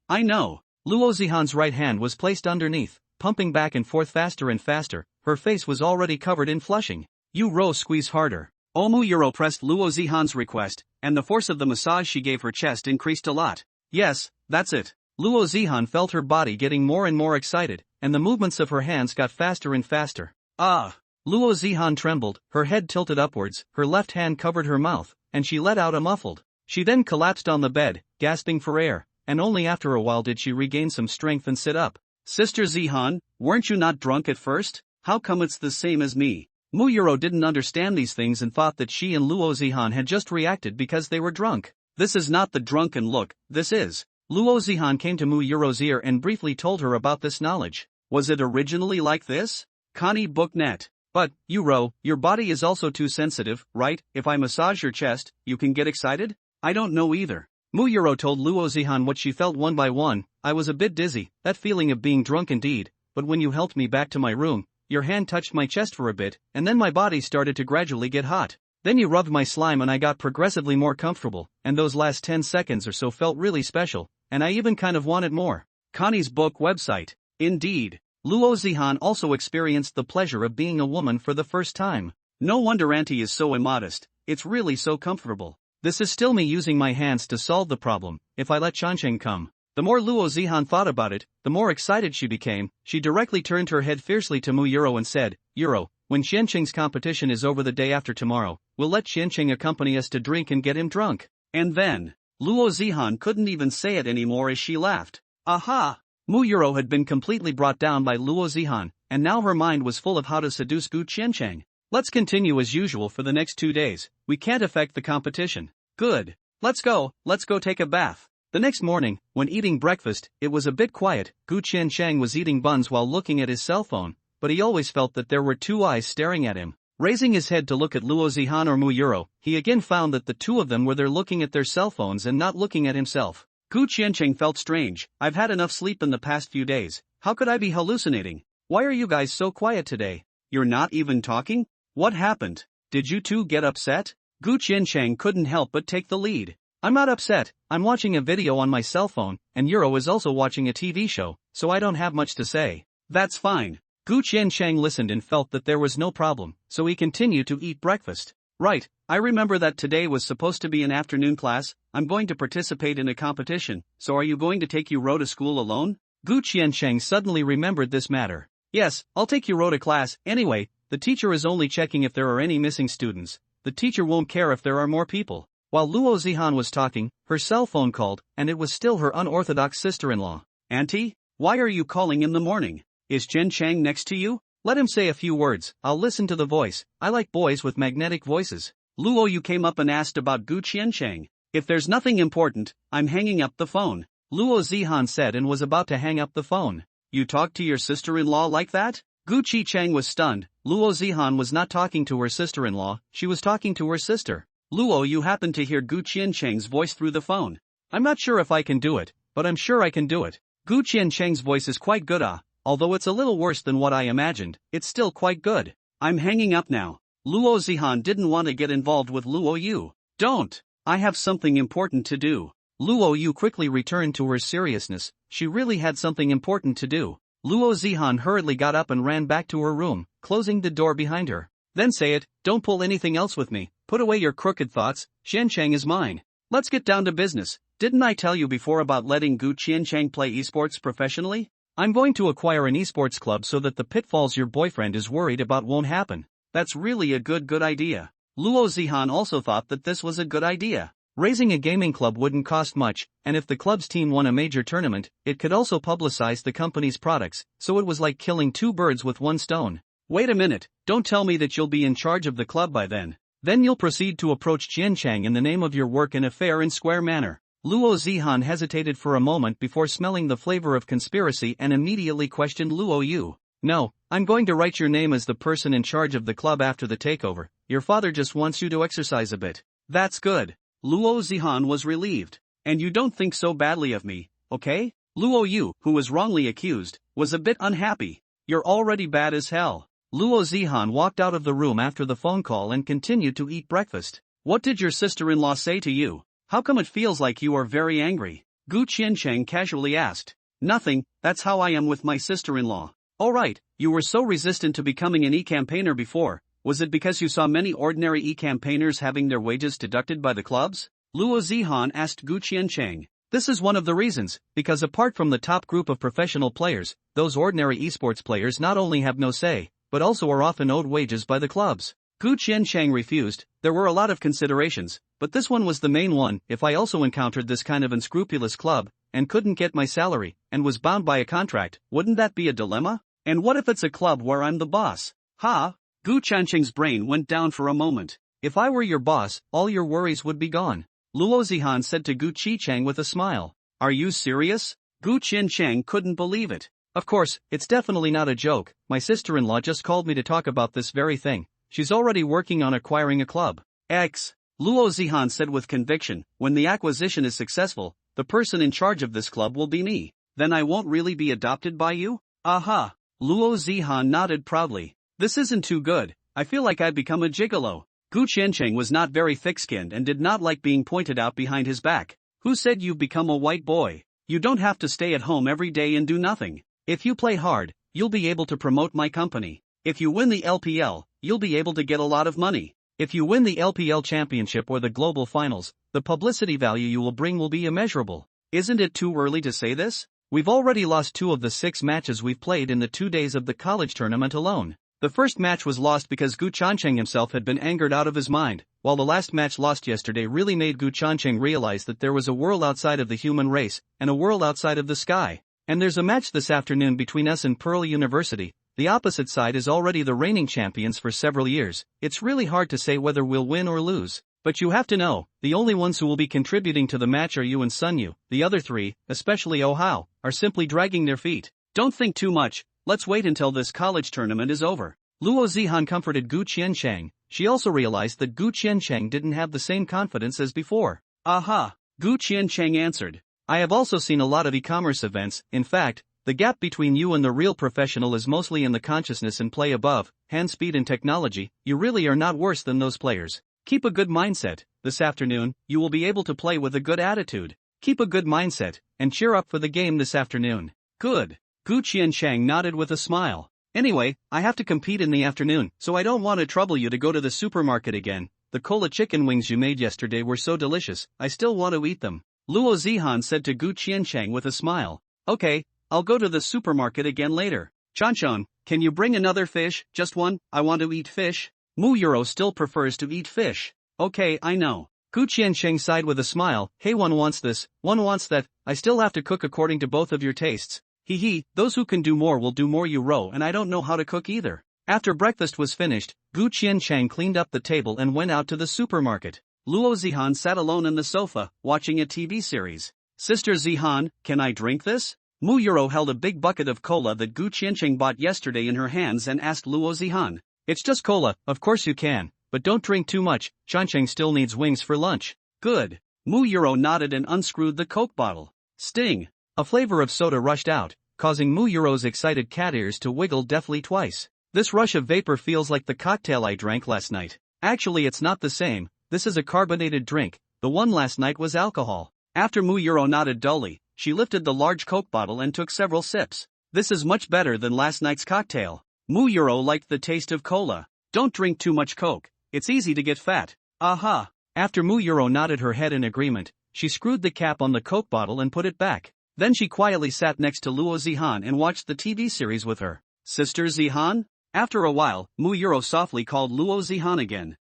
I know. Luo Zihan's right hand was placed underneath, pumping back and forth faster and faster. Her face was already covered in flushing. Yuro squeeze harder. Mu Yuro pressed Luo Zihan's request, and the force of the massage she gave her chest increased a lot. Yes, that's it. Luo Zihan felt her body getting more and more excited, and the movements of her hands got faster and faster. Luo Zihan trembled, her head tilted upwards, her left hand covered her mouth, and she let out a muffled. She then collapsed on the bed, gasping for air, and only after a while did she regain some strength and sit up. Sister Zihan, weren't you not drunk at first? How come it's the same as me? Mu Yuro didn't understand these things and thought that she and Luo Zihan had just reacted because they were drunk. This is not the drunken look, this is. Luo Zihan came to Mu Yuro's ear and briefly told her about this knowledge. Was it originally like this? Connie Booknet. But, Yuro, your body is also too sensitive, right? If I massage your chest, you can get excited? I don't know either. Mu Yuro told Luo Zihan what she felt one by one. I was a bit dizzy, that feeling of being drunk indeed, but when you helped me back to my room, your hand touched my chest for a bit, and then my body started to gradually get hot. Then you rubbed my slime and I got progressively more comfortable, and those last 10 seconds or so felt really special, and I even kind of wanted more. Connie's book website. Indeed. Luo Zihan also experienced the pleasure of being a woman for the first time. No wonder Auntie is so immodest, it's really so comfortable. This is still me using my hands to solve the problem, if I let Qiancheng come. The more Luo Zihan thought about it, the more excited she became. She directly turned her head fiercely to Mu Yuro and said, Yuro, when Qiancheng's competition is over the day after tomorrow, we'll let Qiancheng accompany us to drink and get him drunk. And then, Luo Zihan couldn't even say it anymore as she laughed. Aha! Mu Yuro had been completely brought down by Luo Zihan, and now her mind was full of how to seduce Gu Qiancheng. Let's continue as usual for the next 2 days, we can't affect the competition. Good. Let's go take a bath. The next morning, when eating breakfast, it was a bit quiet. Gu Qiancheng was eating buns while looking at his cell phone, but he always felt that there were two eyes staring at him. Raising his head to look at Luo Zihan or Mu Yuro, he again found that the two of them were there looking at their cell phones and not looking at himself. Gu Qiancheng felt strange. I've had enough sleep in the past few days. How could I be hallucinating? Why are you guys so quiet today? You're not even talking? What happened? Did you two get upset? Gu Qiancheng couldn't help but take the lead. I'm not upset, I'm watching a video on my cell phone, and Yuro is also watching a TV show, so I don't have much to say. That's fine. Gu Qiancheng listened and felt that there was no problem, so he continued to eat breakfast. Right, I remember that today was supposed to be an afternoon class. I'm going to participate in a competition, so are you going to take Yuro to school alone? Gu Qiancheng suddenly remembered this matter. Yes, I'll take Yuro to class. Anyway, the teacher is only checking if there are any missing students. The teacher won't care if there are more people. While Luo Zihan was talking, her cell phone called, and it was still her unorthodox sister-in-law. Auntie, why are you calling in the morning? Is Qiancheng next to you? Let him say a few words, I'll listen to the voice. I like boys with magnetic voices. Luo, you came up and asked about Gu Qiancheng. If there's nothing important, I'm hanging up the phone. Luo Zihan said and was about to hang up the phone. You talk to your sister-in-law like that? Gu Qiancheng was stunned. Luo Zihan was not talking to her sister-in-law, she was talking to her sister. Luo, you happened to hear Gu Qiancheng's voice through the phone. I'm not sure if I can do it, but I'm sure I can do it. Gu Qiancheng's voice is quite good, although it's a little worse than what I imagined, it's still quite good. I'm hanging up now. Luo Zihan didn't want to get involved with Luo Yu. Don't. I have something important to do. Luo Yu quickly returned to her seriousness, she really had something important to do. Luo Zihan hurriedly got up and ran back to her room, closing the door behind her. Then say it, don't pull anything else with me, put away your crooked thoughts, Qiancheng is mine. Let's get down to business. Didn't I tell you before about letting Gu Qiancheng play esports professionally? I'm going to acquire an esports club so that the pitfalls your boyfriend is worried about won't happen. That's really a good idea. Luo Zihan also thought that this was a good idea. Raising a gaming club wouldn't cost much, and if the club's team won a major tournament, it could also publicize the company's products, so it was like killing two birds with one stone. Wait a minute, don't tell me that you'll be in charge of the club by then. Then you'll proceed to approach Qiancheng in the name of your work in a fair and square manner. Luo Zihan hesitated for a moment before smelling the flavor of conspiracy and immediately questioned Luo Yu. No, I'm going to write your name as the person in charge of the club after the takeover. Your father just wants you to exercise a bit. That's good. Luo Zihan was relieved. And you don't think so badly of me, okay? Luo Yu, who was wrongly accused, was a bit unhappy. You're already bad as hell. Luo Zihan walked out of the room after the phone call and continued to eat breakfast. What did your sister-in-law say to you? How come it feels like you are very angry? Gu Qiancheng casually asked. Nothing, that's how I am with my sister-in-law. Alright, you were so resistant to becoming an e-campaigner before, was it because you saw many ordinary e-campaigners having their wages deducted by the clubs? Luo Zihan asked Gu Qiancheng. This is one of the reasons, because apart from the top group of professional players, those ordinary esports players not only have no say, but also are often owed wages by the clubs. Gu Qiancheng refused. There were a lot of considerations, but this one was the main one. If I also encountered this kind of unscrupulous club, and couldn't get my salary, and was bound by a contract, wouldn't that be a dilemma? And what if it's a club where I'm the boss? Gu Qiancheng's brain went down for a moment. If I were your boss, all your worries would be gone. Luo Zihan said to Gu Qicheng with a smile. Are you serious? Gu Qicheng couldn't believe it. Of course, it's definitely not a joke. My sister-in-law just called me to talk about this very thing. She's already working on acquiring a club. Luo Zihan said with conviction, when the acquisition is successful, the person in charge of this club will be me. Then I won't really be adopted by you? Aha! Luo Zihan nodded proudly. This isn't too good. I feel like I've become a gigolo. Gu Qiancheng was not very thick-skinned and did not like being pointed out behind his back. Who said you've become a white boy? You don't have to stay at home every day and do nothing. If you play hard, you'll be able to promote my company. If you win the LPL, you'll be able to get a lot of money. If you win the LPL championship or the global finals, the publicity value you will bring will be immeasurable. Isn't it too early to say this? We've already lost 2 of the 6 matches we've played in the 2 days of the college tournament alone. The first match was lost because Gu Chancheng himself had been angered out of his mind, while the last match lost yesterday really made Gu Chancheng realize that there was a world outside of the human race, and a world outside of the sky. And there's a match this afternoon between us and Pearl University. The opposite side is already the reigning champions for several years. It's really hard to say whether we'll win or lose. But you have to know, the only ones who will be contributing to the match are you and Sunyu. The other 3, especially Oh Hao, are simply dragging their feet. Don't think too much, let's wait until this college tournament is over. Luo Zihan comforted Gu Qiancheng. She also realized that Gu Qiancheng didn't have the same confidence as before. Aha! Gu Qiancheng answered. I have also seen a lot of e-commerce events. In fact, the gap between you and the real professional is mostly in the consciousness and play above, hand speed and technology. You really are not worse than those players. Keep a good mindset. This afternoon, you will be able to play with a good attitude. Keep a good mindset, and cheer up for the game this afternoon. Good. Gu Qiancheng nodded with a smile. Anyway, I have to compete in the afternoon, so I don't want to trouble you to go to the supermarket again. The cola chicken wings you made yesterday were so delicious, I still want to eat them. Luo Zihan said to Gu Qiancheng with a smile. Okay, I'll go to the supermarket again later. Chanchon, can you bring another fish? Just one, I want to eat fish. Mu Euro still prefers to eat fish. Okay, I know. Gu Qiancheng sighed with a smile. Hey, one wants this, one wants that. I still have to cook according to both of your tastes. Hee, those who can do more will do more Euro, and I don't know how to cook either. After breakfast was finished, Gu Qiancheng cleaned up the table and went out to the supermarket. Luo Zihan sat alone on the sofa, watching a TV series. Sister Zihan, can I drink this? Mu Euro held a big bucket of cola that Gu Qiancheng bought yesterday in her hands and asked Luo Zihan. It's just cola, of course you can, but don't drink too much. Chancheng still needs wings for lunch. Good. Mu Euro nodded and unscrewed the Coke bottle. Sting. A flavor of soda rushed out, causing Mu Euro's excited cat ears to wiggle deftly twice. This rush of vapor feels like the cocktail I drank last night. Actually, it's not the same. This is a carbonated drink. The one last night was alcohol. After Mu Euro nodded dully, she lifted the large Coke bottle and took several sips. This is much better than last night's cocktail. Mu Euro liked the taste of cola. Don't drink too much Coke. It's easy to get fat. Aha! After Mu Euro nodded her head in agreement, she screwed the cap on the Coke bottle and put it back. Then she quietly sat next to Luo Zihan and watched the TV series with her. Sister Zihan? After a while, Mu Euro softly called Luo Zihan again.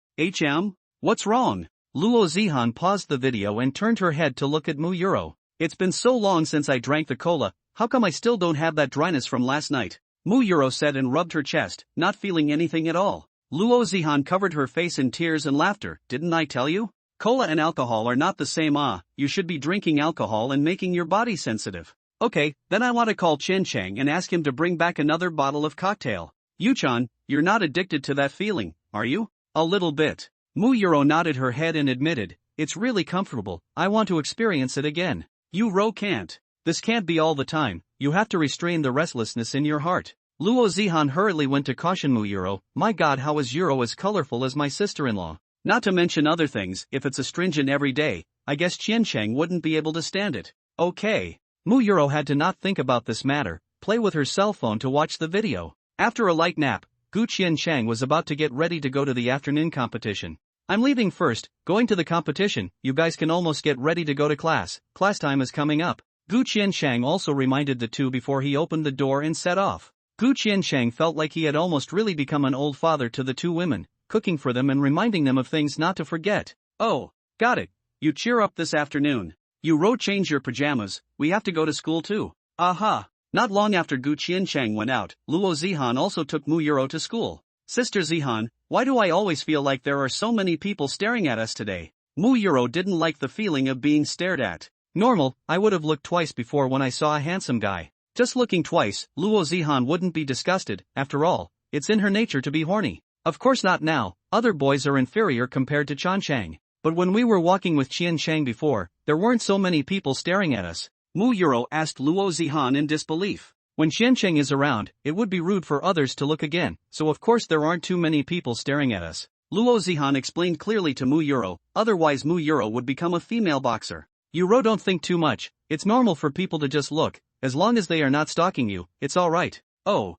What's wrong? Luo Zihan paused the video and turned her head to look at Mu Euro. It's been so long since I drank the cola, how come I still don't have that dryness from last night? Mu Euro said and rubbed her chest, not feeling anything at all. Luo Zihan covered her face in tears and laughter. Didn't I tell you? Cola and alcohol are not the same. You should be drinking alcohol and making your body sensitive. Okay, then I want to call Chen Cheng and ask him to bring back another bottle of cocktail. Yuchan, you're not addicted to that feeling, are you? A little bit. Mu Euro nodded her head and admitted, it's really comfortable, I want to experience it again. You can't. This can't be all the time, you have to restrain the restlessness in your heart. Luo Zihan hurriedly went to caution Mu Euro. My god, how is Euro as colorful as my sister-in-law? Not to mention other things, if it's astringent every day, I guess Qian Cheng wouldn't be able to stand it. Okay. Mu Euro had to not think about this matter, play with her cell phone to watch the video. After a light nap, Gu Qiancheng was about to get ready to go to the afternoon competition. I'm leaving first, going to the competition, you guys can almost get ready to go to class time is coming up. Gu Qiancheng also reminded the two before he opened the door and set off. Gu Qiancheng felt like he had almost really become an old father to the two women, cooking for them and reminding them of things not to forget. Oh, got it. You cheer up this afternoon. You change your pajamas, we have to go to school too. Aha. Not long after Gu Qiancheng went out, Luo Zihan also took Mu Euro to school. Sister Zihan, why do I always feel like there are so many people staring at us today? Mu Euro didn't like the feeling of being stared at. Normal, I would have looked twice before when I saw a handsome guy. Just looking twice, Luo Zihan wouldn't be disgusted. After all, it's in her nature to be horny. Of course not now, other boys are inferior compared to Chan Chang. But when we were walking with Qian Chang before, there weren't so many people staring at us. Mu Euro asked Luo Zihan in disbelief. When Qian Chang is around, it would be rude for others to look again, so of course there aren't too many people staring at us. Luo Zihan explained clearly to Mu Euro, otherwise Mu Euro would become a female boxer. Euro, don't think too much, it's normal for people to just look, as long as they are not stalking you, it's alright. Oh.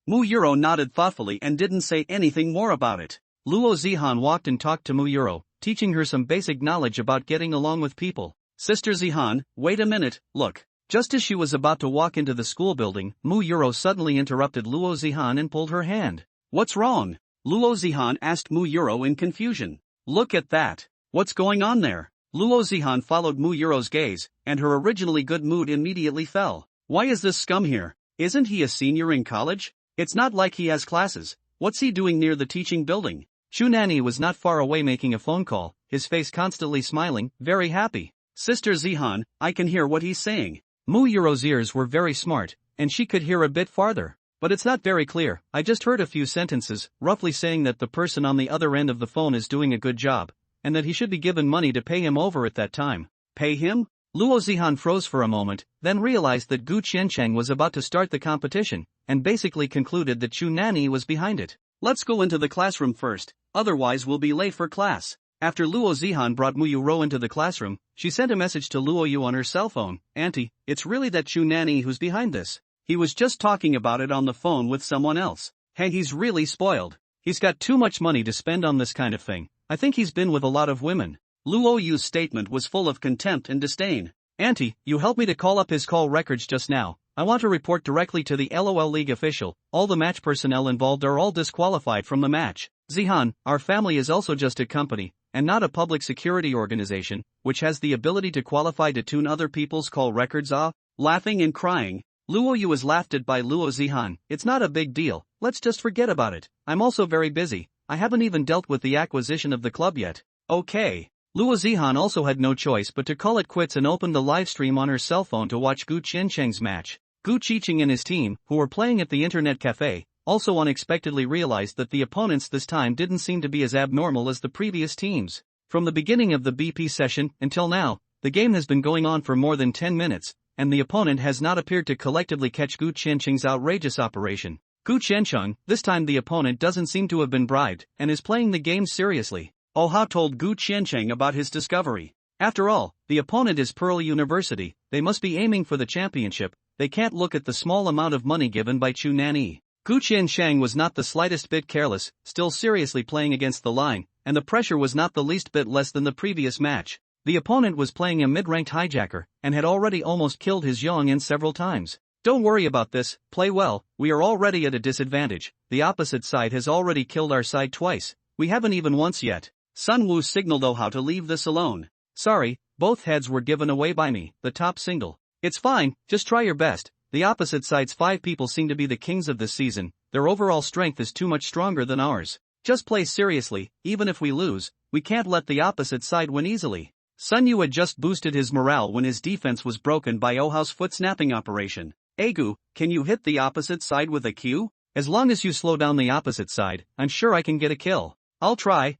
Mu Euro nodded thoughtfully and didn't say anything more about it. Luo Zihan walked and talked to Mu Euro, teaching her some basic knowledge about getting along with people. Sister Zihan, wait a minute, look. Just as she was about to walk into the school building, Mu Euro suddenly interrupted Luo Zihan and pulled her hand. What's wrong? Luo Zihan asked Mu Euro in confusion. Look at that. What's going on there? Luo Zihan followed Mu Euro's gaze, and her originally good mood immediately fell. Why is this scum here? Isn't he a senior in college? It's not like he has classes. What's he doing near the teaching building? Chu Nani was not far away making a phone call, his face constantly smiling, very happy. Sister Zihan, I can hear what he's saying. Mu Euro's ears were very smart, and she could hear a bit farther. But it's not very clear, I just heard a few sentences, roughly saying that the person on the other end of the phone is doing a good job, and that he should be given money to pay him over at that time. Pay him? Luo Zihan froze for a moment, then realized that Gu Qiancheng was about to start the competition, and basically concluded that Chu Nani was behind it. Let's go into the classroom first, otherwise we'll be late for class. After Luo Zihan brought Mu Euro into the classroom, she sent a message to Luo Yu on her cell phone. Auntie, it's really that Chu Nani who's behind this. He was just talking about it on the phone with someone else. Hey, he's really spoiled. He's got too much money to spend on this kind of thing. I think he's been with a lot of women. Luo Yu's statement was full of contempt and disdain. Auntie, you helped me to call up his call records just now. I want to report directly to the LOL League official. All the match personnel involved are all disqualified from the match. Zihan, our family is also just a company, and not a public security organization, which has the ability to qualify to tune other people's call records. Laughing and crying. Luo Yu was laughed at by Luo Zihan. It's not a big deal, let's just forget about it. I'm also very busy. I haven't even dealt with the acquisition of the club yet. Okay. Luo Zihan also had no choice but to call it quits and open the live stream on her cell phone to watch Gu Qiancheng's match. Gu Qicheng and his team, who were playing at the internet cafe, also unexpectedly realized that the opponents this time didn't seem to be as abnormal as the previous teams. From the beginning of the BP session until now, the game has been going on for more than 10 minutes, and the opponent has not appeared to collectively catch Gu Qiancheng's outrageous operation. Gu Qiancheng, this time the opponent doesn't seem to have been bribed, and is playing the game seriously. Oha told Gu Qiancheng about his discovery. After all, the opponent is Pearl University, they must be aiming for the championship, they can't look at the small amount of money given by Chu Nani. Gu Qiancheng was not the slightest bit careless, still seriously playing against the line, and the pressure was not the least bit less than the previous match. The opponent was playing a mid-ranked hijacker, and had already almost killed his Yong'an several times. Don't worry about this, play well, we are already at a disadvantage, the opposite side has already killed our side twice, we haven't even once yet. Sun Wu signaled how to leave this alone. Sorry, both heads were given away by me, the top single. It's fine, just try your best. The opposite side's 5 people seem to be the kings of this season, their overall strength is too much stronger than ours. Just play seriously, even if we lose, we can't let the opposite side win easily. Sun Yu had just boosted his morale when his defense was broken by Ohao's foot snapping operation. Agu, can you hit the opposite side with a Q? As long as you slow down the opposite side, I'm sure I can get a kill. I'll try.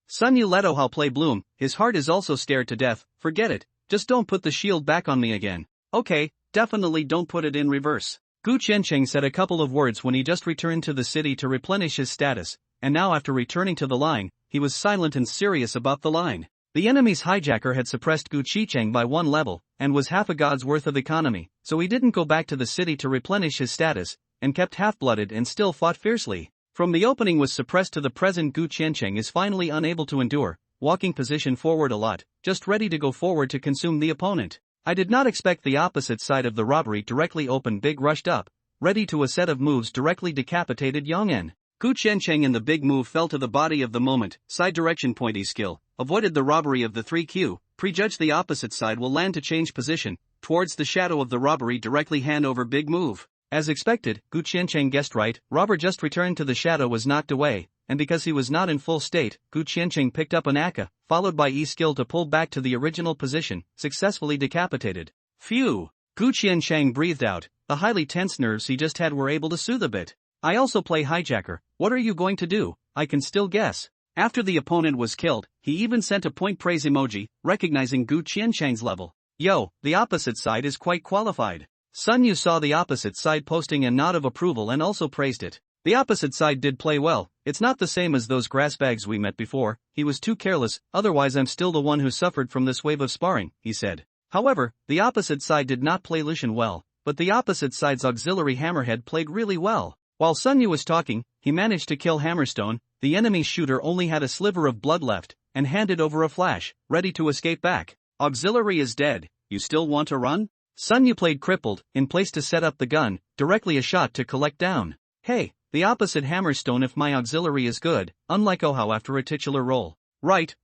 Sun Yu let Ohao play Bloom, his heart is also scared to death, forget it, just don't put the shield back on me again. Okay, definitely don't put it in reverse. Gu Qiancheng said a couple of words when he just returned to the city to replenish his status, and now after returning to the line, he was silent and serious about the line. The enemy's hijacker had suppressed Gu Qicheng by 1 level, and was half a god's worth of economy, so he didn't go back to the city to replenish his status, and kept half-blooded and still fought fiercely. From the opening was suppressed to the present, Gu Qiancheng is finally unable to endure, walking position forward a lot, just ready to go forward to consume the opponent. I did not expect the opposite side of the robbery directly open, big rushed up, ready to a set of moves directly decapitated Yong'an. Gu Qiancheng in the big move fell to the body of the moment, side direction pointy skill, avoided the robbery of the 3Q, prejudged the opposite side will land to change position, towards the shadow of the robbery directly hand over big move. As expected, Gu Qiancheng guessed right, robber just returned to the shadow was knocked away, and because he was not in full state, Gu Qiancheng picked up an aka, followed by E-skill to pull back to the original position, successfully decapitated. Phew! Gu Qiancheng breathed out, the highly tense nerves he just had were able to soothe a bit. I also play hijacker, what are you going to do? I can still guess. After the opponent was killed, he even sent a point praise emoji, recognizing Gu Qiancheng's level. Yo, the opposite side is quite qualified. Sun Yu saw the opposite side posting a nod of approval and also praised it. The opposite side did play well, it's not the same as those grass bags we met before, he was too careless, otherwise I'm still the one who suffered from this wave of sparring, he said. However, the opposite side did not play Lucian well, but the opposite side's auxiliary Hammerhead played really well. While Sun Yu was talking, he managed to kill Hammerstone, the enemy shooter only had a sliver of blood left, and handed over a flash, ready to escape back. Auxiliary is dead, you still want to run? Sun Yu played crippled, in place to set up the gun, directly a shot to collect down. Hey, the opposite Hammerstone if my auxiliary is good, unlike Ohao after a titular role. Right.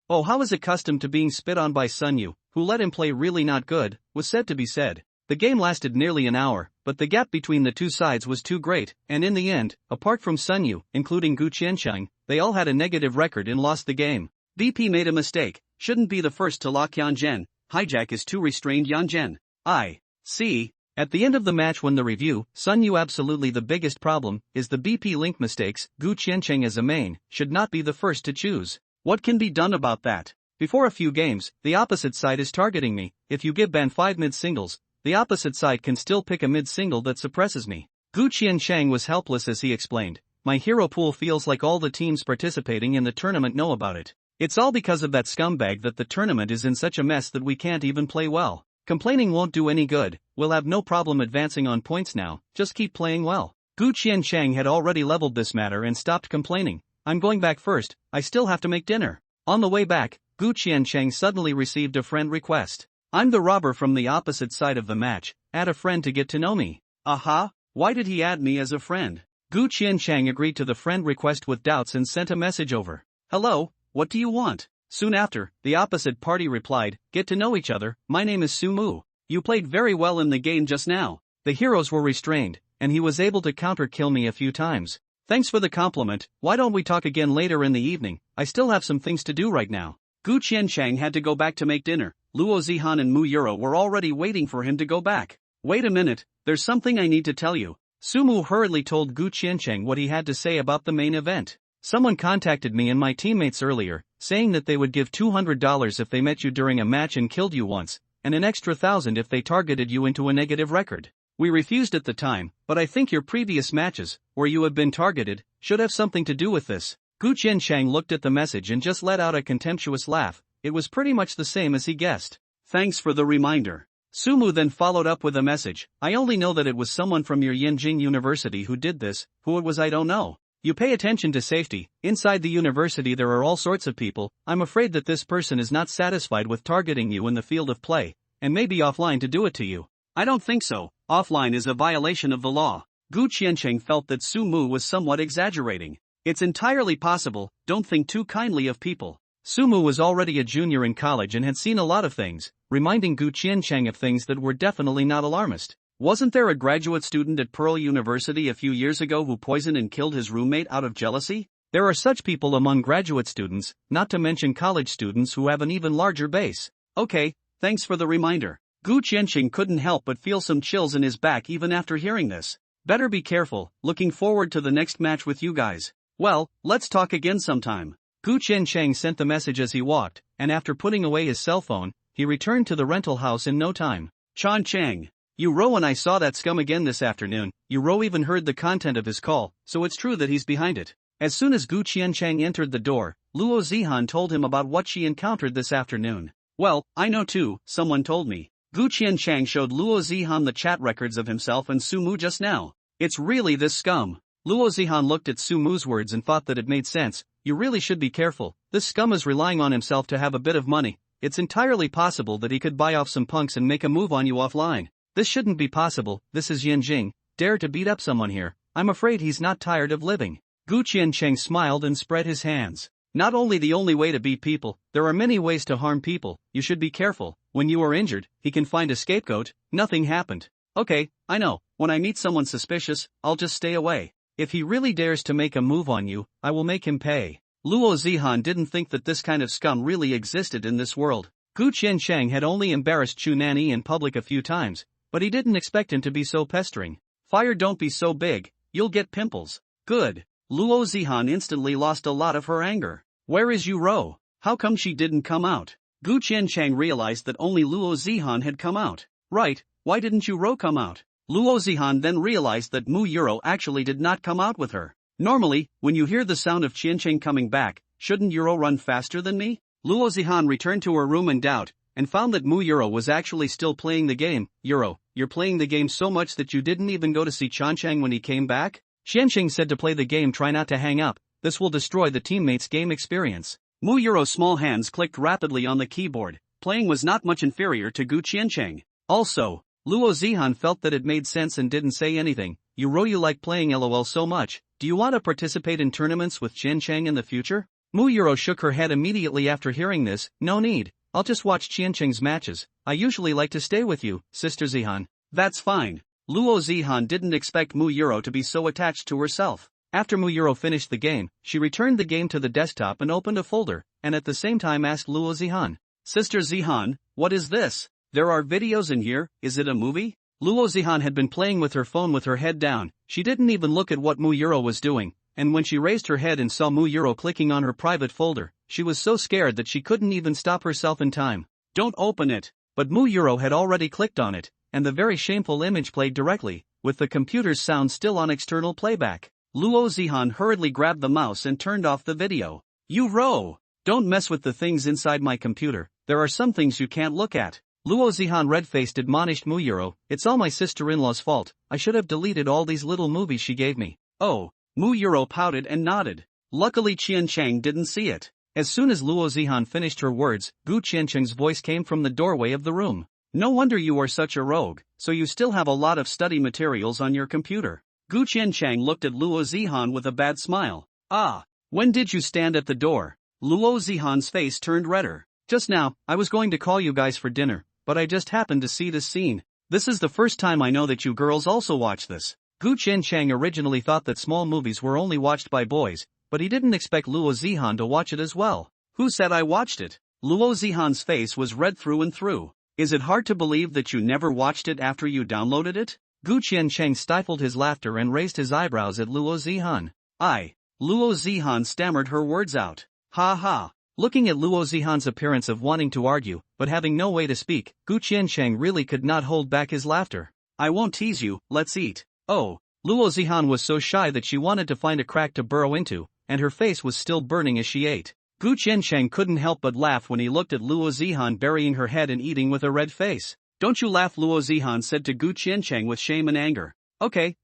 Oh, how is accustomed to being spit on by Sun Yu, who let him play really not good, was said to be said. The game lasted nearly an hour, but the gap between the two sides was too great, and in the end, apart from Sun Yu, including Gu Qiancheng, they all had a negative record and lost the game. BP made a mistake, shouldn't be the first to lock Yanzhen, hijack is too restrained Yanzhen. I see. At the end of the match when the review, Sun Yu absolutely the biggest problem, is the BP link mistakes, Gu Qiancheng as a main, should not be the first to choose. What can be done about that? Before a few games, the opposite side is targeting me, if you give ban 5 mid-singles, the opposite side can still pick a mid-single that suppresses me. Gu Qiancheng was helpless as he explained, my hero pool feels like all the teams participating in the tournament know about it. It's all because of that scumbag that the tournament is in such a mess that we can't even play well. Complaining won't do any good, we'll have no problem advancing on points now, just keep playing well. Gu Qiancheng had already leveled this matter and stopped complaining. I'm going back first, I still have to make dinner. On the way back, Gu Qiancheng suddenly received a friend request. I'm the robber from the opposite side of the match, add a friend to get to know me. Aha, why did he add me as a friend? Gu Qiancheng agreed to the friend request with doubts and sent a message over. Hello, what do you want? Soon after, the opposite party replied, get to know each other, my name is Sumu. You played very well in the game just now. The heroes were restrained, and he was able to counter-kill me a few times. Thanks for the compliment, why don't we talk again later in the evening, I still have some things to do right now. Gu Qiancheng had to go back to make dinner, Luo Zihan and Mu Yuro were already waiting for him to go back. Wait a minute, there's something I need to tell you. Sumu hurriedly told Gu Qiancheng what he had to say about the main event. Someone contacted me and my teammates earlier, saying that they would give $200 if they met you during a match and killed you once, and an extra 1,000 if they targeted you into a negative record. We refused at the time, but I think your previous matches, where you have been targeted, should have something to do with this. Gu Qiancheng looked at the message and just let out a contemptuous laugh, it was pretty much the same as he guessed. Thanks for the reminder. Sumu then followed up with a message, I only know that it was someone from your Yenjing University who did this, who it was I don't know. You pay attention to safety, inside the university there are all sorts of people, I'm afraid that this person is not satisfied with targeting you in the field of play, and may be offline to do it to you. I don't think so, offline is a violation of the law. Gu Qiancheng felt that Sumu was somewhat exaggerating. It's entirely possible, don't think too kindly of people. Sumu was already a junior in college and had seen a lot of things, reminding Gu Qiancheng of things that were definitely not alarmist. Wasn't there a graduate student at Pearl University a few years ago who poisoned and killed his roommate out of jealousy? There are such people among graduate students, not to mention college students who have an even larger base. Okay, thanks for the reminder. Gu Qiancheng couldn't help but feel some chills in his back even after hearing this. Better be careful, looking forward to the next match with you guys. Well, let's talk again sometime. Gu Qiancheng sent the message as he walked, and after putting away his cell phone, he returned to the rental house in no time. Chan Cheng. Uro and I saw that scum again this afternoon. Uro even heard the content of his call, so it's true that he's behind it. As soon as Gu Qiancheng entered the door, Luo Zihan told him about what she encountered this afternoon. Well, I know too, someone told me. Gu Qiancheng showed Luo Zihan the chat records of himself and Sumu just now. It's really this scum. Luo Zihan looked at Sumu's words and thought that it made sense. You really should be careful, this scum is relying on himself to have a bit of money. It's entirely possible that he could buy off some punks and make a move on you offline. This shouldn't be possible, this is Yanjing, dare to beat up someone here, I'm afraid he's not tired of living. Gu Qiancheng smiled and spread his hands. Not only the only way to beat people, there are many ways to harm people, you should be careful, when you are injured, he can find a scapegoat, nothing happened. Okay, I know, when I meet someone suspicious, I'll just stay away. If he really dares to make a move on you, I will make him pay. Luo Zihan didn't think that this kind of scum really existed in this world. Gu Qiansheng had only embarrassed Chu Nanny in public a few times, but he didn't expect him to be so pestering. Fire, don't be so big, you'll get pimples. Good. Luo Zihan instantly lost a lot of her anger. Where is Yu Rou? How come she didn't come out? Gu Qiansheng realized that only Luo Zihan had come out. Right, why didn't Yu Rou come out? Luo Zihan then realized that Mu Yuro actually did not come out with her. Normally, when you hear the sound of Qiansheng coming back, shouldn't Yuro run faster than me? Luo Zihan returned to her room in doubt, and found that Mu Yuro was actually still playing the game. Yuro, you're playing the game so much that you didn't even go to see Qiansheng when he came back? Qiansheng said to play the game, try not to hang up, this will destroy the teammates' game experience. Mu Yuro's small hands clicked rapidly on the keyboard. Playing was not much inferior to Gu Qiansheng. Also, Luo Zihan felt that it made sense and didn't say anything. Yuro, you like playing LOL so much, do you want to participate in tournaments with Qiansheng in the future? Mu Yuro shook her head immediately after hearing this. No need, I'll just watch Qiansheng's matches. I usually like to stay with you, Sister Zihan. That's fine. Luo Zihan didn't expect Mu Yuro to be so attached to herself. After Mu Yuro finished the game, she returned the game to the desktop and opened a folder, and at the same time asked Luo Zihan, Sister Zihan, what is this? There are videos in here, is it a movie? Luo Zihan had been playing with her phone with her head down. She didn't even look at what Mu Yuro was doing, and when she raised her head and saw Mu Yuro clicking on her private folder, she was so scared that she couldn't even stop herself in time. Don't open it. But Mu Yuro had already clicked on it, and the very shameful image played directly, with the computer's sound still on external playback. Luo Zihan hurriedly grabbed the mouse and turned off the video. You Ro! Don't mess with the things inside my computer, there are some things you can't look at. Luo Zihan red-faced admonished Mu Yuro, it's all my sister-in-law's fault, I should have deleted all these little movies she gave me. Oh, Mu Yuro pouted and nodded. Luckily Qiansheng didn't see it. As soon as Luo Zihan finished her words, Gu Qiansheng's voice came from the doorway of the room. No wonder you are such a rogue, so you still have a lot of study materials on your computer. Gu Qiansheng looked at Luo Zihan with a bad smile. Ah, when did you stand at the door? Luo Zihan's face turned redder. Just now, I was going to call you guys for dinner, but I just happened to see this scene. This is the first time I know that you girls also watch this. Gu Qiansheng originally thought that small movies were only watched by boys, but he didn't expect Luo Zihan to watch it as well. Who said I watched it? Luo Zihan's face was red through and through. Is it hard to believe that you never watched it after you downloaded it? Gu Qiansheng stifled his laughter and raised his eyebrows at Luo Zihan. Luo Zihan stammered her words out. Ha ha. Looking at Luo Zihan's appearance of wanting to argue, but having no way to speak, Gu Qiansheng really could not hold back his laughter. I won't tease you, let's eat. Oh. Luo Zihan was so shy that she wanted to find a crack to burrow into, and her face was still burning as she ate. Gu Qiansheng couldn't help but laugh when he looked at Luo Zihan burying her head and eating with a red face. Don't you laugh, Luo Zihan said to Gu Qiansheng with shame and anger. Okay,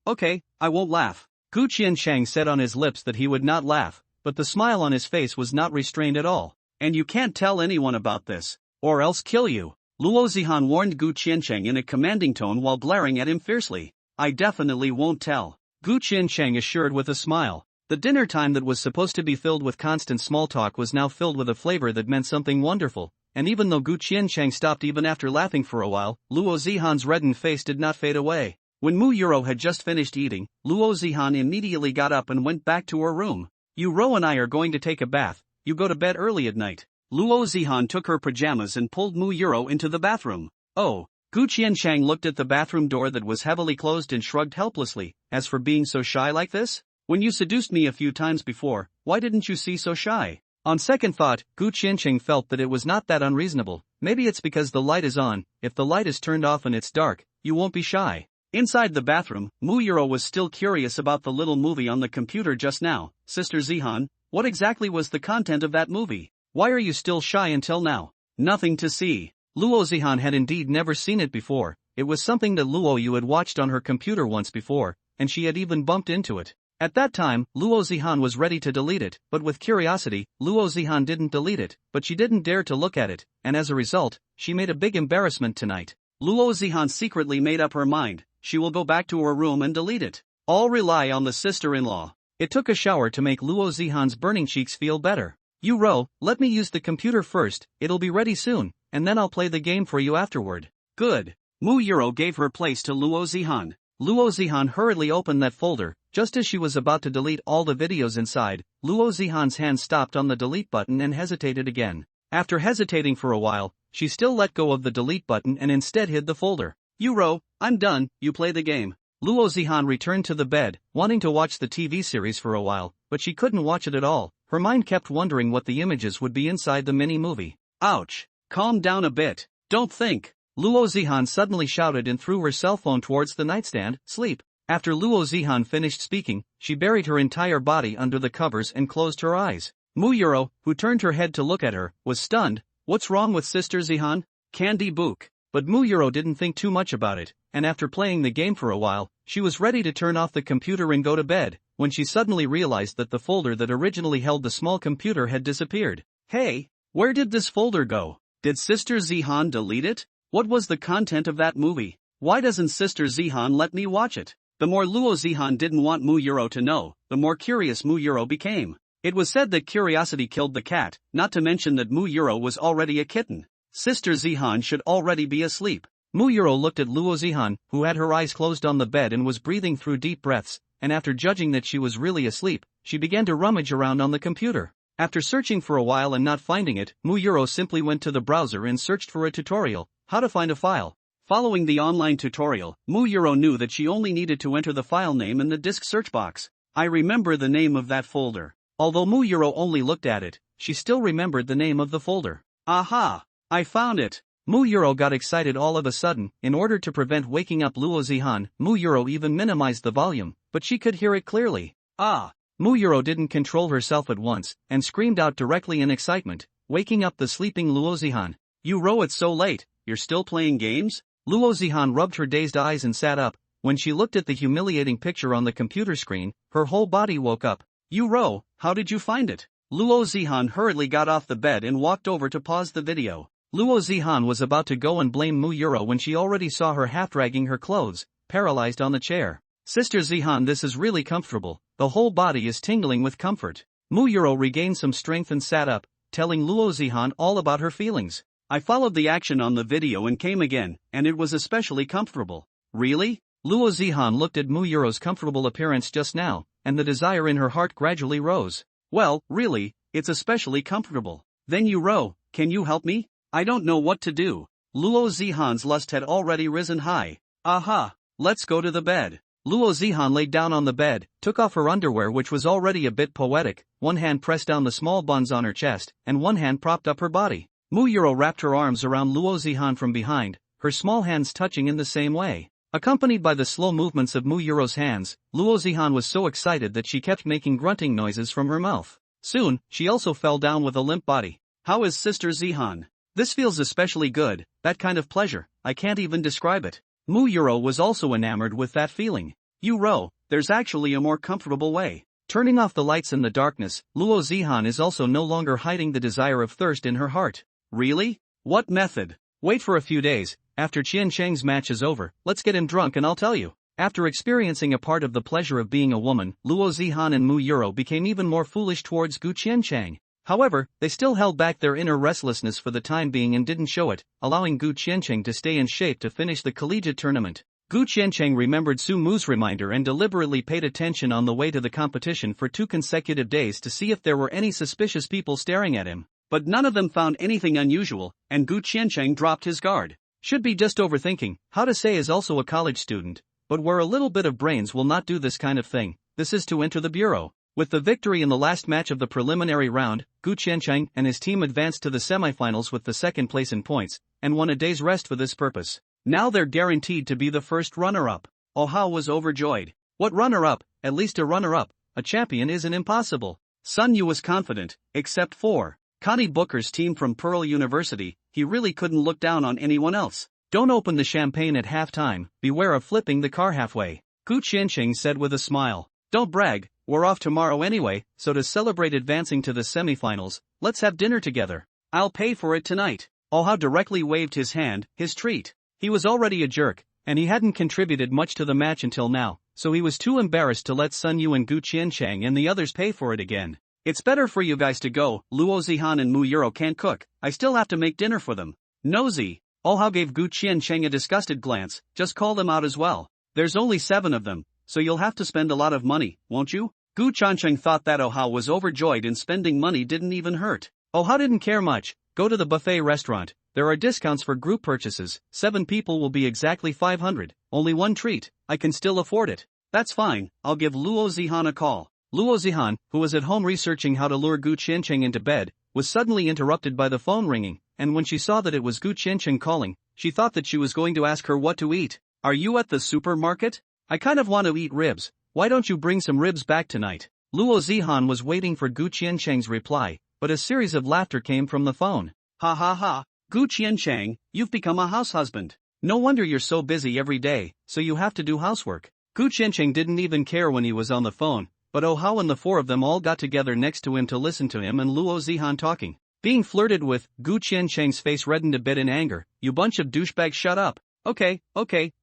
I won't laugh. Gu Qiansheng said on his lips that he would not laugh, but the smile on his face was not restrained at all. And you can't tell anyone about this, or else kill you. Luo Zihan warned Gu Qiansheng in a commanding tone while glaring at him fiercely. I definitely won't tell. Gu Qiansheng assured with a smile. The dinner time that was supposed to be filled with constant small talk was now filled with a flavor that meant something wonderful, and even though Gu Qiansheng stopped even after laughing for a while, Luo Zihan's reddened face did not fade away. When Mu Yuro had just finished eating, Luo Zihan immediately got up and went back to her room. Yuro and I are going to take a bath, you go to bed early at night. Luo Zihan took her pajamas and pulled Mu Yuro into the bathroom. Oh. Gu Qiansheng looked at the bathroom door that was heavily closed and shrugged helplessly. As for being so shy like this? When you seduced me a few times before, why didn't you see so shy? On second thought, Gu Qiansheng felt that it was not that unreasonable. Maybe it's because the light is on. If the light is turned off and it's dark, you won't be shy. Inside the bathroom, Mu Yuro was still curious about the little movie on the computer just now. Sister Zihan, what exactly was the content of that movie? Why are you still shy until now? Nothing to see. Luo Zihan had indeed never seen it before. It was something that Luo Yu had watched on her computer once before, and she had even bumped into it. At that time, Luo Zihan was ready to delete it, but with curiosity, Luo Zihan didn't delete it, but she didn't dare to look at it, and as a result, she made a big embarrassment tonight. Luo Zihan secretly made up her mind, she will go back to her room and delete it. All rely on the sister-in-law. It took a shower to make Luo Zihan's burning cheeks feel better. Yuro, let me use the computer first, it'll be ready soon, and then I'll play the game for you afterward. Good. Mu Yuro gave her place to Luo Zihan. Luo Zihan hurriedly opened that folder. Just as she was about to delete all the videos inside, Luo Zihan's hand stopped on the delete button and hesitated again. After hesitating for a while, she still let go of the delete button and instead hid the folder. Yuro, I'm done, you play the game. Luo Zihan returned to the bed, wanting to watch the TV series for a while, but she couldn't watch it at all. Her mind kept wondering what the images would be inside the mini-movie. Ouch! Calm down a bit. Don't think. Luo Zihan suddenly shouted and threw her cell phone towards the nightstand. Sleep. After Luo Zihan finished speaking, she buried her entire body under the covers and closed her eyes. Muyuro, who turned her head to look at her, was stunned. What's wrong with Sister Zihan? Candy book. But Muyuro didn't think too much about it, and after playing the game for a while, she was ready to turn off the computer and go to bed, when she suddenly realized that the folder that originally held the small computer had disappeared. Hey, where did this folder go? Did Sister Zihan delete it? What was the content of that movie? Why doesn't Sister Zihan let me watch it? The more Luo Zihan didn't want Muyuro to know, the more curious Muyuro became. It was said that curiosity killed the cat, not to mention that Muyuro was already a kitten. Sister Zihan should already be asleep. Muyuro looked at Luo Zihan, who had her eyes closed on the bed and was breathing through deep breaths, and after judging that she was really asleep, she began to rummage around on the computer. After searching for a while and not finding it, Muyuro simply went to the browser and searched for a tutorial, how to find a file. Following the online tutorial, Muyuro knew that she only needed to enter the file name in the disk search box. I remember the name of that folder. Although Muyuro only looked at it, she still remembered the name of the folder. Aha! I found it! Muyuro got excited all of a sudden. In order to prevent waking up Luo Zihan, Muyuro even minimized the volume, but she could hear it clearly. Ah! Muyuro didn't control herself at once, and screamed out directly in excitement, waking up the sleeping Luo Zihan. Yuro, it's so late, you're still playing games? Luo Zihan rubbed her dazed eyes and sat up. When she looked at the humiliating picture on the computer screen, her whole body woke up. Yuro, how did you find it? Luo Zihan hurriedly got off the bed and walked over to pause the video. Luo Zihan was about to go and blame Muyuro when she already saw her half dragging her clothes, paralyzed on the chair. Sister Zihan, this is really comfortable, the whole body is tingling with comfort. Muyuro regained some strength and sat up, telling Luo Zihan all about her feelings. I followed the action on the video and came again, and it was especially comfortable. Really? Luo Zihan looked at Muyuro's comfortable appearance just now, and the desire in her heart gradually rose. Well, really, it's especially comfortable. Then Yuro, can you help me? I don't know what to do. Luo Zihan's lust had already risen high. Aha, let's go to the bed. Luo Zihan laid down on the bed, took off her underwear which was already a bit poetic, one hand pressed down the small buns on her chest, and one hand propped up her body. Muyuro wrapped her arms around Luo Zihan from behind, her small hands touching in the same way. Accompanied by the slow movements of Muyuro's hands, Luo Zihan was so excited that she kept making grunting noises from her mouth. Soon, she also fell down with a limp body. How is Sister Zihan? This feels especially good, that kind of pleasure, I can't even describe it. Muyuro was also enamored with that feeling. Yuro, there's actually a more comfortable way. Turning off the lights in the darkness, Luo Zihan is also no longer hiding the desire of thirst in her heart. Really? What method? Wait for a few days, after Qian Cheng's match is over, let's get him drunk and I'll tell you. After experiencing a part of the pleasure of being a woman, Luo Zihan and Muyuro became even more foolish towards Gu Qiancheng. However, they still held back their inner restlessness for the time being and didn't show it, allowing Gu Qiancheng to stay in shape to finish the collegiate tournament. Gu Qiancheng remembered Su Mu's reminder and deliberately paid attention on the way to the competition for 2 consecutive days to see if there were any suspicious people staring at him. But none of them found anything unusual, and Gu Qiancheng dropped his guard. Should be just overthinking. How to say is also a college student, but where a little bit of brains will not do this kind of thing, this is to enter the bureau. With the victory in the last match of the preliminary round, Gu Qiancheng and his team advanced to the semifinals with the second place in points, and won a day's rest for this purpose. Now they're guaranteed to be the first runner-up. Oha was overjoyed. What runner-up? At least a runner-up, a champion isn't impossible. Sun Yu was confident, except for Connie Booker's team from Pearl University, he really couldn't look down on anyone else. Don't open the champagne at halftime, beware of flipping the car halfway. Gu Qiancheng said with a smile. Don't brag, we're off tomorrow anyway, so to celebrate advancing to the semifinals, let's have dinner together. I'll pay for it tonight. Oha directly waved his hand, his treat. He was already a jerk, and he hadn't contributed much to the match until now, so he was too embarrassed to let Sun Yu and Gu Qiancheng and the others pay for it again. It's better for you guys to go, Luo Zihan and Muyuro can't cook, I still have to make dinner for them. Nosy. Oha gave Gu Qiancheng a disgusted glance, just call them out as well. There's only 7 of them, so you'll have to spend a lot of money, won't you? Gu Chancheng thought that Ohao was overjoyed and spending money didn't even hurt. Ohao didn't care much. Go to the buffet restaurant. There are discounts for group purchases. 7 people will be exactly 500. Only one treat. I can still afford it. That's fine. I'll give Luo Zihan a call. Luo Zihan, who was at home researching how to lure Gu Qiancheng into bed, was suddenly interrupted by the phone ringing, and when she saw that it was Gu Qiancheng calling, she thought that she was going to ask her what to eat. Are you at the supermarket? I kind of want to eat ribs. Why don't you bring some ribs back tonight? Luo Zihan was waiting for Gu Qiancheng's reply, but a series of laughter came from the phone. Ha ha ha. Gu Qiancheng, you've become a house husband. No wonder you're so busy every day, so you have to do housework. Gu Qiancheng didn't even care when he was on the phone, but Ohao and the 4 of them all got together next to him to listen to him and Luo Zihan talking. Being flirted with, Gu Qiancheng's face reddened a bit in anger. You bunch of douchebags, shut up. Okay,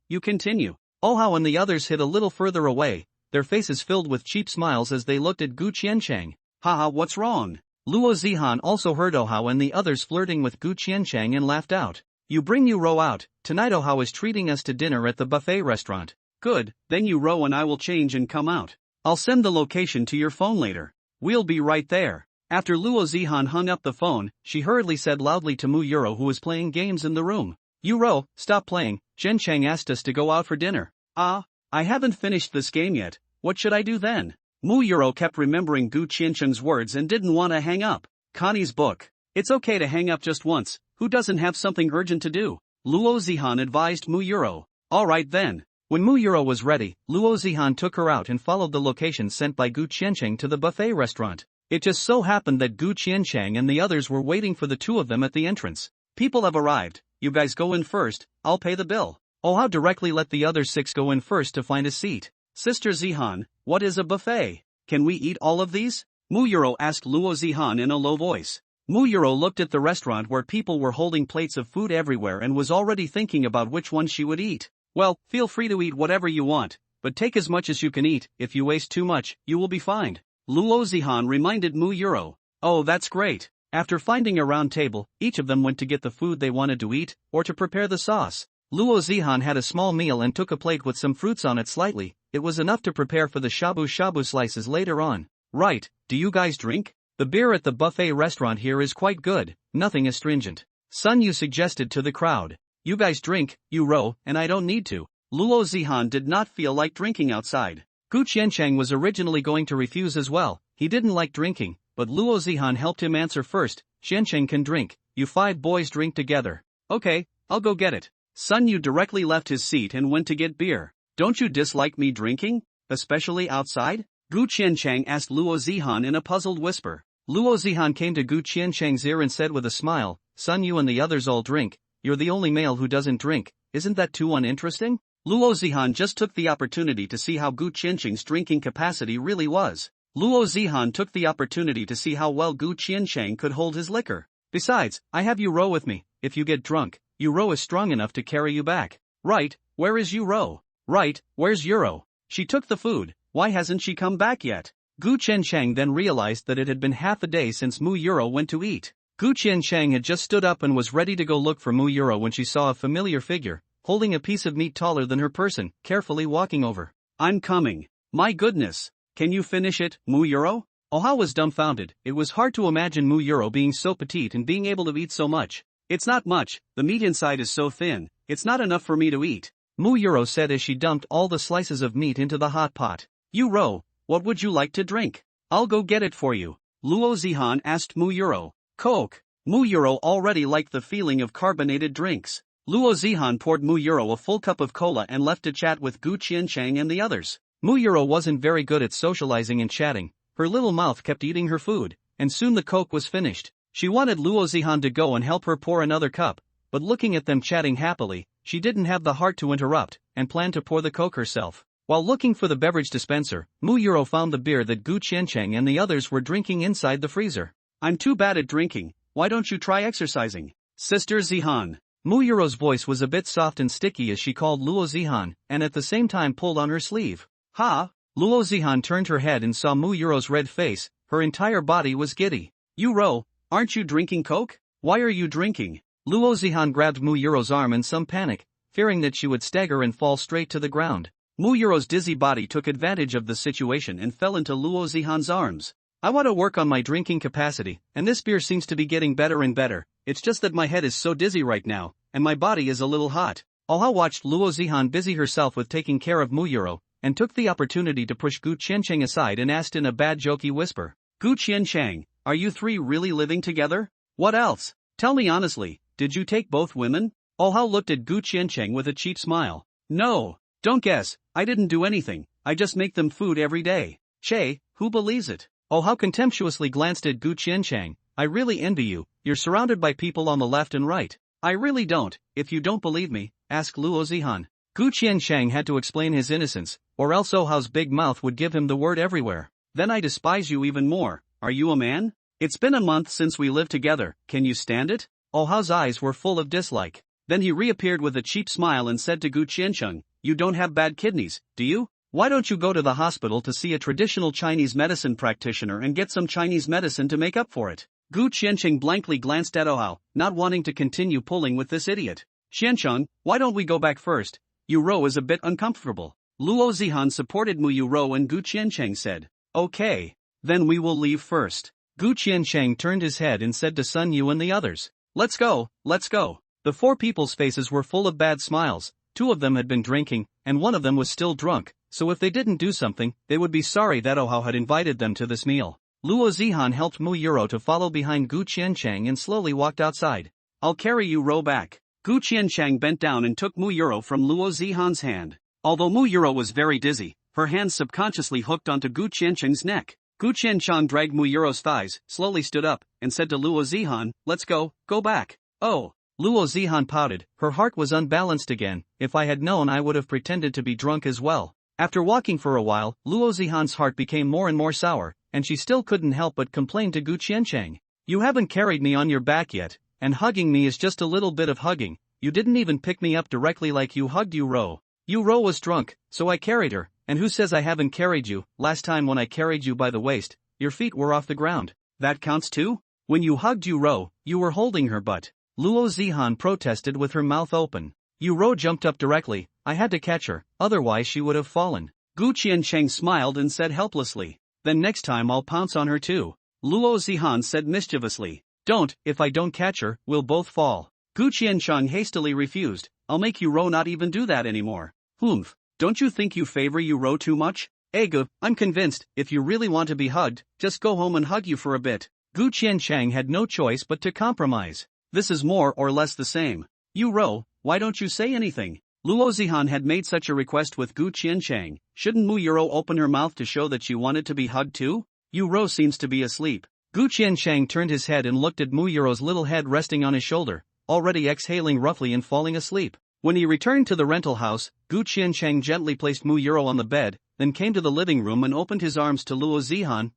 you continue. Ohao and the others hid a little further away, their faces filled with cheap smiles as they looked at Gu Qiancheng. Haha, what's wrong? Luo Zihan also heard Ohao and the others flirting with Gu Qiancheng and laughed out. You bring Yu Ro out. Tonight Ohao is treating us to dinner at the buffet restaurant. Good, then Yu Ro and I will change and come out. I'll send the location to your phone later. We'll be right there. After Luo Zihan hung up the phone, she hurriedly said loudly to Mu Yuro, who was playing games in the room. Yu Ro, stop playing. Zhen Cheng asked us to go out for dinner. I haven't finished this game yet. What should I do then? Mu Yuro kept remembering Gu Qiancheng's words and didn't want to hang up. Connie's book. It's okay to hang up just once. Who doesn't have something urgent to do? Luo Zihan advised Mu Yuro. Alright then. When Mu Yuro was ready, Luo Zihan took her out and followed the location sent by Gu Qiancheng to the buffet restaurant. It just so happened that Gu Qiancheng and the others were waiting for the 2 of them at the entrance. People have arrived. You guys go in first, I'll pay the bill. Ohao directly let the other 6 go in first to find a seat. Sister Zihan, what is a buffet? Can we eat all of these? Mu Yuro asked Luo Zihan in a low voice. Mu Yuro looked at the restaurant where people were holding plates of food everywhere and was already thinking about which one she would eat. Well, feel free to eat whatever you want, but take as much as you can eat. If you waste too much, you will be fined. Luo Zihan reminded Mu Yuro. Oh, that's great. After finding a round table, each of them went to get the food they wanted to eat, or to prepare the sauce. Luo Zihan had a small meal and took a plate with some fruits on it slightly. It was enough to prepare for the shabu-shabu slices later on. Right, do you guys drink? The beer at the buffet restaurant here is quite good, nothing astringent. Sun Yu suggested to the crowd. You guys drink, Yu Ro, and I don't need to. Luo Zihan did not feel like drinking outside. Gu Qiancheng was originally going to refuse as well. He didn't like drinking, but Luo Zihan helped him answer first. Qiancheng can drink. You 5 boys drink together. Okay, I'll go get it. Sun Yu directly left his seat and went to get beer. Don't you dislike me drinking, especially outside? Gu Qiancheng asked Luo Zihan in a puzzled whisper. Luo Zihan came to Gu Qiancheng's ear and said with a smile, Sun Yu and the others all drink. You're the only male who doesn't drink. Isn't that too uninteresting? Luo Zihan just took the opportunity to see how Gu Qiancheng's drinking capacity really was. Luo Zihan took the opportunity to see how well Gu Qiancheng could hold his liquor. Besides, I have Yu Ro with me. If you get drunk, Yu Ro is strong enough to carry you back. Right, where is Yu Ro? Right, where's Yuro? She took the food. Why hasn't she come back yet? Gu Qiancheng then realized that it had been half a day since Mu Yuro went to eat. Gu Qiancheng had just stood up and was ready to go look for Mu Yuro when she saw a familiar figure, holding a piece of meat taller than her person, carefully walking over. I'm coming. My goodness. Can you finish it, Mu Yuro? Ohao was dumbfounded. It was hard to imagine Mu Yuro being so petite and being able to eat so much. It's not much, the meat inside is so thin, it's not enough for me to eat. Mu Yuro said as she dumped all the slices of meat into the hot pot. Yu Ro, what would you like to drink? I'll go get it for you. Luo Zihan asked Mu Yuro. Coke. Mu Yuro already liked the feeling of carbonated drinks. Luo Zihan poured Mu Yuro a full cup of cola and left to chat with Gu Qiancheng and the others. Mu Yuro wasn't very good at socializing and chatting. Her little mouth kept eating her food, and soon the Coke was finished. She wanted Luo Zihan to go and help her pour another cup, but looking at them chatting happily, she didn't have the heart to interrupt, and planned to pour the Coke herself. While looking for the beverage dispenser, Mu Yuro found the beer that Gu Qiancheng and the others were drinking inside the freezer. I'm too bad at drinking, why don't you try exercising? Sister Zihan. Mu Yuro's voice was a bit soft and sticky as she called Luo Zihan, and at the same time pulled on her sleeve. Ha! Luo Zihan turned her head and saw Mu Yuro's red face. Her entire body was giddy. Yu Ro, aren't you drinking Coke? Why are you drinking? Luo Zihan grabbed Mu Yuro's arm in some panic, fearing that she would stagger and fall straight to the ground. Muyuro's dizzy body took advantage of the situation and fell into Luo Zihan's arms. I want to work on my drinking capacity, and this beer seems to be getting better and better. It's just that my head is so dizzy right now, and my body is a little hot. Alha watched Luo Zihan busy herself with taking care of Muyuro, and took the opportunity to push Gu Qiancheng aside and asked in a bad jokey whisper, Gu Qiancheng, are you three really living together? What else? Tell me honestly, did you take both women? Alha looked at Gu Qiancheng with a cheap smile. No, don't guess, I didn't do anything, I just make them food every day. Che, who believes it? Alha contemptuously glanced at Gu Qiancheng. I really envy you, you're surrounded by people on the left and right. I really don't. If you don't believe me, ask Luo Zihan. Gu Qiancheng had to explain his innocence, or else Ohao's big mouth would give him the word everywhere. Then I despise you even more. Are you a man? It's been a month since we lived together, can you stand it? Ohao's eyes were full of dislike. Then he reappeared with a cheap smile and said to Gu Qiancheng, you don't have bad kidneys, do you? Why don't you go to the hospital to see a traditional Chinese medicine practitioner and get some Chinese medicine to make up for it? Gu Qiancheng blankly glanced at Ohao, not wanting to continue pulling with this idiot. Qiancheng, why don't we go back first? Yu-ro is a bit uncomfortable. Luo Zihan supported Mu Yu-ro and Gu Qiancheng said, okay. Then we will leave first. Gu Qiancheng turned his head and said to Sun Yu and the others, let's go, let's go. The four people's faces were full of bad smiles. Two of them had been drinking, and one of them was still drunk, so if they didn't do something, they would be sorry that Ohao had invited them to this meal. Luo Zihan helped Mu Yu-ro to follow behind Gu Qiancheng and slowly walked outside. I'll carry Yu-ro back. Gu Qiancheng bent down and took Mu Yu-ro from Luo Zihan's hand. Although Mu Yu-ro was very dizzy, her hands subconsciously hooked onto Gu Qiancheng's neck. Gu Qiancheng dragged Mu Yu-ro's thighs, slowly stood up, and said to Luo Zihan, let's go back. Oh. Luo Zihan pouted, her heart was unbalanced again. If I had known I would have pretended to be drunk as well. After walking for a while, Luo Zihan's heart became more and more sour, and she still couldn't help but complain to Gu Qiancheng. You haven't carried me on your back yet, and hugging me is just a little bit of hugging. You didn't even pick me up directly like you hugged Yu-ro. Yu-ro was drunk, so I carried her, and who says I haven't carried you? Last time when I carried you by the waist, your feet were off the ground. That counts too? When you hugged Yu-ro, you were holding her butt. Luo Zihan protested with her mouth open. Yu-ro jumped up directly, I had to catch her, otherwise she would have fallen. Gu Qiancheng smiled and said helplessly, then next time I'll pounce on her too. Luo Zihan said mischievously, don't, if I don't catch her, we'll both fall. Gu Qiancheng hastily refused, I'll make Yu-ro not even do that anymore. Humph, don't you think you favor Yu-ro too much? Gu, I'm convinced, if you really want to be hugged, just go home and hug you for a bit. Gu Qiancheng had no choice but to compromise. This is more or less the same. Yu-ro, why don't you say anything? Luo Zihan had made such a request with Gu Qiancheng. Shouldn't Mu Yu-ro open her mouth to show that she wanted to be hugged too? Yu-ro seems to be asleep. Gu Qiancheng turned his head and looked at Mu Yu-ro's little head resting on his shoulder, already exhaling roughly and falling asleep. When he returned to the rental house, Gu Qiancheng gently placed Mu Yu-ro on the bed, then came to the living room and opened his arms to Luo Zihan.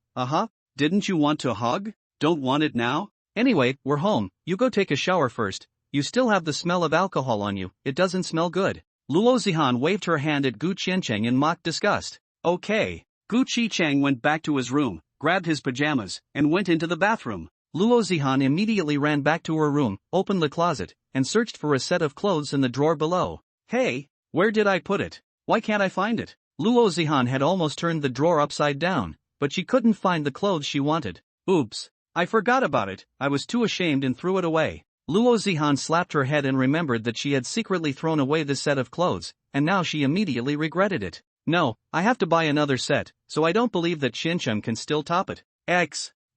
Didn't you want to hug? Don't want it now? Anyway, we're home, you go take a shower first. You still have the smell of alcohol on you, it doesn't smell good. Luo Zihan waved her hand at Gu Qiancheng in mock disgust. Okay. Gu Qiancheng went back to his room, grabbed his pajamas, and went into the bathroom. Luo Zihan immediately ran back to her room, opened the closet, and searched for a set of clothes in the drawer below. Hey, where did I put it? Why can't I find it? Luo Zihan had almost turned the drawer upside down, but she couldn't find the clothes she wanted. Oops. I forgot about it, I was too ashamed and threw it away. Luo Zihan slapped her head and remembered that she had secretly thrown away the set of clothes, and now she immediately regretted it. No, I have to buy another set, so I don't believe that Qiancheng can still top it.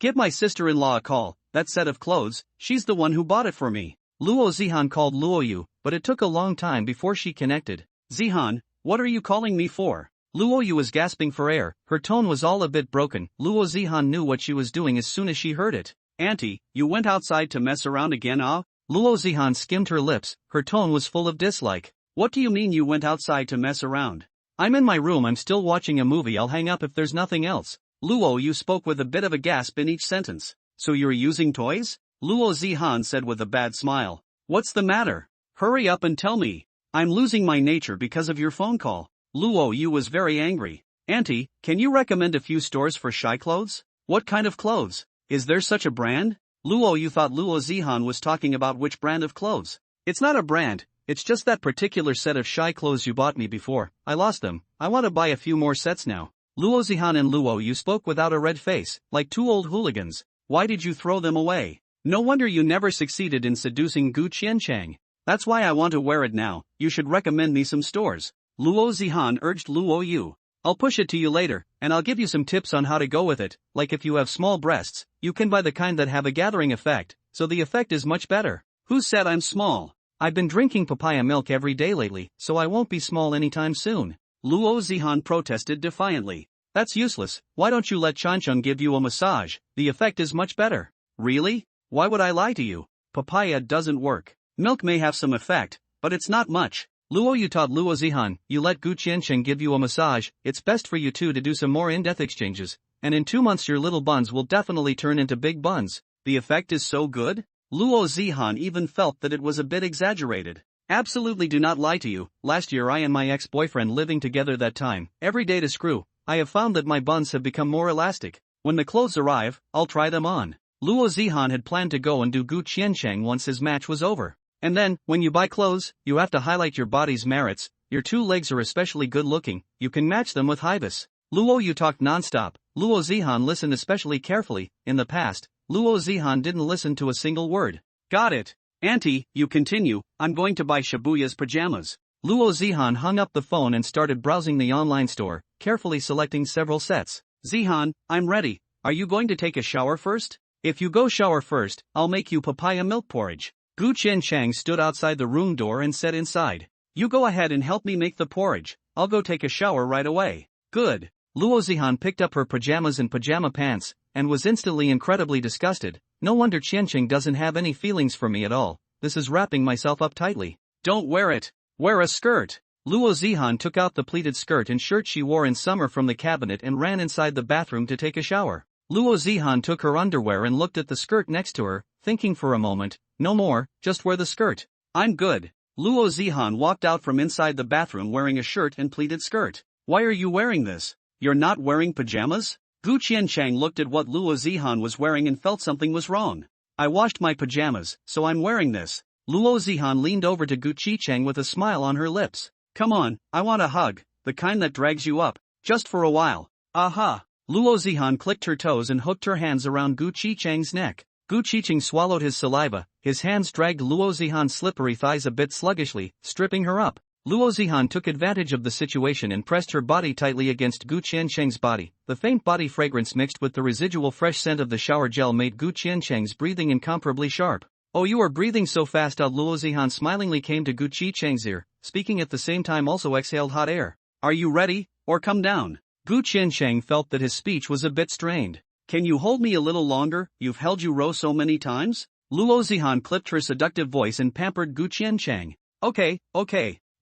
Give my sister-in-law a call, that set of clothes, she's the one who bought it for me. Luo Zihan called Luo Yu, but it took a long time before she connected. Zihan, what are you calling me for? Luo Yu was gasping for air, her tone was all a bit broken. Luo Zihan knew what she was doing as soon as she heard it. Auntie, you went outside to mess around again, ah? Luo Zihan skimmed her lips, her tone was full of dislike. What do you mean you went outside to mess around? I'm in my room, I'm still watching a movie, I'll hang up if there's nothing else. Luo Yu spoke with a bit of a gasp in each sentence. So you're using toys? Luo Zihan said with a bad smile. What's the matter? Hurry up and tell me. I'm losing my nature because of your phone call. Luo Yu was very angry. Auntie, can you recommend a few stores for shy clothes? What kind of clothes? Is there such a brand? Luo Yu thought Luo Zihan was talking about which brand of clothes. It's not a brand, it's just that particular set of shy clothes you bought me before, I lost them. I want to buy a few more sets now. Luo Zihan and Luo Yu spoke without a red face, like two old hooligans. Why did you throw them away? No wonder you never succeeded in seducing Gu Qiancheng. That's why I want to wear it now. You should recommend me some stores. Luo Zihan urged Luo Yu. I'll push it to you later, and I'll give you some tips on how to go with it, like if you have small breasts, you can buy the kind that have a gathering effect, so the effect is much better. Who said I'm small? I've been drinking papaya milk every day lately, so I won't be small anytime soon. Luo Zihan protested defiantly. That's useless. Why don't you let Chancheng give you a massage? The effect is much better. Really? Why would I lie to you? Papaya doesn't work. Milk may have some effect, but it's not much. Luo Yu taught Luo Zihan, you let Gu Qiancheng give you a massage, it's best for you two to do some more in-depth exchanges, and in 2 months your little buns will definitely turn into big buns. The effect is so good? Luo Zihan even felt that it was a bit exaggerated. Absolutely do not lie to you, last year I and my ex-boyfriend living together that time, every day to screw, I have found that my buns have become more elastic. When the clothes arrive, I'll try them on. Luo Zihan had planned to go and do Gu Qiancheng once his match was over. And then, when you buy clothes, you have to highlight your body's merits. Your 2 legs are especially good looking, you can match them with Hibis. Luo Yu talked non-stop. Luo Zihan listened especially carefully. In the past, Luo Zihan didn't listen to a single word. Got it. Auntie, you continue, I'm going to buy Shibuya's pajamas. Luo Zihan hung up the phone and started browsing the online store, carefully selecting several sets. Zihan, I'm ready. Are you going to take a shower first? If you go shower first, I'll make you papaya milk porridge. Gu Qiancheng stood outside the room door and said inside. You go ahead and help me make the porridge, I'll go take a shower right away. Good. Luo Zihan picked up her pajamas and pajama pants, and was instantly incredibly disgusted. No wonder Qiancheng doesn't have any feelings for me at all. This is wrapping myself up tightly. Don't wear it. Wear a skirt. Luo Zihan took out the pleated skirt and shirt she wore in summer from the cabinet and ran inside the bathroom to take a shower. Luo Zihan took her underwear and looked at the skirt next to her, thinking for a moment, no more, just wear the skirt. I'm good. Luo Zihan walked out from inside the bathroom wearing a shirt and pleated skirt. Why are you wearing this? You're not wearing pajamas? Gu Qiancheng looked at what Luo Zihan was wearing and felt something was wrong. I washed my pajamas, so I'm wearing this. Luo Zihan leaned over to Gu Qiancheng with a smile on her lips. Come on, I want a hug, the kind that drags you up, just for a while. Aha! Luo Zihan clicked her toes and hooked her hands around Gu Qiancheng's neck. Gu Qiancheng swallowed his saliva, his hands dragged Luo Zihan's slippery thighs a bit sluggishly, stripping her up. Luo Zihan took advantage of the situation and pressed her body tightly against Gu Qiancheng's body. The faint body fragrance mixed with the residual fresh scent of the shower gel made Gu Qiancheng's breathing incomparably sharp. Oh, you are breathing so fast out. Luo Zihan smilingly came to Gu Qiancheng's ear, speaking at the same time also exhaled hot air. Are you ready, or come down? Gu Qiancheng felt that his speech was a bit strained. Can you hold me a little longer? You've held you row so many times? Luo Zihan clipped her seductive voice and pampered Gu Qiancheng. Okay.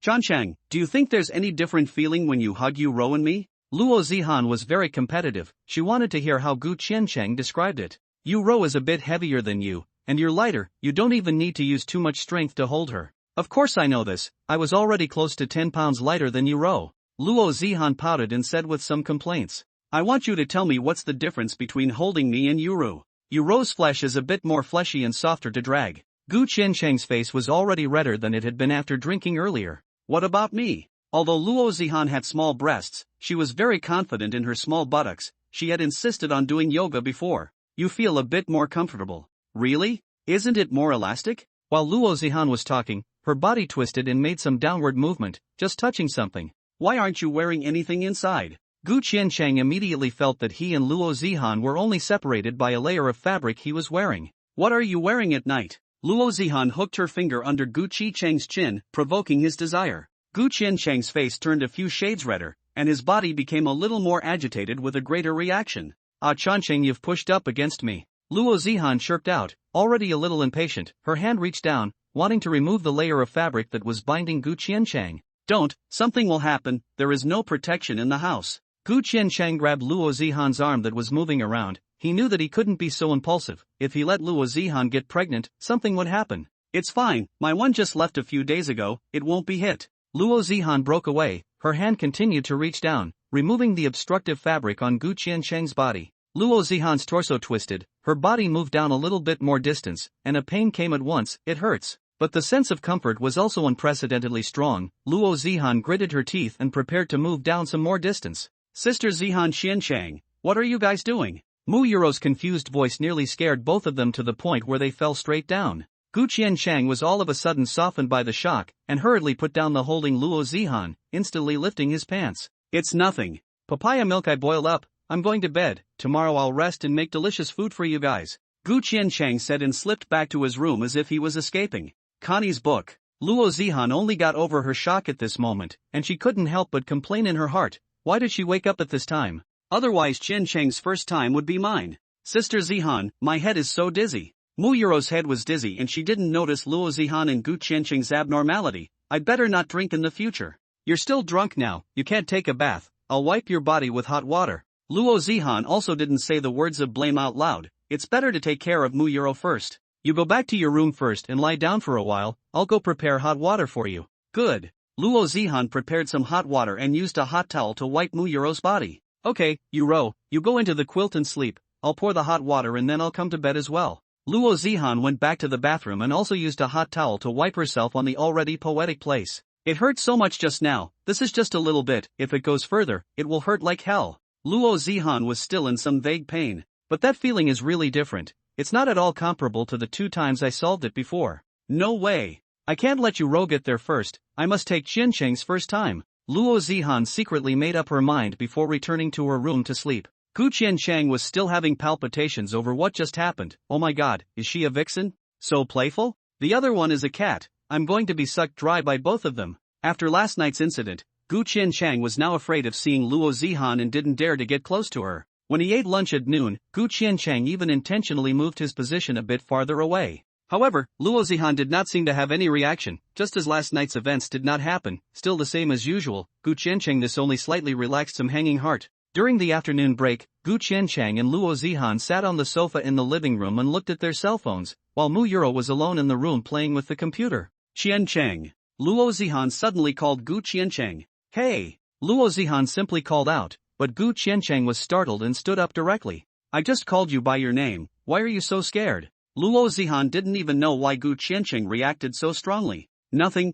Chancheng, do you think there's any different feeling when you hug you row and me? Luo Zihan was very competitive. She wanted to hear how Gu Qiancheng described it. You row is a bit heavier than you, and you're lighter. You don't even need to use too much strength to hold her. Of course I know this. I was already close to 10 pounds lighter than you row. Luo Zihan pouted and said with some complaints. I want you to tell me what's the difference between holding me and you row. You row's flesh is a bit more fleshy and softer to drag. Gu Qiancheng's face was already redder than it had been after drinking earlier. What about me? Although Luo Zihan had small breasts, she was very confident in her small buttocks. She had insisted on doing yoga before. You feel a bit more comfortable. Really? Isn't it more elastic? While Luo Zihan was talking, her body twisted and made some downward movement, just touching something. Why aren't you wearing anything inside? Gu Qiancheng immediately felt that he and Luo Zihan were only separated by a layer of fabric he was wearing. What are you wearing at night? Luo Zihan hooked her finger under Gu Qiancheng's chin, provoking his desire. Gu Qiancheng's face turned a few shades redder, and his body became a little more agitated with a greater reaction. Ah, Chancheng, you've pushed up against me. Luo Zihan chirped out, already a little impatient. Her hand reached down, wanting to remove the layer of fabric that was binding Gu Qiancheng. Don't, something will happen, there is no protection in the house. Gu Qiancheng grabbed Luo Zihan's arm that was moving around. He knew that he couldn't be so impulsive. If he let Luo Zihan get pregnant, something would happen. It's fine, my one just left a few days ago, it won't be hit. Luo Zihan broke away, her hand continued to reach down, removing the obstructive fabric on Gu Qiancheng's body. Luo Zihan's torso twisted, her body moved down a little bit more distance, and a pain came at once. It hurts. But the sense of comfort was also unprecedentedly strong. Luo Zihan gritted her teeth and prepared to move down some more distance. Sister Zihan Xianchang, what are you guys doing? Mu Yuro's confused voice nearly scared both of them to the point where they fell straight down. Gu Qianchang was all of a sudden softened by the shock, and hurriedly put down the holding Luo Zihan, instantly lifting his pants. It's nothing. Papaya milk I boiled up, I'm going to bed, tomorrow I'll rest and make delicious food for you guys. Gu Qianchang said and slipped back to his room as if he was escaping. Connie's book. Luo Zihan only got over her shock at this moment, and she couldn't help but complain in her heart, why did she wake up at this time? Otherwise Qianchang's first time would be mine. Sister Zihan, my head is so dizzy. Mu Yuro's head was dizzy and she didn't notice Luo Zihan and Gu Qianchang's abnormality. I'd better not drink in the future. You're still drunk now, you can't take a bath, I'll wipe your body with hot water. Luo Zihan also didn't say the words of blame out loud, it's better to take care of Mu Yuro first. You go back to your room first and lie down for a while, I'll go prepare hot water for you. Good. Luo Zihan prepared some hot water and used a hot towel to wipe Mu Yuro's body. Okay, Yuro, you go into the quilt and sleep, I'll pour the hot water and then I'll come to bed as well. Luo Zihan went back to the bathroom and also used a hot towel to wipe herself on the already poetic place. It hurt so much just now, this is just a little bit, if it goes further, it will hurt like hell. Luo Zihan was still in some vague pain. But that feeling is really different, it's not at all comparable to the 2 times I solved it before. No way. I can't let Yuro get there first, I must take Qianchang's first time. Luo Zihan secretly made up her mind before returning to her room to sleep. Gu Qianchang was still having palpitations over what just happened. Oh my god, is she a vixen? So playful? The other one is a cat, I'm going to be sucked dry by both of them. After last night's incident, Gu Qianchang was now afraid of seeing Luo Zihan and didn't dare to get close to her. When he ate lunch at noon, Gu Qianchang even intentionally moved his position a bit farther away. However, Luo Zihan did not seem to have any reaction, just as last night's events did not happen, still the same as usual. Gu Qianchang this only slightly relaxed some hanging heart. During the afternoon break, Gu Qianchang and Luo Zihan sat on the sofa in the living room and looked at their cell phones, while Mu Yuro was alone in the room playing with the computer. Qianchang. Luo Zihan suddenly called Gu Qianchang. Hey! Luo Zihan simply called out, but Gu Qianchang was startled and stood up directly. I just called you by your name, why are you so scared? Luo Zihan didn't even know why Gu Qianchang reacted so strongly. Nothing.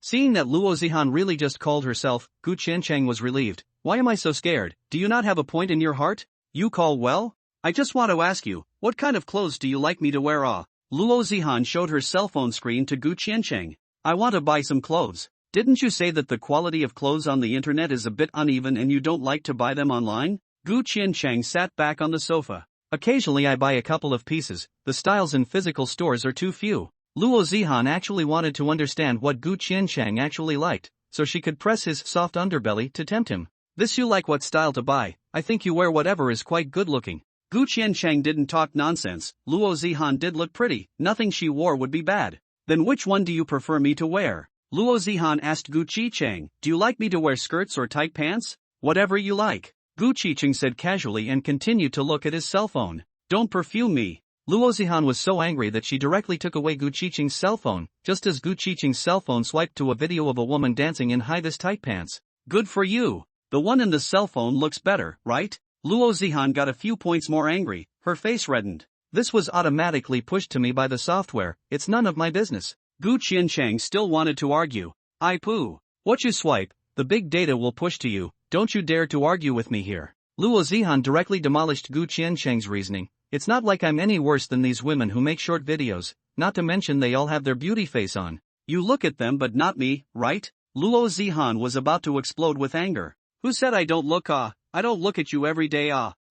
Seeing that Luo Zihan really just called herself, Gu Qianchang was relieved. Why am I so scared? Do you not have a point in your heart? You call well? I just want to ask you, what kind of clothes do you like me to wear? Luo Zihan showed her cell phone screen to Gu Qianchang. I want to buy some clothes. Didn't you say that the quality of clothes on the internet is a bit uneven and you don't like to buy them online? Gu Qianchang sat back on the sofa. Occasionally I buy a couple of pieces, the styles in physical stores are too few. Luo Zihan actually wanted to understand what Gu Qianchang actually liked, so she could press his soft underbelly to tempt him. This you like what style to buy, I think you wear whatever is quite good looking. Gu Qianchang didn't talk nonsense, Luo Zihan did look pretty, nothing she wore would be bad. Then which one do you prefer me to wear? Luo Zihan asked Gu Qianchang, do you like me to wear skirts or tight pants? Whatever you like. Gu Qianchang said casually and continued to look at his cell phone. Don't perfume me. Luo Zihan was so angry that she directly took away Gu Qianchang's cell phone, just as Gu Qianchang's cell phone swiped to a video of a woman dancing in high-vis tight pants. Good for you. The one in the cell phone looks better, right? Luo Zihan got a few points more angry, her face reddened. This was automatically pushed to me by the software, it's none of my business. Gu Qianchang still wanted to argue. I poo. What you swipe, the big data will push to you, don't you dare to argue with me here. Luo Zihan directly demolished Gu Qianchang's reasoning. It's not like I'm any worse than these women who make short videos, not to mention they all have their beauty face on. You look at them but not me, right? Luo Zihan was about to explode with anger. Who said I don't look I don't look at you every day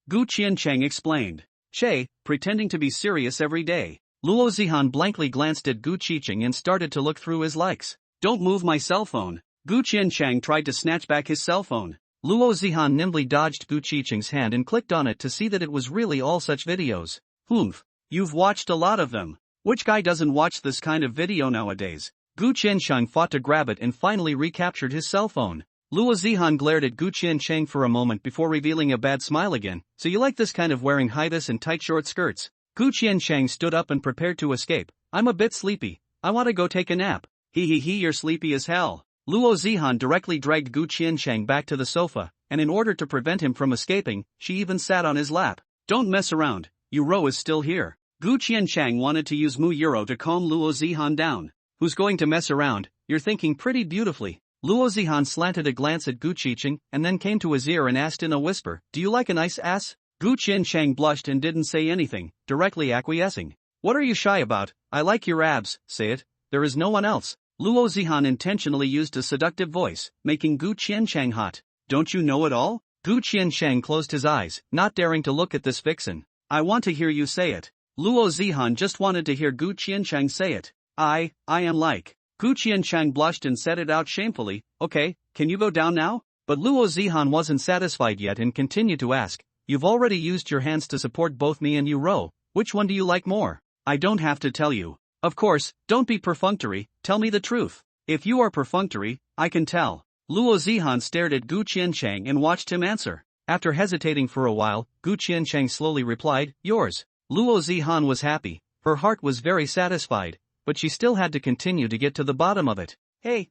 Gu Qianchang explained. Che, pretending to be serious every day. Luo Zihan blankly glanced at Gu Qianchang and started to look through his likes. Don't move my cell phone. Gu Qianchang tried to snatch back his cell phone. Luo Zihan nimbly dodged Gu Qianchang's hand and clicked on it to see that it was really all such videos. Humph. You've watched a lot of them. Which guy doesn't watch this kind of video nowadays? Gu Qianchang fought to grab it and finally recaptured his cell phone. Luo Zihan glared at Gu Qianchang for a moment before revealing a bad smile again. So you like this kind of wearing high-vis and tight short skirts? Gu Qianchang stood up and prepared to escape. I'm a bit sleepy. I want to go take a nap. You're sleepy as hell. Luo Zihan directly dragged Gu Qianchang back to the sofa, and in order to prevent him from escaping, she even sat on his lap. Don't mess around, Yuro is still here. Gu Qianchang wanted to use Mu Euro to calm Luo Zihan down. Who's going to mess around? You're thinking pretty beautifully. Luo Zihan slanted a glance at Gu Qicheng and then came to his ear and asked in a whisper, do you like a nice ass? Gu Qianchang blushed and didn't say anything, directly acquiescing. What are you shy about? I like your abs, say it. There is no one else. Luo Zihan intentionally used a seductive voice, making Gu Qianchang hot. Don't you know it all? Gu Qianchang closed his eyes, not daring to look at this vixen. I want to hear you say it. Luo Zihan just wanted to hear Gu Qianchang say it. I am like. Gu Qianchang blushed and said it out shamefully, okay, can you go down now? But Luo Zihan wasn't satisfied yet and continued to ask, you've already used your hands to support both me and you Ro, which one do you like more? I don't have to tell you. Of course, don't be perfunctory, tell me the truth. If you are perfunctory, I can tell. Luo Zihan stared at Gu Qianchang and watched him answer. After hesitating for a while, Gu Qianchang slowly replied, yours. Luo Zihan was happy, her heart was very satisfied, but she still had to continue to get to the bottom of it. Hey.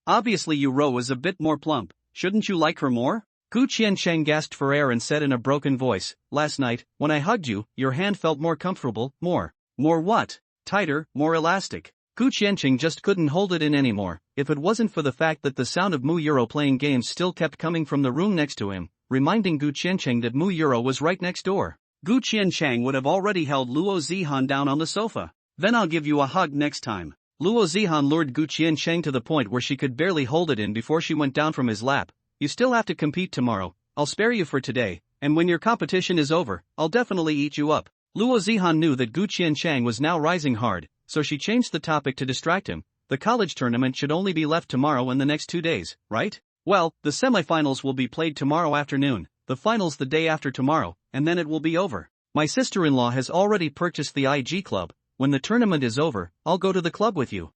Obviously you Ro is a bit more plump, shouldn't you like her more? Gu Qianchang gasped for air and said in a broken voice, last night, when I hugged you, your hand felt more comfortable, more what? Tighter, more elastic. Gu Qianchang just couldn't hold it in anymore, if it wasn't for the fact that the sound of Mu Euro playing games still kept coming from the room next to him, reminding Gu Qianchang that Mu Euro was right next door. Gu Qianchang would have already held Luo Zihan down on the sofa. Then I'll give you a hug next time. Luo Zihan lured Gu Qianchang to the point where she could barely hold it in before she went down from his lap. You still have to compete tomorrow, I'll spare you for today, and when your competition is over, I'll definitely eat you up. Luo Zihan knew that Gu Qianchang was now rising hard, so she changed the topic to distract him. The college tournament should only be left tomorrow and the next 2 days, right? Well, the semifinals will be played tomorrow afternoon, the finals the day after tomorrow, and then it will be over. My sister-in-law has already purchased the IG club. When the tournament is over, I'll go to the club with you.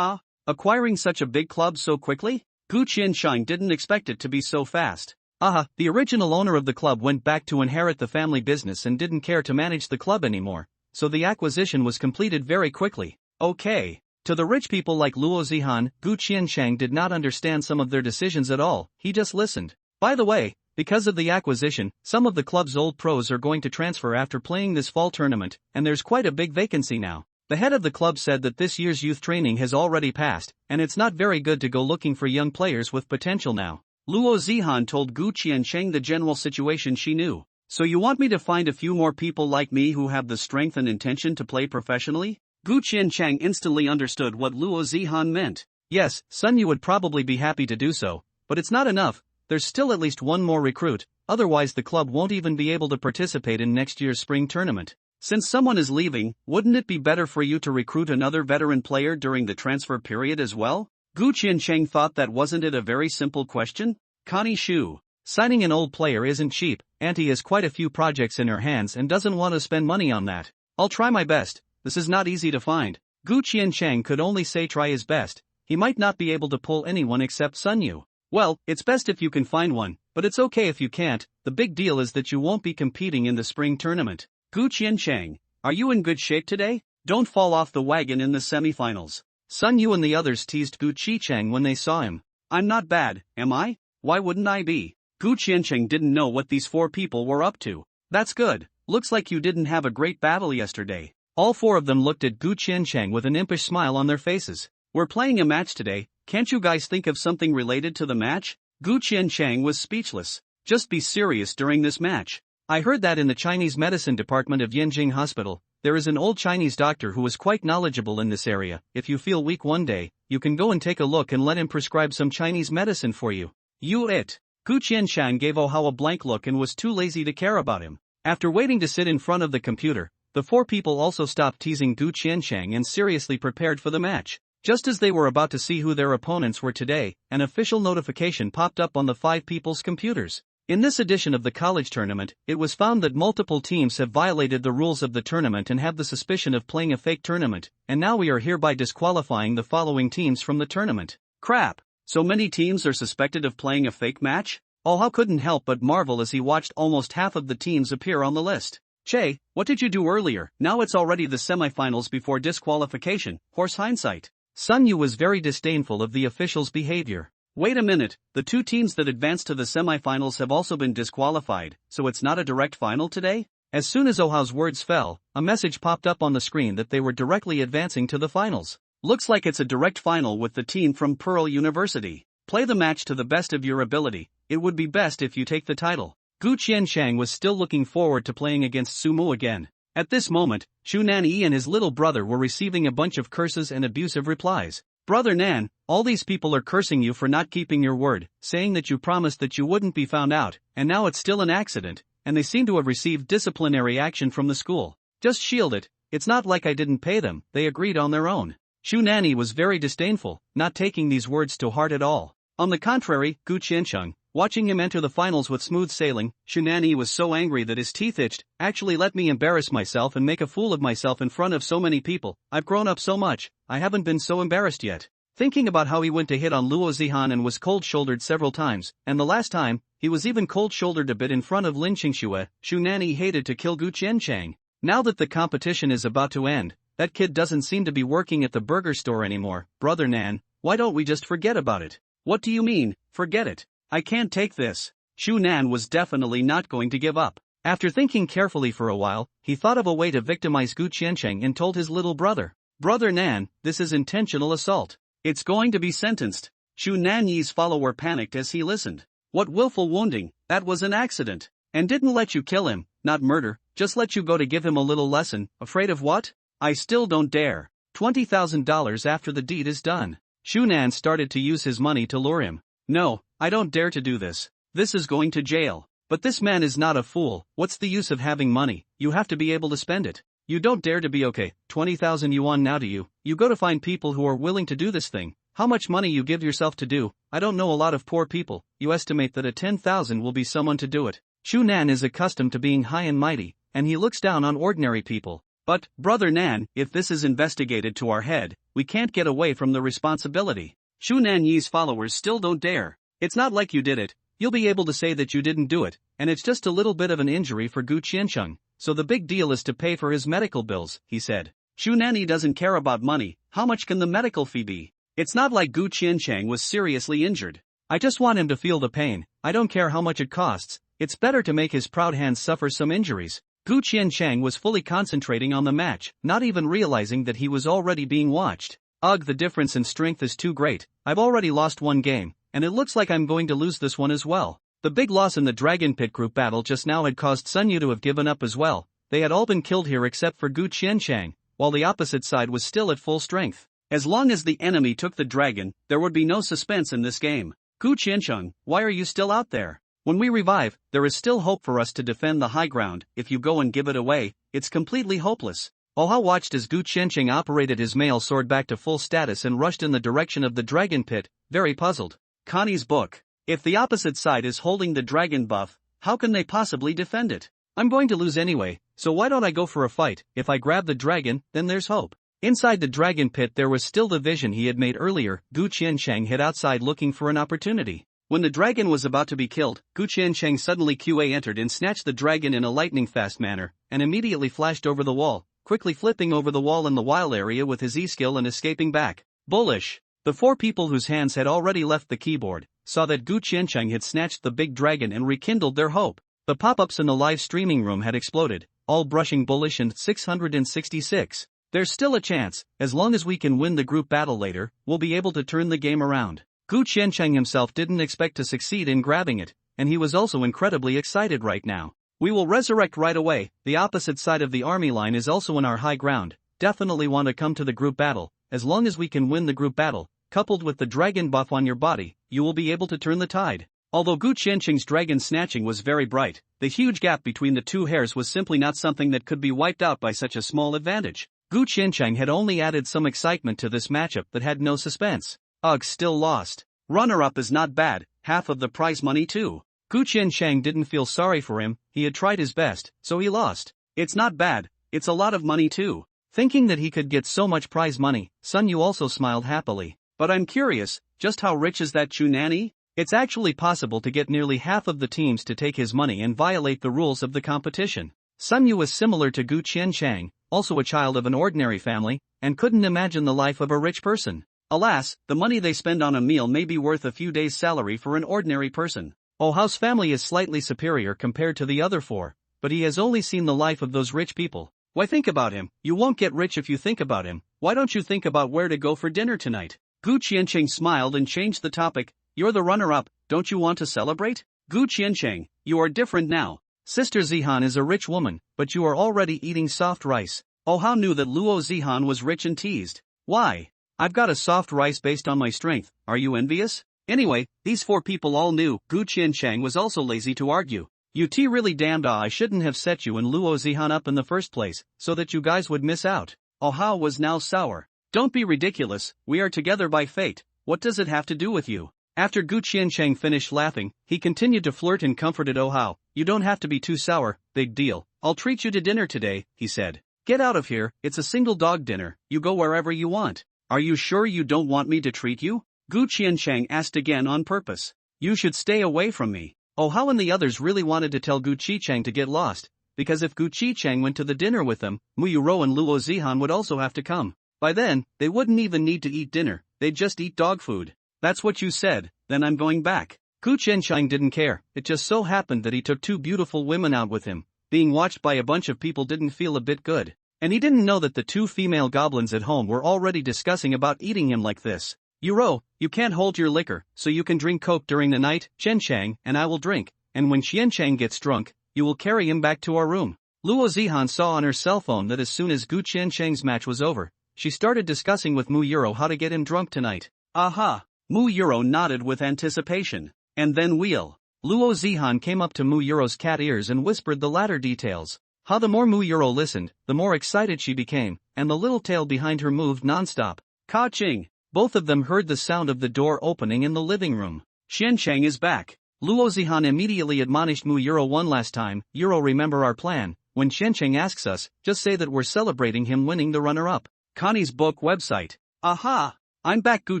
Acquiring such a big club so quickly? Gu Qianchang didn't expect it to be so fast. The original owner of the club went back to inherit the family business and didn't care to manage the club anymore, so the acquisition was completed very quickly. Okay. To the rich people like Luo Zihan, Gu Qianchang did not understand some of their decisions at all, he just listened. By the way, because of the acquisition, some of the club's old pros are going to transfer after playing this fall tournament, and there's quite a big vacancy now. The head of the club said that this year's youth training has already passed, and it's not very good to go looking for young players with potential now. Luo Zihan told Gu Qianchang the general situation she knew. So you want me to find a few more people like me who have the strength and intention to play professionally? Gu Qianchang instantly understood what Luo Zihan meant. Yes, Sun Yu would probably be happy to do so, but it's not enough. There's still at least one more recruit, otherwise the club won't even be able to participate in next year's spring tournament. Since someone is leaving, wouldn't it be better for you to recruit another veteran player during the transfer period as well? Gu Qianchang thought that wasn't it a very simple question? Connie Shu. Signing an old player isn't cheap, Auntie has quite a few projects in her hands and doesn't want to spend money on that. I'll try my best, this is not easy to find. Gu Qianchang could only say try his best, he might not be able to pull anyone except Sun Yu. Well, it's best if you can find one, but it's okay if you can't, the big deal is that you won't be competing in the spring tournament. Gu Qianchang, are you in good shape today? Don't fall off the wagon in the semifinals. Sun Yu and the others teased Gu Qicheng when they saw him. I'm not bad, am I? Why wouldn't I be? Gu Qiancheng didn't know what these 4 people were up to. That's good, looks like you didn't have a great battle yesterday. All 4 of them looked at Gu Qiancheng with an impish smile on their faces. We're playing a match today, can't you guys think of something related to the match? Gu Qiancheng was speechless. Just be serious during this match. I heard that in the Chinese medicine department of Yanjing Hospital, there is an old Chinese doctor who is quite knowledgeable in this area. If you feel weak one day, you can go and take a look and let him prescribe some Chinese medicine for you. Gu Qianchang gave Hao a blank look and was too lazy to care about him. After waiting to sit in front of the computer, the 4 people also stopped teasing Gu Qianchang and seriously prepared for the match. Just as they were about to see who their opponents were today, an official notification popped up on the 5 people's computers. In this edition of the college tournament, it was found that multiple teams have violated the rules of the tournament and have the suspicion of playing a fake tournament, and now we are hereby disqualifying the following teams from the tournament. Crap! So many teams are suspected of playing a fake match? Hao couldn't help but marvel as he watched almost half of the teams appear on the list. Che, what did you do earlier? Now it's already the semifinals before disqualification, horse hindsight. Sun Yu was very disdainful of the officials' behavior. Wait a minute, the two teams that advanced to the semifinals have also been disqualified, so it's not a direct final today? As soon as Ohao's words fell, a message popped up on the screen that they were directly advancing to the finals. Looks like it's a direct final with the team from Pearl University. Play the match to the best of your ability, it would be best if you take the title. Gu Qiansheng was still looking forward to playing against Sumu again. At this moment, Shu Nanyi and his little brother were receiving a bunch of curses and abusive replies. Brother Nan, all these people are cursing you for not keeping your word, saying that you promised that you wouldn't be found out, and now it's still an accident, and they seem to have received disciplinary action from the school. Just shield it, it's not like I didn't pay them, they agreed on their own. Shu Nanyi was very disdainful, not taking these words to heart at all. On the contrary, Gu Qiansheng, watching him enter the finals with smooth sailing, Shu Nanyi was so angry that his teeth itched. Actually, let me embarrass myself and make a fool of myself in front of so many people. I've grown up so much, I haven't been so embarrassed yet. Thinking about how he went to hit on Luo Zihan and was cold-shouldered several times, and the last time, he was even cold-shouldered a bit in front of Lin Qingxue, Shu Nanyi hated to kill Gu Qiansheng. Now that the competition is about to end, that kid doesn't seem to be working at the burger store anymore. Brother Nan, why don't we just forget about it? What do you mean, forget it? I can't take this. Shu Nan was definitely not going to give up. After thinking carefully for a while, he thought of a way to victimize Gu Qiansheng and told his little brother. Brother Nan, this is intentional assault. It's going to be sentenced. Shu Nanyi's follower panicked as he listened. What willful wounding, that was an accident. And didn't let you kill him, not murder, just let you go to give him a little lesson. Afraid of what? I still don't dare. $20,000 after the deed is done. Shu Nan started to use his money to lure him. No, I don't dare to do this. This is going to jail. But this man is not a fool. What's the use of having money? You have to be able to spend it. You don't dare to be okay. 20,000 yuan now to you. You go to find people who are willing to do this thing. How much money you give yourself to do? I don't know a lot of poor people. You estimate that a 10,000 will be someone to do it. Shu Nan is accustomed to being high and mighty, and he looks down on ordinary people. But, Brother Nan, if this is investigated to our head, we can't get away from the responsibility. Shu Nanyi's followers still don't dare. It's not like you did it. You'll be able to say that you didn't do it, and it's just a little bit of an injury for Gu Qiansheng, so the big deal is to pay for his medical bills, he said. Shu Nanyi doesn't care about money. How much can the medical fee be? It's not like Gu Qiansheng was seriously injured. I just want him to feel the pain. I don't care how much it costs. It's better to make his proud hands suffer some injuries. Gu Qiansheng was fully concentrating on the match, not even realizing that he was already being watched. Ugh, the difference in strength is too great. I've already lost one game, and it looks like I'm going to lose this one as well. The big loss in the Dragon Pit group battle just now had caused Sun Yu to have given up as well. They had all been killed here except for Gu Qiansheng, while the opposite side was still at full strength. As long as the enemy took the dragon, there would be no suspense in this game. Gu Qiansheng, why are you still out there? When we revive, there is still hope for us to defend the high ground. If you go and give it away, it's completely hopeless. Oha watched as Gu Qiansheng operated his mail sword back to full status and rushed in the direction of the dragon pit, very puzzled. Connie's book. If the opposite side is holding the dragon buff, how can they possibly defend it? I'm going to lose anyway, so why don't I go for a fight? If I grab the dragon, then there's hope. Inside the dragon pit there was still the vision he had made earlier. Gu Qiansheng hid outside looking for an opportunity. When the dragon was about to be killed, Gu Qiansheng suddenly QA entered and snatched the dragon in a lightning-fast manner, and immediately flashed over the wall, quickly flipping over the wall in the wild area with his E-skill and escaping back. Bullish! The four people whose hands had already left the keyboard saw that Gu Qiansheng had snatched the big dragon and rekindled their hope. The pop-ups in the live streaming room had exploded, all brushing Bullish and 666. There's still a chance. As long as we can win the group battle later, we'll be able to turn the game around. Gu Qiansheng himself didn't expect to succeed in grabbing it, and he was also incredibly excited right now. We will resurrect right away. The opposite side of the army line is also in our high ground. Definitely want to come to the group battle. As long as we can win the group battle, coupled with the dragon buff on your body, you will be able to turn the tide. Although Gu Qiansheng's dragon snatching was very bright, the huge gap between the two hairs was simply not something that could be wiped out by such a small advantage. Gu Qiansheng had only added some excitement to this matchup that had no suspense. Ugh, still lost. Runner-up is not bad, half of the prize money too. Gu Qiansheng didn't feel sorry for him, he had tried his best, so he lost. It's not bad, it's a lot of money too. Thinking that he could get so much prize money, Sun Yu also smiled happily. But I'm curious, just how rich is that Shu Nanyi? It's actually possible to get nearly half of the teams to take his money and violate the rules of the competition. Sun Yu was similar to Gu Qiansheng, also a child of an ordinary family, and couldn't imagine the life of a rich person. Alas, the money they spend on a meal may be worth a few days' salary for an ordinary person. Ohao's family is slightly superior compared to the other four, but he has only seen the life of those rich people. Why think about him? You won't get rich if you think about him. Why don't you think about where to go for dinner tonight? Gu Qiancheng smiled and changed the topic. You're the runner-up, don't you want to celebrate? Gu Qiancheng, you are different now. Sister Zihan is a rich woman, but you are already eating soft rice. Ohao knew that Luo Zihan was rich and teased. Why? I've got a soft rice based on my strength, are you envious? Anyway, these four people all knew. Gu Qiancheng was also lazy to argue. Really damned I shouldn't have set you and Luo Zihan up in the first place, so that you guys would miss out. Ohao was now sour. Don't be ridiculous, we are together by fate, what does it have to do with you? After Gu Qiancheng finished laughing, he continued to flirt and comforted Ohao. You don't have to be too sour, big deal. I'll treat you to dinner today, he said. Get out of here, it's a single dog dinner, you go wherever you want. Are you sure you don't want me to treat you? Gu Qiancheng asked again on purpose. You should stay away from me. Ohao and the others really wanted to tell Gu Qiancheng to get lost, because if Gu Qiancheng went to the dinner with them, Mu Yuro and Luo Zihan would also have to come. By then, they wouldn't even need to eat dinner, they'd just eat dog food. That's what you said, then I'm going back. Gu Qiancheng didn't care, it just so happened that he took two beautiful women out with him. Being watched by a bunch of people didn't feel a bit good. And he didn't know that the two female goblins at home were already discussing about eating him like this. Yuro, you can't hold your liquor, so you can drink coke during the night, Qiancheng, and I will drink, and when Qiancheng gets drunk, you will carry him back to our room. Luo Zihan saw on her cell phone that as soon as Gu Qiancheng's match was over, she started discussing with Mu Yuro how to get him drunk tonight. Aha! Mu Yuro nodded with anticipation. And then Luo Zihan came up to Mu Yuro's cat ears and whispered the latter details. How the more Mu Yuro listened, the more excited she became, and the little tail behind her moved non-stop. Ka-ching! Both of them heard the sound of the door opening in the living room. Qiancheng is back. Luo Zihan immediately admonished Mu Yuro one last time. Yuro, remember our plan. When Qiancheng asks us, just say that we're celebrating him winning the runner-up. Connie's book website. Aha! I'm back. Gu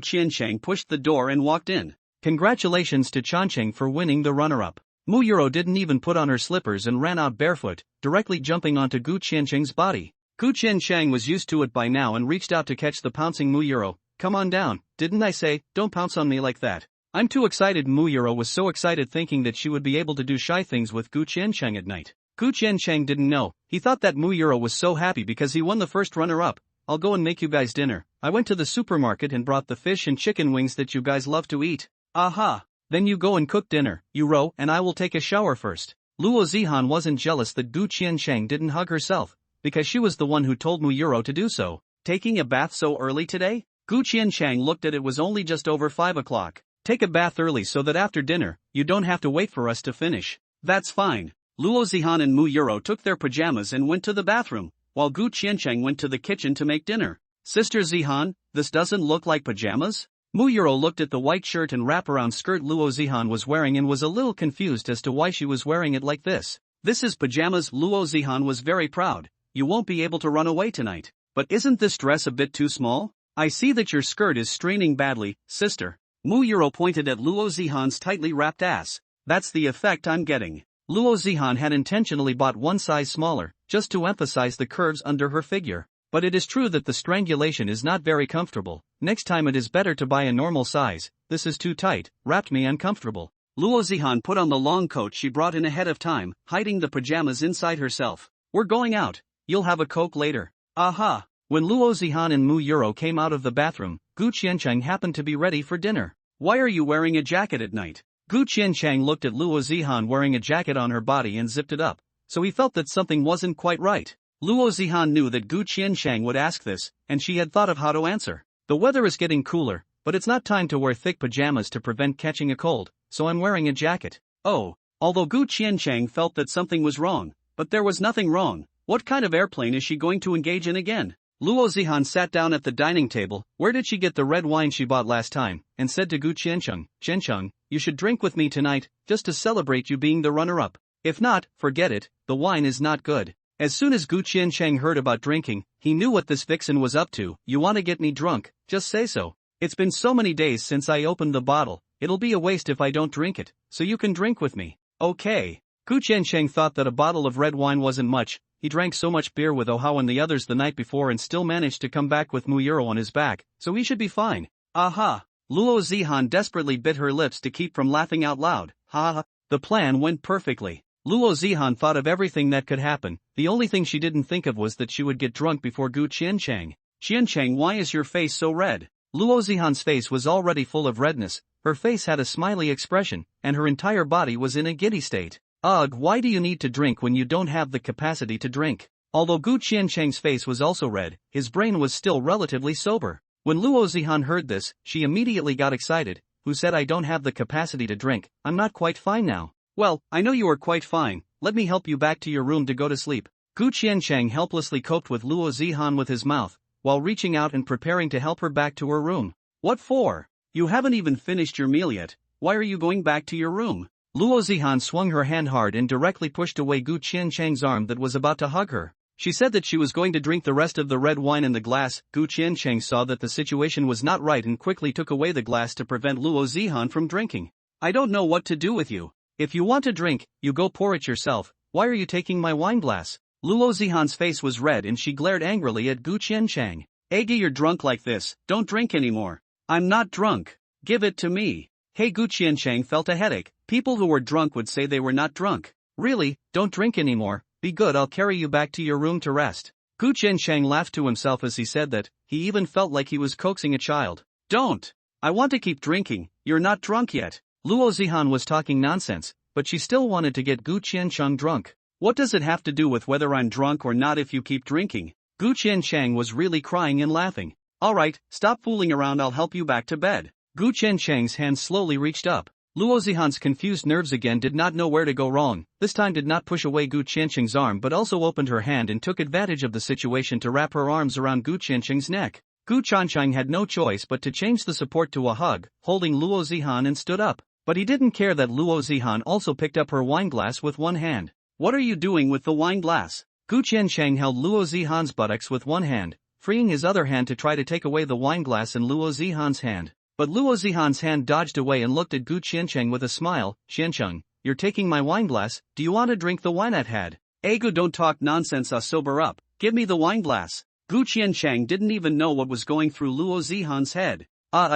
Qiancheng pushed the door and walked in. Congratulations to Qiancheng for winning the runner-up. Mu Yuro didn't even put on her slippers and ran out barefoot, directly jumping onto Gu Qiancheng's body. Gu Qiancheng was used to it by now and reached out to catch the pouncing Mu Yuro. Come on down, didn't I say, don't pounce on me like that. I'm too excited. Mu Yuro was so excited thinking that she would be able to do shy things with Gu Qiancheng at night. Gu Qiancheng didn't know, he thought that Mu Yuro was so happy because he won the first runner-up. I'll go and make you guys dinner. I went to the supermarket and brought the fish and chicken wings that you guys love to eat. Aha! Then you go and cook dinner, Yuro, and I will take a shower first. Luo Zihan wasn't jealous that Gu Qiancheng didn't hug herself, because she was the one who told Mu Yuro to do so. Taking a bath so early today? Gu Qiancheng looked at it was only just over 5 o'clock. Take a bath early so that after dinner, you don't have to wait for us to finish. That's fine. Luo Zihan and Mu Yuro took their pajamas and went to the bathroom, while Gu Qiancheng went to the kitchen to make dinner. Sister Zihan, this doesn't look like pajamas? Mu Yuro looked at the white shirt and wraparound skirt Luo Zihan was wearing and was a little confused as to why she was wearing it like this. This is pajamas. Luo Zihan was very proud. You won't be able to run away tonight. But isn't this dress a bit too small? I see that your skirt is straining badly, sister. Mu Yuro pointed at Luo Zihan's tightly wrapped ass. That's the effect I'm getting. Luo Zihan had intentionally bought one size smaller, just to emphasize the curves under her figure. But it is true that the strangulation is not very comfortable. Next time it is better to buy a normal size. This is too tight, wrapped me uncomfortable. Luo Zihan put on the long coat she brought in ahead of time, hiding the pajamas inside herself. We're going out. You'll have a Coke later. Aha! When Luo Zihan and Mu Yuro came out of the bathroom, Gu Qiancheng happened to be ready for dinner. Why are you wearing a jacket at night? Gu Qiancheng looked at Luo Zihan wearing a jacket on her body and zipped it up, so he felt that something wasn't quite right. Luo Zihan knew that Gu Qiancheng would ask this, and she had thought of how to answer. The weather is getting cooler, but it's not time to wear thick pajamas to prevent catching a cold, so I'm wearing a jacket. Oh, although Gu Qiancheng felt that something was wrong, but there was nothing wrong. What kind of airplane is she going to engage in again? Luo Zihan sat down at the dining table. Where did she get the red wine she bought last time? And said to Gu Qiancheng, Qiancheng, you should drink with me tonight, just to celebrate you being the runner-up. If not, forget it, the wine is not good. As soon as Gu Qiancheng heard about drinking, he knew what this vixen was up to. You want to get me drunk, just say so. It's been so many days since I opened the bottle, it'll be a waste if I don't drink it, so you can drink with me. Okay. Gu Qiancheng thought that a bottle of red wine wasn't much. He drank so much beer with Ohao and the others the night before and still managed to come back with Mu Yuro on his back, so he should be fine. Aha! Luo Zihan desperately bit her lips to keep from laughing out loud. Ha ha! The plan went perfectly. Luo Zihan thought of everything that could happen. The only thing she didn't think of was that she would get drunk before Gu Qiancheng. Qiancheng, why is your face so red? Luo Zihan's face was already full of redness. Her face had a smiley expression, and her entire body was in a giddy state. Ugh, why do you need to drink when you don't have the capacity to drink? Although Gu Qiancheng's face was also red, his brain was still relatively sober. When Luo Zihan heard this, she immediately got excited. Who said I don't have the capacity to drink? I'm not quite fine now. Well, I know you are quite fine. Let me help you back to your room to go to sleep. Gu Qiancheng helplessly coped with Luo Zihan with his mouth, while reaching out and preparing to help her back to her room. What for? You haven't even finished your meal yet. Why are you going back to your room? Luo Zihan swung her hand hard and directly pushed away Gu Qiancheng's arm that was about to hug her. She said that she was going to drink the rest of the red wine in the glass. Gu Qiancheng saw that the situation was not right and quickly took away the glass to prevent Luo Zihan from drinking. I don't know what to do with you. If you want to drink, you go pour it yourself. Why are you taking my wine glass? Luo Zihan's face was red and she glared angrily at Gu Qiancheng. Eggy, you're drunk like this. Don't drink anymore. I'm not drunk. Give it to me. Hey, Gu Qiancheng felt a headache. People who were drunk would say they were not drunk. Really? Don't drink anymore. Be good, I'll carry you back to your room to rest. Gu Qiancheng laughed to himself as he said that. He even felt like he was coaxing a child. Don't. I want to keep drinking. You're not drunk yet. Luo Zihan was talking nonsense, but she still wanted to get Gu Qiancheng drunk. What does it have to do with whether I'm drunk or not if you keep drinking? Gu Qiancheng was really crying and laughing. Alright, stop fooling around, I'll help you back to bed. Gu Qiancheng's hand slowly reached up. Luo Zihan's confused nerves again did not know where to go wrong. This time did not push away Gu Qiancheng's arm but also opened her hand and took advantage of the situation to wrap her arms around Gu Qiancheng's neck. Gu Qiancheng had no choice but to change the support to a hug, holding Luo Zihan and stood up. But he didn't care that Luo Zihan also picked up her wine glass with one hand. What are you doing with the wine glass? Gu Qiancheng held Luo Zihan's buttocks with one hand, freeing his other hand to try to take away the wine glass in Luo Zihan's hand. But Luo Zihan's hand dodged away and looked at Gu Qiancheng with a smile. Qiancheng, you're taking my wine glass, do you want to drink the wine I've had? Gu, don't talk nonsense, sober up, give me the wine glass. Gu Qiancheng didn't even know what was going through Luo Zihan's head.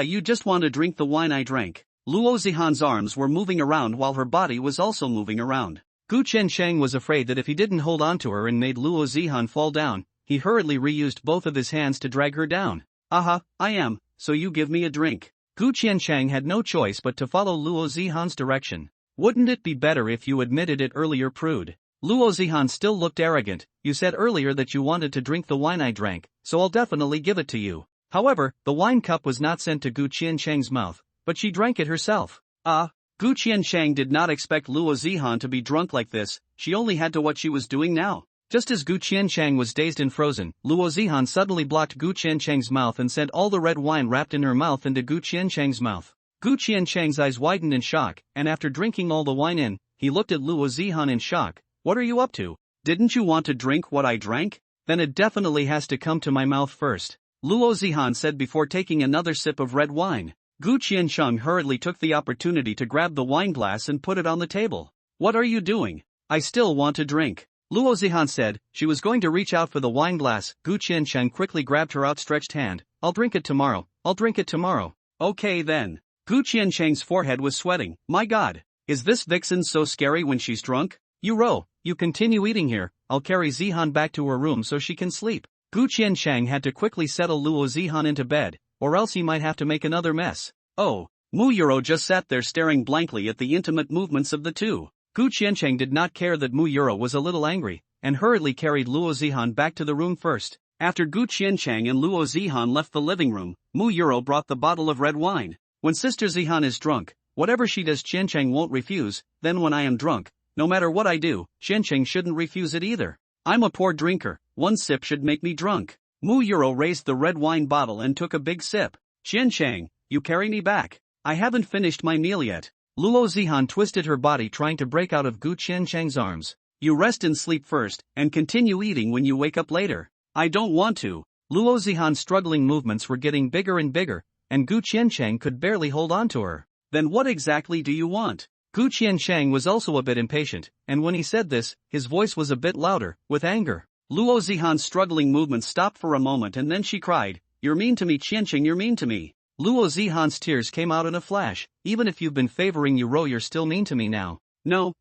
You just want to drink the wine I drank. Luo Zihan's arms were moving around while her body was also moving around. Gu Qiancheng was afraid that if he didn't hold on to her and made Luo Zihan fall down, he hurriedly reused both of his hands to drag her down. I am, so you give me a drink. Gu Qiancheng had no choice but to follow Luo Zihan's direction. Wouldn't it be better if you admitted it earlier, prude? Luo Zihan still looked arrogant. You said earlier that you wanted to drink the wine I drank, so I'll definitely give it to you. However, the wine cup was not sent to Gu Qiancheng's mouth, but she drank it herself. Gu Qiancheng did not expect Luo Zihan to be drunk like this. She only had to what she was doing now. Just as Gu Qiancheng was dazed and frozen, Luo Zihan suddenly blocked Gu Qiancheng's mouth and sent all the red wine wrapped in her mouth into Gu Qiancheng's mouth. Gu Qiancheng's eyes widened in shock, and after drinking all the wine in, he looked at Luo Zihan in shock. What are you up to? Didn't you want to drink what I drank? Then it definitely has to come to my mouth first. Luo Zihan said before taking another sip of red wine. Gu Qiancheng hurriedly took the opportunity to grab the wine glass and put it on the table. What are you doing? I still want to drink. Luo Zihan said. She was going to reach out for the wine glass. Gu Qiancheng quickly grabbed her outstretched hand. I'll drink it tomorrow. I'll drink it tomorrow. Okay then. Gu Qiancheng's forehead was sweating. My god. Is this vixen so scary when she's drunk? You continue eating here. I'll carry Zihan back to her room so she can sleep. Gu Qiancheng had to quickly settle Luo Zihan into bed, or else he might have to make another mess. Mu Yuro just sat there staring blankly at the intimate movements of the two. Gu Qiancheng did not care that Mu Yuro was a little angry, and hurriedly carried Luo Zihan back to the room first. After Gu Qiancheng and Luo Zihan left the living room, Mu Yuro brought the bottle of red wine. When Sister Zihan is drunk, whatever she does Qiancheng won't refuse. Then when I am drunk, no matter what I do, Qiancheng shouldn't refuse it either. I'm a poor drinker, one sip should make me drunk. Mu Yuro raised the red wine bottle and took a big sip. Qiancheng, you carry me back. I haven't finished my meal yet. Luo Zihan twisted her body trying to break out of Gu Qiancheng's arms. You rest and sleep first, and continue eating when you wake up later. I don't want to. Luo Zihan's struggling movements were getting bigger and bigger, and Gu Qiancheng could barely hold on to her. Then what exactly do you want? Gu Qiancheng was also a bit impatient, and when he said this, his voice was a bit louder, with anger. Luo Zihan's struggling movements stopped for a moment and then she cried, You're mean to me, Qiancheng, you're mean to me. Luo Zihan's tears came out in a flash. Even if you've been favoring Yuro, you're still mean to me now. No,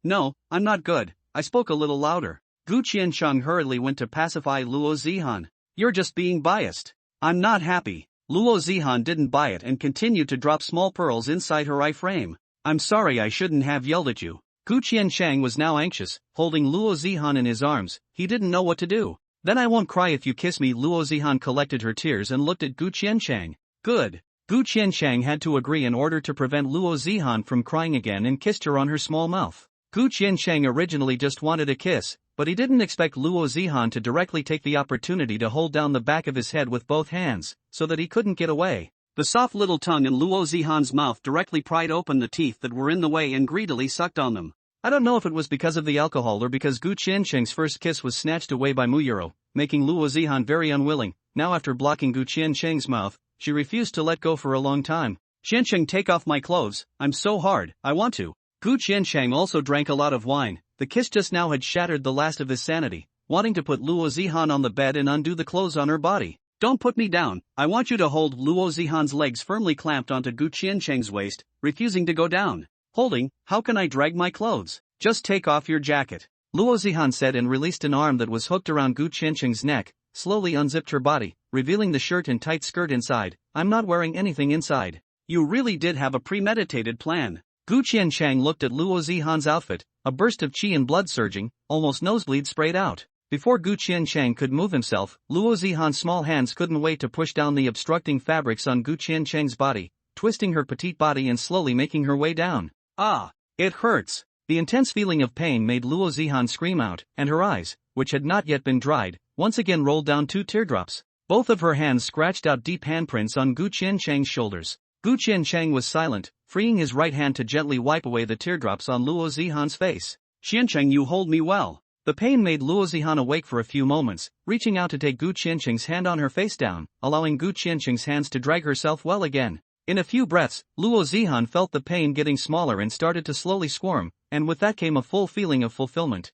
I'm not good. I spoke a little louder. Gu Qiancheng hurriedly went to pacify Luo Zihan. You're just being biased. I'm not happy. Luo Zihan didn't buy it and continued to drop small pearls inside her eye frame. I'm sorry, I shouldn't have yelled at you. Gu Qiancheng was now anxious, holding Luo Zihan in his arms. He didn't know what to do. Then I won't cry if you kiss me. Luo Zihan collected her tears and looked at Gu Qiancheng. Good. Gu Qiancheng had to agree in order to prevent Luo Zihan from crying again and kissed her on her small mouth. Gu Qiancheng originally just wanted a kiss, but he didn't expect Luo Zihan to directly take the opportunity to hold down the back of his head with both hands, so that he couldn't get away. The soft little tongue in Luo Zihan's mouth directly pried open the teeth that were in the way and greedily sucked on them. I don't know if it was because of the alcohol or because Gu Qiancheng's first kiss was snatched away by Muyuro, making Luo Zihan very unwilling. Now after blocking Gu Qiancheng's mouth, she refused to let go for a long time. Qiancheng, take off my clothes, I'm so hard, I want to. Gu Qiancheng also drank a lot of wine. The kiss just now had shattered the last of his sanity, wanting to put Luo Zihan on the bed and undo the clothes on her body. Don't put me down, I want you to hold. Luo Zihan's legs firmly clamped onto Gu Qiancheng's waist, refusing to go down. Holding, how can I drag my clothes? Just take off your jacket. Luo Zihan said and released an arm that was hooked around Gu Qiancheng's neck, slowly unzipped her body, revealing the shirt and tight skirt inside. I'm not wearing anything inside. You really did have a premeditated plan. Gu Qiancheng looked at Luo Zihan's outfit, a burst of qi and blood surging, almost nosebleed sprayed out. Before Gu Qiancheng could move himself, Luo Zihan's small hands couldn't wait to push down the obstructing fabrics on Gu Qiancheng's body, twisting her petite body and slowly making her way down. Ah, it hurts. The intense feeling of pain made Luo Zihan scream out, and her eyes, which had not yet been dried, once again rolled down 2 teardrops. Both of her hands scratched out deep handprints on Gu Qiancheng's shoulders. Gu Qiancheng was silent, freeing his right hand to gently wipe away the teardrops on Luo Zihan's face. Qiancheng, you hold me well. The pain made Luo Zihan awake for a few moments, reaching out to take Gu Qiancheng's hand on her face down, allowing Gu Qiancheng's hands to drag herself well again. In a few breaths, Luo Zihan felt the pain getting smaller and started to slowly squirm, and with that came a full feeling of fulfillment.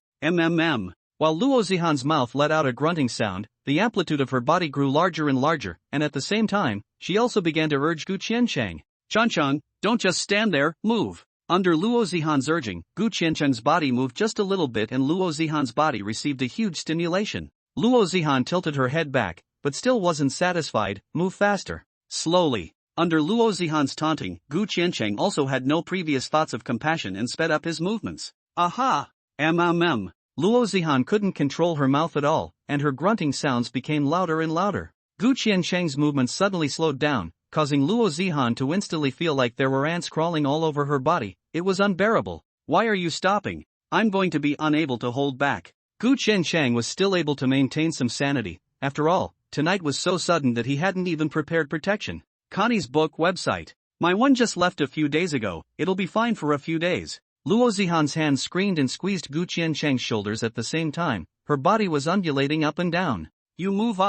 While Luo Zihan's mouth let out a grunting sound, the amplitude of her body grew larger and larger, and at the same time, she also began to urge Gu Qiancheng. Qiancheng, don't just stand there, move. Under Luo Zihan's urging, Gu Qiancheng's body moved just a little bit and Luo Zihan's body received a huge stimulation. Luo Zihan tilted her head back, but still wasn't satisfied. Move faster. Slowly. Under Luo Zihan's taunting, Gu Qiancheng also had no previous thoughts of compassion and sped up his movements. Aha! Luo Zihan couldn't control her mouth at all, and her grunting sounds became louder and louder. Gu Qiancheng's movements suddenly slowed down, causing Luo Zihan to instantly feel like there were ants crawling all over her body. It was unbearable. Why are you stopping? I'm going to be unable to hold back. Gu Qiancheng was still able to maintain some sanity. After all, tonight was so sudden that he hadn't even prepared protection. Connie's book website. My one just left a few days ago, it'll be fine for a few days. Luo Zihan's hands screamed and squeezed Gu Qiancheng's shoulders at the same time. Her body was undulating up and down. You move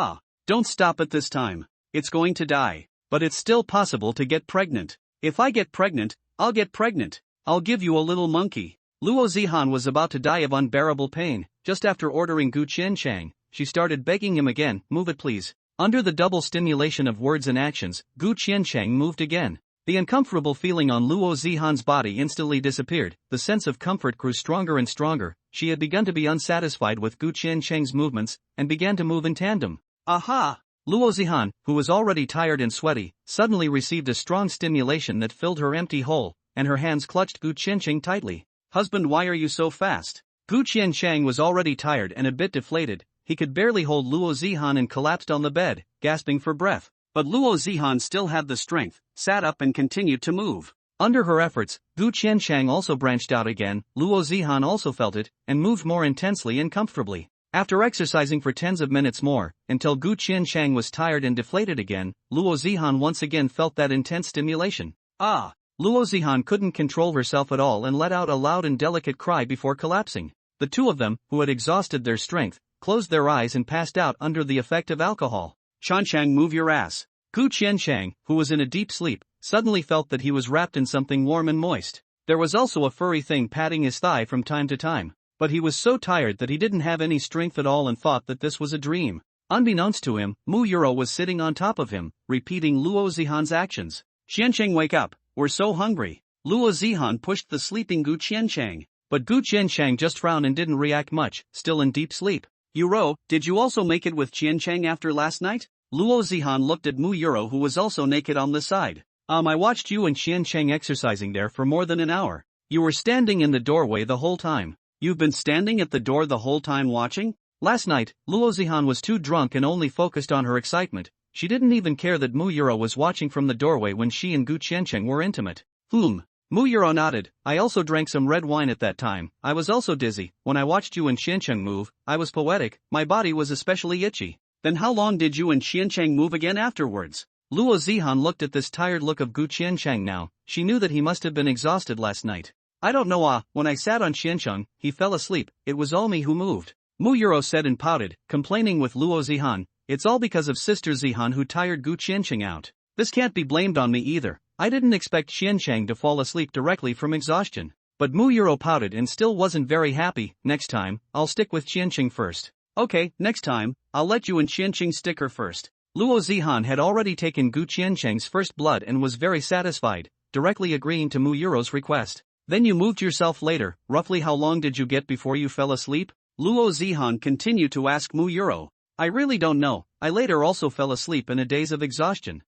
Don't stop at this time. It's going to die. But it's still possible to get pregnant. If I get pregnant, I'll get pregnant. I'll give you a little monkey. Luo Zihan was about to die of unbearable pain. Just after ordering Gu Qiancheng, she started begging him again, move it please. Under the double stimulation of words and actions, Gu Qiancheng moved again. The uncomfortable feeling on Luo Zihan's body instantly disappeared. The sense of comfort grew stronger and stronger. She had begun to be unsatisfied with Gu Qiancheng's movements, and began to move in tandem. Aha! Luo Zihan, who was already tired and sweaty, suddenly received a strong stimulation that filled her empty hole, and her hands clutched Gu Qiancheng tightly. Husband, why are you so fast? Gu Qiancheng was already tired and a bit deflated. He could barely hold Luo Zihan and collapsed on the bed, gasping for breath. But Luo Zihan still had the strength, sat up and continued to move. Under her efforts, Gu Qiancheng also branched out again. Luo Zihan also felt it, and moved more intensely and comfortably. After exercising for tens of minutes more, until Gu Qiancheng was tired and deflated again, Luo Zihan once again felt that intense stimulation. Luo Zihan couldn't control herself at all and let out a loud and delicate cry before collapsing. The two of them, who had exhausted their strength, closed their eyes and passed out under the effect of alcohol. Qiancheng, move your ass. Gu Qiancheng, who was in a deep sleep, suddenly felt that he was wrapped in something warm and moist. There was also a furry thing patting his thigh from time to time. But he was so tired that he didn't have any strength at all and thought that this was a dream. Unbeknownst to him, Mu Yuro was sitting on top of him, repeating Luo Zihan's actions. Qiancheng, wake up, we're so hungry. Luo Zihan pushed the sleeping Gu Qiancheng, but Gu Qiancheng just frowned and didn't react much, still in deep sleep. Yuro, did you also make it with Qiancheng after last night? Luo Zihan looked at Mu Yuro, who was also naked on the side. I watched you and Qiancheng exercising there for more than an hour. You were standing in the doorway the whole time. You've been standing at the door the whole time watching? Last night, Luo Zihan was too drunk and only focused on her excitement. She didn't even care that Mu Yuro was watching from the doorway when she and Gu Qiancheng were intimate. Mu Yuro nodded. I also drank some red wine at that time. I was also dizzy. When I watched you and Qiancheng move, I was poetic. My body was especially itchy. Then how long did you and Qiancheng move again afterwards? Luo Zihan looked at this tired look of Gu Qiancheng now. She knew that he must have been exhausted last night. I don't know, when I sat on Qiancheng, he fell asleep. It was all me who moved. Mu Yuro said and pouted, complaining with Luo Zihan. It's all because of Sister Zihan who tired Gu Qiancheng out. This can't be blamed on me either. I didn't expect Qiancheng to fall asleep directly from exhaustion. But Mu Yuro pouted and still wasn't very happy. Next time, I'll stick with Qiancheng first. Okay, next time, I'll let you and Qiancheng stick her first. Luo Zihan had already taken Gu Qiancheng's first blood and was very satisfied, directly agreeing to Mu Yuro's request. Then you moved yourself later. Roughly how long did you get before you fell asleep? Luo Zihan continued to ask Mu Yuro. I really don't know. I later also fell asleep in a daze of exhaustion.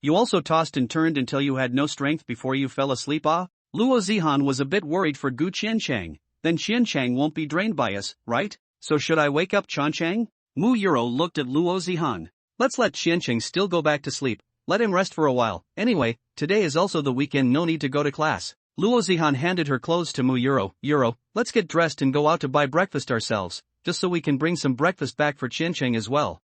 You also tossed and turned until you had no strength before you fell asleep? Luo Zihan was a bit worried for Gu Qiancheng. Then Qiancheng won't be drained by us, right? So should I wake up Qiancheng? Mu Yuro looked at Luo Zihan. Let's let Qiancheng still go back to sleep. Let him rest for a while. Anyway, today is also the weekend, no need to go to class. Luo Zihan handed her clothes to Mu Yuro. Yuro, let's get dressed and go out to buy breakfast ourselves, just so we can bring some breakfast back for Qiancheng as well.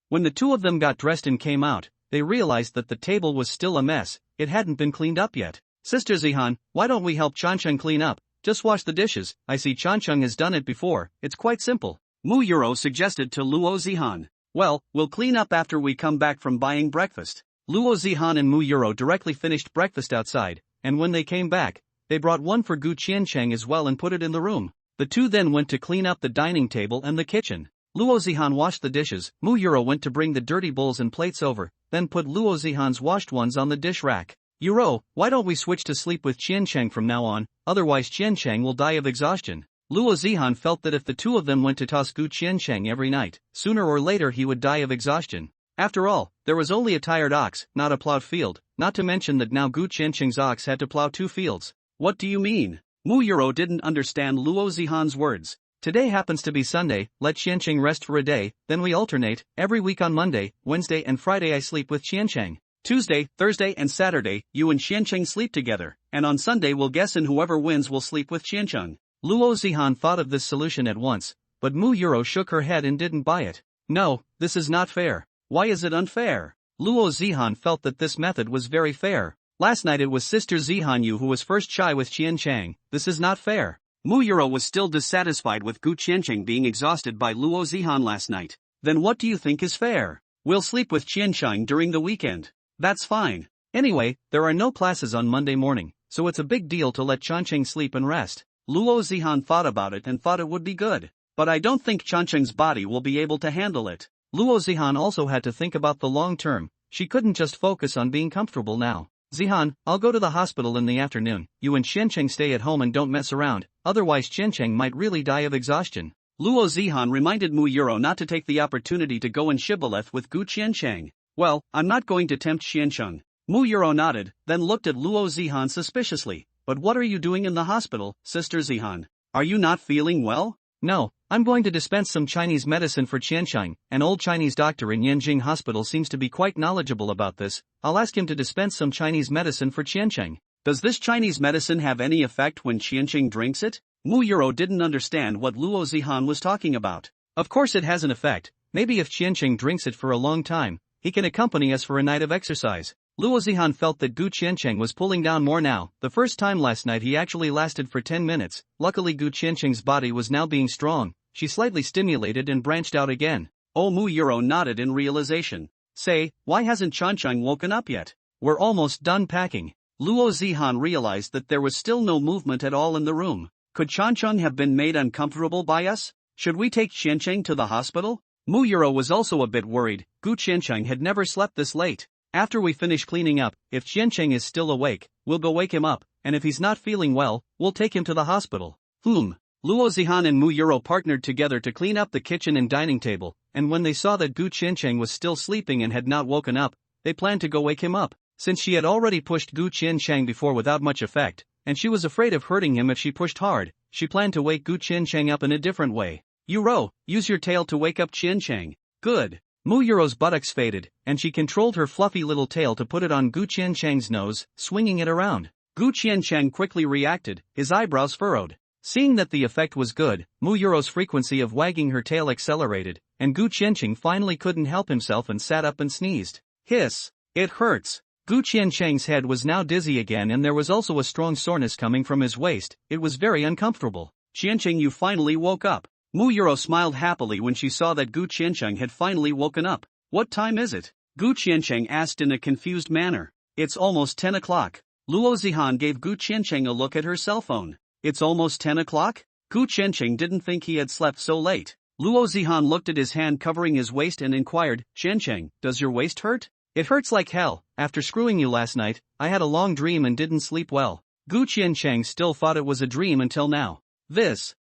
When the two of them got dressed and came out, they realized that the table was still a mess. It hadn't been cleaned up yet. Sister Zihan, why don't we help Qiancheng clean up? Just wash the dishes. I see Qiancheng has done it before. It's quite simple. Mu Yuro suggested to Luo Zihan. Well, we'll clean up after we come back from buying breakfast. Luo Zihan and Mu Yuro directly finished breakfast outside, and when they came back, they brought one for Gu Qiancheng as well and put it in the room. The two then went to clean up the dining table and the kitchen. Luo Zihan washed the dishes. Mu Yuro went to bring the dirty bowls and plates over, then put Luo Zihan's washed ones on the dish rack. Yuro, why don't we switch to sleep with Qiancheng from now on, otherwise Qiancheng will die of exhaustion. Luo Zihan felt that if the two of them went to toss Gu Qiancheng every night, sooner or later he would die of exhaustion. After all, there was only a tired ox, not a plowed field, not to mention that now Gu Qiancheng's ox had to plow 2 fields. What do you mean? Mu Yuro didn't understand Luo Zihan's words. Today happens to be Sunday, let Qiancheng rest for a day, then we alternate. Every week on Monday, Wednesday and Friday I sleep with Qiancheng. Tuesday, Thursday and Saturday, you and Qiancheng sleep together, and on Sunday we'll guess and whoever wins will sleep with Qiancheng. Luo Zihan thought of this solution at once, but Mu Yuro shook her head and didn't buy it. No, this is not fair. Why is it unfair? Luo Zihan felt that this method was very fair. Last night it was Sister Zihan Yu who was first shy with Qiancheng. This is not fair. Mu Yuro was still dissatisfied with Gu Qiancheng being exhausted by Luo Zihan last night. Then what do you think is fair? We'll sleep with Qiancheng during the weekend. That's fine. Anyway, there are no classes on Monday morning, so it's a big deal to let Qiancheng sleep and rest. Luo Zihan thought about it and thought it would be good. But I don't think Qiancheng's body will be able to handle it. Luo Zihan also had to think about the long term. She couldn't just focus on being comfortable now. Zihan, I'll go to the hospital in the afternoon. You and Qiancheng stay at home and don't mess around, otherwise Qiancheng might really die of exhaustion. Luo Zihan reminded Mu Yuro not to take the opportunity to go in shibboleth with Gu Qiancheng. Well, I'm not going to tempt Qiancheng. Mu Yuro nodded, then looked at Luo Zihan suspiciously. But what are you doing in the hospital, Sister Zihan? Are you not feeling well? No, I'm going to dispense some Chinese medicine for Qiancheng. An old Chinese doctor in Yanjing Hospital seems to be quite knowledgeable about this. I'll ask him to dispense some Chinese medicine for Qiancheng. Does this Chinese medicine have any effect when Qiancheng drinks it? Mu Yuro didn't understand what Luo Zihan was talking about. Of course it has an effect. Maybe if Qiancheng drinks it for a long time, he can accompany us for a night of exercise. Luo Zihan felt that Gu Qiancheng was pulling down more now. The first time last night he actually lasted for 10 minutes. Luckily Gu Qiancheng's body was now being strong. She slightly stimulated and branched out again. Oh, Mu Yuro nodded in realization. Say, why hasn't Qiancheng woken up yet? We're almost done packing. Luo Zihan realized that there was still no movement at all in the room. Could Qiancheng have been made uncomfortable by us? Should we take Qiancheng to the hospital? Mu Yuro was also a bit worried. Gu Qiancheng had never slept this late. After we finish cleaning up, if Qiancheng is still awake, we'll go wake him up, and if he's not feeling well, we'll take him to the hospital. Luo Zihan and Mu Yuro partnered together to clean up the kitchen and dining table, and when they saw that Gu Qiancheng was still sleeping and had not woken up, they planned to go wake him up. Since she had already pushed Gu Qiancheng before without much effect, and she was afraid of hurting him if she pushed hard, she planned to wake Gu Qiancheng up in a different way. Yuro, use your tail to wake up Qiancheng. Good. Mu Yuro's buttocks faded, and she controlled her fluffy little tail to put it on Gu Qiancheng's nose, swinging it around. Gu Qiancheng quickly reacted, his eyebrows furrowed. Seeing that the effect was good, Mu Yuro's frequency of wagging her tail accelerated, and Gu Qiancheng finally couldn't help himself and sat up and sneezed. Hiss! It hurts! Gu Qiancheng's head was now dizzy again and there was also a strong soreness coming from his waist. It was very uncomfortable. Qiancheng, you finally woke up. Mu Yuro smiled happily when she saw that Gu Qiancheng had finally woken up. What time is it? Gu Qiancheng asked in a confused manner. It's almost 10 o'clock. Luo Zihan gave Gu Qiancheng a look at her cell phone. It's almost 10 o'clock? Gu Qiancheng didn't think he had slept so late. Luo Zihan looked at his hand covering his waist and inquired, Qiancheng, does your waist hurt? It hurts like hell. After screwing you last night, I had a long dream and didn't sleep well. Gu Qiancheng still thought it was a dream until now.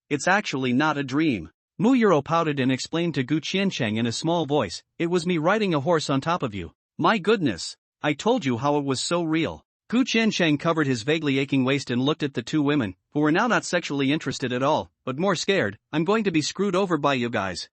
It's actually not a dream. Mu Yuro pouted and explained to Gu Qiancheng in a small voice, it was me riding a horse on top of you. My goodness. I told you how it was so real. Gu Qiancheng covered his vaguely aching waist and looked at the two women, who were now not sexually interested at all, but more scared. I'm going to be screwed over by you guys.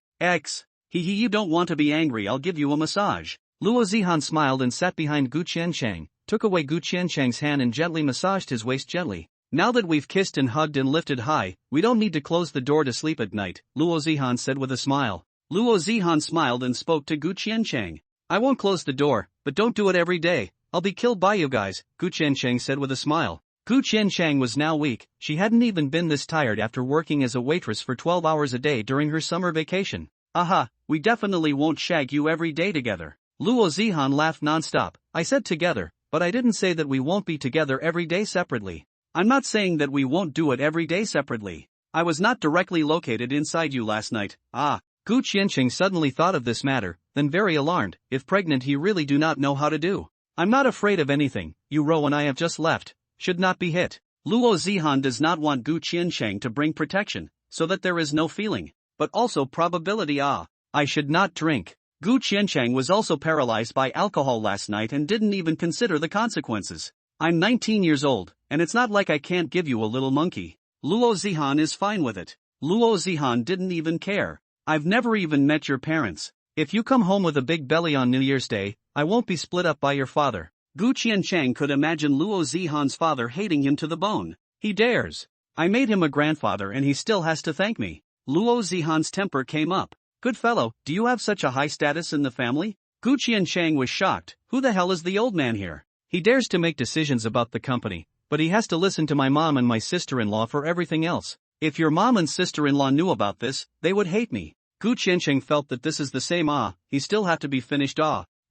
You don't want to be angry, I'll give you a massage. Luo Zihan smiled and sat behind Gu Qiancheng, took away Gu Qiancheng's hand and gently massaged his waist gently. Now that we've kissed and hugged and lifted high, we don't need to close the door to sleep at night, Luo Zihan said with a smile. Luo Zihan smiled and spoke to Gu Qiancheng. I won't close the door, but don't do it every day. I'll be killed by you guys, Gu Qiancheng said with a smile. Gu Qiancheng was now weak. She hadn't even been this tired after working as a waitress for 12 hours a day during her summer vacation. Aha, we definitely won't shag you every day together. Luo Zihan laughed non-stop. I said together, but I didn't say that we won't be together every day separately. I'm not saying that we won't do it every day separately. I was not directly located inside you last night. Gu Qiancheng suddenly thought of this matter, then very alarmed, if pregnant he really do not know how to do. I'm not afraid of anything, Yuro and I have just left, should not be hit. Luo Zihan does not want Gu Qiancheng to bring protection, so that there is no feeling, but also probability. I should not drink. Gu Qiancheng was also paralyzed by alcohol last night and didn't even consider the consequences. I'm 19 years old, and it's not like I can't give you a little monkey. Luo Zihan is fine with it. Luo Zihan didn't even care. I've never even met your parents. If you come home with a big belly on New Year's Day, I won't be split up by your father. Gu Qiancheng could imagine Luo Zihan's father hating him to the bone. He dares. I made him a grandfather and he still has to thank me. Luo Zihan's temper came up. Good fellow, do you have such a high status in the family? Gu Qiancheng was shocked. Who the hell is the old man here? He dares to make decisions about the company, but he has to listen to my mom and my sister-in-law for everything else. If your mom and sister-in-law knew about this, they would hate me. Gu Qiancheng felt that this is the same. He still have to be finished.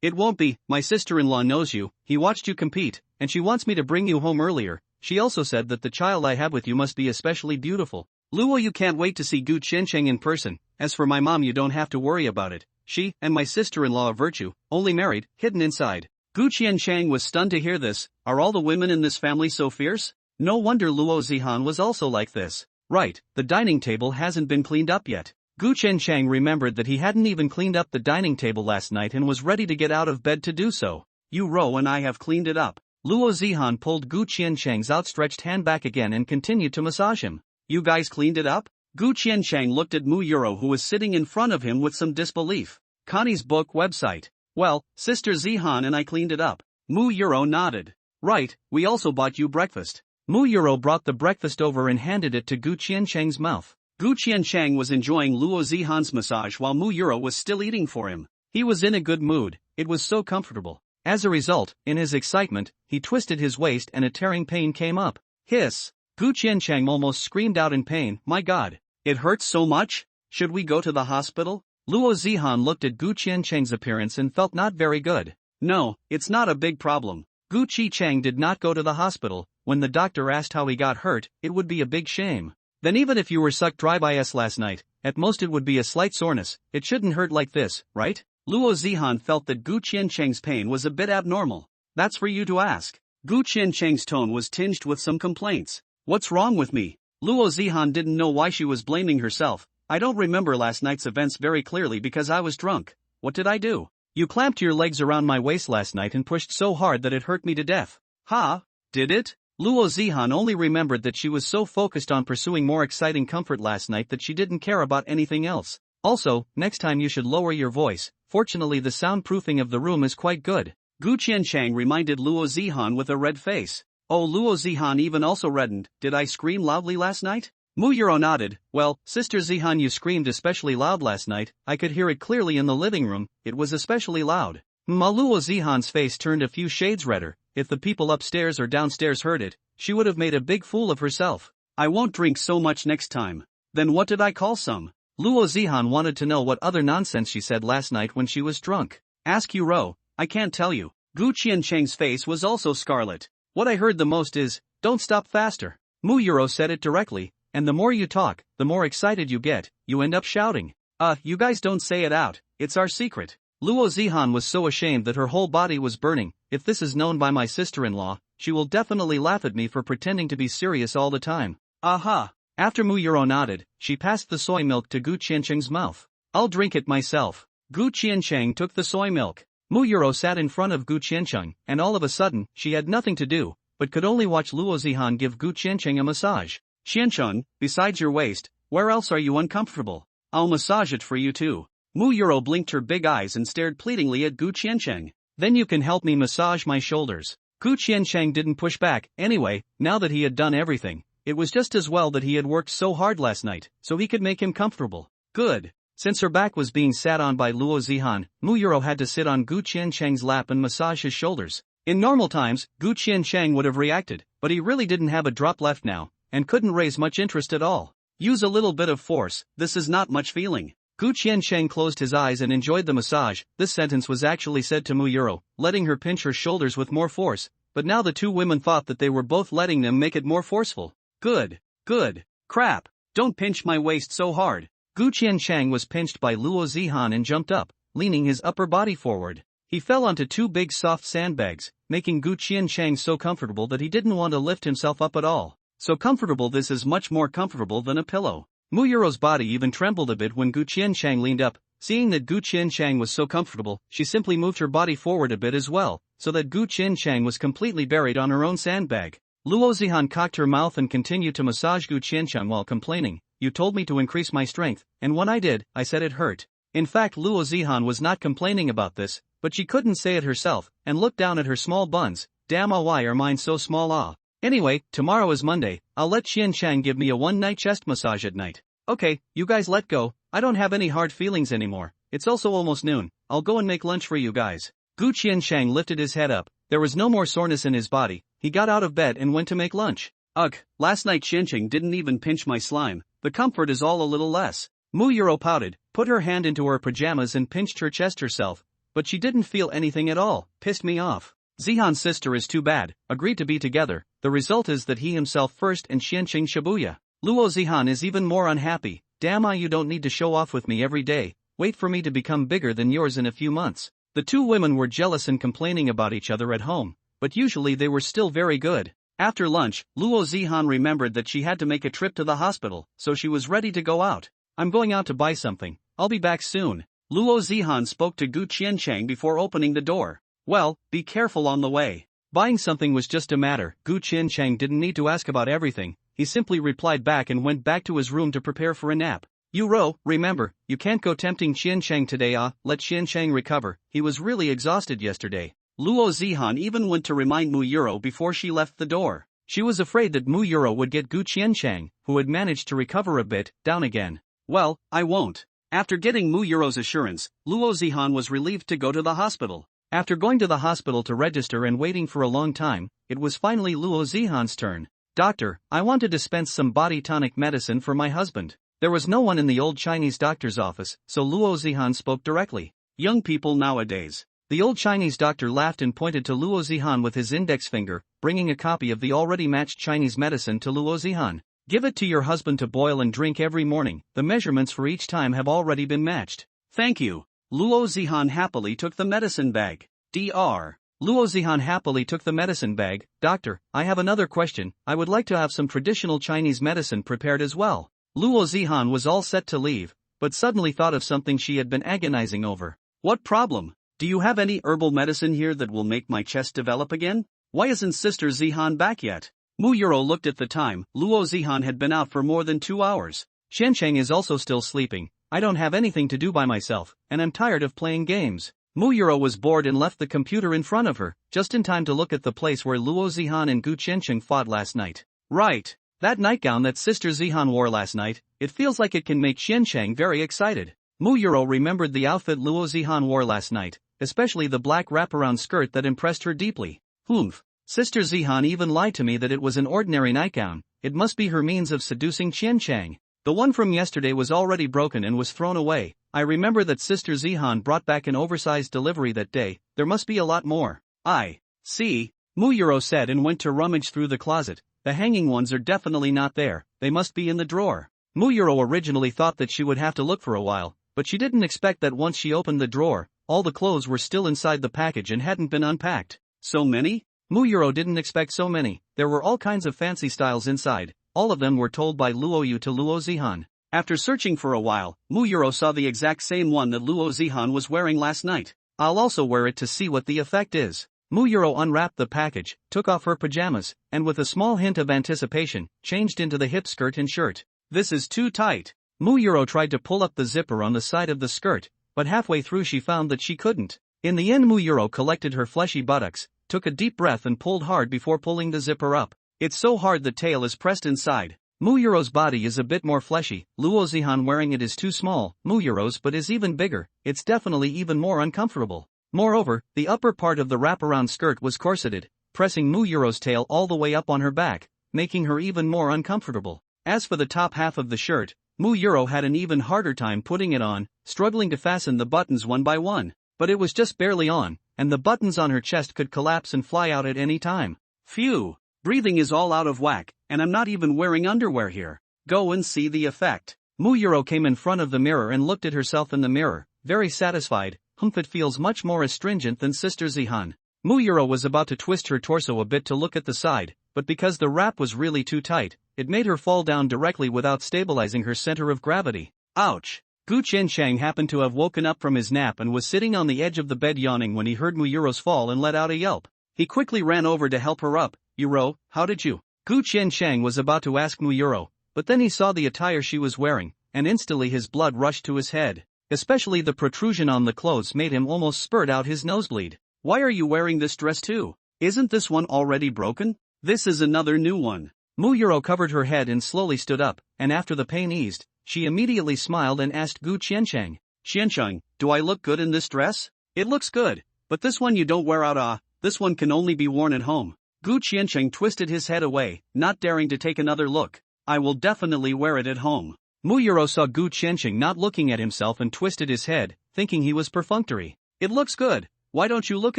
It won't be. My sister-in-law knows you, he watched you compete, and she wants me to bring you home earlier. She also said that the child I have with you must be especially beautiful. Luo, you can't wait to see Gu Qiancheng in person. As for my mom, you don't have to worry about it. She and my sister-in-law are virtue, only married, hidden inside. Gu Qiancheng was stunned to hear this. Are all the women in this family so fierce? No wonder Luo Zihan was also like this. Right, the dining table hasn't been cleaned up yet. Gu Qiancheng remembered that he hadn't even cleaned up the dining table last night and was ready to get out of bed to do so. You row and I have cleaned it up. Luo Zihan pulled Gu Qiancheng's outstretched hand back again and continued to massage him. You guys cleaned it up? Gu Qiancheng looked at Mu Yuro who was sitting in front of him with some disbelief. Connie's book website. Well, Sister Zihan and I cleaned it up. Mu Yuro nodded. Right, we also bought you breakfast. Mu Yuro brought the breakfast over and handed it to Gu Qiancheng's mouth. Gu Qiancheng was enjoying Luo Zihan's massage while Mu Yuro was still eating for him. He was in a good mood, it was so comfortable. As a result, in his excitement, he twisted his waist and a tearing pain came up. Hiss! Gu Qiancheng almost screamed out in pain. My God! It hurts so much? Should we go to the hospital? Luo Zihan looked at Gu Qiancheng's appearance and felt not very good. No, it's not a big problem. Gu Qiancheng did not go to the hospital. When the doctor asked how he got hurt, it would be a big shame. Then even if you were sucked dry by us last night, at most it would be a slight soreness. It shouldn't hurt like this, right? Luo Zihan felt that Gu Qiancheng's pain was a bit abnormal. That's for you to ask. Gu Qiancheng's tone was tinged with some complaints. What's wrong with me? Luo Zihan didn't know why she was blaming herself. I don't remember last night's events very clearly because I was drunk. What did I do? You clamped your legs around my waist last night and pushed so hard that it hurt me to death. Ha? Did it? Luo Zihan only remembered that she was so focused on pursuing more exciting comfort last night that she didn't care about anything else. Also, next time you should lower your voice. Fortunately the soundproofing of the room is quite good. Gu Qiancheng reminded Luo Zihan with a red face. Oh, Luo Zihan even also reddened. Did I scream loudly last night? Mu Yuro nodded. Well, Sister Zihan, you screamed especially loud last night. I could hear it clearly in the living room. It was especially loud. Luo Zihan's face turned a few shades redder. If the people upstairs or downstairs heard it, she would have made a big fool of herself. I won't drink so much next time. Then what did I call some? Luo Zihan wanted to know what other nonsense she said last night when she was drunk. Ask Yuro. I can't tell you. Gu Qiancheng's face was also scarlet. What I heard the most is, don't stop faster. Mu Yuro said it directly, and the more you talk, the more excited you get, you end up shouting. You guys don't say it out, it's our secret. Luo Zihan was so ashamed that her whole body was burning. If this is known by my sister-in-law, she will definitely laugh at me for pretending to be serious all the time. Aha! After Mu Yuro nodded, she passed the soy milk to Gu Qiancheng's mouth. I'll drink it myself. Gu Qiancheng took the soy milk. Mu Yuro sat in front of Gu Qiancheng, and all of a sudden, she had nothing to do, but could only watch Luo Zihan give Gu Qiancheng a massage. Qiancheng, besides your waist, where else are you uncomfortable? I'll massage it for you too. Mu Yuro blinked her big eyes and stared pleadingly at Gu Qiancheng. Then you can help me massage my shoulders. Gu Qiancheng didn't push back. Anyway, now that he had done everything, it was just as well that he had worked so hard last night, so he could make him comfortable. Good. Since her back was being sat on by Luo Zihan, Mu Yuro had to sit on Gu Qiancheng's lap and massage his shoulders. In normal times, Gu Qiancheng would have reacted, but he really didn't have a drop left now, and couldn't raise much interest at all. Use a little bit of force, this is not much feeling. Gu Qiancheng closed his eyes and enjoyed the massage. This sentence was actually said to Mu Yuro, letting her pinch her shoulders with more force, but now the two women thought that they were both letting them make it more forceful. Good. Good. Crap. Don't pinch my waist so hard. Gu Qiancheng was pinched by Luo Zihan and jumped up, leaning his upper body forward. He fell onto two big soft sandbags, making Gu Qiancheng so comfortable that he didn't want to lift himself up at all. So comfortable, this is much more comfortable than a pillow. Mu Yuro's body even trembled a bit when Gu Qiancheng leaned up. Seeing that Gu Qiancheng was so comfortable, she simply moved her body forward a bit as well, so that Gu Qiancheng was completely buried on her own sandbag. Luo Zihan cocked her mouth and continued to massage Gu Qiancheng while complaining. You told me to increase my strength, and when I did, I said it hurt. In fact, Luo Zihan was not complaining about this, but she couldn't say it herself, and looked down at her small buns. Damn, why are mine so small? Anyway, tomorrow is Monday. I'll let Qiancheng give me a one-night chest massage at night. Okay, you guys let go. I don't have any hard feelings anymore. It's also almost noon. I'll go and make lunch for you guys. Gu Qiancheng lifted his head up. There was no more soreness in his body. He got out of bed and went to make lunch. Ugh, last night Qiancheng didn't even pinch my slime. The comfort is all a little less. Mu Yuro pouted, put her hand into her pajamas and pinched her chest herself, but she didn't feel anything at all. Pissed me off. Zihan's sister is too bad. Agreed to be together. The result is that he himself first and Qiancheng Shibuya. Luo Zihan is even more unhappy. Damn, you don't need to show off with me every day. Wait for me to become bigger than yours in a few months. The two women were jealous and complaining about each other at home, but usually they were still very good. After lunch, Luo Zihan remembered that she had to make a trip to the hospital, so she was ready to go out. I'm going out to buy something. I'll be back soon. Luo Zihan spoke to Gu Qiancheng before opening the door. Well, be careful on the way. Buying something was just a matter. Gu Qiancheng didn't need to ask about everything. He simply replied back and went back to his room to prepare for a nap. Yuro, remember, you can't go tempting Qiancheng today. Let Qiancheng recover. He was really exhausted yesterday. Luo Zihan even went to remind Mu Yuro before she left the door. She was afraid that Mu Yuro would get Gu Qiancheng, who had managed to recover a bit, down again. Well, I won't. After getting Mu Yuro's assurance, Luo Zihan was relieved to go to the hospital. After going to the hospital to register and waiting for a long time, it was finally Luo Zihan's turn. Doctor, I want to dispense some body tonic medicine for my husband. There was no one in the old Chinese doctor's office, so Luo Zihan spoke directly. Young people nowadays. The old Chinese doctor laughed and pointed to Luo Zihan with his index finger, bringing a copy of the already matched Chinese medicine to Luo Zihan. Give it to your husband to boil and drink every morning. The measurements for each time have already been matched. Thank you. Luo Zihan happily took the medicine bag. Dr. Luo Zihan happily took the medicine bag. Doctor, I have another question. I would like to have some traditional Chinese medicine prepared as well. Luo Zihan was all set to leave, but suddenly thought of something she had been agonizing over. What problem? Do you have any herbal medicine here that will make my chest develop again? Why isn't Sister Zihan back yet? Mu Yuro looked at the time. Luo Zihan had been out for more than 2 hours. Xiancheng is also still sleeping. I don't have anything to do by myself, and I'm tired of playing games. Mu Yuro was bored and left the computer in front of her, just in time to look at the place where Luo Zihan and Gu Qiancheng fought last night. Right. That nightgown that Sister Zihan wore last night, it feels like it can make Xiancheng very excited. Mu Yuro remembered the outfit Luo Zihan wore last night, especially the black wraparound skirt that impressed her deeply. Humph. Sister Zihan even lied to me that it was an ordinary nightgown. It must be her means of seducing Qiancheng. The one from yesterday was already broken and was thrown away. I remember that Sister Zihan brought back an oversized delivery that day. There must be a lot more. I see, Mu Yuro said and went to rummage through the closet. The hanging ones are definitely not there. They must be in the drawer. Mu Yuro originally thought that she would have to look for a while, but she didn't expect that once she opened the drawer, all the clothes were still inside the package and hadn't been unpacked. So many? Mu Yuro didn't expect so many. There were all kinds of fancy styles inside. All of them were told by Luo Yu to Luo Zihan. After searching for a while, Mu Yuro saw the exact same one that Luo Zihan was wearing last night. I'll also wear it to see what the effect is. Mu Yuro unwrapped the package, took off her pajamas, and with a small hint of anticipation, changed into the hip skirt and shirt. This is too tight. Mu Yuro tried to pull up the zipper on the side of the skirt, but halfway through she found that she couldn't. In the end, Mu Yuro collected her fleshy buttocks, took a deep breath and pulled hard before pulling the zipper up. It's so hard the tail is pressed inside. Mu Yuro's body is a bit more fleshy. Luo Zihan wearing it is too small. Mu Yuro's but is even bigger. It's definitely even more uncomfortable. Moreover, the upper part of the wraparound skirt was corseted, pressing Mu Yuro's tail all the way up on her back, making her even more uncomfortable. As for the top half of the shirt, Mu Yuro had an even harder time putting it on, struggling to fasten the buttons one by one. But it was just barely on, and the buttons on her chest could collapse and fly out at any time. Phew! Breathing is all out of whack, and I'm not even wearing underwear here. Go and see the effect. Mu Yuro came in front of the mirror and looked at herself in the mirror, very satisfied. It feels much more astringent than Sister Zihan. Mu Yuro was about to twist her torso a bit to look at the side, but because the wrap was really too tight, it made her fall down directly without stabilizing her center of gravity. Ouch! Gu Qiancheng happened to have woken up from his nap and was sitting on the edge of the bed yawning when he heard Mu Yuro's fall and let out a yelp. He quickly ran over to help her up. Yuro, how did you? Gu Qiancheng was about to ask Mu Yuro, but then he saw the attire she was wearing, and instantly his blood rushed to his head. Especially the protrusion on the clothes made him almost spurt out his nosebleed. Why are you wearing this dress too? Isn't this one already broken? This is another new one. Mu Yuro covered her head and slowly stood up, and after the pain eased, she immediately smiled and asked Gu Qiancheng. Qiancheng, do I look good in this dress? It looks good, but this one you don't wear out. This one can only be worn at home. Gu Qiancheng twisted his head away, not daring to take another look. I will definitely wear it at home. Mu Yuro saw Gu Qiancheng not looking at himself and twisted his head, thinking he was perfunctory. It looks good. Why don't you look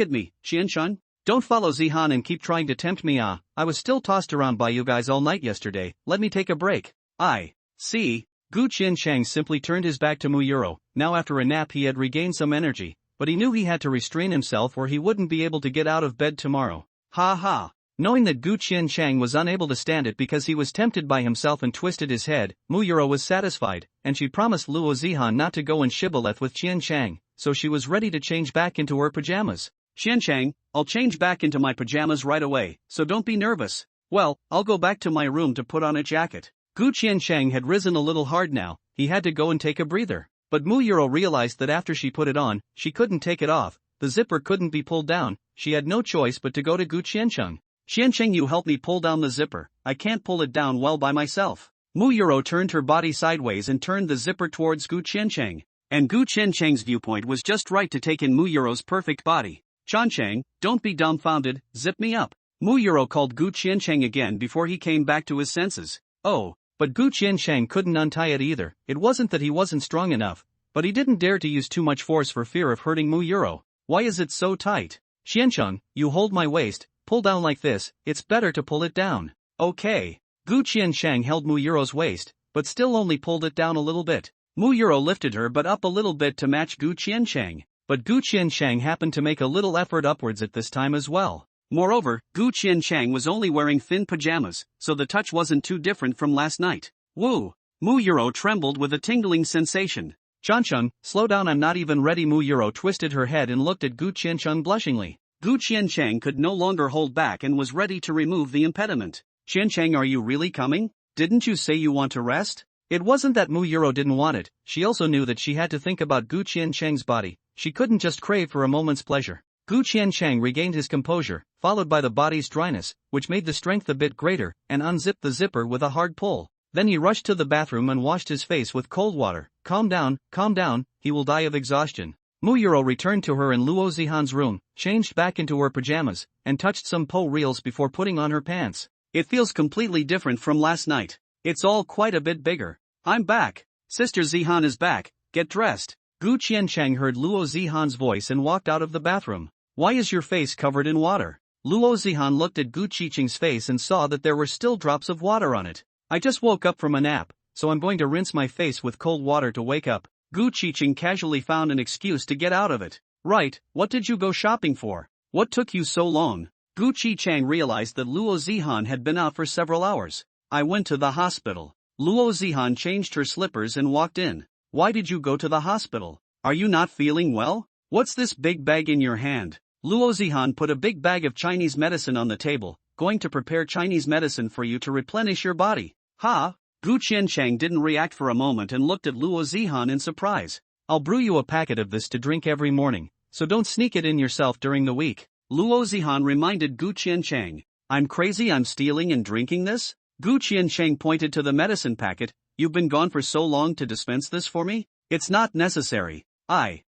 at me, Qiancheng? Don't follow Zihan and keep trying to tempt me. I was still tossed around by you guys all night yesterday. Let me take a break. I see. Gu Qiancheng simply turned his back to Mu Yuro. Now after a nap he had regained some energy, but he knew he had to restrain himself or he wouldn't be able to get out of bed tomorrow. Ha ha. Knowing that Gu Qiancheng was unable to stand it because he was tempted by himself and twisted his head, Mu Yuro was satisfied, and she promised Luo Zihan not to go and shibboleth with Qiancheng, so she was ready to change back into her pajamas. Qiancheng, I'll change back into my pajamas right away, so don't be nervous. Well, I'll go back to my room to put on a jacket. Gu Qiancheng had risen a little hard now, he had to go and take a breather. But Mu Yuro realized that after she put it on, she couldn't take it off, the zipper couldn't be pulled down, she had no choice but to go to Gu Qiancheng. Qiancheng, you help me pull down the zipper, I can't pull it down well by myself. Mu Yuro turned her body sideways and turned the zipper towards Gu Qiancheng. And Gu Qiancheng's viewpoint was just right to take in Mu Yuro's perfect body. Qiancheng, don't be dumbfounded, zip me up. Mu Yuro called Gu Qiancheng again before he came back to his senses. Oh, but Gu Qiancheng couldn't untie it either. It wasn't that he wasn't strong enough, but he didn't dare to use too much force for fear of hurting Mu Yuro. Why is it so tight? Qiancheng, you hold my waist. Pull down like this, it's better to pull it down. Okay. Gu Qiancheng held Mu Yuro's waist, but still only pulled it down a little bit. Mu Yuro lifted her butt up a little bit to match Gu Qiancheng, but Gu Qiancheng happened to make a little effort upwards at this time as well. Moreover, Gu Qiancheng was only wearing thin pajamas, so the touch wasn't too different from last night. Woo! Mu Yuro trembled with a tingling sensation. Chancheng, slow down, I'm not even ready. Mu Yuro twisted her head and looked at Gu Qiancheng blushingly. Gu Qiancheng could no longer hold back and was ready to remove the impediment. Qiancheng, are you really coming? Didn't you say you want to rest? It wasn't that Mu Yuro didn't want it, she also knew that she had to think about Gu Qiancheng's body, she couldn't just crave for a moment's pleasure. Gu Qiancheng regained his composure, followed by the body's dryness, which made the strength a bit greater, and unzipped the zipper with a hard pull. Then he rushed to the bathroom and washed his face with cold water. Calm down, he will die of exhaustion. Mu Yuro returned to her in Luo Zihan's room, changed back into her pajamas, and touched some po reels before putting on her pants. It feels completely different from last night. It's all quite a bit bigger. I'm back. Sister Zihan is back, get dressed. Gu Qiancheng heard Luo Zihan's voice and walked out of the bathroom. Why is your face covered in water? Luo Zihan looked at Gu Qicheng's face and saw that there were still drops of water on it. I just woke up from a nap, so I'm going to rinse my face with cold water to wake up. Gu Qicheng casually found an excuse to get out of it. Right, what did you go shopping for? What took you so long? Gu Qicheng realized that Luo Zihan had been out for several hours. I went to the hospital. Luo Zihan changed her slippers and walked in. Why did you go to the hospital? Are you not feeling well? What's this big bag in your hand? Luo Zihan put a big bag of Chinese medicine on the table, going to prepare Chinese medicine for you to replenish your body. Ha! Gu Qiancheng didn't react for a moment and looked at Luo Zihan in surprise. I'll brew you a packet of this to drink every morning, so don't sneak it in yourself during the week. Luo Zihan reminded Gu Qiancheng. I'm crazy, I'm stealing and drinking this? Gu Qiancheng pointed to the medicine packet. You've been gone for so long to dispense this for me? It's not necessary.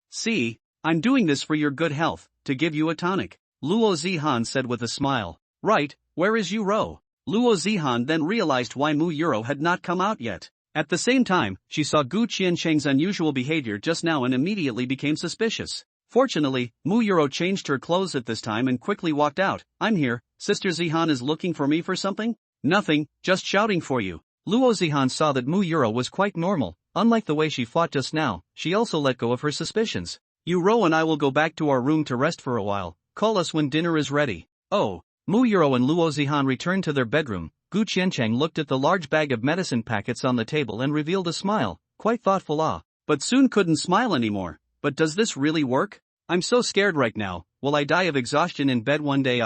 See, I'm doing this for your good health, to give you a tonic. Luo Zihan said with a smile. Right, where is Yuro? Luo Zihan then realized why Mu Yuro had not come out yet. At the same time, she saw Gu Qiancheng's unusual behavior just now and immediately became suspicious. Fortunately, Mu Yuro changed her clothes at this time and quickly walked out. I'm here, Sister Zihan is looking for me for something? Nothing, just shouting for you. Luo Zihan saw that Mu Yuro was quite normal, unlike the way she fought just now. She also let go of her suspicions. Yuro and I will go back to our room to rest for a while. Call us when dinner is ready. Oh. Mu Yuro and Luo Zihan returned to their bedroom. Gu Qiancheng looked at the large bag of medicine packets on the table and revealed a smile, quite thoughtful. But soon couldn't smile anymore. But does this really work? I'm so scared right now. Will I die of exhaustion in bed one day?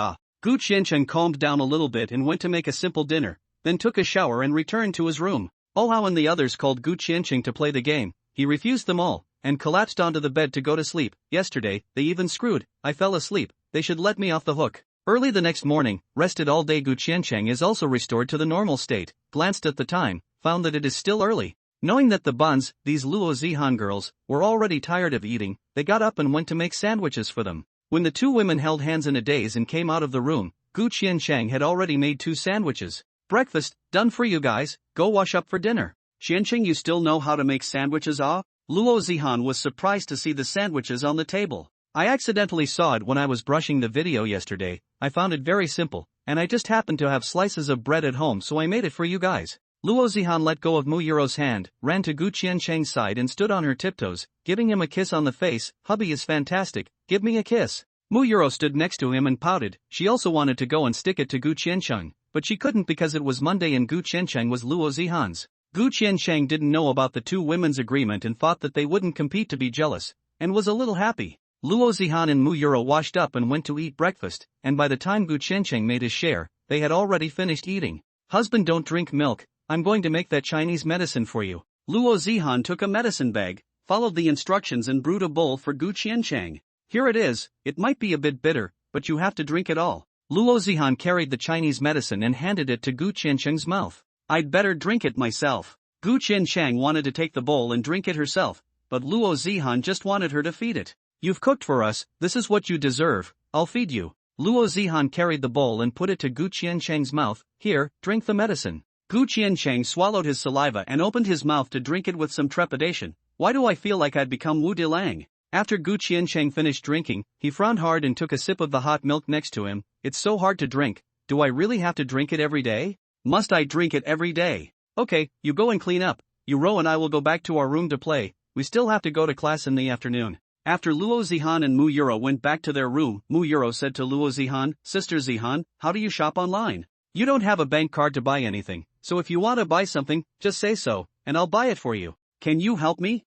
Gu Qiancheng calmed down a little bit and went to make a simple dinner, then took a shower and returned to his room. Hao and the others called Gu Qiancheng to play the game. He refused them all, and collapsed onto the bed to go to sleep. Yesterday, they even screwed. I fell asleep. They should let me off the hook. Early the next morning, rested all day, Gu Qiancheng is also restored to the normal state, glanced at the time, found that it is still early. Knowing that the buns, these Luo Zihan girls, were already tired of eating, they got up and went to make sandwiches for them. When the two women held hands in a daze and came out of the room, Gu Qiancheng had already made 2 sandwiches. Breakfast, done for you guys, go wash up for dinner. Qiancheng, you still know how to make sandwiches? Luo Zihan was surprised to see the sandwiches on the table. I accidentally saw it when I was brushing the video yesterday. I found it very simple, and I just happened to have slices of bread at home, so I made it for you guys. Luo Zihan let go of Mu Yuro's hand, ran to Gu Qiancheng's side and stood on her tiptoes, giving him a kiss on the face. Hubby is fantastic, give me a kiss. Mu Yuro stood next to him and pouted. She also wanted to go and stick it to Gu Qiancheng, but she couldn't because it was Monday and Gu Qiancheng was Luo Zihan's. Gu Qiancheng didn't know about the two women's agreement and thought that they wouldn't compete to be jealous, and was a little happy. Luo Zihan and Mu Yuro washed up and went to eat breakfast, and by the time Gu Qiancheng made his share, they had already finished eating. Husband, don't drink milk, I'm going to make that Chinese medicine for you. Luo Zihan took a medicine bag, followed the instructions and brewed a bowl for Gu Qiancheng. Here it is, it might be a bit bitter, but you have to drink it all. Luo Zihan carried the Chinese medicine and handed it to Gu Qiancheng's mouth. I'd better drink it myself. Gu Qiancheng wanted to take the bowl and drink it herself, but Luo Zihan just wanted her to feed it. You've cooked for us, this is what you deserve, I'll feed you. Luo Zihan carried the bowl and put it to Gu Qiancheng's mouth. Here, drink the medicine. Gu Qiancheng swallowed his saliva and opened his mouth to drink it with some trepidation. Why do I feel like I'd become Wu Dilang? After Gu Qiancheng finished drinking, he frowned hard and took a sip of the hot milk next to him. It's so hard to drink. Do I really have to drink it every day? Must I drink it every day? Okay, you go and clean up. Ro and I will go back to our room to play, we still have to go to class in the afternoon. After Luo Zihan and Mu Euro went back to their room, Mu Euro said to Luo Zihan, Sister Zihan, how do you shop online? You don't have a bank card to buy anything, so if you want to buy something, just say so, and I'll buy it for you. Can you help me?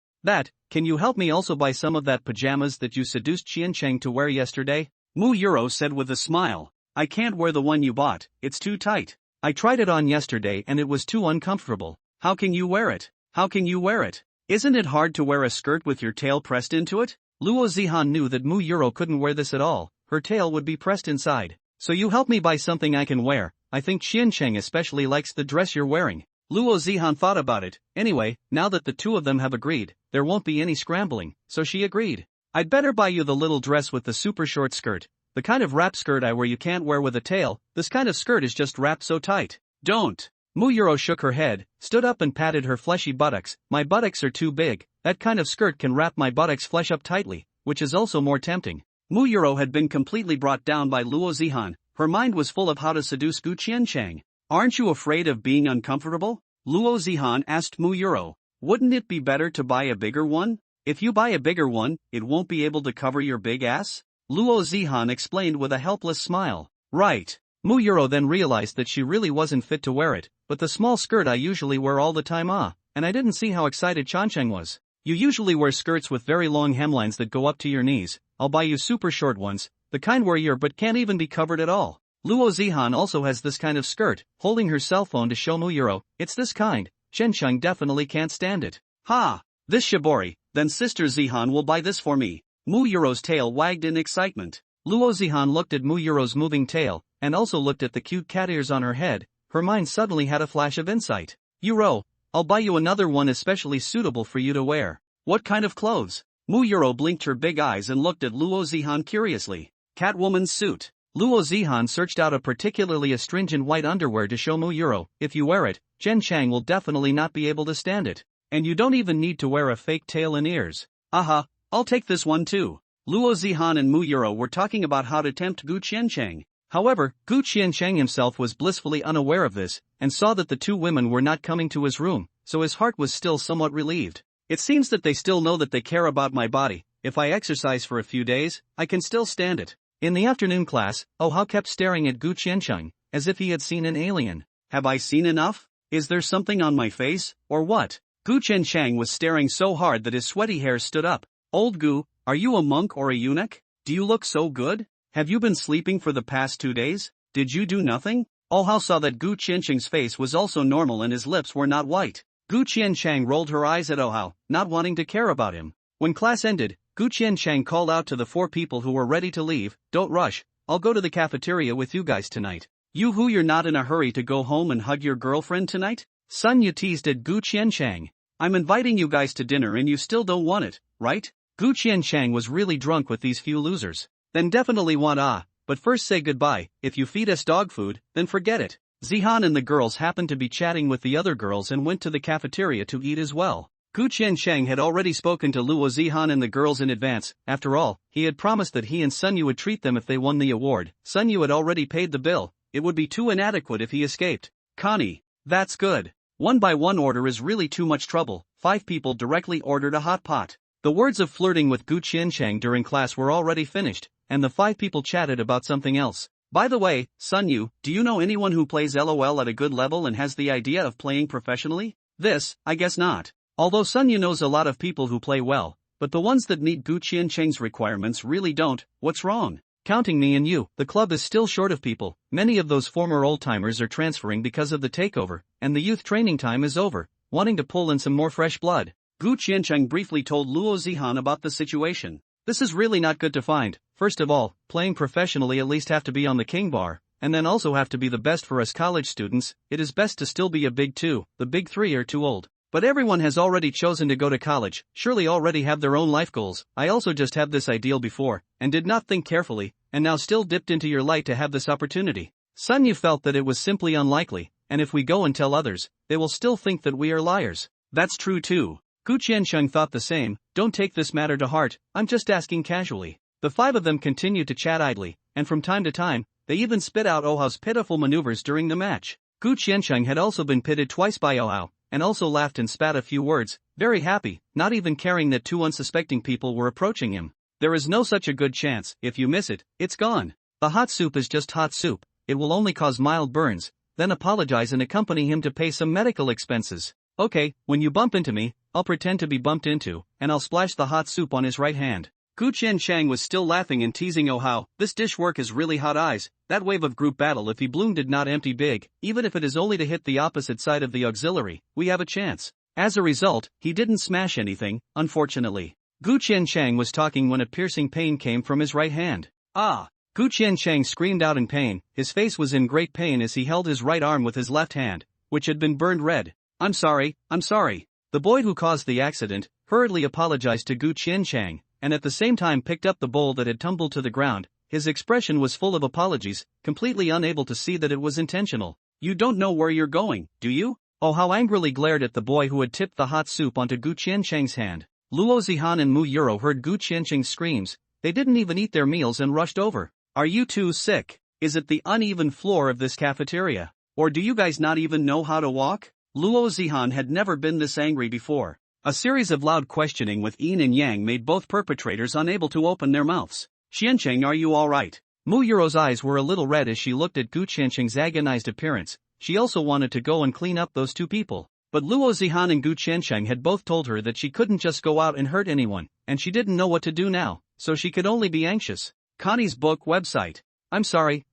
Can you help me also buy some of that pajamas that you seduced Qiancheng to wear yesterday? Mu Euro said with a smile. I can't wear the one you bought, it's too tight. I tried it on yesterday and it was too uncomfortable. How can you wear it? How can you wear it? Isn't it hard to wear a skirt with your tail pressed into it? Luo Zihan knew that Mu Euro couldn't wear this at all, her tail would be pressed inside. So you help me buy something I can wear, I think Qiancheng especially likes the dress you're wearing. Luo Zihan thought about it. Anyway, now that the two of them have agreed, there won't be any scrambling, so she agreed. I'd better buy you the little dress with the super short skirt, the kind of wrap skirt I wear you can't wear with a tail, this kind of skirt is just wrapped so tight. Don't. Mu Euro shook her head, stood up and patted her fleshy buttocks. My buttocks are too big, that kind of skirt can wrap my buttocks flesh up tightly, which is also more tempting. Mu Euro had been completely brought down by Luo Zihan, her mind was full of how to seduce Gu Qiancheng. Aren't you afraid of being uncomfortable? Luo Zihan asked Mu Euro. Wouldn't it be better to buy a bigger one? If you buy a bigger one, it won't be able to cover your big ass? Luo Zihan explained with a helpless smile. Right. Mu Euro then realized that she really wasn't fit to wear it, but the small skirt I usually wear all the time and I didn't see how excited Qiancheng was. You usually wear skirts with very long hemlines that go up to your knees, I'll buy you super short ones, the kind where your butt can't even be covered at all. Luo Zihan also has this kind of skirt, holding her cell phone to show Mu Euro, it's this kind, Qiancheng definitely can't stand it. Ha! This shibori, then Sister Zihan will buy this for me. Mu Euro's tail wagged in excitement. Luo Zihan looked at Mu Euro's moving tail, and also looked at the cute cat ears on her head, her mind suddenly had a flash of insight. Euro, I'll buy you another one especially suitable for you to wear. What kind of clothes? Mu Euro blinked her big eyes and looked at Luo Zihan curiously. Catwoman's suit. Luo Zihan searched out a particularly astringent white underwear to show Mu Euro, if you wear it, Qiancheng will definitely not be able to stand it. And you don't even need to wear a fake tail and ears. Aha, I'll take this one too. Luo Zihan and Mu Euro were talking about how to tempt Gu Qiancheng. However, Gu Qiancheng himself was blissfully unaware of this, and saw that the two women were not coming to his room, so his heart was still somewhat relieved. It seems that they still know that they care about my body. If I exercise for a few days, I can still stand it. In the afternoon class, Oh Hao kept staring at Gu Qiancheng, as if he had seen an alien. Have I seen enough? Is there something on my face, or what? Gu Qiancheng was staring so hard that his sweaty hair stood up. Old Gu, are you a monk or a eunuch? Do you look so good? Have you been sleeping for the past 2 days? Did you do nothing? Oh Hao saw that Gu Qiancheng's face was also normal and his lips were not white. Gu Qiancheng rolled her eyes at Oh Hao, not wanting to care about him. When class ended, Gu Qiancheng called out to the 4 people who were ready to leave, don't rush, I'll go to the cafeteria with you guys tonight. You who you're not in a hurry to go home and hug your girlfriend tonight? Sun Yu teased at Gu Qiancheng. I'm inviting you guys to dinner and you still don't want it, right? Gu Qiancheng was really drunk with these few losers. Then definitely want but first say goodbye, if you feed us dog food, then forget it. Zihan and the girls happened to be chatting with the other girls and went to the cafeteria to eat as well. Gu Qiancheng had already spoken to Luo Zihan and the girls in advance, after all, he had promised that he and Sun Yu would treat them if they won the award. Sun Yu had already paid the bill, it would be too inadequate if he escaped. Connie, that's good. 1-by-1 order is really too much trouble, 5 people directly ordered a hot pot. The words of flirting with Gu Qiancheng during class were already finished, and the 5 people chatted about something else. By the way, Sun Yu, do you know anyone who plays LOL at a good level and has the idea of playing professionally? This, I guess not. Although Sun Yu knows a lot of people who play well, but the ones that meet Gu Qiancheng's requirements really don't. What's wrong? Counting me and you, the club is still short of people. Many of those former old-timers are transferring because of the takeover, and the youth training time is over, wanting to pull in some more fresh blood. Gu Qiancheng briefly told Luo Zihan about the situation. This is really not good to find. First of all, playing professionally at least have to be on the king bar, and then also have to be the best for us college students. It is best to still be a big 2, the big 3 are too old. But everyone has already chosen to go to college, surely already have their own life goals. I also just had this ideal before, and did not think carefully, and now still dipped into your light to have this opportunity. Sun Yu felt that it was simply unlikely, and if we go and tell others, they will still think that we are liars. That's true too. Gu Qiancheng thought the same, don't take this matter to heart, I'm just asking casually. The 5 of them continued to chat idly, and from time to time, they even spit out Oh Hao's pitiful maneuvers during the match. Gu Qiancheng had also been pitted twice by Oh Hao, and also laughed and spat a few words, very happy, not even caring that two unsuspecting people were approaching him. There is no such a good chance. If you miss it, it's gone. The hot soup is just hot soup, it will only cause mild burns. Then apologize and accompany him to pay some medical expenses. Okay, when you bump into me, I'll pretend to be bumped into, and I'll splash the hot soup on his right hand. Gu Qiansheng was still laughing and teasing. Oh how, this dish work is really hot eyes. That wave of group battle, if he bloom did not empty big, even if it is only to hit the opposite side of the auxiliary, we have a chance. As a result, he didn't smash anything, unfortunately. Gu Qiansheng was talking when a piercing pain came from his right hand. Ah! Gu Qiansheng screamed out in pain. His face was in great pain as he held his right arm with his left hand, which had been burned red. I'm sorry. The boy who caused the accident hurriedly apologized to Gu Qiansheng, and at the same time picked up the bowl that had tumbled to the ground. His expression was full of apologies, completely unable to see that it was intentional. You don't know where you're going, do you? Oh how angrily glared at the boy who had tipped the hot soup onto Gu Qiansheng's hand. Luo Zihan and Mu Yuro heard Gu Qiansheng's screams. They didn't even eat their meals and rushed over. Are you two sick? Is it the uneven floor of this cafeteria? Or do you guys not even know how to walk? Luo Zihan had never been this angry before. A series of loud questioning with yin and yang made both perpetrators unable to open their mouths. Qiansheng, are you alright? Mu Yuro's eyes were a little red as she looked at Gu Qiansheng's agonized appearance. She also wanted to go and clean up those two people. But Luo Zihan and Gu Qiansheng had both told her that she couldn't just go out and hurt anyone, and she didn't know what to do now, so she could only be anxious. Connie's book website. I'm sorry,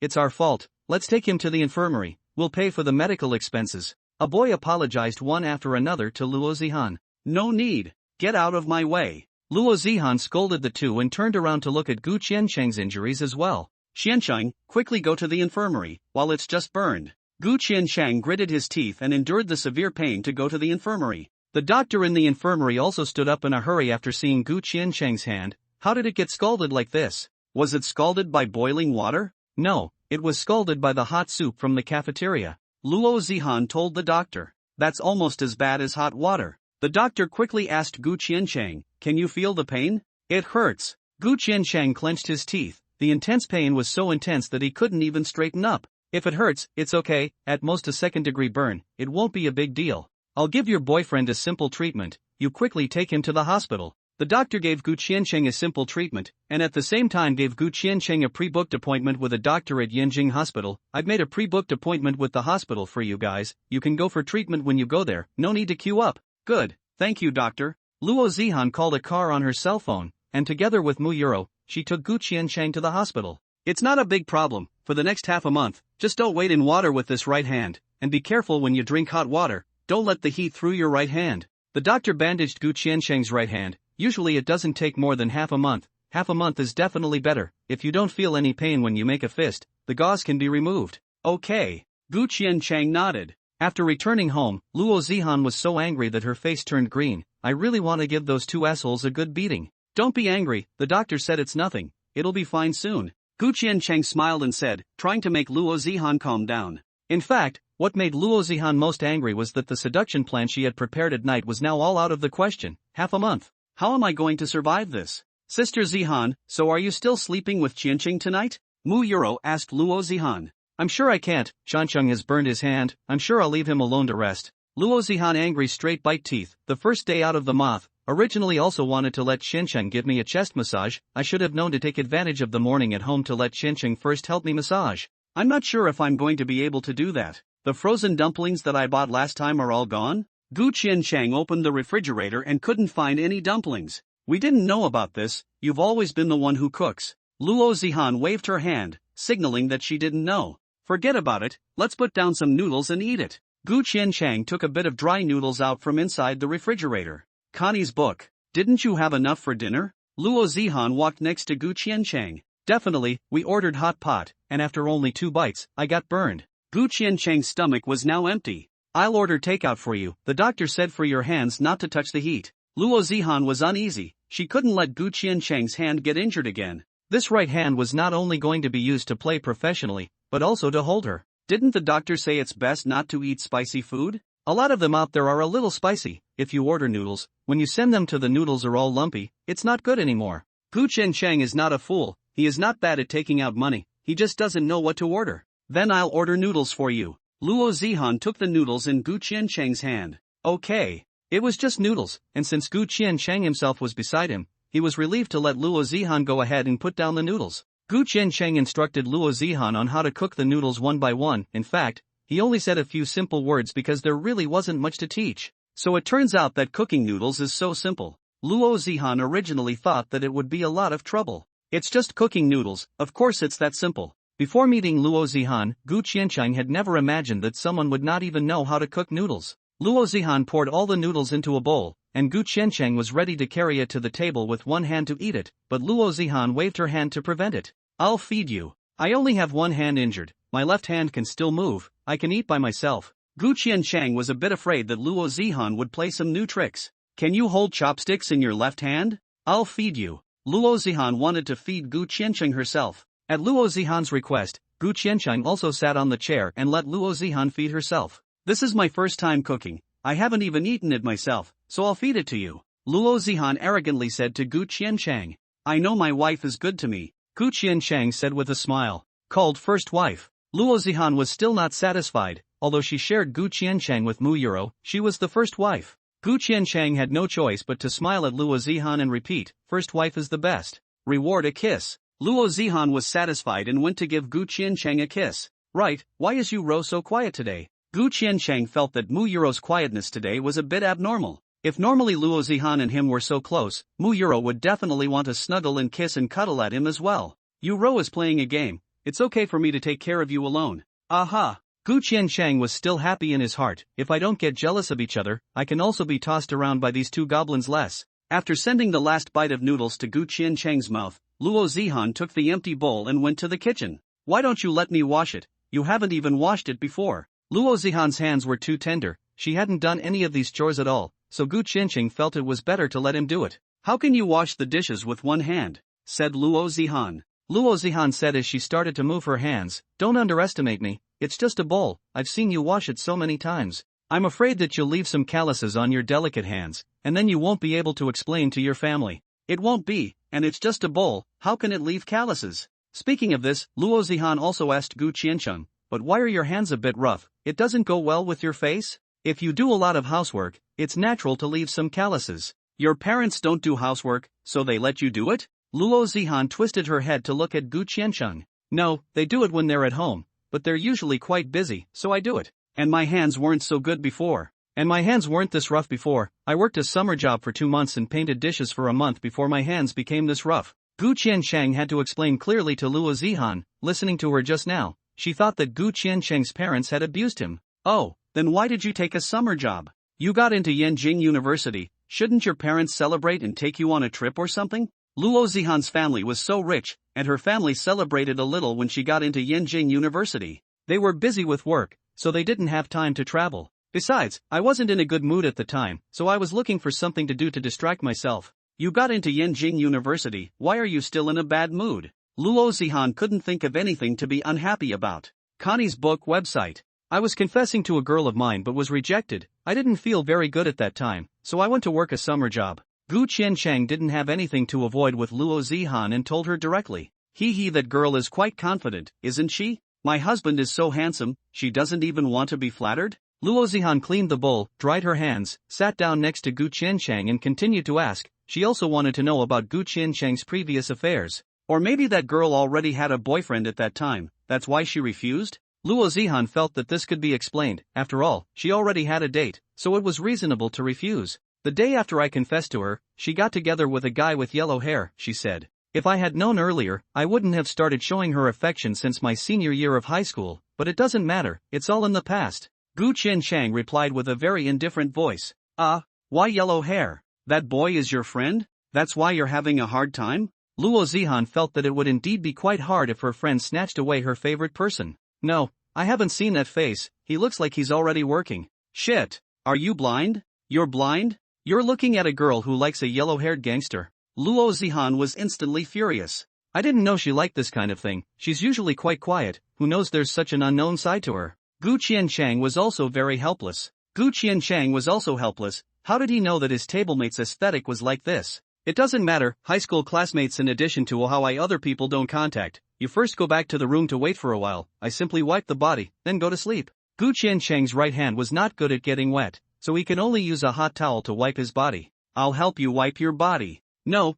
it's our fault. Let's take him to the infirmary. We'll pay for the medical expenses. A boy apologized one after another to Luo Zihan. No need. Get out of my way. Luo Zihan scolded the two and turned around to look at Gu Qiansheng's injuries as well. Qiansheng, quickly go to the infirmary, while it's just burned. Gu Qiansheng gritted his teeth and endured the severe pain to go to the infirmary. The doctor in the infirmary also stood up in a hurry after seeing Gu Qiansheng's hand. How did it get scalded like this? Was it scalded by boiling water? No, it was scalded by the hot soup from the cafeteria. Luo Zihan told the doctor. That's almost as bad as hot water. The doctor quickly asked Gu Qiansheng, can you feel the pain? It hurts. Gu Qiansheng clenched his teeth. The intense pain was so intense that he couldn't even straighten up. If it hurts, it's okay, at most a second-degree burn, it won't be a big deal. I'll give your boyfriend a simple treatment. You quickly take him to the hospital. The doctor gave Gu Qiansheng a simple treatment, and at the same time gave Gu Qiansheng a pre-booked appointment with a doctor at Yanjing Hospital. I've made a pre-booked appointment with the hospital for you guys. You can go for treatment when you go there, no need to queue up. Good, thank you doctor. Luo Zihan called a car on her cell phone, and together with Mu Yuro, she took Gu Qiansheng to the hospital. It's not a big problem. For the next half a month, just don't wade in water with this right hand, and be careful when you drink hot water, don't let the heat through your right hand. The doctor bandaged Gu Qiansheng's right hand. Usually it doesn't take more than half a month. Half a month is definitely better. If you don't feel any pain when you make a fist, the gauze can be removed. Okay. Gu Qiansheng nodded. After returning home, Luo Zihan was so angry that her face turned green. I really want to give those two assholes a good beating. Don't be angry, the doctor said it's nothing. It'll be fine soon. Gu Qiansheng smiled and said, trying to make Luo Zihan calm down. In fact, what made Luo Zihan most angry was that the seduction plan she had prepared at night was now all out of the question. Half a month. How am I going to survive this? Sister Zihan, so are you still sleeping with Qiansheng tonight? Mu Yuro asked Luo Zihan. I'm sure I can't. Qiansheng has burned his hand. I'm sure I'll leave him alone to rest. Luo Zihan angry straight bite teeth. The first day out of the month. Originally also wanted to let Qiansheng give me a chest massage. I should have known to take advantage of the morning at home to let Qiansheng first help me massage. I'm not sure if I'm going to be able to do that. The frozen dumplings that I bought last time are all gone? Gu Qiansheng opened the refrigerator and couldn't find any dumplings. We didn't know about this, you've always been the one who cooks. Luo Zihan waved her hand, signaling that she didn't know. Forget about it, let's put down some noodles and eat it. Gu Qiansheng took a bit of dry noodles out from inside the refrigerator. Connie's book. Didn't you have enough for dinner? Luo Zihan walked next to Gu Qiansheng. Definitely, we ordered hot pot, and after only 2 bites, I got burned. Gu Qiansheng's stomach was now empty. I'll order takeout for you, the doctor said for your hands not to touch the heat. Luo Zihan was uneasy, she couldn't let Gu Qiansheng's hand get injured again. This right hand was not only going to be used to play professionally, but also to hold her. Didn't the doctor say it's best not to eat spicy food? A lot of them out there are a little spicy. If you order noodles, when you send them to the noodles are all lumpy, it's not good anymore. Gu Qiansheng is not a fool, he is not bad at taking out money, he just doesn't know what to order. Then I'll order noodles for you. Luo Zihan took the noodles in Gu Qiancheng's hand. Okay. It was just noodles, and since Gu Qiancheng himself was beside him, he was relieved to let Luo Zihan go ahead and put down the noodles. Gu Qiancheng instructed Luo Zihan on how to cook the noodles one by one. In fact, he only said a few simple words because there really wasn't much to teach. So it turns out that cooking noodles is so simple. Luo Zihan originally thought that it would be a lot of trouble. It's just cooking noodles, of course it's that simple. Before meeting Luo Zihan, Gu Qiancheng had never imagined that someone would not even know how to cook noodles. Luo Zihan poured all the noodles into a bowl, and Gu Qiancheng was ready to carry it to the table with one hand to eat it, but Luo Zihan waved her hand to prevent it. I'll feed you. I only have one hand injured, my left hand can still move, I can eat by myself. Gu Qiancheng was a bit afraid that Luo Zihan would play some new tricks. Can you hold chopsticks in your left hand? I'll feed you. Luo Zihan wanted to feed Gu Qiancheng herself. At Luo Zihan's request, Gu Qiancheng also sat on the chair and let Luo Zihan feed herself. This is my first time cooking, I haven't even eaten it myself, so I'll feed it to you. Luo Zihan arrogantly said to Gu Qiancheng. I know my wife is good to me, Gu Qiancheng said with a smile. Called first wife. Luo Zihan was still not satisfied, although she shared Gu Qiancheng with Mu Yuro, she was the first wife. Gu Qiancheng had no choice but to smile at Luo Zihan and repeat, first wife is the best. Reward a kiss. Luo Zihan was satisfied and went to give Gu Qiancheng a kiss. Right, why is Yuro so quiet today? Gu Qiancheng felt that Mu Yuro's quietness today was a bit abnormal. If normally Luo Zihan and him were so close, Mu Yuro would definitely want to snuggle and kiss and cuddle at him as well. Yuro is playing a game, it's okay for me to take care of you alone. Aha! Gu Qiancheng was still happy in his heart, if I don't get jealous of each other, I can also be tossed around by these two goblins less. After sending the last bite of noodles to Gu Qiancheng's mouth, Luo Zihan took the empty bowl and went to the kitchen. Why don't you let me wash it? You haven't even washed it before. Luo Zihan's hands were too tender, she hadn't done any of these chores at all, so Gu Qiancheng felt it was better to let him do it. How can you wash the dishes with one hand? Said Luo Zihan. Luo Zihan said as she started to move her hands, don't underestimate me, it's just a bowl, I've seen you wash it so many times. I'm afraid that you'll leave some calluses on your delicate hands, and then you won't be able to explain to your family. It won't be, and it's just a bowl, how can it leave calluses? Speaking of this, Luo Zihan also asked Gu Qiancheng, but why are your hands a bit rough, it doesn't go well with your face? If you do a lot of housework, it's natural to leave some calluses. Your parents don't do housework, so they let you do it? Luo Zihan twisted her head to look at Gu Qiancheng. No, they do it when they're at home, but they're usually quite busy, so I do it. And my hands weren't so good before. And my hands weren't this rough before, I worked a summer job for 2 months and painted dishes for a month before my hands became this rough. Gu Qiancheng had to explain clearly to Luo Zihan, listening to her just now, she thought that Gu Qiancheng's parents had abused him. Oh, then why did you take a summer job? You got into Yanjing University, shouldn't your parents celebrate and take you on a trip or something? Luo Zihan's family was so rich, and her family celebrated a little when she got into Yanjing University. They were busy with work, so they didn't have time to travel. Besides, I wasn't in a good mood at the time, so I was looking for something to do to distract myself. You got into Yanjing University, why are you still in a bad mood? Luo Zihan couldn't think of anything to be unhappy about. Connie's book website. I was confessing to a girl of mine but was rejected, I didn't feel very good at that time, so I went to work a summer job. Gu Qiancheng didn't have anything to avoid with Luo Zihan and told her directly. That girl is quite confident, isn't she? My husband is so handsome, she doesn't even want to be flattered? Luo Zihan cleaned the bowl, dried her hands, sat down next to Gu Qiancheng and continued to ask. She also wanted to know about Gu Qiancheng's previous affairs. Or maybe that girl already had a boyfriend at that time, that's why she refused? Luo Zihan felt that this could be explained, after all, she already had a date, so it was reasonable to refuse. The day after I confessed to her, she got together with a guy with yellow hair, she said. If I had known earlier, I wouldn't have started showing her affection since my senior year of high school, but it doesn't matter, it's all in the past. Gu Qiancheng replied with a very indifferent voice. Why yellow hair? That boy is your friend? That's why you're having a hard time? Luo Zihan felt that it would indeed be quite hard if her friend snatched away her favorite person. No, I haven't seen that face, he looks like he's already working. Shit, are you blind? You're blind? You're looking at a girl who likes a yellow-haired gangster. Luo Zihan was instantly furious. I didn't know she liked this kind of thing, she's usually quite quiet, who knows there's such an unknown side to her. Gu Qiancheng was also very helpless. Gu Qiancheng was also helpless, how did he know that his tablemate's aesthetic was like this? It doesn't matter, high school classmates in addition to how other people don't contact, you first go back to the room to wait for a while, I simply wipe the body, then go to sleep. Gu Qiancheng's right hand was not good at getting wet, so he could only use a hot towel to wipe his body. I'll help you wipe your body. No,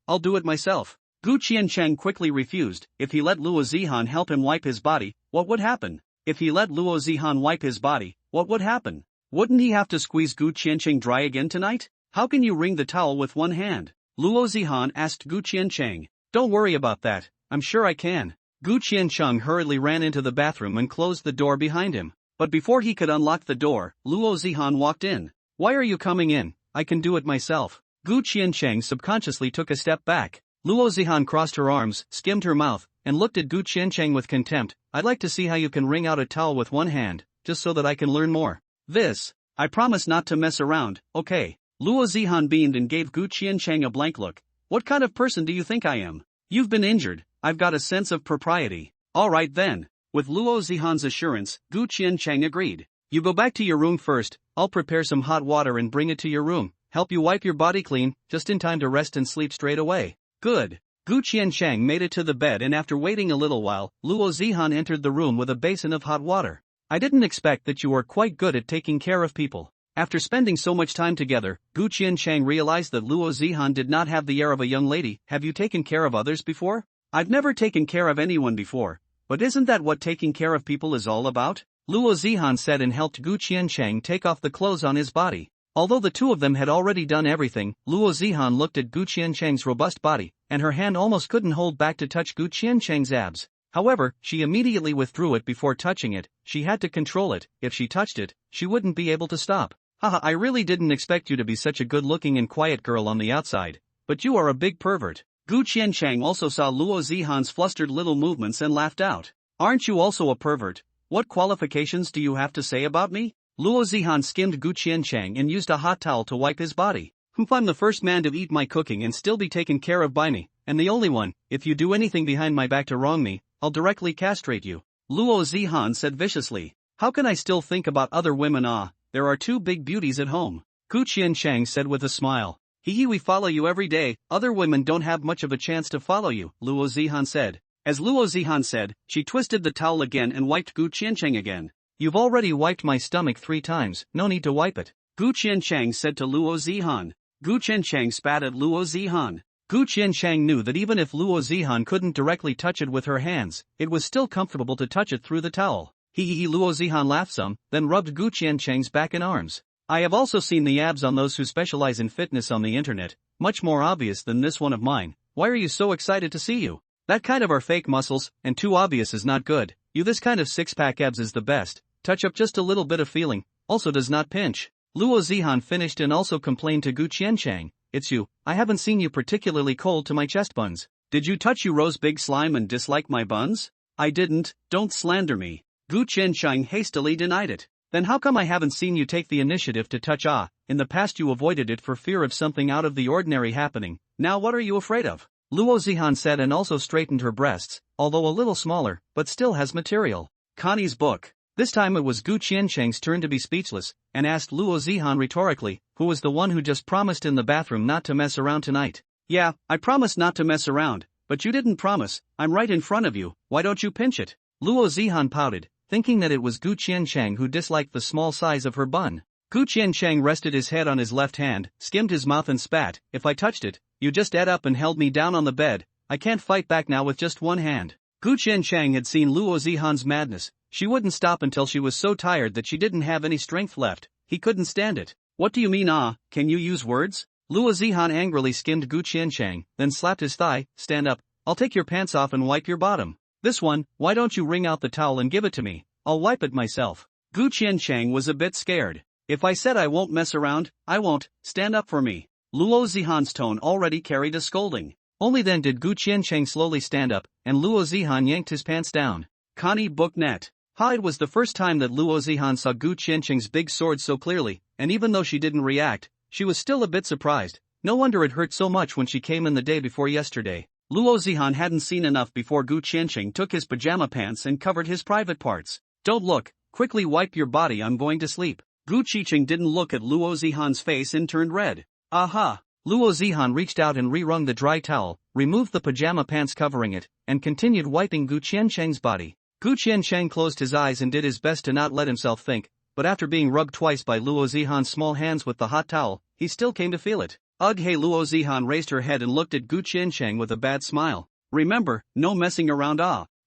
I'll do it myself. Gu Qiancheng quickly refused. If he let Luo Zihan help him wipe his body, what would happen? If he let Luo Zihan wipe his body, what would happen? Wouldn't he have to squeeze Gu Qiancheng dry again tonight? How can you wring the towel with one hand? Luo Zihan asked Gu Qiancheng. Don't worry about that, I'm sure I can. Gu Qiancheng hurriedly ran into the bathroom and closed the door behind him. But before he could unlock the door, Luo Zihan walked in. Why are you coming in? I can do it myself. Gu Qiancheng subconsciously took a step back. Luo Zihan crossed her arms, skimmed her mouth, and looked at Gu Qiancheng with contempt. I'd like to see how you can wring out a towel with one hand, just so that I can learn more. I promise not to mess around, okay? Luo Zihan beamed and gave Gu Qiancheng a blank look. What kind of person do you think I am? You've been injured, I've got a sense of propriety. Alright then. With Luo Zihan's assurance, Gu Qiancheng agreed. You go back to your room first, I'll prepare some hot water and bring it to your room, help you wipe your body clean, just in time to rest and sleep straight away. Good. Gu Qiancheng made it to the bed, and after waiting a little while, Luo Zihan entered the room with a basin of hot water. I didn't expect that you were quite good at taking care of people. After spending so much time together, Gu Qiancheng realized that Luo Zihan did not have the air of a young lady. Have you taken care of others before? I've never taken care of anyone before. But isn't that what taking care of people is all about? Luo Zihan said and helped Gu Qiancheng take off the clothes on his body. Although the two of them had already done everything, Luo Zihan looked at Gu Qiancheng's robust body, and her hand almost couldn't hold back to touch Gu Qiancheng's abs. However, she immediately withdrew it before touching it. She had to control it. If she touched it, she wouldn't be able to stop. Haha, I really didn't expect you to be such a good-looking and quiet girl on the outside. But you are a big pervert. Gu Qiancheng also saw Luo Zihan's flustered little movements and laughed out. Aren't you also a pervert? What qualifications do you have to say about me? Luo Zihan skimmed Gu Qiancheng and used a hot towel to wipe his body. I'm the first man to eat my cooking and still be taken care of by me, and the only one. If you do anything behind my back to wrong me, I'll directly castrate you. Luo Zihan said viciously. How can I still think about other women? There are two big beauties at home. Gu Qiancheng said with a smile. We follow you every day, other women don't have much of a chance to follow you, Luo Zihan said. As Luo Zihan said, she twisted the towel again and wiped Gu Qiancheng again. You've already wiped my stomach 3 times, no need to wipe it. Gu Qiancheng said to Luo Zihan. Gu Qiancheng spat at Luo Zihan. Gu Qiancheng knew that even if Luo Zihan couldn't directly touch it with her hands, it was still comfortable to touch it through the towel. Luo Zihan laughed some, then rubbed Gu Qiancheng's back and arms. I have also seen the abs on those who specialize in fitness on the internet, much more obvious than this one of mine. Why are you so excited to see you? That kind of are fake muscles, and too obvious is not good. This kind of six-pack abs is the best. Touch up just a little bit of feeling, also does not pinch. Luo Zihan finished and also complained to Gu Qiancheng. It's you, I haven't seen you particularly cold to my chest buns. Did you touch you rose big slime and dislike my buns? I didn't, don't slander me. Gu Qiancheng hastily denied it. Then how come I haven't seen you take the initiative to touch? In the past you avoided it for fear of something out of the ordinary happening. Now what are you afraid of? Luo Zihan said and also straightened her breasts, although a little smaller, but still has material. Connie's book. This time it was Gu Qiancheng's turn to be speechless, and asked Luo Zihan rhetorically, who was the one who just promised in the bathroom not to mess around tonight. Yeah, I promised not to mess around, but you didn't promise. I'm right in front of you, why don't you pinch it? Luo Zihan pouted, thinking that it was Gu Qiancheng who disliked the small size of her bun. Gu Qiancheng rested his head on his left hand, skimmed his mouth and spat. If I touched it, you just ate up and held me down on the bed. I can't fight back now with just one hand. Gu Qiancheng had seen Luo Zihan's madness. She wouldn't stop until she was so tired that she didn't have any strength left. He couldn't stand it. What do you mean? Can you use words? Luo Zihan angrily skimmed Gu Qiancheng, then slapped his thigh. Stand up. I'll take your pants off and wipe your bottom. This one, why don't you wring out the towel and give it to me? I'll wipe it myself. Gu Qiancheng was a bit scared. If I said I won't mess around, I won't. Stand up for me. Luo Zihan's tone already carried a scolding. Only then did Gu Qiancheng slowly stand up, and Luo Zihan yanked his pants down. Connie Booknet. It was the first time that Luo Zihan saw Gu Qiancheng's big sword so clearly, and even though she didn't react, she was still a bit surprised. No wonder it hurt so much when she came in the day before yesterday. Luo Zihan hadn't seen enough before Gu Qiancheng took his pajama pants and covered his private parts. Don't look, quickly wipe your body, I'm going to sleep. Gu Qiancheng didn't look at Luo Zihan's face and turned red. Aha! Luo Zihan reached out and re-wrung the dry towel, removed the pajama pants covering it, and continued wiping Gu Qiancheng's body. Gu Qiancheng closed his eyes and did his best to not let himself think, but after being rubbed twice by Luo Zihan's small hands with the hot towel, he still came to feel it. Ugh, hey, Luo Zihan raised her head and looked at Gu Qiancheng with a bad smile. Remember, no messing around.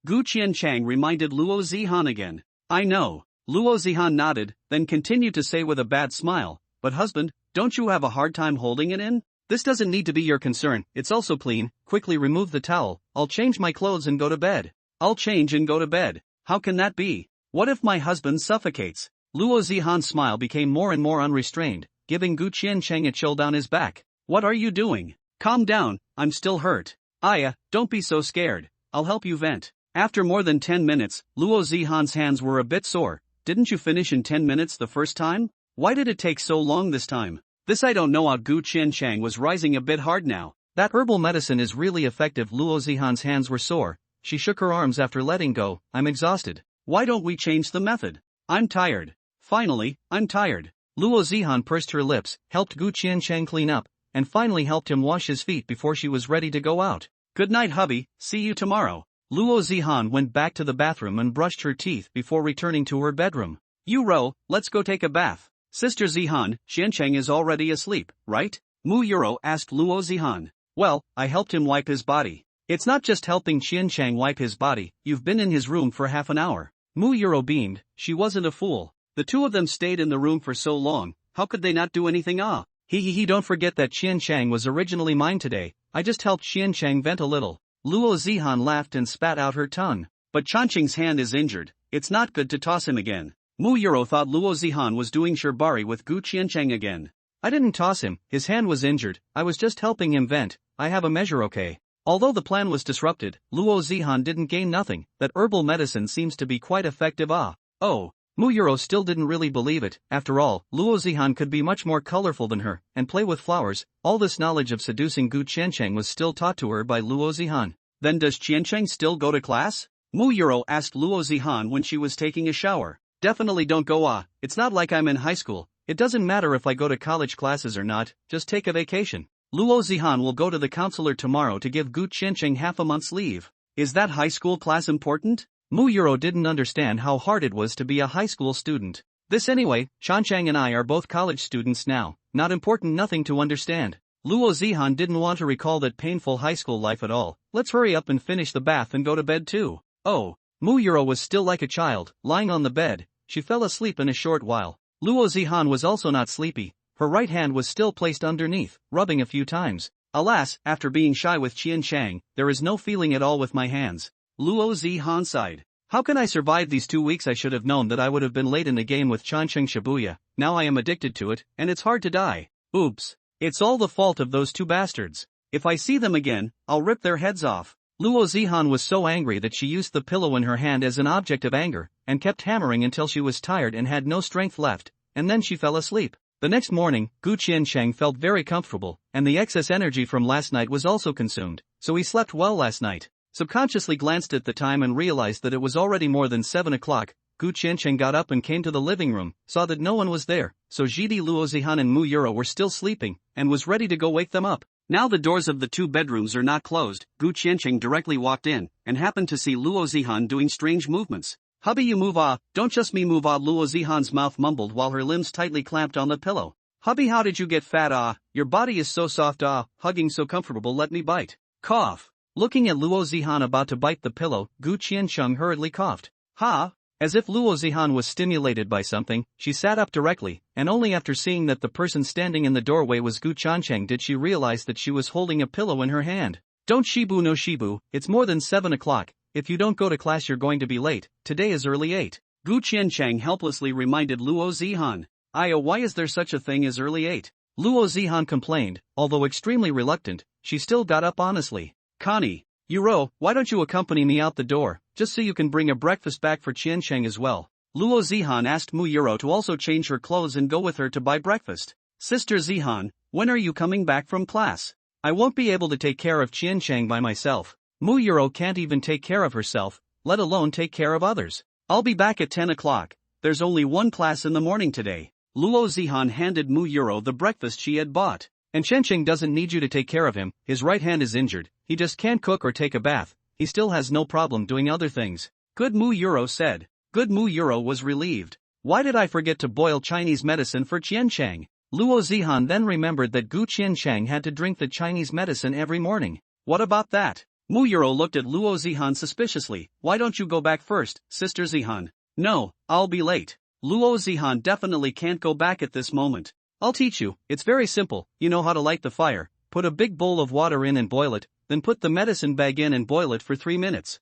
Gu Qiancheng reminded Luo Zihan again. I know. Luo Zihan nodded, then continued to say with a bad smile, but husband, don't you have a hard time holding it in? This doesn't need to be your concern, it's also clean. Quickly remove the towel, I'll change my clothes and go to bed. I'll change and go to bed. How can that be? What if my husband suffocates? Luo Zihan's smile became more and more unrestrained, giving Gu Qiancheng a chill down his back. What are you doing? Calm down, I'm still hurt. Aya, don't be so scared, I'll help you vent. After more than 10 minutes, Luo Zihan's hands were a bit sore. Didn't you finish in 10 minutes the first time? Why did it take so long this time? This I don't know. Gu Qiancheng was rising a bit hard now. That herbal medicine is really effective. Luo Zihan's hands were sore. She shook her arms after letting go. I'm exhausted. Why don't we change the method? I'm tired. Finally, I'm tired. Luo Zihan pursed her lips, helped Gu Qiancheng clean up, and finally helped him wash his feet before she was ready to go out. Good night, hubby, see you tomorrow. Luo Zihan went back to the bathroom and brushed her teeth before returning to her bedroom. Yuro, let's go take a bath. Sister Zihan, Qiancheng is already asleep, right? Mu Yuro asked Luo Zihan. Well, I helped him wipe his body. It's not just helping Qiancheng wipe his body, you've been in his room for half an hour. Mu Yuro beamed, she wasn't a fool. The two of them stayed in the room for so long, how could they not do anything? Don't forget that Qiancheng was originally mine today, I just helped Qiancheng vent a little. Luo Zihan laughed and spat out her tongue. But Qiancheng's hand is injured, it's not good to toss him again. Mu Yuro thought Luo Zihan was doing shibari with Gu Qiancheng again. I didn't toss him, his hand was injured, I was just helping him vent, I have a measure, okay? Although the plan was disrupted, Luo Zihan didn't gain nothing, that herbal medicine seems to be quite effective. Oh. Mu Yuro still didn't really believe it. After all, Luo Zihan could be much more colorful than her, and play with flowers. All this knowledge of seducing Gu Qiancheng was still taught to her by Luo Zihan. Then does Qiancheng still go to class? Mu Yuro asked Luo Zihan when she was taking a shower. Definitely don't go. It's not like I'm in high school. It doesn't matter if I go to college classes or not, just take a vacation. Luo Zihan will go to the counselor tomorrow to give Gu Qiancheng half a month's leave. Is that high school class important? Mu Yuro didn't understand how hard it was to be a high school student. This anyway, Qiancheng and I are both college students now, not important, nothing to understand. Luo Zihan didn't want to recall that painful high school life at all. Let's hurry up and finish the bath and go to bed too. Oh. Mu Yuro was still like a child, lying on the bed. She fell asleep in a short while. Luo Zihan was also not sleepy. Her right hand was still placed underneath, rubbing a few times. Alas, after being shy with Qiancheng, there is no feeling at all with my hands. Luo Zihan sighed. How can I survive these 2 weeks? I should have known that I would have been late in the game with Qiancheng Shibuya. Now I am addicted to it, and it's hard to die. Oops. It's all the fault of those two bastards. If I see them again, I'll rip their heads off. Luo Zihan was so angry that she used the pillow in her hand as an object of anger, and kept hammering until she was tired and had no strength left, and then she fell asleep. The next morning, Gu Qiancheng felt very comfortable, and the excess energy from last night was also consumed, so he slept well last night. Subconsciously glanced at the time and realized that it was already more than 7 o'clock. Gu Qiancheng got up and came to the living room, saw that no one was there, so Jidi, Luo Zihan and Mu Yuro were still sleeping, and was ready to go wake them up. Now the doors of the two bedrooms are not closed. Gu Qiancheng directly walked in, and happened to see Luo Zihan doing strange movements. Hubby, you move. Don't just me move. Luo Zihan's mouth mumbled while her limbs tightly clamped on the pillow. Hubby, how did you get fat? Your body is so soft. Hugging so comfortable, let me bite. Cough. Looking at Luo Zihan about to bite the pillow, Gu Qiancheng hurriedly coughed. Ha! As if Luo Zihan was stimulated by something, she sat up directly, and only after seeing that the person standing in the doorway was Gu Qiancheng did she realize that she was holding a pillow in her hand. Don't shibu no shibu, it's more than 7 o'clock, if you don't go to class you're going to be late, today is early 8. Gu Qiancheng helplessly reminded Luo Zihan. Why is there such a thing as early 8? Luo Zihan complained, although extremely reluctant, she still got up honestly. Connie, Yuro, why don't you accompany me out the door, just so you can bring a breakfast back for Qiancheng as well. Luo Zihan asked Mu Yuro to also change her clothes and go with her to buy breakfast. Sister Zihan, when are you coming back from class? I won't be able to take care of Qiancheng by myself. Mu Yuro can't even take care of herself, let alone take care of others. I'll be back at 10 o'clock, there's only one class in the morning today. Luo Zihan handed Mu Yuro the breakfast she had bought. And Qiancheng doesn't need you to take care of him, his right hand is injured, he just can't cook or take a bath, he still has no problem doing other things. Good, Mu Euro said. Good, Mu Euro was relieved. Why did I forget to boil Chinese medicine for Qianchang? Luo Zihan then remembered that Gu Qianchang had to drink the Chinese medicine every morning. What about that? Mu Euro looked at Luo Zihan suspiciously. Why don't you go back first, Sister Zihan? No, I'll be late. Luo Zihan definitely can't go back at this moment. I'll teach you, it's very simple. You know how to light the fire. Put a big bowl of water in and boil it, then put the medicine bag in and boil it for 3 minutes.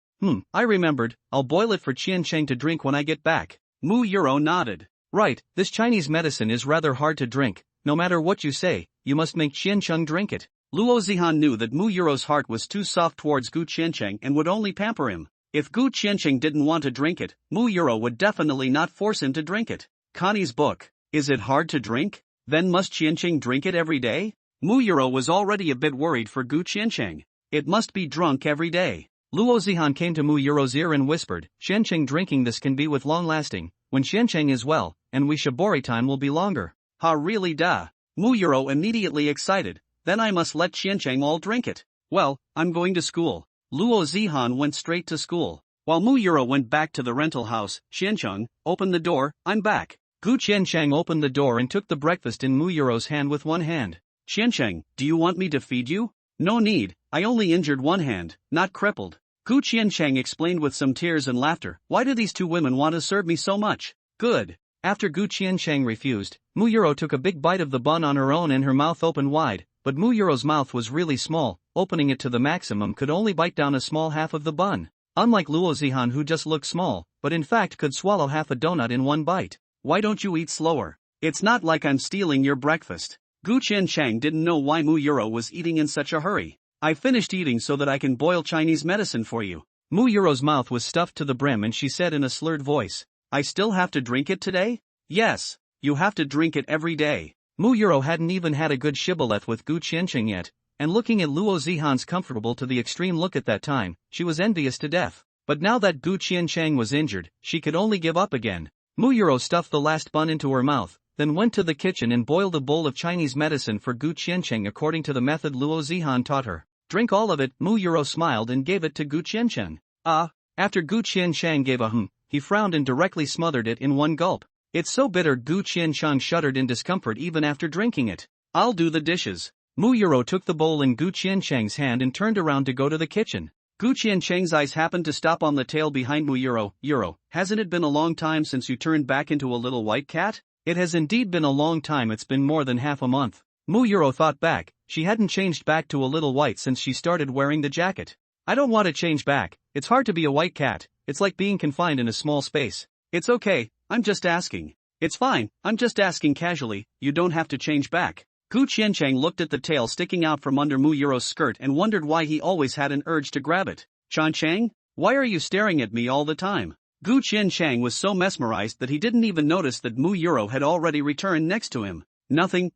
I remembered, I'll boil it for Qianchang to drink when I get back. Mu Euro nodded. Right, this Chinese medicine is rather hard to drink. No matter what you say, you must make Qianchang drink it. Luo Zihan knew that Mu Euro's heart was too soft towards Gu Qianchang and would only pamper him. If Gu Qianchang didn't want to drink it, Mu Euro would definitely not force him to drink it. Connie's book. Is it hard to drink? Then must Qianchang drink it every day? Mu Euro was already a bit worried for Gu Qianchang. It must be drunk every day. Luo Zihan came to Mu Euro's ear and whispered, Qianchang drinking this can be with long-lasting. When Qianchang is well, and we Shibori time will be longer. Ha, really da. Mu Euro immediately excited. Then I must let Qianchang all drink it. Well, I'm going to school. Luo Zihan went straight to school. While Mu Euro went back to the rental house, Qianchang, open the door, I'm back. Gu Qianchang opened the door and took the breakfast in Mu Euro's hand with one hand. Qianchang, do you want me to feed you? No need, I only injured one hand, not crippled. Gu Qianchang explained with some tears and laughter. Why do these two women want to serve me so much? Good. After Gu Qianchang refused, Mu Euro took a big bite of the bun on her own and her mouth opened wide, but Mu Euro's mouth was really small, opening it to the maximum could only bite down a small half of the bun. Unlike Luo Zihan who just looked small, but in fact could swallow half a donut in one bite. Why don't you eat slower? It's not like I'm stealing your breakfast. Gu Qianchang didn't know why Mu Euro was eating in such a hurry. I finished eating so that I can boil Chinese medicine for you. Mu Euro's mouth was stuffed to the brim and she said in a slurred voice, I still have to drink it today? Yes, you have to drink it every day. Mu Euro hadn't even had a good shibboleth with Gu Qianchang yet, and looking at Luo Zihan's comfortable to the extreme look at that time, she was envious to death. But now that Gu Qianchang was injured, she could only give up again. Mu Euro stuffed the last bun into her mouth, then went to the kitchen and boiled a bowl of Chinese medicine for Gu Qianchang according to the method Luo Zihan taught her. Drink all of it, Mu Euro smiled and gave it to Gu Qianchang. After Gu Qianchang gave a he frowned and directly smothered it in one gulp. It's so bitter Gu Qianchang shuddered in discomfort even after drinking it. I'll do the dishes. Mu Euro took the bowl in Gu Qianchang's hand and turned around to go to the kitchen. Gu Qianchang's eyes happened to stop on the tail behind Mu Euro. Euro, hasn't it been a long time since you turned back into a little white cat? It has indeed been a long time, it's been more than half a month. Mu Euro thought back, she hadn't changed back to a little white since she started wearing the jacket. I don't want to change back, it's hard to be a white cat, it's like being confined in a small space. It's okay, I'm just asking. It's fine, I'm just asking casually, you don't have to change back. Gu Qianchang looked at the tail sticking out from under Mu Euro's skirt and wondered why he always had an urge to grab it. Qianchang, why are you staring at me all the time? Gu Qianchang was so mesmerized that he didn't even notice that Mu Euro had already returned next to him. Nothing.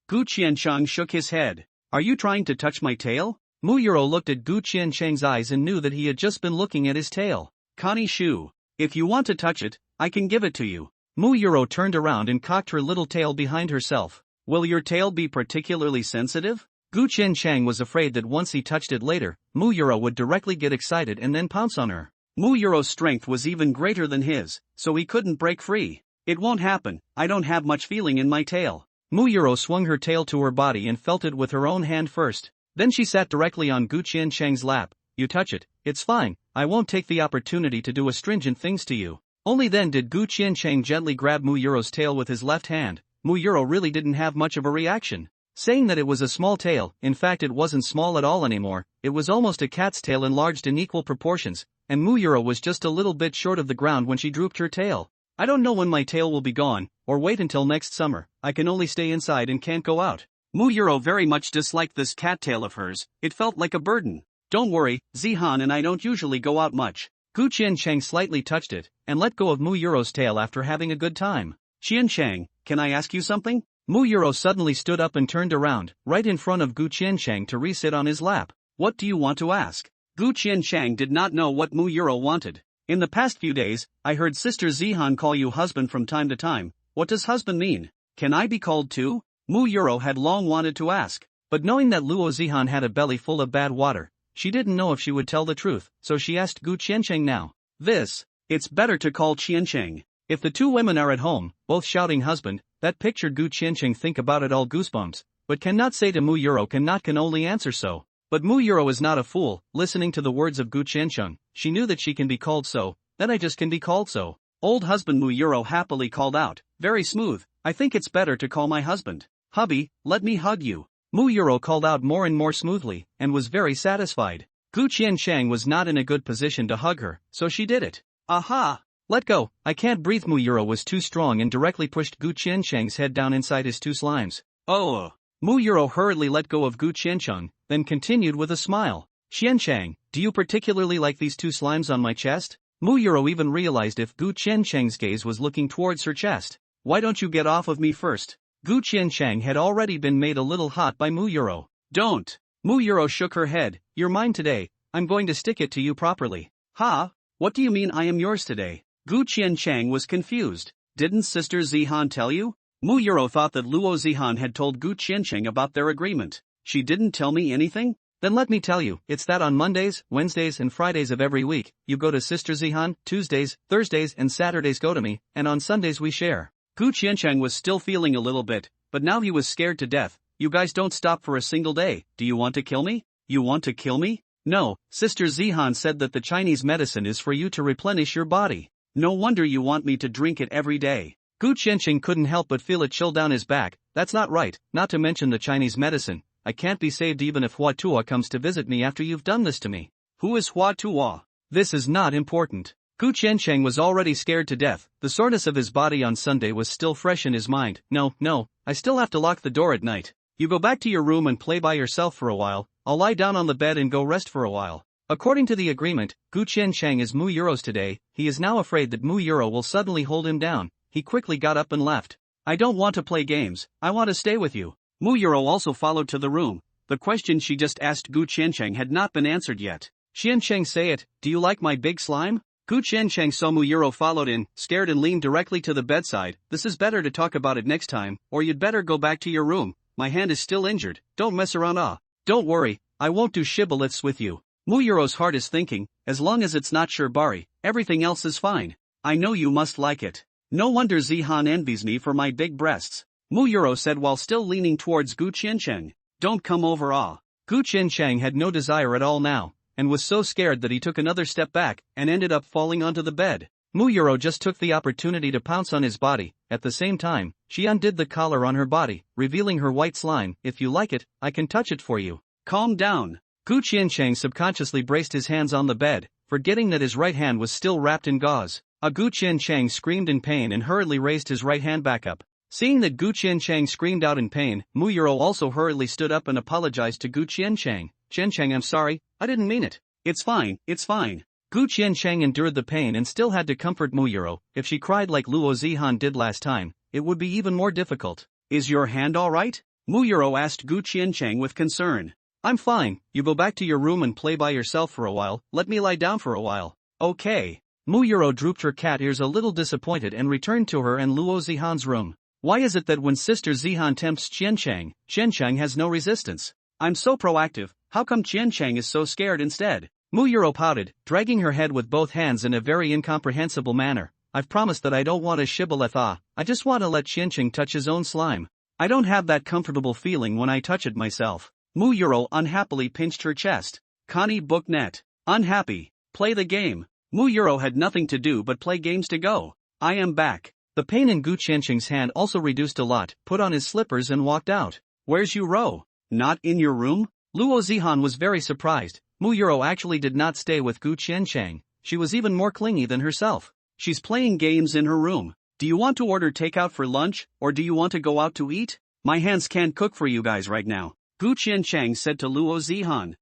Gu Qianchang shook his head. Are you trying to touch my tail? Mu Euro looked at Gu Qianchang's eyes and knew that he had just been looking at his tail. Connie Shu. If you want to touch it, I can give it to you. Mu Euro turned around and cocked her little tail behind herself. Will your tail be particularly sensitive? Gu Qianchang was afraid that once he touched it later, Mu Euro would directly get excited and then pounce on her. Mu Euro's strength was even greater than his, so he couldn't break free. It won't happen, I don't have much feeling in my tail. Mu Euro swung her tail to her body and felt it with her own hand first. Then she sat directly on Gu Qianchang's lap. You touch it, it's fine, I won't take the opportunity to do astringent things to you. Only then did Gu Qianchang gently grab Mu Euro's tail with his left hand. Mu Euro really didn't have much of a reaction. Saying that it was a small tail, in fact it wasn't small at all anymore, it was almost a cat's tail enlarged in equal proportions, and Mu Euro was just a little bit short of the ground when she drooped her tail. I don't know when my tail will be gone, or wait until next summer, I can only stay inside and can't go out. Mu Euro very much disliked this cat tail of hers, it felt like a burden. Don't worry, Zihan and I don't usually go out much. Gu Qianchang slightly touched it, and let go of Mu Euro's tail after having a good time. Qianchang, can I ask you something? Mu Euro suddenly stood up and turned around, right in front of Gu Qianchang to resit on his lap. What do you want to ask? Gu Qianchang did not know what Mu Euro wanted. In the past few days, I heard Sister Zihan call you husband from time to time. What does husband mean? Can I be called too? Mu Euro had long wanted to ask, but knowing that Luo Zihan had a belly full of bad water, she didn't know if she would tell the truth, so she asked Gu Qianchang now. It's better to call Qiancheng. If the two women are at home, both shouting husband, that pictured Gu Qiancheng think about it all goosebumps, but cannot say to Mu Euro can only answer so. But Mu Euro is not a fool, listening to the words of Gu Qiancheng, she knew that she can be called so, then I just can be called so. Old husband Mu Euro happily called out, very smooth, I think it's better to call my husband. Hubby, let me hug you. Mu Euro called out more and more smoothly, and was very satisfied. Gu Qiancheng was not in a good position to hug her, so she did it. Aha! Let go, I can't breathe. Mu Euro was too strong and directly pushed Gu Qiancheng's head down inside his two slimes. Oh! Mu Euro hurriedly let go of Gu Qiancheng, then continued with a smile. Qiancheng, do you particularly like these two slimes on my chest? Mu Euro even realized if Gu Qiancheng's gaze was looking towards her chest. Why don't you get off of me first? Gu Qiancheng had already been made a little hot by Mu Euro. Don't! Mu Euro shook her head, you're mine today, I'm going to stick it to you properly. Ha? What do you mean I am yours today? Gu Qiancheng was confused. Didn't Sister Zihan tell you? Mu Euro thought that Luo Zihan had told Gu Qiancheng about their agreement. She didn't tell me anything? Then let me tell you, it's that on Mondays, Wednesdays and Fridays of every week, you go to Sister Zihan, Tuesdays, Thursdays and Saturdays go to me, and on Sundays we share. Gu Qiancheng was still feeling a little bit, but now he was scared to death. You guys don't stop for a single day. Do you want to kill me? You want to kill me? No, Sister Zihan said that the Chinese medicine is for you to replenish your body. No wonder you want me to drink it every day. Gu Qiancheng couldn't help but feel a chill down his back. That's not right, not to mention the Chinese medicine. I can't be saved even if Hua Tuo comes to visit me after you've done this to me. Who is Hua Tuo? This is not important. Gu Qiancheng was already scared to death. The soreness of his body on Sunday was still fresh in his mind. No, I still have to lock the door at night. You go back to your room and play by yourself for a while. I'll lie down on the bed and go rest for a while. According to the agreement, Gu Qiancheng is Mu Euro's today. He is now afraid that Mu Euro will suddenly hold him down. He quickly got up and left. I don't want to play games, I want to stay with you. Mu Euro also followed to the room. The question she just asked Gu Qiancheng had not been answered yet. Qiancheng, say it, do you like my big slime? Gu Qiancheng saw Mu Euro followed in, scared, and leaned directly to the bedside. This is better to talk about it next time, or you'd better go back to your room. My hand is still injured, don't mess around. Don't worry, I won't do shibboleths with you. Mu Euro's heart is thinking, as long as it's not sherbari, everything else is fine. I know you must like it. No wonder Zihan envies me for my big breasts. Mu Euro said while still leaning towards Gu Qiancheng. Don't come over. Gu Qiancheng had no desire at all now, and was so scared that he took another step back and ended up falling onto the bed. Mu Euro just took the opportunity to pounce on his body. At the same time, she undid the collar on her body, revealing her white slime. If you like it, I can touch it for you. Calm down. Gu Qiancheng subconsciously braced his hands on the bed, forgetting that his right hand was still wrapped in gauze. Gu Qiancheng screamed in pain and hurriedly raised his right hand back up. Seeing that Gu Qiancheng screamed out in pain, Mu Euro also hurriedly stood up and apologized to Gu Qiancheng. Qiancheng, I'm sorry, I didn't mean it. It's fine. Gu Qiancheng endured the pain and still had to comfort Mu Euro. If she cried like Luo Zihan did last time, it would be even more difficult. Is your hand alright? Mu Euro asked Gu Qiancheng with concern. I'm fine, you go back to your room and play by yourself for a while, let me lie down for a while. Okay. Mu Euro drooped her cat ears a little disappointed and returned to her and Luo Zihan's room. Why is it that when Sister Zihan tempts Qiancheng has no resistance? I'm so proactive, how come Qiancheng is so scared instead? Mu Euro pouted, dragging her head with both hands in a very incomprehensible manner. I've promised that I don't want a shibboleth. I just want to let Qiancheng touch his own slime. I don't have that comfortable feeling when I touch it myself. Mu Euro unhappily pinched her chest. Connie Booknet. Unhappy. Play the game. Mu Euro had nothing to do but play games to go. I am back. The pain in Gu Qiancheng's hand also reduced a lot, put on his slippers and walked out. Where's Euro? Not in your room? Luo Zihan was very surprised. Mu Euro actually did not stay with Gu Qiancheng. She was even more clingy than herself. She's playing games in her room. Do you want to order takeout for lunch, or do you want to go out to eat? My hands can't cook for you guys right now. Gu Qiancheng said to Luo Zihan.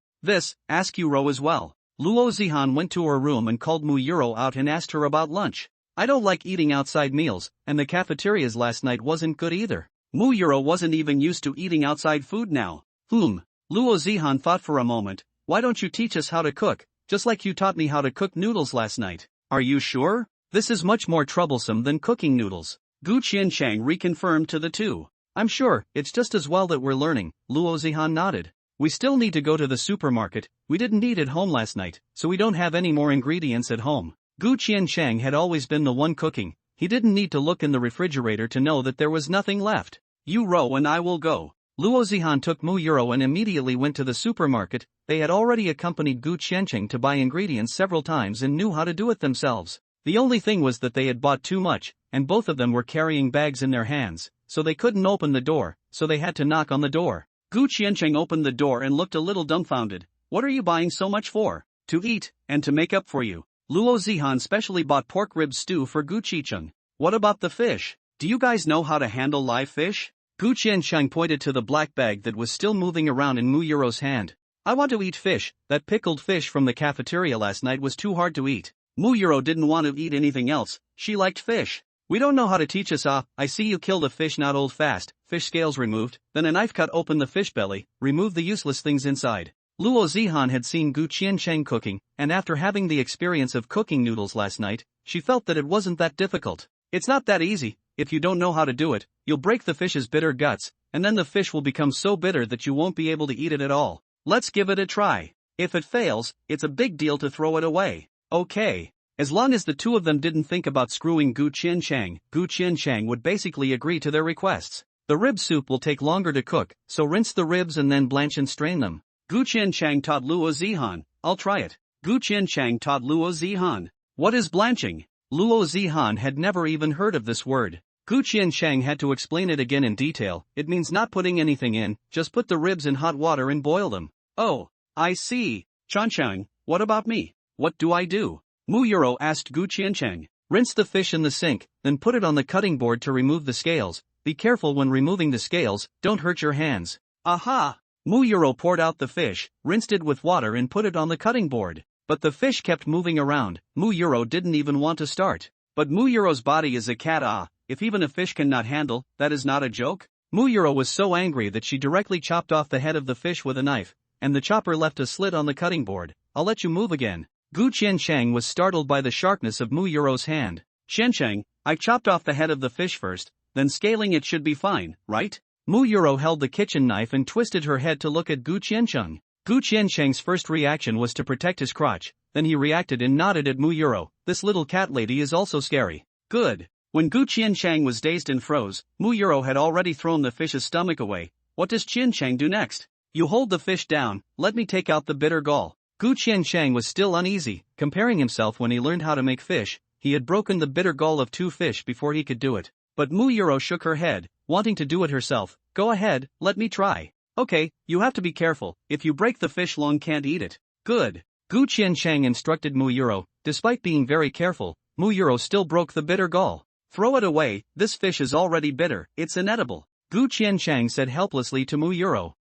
Ask Euro as well. Luo Zihan went to her room and called Mu Euro out and asked her about lunch. I don't like eating outside meals, and the cafeterias last night wasn't good either. Mu Euro wasn't even used to eating outside food now. Luo Zihan thought for a moment. Why don't you teach us how to cook, just like you taught me how to cook noodles last night? Are you sure? This is much more troublesome than cooking noodles. Gu Qiancheng reconfirmed to the two. I'm sure, it's just as well that we're learning. Luo Zihan nodded. We still need to go to the supermarket. We didn't eat at home last night, so we don't have any more ingredients at home. Gu Qianchang had always been the one cooking. He didn't need to look in the refrigerator to know that there was nothing left. You row and I will go. Luo Zihan took Mu Euro and immediately went to the supermarket. They had already accompanied Gu Qiancheng to buy ingredients several times and knew how to do it themselves. The only thing was that they had bought too much, and both of them were carrying bags in their hands, so they couldn't open the door, so they had to knock on the door. Gu Qiancheng opened the door and looked a little dumbfounded. What are you buying so much for? To eat, and to make up for you. Luo Zihan specially bought pork rib stew for Gu Qicheng. What about the fish? Do you guys know how to handle live fish? Gu Qiancheng pointed to the black bag that was still moving around in Mu Euro's hand. I want to eat fish. That pickled fish from the cafeteria last night was too hard to eat. Mu Euro didn't want to eat anything else. She liked fish. We don't know how to teach us. I see you killed a fish not old fast. Fish scales removed, then a knife cut open the fish belly, remove the useless things inside. Luo Zihan had seen Gu Qiancheng cooking, and after having the experience of cooking noodles last night, she felt that it wasn't that difficult. It's not that easy. If you don't know how to do it, you'll break the fish's bitter guts, and then the fish will become so bitter that you won't be able to eat it at all. Let's give it a try. If it fails, it's a big deal to throw it away. Okay. As long as the two of them didn't think about screwing Gu Qiancheng would basically agree to their requests. The rib soup will take longer to cook, so rinse the ribs and then blanch and strain them. Gu Qiancheng taught Luo Zihan. I'll try it. Gu Qiancheng taught Luo Zihan. What is blanching? Luo Zihan had never even heard of this word. Gu Qiancheng had to explain it again in detail. It means not putting anything in, just put the ribs in hot water and boil them. Oh, I see. Qiancheng, what about me? What do I do? Mu Euro asked Gu Qiancheng. Rinse the fish in the sink, then put it on the cutting board to remove the scales. Be careful when removing the scales, don't hurt your hands. Aha! Mu Euro poured out the fish, rinsed it with water and put it on the cutting board. But the fish kept moving around. Mu Euro didn't even want to start. But Mu Euro's body is a cat. If even a fish cannot handle, that is not a joke. Mu Euro was so angry that she directly chopped off the head of the fish with a knife, and the chopper left a slit on the cutting board. I'll let you move again. Gu Qiancheng was startled by the sharpness of Mu Euro's hand. Qiancheng, I chopped off the head of the fish first, then scaling it should be fine, right? Mu Euro held the kitchen knife and twisted her head to look at Gu Qiancheng. Gu Qiancheng's first reaction was to protect his crotch, then he reacted and nodded at Mu Euro. This little cat lady is also scary. Good. When Gu Qiancheng was dazed and froze, Mu Euro had already thrown the fish's stomach away. What does Qiancheng do next? You hold the fish down, let me take out the bitter gall. Gu Qiancheng was still uneasy, comparing himself when he learned how to make fish. He had broken the bitter gall of 2 fish before he could do it. But Mu Euro shook her head, wanting to do it herself. Go ahead, let me try. Okay, you have to be careful. If you break the fish, Long can't eat it. Good. Gu Qiancheng instructed Mu Euro. Despite being very careful, Mu Euro still broke the bitter gall. Throw it away, this fish is already bitter, it's inedible. Gu Qiancheng said helplessly to Mu Euro.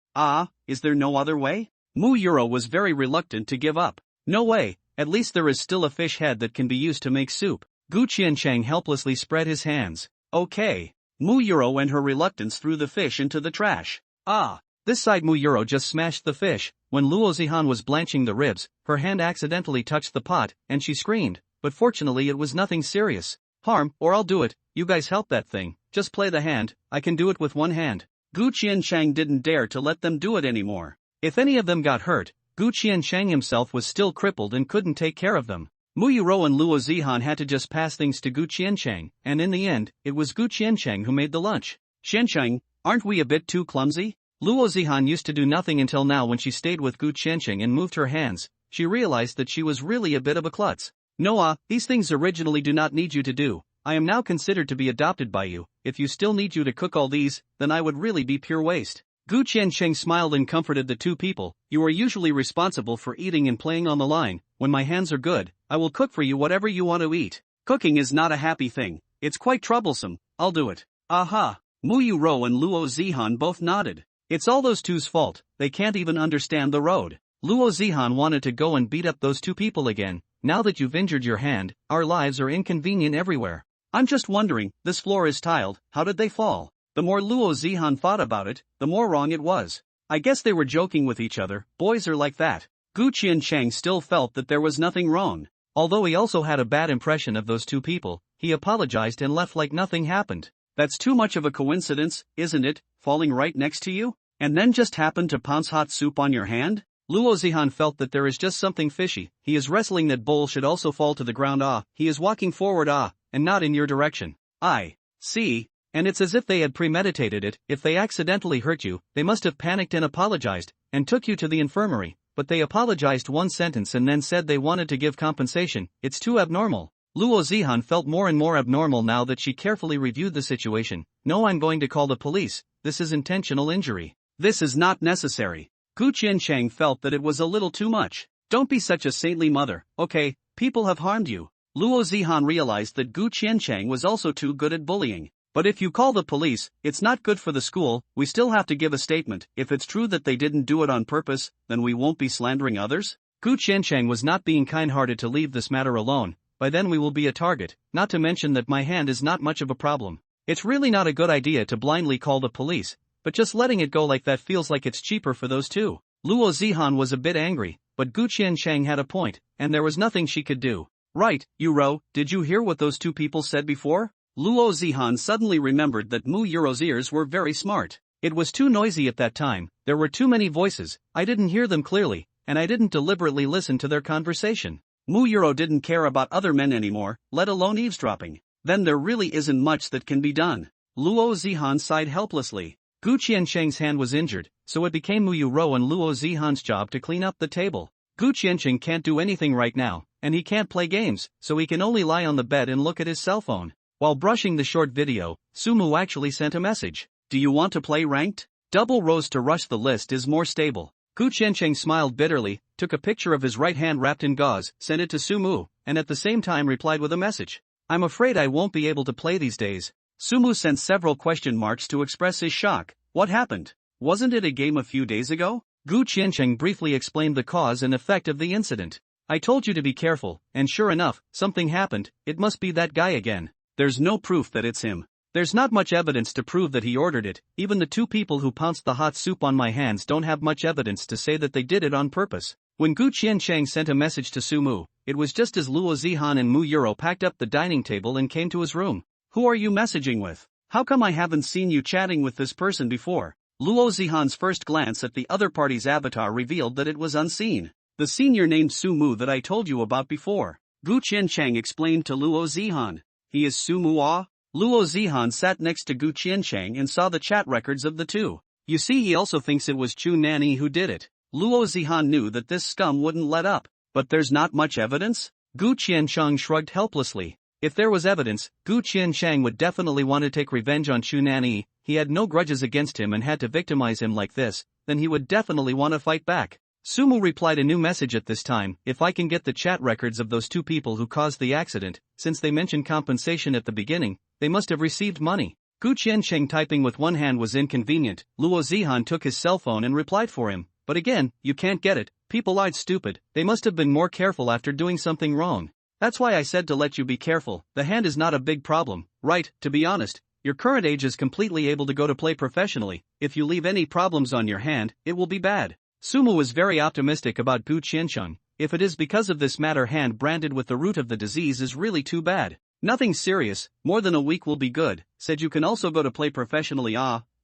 Is there no other way? Mu Euro was very reluctant to give up. No way, at least there is still a fish head that can be used to make soup. Gu Qiancheng helplessly spread his hands. Okay. Mu Euro and her reluctance threw the fish into the trash. This side Mu Euro just smashed the fish. When Luo Zihan was blanching the ribs, her hand accidentally touched the pot, and she screamed, but fortunately it was nothing serious. Harm, or I'll do it, you guys help that thing, just play the hand, I can do it with one hand. Gu Qiancheng didn't dare to let them do it anymore. If any of them got hurt, Gu Qiancheng himself was still crippled and couldn't take care of them. Mu Euro and Luo Zihan had to just pass things to Gu Qiancheng, and in the end, it was Gu Qiancheng who made the lunch. Qiancheng, aren't we a bit too clumsy? Luo Zihan used to do nothing until now. When she stayed with Gu Qiancheng and moved her hands, she realized that she was really a bit of a klutz. No, these things originally do not need you to do. I am now considered to be adopted by you. If you still need you to cook all these, then I would really be pure waste. Gu Qiancheng smiled and comforted the two people. You are usually responsible for eating and playing on the line. When my hands are good, I will cook for you whatever you want to eat. Cooking is not a happy thing. It's quite troublesome. I'll do it. Aha! Mu Euro and Luo Zihan both nodded. It's all those two's fault. They can't even understand the road. Luo Zihan wanted to go and beat up those two people again. Now that you've injured your hand, our lives are inconvenient everywhere. I'm just wondering, this floor is tiled, how did they fall? The more Luo Zihan thought about it, the more wrong it was. I guess they were joking with each other, boys are like that. Gu Qiancheng still felt that there was nothing wrong. Although he also had a bad impression of those two people, he apologized and left like nothing happened. That's too much of a coincidence, isn't it, falling right next to you? And then just happened to pounce hot soup on your hand? Luo Zihan felt that there is just something fishy. He is wrestling that bowl should also fall to the ground. He is walking forward and not in your direction. I see. And it's as if they had premeditated it. If they accidentally hurt you, they must have panicked and apologized, and took you to the infirmary, but they apologized one sentence and then said they wanted to give compensation. It's too abnormal. Luo Zihan felt more and more abnormal now that she carefully reviewed the situation. No, I'm going to call the police. This is intentional injury. This is not necessary. Gu Qiancheng felt that it was a little too much. Don't be such a saintly mother, okay? People have harmed you. Luo Zihan realized that Gu Qiancheng was also too good at bullying. But if you call the police, it's not good for the school. We still have to give a statement. If it's true that they didn't do it on purpose, then we won't be slandering others. Gu Qiancheng was not being kind-hearted to leave this matter alone. By then we will be a target, not to mention that my hand is not much of a problem. It's really not a good idea to blindly call the police, but just letting it go like that feels like it's cheaper for those two. Luo Zihan was a bit angry, but Gu Qiancheng had a point, and there was nothing she could do. Right, Yuro, did you hear what those two people said before? Luo Zihan suddenly remembered that Mu Yuro's ears were very smart. It was too noisy at that time, there were too many voices, I didn't hear them clearly, and I didn't deliberately listen to their conversation. Mu Yuro didn't care about other men anymore, let alone eavesdropping. Then there really isn't much that can be done. Luo Zihan sighed helplessly. Gu Qiancheng's hand was injured, so it became Mu Yuro and Luo Zihan's job to clean up the table. Gu Qiancheng can't do anything right now, and he can't play games, so he can only lie on the bed and look at his cell phone. While brushing the short video, Sumu actually sent a message. Do you want to play ranked? Double rose to rush the list is more stable. Gu Qiancheng smiled bitterly, took a picture of his right hand wrapped in gauze, sent it to Sumu, and at the same time replied with a message. I'm afraid I won't be able to play these days. Sumu sent several question marks to express his shock. What happened? Wasn't it a game a few days ago? Gu Qiancheng briefly explained the cause and effect of the incident. I told you to be careful, and sure enough, something happened. It must be that guy again. There's no proof that it's him. There's not much evidence to prove that he ordered it. Even the two people who pounced the hot soup on my hands don't have much evidence to say that they did it on purpose. When Gu Qiancheng sent a message to Sumu, it was just as Luo Zihan and Mu Yuro packed up the dining table and came to his room. Who are you messaging with? How come I haven't seen you chatting with this person before? Luo Zihan's first glance at the other party's avatar revealed that it was unseen. The senior named Sumu that I told you about before. Gu Qiancheng explained to Luo Zihan. He is Sumu. Luo Zihan sat next to Gu Qiancheng and saw the chat records of the two. You see, he also thinks it was Chu Nani who did it. Luo Zihan knew that this scum wouldn't let up. But there's not much evidence? Gu Qiancheng shrugged helplessly. If there was evidence, Gu Qiancheng would definitely want to take revenge on Chu Nani. He had no grudges against him and had to victimize him like this, then he would definitely want to fight back. Sumu replied a new message at this time. If I can get the chat records of those two people who caused the accident, since they mentioned compensation at the beginning, they must have received money. Gu Qiancheng typing with one hand was inconvenient. Luo Zihan took his cell phone and replied for him. But again, you can't get it. People aren't stupid. They must have been more careful after doing something wrong. That's why I said to let you be careful. The hand is not a big problem, right? To be honest, your current age is completely able to go to play professionally. If you leave any problems on your hand, it will be bad. Sumu was very optimistic about Gu Qiancheng. If it is because of this matter, hand branded with the root of the disease is really too bad. Nothing serious, more than a week will be good. Said you can also go to play professionally.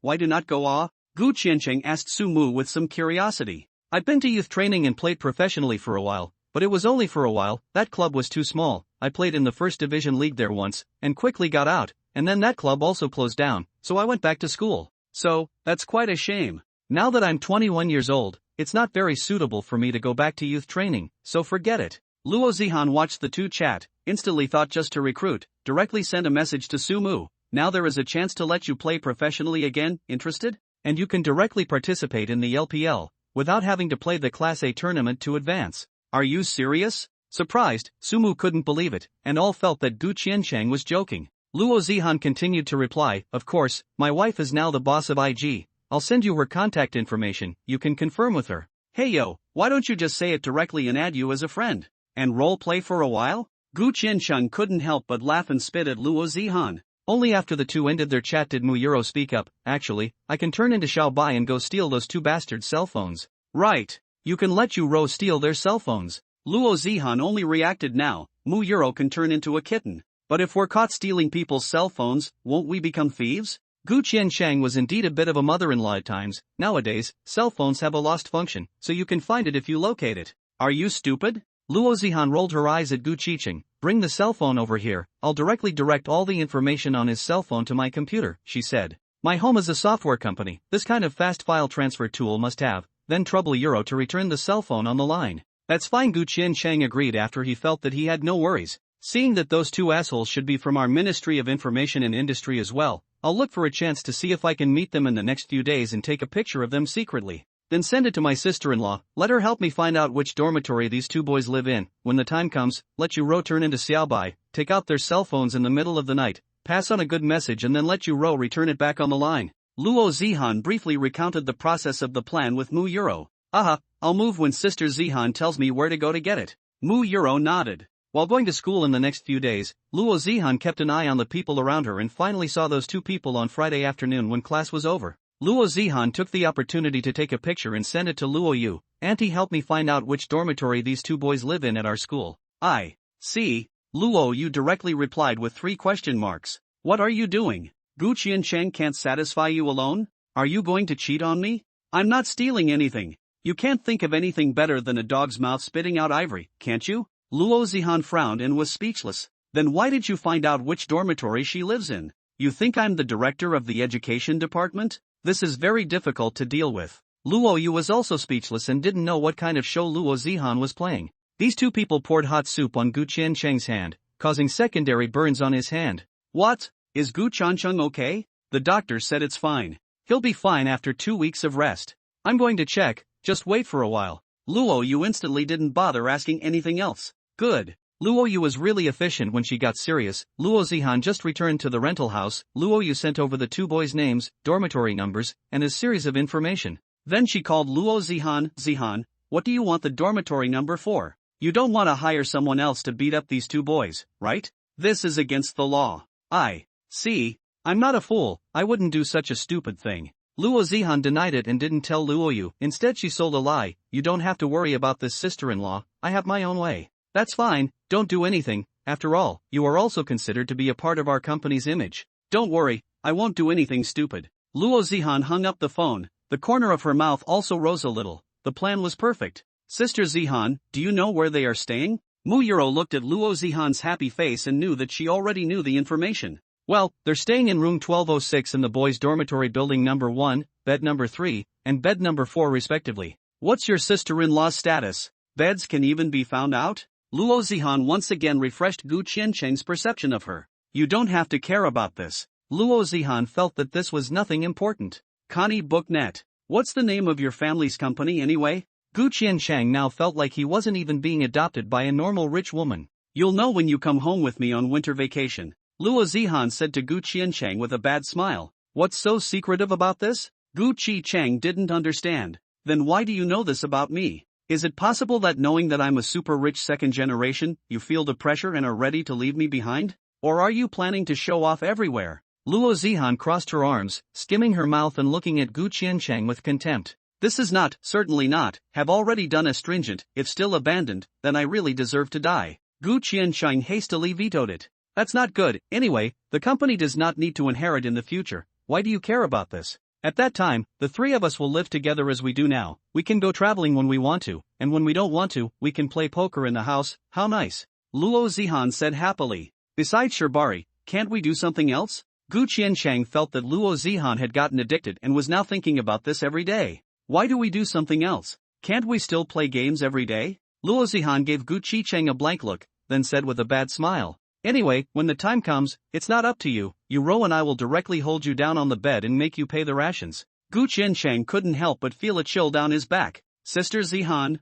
Why do not go? Gu Qiancheng asked Sumu with some curiosity. I've been to youth training and played professionally for a while, but it was only for a while. That club was too small. I played in the first division league there once, and quickly got out, and then that club also closed down, so I went back to school. So, that's quite a shame. Now that I'm 21 years old, it's not very suitable for me to go back to youth training, so forget it. Luo Zihan watched the two chat, instantly thought just to recruit, directly sent a message to Sumu. Now there is a chance to let you play professionally again, interested? And you can directly participate in the LPL, without having to play the Class A tournament to advance. Are you serious? Surprised, Sumu couldn't believe it, and all felt that Gu Qiancheng was joking. Luo Zihan continued to reply, of course, my wife is now the boss of IG. I'll send you her contact information, you can confirm with her. Hey yo, why don't you just say it directly and add you as a friend? And role play for a while? Gu Qiancheng couldn't help but laugh and spit at Luo Zihan. Only after the two ended their chat did Mu Yuro speak up. Actually, I can turn into Xiao Bai and go steal those two bastards' cell phones. Right. You can let Yuro steal their cell phones. Luo Zihan only reacted now. Mu Yuro can turn into a kitten. But if we're caught stealing people's cell phones, won't we become thieves? Gu Qiansheng was indeed a bit of a mother-in-law at times. Nowadays, cell phones have a lost function, so you can find it if you locate it. Are you stupid? Luo Zihan rolled her eyes at Gu Qicheng. Bring the cell phone over here, I'll directly direct all the information on his cell phone to my computer, she said. My home is a software company, this kind of fast file transfer tool must have, then trouble Euro to return the cell phone on the line. That's fine, Gu Qiansheng agreed after he felt that he had no worries. Seeing that those two assholes should be from our Ministry of Information and Industry as well, I'll look for a chance to see if I can meet them in the next few days and take a picture of them secretly. Then send it to my sister-in-law, let her help me find out which dormitory these two boys live in. When the time comes, let Yuro turn into Xiaobai, take out their cell phones in the middle of the night, pass on a good message and then let Yuro return it back on the line. Luo Zihan briefly recounted the process of the plan with Mu Yuro. Aha, I'll move when Sister Zihan tells me where to go to get it. Mu Yuro nodded. While going to school in the next few days, Luo Zihan kept an eye on the people around her and finally saw those two people on Friday afternoon when class was over. Luo Zihan took the opportunity to take a picture and send it to Luo Yu. Auntie, help me find out which dormitory these two boys live in at our school. I see. Luo Yu directly replied with 3 question marks. What are you doing? Gu Qiansheng can't satisfy you alone? Are you going to cheat on me? I'm not stealing anything. You can't think of anything better than a dog's mouth spitting out ivory, can't you? Luo Zihan frowned and was speechless. Then why did you find out which dormitory she lives in? You think I'm the director of the education department? This is very difficult to deal with. Luo Yu was also speechless and didn't know what kind of show Luo Zihan was playing. These two people poured hot soup on Gu Qiansheng's hand, causing secondary burns on his hand. What? Is Gu Qiansheng okay? The doctor said it's fine. He'll be fine after 2 weeks of rest. I'm going to check, just wait for a while. Luo Yu instantly didn't bother asking anything else. Good. Luo Yu was really efficient when she got serious. Luo Zihan just returned to the rental house. Luo Yu sent over the two boys' names, dormitory numbers, and a series of information. Then she called Luo Zihan. Zihan, what do you want the dormitory number for? You don't want to hire someone else to beat up these two boys, right? This is against the law. I see. I'm not a fool, I wouldn't do such a stupid thing. Luo Zihan denied it and didn't tell Luo Yu. Instead she sold a lie. You don't have to worry about this, sister-in-law, I have my own way. That's fine, don't do anything, after all, you are also considered to be a part of our company's image. Don't worry, I won't do anything stupid. Luo Zihan hung up the phone, the corner of her mouth also rose a little. The plan was perfect. Sister Zihan, do you know where they are staying? Mu Yuro looked at Luo Zihan's happy face and knew that she already knew the information. Well, they're staying in room 1206 in the boys' dormitory building number 1, bed number 3, and bed number 4 respectively. What's your sister-in-law's status? Beds can even be found out? Luo Zihan once again refreshed Gu Qiansheng's perception of her. You don't have to care about this. Luo Zihan felt that this was nothing important. Connie Booknet. What's the name of your family's company anyway? Gu Qiansheng now felt like he wasn't even being adopted by a normal rich woman. You'll know when you come home with me on winter vacation. Luo Zihan said to Gu Qiansheng with a bad smile. What's so secretive about this? Gu Qicheng didn't understand. Then why do you know this about me? Is it possible that knowing that I'm a super rich second generation, you feel the pressure and are ready to leave me behind? Or are you planning to show off everywhere? Luo Zihan crossed her arms, skimming her mouth and looking at Gu Qiansheng with contempt. This is not, certainly not, have already done astringent, if still abandoned, then I really deserve to die. Gu Qiansheng hastily vetoed it. That's not good, anyway, the company does not need to inherit in the future, why do you care about this? At that time, the three of us will live together as we do now. We can go traveling when we want to, and when we don't want to, we can play poker in the house. How nice. Luo Zihan said happily. Besides Shirbari, can't we do something else? Gu Qiansheng felt that Luo Zihan had gotten addicted and was now thinking about this every day. Why do we do something else? Can't we still play games every day? Luo Zihan gave Gu Qicheng a blank look, then said with a bad smile. Anyway, when the time comes, it's not up to you. Yuro and I will directly hold you down on the bed and make you pay the rations. Gu Qiansheng couldn't help but feel a chill down his back. Sister Zihan,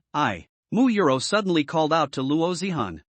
Mu Yuro suddenly called out to Luo Zihan.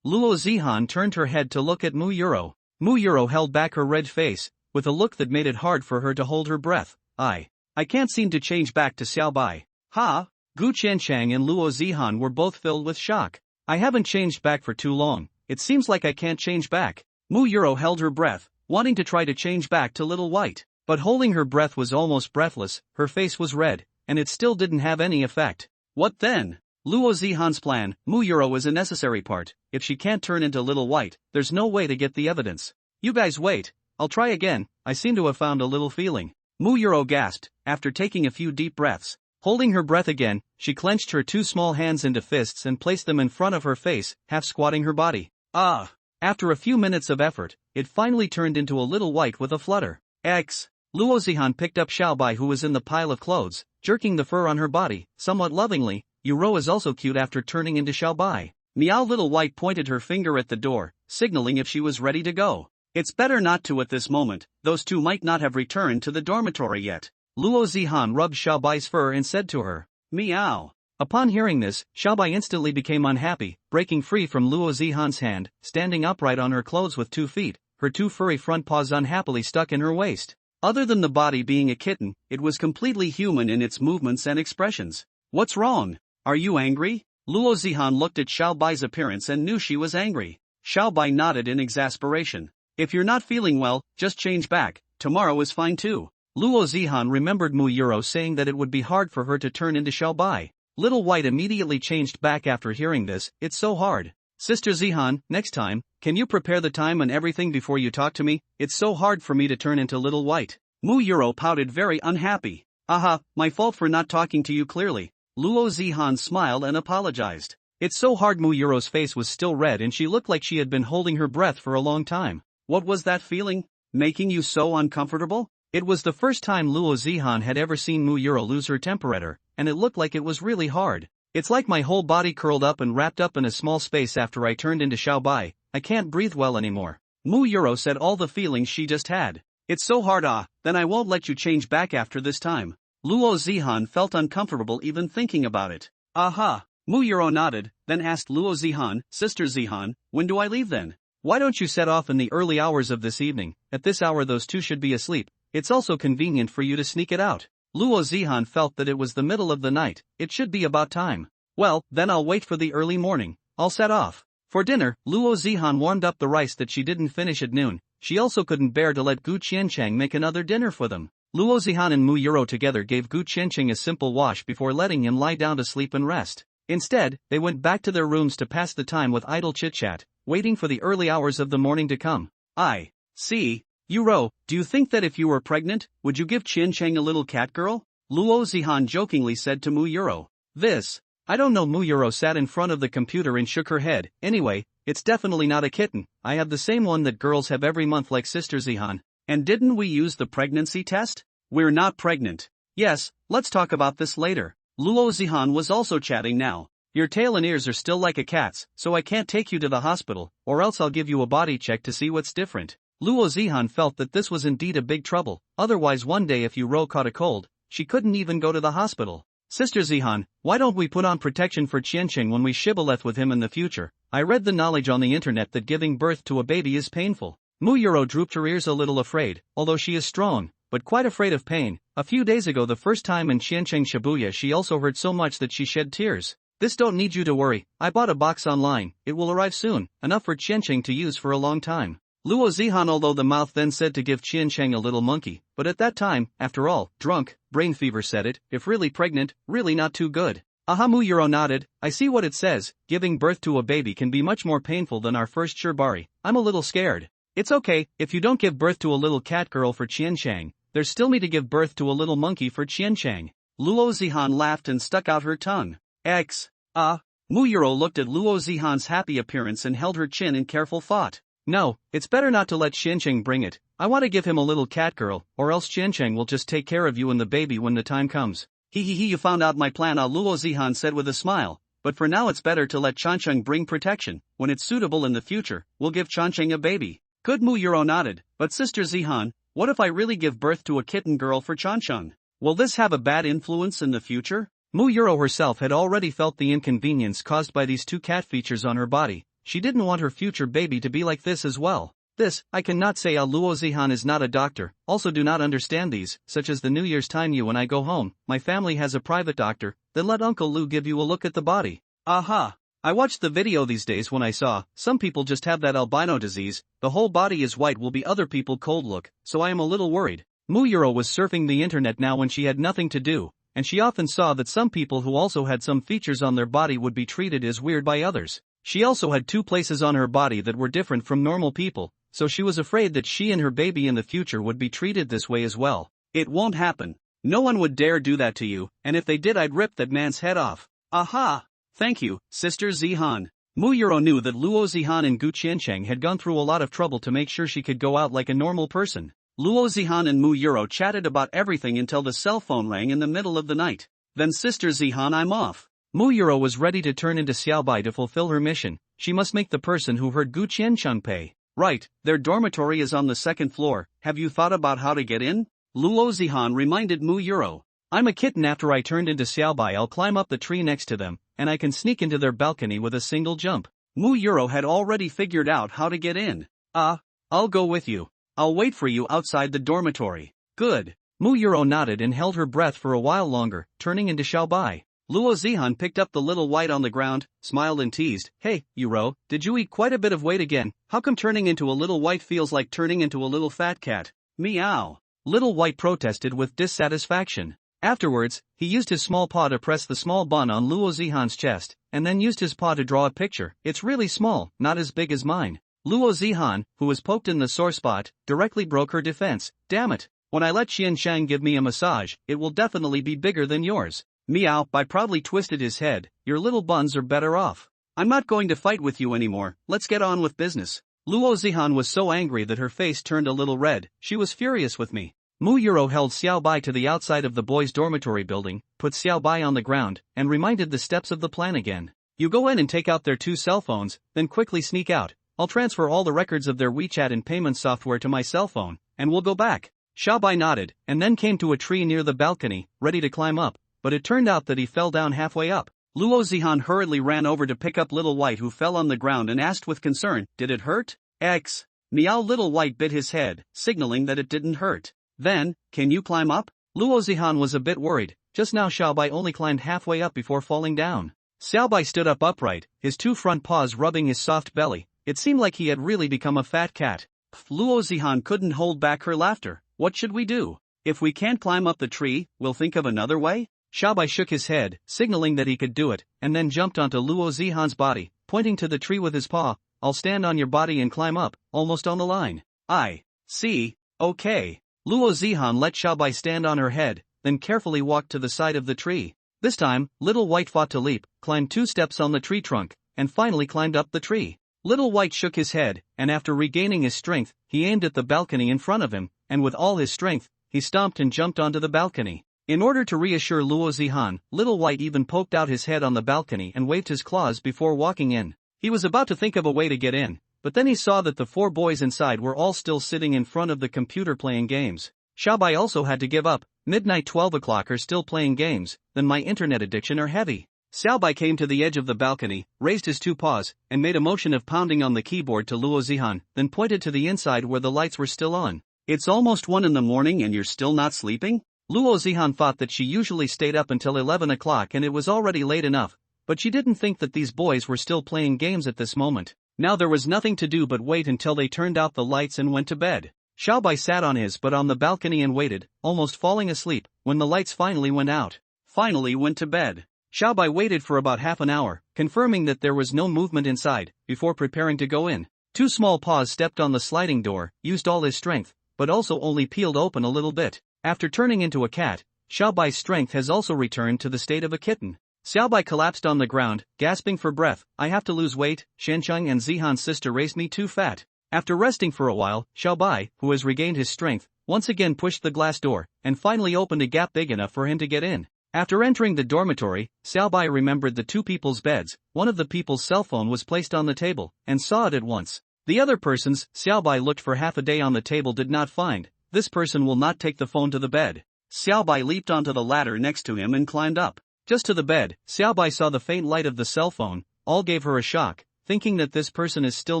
Luo Zihan turned her head to look at Mu Yuro. Mu Yuro held back her red face, with a look that made it hard for her to hold her breath. I can't seem to change back to Xiaobai. Ha? Gu Qiansheng and Luo Zihan were both filled with shock. I haven't changed back for too long. It seems like I can't change back. Mu Yuro held her breath, wanting to try to change back to Little White. But holding her breath was almost breathless, her face was red, and it still didn't have any effect. What then? Luo Zihan's plan, Mu Yuro is a necessary part. If she can't turn into Little White, there's no way to get the evidence. You guys wait, I'll try again, I seem to have found a little feeling. Muyuro gasped, after taking a few deep breaths. Holding her breath again, she clenched her two small hands into fists and placed them in front of her face, half squatting her body. Ah! After a few minutes of effort, it finally turned into a little white with a flutter. Luo Zihan picked up Xiaobai, who was in the pile of clothes, jerking the fur on her body, somewhat lovingly. Yuro is also cute after turning into Xiaobai. Meow Little White pointed her finger at the door, signaling if she was ready to go. It's better not to at this moment, those two might not have returned to the dormitory yet. Luo Zihan rubbed Xiaobai's fur and said to her, meow. Upon hearing this, Xiaobai instantly became unhappy, breaking free from Luo Zihan's hand, standing upright on her clothes with 2 feet, her 2 furry front paws unhappily stuck in her waist. Other than the body being a kitten, it was completely human in its movements and expressions. What's wrong? Are you angry? Luo Zihan looked at Xiaobai's appearance and knew she was angry. Xiaobai nodded in exasperation. If you're not feeling well, just change back, tomorrow is fine too. Luo Zihan remembered Muyuro saying that it would be hard for her to turn into Xiaobai. Little White immediately changed back after hearing this. It's so hard. Sister Zihan, next time, can you prepare the time and everything before you talk to me? It's so hard for me to turn into Little White. Muyuro pouted, very unhappy. Aha, my fault for not talking to you clearly. Luo Zihan smiled and apologized. It's so hard. Muyuro's face was still red and she looked like she had been holding her breath for a long time. What was that feeling? Making you so uncomfortable? It was the first time Luo Zihan had ever seen Muyuro lose her temperature, and it looked like it was really hard. It's like my whole body curled up and wrapped up in a small space after I turned into Xiaobai. I can't breathe well anymore. Muyuro said all the feelings she just had. It's so hard. Then I won't let you change back after this time. Luo Zihan felt uncomfortable even thinking about it. Aha. Muyuro nodded, then asked Luo Zihan, Sister Zihan, when do I leave then? Why don't you set off in the early hours of this evening? At this hour those two should be asleep. It's also convenient for you to sneak it out. Luo Zihan felt that it was the middle of the night, it should be about time. Well, then I'll wait for the early morning. I'll set off. For dinner, Luo Zihan warmed up the rice that she didn't finish at noon. She also couldn't bear to let Gu Qiancheng make another dinner for them. Luo Zihan and Muyuro together gave Gu Qiancheng a simple wash before letting him lie down to sleep and rest. Instead, they went back to their rooms to pass the time with idle chit-chat, waiting for the early hours of the morning to come. I see. Yuro, do you think that if you were pregnant, would you give Qiancheng a little cat girl? Luo Zihan jokingly said to Muyuro. This. I don't know. Muyuro sat in front of the computer and shook her head. Anyway, it's definitely not a kitten. I have the same one that girls have every month like Sister Zihan. And didn't we use the pregnancy test? We're not pregnant. Yes, let's talk about this later. Luo Zihan was also chatting now. Your tail and ears are still like a cat's, so I can't take you to the hospital, or else I'll give you a body check to see what's different. Luo Zihan felt that this was indeed a big trouble, otherwise one day if Yuro caught a cold, she couldn't even go to the hospital. Sister Zihan, why don't we put on protection for Qiancheng when we shibboleth with him in the future? I read the knowledge on the internet that giving birth to a baby is painful. Muyuro drooped her ears a little afraid, although she is strong, but quite afraid of pain. A few days ago the first time in Qiancheng Shibuya she also hurt so much that she shed tears. This don't need you to worry, I bought a box online, it will arrive soon, enough for Qiancheng to use for a long time. Luo Zihan, although the mouth then said to give Qiancheng a little monkey, but at that time, after all, drunk, brain fever said it, if really pregnant, really not too good. Aha. Muyuro nodded, I see what it says, giving birth to a baby can be much more painful than our first Shirbari. I'm a little scared. It's okay, if you don't give birth to a little cat girl for Qiancheng, there's still me to give birth to a little monkey for Qiancheng. Luo Zihan laughed and stuck out her tongue. Muyuro looked at Luo Zihan's happy appearance and held her chin in careful thought. No, it's better not to let Qiancheng bring it. I want to give him a little cat girl, or else Qiancheng will just take care of you and the baby when the time comes. You found out my plan, Luo Zihan said with a smile, but for now it's better to let Qiancheng bring protection. When it's suitable in the future, we'll give Qiancheng a baby. Good. Muyuro nodded, but Sister Zihan, what if I really give birth to a kitten girl for Qiancheng? Will this have a bad influence in the future? Muyuro herself had already felt the inconvenience caused by these two cat features on her body. She didn't want her future baby to be like this as well. This, I cannot say. Luo Zihan is not a doctor, also do not understand these, such as the New Year's time you and I go home, my family has a private doctor, then let Uncle Lu give you a look at the body. Aha. I watched the video these days when I saw, some people just have that albino disease, the whole body is white will be other people cold look, so I am a little worried. Muyuro was surfing the internet now when she had nothing to do, and she often saw that some people who also had some features on their body would be treated as weird by others. She also had two places on her body that were different from normal people, so she was afraid that she and her baby in the future would be treated this way as well. It won't happen. No one would dare do that to you, and if they did I'd rip that man's head off. Aha! Thank you, Sister Zihan. Mu Yuro knew that Luo Zihan and Gu Qiancheng had gone through a lot of trouble to make sure she could go out like a normal person. Luo Zihan and Mu Yuro chatted about everything until the cell phone rang in the middle of the night. Then Sister Zihan, I'm off. Mu Yuro was ready to turn into Xiaobai to fulfill her mission. She must make the person who hurt Gu Qiancheng pay. Right, their dormitory is on the second floor. Have you thought about how to get in? Luo Zihan reminded Mu Yuro. I'm a kitten. After I turned into Xiaobai I'll climb up the tree next to them, and I can sneak into their balcony with a single jump. Mu Yuro had already figured out how to get in. I'll go with you. I'll wait for you outside the dormitory. Good. Mu Yuro nodded and held her breath for a while longer, turning into Xiaobai. Luo Zihan picked up the little white on the ground, smiled and teased. Hey, Yuro, did you eat quite a bit of weight again? How come turning into a little white feels like turning into a little fat cat? Meow. Little White protested with dissatisfaction. Afterwards, he used his small paw to press the small bun on Luo Zihan's chest, and then used his paw to draw a picture. It's really small, not as big as mine. Luo Zihan, who was poked in the sore spot, directly broke her defense. Damn it. When I let Qianshang give me a massage, it will definitely be bigger than yours. Meow. Bai proudly twisted his head. Your little buns are better off. I'm not going to fight with you anymore. Let's get on with business. Luo Zihan was so angry that her face turned a little red. She was furious with me. Mu Yuro held Xiaobai to the outside of the boys' dormitory building, put Xiaobai on the ground, and reminded the steps of the plan again. You go in and take out their 2 cell phones, then quickly sneak out. I'll transfer all the records of their WeChat and payment software to my cell phone, and we'll go back. Xiaobai nodded, and then came to a tree near the balcony, ready to climb up, but it turned out that he fell down halfway up. Luo Zihan hurriedly ran over to pick up Little White, who fell on the ground, and asked with concern, Did it hurt? X. Meow. Little White bit his head, signaling that it didn't hurt. Then, can you climb up? Luo Zihan was a bit worried. Just now Xiaobai only climbed halfway up before falling down. Xiaobai stood up upright, his 2 front paws rubbing his soft belly. It seemed like he had really become a fat cat. Luo Zihan couldn't hold back her laughter. What should we do? If we can't climb up the tree, we'll think of another way? Xiaobai shook his head, signaling that he could do it, and then jumped onto Luo Zihan's body, pointing to the tree with his paw. I'll stand on your body and climb up, almost on the line. I see. Okay. Luo Zihan let Xiaobai stand on her head, then carefully walked to the side of the tree. This time, Little White fought to leap, climbed 2 steps on the tree trunk, and finally climbed up the tree. Little White shook his head, and after regaining his strength, he aimed at the balcony in front of him, and with all his strength, he stomped and jumped onto the balcony. In order to reassure Luo Zihan, Little White even poked out his head on the balcony and waved his claws before walking in. He was about to think of a way to get in, but then he saw that the 4 boys inside were all still sitting in front of the computer playing games. Xiaobai also had to give up. Midnight 12 o'clock are still playing games, then my internet addiction are heavy. Xiaobai came to the edge of the balcony, raised his 2 paws, and made a motion of pounding on the keyboard to Luo Zihan, then pointed to the inside where the lights were still on. It's almost 1 in the morning and you're still not sleeping? Luo Zihan thought that she usually stayed up until 11 o'clock and it was already late enough, but she didn't think that these boys were still playing games at this moment. Now there was nothing to do but wait until they turned out the lights and went to bed. Xiaobai sat on his butt on the balcony and waited, almost falling asleep, when the lights finally went out. Finally went to bed. Xiaobai waited for about half an hour, confirming that there was no movement inside, before preparing to go in. 2 small paws stepped on the sliding door, used all his strength, but also only peeled open a little bit. After turning into a cat, Xiaobai's strength has also returned to the state of a kitten. Xiaobai collapsed on the ground, gasping for breath. I have to lose weight, Shanshang and Zihan's sister raised me too fat. After resting for a while, Xiaobai, who has regained his strength, once again pushed the glass door, and finally opened a gap big enough for him to get in. After entering the dormitory, Xiaobai remembered the 2 people's beds. One of the people's cell phone was placed on the table, and saw it at once. The other person's, Xiaobai looked for half a day on the table, did not find. This person will not take the phone to the bed. Xiaobai leaped onto the ladder next to him and climbed up. Just to the bed, Xiaobai saw the faint light of the cell phone. All gave her a shock, thinking that this person is still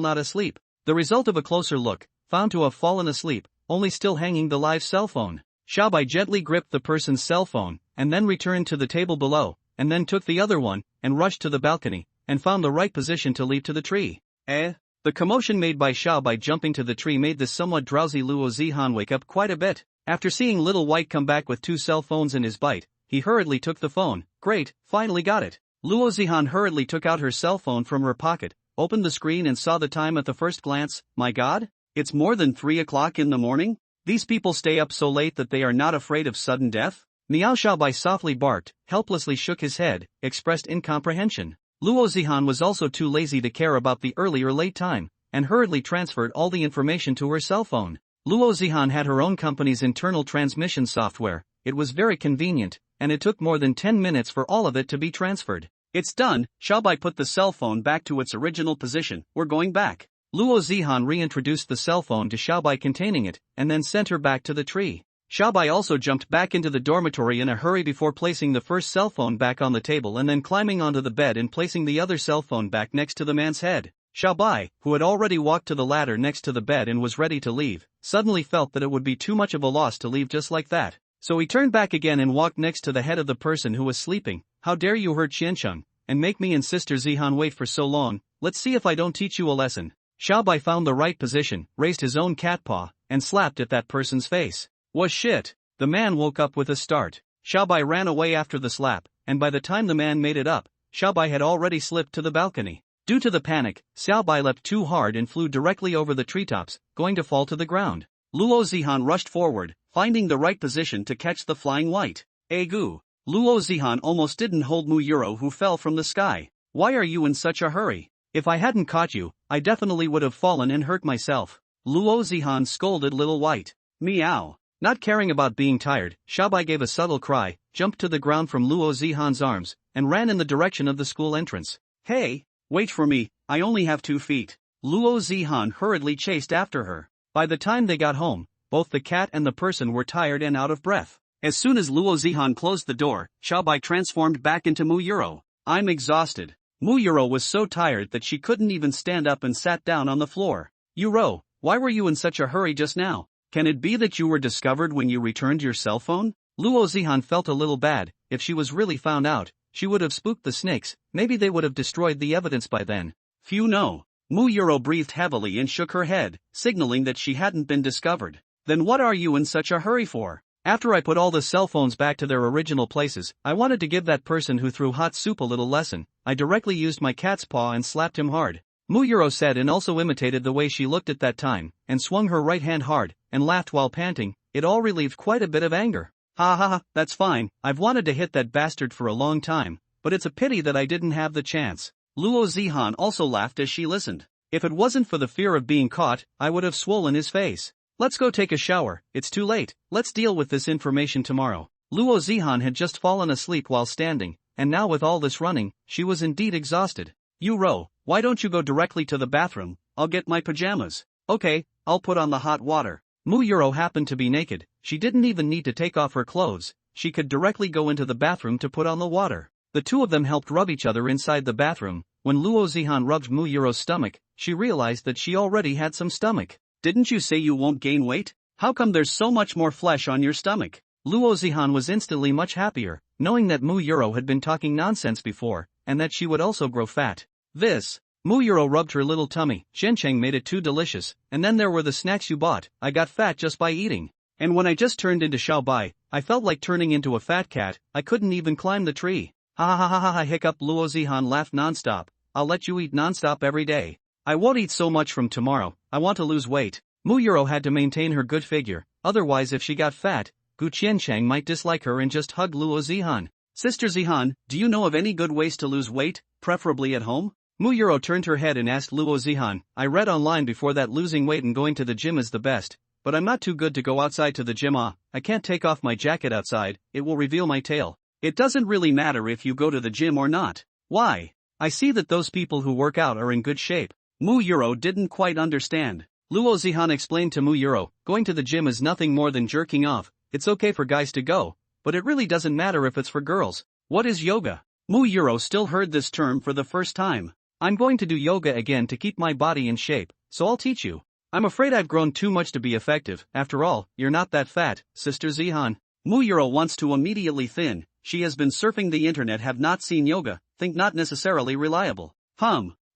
not asleep. The result of a closer look, found to have fallen asleep, only still hanging the live cell phone. Xiaobai gently gripped the person's cell phone, and then returned to the table below, and then took the other one, and rushed to the balcony, and found the right position to leap to the tree. The commotion made by Xiaobai jumping to the tree made the somewhat drowsy Luo Zihan wake up quite a bit. After seeing Little White come back with 2 cell phones in his bite, he hurriedly took the phone. Great, finally got it. Luo Zihan hurriedly took out her cell phone from her pocket, opened the screen and saw the time at the first glance. My God? It's more than 3 o'clock in the morning? These people stay up so late that they are not afraid of sudden death? Miao Xiaobai softly barked, helplessly shook his head, expressed incomprehension. Luo Zihan was also too lazy to care about the early or late time, and hurriedly transferred all the information to her cell phone. Luo Zihan had her own company's internal transmission software. It was very convenient, and it took more than 10 minutes for all of it to be transferred. It's done. Xiaobai put the cell phone back to its original position. We're going back. Luo Zihan reintroduced the cell phone to Xiaobai containing it, and then sent her back to the tree. Xiaobai also jumped back into the dormitory in a hurry before placing the first cell phone back on the table and then climbing onto the bed and placing the other cell phone back next to the man's head. Xiaobai, who had already walked to the ladder next to the bed and was ready to leave, suddenly felt that it would be too much of a loss to leave just like that. So he turned back again and walked next to the head of the person who was sleeping. How dare you hurt Qiancheng, and make me and Sister Zihan wait for so long? Let's see if I don't teach you a lesson. Xiaobai found the right position, raised his own cat paw, and slapped at that person's face. Was shit. The man woke up with a start. Xiaobai ran away after the slap, and by the time the man made it up, Xiaobai had already slipped to the balcony. Due to the panic, Xiaobai leapt too hard and flew directly over the treetops, going to fall to the ground. Luo Zihan rushed forward, finding the right position to catch the flying white. Egu. Luo Zihan almost didn't hold Mu Yuro, who fell from the sky. Why are you in such a hurry? If I hadn't caught you, I definitely would have fallen and hurt myself. Luo Zihan scolded Little White. Meow. Not caring about being tired, Xiaobai gave a subtle cry, jumped to the ground from Luo Zihan's arms, and ran in the direction of the school entrance. Hey! Wait for me, I only have 2 feet. Luo Zihan hurriedly chased after her. By the time they got home, both the cat and the person were tired and out of breath. As soon as Luo Zihan closed the door, Xiaobai transformed back into Mu Yuro. I'm exhausted. Mu Yuro was so tired that she couldn't even stand up and sat down on the floor. Yuro, why were you in such a hurry just now? Can it be that you were discovered when you returned your cell phone? Luo Zihan felt a little bad. If she was really found out, she would have spooked the snakes. Maybe they would have destroyed the evidence by then. Phew, no. Mu Yuro breathed heavily and shook her head, signaling that she hadn't been discovered. Then what are you in such a hurry for? After I put all the cell phones back to their original places, I wanted to give that person who threw hot soup a little lesson. I directly used my cat's paw and slapped him hard. Mu Yuro said, and also imitated the way she looked at that time, and swung her right hand hard, and laughed while panting. It all relieved quite a bit of anger. Ha ha ha, that's fine. I've wanted to hit that bastard for a long time, but it's a pity that I didn't have the chance. Luo Zihan also laughed as she listened. If it wasn't for the fear of being caught, I would have swollen his face. Let's go take a shower, it's too late. Let's deal with this information tomorrow. Luo Zihan had just fallen asleep while standing, and now with all this running, she was indeed exhausted. Yuro, why don't you go directly to the bathroom? I'll get my pajamas. Okay, I'll put on the hot water. Mu Yuro happened to be naked. She didn't even need to take off her clothes. She could directly go into the bathroom to put on the water. The two of them helped rub each other inside the bathroom. When Luo Zihan rubbed Mu Yuro's stomach, she realized that she already had some stomach. Didn't you say you won't gain weight? How come there's so much more flesh on your stomach? Luo Zihan was instantly much happier, knowing that Mu Yuro had been talking nonsense before, and that she would also grow fat. Mu Yuro rubbed her little tummy. Qiancheng made it too delicious, and then there were the snacks you bought. I got fat just by eating. And when I just turned into Xiaobai, I felt like turning into a fat cat. I couldn't even climb the tree. Ha ha ha ha ha, hiccup. Luo Zihan laughed nonstop. I'll let you eat nonstop every day. I won't eat so much from tomorrow. I want to lose weight. Mu Yuro had to maintain her good figure, otherwise if she got fat, Gu Qiancheng might dislike her and just hug Luo Zihan. Sister Zihan, do you know of any good ways to lose weight, preferably at home? Mu Yuro turned her head and asked Luo Zihan. I read online before that losing weight and going to the gym is the best, but I'm not too good to go outside to the gym. I can't take off my jacket outside, it will reveal my tail. It doesn't really matter if you go to the gym or not. Why? I see that those people who work out are in good shape. Mu Yuro didn't quite understand. Luo Zihan explained to Mu Yuro, going to the gym is nothing more than jerking off. It's okay for guys to go, but it really doesn't matter if it's for girls. What is yoga? Mu Yuro still heard this term for the first time. I'm going to do yoga again to keep my body in shape, so I'll teach you. I'm afraid I've grown too much to be effective. After all, you're not that fat, Sister Zihan. Mu Yuro wants to immediately thin. She has been surfing the internet, have not seen yoga, think not necessarily reliable.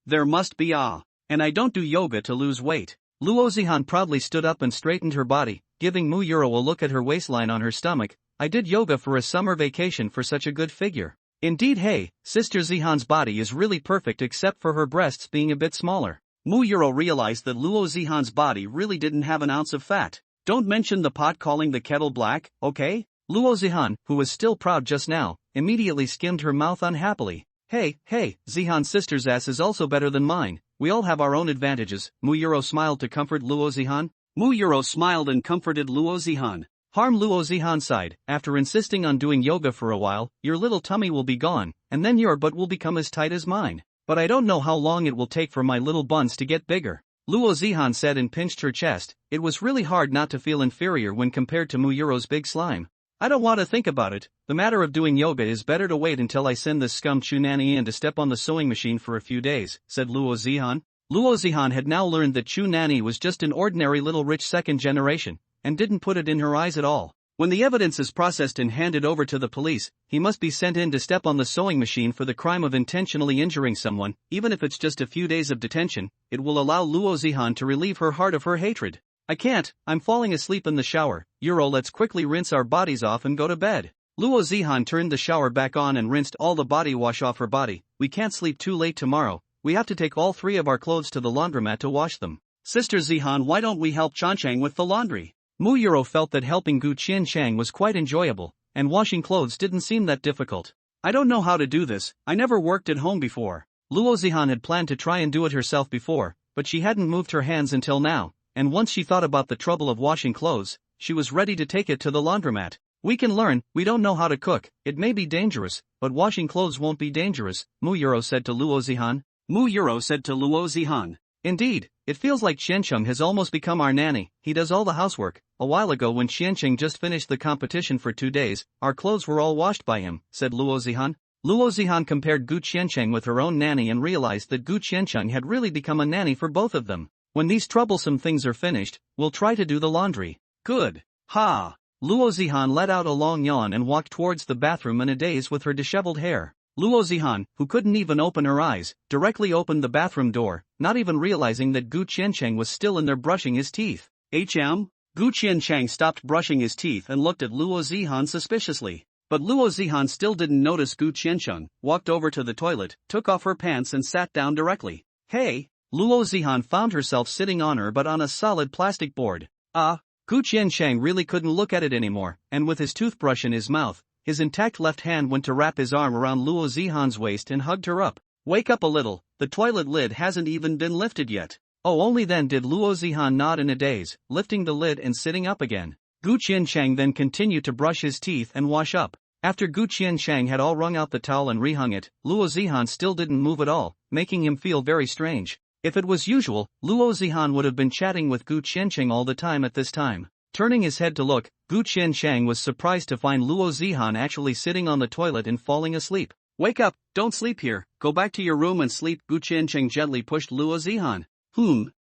There must be and I don't do yoga to lose weight. Luo Zihan proudly stood up and straightened her body, giving Mu Yuro a look at her waistline on her stomach. I did yoga for a summer vacation for such a good figure. Indeed, hey, Sister Zihan's body is really perfect except for her breasts being a bit smaller. Mu Euro realized that Luo Zihan's body really didn't have an ounce of fat. Don't mention the pot calling the kettle black, okay? Luo Zihan, who was still proud just now, immediately skimmed her mouth unhappily. Hey, Zihan's sister's ass is also better than mine. We all have our own advantages. Mu Euro smiled to comfort Luo Zihan. Mu Euro smiled and comforted Luo Zihan. Luo Zihan sighed. After insisting on doing yoga for a while, your little tummy will be gone, and then your butt will become as tight as mine. But I don't know how long it will take for my little buns to get bigger. Luo Zihan said and pinched her chest. It was really hard not to feel inferior when compared to Mu Euro's big slime. I don't want to think about it. The matter of doing yoga is better to wait until I send this scum Chu Nanny in to step on the sewing machine for a few days, said Luo Zihan. Luo Zihan had now learned that Chu Nanny was just an ordinary little rich second generation, and didn't put it in her eyes at all. When the evidence is processed and handed over to the police, he must be sent in to step on the sewing machine for the crime of intentionally injuring someone. Even if it's just a few days of detention, it will allow Luo Zihan to relieve her heart of her hatred. I can't, I'm falling asleep in the shower. Euro, let's quickly rinse our bodies off and go to bed. Luo Zihan turned the shower back on and rinsed all the body wash off her body. We can't sleep too late tomorrow. We have to take all three of our clothes to the laundromat to wash them. Sister Zihan, why don't we help Chanchang with the laundry? Mu Euro felt that helping Gu Qianchang was quite enjoyable, and washing clothes didn't seem that difficult. I don't know how to do this, I never worked at home before. Luo Zihan had planned to try and do it herself before, but she hadn't moved her hands until now, and once she thought about the trouble of washing clothes, she was ready to take it to the laundromat. We can learn, we don't know how to cook, it may be dangerous, but washing clothes won't be dangerous, Mu Euro said to Luo Zihan. Mu Euro said to Luo Zihan. Indeed, it feels like Qiancheng has almost become our nanny. He does all the housework. A while ago when Qiancheng just finished the competition for 2 days, our clothes were all washed by him, said Luo Zihan. Luo Zihan compared Gu Qiancheng with her own nanny and realized that Gu Qiancheng had really become a nanny for both of them. When these troublesome things are finished, we'll try to do the laundry. Good. Ha! Luo Zihan let out a long yawn and walked towards the bathroom in a daze with her disheveled hair. Luo Zihan, who couldn't even open her eyes, directly opened the bathroom door, not even realizing that Gu Qiancheng was still in there brushing his teeth. Gu Qiancheng stopped brushing his teeth and looked at Luo Zihan suspiciously. But Luo Zihan still didn't notice Gu Qiancheng, walked over to the toilet, took off her pants and sat down directly. Hey! Luo Zihan found herself sitting on her but on a solid plastic board. Gu Qiancheng really couldn't look at it anymore, and with his toothbrush in his mouth, his intact left hand went to wrap his arm around Luo Zihan's waist and hugged her up. Wake up a little, the toilet lid hasn't even been lifted yet. Oh, only then did Luo Zihan nod in a daze, lifting the lid and sitting up again. Gu Qiancheng then continued to brush his teeth and wash up. After Gu Qiancheng had all wrung out the towel and rehung it, Luo Zihan still didn't move at all, making him feel very strange. If it was usual, Luo Zihan would have been chatting with Gu Qiancheng all the time at this time. Turning his head to look, Gu Qiancheng was surprised to find Luo Zihan actually sitting on the toilet and falling asleep. Wake up, don't sleep here, go back to your room and sleep. Gu Qiancheng gently pushed Luo Zihan.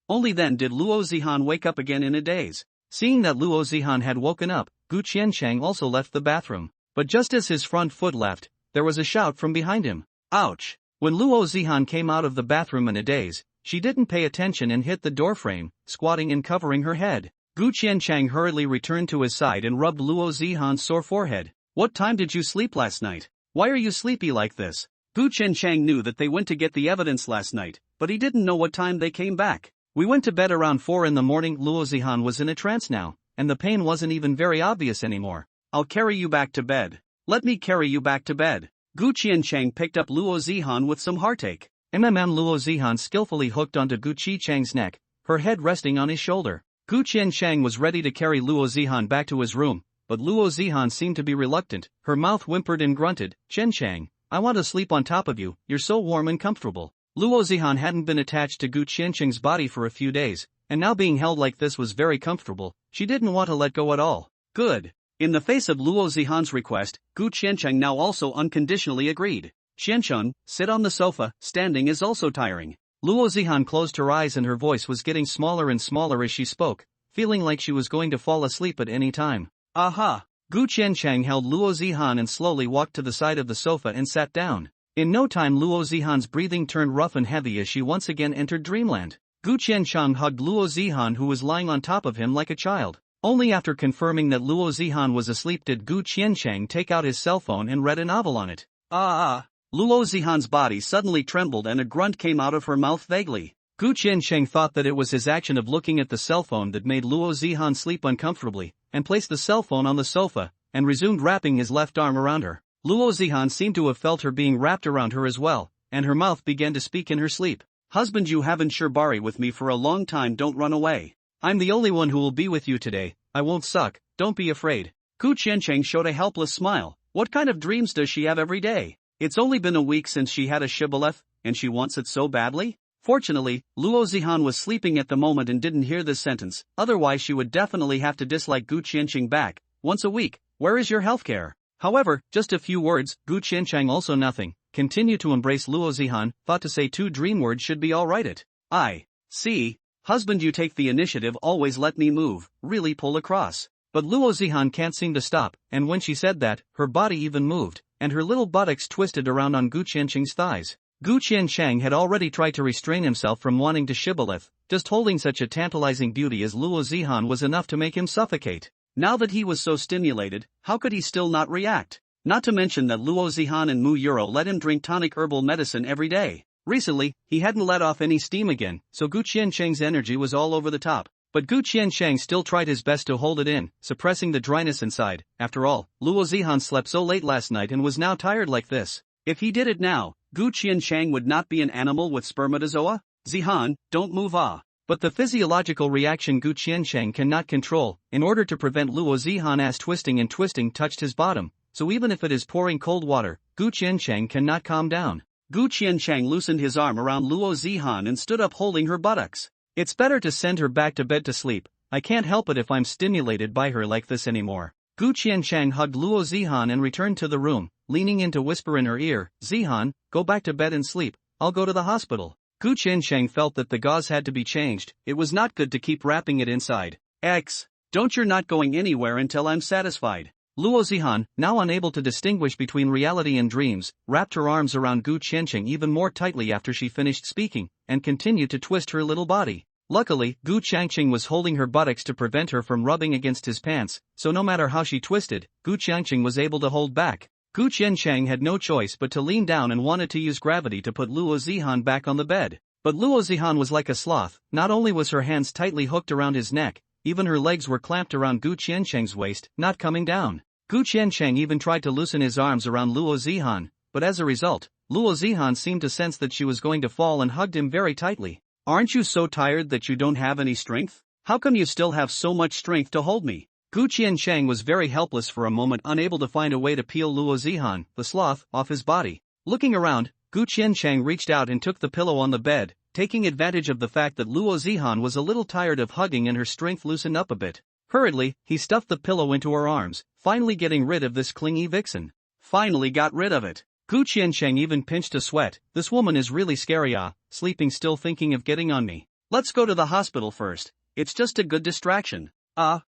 Only then did Luo Zihan wake up again in a daze. Seeing that Luo Zihan had woken up, Gu Qiancheng also left the bathroom. But just as his front foot left, there was a shout from behind him. Ouch! When Luo Zihan came out of the bathroom in a daze, she didn't pay attention and hit the doorframe, squatting and covering her head. Gu Qiancheng hurriedly returned to his side and rubbed Luo Zihan's sore forehead. What time did you sleep last night? Why are you sleepy like this? Gu Qiancheng knew that they went to get the evidence last night, but he didn't know what time they came back. We went to bed around 4 in the morning. Luo Zihan was in a trance now, and the pain wasn't even very obvious anymore. I'll carry you back to bed. Let me carry you back to bed. Gu Qiancheng picked up Luo Zihan with some heartache. Luo Zihan skillfully hooked onto Gu Qiancheng's neck, her head resting on his shoulder. Gu Qiancheng was ready to carry Luo Zihan back to his room, but Luo Zihan seemed to be reluctant. Her mouth whimpered and grunted. Qiancheng, I want to sleep on top of you, you're so warm and comfortable. Luo Zihan hadn't been attached to Gu Qiancheng's body for a few days, and now being held like this was very comfortable. She didn't want to let go at all. Good. In the face of Luo Zihan's request, Gu Qiancheng now also unconditionally agreed. Qiancheng, sit on the sofa, standing is also tiring. Luo Zihan closed her eyes and her voice was getting smaller and smaller as she spoke, feeling like she was going to fall asleep at any time. Aha! Gu Qiancheng held Luo Zihan and slowly walked to the side of the sofa and sat down. In no time Luo Zihan's breathing turned rough and heavy as she once again entered dreamland. Gu Qiancheng hugged Luo Zihan who was lying on top of him like a child. Only after confirming that Luo Zihan was asleep did Gu Qiancheng take out his cell phone and read a novel on it. Luo Zihan's body suddenly trembled and a grunt came out of her mouth vaguely. Gu Qiansheng thought that it was his action of looking at the cell phone that made Luo Zihan sleep uncomfortably, and placed the cell phone on the sofa, and resumed wrapping his left arm around her. Luo Zihan seemed to have felt her being wrapped around her as well, and her mouth began to speak in her sleep. Husband, you haven't shibari with me for a long time, don't run away. I'm the only one who will be with you today, I won't suck, don't be afraid. Gu Qiansheng showed a helpless smile. What kind of dreams does she have every day? It's only been a week since she had a shibboleth, and she wants it so badly? Fortunately, Luo Zihan was sleeping at the moment and didn't hear this sentence, otherwise she would definitely have to dislike Gu Qiansheng back. Once a week, where is your healthcare? However, just a few words, Gu Qiansheng also nothing, continue to embrace Luo Zihan, thought to say 2 dream words should be alright it. I see. Husband, you take the initiative, always let me move, really pull across. But Luo Zihan can't seem to stop, and when she said that, her body even moved, and her little buttocks twisted around on Gu Qiansheng's thighs. Gu Qiansheng had already tried to restrain himself from wanting to shibboleth, just holding such a tantalizing beauty as Luo Zihan was enough to make him suffocate. Now that he was so stimulated, how could he still not react? Not to mention that Luo Zihan and Mu Euro let him drink tonic herbal medicine every day. Recently, he hadn't let off any steam again, so Gu Qiansheng's energy was all over the top. But Gu Qiansheng still tried his best to hold it in, suppressing the dryness inside. After all, Luo Zihan slept so late last night and was now tired like this. If he did it now, Gu Qiansheng would not be an animal with spermatozoa? Zihan, don't move But the physiological reaction Gu Qiansheng cannot control. In order to prevent Luo Zihan's twisting and twisting touched his bottom, so even if it is pouring cold water, Gu Qiansheng cannot calm down. Gu Qiansheng loosened his arm around Luo Zihan and stood up holding her buttocks. It's better to send her back to bed to sleep. I can't help it if I'm stimulated by her like this anymore. Gu Qiansheng hugged Luo Zihan and returned to the room, leaning in to whisper in her ear, Zihan, go back to bed and sleep, I'll go to the hospital. Gu Qiansheng felt that the gauze had to be changed. It was not good to keep wrapping it inside. Don't, you're not going anywhere until I'm satisfied. Luo Zihan, now unable to distinguish between reality and dreams, wrapped her arms around Gu Qiansheng even more tightly after she finished speaking, and continued to twist her little body. Luckily, Gu Qiansheng was holding her buttocks to prevent her from rubbing against his pants, so no matter how she twisted, Gu Qiansheng was able to hold back. Gu Qiansheng had no choice but to lean down and wanted to use gravity to put Luo Zihan back on the bed. But Luo Zihan was like a sloth. Not only was her hands tightly hooked around his neck, even her legs were clamped around Gu Qiansheng's waist, not coming down. Gu Qiansheng even tried to loosen his arms around Luo Zihan, but as a result, Luo Zihan seemed to sense that she was going to fall and hugged him very tightly. Aren't you so tired that you don't have any strength? How come you still have so much strength to hold me? Gu Qiansheng was very helpless for a moment, unable to find a way to peel Luo Zihan, the sloth, off his body. Looking around, Gu Qiansheng reached out and took the pillow on the bed, taking advantage of the fact that Luo Zihan was a little tired of hugging and her strength loosened up a bit. Hurriedly, he stuffed the pillow into her arms, finally getting rid of this clingy vixen. Finally got rid of it. Gu Qiansheng even pinched a sweat. This woman is really scary, sleeping still thinking of getting on me. Let's go to the hospital first. It's just a good distraction. Luo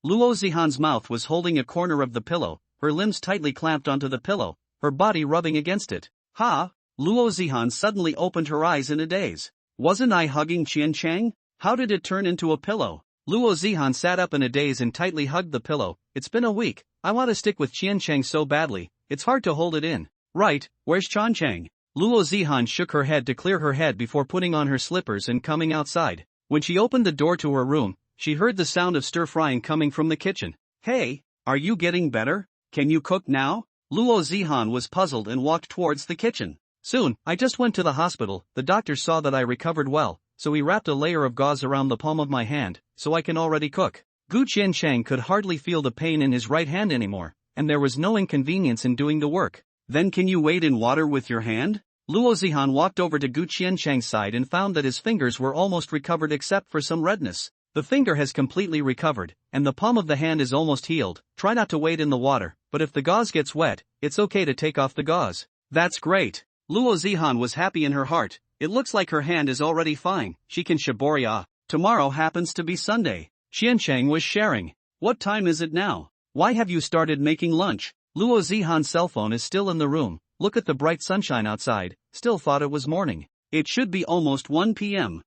Zihan's mouth was holding a corner of the pillow, her limbs tightly clamped onto the pillow, her body rubbing against it. Luo Zihan suddenly opened her eyes in a daze. Wasn't I hugging Qiansheng? How did it turn into a pillow? Luo Zihan sat up in a daze and tightly hugged the pillow. It's been a week. I want to stick with Qiansheng so badly. It's hard to hold it in. Right, where's Qiansheng? Luo Zihan shook her head to clear her head before putting on her slippers and coming outside. When she opened the door to her room, she heard the sound of stir-frying coming from the kitchen. Hey, are you getting better? Can you cook now? Luo Zihan was puzzled and walked towards the kitchen. Soon, I just went to the hospital. The doctor saw that I recovered well, so he wrapped a layer of gauze around the palm of my hand, so I can already cook. Gu Qiansheng could hardly feel the pain in his right hand anymore, and there was no inconvenience in doing the work. Then can you wade in water with your hand? Luo Zihan walked over to Gu Qiansheng's side and found that his fingers were almost recovered except for some redness. The finger has completely recovered, and the palm of the hand is almost healed. Try not to wade in the water, but if the gauze gets wet, it's okay to take off the gauze. That's great. Luo Zihan was happy in her heart. It looks like her hand is already fine. She can shibori. Tomorrow happens to be Sunday. Qiansheng was sharing. What time is it now? Why have you started making lunch? Luo Zihan's cell phone is still in the room. Look at the bright sunshine outside. Still thought it was morning. It should be almost 1 p.m.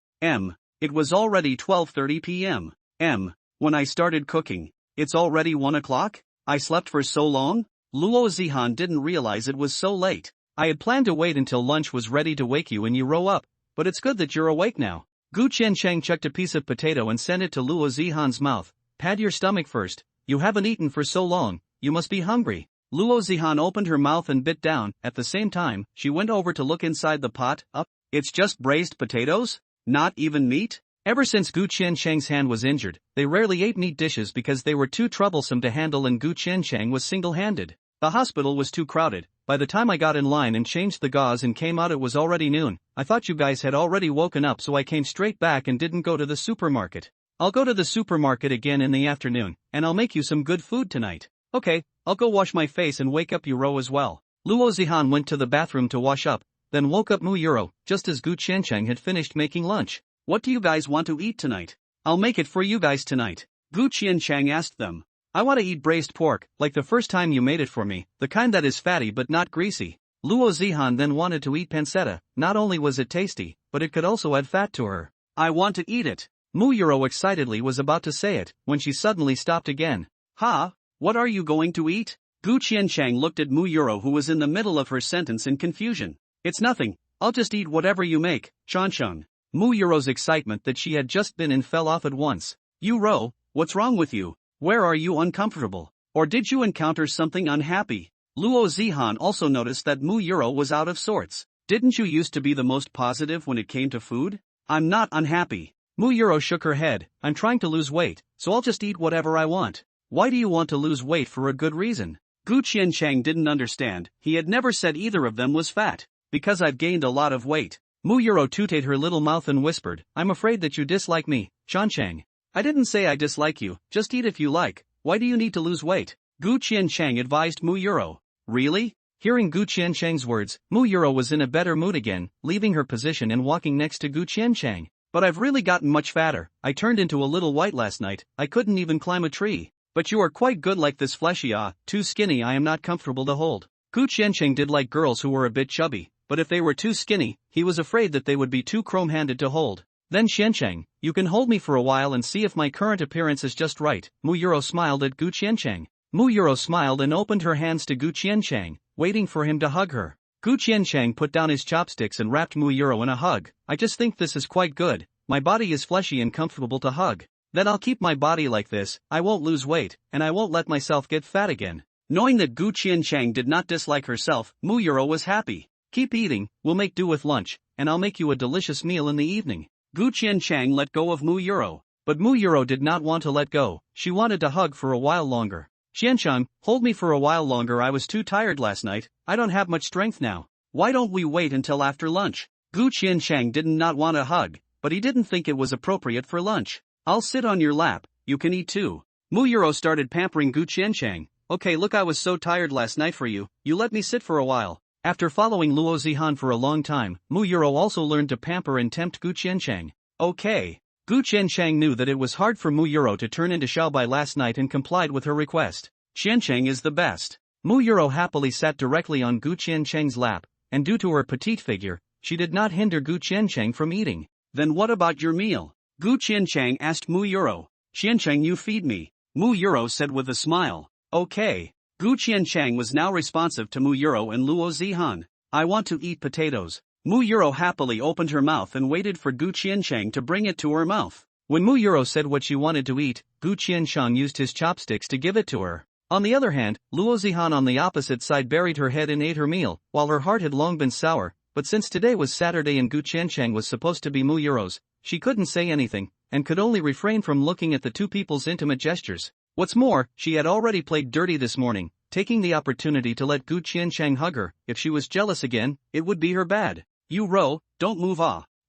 It was already 12:30 p.m. When I started cooking. It's already 1 o'clock? I slept for so long? Luo Zihan didn't realize it was so late. I had planned to wait until lunch was ready to wake you and you row up, but it's good that you're awake now. Gu Qiancheng chucked a piece of potato and sent it to Luo Zihan's mouth. Pad your stomach first, you haven't eaten for so long, you must be hungry. Luo Zihan opened her mouth and bit down. At the same time, she went over to look inside the pot. It's just braised potatoes? Not even meat? Ever since Gu Qiancheng's hand was injured, they rarely ate meat dishes because they were too troublesome to handle, and Gu Qiancheng was single-handed. The hospital was too crowded. By the time I got in line and changed the gauze and came out, it was already noon. I thought you guys had already woken up, so I came straight back and didn't go to the supermarket. I'll go to the supermarket again in the afternoon, and I'll make you some good food tonight. Okay, I'll go wash my face and wake up Yuro as well. Luo Zihan went to the bathroom to wash up, then woke up Mu Yuro, just as Gu Qiancheng had finished making lunch. What do you guys want to eat tonight? I'll make it for you guys tonight. Gu Qiancheng asked them. I want to eat braised pork, like the first time you made it for me, the kind that is fatty but not greasy. Luo Zihan then wanted to eat pancetta. Not only was it tasty, but it could also add fat to her. I want to eat it. Mu Yuro excitedly was about to say it, when she suddenly stopped again. Ha? What are you going to eat? Gu Qiancheng looked at Mu Yuro, who was in the middle of her sentence in confusion. It's nothing, I'll just eat whatever you make, Chancheng. Mu Yuro's excitement that she had just been in fell off at once. Yuro, what's wrong with you? Where are you uncomfortable? Or did you encounter something unhappy? Luo Zihan also noticed that Mu Yuro was out of sorts. Didn't you used to be the most positive when it came to food? I'm not unhappy. Mu Yuro shook her head. I'm trying to lose weight, so I'll just eat whatever I want. Why do you want to lose weight for a good reason? Gu Qiancheng didn't understand. He had never said either of them was fat. Because I've gained a lot of weight. Mu Yuro tooted her little mouth and whispered, I'm afraid that you dislike me, Chancheng. I didn't say I dislike you, just eat if you like. Why do you need to lose weight? Gu Qiancheng advised Mu Yuro. Really? Hearing Gu Qiancheng's words, Mu Yuro was in a better mood again, leaving her position and walking next to Gu Qiancheng. But I've really gotten much fatter. I turned into a little white last night. I couldn't even climb a tree. But you are quite good like this fleshy. Too skinny, I am not comfortable to hold. Gu Qiancheng did like girls who were a bit chubby, but if they were too skinny, he was afraid that they would be too chrome-handed to hold. Then Qiancheng, you can hold me for a while and see if my current appearance is just right. Mu Yuro smiled at Gu Qiancheng. Mu Yuro smiled and opened her hands to Gu Qiancheng, waiting for him to hug her. Gu Qiancheng put down his chopsticks and wrapped Mu Yuro in a hug. I just think this is quite good. My body is fleshy and comfortable to hug. Then I'll keep my body like this, I won't lose weight, and I won't let myself get fat again. Knowing that Gu Qiancheng did not dislike herself, Mu Yuro was happy. Keep eating, we'll make do with lunch, and I'll make you a delicious meal in the evening. Gu Qiancheng let go of Mu Yuro. But Mu Yuro did not want to let go. She wanted to hug for a while longer. Qiancheng, hold me for a while longer. I was too tired last night. I don't have much strength now. Why don't we wait until after lunch? Gu Qiancheng did not want a hug, but he didn't think it was appropriate for lunch. I'll sit on your lap, you can eat too. Mu Yuro started pampering Gu Qiancheng. Okay, look, I was so tired last night for you, you let me sit for a while. After following Luo Zihan for a long time, Mu Yuro also learned to pamper and tempt Gu Qiancheng. Okay. Gu Qiancheng knew that it was hard for Mu Yuro to turn into Xiaobai last night and complied with her request. Qiancheng is the best. Mu Yuro happily sat directly on Gu Qiancheng's lap, and due to her petite figure, she did not hinder Gu Qiancheng from eating. Then what about your meal? Gu Qiancheng asked Mu Yuro. Qiancheng, you feed me. Mu Yuro said with a smile. Okay. Gu Qiancheng was now responsive to Mu Yuro and Luo Zihan. I want to eat potatoes. Mu Yuro happily opened her mouth and waited for Gu Qiancheng to bring it to her mouth. When Mu Yuro said what she wanted to eat, Gu Qiancheng used his chopsticks to give it to her. On the other hand, Luo Zihan on the opposite side buried her head and ate her meal, while her heart had long been sour, but since today was Saturday and Gu Qiancheng was supposed to be Mu Yuro's, she couldn't say anything, and could only refrain from looking at the two people's intimate gestures. What's more, she had already played dirty this morning, taking the opportunity to let Gu Qiancheng hug her. If she was jealous again, it would be her bad. Yuro, don't move.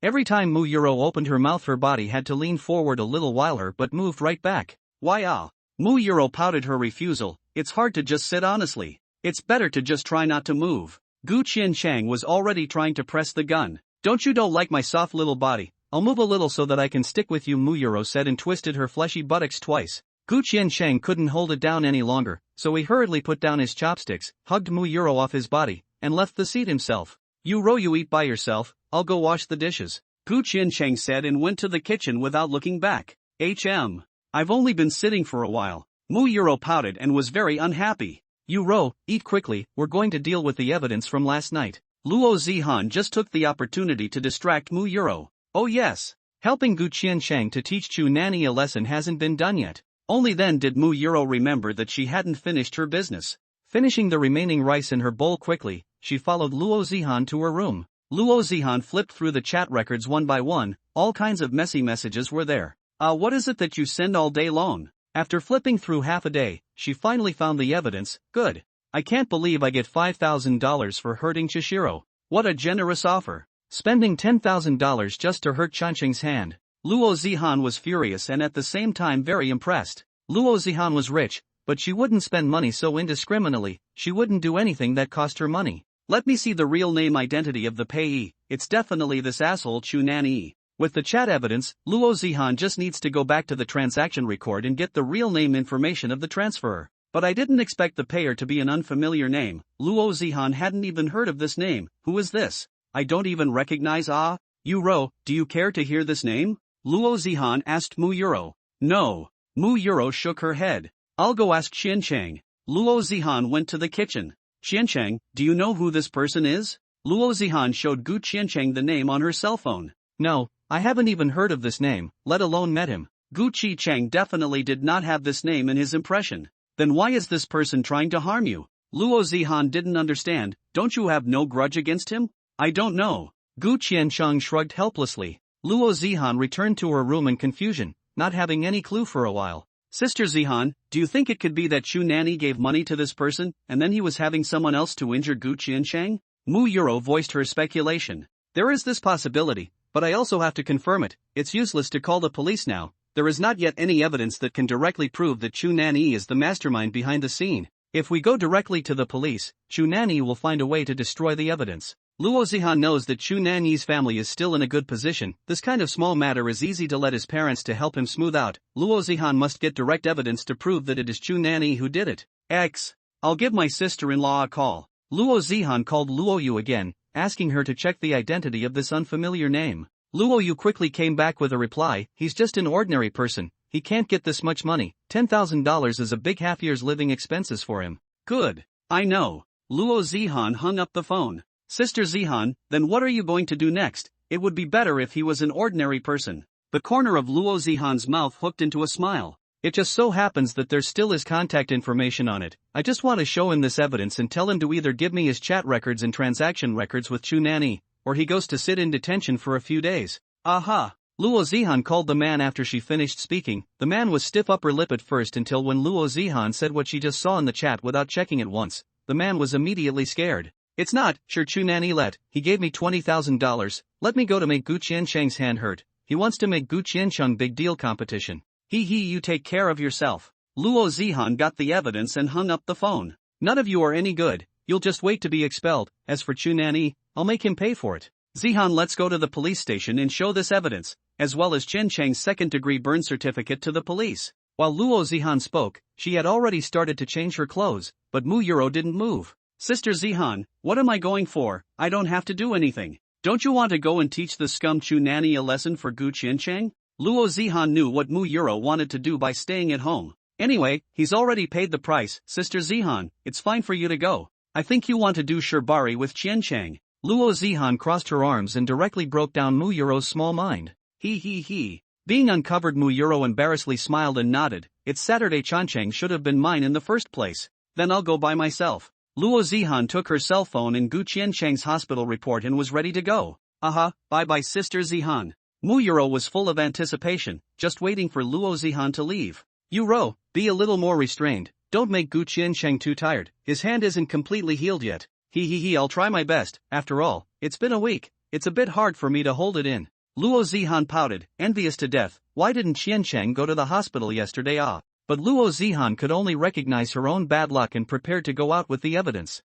Every time Mu Yuro opened her mouth, her body had to lean forward a little while her but moved right back. Why Mu Yuro pouted her refusal. It's hard to just sit honestly. It's better to just try not to move. Gu Qiancheng was already trying to press the gun. Don't like my soft little body? I'll move a little so that I can stick with you, Mu Yuro said and twisted her fleshy buttocks twice. Gu Qiancheng couldn't hold it down any longer, so he hurriedly put down his chopsticks, hugged Mu Yuro off his body, and left the seat himself. Yuro, you eat by yourself, I'll go wash the dishes. Gu Qiancheng said and went to the kitchen without looking back. I've only been sitting for a while. Mu Yuro pouted and was very unhappy. Yuro, eat quickly, we're going to deal with the evidence from last night. Luo Zihan just took the opportunity to distract Mu Euro. Oh yes. Helping Gu Qiansheng to teach Chu Nanny a lesson hasn't been done yet. Only then did Mu Euro remember that she hadn't finished her business. Finishing the remaining rice in her bowl quickly, she followed Luo Zihan to her room. Luo Zihan flipped through the chat records one by one. All kinds of messy messages were there. What is it that you send all day long? After flipping through half a day, she finally found the evidence. Good. I can't believe I get $5,000 for hurting Chishiro. What a generous offer. Spending $10,000 just to hurt Chancheng's hand. Luo Zihan was furious and at the same time very impressed. Luo Zihan was rich, but she wouldn't spend money so indiscriminately. She wouldn't do anything that cost her money. Let me see the real name identity of the payee. It's definitely this asshole Chu Nanny. With the chat evidence, Luo Zihan just needs to go back to the transaction record and get the real name information of the transferor. But I didn't expect the payer to be an unfamiliar name. Luo Zihan hadn't even heard of this name. Who is this? I don't even recognize. Yu Ro, do you care to hear this name? Luo Zihan asked Mu Euro. No. Mu Euro shook her head. I'll go ask Qiancheng. Luo Zihan went to the kitchen. Qiancheng, do you know who this person is? Luo Zihan showed Gu Qiancheng the name on her cell phone. No, I haven't even heard of this name, let alone met him. Gu Qiancheng definitely did not have this name in his impression. Then why is this person trying to harm you? Luo Zihan didn't understand. Don't you have no grudge against him? I don't know. Gu Qiancheng shrugged helplessly. Luo Zihan returned to her room in confusion, not having any clue for a while. Sister Zihan, do you think it could be that Chu Nanny gave money to this person, and then he was having someone else to injure Gu Qiancheng? Mu Euro voiced her speculation. There is this possibility, but I also have to confirm it. It's useless to call the police now. There is not yet any evidence that can directly prove that Chu Nanny is the mastermind behind the scene. If we go directly to the police, Chu Nanny will find a way to destroy the evidence. Luo Zihan knows that Chu Nanny's family is still in a good position. This kind of small matter is easy to let his parents to help him smooth out. Luo Zihan must get direct evidence to prove that it is Chu Nanny who did it. I'll give my sister-in-law a call. Luo Zihan called Luo Yu again, asking her to check the identity of this unfamiliar name. Luo Yu quickly came back with a reply. He's just an ordinary person. He can't get this much money. $10,000 is a big half year's living expenses for him. Good. I know. Luo Zihan hung up the phone. Sister Zihan, then what are you going to do next? It would be better if he was an ordinary person. The corner of Luo Zihan's mouth hooked into a smile. It just so happens that there still is contact information on it. I just want to show him this evidence and tell him to either give me his chat records and transaction records with Chu Nanny, or he goes to sit in detention for a few days. Aha! Luo Zihan called the man after she finished speaking. The man was stiff upper lip at first until when Luo Zihan said what she just saw in the chat without checking it once. The man was immediately scared. It's not, sure Chu Nanny he gave me $20,000, let me go to make Gu Qiansheng's hand hurt. He wants to make Gu Qiansheng big deal competition. You take care of yourself. Luo Zihan got the evidence and hung up the phone. None of you are any good, you'll just wait to be expelled. As for Chu Nanny, I'll make him pay for it. Zihan, let's go to the police station and show this evidence, as well as Qiancheng's second-degree burn certificate to the police. While Luo Zihan spoke, she had already started to change her clothes, but Mu Euro didn't move. Sister Zihan, what am I going for? I don't have to do anything. Don't you want to go and teach the scum Chu Nanny a lesson for Gu Qiancheng? Luo Zihan knew what Mu Euro wanted to do by staying at home. Anyway, he's already paid the price. Sister Zihan, it's fine for you to go. I think you want to do Shirbari with Qiancheng. Luo Zihan crossed her arms and directly broke down Mu Euro's small mind. Being uncovered, Mu Euro embarrassedly smiled and nodded. It's Saturday, Qiancheng should have been mine in the first place. Then I'll go by myself. Luo Zihan took her cell phone and Gu Qiancheng's hospital report and was ready to go. Bye-bye Sister Zihan. Mu Euro was full of anticipation, just waiting for Luo Zihan to leave. You Ro, be a little more restrained, don't make Gu Qiancheng too tired, his hand isn't completely healed yet. I'll try my best, after all, it's been a week, it's a bit hard for me to hold it in. Luo Zihan pouted, envious to death. Why didn't Qiancheng go to the hospital yesterday? But Luo Zihan could only recognize her own bad luck and prepared to go out with the evidence.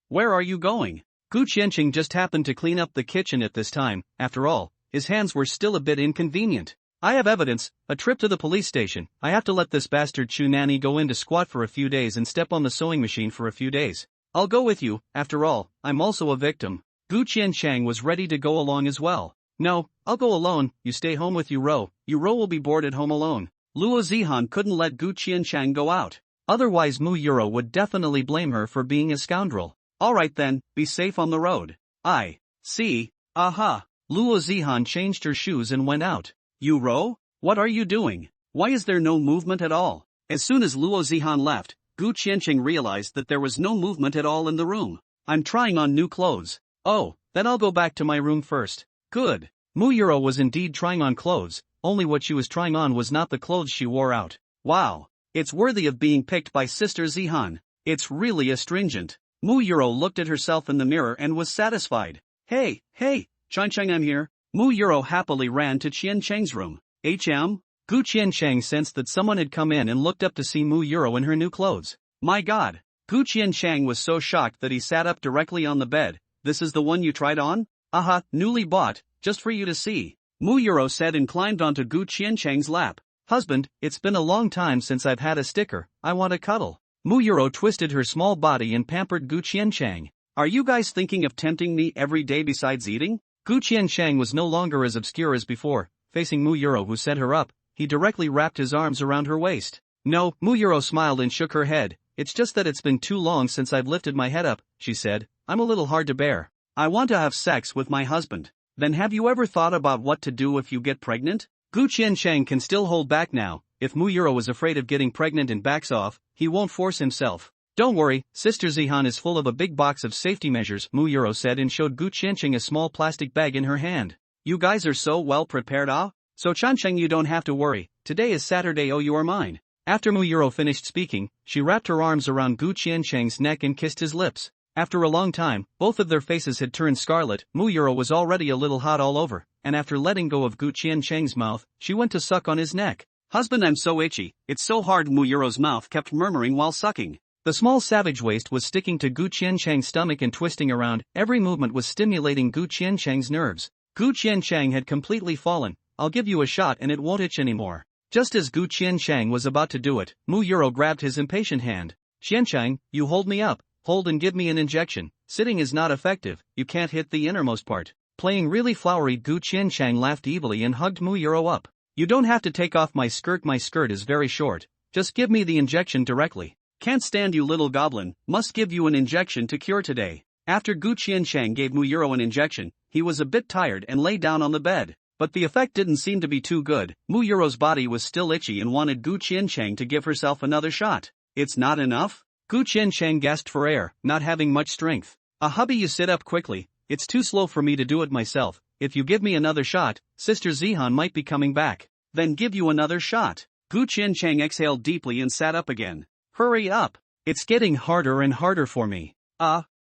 Where are you going? Gu Qiancheng just happened to clean up the kitchen at this time. After all, his hands were still a bit inconvenient. I have evidence, a trip to the police station. I have to let this bastard Chu Nanny go in to squat for a few days and step on the sewing machine for a few days. I'll go with you, after all, I'm also a victim. Gu Qiancheng was ready to go along as well. No, I'll go alone, you stay home with Yu Ro will be bored at home alone. Luo Zihan couldn't let Gu Qiancheng go out. Otherwise Mu Euro would definitely blame her for being a scoundrel. Alright then, be safe on the road. I see. Aha. Luo Zihan changed her shoes and went out. Ro? What are you doing? Why is there no movement at all? As soon as Luo Zihan left, Gu Qianqing realized that there was no movement at all in the room. I'm trying on new clothes. Oh, then I'll go back to my room first. Good. Yuro was indeed trying on clothes, only what she was trying on was not the clothes she wore out. Wow. It's worthy of being picked by Sister Zihan. It's really astringent. Yuro looked at herself in the mirror and was satisfied. Hey, Qianqing, I'm here. Yuro happily ran to Qianqing's room. HM? Gu Qianqing sensed that someone had come in and looked up to see Yuro in her new clothes. My god. Gu Qianqing was so shocked that he sat up directly on the bed. This is the one you tried on? Aha, newly bought, just for you to see. Yuro said and climbed onto Gu Qianqing's lap. Husband, it's been a long time since I've had a sticker, I want a cuddle. Yuro twisted her small body and pampered Gu Qianqing. Are you guys thinking of tempting me every day besides eating? Gu Qianqing was no longer as obscure as before. Facing Yuro, who set her up, he directly wrapped his arms around her waist. No, Yuro smiled and shook her head. It's just that it's been too long since I've lifted my head up, she said. I'm a little hard to bear. I want to have sex with my husband. Then have you ever thought about what to do if you get pregnant? Gu Qianqing can still hold back now. If Yuro is afraid of getting pregnant and backs off, he won't force himself. Don't worry, Sister Zihan is full of a big box of safety measures, Yuro said and showed Gu Qianqing a small plastic bag in her hand. You guys are so well prepared, So Qianqing, you don't have to worry. Today is Saturday, you are mine. After Yuro finished speaking, she wrapped her arms around Gu Qianqing's neck and kissed his lips. After a long time, both of their faces had turned scarlet. Yuro was already a little hot all over, and after letting go of Gu Qianqing's mouth, she went to suck on his neck. Husband, I'm so itchy, it's so hard, Yuro's mouth kept murmuring while sucking. The small savage waist was sticking to Gu Qianqing's stomach and twisting around. Every movement was stimulating Gu Qianqing's nerves. Gu Qianqing had completely fallen. I'll give you a shot and it won't itch anymore. Just as Gu Qianqing was about to do it, Yuro grabbed his impatient hand. Qianqing, you hold me up. Hold and give me an injection. Sitting is not effective, you can't hit the innermost part. Playing really flowery, Gu Qianqing laughed evilly and hugged Yuro up. You don't have to take off my skirt is very short. Just give me the injection directly. Can't stand you, little goblin, must give you an injection to cure today. After Gu Qianqing gave Yuro an injection, he was a bit tired and lay down on the bed. But the effect didn't seem to be too good. Yuro's body was still itchy and wanted Gu Qianqing to give herself another shot. It's not enough? Gu Qianqing gasped for air, not having much strength. Hubby, you sit up quickly, it's too slow for me to do it myself. If you give me another shot, Sister Zihan might be coming back. Then give you another shot. Gu Qianqing exhaled deeply and sat up again. Hurry up. It's getting harder and harder for me.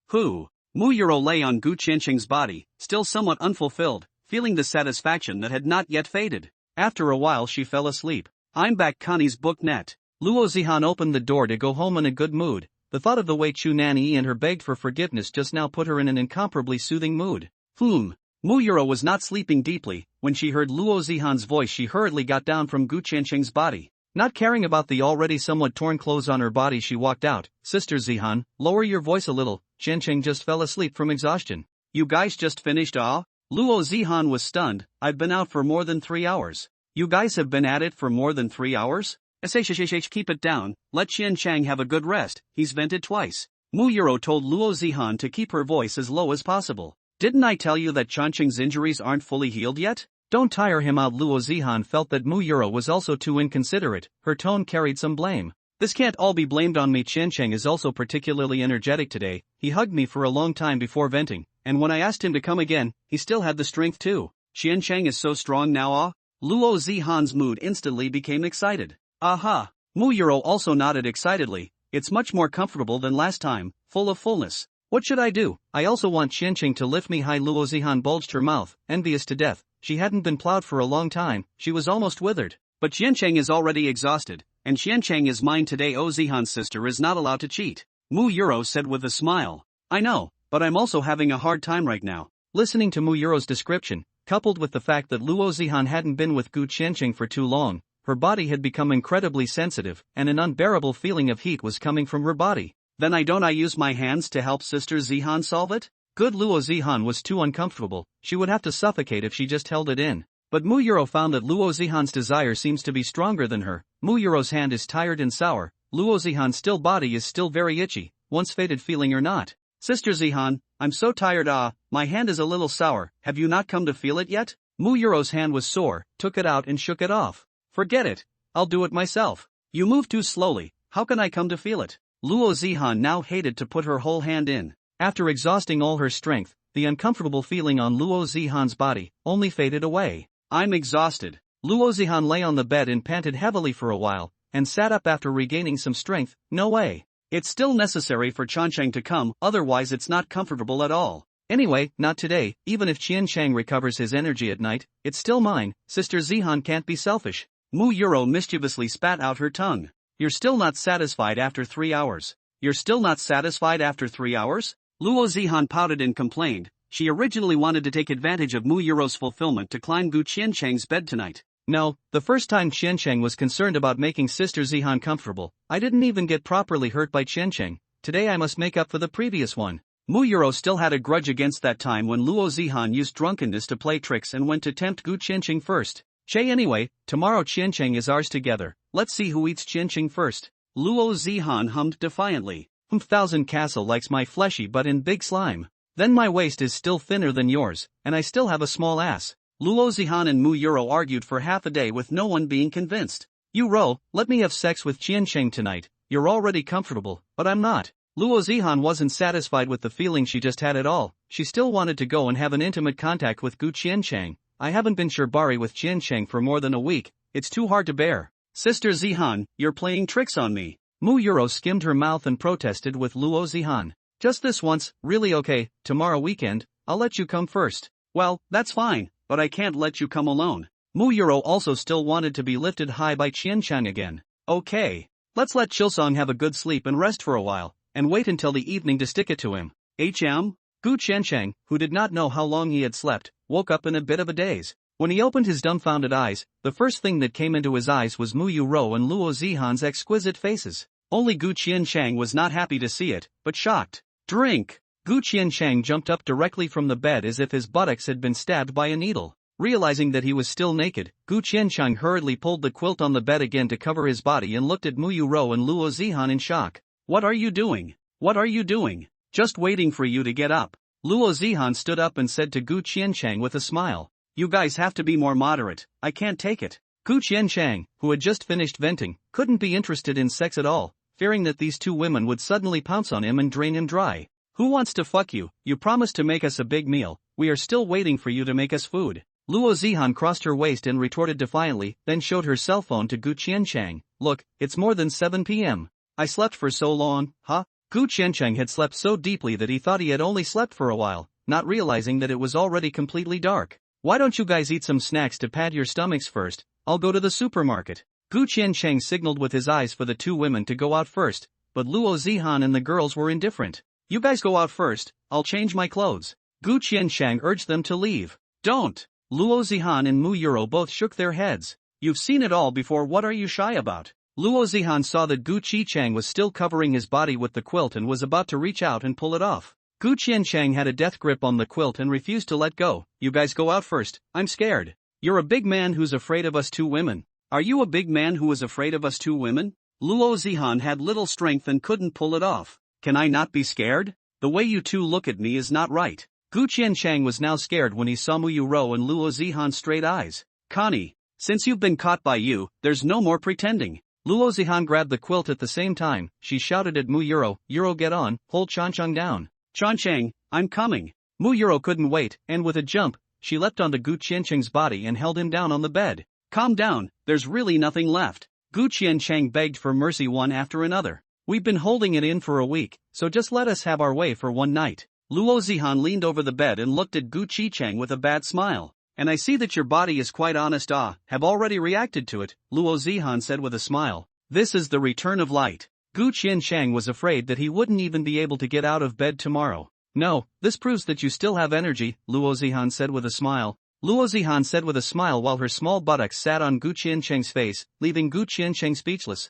Who? Yuro lay on Gu Qianqing's body, still somewhat unfulfilled, feeling the satisfaction that had not yet faded. After a while she fell asleep. I'm back, Connie's book net. Luo Zihan opened the door to go home in a good mood. The thought of the way Chu Nanny and her begged for forgiveness just now put her in an incomparably soothing mood. Yuro was not sleeping deeply. When she heard Luo Zihan's voice, she hurriedly got down from Gu Qianqing's body. Not caring about the already somewhat torn clothes on her body, she walked out. Sister Zihan, lower your voice a little. Qianqing just fell asleep from exhaustion. You guys just finished, Luo Zihan was stunned. I've been out for more than 3 hours. You guys have been at it for more than 3 hours? Keep it down, let Qianqing have a good rest, he's vented twice. Yuro told Luo Zihan to keep her voice as low as possible. Didn't I tell you that Qianqing's injuries aren't fully healed yet? Don't tire him out. Luo Zihan felt that Yuro was also too inconsiderate. Her tone carried some blame. This can't all be blamed on me. Qianqing is also particularly energetic today. He hugged me for a long time before venting, and when I asked him to come again, he still had the strength too. Qianqing is so strong now, Luo Zihan's mood instantly became excited. Aha! Yuro also nodded excitedly. It's much more comfortable than last time, full of fullness. What should I do? I also want Qianqing to lift me high. Luo Zihan bulged her mouth, envious to death. She hadn't been plowed for a long time, she was almost withered. But Qianqing is already exhausted, and Qianqing is mine today. Zihan's sister is not allowed to cheat. Yuro said with a smile. I know, but I'm also having a hard time right now. Listening to Yuro's description, coupled with the fact that Luo Zihan hadn't been with Gu Qianqing for too long, her body had become incredibly sensitive, and an unbearable feeling of heat was coming from her body. Then I use my hands to help Sister Zihan solve it? Good. Luo Zihan was too uncomfortable, she would have to suffocate if she just held it in. But Yuro found that Luo Zihan's desire seems to be stronger than her. Yuro's hand is tired and sour, Luo Zihan's still body is still very itchy, once faded feeling or not. Sister Zihan, I'm so tired my hand is a little sour, have you not come to feel it yet? Mu Yuro's hand was sore, took it out and shook it off. Forget it, I'll do it myself. You move too slowly, how can I come to feel it? Luo Zihan now hated to put her whole hand in. After exhausting all her strength, the uncomfortable feeling on Luo Zihan's body only faded away. I'm exhausted. Luo Zihan lay on the bed and panted heavily for a while, and sat up after regaining some strength. No way. It's still necessary for Qiancheng to come, otherwise it's not comfortable at all. Anyway, not today, even if Qiancheng recovers his energy at night, it's still mine. Sister Zihan can't be selfish. Mu Yuro mischievously spat out her tongue. You're still not satisfied after 3 hours. You're still not satisfied after 3 hours? Luo Zihan pouted and complained. She originally wanted to take advantage of Mu Yuro's fulfillment to climb Gu Qiancheng's bed tonight. No, the first time Qiancheng was concerned about making Sister Zihan comfortable, I didn't even get properly hurt by Qiancheng. Today I must make up for the previous one. Mu Yuro still had a grudge against that time when Luo Zihan used drunkenness to play tricks and went to tempt Gu Qiancheng first. Anyway, tomorrow Qiancheng is ours together, let's see who eats Qiancheng first. Luo Zihan hummed defiantly. 1000 Castle likes my fleshy butt in big slime. Then my waist is still thinner than yours, and I still have a small ass. Luo Zihan and Mu Yuro argued for half a day with no one being convinced. Yuro, let me have sex with Qiancheng tonight, you're already comfortable, but I'm not. Luo Zihan wasn't satisfied with the feeling she just had at all, she still wanted to go and have an intimate contact with Gu Qiancheng. I haven't been Shirbari with Qiancheng for more than a week, it's too hard to bear. Sister Zihan, you're playing tricks on me. Mu Yuro skimmed her mouth and protested with Luo Zihan. Just this once, really okay, tomorrow weekend, I'll let you come first. Well, that's fine, but I can't let you come alone. Mu Yuro also still wanted to be lifted high by Qiancheng again. Okay. Let's let Chilsong have a good sleep and rest for a while, and wait until the evening to stick it to him. Gu Qiancheng, who did not know how long he had slept, woke up in a bit of a daze. When he opened his dumbfounded eyes, the first thing that came into his eyes was Mu Yuro and Luo Zihan's exquisite faces. Only Gu Qiancheng was not happy to see it, but shocked. Drink! Gu Qiancheng jumped up directly from the bed as if his buttocks had been stabbed by a needle. Realizing that he was still naked, Gu Qiancheng hurriedly pulled the quilt on the bed again to cover his body and looked at Mu Yuro and Luo Zihan in shock. What are you doing? What are you doing? Just waiting for you to get up. Luo Zihan stood up and said to Gu Qiancheng with a smile. You guys have to be more moderate, I can't take it. Gu Qiancheng, who had just finished venting, couldn't be interested in sex at all, fearing that these two women would suddenly pounce on him and drain him dry. Who wants to fuck you? You promised to make us a big meal, we are still waiting for you to make us food. Luo Zihan crossed her waist and retorted defiantly, then showed her cell phone to Gu Qiancheng. Look, it's more than 7 p.m. I slept for so long, huh? Gu Qiancheng had slept so deeply that he thought he had only slept for a while, not realizing that it was already completely dark. Why don't you guys eat some snacks to pad your stomachs first? I'll go to the supermarket. Gu Qiancheng signaled with his eyes for the two women to go out first, but Luo Zihan and the girls were indifferent. You guys go out first, I'll change my clothes. Gu Qiancheng urged them to leave. Don't! Luo Zihan and Mu Yuro both shook their heads. You've seen it all before, what are you shy about? Luo Zihan saw that Gu Qiancheng was still covering his body with the quilt and was about to reach out and pull it off. Gu Qiancheng had a death grip on the quilt and refused to let go. You guys go out first, I'm scared. You're a big man who's afraid of us two women. Are you a big man who is afraid of us two women? Luo Zihan had little strength and couldn't pull it off. Can I not be scared? The way you two look at me is not right. Gu Qiancheng was now scared when he saw Mu Yuro and Luo Zihan's straight eyes. Connie, since you've been caught by you, there's no more pretending. Luo Zihan grabbed the quilt at the same time. She shouted at Mu Yuro, Yuro get on, hold Qiancheng down. Qiancheng, I'm coming. Mu Yuro couldn't wait, and with a jump, she leapt onto Gu Qiancheng's body and held him down on the bed. Calm down, there's really nothing left. Gu Qiancheng begged for mercy one after another. We've been holding it in for a week, so just let us have our way for one night. Luo Zihan leaned over the bed and looked at Gu Qiancheng with a bad smile. And I see that your body is quite honest, have already reacted to it, Luo Zihan said with a smile. This is the return of light. Gu Qiancheng was afraid that he wouldn't even be able to get out of bed tomorrow. No, this proves that you still have energy, Luo Zihan said with a smile. Luo Zihan said with a smile while her small buttocks sat on Gu Qiancheng's face, leaving Gu Qiancheng speechless.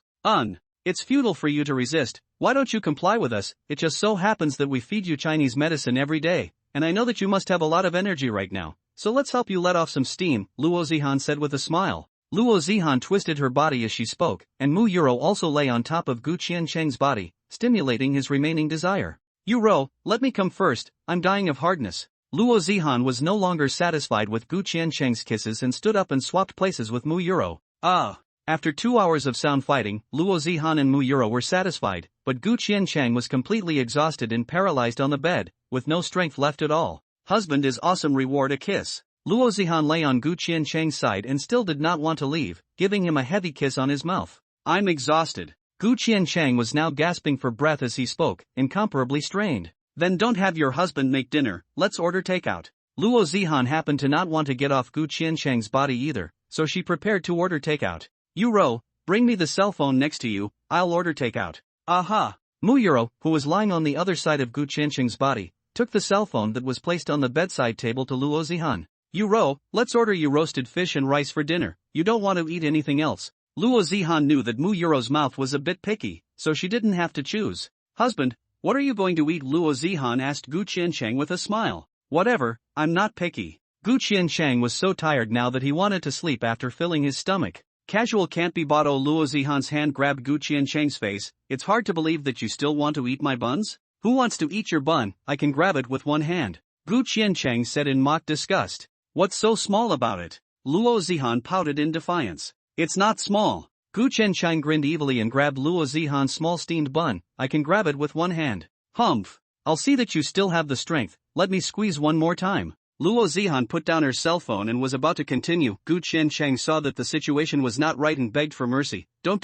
It's futile for you to resist, why don't you comply with us? It just so happens that we feed you Chinese medicine every day, and I know that you must have a lot of energy right now, so let's help you let off some steam, Luo Zihan said with a smile. Luo Zihan twisted her body as she spoke, and Mu Yuro also lay on top of Gu Qiancheng's body, stimulating his remaining desire. let me come first, I'm dying of hardness. Luo Zihan was no longer satisfied with Gu Qiancheng's kisses and stood up and swapped places with Mu Yuro. After 2 hours of sound fighting, Luo Zihan and Mu Yuro were satisfied, but Gu Qiancheng was completely exhausted and paralyzed on the bed, with no strength left at all. Husband is awesome, reward a kiss. Luo Zihan lay on Gu Qiancheng's side and still did not want to leave, giving him a heavy kiss on his mouth. I'm exhausted. Gu Qiancheng was now gasping for breath as he spoke, incomparably strained. Then don't have your husband make dinner, let's order takeout. Luo Zihan happened to not want to get off Gu Qiancheng's body either, so she prepared to order takeout. Yuro, bring me the cell phone next to you, I'll order takeout. Aha! Mu Yuro, who was lying on the other side of Gu Qiancheng's body, took the cell phone that was placed on the bedside table to Luo Zihan. Yuro, let's order you roasted fish and rice for dinner, you don't want to eat anything else. Luo Zihan knew that Mu Yuro's mouth was a bit picky, so she didn't have to choose. Husband, what are you going to eat? Luo Zihan asked Gu Qiancheng with a smile. Whatever, I'm not picky. Gu Qiancheng was so tired now that he wanted to sleep after filling his stomach. Casual can't be bought. Luo Zihan's hand grabbed Gu Qiancheng's face. It's hard to believe that you still want to eat my buns? Who wants to eat your bun? I can grab it with one hand. Gu Qiancheng said in mock disgust. What's so small about it? Luo Zihan pouted in defiance. It's not small. Gu Qiancheng grinned evilly and grabbed Luo Zihan's small steamed bun. I can grab it with one hand. Humph. I'll see that you still have the strength, let me squeeze one more time. Luo Zihan put down her cell phone and was about to continue. Gu Qiancheng saw that the situation was not right and begged for mercy. Don't,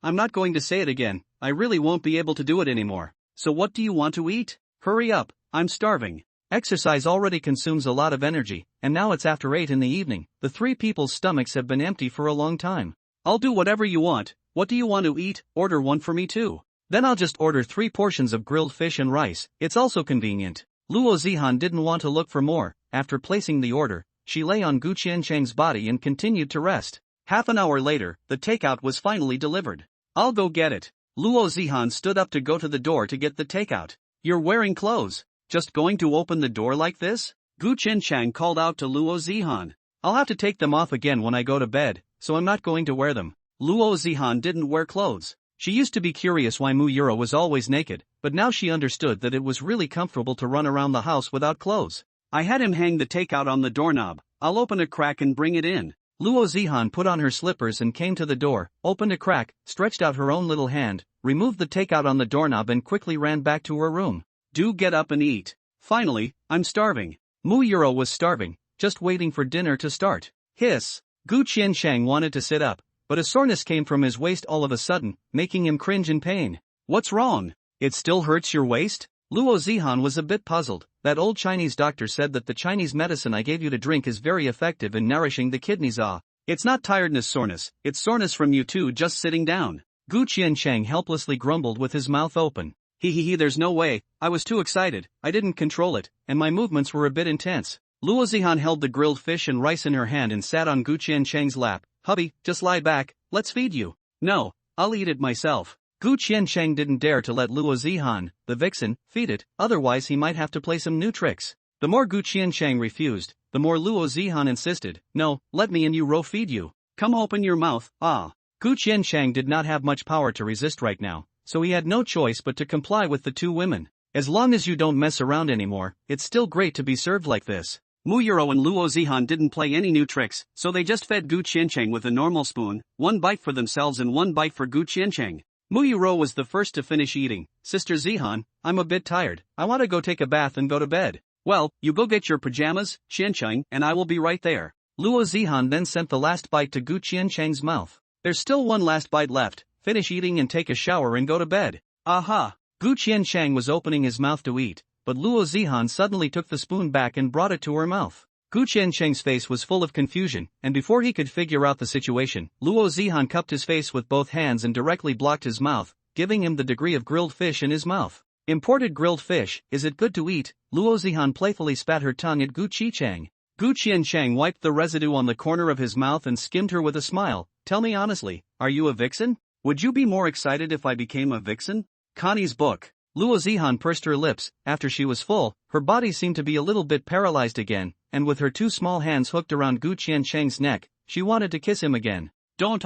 I'm not going to say it again, I really won't be able to do it anymore. So what do you want to eat? Hurry up, I'm starving. Exercise already consumes a lot of energy, and now it's after 8 in the evening, the three people's stomachs have been empty for a long time. I'll do whatever you want, what do you want to eat? Order one for me too. Then I'll just order 3 portions of grilled fish and rice, it's also convenient. Luo Zihan didn't want to look for more. After placing the order, she lay on Gu Qiancheng's body and continued to rest. Half an hour later, the takeout was finally delivered. I'll go get it. Luo Zihan stood up to go to the door to get the takeout. You're wearing clothes. Just going to open the door like this? Gu Qiancheng called out to Luo Zihan. I'll have to take them off again when I go to bed, so I'm not going to wear them. Luo Zihan didn't wear clothes. She used to be curious why Mu Yuro was always naked, but now she understood that it was really comfortable to run around the house without clothes. I had him hang the takeout on the doorknob, I'll open a crack and bring it in. Luo Zihan put on her slippers and came to the door, opened a crack, stretched out her own little hand, removed the takeout on the doorknob and quickly ran back to her room. Do get up and eat. Finally, I'm starving. Mu Yuro was starving, just waiting for dinner to start. Hiss. Gu Qiancheng wanted to sit up, but a soreness came from his waist all of a sudden, making him cringe in pain. What's wrong? It still hurts your waist? Luo Zihan was a bit puzzled. That old Chinese doctor said that the Chinese medicine I gave you to drink is very effective in nourishing the kidneys. It's not tiredness soreness, it's soreness from you two just sitting down. Gu Qiancheng helplessly grumbled with his mouth open. There's no way, I was too excited, I didn't control it, and my movements were a bit intense. Luo Zihan held the grilled fish and rice in her hand and sat on Gu Qiancheng's lap. Hubby, just lie back, let's feed you. No, I'll eat it myself. Gu Qiancheng didn't dare to let Luo Zihan, the vixen, feed it, otherwise he might have to play some new tricks. The more Gu Qiancheng refused, the more Luo Zihan insisted. No, let me and Yuro feed you. Come open your mouth, Gu Qiancheng did not have much power to resist right now, so he had no choice but to comply with the two women. As long as you don't mess around anymore, it's still great to be served like this. Mu Yuro and Luo Zihan didn't play any new tricks, so they just fed Gu Qiancheng with a normal spoon, 1 bite for themselves and 1 bite for Gu Qiancheng. Mu Yuro was the first to finish eating. Sister Zihan, I'm a bit tired, I want to go take a bath and go to bed. Well, you go get your pajamas, Qiancheng, and I will be right there. Luo Zihan then sent the last bite to Gu Qiancheng's mouth. There's still one last bite left, finish eating and take a shower and go to bed. Aha! Gu Qiancheng was opening his mouth to eat, but Luo Zihan suddenly took the spoon back and brought it to her mouth. Gu Qiancheng's face was full of confusion, and before he could figure out the situation, Luo Zihan cupped his face with both hands and directly blocked his mouth, giving him the degree of grilled fish in his mouth. Imported grilled fish, is it good to eat? Luo Zihan playfully spat her tongue at Gu Qiancheng. Gu Qiancheng wiped the residue on the corner of his mouth and skimmed her with a smile. Tell me honestly, are you a vixen? Would you be more excited if I became a vixen? Connie's book. Luo Zihan pursed her lips. After she was full, her body seemed to be a little bit paralyzed again, and with her 2 small hands hooked around Gu Qiancheng's neck, she wanted to kiss him again. Don't.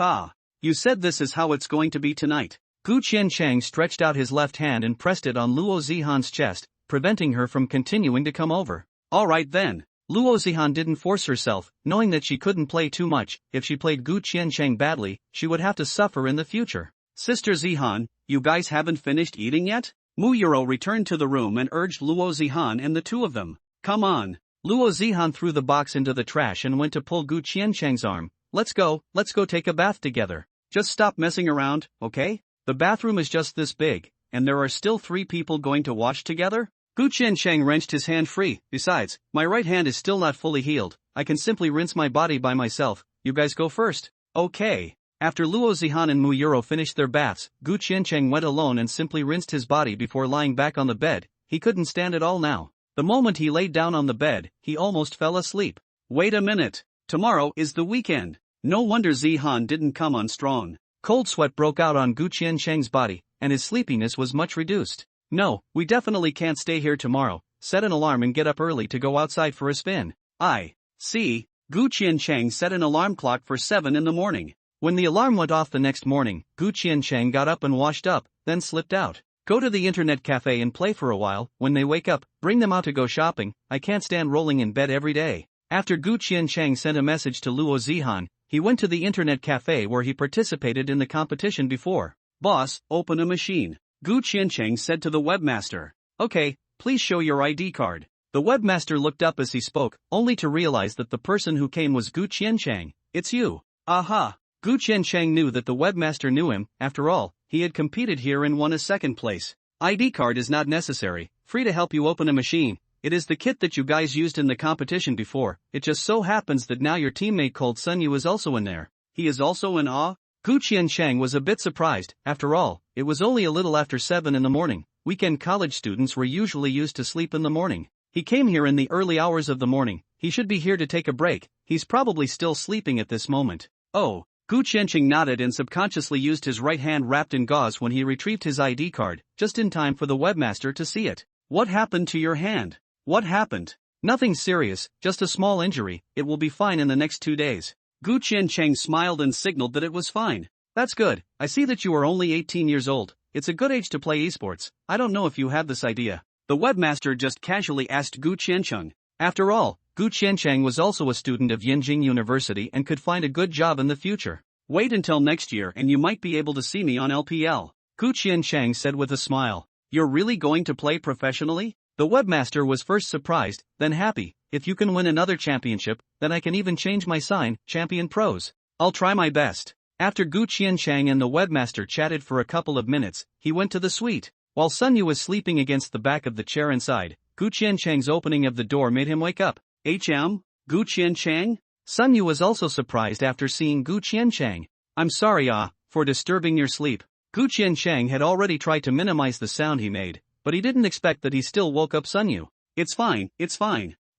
You said this is how it's going to be tonight. Gu Qiancheng stretched out his left hand and pressed it on Luo Zihan's chest, preventing her from continuing to come over. Alright then. Luo Zihan didn't force herself, knowing that she couldn't play too much. If she played Gu Qiancheng badly, she would have to suffer in the future. Sister Zihan, you guys haven't finished eating yet? Mu Yuro returned to the room and urged Luo Zihan and the two of them. Come on. Luo Zihan threw the box into the trash and went to pull Gu Qiancheng's arm. Let's go take a bath together. Just stop messing around, okay? The bathroom is just this big, and there are still 3 people going to wash together? Gu Qiancheng wrenched his hand free. Besides, my right hand is still not fully healed. I can simply rinse my body by myself. You guys go first. Okay. After Luo Zihan and Mu Yuro finished their baths, Gu Qiancheng went alone and simply rinsed his body before lying back on the bed. He couldn't stand it all now. The moment he laid down on the bed, he almost fell asleep. Wait a minute. Tomorrow is the weekend. No wonder Zihan didn't come on strong. Cold sweat broke out on Gu Qiancheng's body, and his sleepiness was much reduced. No, we definitely can't stay here tomorrow. Set an alarm and get up early to go outside for a spin. I see. Gu Qiancheng set an alarm clock for 7 in the morning. When the alarm went off the next morning, Gu Qiancheng got up and washed up, then slipped out. Go to the internet cafe and play for a while. When they wake up, bring them out to go shopping. I can't stand rolling in bed every day. After Gu Qiancheng sent a message to Luo Zihan, he went to the internet cafe where he participated in the competition before. Boss, open a machine. Gu Qiancheng said to the webmaster. Okay, please show your ID card. The webmaster looked up as he spoke, only to realize that the person who came was Gu Qiancheng. It's you. Aha. Gu Qiancheng knew that the webmaster knew him. After all, he had competed here and won a second place. ID card is not necessary, free to help you open a machine. It is the kit that you guys used in the competition before. It just so happens that now your teammate called Sun Yu is also in there. He is also in awe? Gu Qiancheng was a bit surprised. After all, it was only a little after 7 in the morning. Weekend college students were usually used to sleep in the morning. He came here in the early hours of the morning. He should be here to take a break. He's probably still sleeping at this moment. Oh. Gu Qiancheng nodded and subconsciously used his right hand wrapped in gauze when he retrieved his ID card, just in time for the webmaster to see it. What happened to your hand? What happened? Nothing serious, just a small injury. It will be fine in the next 2 days. Gu Qiancheng smiled and signaled that it was fine. That's good. I see that you are only 18 years old. It's a good age to play esports. I don't know if you had this idea. The webmaster just casually asked Gu Qiancheng. After all, Gu Qiancheng was also a student of Yenjing University and could find a good job in the future. Wait until next year and you might be able to see me on LPL. Gu Qiancheng said with a smile. You're really going to play professionally? The webmaster was first surprised, then happy. If you can win another championship, then I can even change my sign, Champion Pros. I'll try my best. After Gu Qiancheng and the webmaster chatted for a couple of minutes, he went to the suite. While Sun Yu was sleeping against the back of the chair inside, Gu Qiancheng's opening of the door made him wake up. Gu Qiancheng? Sun Yu was also surprised after seeing Gu Qiancheng. I'm sorry for disturbing your sleep. Gu Qiancheng had already tried to minimize the sound he made, but he didn't expect that he still woke up Sun Yu. It's fine.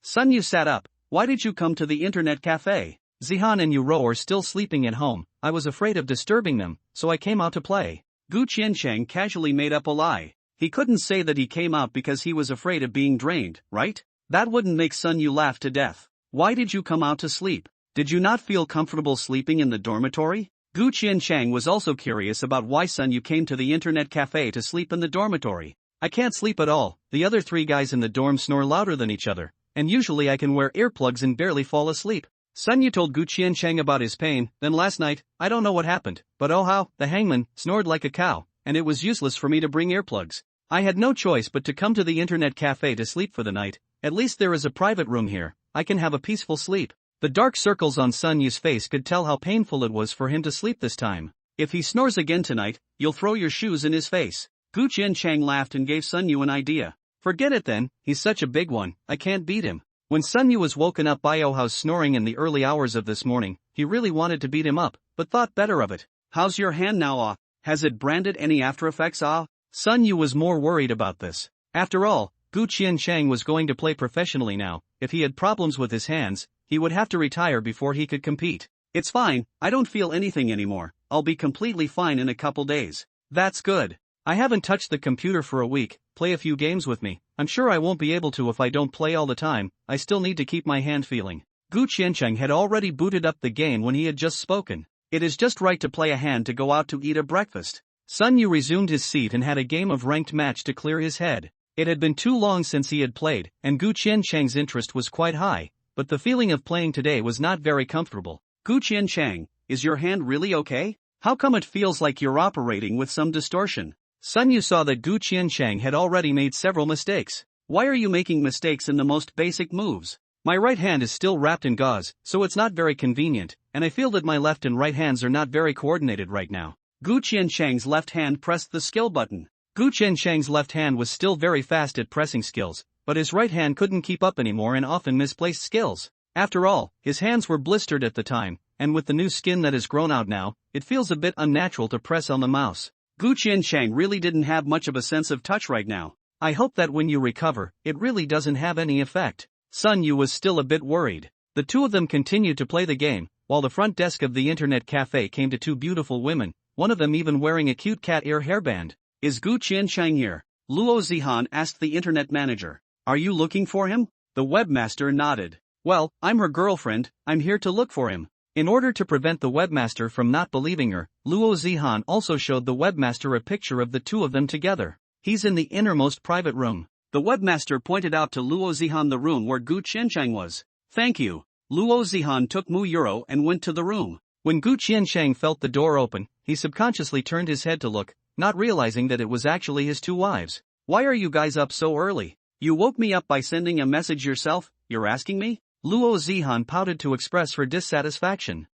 Sun Yu sat up. Why did you come to the internet cafe? Zihan and Yuro are still sleeping at home. I was afraid of disturbing them, so I came out to play. Gu Qiancheng casually made up a lie. He couldn't say that he came out because he was afraid of being drained, right? That wouldn't make Sun Yu laugh to death. Why did you come out to sleep? Did you not feel comfortable sleeping in the dormitory? Gu Qiancheng was also curious about why Sun Yu came to the internet cafe to sleep in the dormitory. I can't sleep at all. The other 3 guys in the dorm snore louder than each other, and usually I can wear earplugs and barely fall asleep. Sun Yu told Gu Qiancheng about his pain. Then last night, I don't know what happened, but oh how, the hangman snored like a cow, and it was useless for me to bring earplugs. I had no choice but to come to the internet cafe to sleep for the night. At least there is a private room here. I can have a peaceful sleep. The dark circles on Sun Yu's face could tell how painful it was for him to sleep this time. If he snores again tonight, you'll throw your shoes in his face. Gu Qiancheng laughed and gave Sun Yu an idea. Forget it then, he's such a big one, I can't beat him. When Sun Yu was woken up by Ohao's snoring in the early hours of this morning, he really wanted to beat him up, but thought better of it. How's your hand now Has it branded any after effects Sun Yu was more worried about this. After all, Gu Qiancheng was going to play professionally now. If he had problems with his hands, he would have to retire before he could compete. It's fine, I don't feel anything anymore. I'll be completely fine in a couple days. That's good. I haven't touched the computer for a week. Play a few games with me. I'm sure I won't be able to if I don't play all the time. I still need to keep my hand feeling. Gu Qiancheng had already booted up the game when he had just spoken. It is just right to play a hand to go out to eat a breakfast. Sun Yu resumed his seat and had a game of ranked match to clear his head. It had been too long since he had played, and Gu Qiancheng's interest was quite high, but the feeling of playing today was not very comfortable. Gu Qiancheng, is your hand really okay? How come it feels like you're operating with some distortion? Sun Yu saw that Gu Qiancheng had already made several mistakes. Why are you making mistakes in the most basic moves? My right hand is still wrapped in gauze, so it's not very convenient, and I feel that my left and right hands are not very coordinated right now. Gu Qiancheng's left hand pressed the skill button. Gu Qiancheng's left hand was still very fast at pressing skills, but his right hand couldn't keep up anymore and often misplaced skills. After all, his hands were blistered at the time, and with the new skin that has grown out now, it feels a bit unnatural to press on the mouse. Gu Qiancheng really didn't have much of a sense of touch right now. I hope that when you recover, it really doesn't have any effect. Sun Yu was still a bit worried. The two of them continued to play the game, while the front desk of the internet cafe came to two beautiful women, one of them even wearing a cute cat ear hairband. Is Gu Qiancheng here? Luo Zihan asked the internet manager. Are you looking for him? The webmaster nodded. Well, I'm her girlfriend, I'm here to look for him. In order to prevent the webmaster from not believing her, Luo Zihan also showed the webmaster a picture of the two of them together. He's in the innermost private room. The webmaster pointed out to Luo Zihan the room where Gu Qiancheng was. Thank you. Luo Zihan took Mu Euro and went to the room. When Gu Qiancheng felt the door open, he subconsciously turned his head to look, not realizing that it was actually his two wives. Why are you guys up so early? You woke me up by sending a message yourself, you're asking me? Luo Zihan pouted to express her dissatisfaction.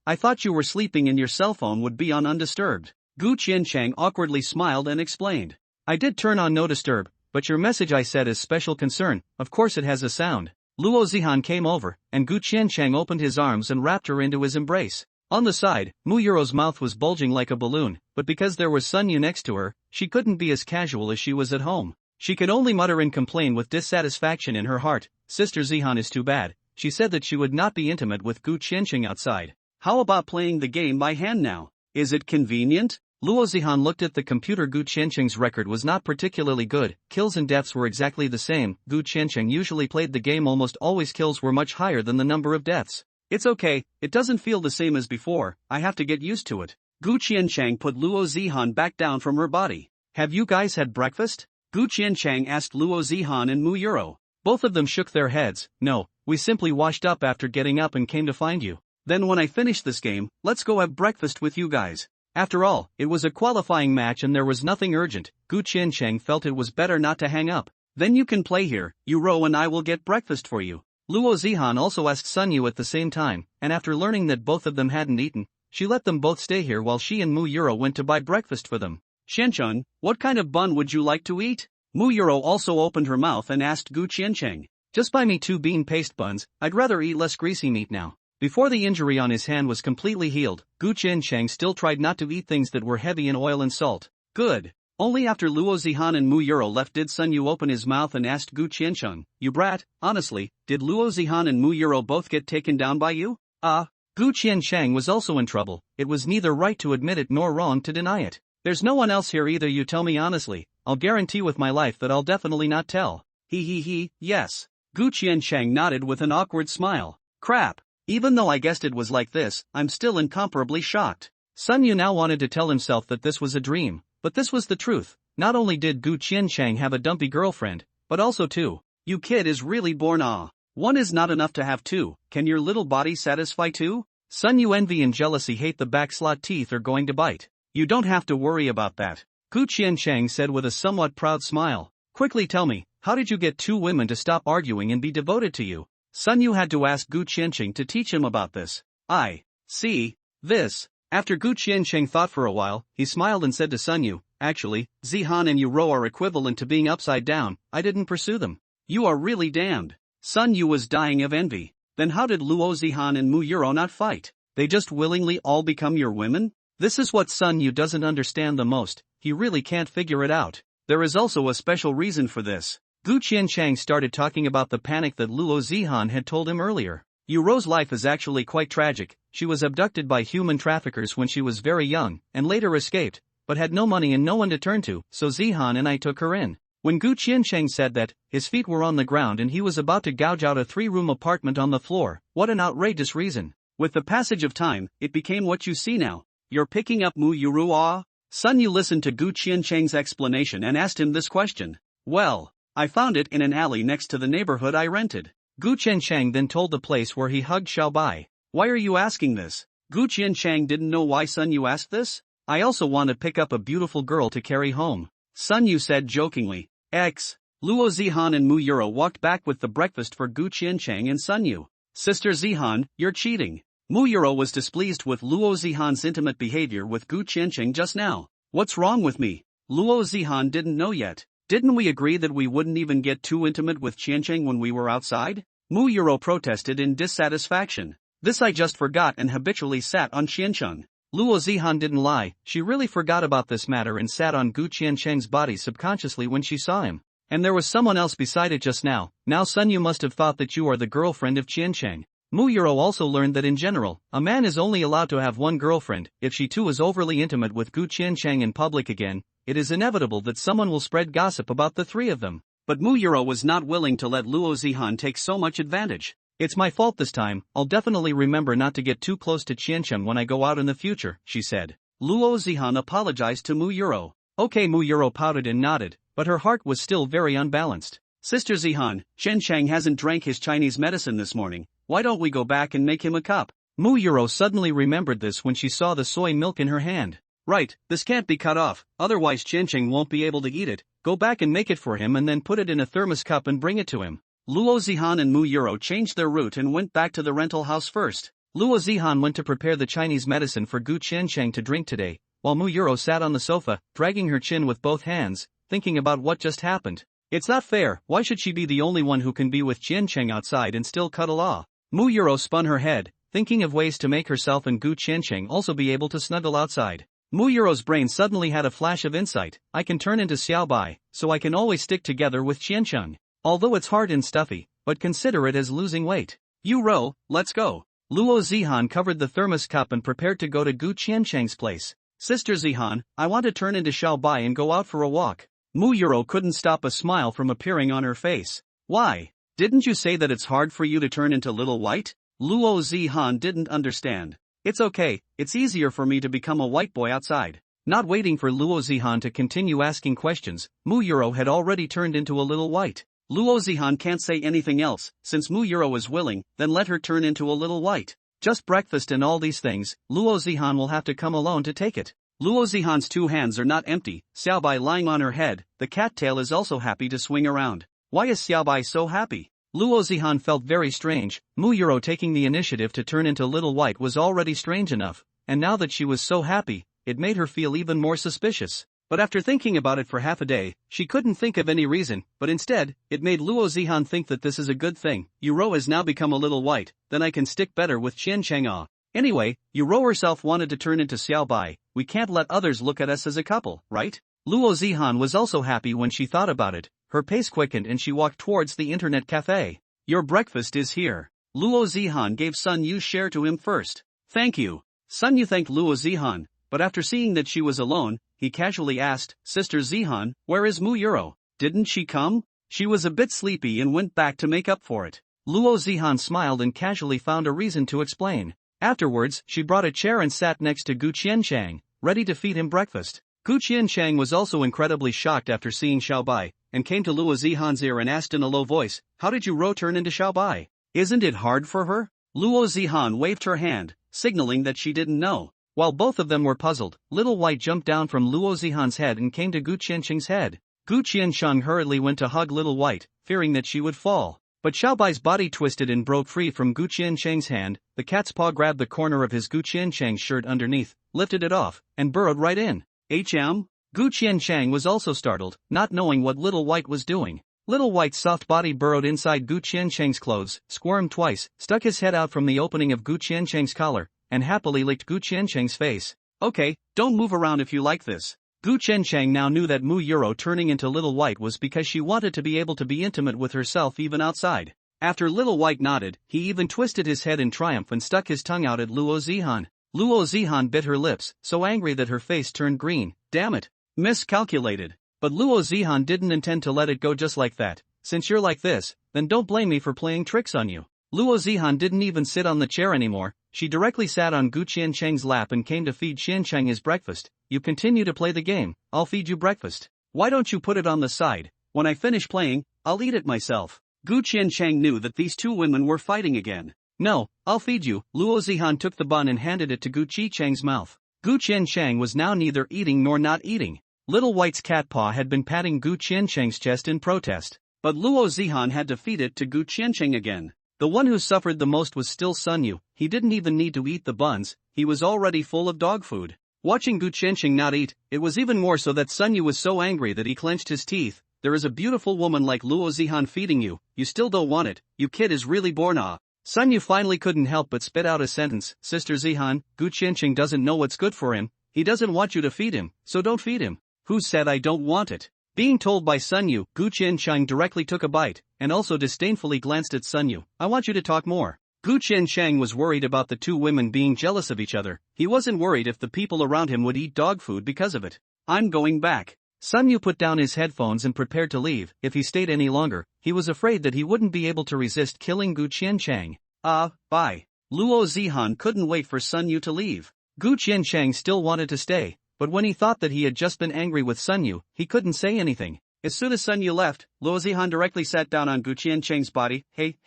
I thought you were sleeping and your cell phone would be on undisturbed. Gu Qiancheng awkwardly smiled and explained. I did turn on no disturb, but your message I said is special concern, of course it has a sound. Luo Zihan came over, and Gu Qiancheng opened his arms and wrapped her into his embrace. On the side, Mu Euro's mouth was bulging like a balloon, but because there was Sun Yu next to her, she couldn't be as casual as she was at home. She could only mutter and complain with dissatisfaction in her heart. Sister Zihan is too bad. She said that she would not be intimate with Gu Qiancheng outside. How about playing the game by hand now? Is it convenient? Luo Zihan looked at the computer. Gu Qiancheng's record was not particularly good, kills and deaths were exactly the same. Gu Qiancheng usually played the game, almost always kills were much higher than the number of deaths. It's okay, it doesn't feel the same as before, I have to get used to it. Gu Qiancheng put Luo Zihan back down from her body. Have you guys had breakfast? Gu Qiancheng asked Luo Zihan and Mu Euro. Both of them shook their heads. No, we simply washed up after getting up and came to find you. Then when I finish this game, let's go have breakfast with you guys. After all, it was a qualifying match and there was nothing urgent. Gu Qiancheng felt it was better not to hang up. Then you can play here, Euro and I will get breakfast for you. Luo Zihan also asked Sun Yu at the same time, and after learning that both of them hadn't eaten, she let them both stay here while she and Mu Euro went to buy breakfast for them. Qiancheng, what kind of bun would you like to eat? Mu Euro also opened her mouth and asked Gu Qiancheng. Just buy me 2 bean paste buns, I'd rather eat less greasy meat now. Before the injury on his hand was completely healed, Gu Qiancheng still tried not to eat things that were heavy in oil and salt. Good. Only after Luo Zihan and Mu Euro left did Sun Yu open his mouth and asked Gu Qiancheng, you brat, honestly, did Luo Zihan and Mu Euro both get taken down by you? Gu Qiancheng was also in trouble. It was neither right to admit it nor wrong to deny it. There's no one else here either, you tell me honestly. I'll guarantee with my life that I'll definitely not tell. Yes. Gu Qiancheng nodded with an awkward smile. Crap. Even though I guessed it was like this, I'm still incomparably shocked. Sun Yu now wanted to tell himself that this was a dream, but this was the truth. Not only did Gu Qiancheng have a dumpy girlfriend, but also two. You kid is really born one is not enough to have two, can your little body satisfy two? Sun Yu envy and jealousy hate the backslot teeth are going to bite. You don't have to worry about that. Gu Qiancheng said with a somewhat proud smile. Quickly tell me, how did you get 2 women to stop arguing and be devoted to you? Sun Yu had to ask Gu Qiancheng to teach him about this. I see this. After Gu Qiancheng thought for a while, he smiled and said to Sun Yu, actually, Zihan and Euro are equivalent to being upside down, I didn't pursue them. You are really damned. Sun Yu was dying of envy. Then how did Luo Zihan and Mu Euro not fight? They just willingly all become your women? This is what Sun Yu doesn't understand the most, he really can't figure it out. There is also a special reason for this. Gu Qiancheng started talking about the panic that Luo Zihan had told him earlier. Euro's life is actually quite tragic. She was abducted by human traffickers when she was very young, and later escaped, but had no money and no one to turn to, so Zihan and I took her in. When Gu Qiancheng said that, his feet were on the ground and he was about to gouge out a 3-room apartment on the floor. What an outrageous reason. With the passage of time, it became what you see now. You're picking up Mu Euro. Sun Yu listened to Gu Qiancheng's explanation and asked him this question. Well, I found it in an alley next to the neighborhood I rented. Gu Qiancheng then told the place where he hugged Xiaobai. Why are you asking this? Gu Qiancheng didn't know why Sun Yu asked this. I also want to pick up a beautiful girl to carry home, Sun Yu said jokingly. Luo Zihan and Mu Yuro walked back with the breakfast for Gu Qiancheng and Sun Yu. Sister Zihan, you're cheating. Mu Yuro was displeased with Luo Zihan's intimate behavior with Gu Qiancheng just now. What's wrong with me? Luo Zihan didn't know yet. Didn't we agree that we wouldn't even get too intimate with Qiancheng when we were outside? Mu Yuro protested in dissatisfaction. This I just forgot and habitually sat on Qiancheng. Luo Zihan didn't lie, she really forgot about this matter and sat on Gu Qiancheng's body subconsciously when she saw him. And there was someone else beside it just now. Now Sun Yu must have thought that you are the girlfriend of Qiancheng. Mu Yuro also learned that in general, a man is only allowed to have one girlfriend. If she too is overly intimate with Gu Qiancheng in public again, it is inevitable that someone will spread gossip about the three of them. But Mu Yuro was not willing to let Luo Zihan take so much advantage. It's my fault this time, I'll definitely remember not to get too close to Qiancheng when I go out in the future, she said. Luo Zihan apologized to Mu Yuro. Okay, Mu Yuro pouted and nodded, but her heart was still very unbalanced. Sister Zihan, Qiancheng hasn't drank his Chinese medicine this morning. Why don't we go back and make him a cup? Mu Yuro suddenly remembered this when she saw the soy milk in her hand. Right, this can't be cut off, otherwise Qiancheng won't be able to eat it. Go back and make it for him and then put it in a thermos cup and bring it to him. Luo Zihan and Mu Yuro changed their route and went back to the rental house first. Luo Zihan went to prepare the Chinese medicine for Gu Qiancheng to drink today, while Mu Yuro sat on the sofa, dragging her chin with both hands, thinking about what just happened. It's not fair, why should she be the only one who can be with Qiancheng outside and still cuddle ah? Mu Yuro spun her head, thinking of ways to make herself and Gu Qiancheng also be able to snuggle outside. Mu Yuro's brain suddenly had a flash of insight. I can turn into Xiaobai, so I can always stick together with Qiancheng. Although it's hard and stuffy, but consider it as losing weight. Yuro, let's go. Luo Zihan covered the thermos cup and prepared to go to Gu Qiancheng's place. Sister Zihan, I want to turn into Xiaobai and go out for a walk. Mu Yuro couldn't stop a smile from appearing on her face. Why? Didn't you say that it's hard for you to turn into Little White? Luo Zihan didn't understand. It's okay, it's easier for me to become a white boy outside. Not waiting for Luo Zihan to continue asking questions, Mu Yuro had already turned into a Little White. Luo Zihan can't say anything else, since Mu Yuro is willing, then let her turn into a Little White. Just breakfast and all these things, Luo Zihan will have to come alone to take it. Luo Zihan's two hands are not empty, Xiaobai lying on her head, the cattail is also happy to swing around. Why is Xiaobai so happy? Luo Zihan felt very strange. Mu Yuro taking the initiative to turn into Little White was already strange enough, and now that she was so happy, it made her feel even more suspicious. But after thinking about it for half a day, she couldn't think of any reason, but instead, it made Luo Zihan think that this is a good thing. Yuro has now become a Little White, then I can stick better with Qiancheng ah. Anyway, Yuro herself wanted to turn into Xiaobai, we can't let others look at us as a couple, right? Luo Zihan was also happy when she thought about it. Her pace quickened and she walked towards the internet cafe. Your breakfast is here. Luo Zihan gave Sun Yu's share to him first. Thank you. Sun Yu thanked Luo Zihan, but after seeing that she was alone, he casually asked, Sister Zihan, where is Mu Yuro? Didn't she come? She was a bit sleepy and went back to make up for it. Luo Zihan smiled and casually found a reason to explain. Afterwards, she brought a chair and sat next to Gu Qiancheng, ready to feed him breakfast. Gu Qiancheng was also incredibly shocked after seeing Xiaobai, and came to Luo Zihan's ear and asked in a low voice, how did Yuro turn into Xiaobai? Isn't it hard for her? Luo Zihan waved her hand, signaling that she didn't know. While both of them were puzzled, Little White jumped down from Luo Zihan's head and came to Gu Qiancheng's head. Gu Qiancheng hurriedly went to hug Little White, fearing that she would fall. But Xiaobai's body twisted and broke free from Gu Qiancheng's hand. The cat's paw grabbed the corner of his Gu Qiancheng's shirt underneath, lifted it off, and burrowed right in. Gu Qiancheng was also startled, not knowing what Little White was doing. Little White's soft body burrowed inside Gu Qiancheng's clothes, squirmed twice, stuck his head out from the opening of Gu Qiancheng's collar, and happily licked Gu Qiancheng's face. Okay, don't move around if you like this. Gu Qiancheng now knew that Mu Yuro turning into Little White was because she wanted to be able to be intimate with herself even outside. After Little White nodded, he even twisted his head in triumph and stuck his tongue out at Luo Zihan. Luo Zihan bit her lips, so angry that her face turned green. Damn it. Miscalculated. But Luo Zihan didn't intend to let it go just like that. Since you're like this, then don't blame me for playing tricks on you. Luo Zihan didn't even sit on the chair anymore, she directly sat on Gu Qiancheng's lap and came to feed Qiancheng his breakfast. You continue to play the game, I'll feed you breakfast. Why don't you put it on the side? When I finish playing, I'll eat it myself. Gu Qiancheng knew that these two women were fighting again. No, I'll feed you. Luo Zihan took the bun and handed it to Gu Qiancheng's mouth. Gu Qiancheng was now neither eating nor not eating. Little White's cat paw had been patting Gu Qiancheng's chest in protest. But Luo Zihan had to feed it to Gu Qiancheng again. The one who suffered the most was still Sun Yu. He didn't even need to eat the buns, he was already full of dog food. Watching Gu Qiancheng not eat, it was even more so that Sun Yu was so angry that he clenched his teeth. There is a beautiful woman like Luo Zihan feeding you, you still don't want it, you kid is really born ah. Sun Yu finally couldn't help but spit out a sentence. Sister Zihan, Gu Qiancheng doesn't know what's good for him, he doesn't want you to feed him, so don't feed him. Who said I don't want it? Being told by Sun Yu, Gu Qiancheng directly took a bite, and also disdainfully glanced at Sun Yu. I want you to talk more. Gu Qiancheng was worried about the two women being jealous of each other. He wasn't worried if the people around him would eat dog food because of it. I'm going back. Sun Yu put down his headphones and prepared to leave. If he stayed any longer, he was afraid that he wouldn't be able to resist killing Gu Qiancheng. Bye. Luo Zihan couldn't wait for Sun Yu to leave. Gu Qiancheng still wanted to stay, but when he thought that he had just been angry with Sun Yu, he couldn't say anything. As soon as Sun Yu left, Luo Zihan directly sat down on Gu Qiancheng's body. Hey,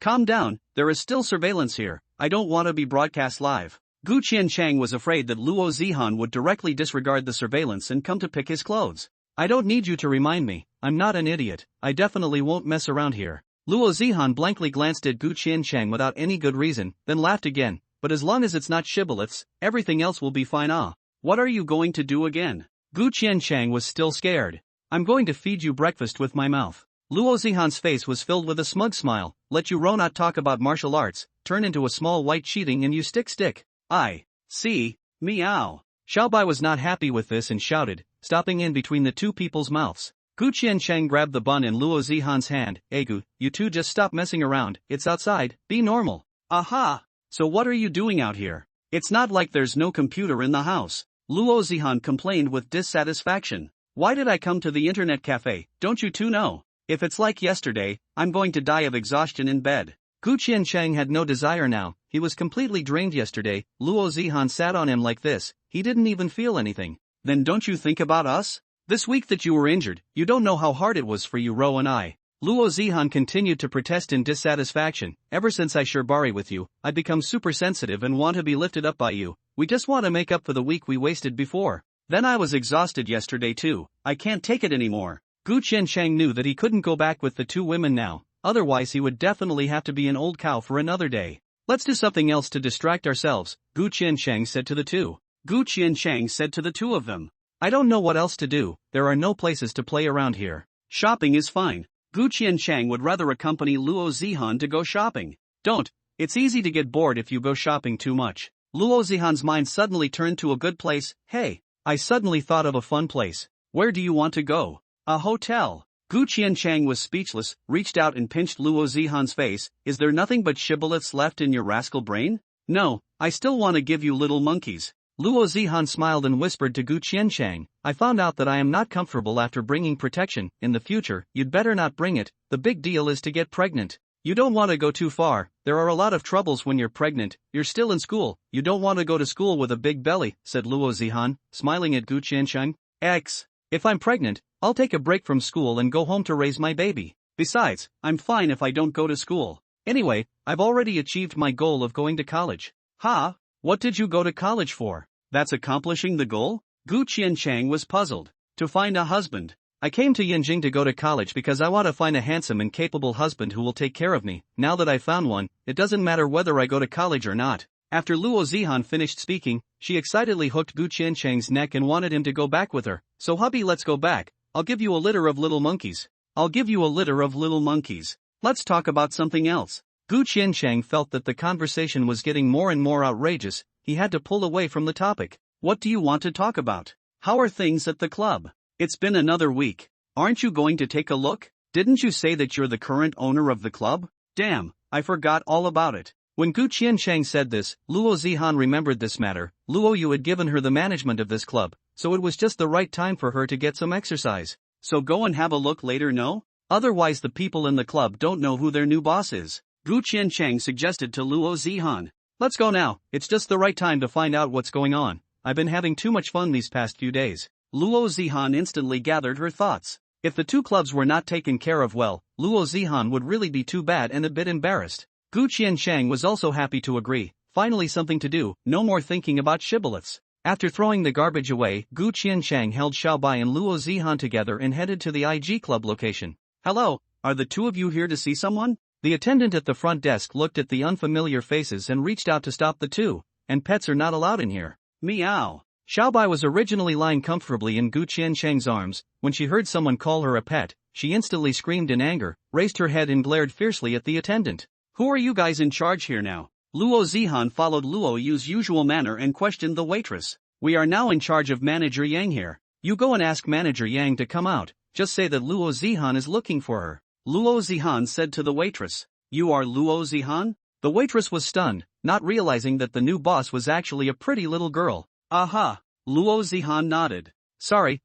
calm down, there is still surveillance here, I don't want to be broadcast live. Gu Qiancheng was afraid that Luo Zihan would directly disregard the surveillance and come to pick his clothes. I don't need you to remind me, I'm not an idiot, I definitely won't mess around here. Luo Zihan blankly glanced at Gu Qiancheng without any good reason, then laughed again. But as long as it's not shibboleths, everything else will be fine. What are you going to do again? Gu Qiancheng was still scared. I'm going to feed you breakfast with my mouth. Luo Zihan's face was filled with a smug smile. Let you not talk about martial arts, turn into a small white cheating and you stick. I see, meow. Xiaobai was not happy with this and shouted, stopping in between the two people's mouths. Gu Qiancheng grabbed the bun in Luo Zihan's hand. Gu, you two just stop messing around, it's outside, be normal. Aha! So what are you doing out here? It's not like there's no computer in the house. Luo Zihan complained with dissatisfaction. Why did I come to the internet cafe, don't you two know? If it's like yesterday, I'm going to die of exhaustion in bed. Gu Qiancheng had no desire now, he was completely drained yesterday. Luo Zihan sat on him like this, he didn't even feel anything. Then don't you think about us? This week that you were injured, you don't know how hard it was for you Ro and I. Luo Zihan continued to protest in dissatisfaction. Ever since I shibari with you, I become super sensitive and want to be lifted up by you. We just want to make up for the week we wasted before. Then I was exhausted yesterday too, I can't take it anymore. Gu Qiancheng knew that he couldn't go back with the two women now, otherwise he would definitely have to be an old cow for another day. Let's do something else to distract ourselves, Gu Qiancheng said to the two. Gu Qiancheng said to the two of them. I don't know what else to do, there are no places to play around here. Shopping is fine. Gu Qiancheng would rather accompany Luo Zihan to go shopping. Don't, it's easy to get bored if you go shopping too much. Luo Zihan's mind suddenly turned to a good place. Hey, I suddenly thought of a fun place. Where do you want to go? A hotel. Gu Qiancheng was speechless, reached out and pinched Luo Zihan's face. Is there nothing but shibboleths left in your rascal brain? No, I still want to give you little monkeys. Luo Zihan smiled and whispered to Gu Qiancheng, I found out that I am not comfortable after bringing protection. In the future, you'd better not bring it. The big deal is to get pregnant. You don't want to go too far, there are a lot of troubles when you're pregnant, you're still in school, you don't want to go to school with a big belly, said Luo Zihan, smiling at Gu Qiancheng. If I'm pregnant, I'll take a break from school and go home to raise my baby. Besides, I'm fine if I don't go to school. Anyway, I've already achieved my goal of going to college. What did you go to college for? That's accomplishing the goal? Gu Qiancheng was puzzled. To find a husband. I came to Yanjing to go to college because I want to find a handsome and capable husband who will take care of me. Now that I found one, it doesn't matter whether I go to college or not. After Luo Zihan finished speaking, she excitedly hooked Gu Qiancheng's neck and wanted him to go back with her. So hubby, let's go back. I'll give you a litter of little monkeys. Let's talk about something else. Gu Qiancheng felt that the conversation was getting more and more outrageous. He had to pull away from the topic. What do you want to talk about? How are things at the club? It's been another week. Aren't you going to take a look? Didn't you say that you're the current owner of the club? Damn, I forgot all about it. When Gu Qiancheng said this, Luo Zihan remembered this matter. Luo Yu had given her the management of this club. so it was just the right time for her to get some exercise. So go and have a look later, no? Otherwise the people in the club don't know who their new boss is. Gu Qiancheng suggested to Luo Zihan. Let's go now, it's just the right time to find out what's going on. I've been having too much fun these past few days. Luo Zihan instantly gathered her thoughts. If the two clubs were not taken care of well, Luo Zihan would really be too bad and a bit embarrassed. Gu Qiancheng was also happy to agree. Finally something to do, no more thinking about shibboleths. After throwing the garbage away, Gu Qiancheng held Xiaobai and Luo Zihan together and headed to the IG club location. Hello, are the two of you here to see someone? The attendant at the front desk looked at the unfamiliar faces and reached out to stop the two. And pets are not allowed in here. Meow. Xiaobai was originally lying comfortably in Gu Qiancheng's arms. When she heard someone call her a pet, she instantly screamed in anger, raised her head and glared fiercely at the attendant. Who are you guys in charge here now? Luo Zihan followed Luo Yu's usual manner and questioned the waitress. We are now in charge of Manager Yang here. You go and ask Manager Yang to come out. Just say that Luo Zihan is looking for her. Luo Zihan said to the waitress. You are Luo Zihan? The waitress was stunned, not realizing that the new boss was actually a pretty little girl. Aha! Luo Zihan nodded. Sorry,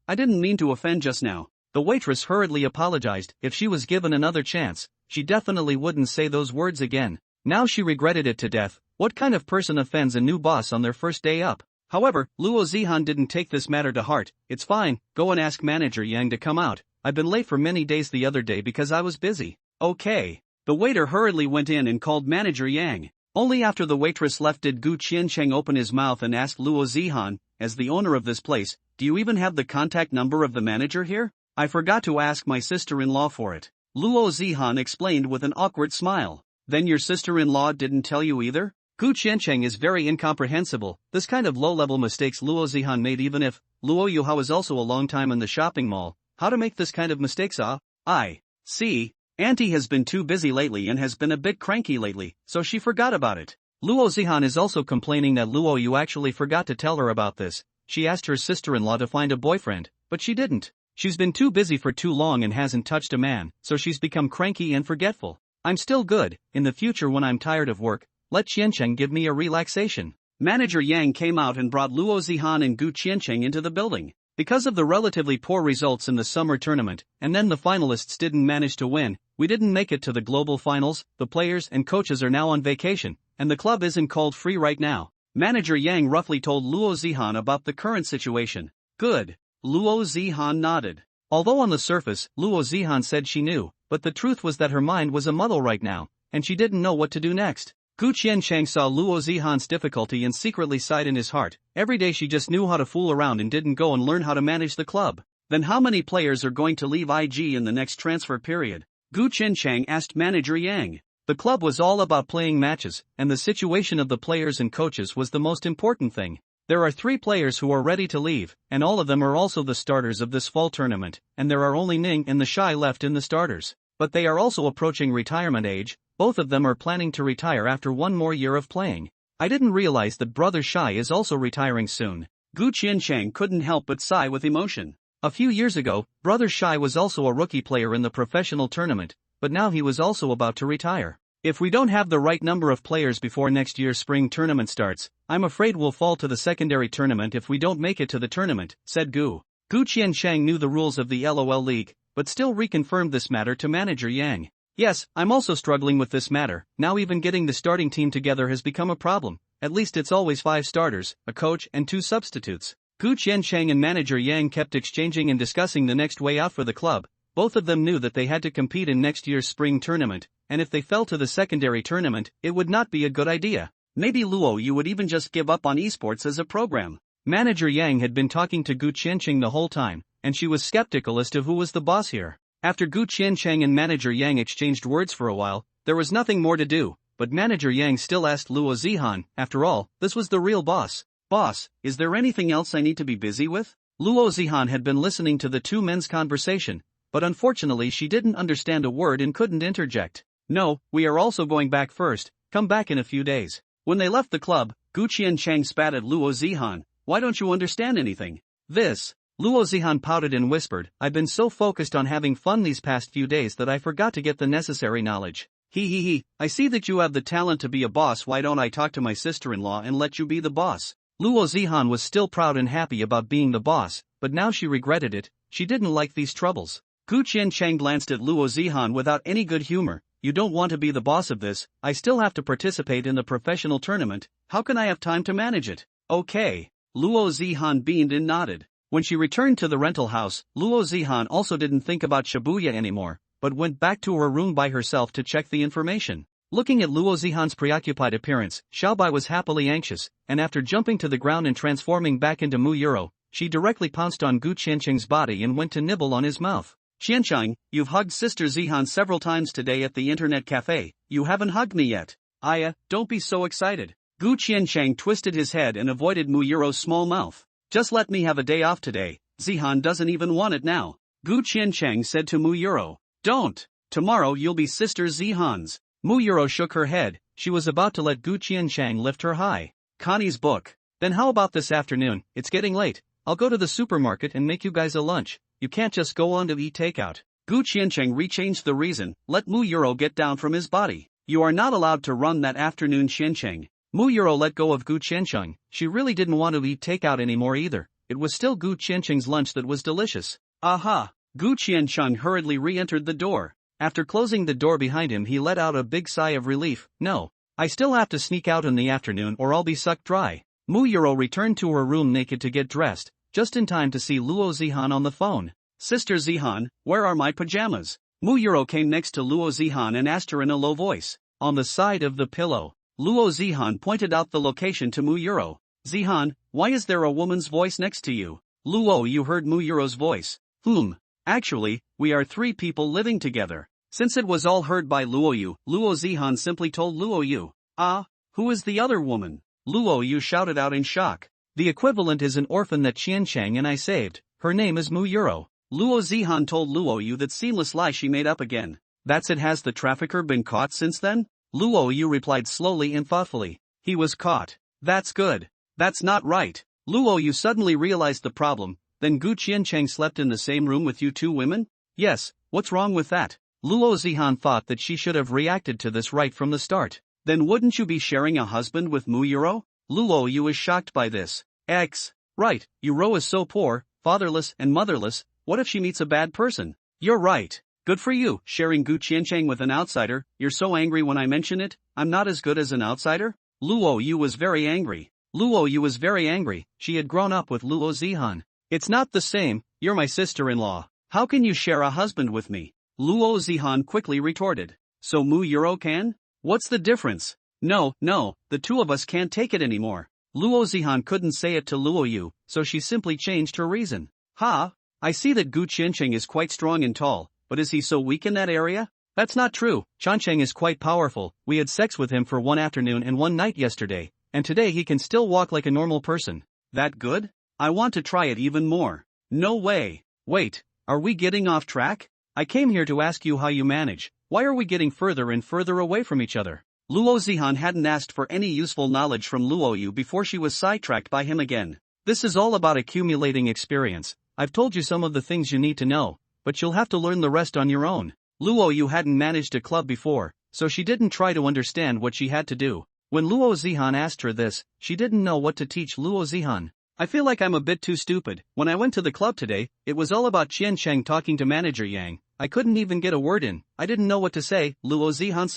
I didn't mean to offend just now. The waitress hurriedly apologized. If she was given another chance, she definitely wouldn't say those words again. Now she regretted it to death. What kind of person offends a new boss on their first day up? However, Luo Zihan didn't take this matter to heart. It's fine, go and ask Manager Yang to come out. I've been late for many days the other day because I was busy. Okay. The waiter hurriedly went in and called Manager Yang. Only after the waitress left did Gu Qiancheng open his mouth and ask Luo Zihan, as the owner of this place, do you even have the contact number of the manager here? I forgot to ask my sister-in-law for it. Luo Zihan explained with an awkward smile. Then your sister-in-law didn't tell you either? Gu Qiancheng is very incomprehensible. This kind of low-level mistakes Luo Zihan made even if Luo Yuhao is also a long time in the shopping mall. How to make this kind of mistakes I see. Auntie has been too busy lately and has been a bit cranky lately, so she forgot about it. Luo Zihan is also complaining that Luo Yu actually forgot to tell her about this. She asked her sister-in-law to find a boyfriend, but she didn't. She's been too busy for too long and hasn't touched a man, so she's become cranky and forgetful. I'm still good. In the future when I'm tired of work, let Qiancheng give me a relaxation. Manager Yang came out and brought Luo Zihan and Gu Qiancheng into the building. Because of the relatively poor results in the summer tournament, and then the finalists didn't manage to win, we didn't make it to the global finals. The players and coaches are now on vacation, and the club isn't called free right now. Manager Yang roughly told Luo Zihan about the current situation. Good. Luo Zihan nodded. Although on the surface, Luo Zihan said she knew, but the truth was that her mind was a muddle right now, and she didn't know what to do next. Gu Qiancheng saw Luo Zihan's difficulty and secretly sighed in his heart. Every day she just knew how to fool around and didn't go and learn how to manage the club. Then how many players are going to leave IG in the next transfer period? Gu Qiancheng asked Manager Yang. The club was all about playing matches, and the situation of the players and coaches was the most important thing. There are 3 players who are ready to leave, and all of them are also the starters of this fall tournament, and there are only Ning and the Shy left in the starters. But they are also approaching retirement age. Both of them are planning to retire after one more year of playing. I didn't realize that Brother Shy is also retiring soon. Gu Qiancheng couldn't help but sigh with emotion. A few years ago, Brother Shy was also a rookie player in the professional tournament, but now he was also about to retire. If we don't have the right number of players before next year's spring tournament starts, I'm afraid we'll fall to the secondary tournament if we don't make it to the tournament, said Gu. Gu Qiancheng knew the rules of the LOL League, but still reconfirmed this matter to Manager Yang. Yes, I'm also struggling with this matter. Now even getting the starting team together has become a problem. At least it's always 5 starters, a coach and 2 substitutes. Gu Qiancheng and Manager Yang kept exchanging and discussing the next way out for the club. Both of them knew that they had to compete in next year's spring tournament, and if they fell to the secondary tournament, it would not be a good idea. Maybe Luo Yu would even just give up on esports as a program. Manager Yang had been talking to Gu Qiancheng the whole time, and she was skeptical as to who was the boss here. After Gu Qiancheng and Manager Yang exchanged words for a while, there was nothing more to do, but Manager Yang still asked Luo Zihan, after all, this was the real boss. Boss, is there anything else I need to be busy with? Luo Zihan had been listening to the 2 men's conversation, but unfortunately she didn't understand a word and couldn't interject. No, we are also going back first, come back in a few days. When they left the club, Gu Qiancheng spat at Luo Zihan, why don't you understand anything? This. Luo Zihan pouted and whispered, I've been so focused on having fun these past few days that I forgot to get the necessary knowledge. I see that you have the talent to be a boss. Why don't I talk to my sister-in-law and let you be the boss? Luo Zihan was still proud and happy about being the boss, but now she regretted it. She didn't like these troubles. Gu Qiancheng glanced at Luo Zihan without any good humor. You don't want to be the boss of this, I still have to participate in the professional tournament, how can I have time to manage it? Okay. Luo Zihan beamed and nodded. When she returned to the rental house, Luo Zihan also didn't think about Shibuya anymore, but went back to her room by herself to check the information. Looking at Luo Zihan's preoccupied appearance, Xiaobai was happily anxious, and after jumping to the ground and transforming back into Mu Yuro, she directly pounced on Gu Qiancheng's body and went to nibble on his mouth. Qiancheng, you've hugged Sister Zihan several times today at the internet cafe, you haven't hugged me yet. Aya, don't be so excited. Gu Qiancheng twisted his head and avoided Mu Yuro's small mouth. Just let me have a day off today, Zihan doesn't even want it now. Gu Qiancheng said to Mu Yuro. Don't. Tomorrow you'll be Sister Zihan's. Mu Yuro shook her head, she was about to let Gu Qiancheng lift her high. Connie's book. Then how about this afternoon, it's getting late, I'll go to the supermarket and make you guys a lunch, you can't just go on to eat takeout. Gu Qiancheng rechanged the reason, let Mu Yuro get down from his body. You are not allowed to run that afternoon, Qiancheng. Mu Yuro let go of Gu Qiancheng, she really didn't want to eat takeout anymore either, it was still Gu Qiancheng's lunch that was delicious. Aha! Gu Qiancheng hurriedly re-entered the door. After closing the door behind him he let out a big sigh of relief. No. I still have to sneak out in the afternoon or I'll be sucked dry. Mu Yuro returned to her room naked to get dressed, just in time to see Luo Zihan on the phone. Sister Zihan, where are my pajamas? Mu Yuro came next to Luo Zihan and asked her in a low voice. On the side of the pillow. Luo Zihan pointed out the location to Mu Yuro. Zihan, why is there a woman's voice next to you? Luo, you heard Mu Yuro's voice. Actually, we are 3 people living together. Since it was all heard by Luo Yu, Luo Zihan simply told Luo Yu. Who is the other woman? Luo Yu shouted out in shock. The equivalent is an orphan that Qiancheng and I saved, her name is Mu Yuro. Luo Zihan told Luo Yu that seamless lie she made up again. That's it. Has the trafficker been caught since then? Luo Yu replied slowly and thoughtfully. He was caught. That's good. That's not right. Luo Yu suddenly realized the problem. Then Gu Qiancheng slept in the same room with you 2 women? Yes, what's wrong with that? Luo Zihan thought that she should have reacted to this right from the start. Then wouldn't you be sharing a husband with Mu Yuro? Luo Yu is shocked by this. Right, Yuro is so poor, fatherless and motherless, what if she meets a bad person? You're right. Good for you, sharing Gu Qiancheng with an outsider. You're so angry when I mention it, I'm not as good as an outsider? Luo Yu was very angry. She had grown up with Luo Zihan. It's not the same, you're my sister-in-law. How can you share a husband with me? Luo Zihan quickly retorted. So Mu Yuro can? What's the difference? No, the 2 of us can't take it anymore. Luo Zihan couldn't say it to Luo Yu, so she simply changed her reason. I see that Gu Qiancheng is quite strong and tall, but is he so weak in that area? That's not true, Qiancheng is quite powerful, we had sex with him for 1 afternoon and 1 night yesterday, and today he can still walk like a normal person. That good? I want to try it even more. No way. Wait, are we getting off track? I came here to ask you how you manage, why are we getting further and further away from each other? Luo Zihan hadn't asked for any useful knowledge from Luo Yu before she was sidetracked by him again. This is all about accumulating experience. I've told you some of the things you need to know, but you'll have to learn the rest on your own. Luo Yu hadn't managed a club before, so she didn't try to understand what she had to do. When Luo Zihan asked her this, she didn't know what to teach Luo Zihan. I feel like I'm a bit too stupid. When I went to the club today, it was all about Qiancheng talking to manager Yang. I couldn't even get a word in. I didn't know what to say. Luo Zihan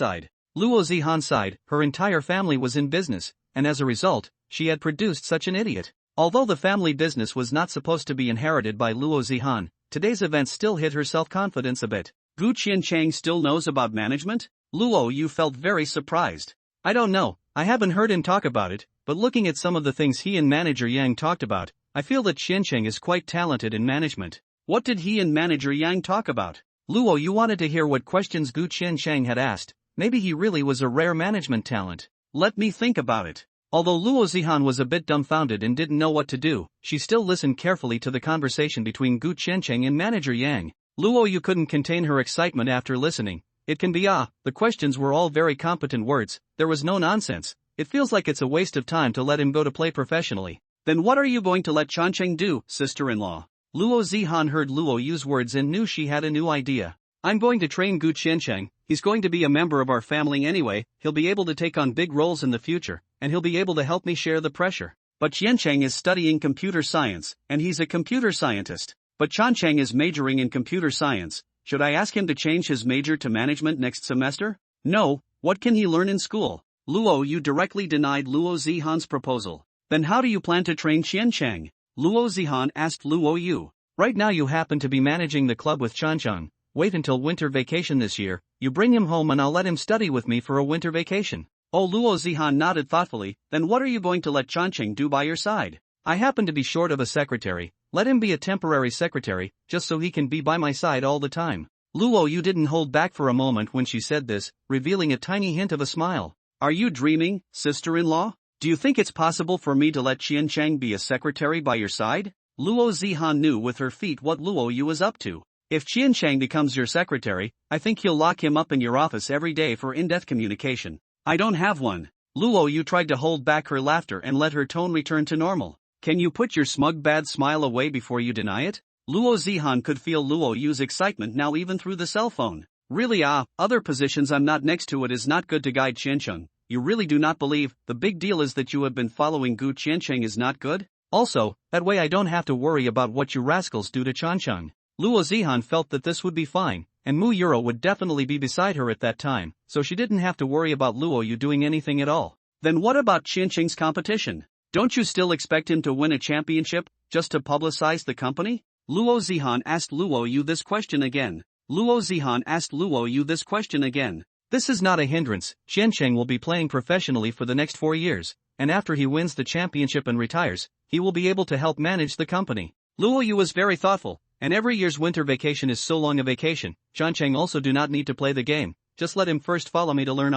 sighed. Her entire family was in business, and as a result, she had produced such an idiot. Although the family business was not supposed to be inherited by Luo Zihan, today's event still hit her self-confidence a bit. Gu Qiancheng still knows about management? Luo Yu felt very surprised. I don't know, I haven't heard him talk about it, but looking at some of the things he and manager Yang talked about, I feel that Qiancheng is quite talented in management. What did he and manager Yang talk about? Luo Yu wanted to hear what questions Gu Qiancheng had asked. Maybe he really was a rare management talent. Let me think about it. Although Luo Zihan was a bit dumbfounded and didn't know what to do, she still listened carefully to the conversation between Gu Qiancheng and manager Yang. Luo Yu couldn't contain her excitement after listening. It can be the questions were all very competent words, there was no nonsense. It feels like it's a waste of time to let him go to play professionally. Then what are you going to let Qiancheng do, sister-in-law? Luo Zihan heard Luo Yu's words and knew she had a new idea. I'm going to train Gu Qiancheng, he's going to be a member of our family anyway, he'll be able to take on big roles in the future, and he'll be able to help me share the pressure. But Qiancheng is studying computer science, and he's a computer scientist. But Chancheng is majoring in computer science. Should I ask him to change his major to management next semester? No, what can he learn in school? Luo Yu directly denied Luo Zihan's proposal. Then how do you plan to train Qiancheng? Luo Zihan asked Luo Yu. Right now you happen to be managing the club with Chancheng. Wait until winter vacation this year, you bring him home and I'll let him study with me for a winter vacation. Oh, Luo Zihan nodded thoughtfully. Then what are you going to let Chancheng do by your side? I happen to be short of a secretary. Let him be a temporary secretary, just so he can be by my side all the time. Luo Yu didn't hold back for a moment when she said this, revealing a tiny hint of a smile. Are you dreaming, sister-in-law? Do you think it's possible for me to let Qiancheng be a secretary by your side? Luo Zihan knew with her feet what Luo Yu was up to. If Qiancheng becomes your secretary, I think he'll lock him up in your office every day for in-depth communication. I don't have one. Luo Yu tried to hold back her laughter and let her tone return to normal. Can you put your smug bad smile away before you deny it? Luo Zihan could feel Luo Yu's excitement now even through the cell phone. Really other positions I'm not next to it is not good to guide Qiancheng. You really do not believe the big deal is that you have been following Gu Qiancheng is not good? Also, that way I don't have to worry about what you rascals do to Chancheng. Luo Zihan felt that this would be fine, and Mu Yuro would definitely be beside her at that time, so she didn't have to worry about Luo Yu doing anything at all. Then what about Qiancheng's competition? Don't you still expect him to win a championship, just to publicize the company? Luo Zihan asked Luo Yu this question again. Luo Zihan asked Luo Yu this question again. This is not a hindrance. Qiancheng will be playing professionally for the next 4 years, and after he wins the championship and retires, he will be able to help manage the company. Luo Yu was very thoughtful, and every year's winter vacation is so long a vacation. Qiancheng also do not need to play the game, just let him first follow me to learn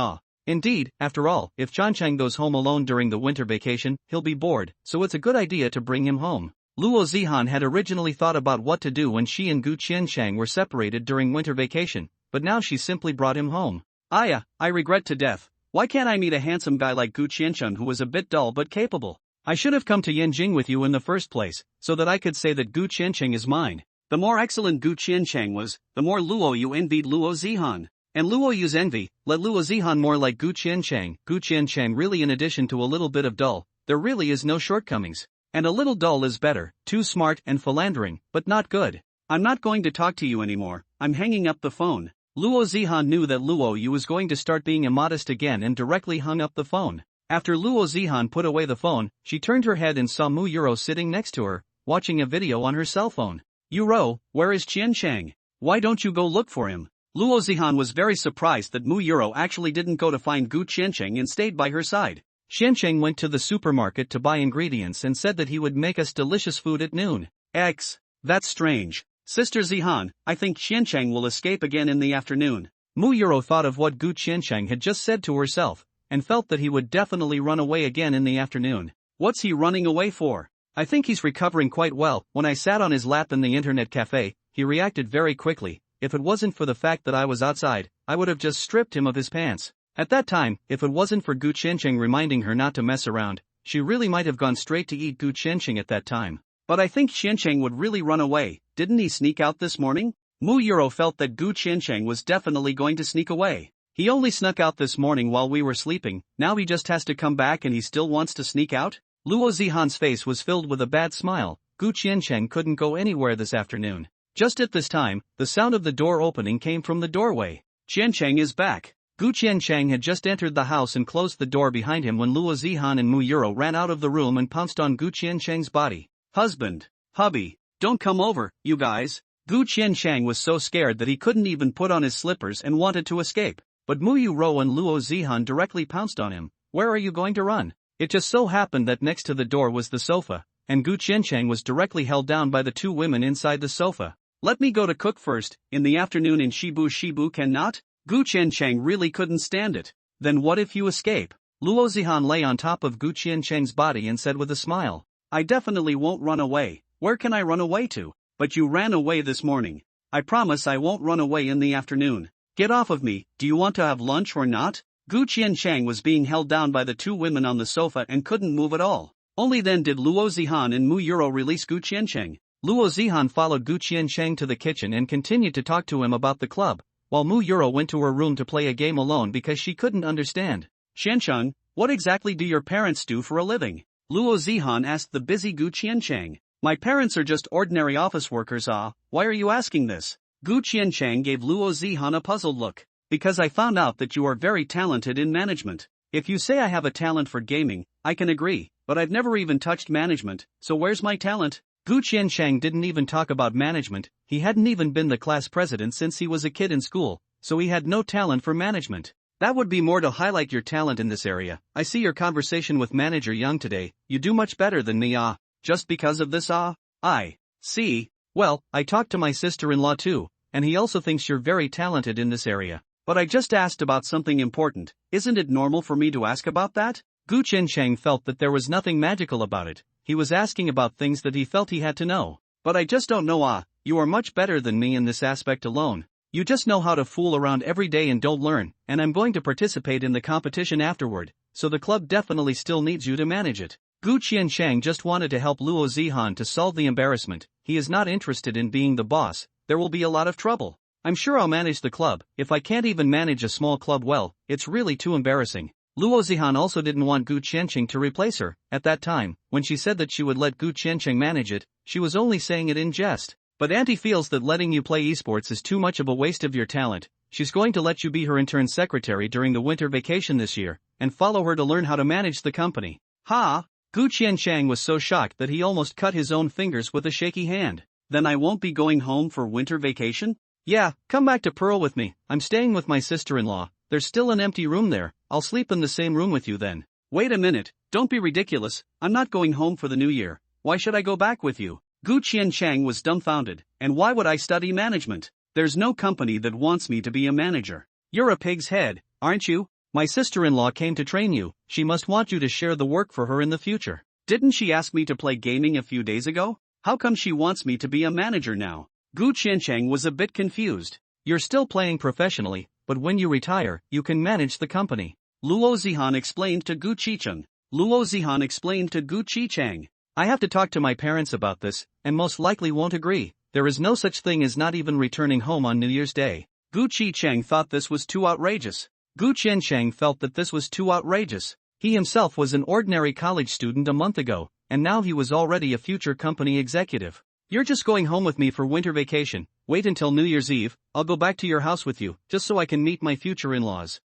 Indeed, after all, if Chancheng goes home alone during the winter vacation, he'll be bored, so it's a good idea to bring him home. Luo Zihan had originally thought about what to do when she and Gu Qiancheng were separated during winter vacation, but now she simply brought him home. I regret to death. Why can't I meet a handsome guy like Gu Qiancheng who is a bit dull but capable? I should have come to Yanjing with you in the first place, so that I could say that Gu Qiancheng is mine. The more excellent Gu Qiancheng was, the more Luo Yu envied Luo Zihan. And Luo Yu's envy led Luo Zihan more like Gu Qiancheng. Gu Qiancheng really, in addition to a little bit of dull, there really is no shortcomings. And a little dull is better, too smart and philandering, but not good. I'm not going to talk to you anymore, I'm hanging up the phone. Luo Zihan knew that Luo Yu was going to start being immodest again and directly hung up the phone. After Luo Zihan put away the phone, she turned her head and saw Mu Yuro sitting next to her, watching a video on her cell phone. Yuro, where is Qiancheng? Why don't you go look for him? Luo Zihan was very surprised that Mu Yuro actually didn't go to find Gu Qiancheng and stayed by her side. Qiancheng went to the supermarket to buy ingredients and said that he would make us delicious food at noon. That's strange. Sister Zihan, I think Qiancheng will escape again in the afternoon. Mu Yuro thought of what Gu Qiancheng had just said to herself, and felt that he would definitely run away again in the afternoon. What's he running away for? I think he's recovering quite well. When I sat on his lap in the internet cafe, he reacted very quickly. If it wasn't for the fact that I was outside, I would have just stripped him of his pants. At that time, if it wasn't for Gu Qiancheng reminding her not to mess around, she really might have gone straight to eat Gu Qiancheng at that time. But I think Qiancheng would really run away. Didn't he sneak out this morning? Mu Yuro felt that Gu Qiancheng was definitely going to sneak away. He only snuck out this morning while we were sleeping, now he just has to come back and he still wants to sneak out? Luo Zihan's face was filled with a bad smile. Gu Qiancheng couldn't go anywhere this afternoon. Just at this time, the sound of the door opening came from the doorway. Qiancheng is back. Gu Qiancheng had just entered the house and closed the door behind him when Luo Zihan and Mu Yuro ran out of the room and pounced on Gu Qiancheng's body. Husband, hubby, don't come over, you guys. Gu Qiancheng was so scared that he couldn't even put on his slippers and wanted to escape. But Mu Yuro and Luo Zihan directly pounced on him. Where are you going to run? It just so happened that next to the door was the sofa, and Gu Qiancheng was directly held down by the two women inside the sofa. Let me go to cook first, in the afternoon in Shibu cannot? Gu Qiancheng really couldn't stand it. Then what if you escape? Luo Zihan lay on top of Gu Qiancheng's body and said with a smile. I definitely won't run away. Where can I run away to? But you ran away this morning. I promise I won't run away in the afternoon. Get off of me, do you want to have lunch or not? Gu Qiancheng was being held down by the two women on the sofa and couldn't move at all. Only then did Luo Zihan and Mu Yuro release Gu Qiancheng. Luo Zihan followed Gu Qiancheng to the kitchen and continued to talk to him about the club, while Mu Yuro went to her room to play a game alone because she couldn't understand. Qiancheng, what exactly do your parents do for a living? Luo Zihan asked the busy Gu Qiancheng. My parents are just ordinary office workers. Why are you asking this? Gu Qiancheng gave Luo Zihan a puzzled look. Because I found out that you are very talented in management. If you say I have a talent for gaming, I can agree, but I've never even touched management, so where's my talent? Gu Qiancheng didn't even talk about management, he hadn't even been the class president since he was a kid in school, so he had no talent for management. That would be more to highlight your talent in this area. I see your conversation with Manager Young today, you do much better than me. Just because of this? I see. Well, I talked to my sister-in-law too, and he also thinks you're very talented in this area. But I just asked about something important, isn't it normal for me to ask about that? Gu Qiancheng felt that there was nothing magical about it, he was asking about things that he felt he had to know. But I just don't know. You are much better than me in this aspect alone. You just know how to fool around every day and don't learn, and I'm going to participate in the competition afterward, so the club definitely still needs you to manage it. Gu Qiancheng just wanted to help Luo Zihan to solve the embarrassment, he is not interested in being the boss, there will be a lot of trouble. I'm sure I'll manage the club, if I can't even manage a small club well, it's really too embarrassing. Luo Zihan also didn't want Gu Qiancheng to replace her. At that time, when she said that she would let Gu Qiancheng manage it, she was only saying it in jest. But Auntie feels that letting you play esports is too much of a waste of your talent. She's going to let you be her intern secretary during the winter vacation this year, and follow her to learn how to manage the company. Gu Qiancheng was so shocked that he almost cut his own fingers with a shaky hand. Then I won't be going home for winter vacation? Yeah, come back to Pearl with me, I'm staying with my sister-in-law, there's still an empty room there, I'll sleep in the same room with you then. Wait a minute, don't be ridiculous, I'm not going home for the new year, why should I go back with you? Gu Qiancheng was dumbfounded, and why would I study management? There's no company that wants me to be a manager. You're a pig's head, aren't you? My sister-in-law came to train you, she must want you to share the work for her in the future. Didn't she ask me to play gaming a few days ago? How come she wants me to be a manager now? Gu Qiancheng was a bit confused. You're still playing professionally, but when you retire, you can manage the company. Luo Zihan explained to Gu Qicheng. Luo Zihan explained to Gu Qicheng. I have to talk to my parents about this, and most likely won't agree. There is no such thing as not even returning home on New Year's Day. Gu Qicheng thought this was too outrageous. Gu Qiancheng felt that this was too outrageous. He himself was an ordinary college student a month ago, and now he was already a future company executive. You're just going home with me for winter vacation, wait until New Year's Eve, I'll go back to your house with you, just so I can meet my future in-laws.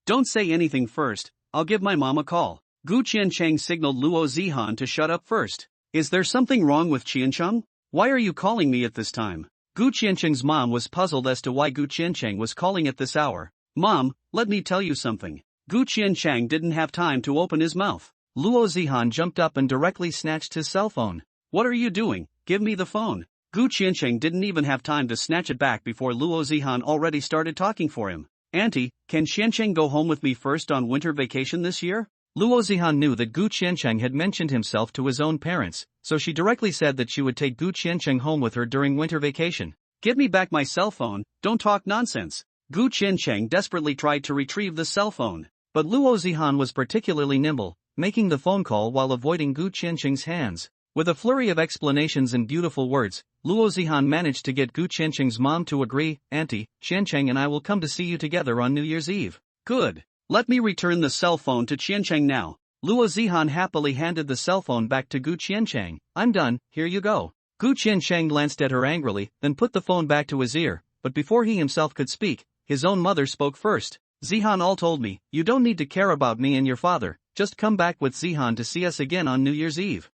Don't say anything first, I'll give my mom a call. Gu Qiancheng signaled Luo Zihan to shut up first. Is there something wrong with Qiancheng? Why are you calling me at this time? Gu Qiancheng's mom was puzzled as to why Gu Qiancheng was calling at this hour. Mom, let me tell you something. Gu Qiancheng didn't have time to open his mouth. Luo Zihan jumped up and directly snatched his cell phone. What are you doing? Give me the phone. Gu Qiancheng didn't even have time to snatch it back before Luo Zihan already started talking for him. Auntie, can Qiancheng go home with me first on winter vacation this year? Luo Zihan knew that Gu Qiancheng had mentioned himself to his own parents, so she directly said that she would take Gu Qiancheng home with her during winter vacation. Give me back my cell phone, don't talk nonsense. Gu Qiancheng desperately tried to retrieve the cell phone, but Luo Zihan was particularly nimble, making the phone call while avoiding Gu Qiancheng's hands. With a flurry of explanations and beautiful words, Luo Zihan managed to get Gu Qiancheng's mom to agree. Auntie, Qiancheng and I will come to see you together on New Year's Eve. Good. Let me return the cell phone to Qiancheng now. Luo Zihan happily handed the cell phone back to Gu Qiancheng. I'm done, here you go. Gu Qiancheng glanced at her angrily, then put the phone back to his ear, but before he himself could speak, his own mother spoke first. Zihan all told me, you don't need to care about me and your father, just come back with Zihan to see us again on New Year's Eve.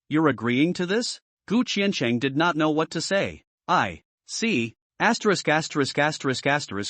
You're agreeing to this? Gu Qiancheng did not know what to say. I see. Asterisk.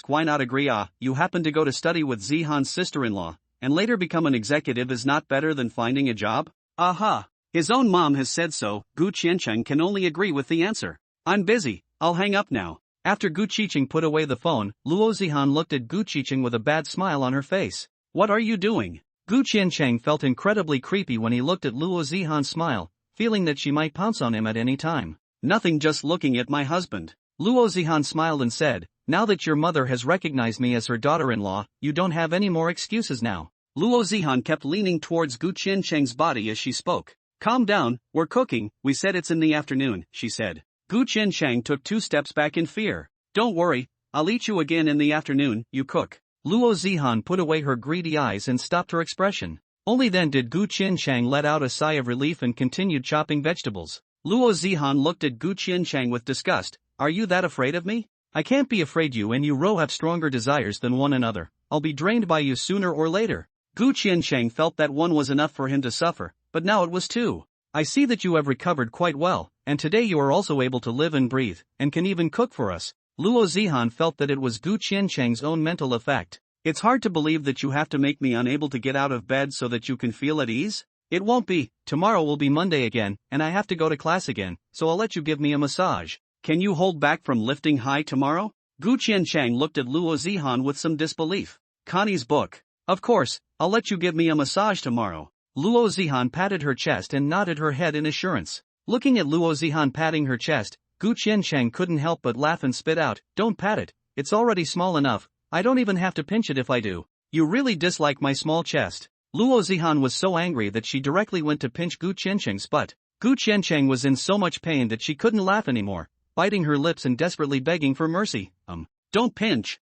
Why not agree? You happen to go to study with Zihan's sister-in-law, and later become an executive is not better than finding a job? Aha. His own mom has said so. Gu Qiancheng can only agree with the answer. I'm busy, I'll hang up now. After Gu Qicheng put away the phone, Luo Zihan looked at Gu Qicheng with a bad smile on her face. What are you doing? Gu Qiancheng felt incredibly creepy when he looked at Luo Zihan's smile, feeling that she might pounce on him at any time. Nothing, just looking at my husband. Luo Zihan smiled and said, now that your mother has recognized me as her daughter-in-law, you don't have any more excuses now. Luo Zihan kept leaning towards Gu Qiancheng's body as she spoke. Calm down, we're cooking, we said it's in the afternoon, she said. Gu Qiancheng took 2 steps back in fear. Don't worry, I'll eat you again in the afternoon, you cook. Luo Zihan put away her greedy eyes and stopped her expression. Only then did Gu Qianchang let out a sigh of relief and continued chopping vegetables. Luo Zihan looked at Gu Qianchang with disgust. Are you that afraid of me? I can't be afraid. You and Ro have stronger desires than one another. I'll be drained by you sooner or later. Gu Qianchang felt that one was enough for him to suffer, but now it was two. I see that you have recovered quite well, and today you are also able to live and breathe, and can even cook for us. Luo Zihan felt that it was Gu Qianchang's own mental effect. It's hard to believe that you have to make me unable to get out of bed so that you can feel at ease. It won't be. Tomorrow will be Monday again, and I have to go to class again, so I'll let you give me a massage. Can you hold back from lifting high tomorrow? Gu Qianchang looked at Luo Zihan with some disbelief. Connie's book. Of course, I'll let you give me a massage tomorrow. Luo Zihan patted her chest and nodded her head in assurance. Looking at Luo Zihan patting her chest, Gu Qianchang couldn't help but laugh and spit out, "Don't pat it, it's already small enough, I don't even have to pinch it if I do. You really dislike my small chest." Luo Zihan was so angry that she directly went to pinch Gu Qianchang's butt. Gu Qianchang was in so much pain that she couldn't laugh anymore, biting her lips and desperately begging for mercy. Don't pinch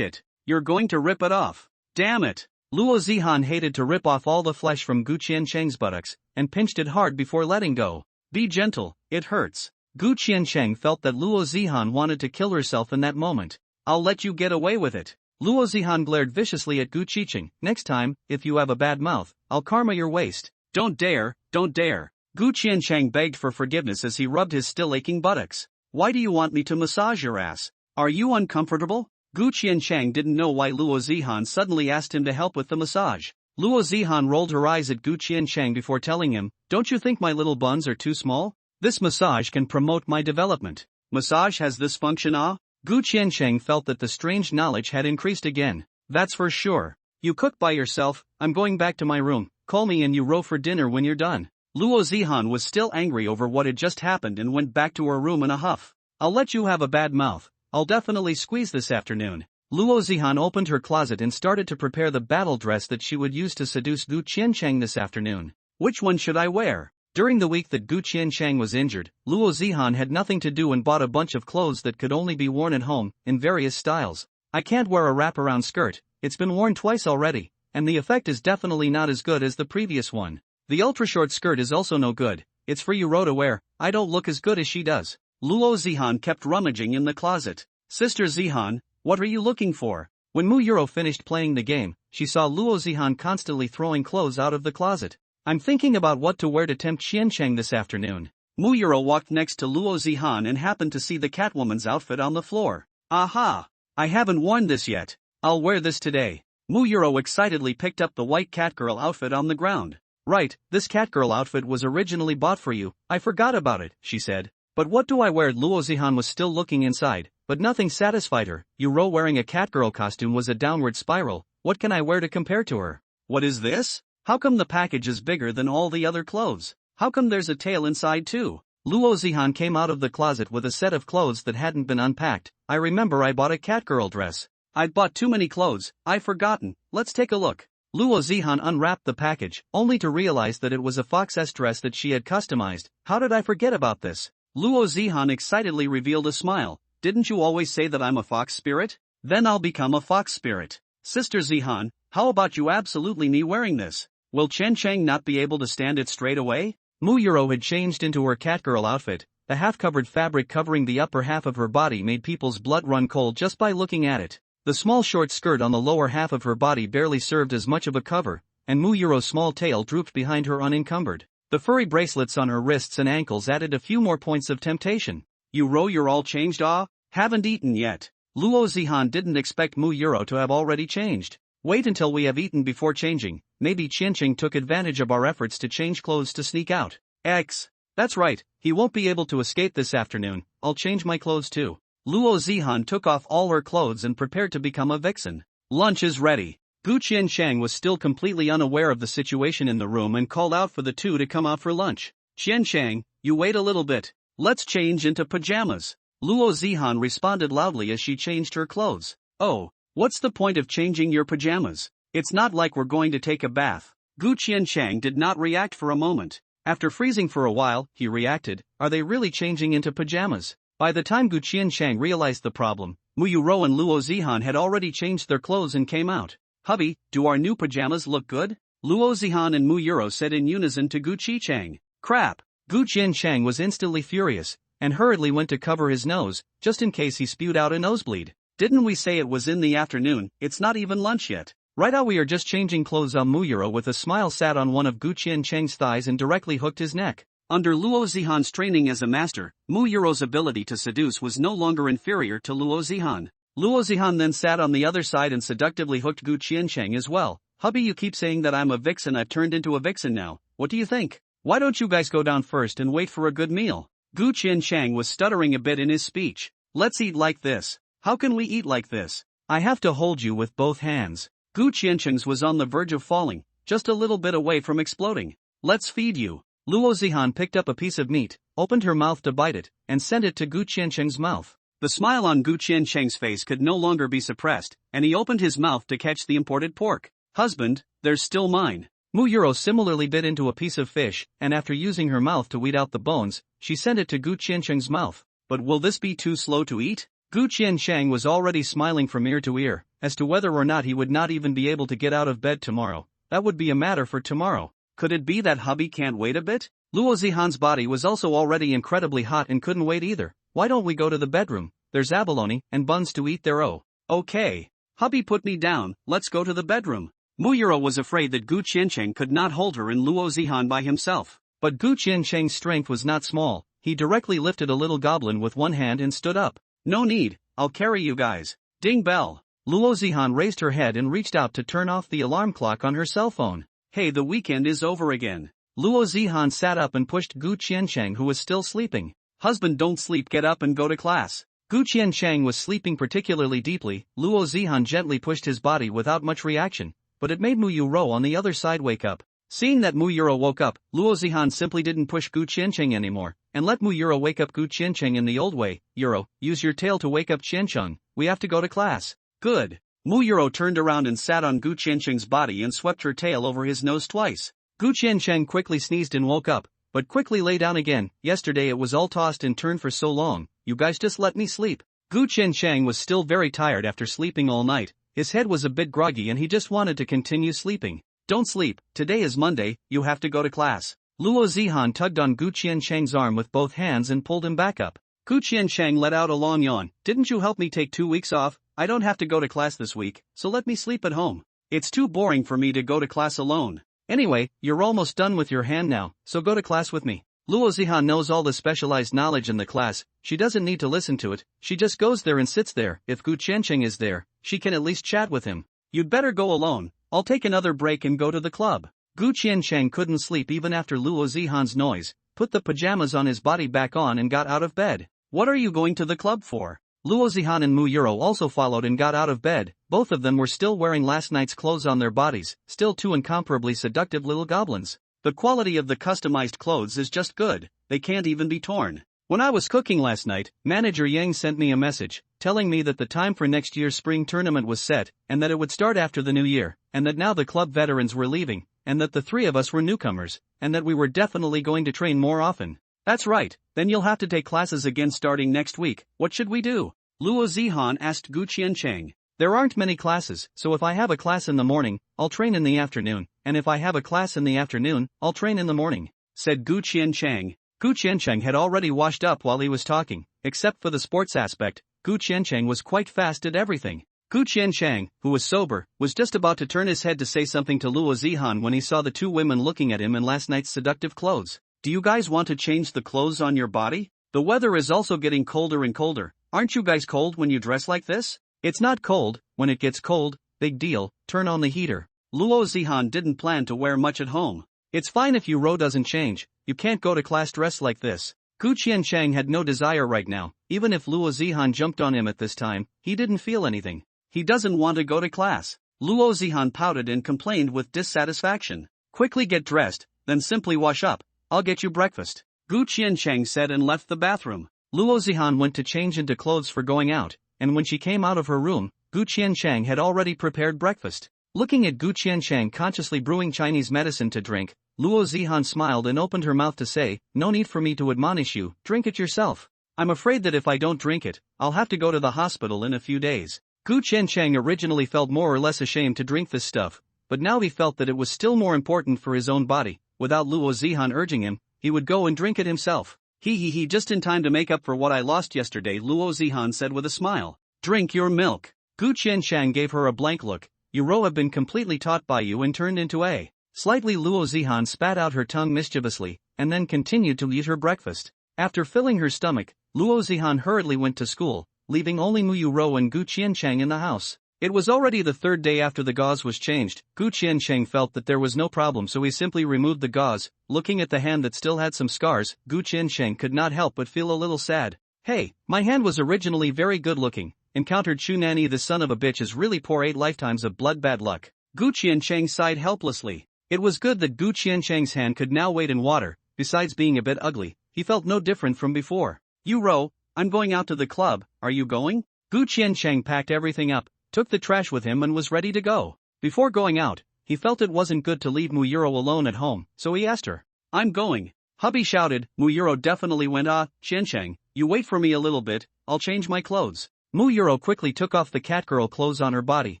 it, you're going to rip it off. Damn it. Luo Zihan hated to rip off all the flesh from Gu Qianchang's buttocks, and pinched it hard before letting go. Be gentle, it hurts. Gu Qianchang felt that Luo Zihan wanted to kill herself in that moment. I'll let you get away with it. Luo Zihan glared viciously at Gu Qianchang. Next time, if you have a bad mouth, I'll karma your waist. Don't dare. Gu Qianchang begged for forgiveness as he rubbed his still aching buttocks. Why do you want me to massage your ass? Are you uncomfortable? Gu Qianchang didn't know why Luo Zihan suddenly asked him to help with the massage. Luo Zihan rolled her eyes at Gu Qianchang before telling him, "Don't you think my little buns are too small? This massage can promote my development." Massage has this function, ah? Gu Qianchang felt that the strange knowledge had increased again. That's for sure. You cook by yourself, I'm going back to my room, call me and you row for dinner when you're done. Luo Zihan was still angry over what had just happened and went back to her room in a huff. I'll let you have a bad mouth. I'll definitely squeeze this afternoon. Luo Zihan opened her closet and started to prepare the battle dress that she would use to seduce Gu Qianchang this afternoon. Which one should I wear? During the week that Gu Qianchang was injured, Luo Zihan had nothing to do and bought a bunch of clothes that could only be worn at home, in various styles. I can't wear a wraparound skirt, it's been worn twice already, and the effect is definitely not as good as the previous one. The ultra-short skirt is also no good, it's for Ro to wear, I don't look as good as she does. Luo Zihan kept rummaging in the closet. Sister Zihan, what are you looking for? When Ro finished playing the game, she saw Luo Zihan constantly throwing clothes out of the closet. I'm thinking about what to wear to tempt Qianchang this afternoon. Ro walked next to Luo Zihan and happened to see the Catwoman's outfit on the floor. Aha! I haven't worn this yet. I'll wear this today. Ro excitedly picked up the white Catgirl outfit on the ground. Right, this Catgirl outfit was originally bought for you, I forgot about it, she said. But what do I wear? Luo Zihan was still looking inside, but nothing satisfied her. Ro wearing a Catgirl costume was a downward spiral. What can I wear to compare to her? What is this? How come the package is bigger than all the other clothes? How come there's a tail inside too? Luo Zihan came out of the closet with a set of clothes that hadn't been unpacked. I remember I bought a Catgirl dress. I'd bought too many clothes, I've forgotten. Let's take a look. Luo Zihan unwrapped the package, only to realize that it was a fox's dress that she had customized. How did I forget about this? Luo Zihan excitedly revealed a smile. Didn't you always say that I'm a fox spirit? Then I'll become a fox spirit. Sister Zihan, how about you absolutely me wearing this? Will Qianchang not be able to stand it straight away? Ro had changed into her Catgirl outfit. The half-covered fabric covering the upper half of her body made people's blood run cold just by looking at it. The small short skirt on the lower half of her body barely served as much of a cover, and Ro's small tail drooped behind her unencumbered. The furry bracelets on her wrists and ankles added a few more points of temptation. Ro, you're all changed, ah? Haven't eaten yet. Luo Zihan didn't expect Ro to have already changed. Wait until we have eaten before changing. Maybe Qianchang took advantage of our efforts to change clothes to sneak out. That's right, he won't be able to escape this afternoon. I'll change my clothes too. Luo Zihan took off all her clothes and prepared to become a vixen. Lunch is ready. Gu Qianchang was still completely unaware of the situation in the room and called out for the two to come out for lunch. Qianchang, you wait a little bit. Let's change into pajamas. Luo Zihan responded loudly as she changed her clothes. Oh, what's the point of changing your pajamas? It's not like we're going to take a bath. Gu Qianchang did not react for a moment. After freezing for a while, he reacted, are they really changing into pajamas? By the time Gu Qianchang realized the problem, Ro and Luo Zihan had already changed their clothes and came out. Hubby, do our new pajamas look good? Luo Zihan and Mu Yuro said in unison to Gu Qicheng. Crap! Gu Qiancheng was instantly furious, and hurriedly went to cover his nose, just in case he spewed out a nosebleed. Didn't we say it was in the afternoon? It's not even lunch yet. Right now we are just changing clothes. Mu Yuro with a smile sat on one of Gu Qiancheng's thighs and directly hooked his neck. Under Luo Zihan's training as a master, Mu Yuro's ability to seduce was no longer inferior to Luo Zihan. Luo Zihan then sat on the other side and seductively hooked Gu Qiancheng as well. Hubby, you keep saying that I'm a vixen. I've turned into a vixen now. What do you think? Why don't you guys go down first and wait for a good meal? Gu Qiancheng was stuttering a bit in his speech. Let's eat like this. How can we eat like this? I have to hold you with both hands. Gu Qiancheng's was on the verge of falling, just a little bit away from exploding. Let's feed you. Luo Zihan picked up a piece of meat, opened her mouth to bite it, and sent it to Gu Qiancheng's mouth. The smile on Gu Qiancheng's face could no longer be suppressed, and he opened his mouth to catch the imported pork. Husband, there's still mine. Mu Yuro similarly bit into a piece of fish, and after using her mouth to weed out the bones, she sent it to Gu Qiancheng's mouth. But will this be too slow to eat? Gu Qiancheng was already smiling from ear to ear, as to whether or not he would not even be able to get out of bed tomorrow. That would be a matter for tomorrow. Could it be that hubby can't wait a bit? Luo Zihan's body was also already incredibly hot and couldn't wait either. Why don't we go to the bedroom? There's abalone and buns to eat there. Oh. Okay. Hubby, put me down, let's go to the bedroom. Mu Yuro was afraid that Gu Qiancheng could not hold her and Luo Zihan by himself. But Gu Qiancheng's strength was not small. He directly lifted a little goblin with one hand and stood up. No need, I'll carry you guys. Ding bell. Luo Zihan raised her head and reached out to turn off the alarm clock on her cell phone. Hey, the weekend is over again. Luo Zihan sat up and pushed Gu Qiancheng, who was still sleeping. Husband, don't sleep, get up and go to class. Gu Qiancheng was sleeping particularly deeply. Luo Zihan gently pushed his body without much reaction, but it made Mu Yuro on the other side wake up. Seeing that Mu Yuro woke up, Luo Zihan simply didn't push Gu Qiancheng anymore, and let Mu Yuro wake up Gu Qiancheng in the old way. Yuro, use your tail to wake up Qiancheng, we have to go to class. Good. Mu Yuro turned around and sat on Gu Qiancheng's body and swept her tail over his nose twice. Gu Qiancheng quickly sneezed and woke up, but quickly lay down again. Yesterday it was all tossed and turned for so long, you guys just let me sleep. Gu Qiancheng was still very tired after sleeping all night. His head was a bit groggy and he just wanted to continue sleeping. Don't sleep, today is Monday, you have to go to class. Luo Zihan tugged on Gu Qiancheng's arm with both hands and pulled him back up. Gu Qiancheng let out a long yawn. Didn't you help me take 2 weeks off? I don't have to go to class this week, so let me sleep at home. It's too boring for me to go to class alone. Anyway, you're almost done with your hand now, so go to class with me. Luo Zihan knows all the specialized knowledge in the class. She doesn't need to listen to it, she just goes there and sits there. If Gu Qiancheng is there, she can at least chat with him. You'd better go alone, I'll take another break and go to the club. Gu Qiancheng couldn't sleep even after Luo Zihan's noise, put the pajamas on his body back on and got out of bed. What are you going to the club for? Luo Zihan and Mu Yuro also followed and got out of bed. Both of them were still wearing last night's clothes on their bodies, still two incomparably seductive little goblins. The quality of the customized clothes is just good, they can't even be torn. When I was cooking last night, manager Yang sent me a message, telling me that the time for next year's spring tournament was set, and that it would start after the new year, and that now the club veterans were leaving, and that the three of us were newcomers, and that we were definitely going to train more often. That's right, then you'll have to take classes again starting next week. What should we do? Luo Zihan asked Gu Qiancheng. There aren't many classes, so if I have a class in the morning, I'll train in the afternoon, and if I have a class in the afternoon, I'll train in the morning, said Gu Qiancheng. Gu Qiancheng had already washed up while he was talking. Except for the sports aspect, Gu Qiancheng was quite fast at everything. Gu Qiancheng, who was sober, was just about to turn his head to say something to Luo Zihan when he saw the two women looking at him in last night's seductive clothes. Do you guys want to change the clothes on your body? The weather is also getting colder and colder. Aren't you guys cold when you dress like this? It's not cold, when it gets cold, big deal, turn on the heater. Luo Zihan didn't plan to wear much at home. It's fine if Yuro doesn't change, you can't go to class dressed like this. Gu Qiancheng had no desire right now, even if Luo Zihan jumped on him at this time, he didn't feel anything. He doesn't want to go to class. Luo Zihan pouted and complained with dissatisfaction. Quickly get dressed, then simply wash up, I'll get you breakfast. Gu Qiancheng said and left the bathroom. Luo Zihan went to change into clothes for going out, and when she came out of her room, Gu Qiancheng had already prepared breakfast. Looking at Gu Qiancheng consciously brewing Chinese medicine to drink, Luo Zihan smiled and opened her mouth to say, no need for me to admonish you, drink it yourself. I'm afraid that if I don't drink it, I'll have to go to the hospital in a few days. Gu Qiancheng originally felt more or less ashamed to drink this stuff, but now he felt that it was still more important for his own body. Without Luo Zihan urging him, he would go and drink it himself. He, just in time to make up for what I lost yesterday, Luo Zihan said with a smile. Drink your milk. Gu Qiansheng gave her a blank look. You have been completely taught by you and turned into a. Slightly Luo Zihan spat out her tongue mischievously, and then continued to eat her breakfast. After filling her stomach, Luo Zihan hurriedly went to school, leaving only Mu Yuro and Gu Qiansheng in the house. It was already the third day after the gauze was changed. Gu Qiansheng felt that there was no problem, so he simply removed the gauze. Looking at the hand that still had some scars, Gu Qiansheng could not help but feel a little sad. Hey, my hand was originally very good looking. Encountered Chu Nanny, the son of a bitch is really poor, 8 lifetimes of blood bad luck. Gu Qiansheng sighed helplessly. It was good that Gu Qiansheng's hand could now wade in water. Besides being a bit ugly, he felt no different from before. Yuro, I'm going out to the club, are you going? Gu Qiansheng packed everything up, took the trash with him and was ready to go. Before going out, he felt it wasn't good to leave Mu Yuro alone at home, so he asked her. I'm going. Hubby shouted. Mu Yuro definitely went. Qiansheng, you wait for me a little bit, I'll change my clothes. Mu Yuro quickly took off the catgirl clothes on her body,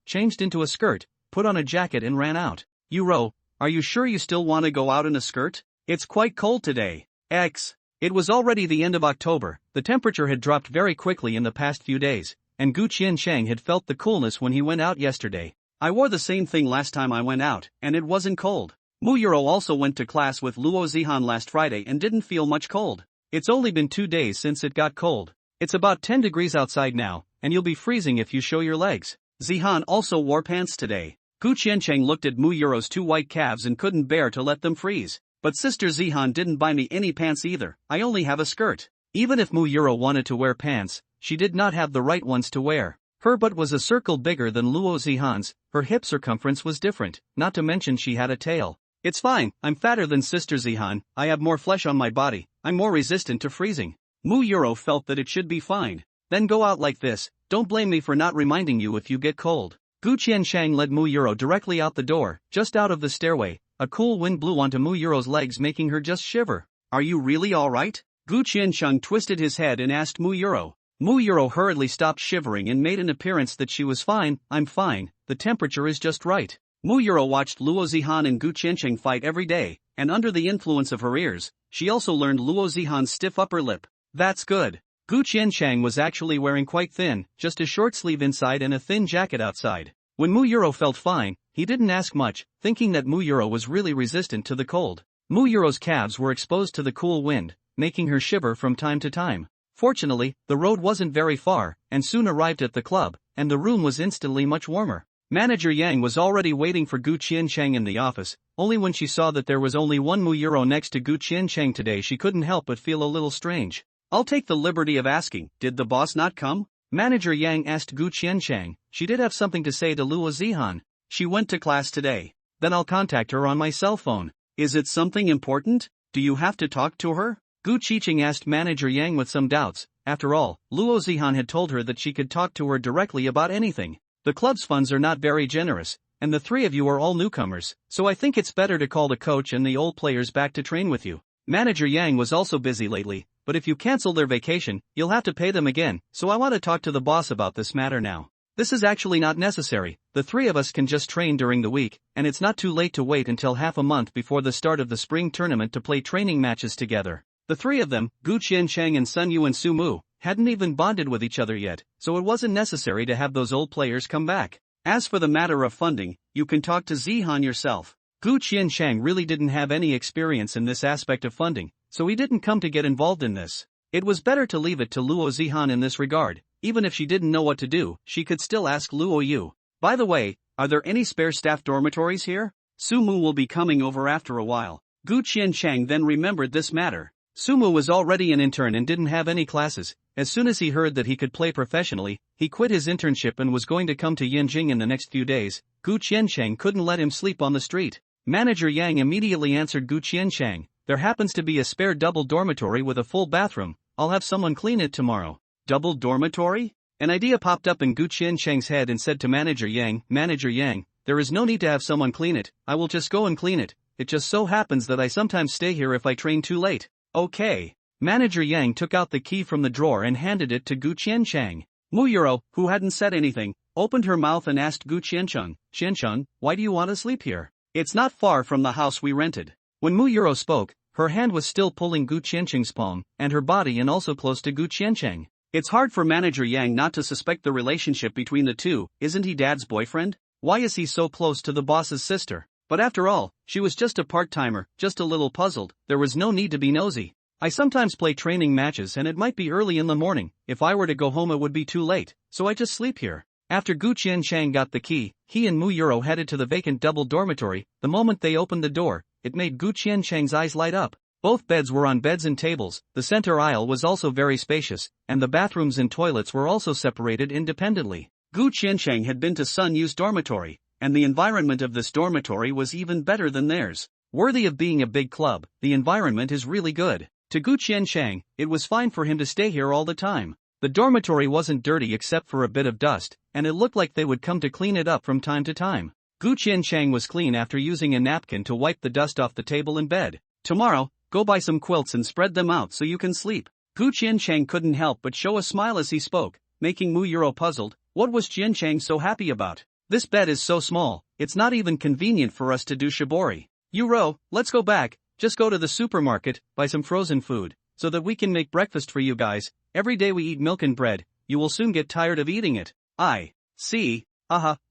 changed into a skirt, put on a jacket and ran out. Yuro, are you sure you still want to go out in a skirt? It's quite cold today. It was already the end of October, the temperature had dropped very quickly in the past few days, and Gu Qiansheng had felt the coolness when he went out yesterday. I wore the same thing last time I went out, and it wasn't cold. Mu Yuro also went to class with Luo Zihan last Friday and didn't feel much cold. It's only been 2 days since it got cold. It's about 10 degrees outside now, and you'll be freezing if you show your legs. Zihan also wore pants today. Gu Qiansheng looked at Mu Yuro's 2 white calves and couldn't bear to let them freeze. But Sister Zihan didn't buy me any pants either, I only have a skirt. Even if Mu Yuro wanted to wear pants, she did not have the right ones to wear. Her butt was a circle bigger than Luo Zihan's, her hip circumference was different, not to mention she had a tail. It's fine, I'm fatter than Sister Zihan, I have more flesh on my body, I'm more resistant to freezing. Mu Yuro felt that it should be fine. Then go out like this, don't blame me for not reminding you if you get cold. Gu Qiansheng led Mu Yuro directly out the door, just out of the stairway. A cool wind blew onto Mu Yuro's legs, making her just shiver. Are you really alright? Gu Qiansheng twisted his head and asked Mu Yuro. Mu Yuro hurriedly stopped shivering and made an appearance that she was fine. I'm fine, the temperature is just right. Mu Yuro watched Luo Zihan and Gu Qiansheng fight every day, and under the influence of her ears, she also learned Luo Zihan's stiff upper lip. That's good. Gu Qiansheng was actually wearing quite thin, just a short sleeve inside and a thin jacket outside. When Mu Yuro felt fine, he didn't ask much, thinking that Mu Yuro was really resistant to the cold. Mu Yuro's calves were exposed to the cool wind, making her shiver from time to time. Fortunately, the road wasn't very far, and soon arrived at the club, and the room was instantly much warmer. Manager Yang was already waiting for Gu Qiansheng in the office. Only when she saw that there was only one Mu Yuro next to Gu Qiansheng today she couldn't help but feel a little strange. I'll take the liberty of asking, did the boss not come? Manager Yang asked Gu Qiansheng. She did have something to say to Luo Zihan. She went to class today. Then I'll contact her on my cell phone. Is it something important? Do you have to talk to her? Gu Qiansheng asked Manager Yang with some doubts. After all, Luo Zihan had told her that she could talk to her directly about anything. The club's funds are not very generous, and the 3 of you are all newcomers, so I think it's better to call the coach and the old players back to train with you. Manager Yang was also busy lately, but if you cancel their vacation, you'll have to pay them again, so I want to talk to the boss about this matter now. This is actually not necessary, the 3 of us can just train during the week, and it's not too late to wait until half a month before the start of the spring tournament to play training matches together. The 3 of them, Gu Qiansheng and Sun Yu and Su Mu, hadn't even bonded with each other yet, so it wasn't necessary to have those old players come back. As for the matter of funding, you can talk to Zihan yourself. Gu Qiansheng really didn't have any experience in this aspect of funding, so he didn't come to get involved in this. It was better to leave it to Luo Zihan in this regard. Even if she didn't know what to do, she could still ask Luo Yu. By the way, are there any spare staff dormitories here? Su Mu will be coming over after a while. Gu Qiansheng then remembered this matter. Su Mu was already an intern and didn't have any classes. As soon as he heard that he could play professionally, he quit his internship and was going to come to Yanjing in the next few days. Gu Qiansheng couldn't let him sleep on the street. Manager Yang immediately answered Gu Qiansheng. There happens to be a spare double dormitory with a full bathroom. I'll have someone clean it tomorrow. Double dormitory? An idea popped up in Gu Qiansheng's head and said to Manager Yang, Manager Yang, there is no need to have someone clean it, I will just go and clean it. It just so happens that I sometimes stay here if I train too late. Okay. Manager Yang took out the key from the drawer and handed it to Gu Qiansheng. Mu Yuro, who hadn't said anything, opened her mouth and asked Gu Qiancheng, Qiancheng, why do you want to sleep here? It's not far from the house we rented. When Mu Yuro spoke, her hand was still pulling Gu Qiancheng's palm, and her body and also close to Gu Qiancheng. It's hard for manager Yang not to suspect the relationship between the two. Isn't he dad's boyfriend? Why is he so close to the boss's sister? But after all, she was just a part-timer, just a little puzzled. There was no need to be nosy. I sometimes play training matches and it might be early in the morning. If I were to go home it would be too late, so I just sleep here. After Gu Qiancheng got the key, he and Mu Yuro headed to the vacant double dormitory. The moment they opened the door, it made Gu Qiancheng's eyes light up. Both beds were on beds and tables, the center aisle was also very spacious, and the bathrooms and toilets were also separated independently. Gu Qiancheng had been to Sun Yu's dormitory, and the environment of this dormitory was even better than theirs. Worthy of being a big club, the environment is really good. To Gu Qiancheng, it was fine for him to stay here all the time. The dormitory wasn't dirty except for a bit of dust, and it looked like they would come to clean it up from time to time. Gu Qiancheng was clean after using a napkin to wipe the dust off the table and bed. Tomorrow, go buy some quilts and spread them out so you can sleep. Gu Qiancheng couldn't help but show a smile as he spoke, making Mu Yuro puzzled. What was Qiancheng so happy about? This bed is so small, it's not even convenient for us to do shibori. Yuro, let's go back, just go to the supermarket, buy some frozen food, so that we can make breakfast for you guys. Every day we eat milk and bread, you will soon get tired of eating it. I see.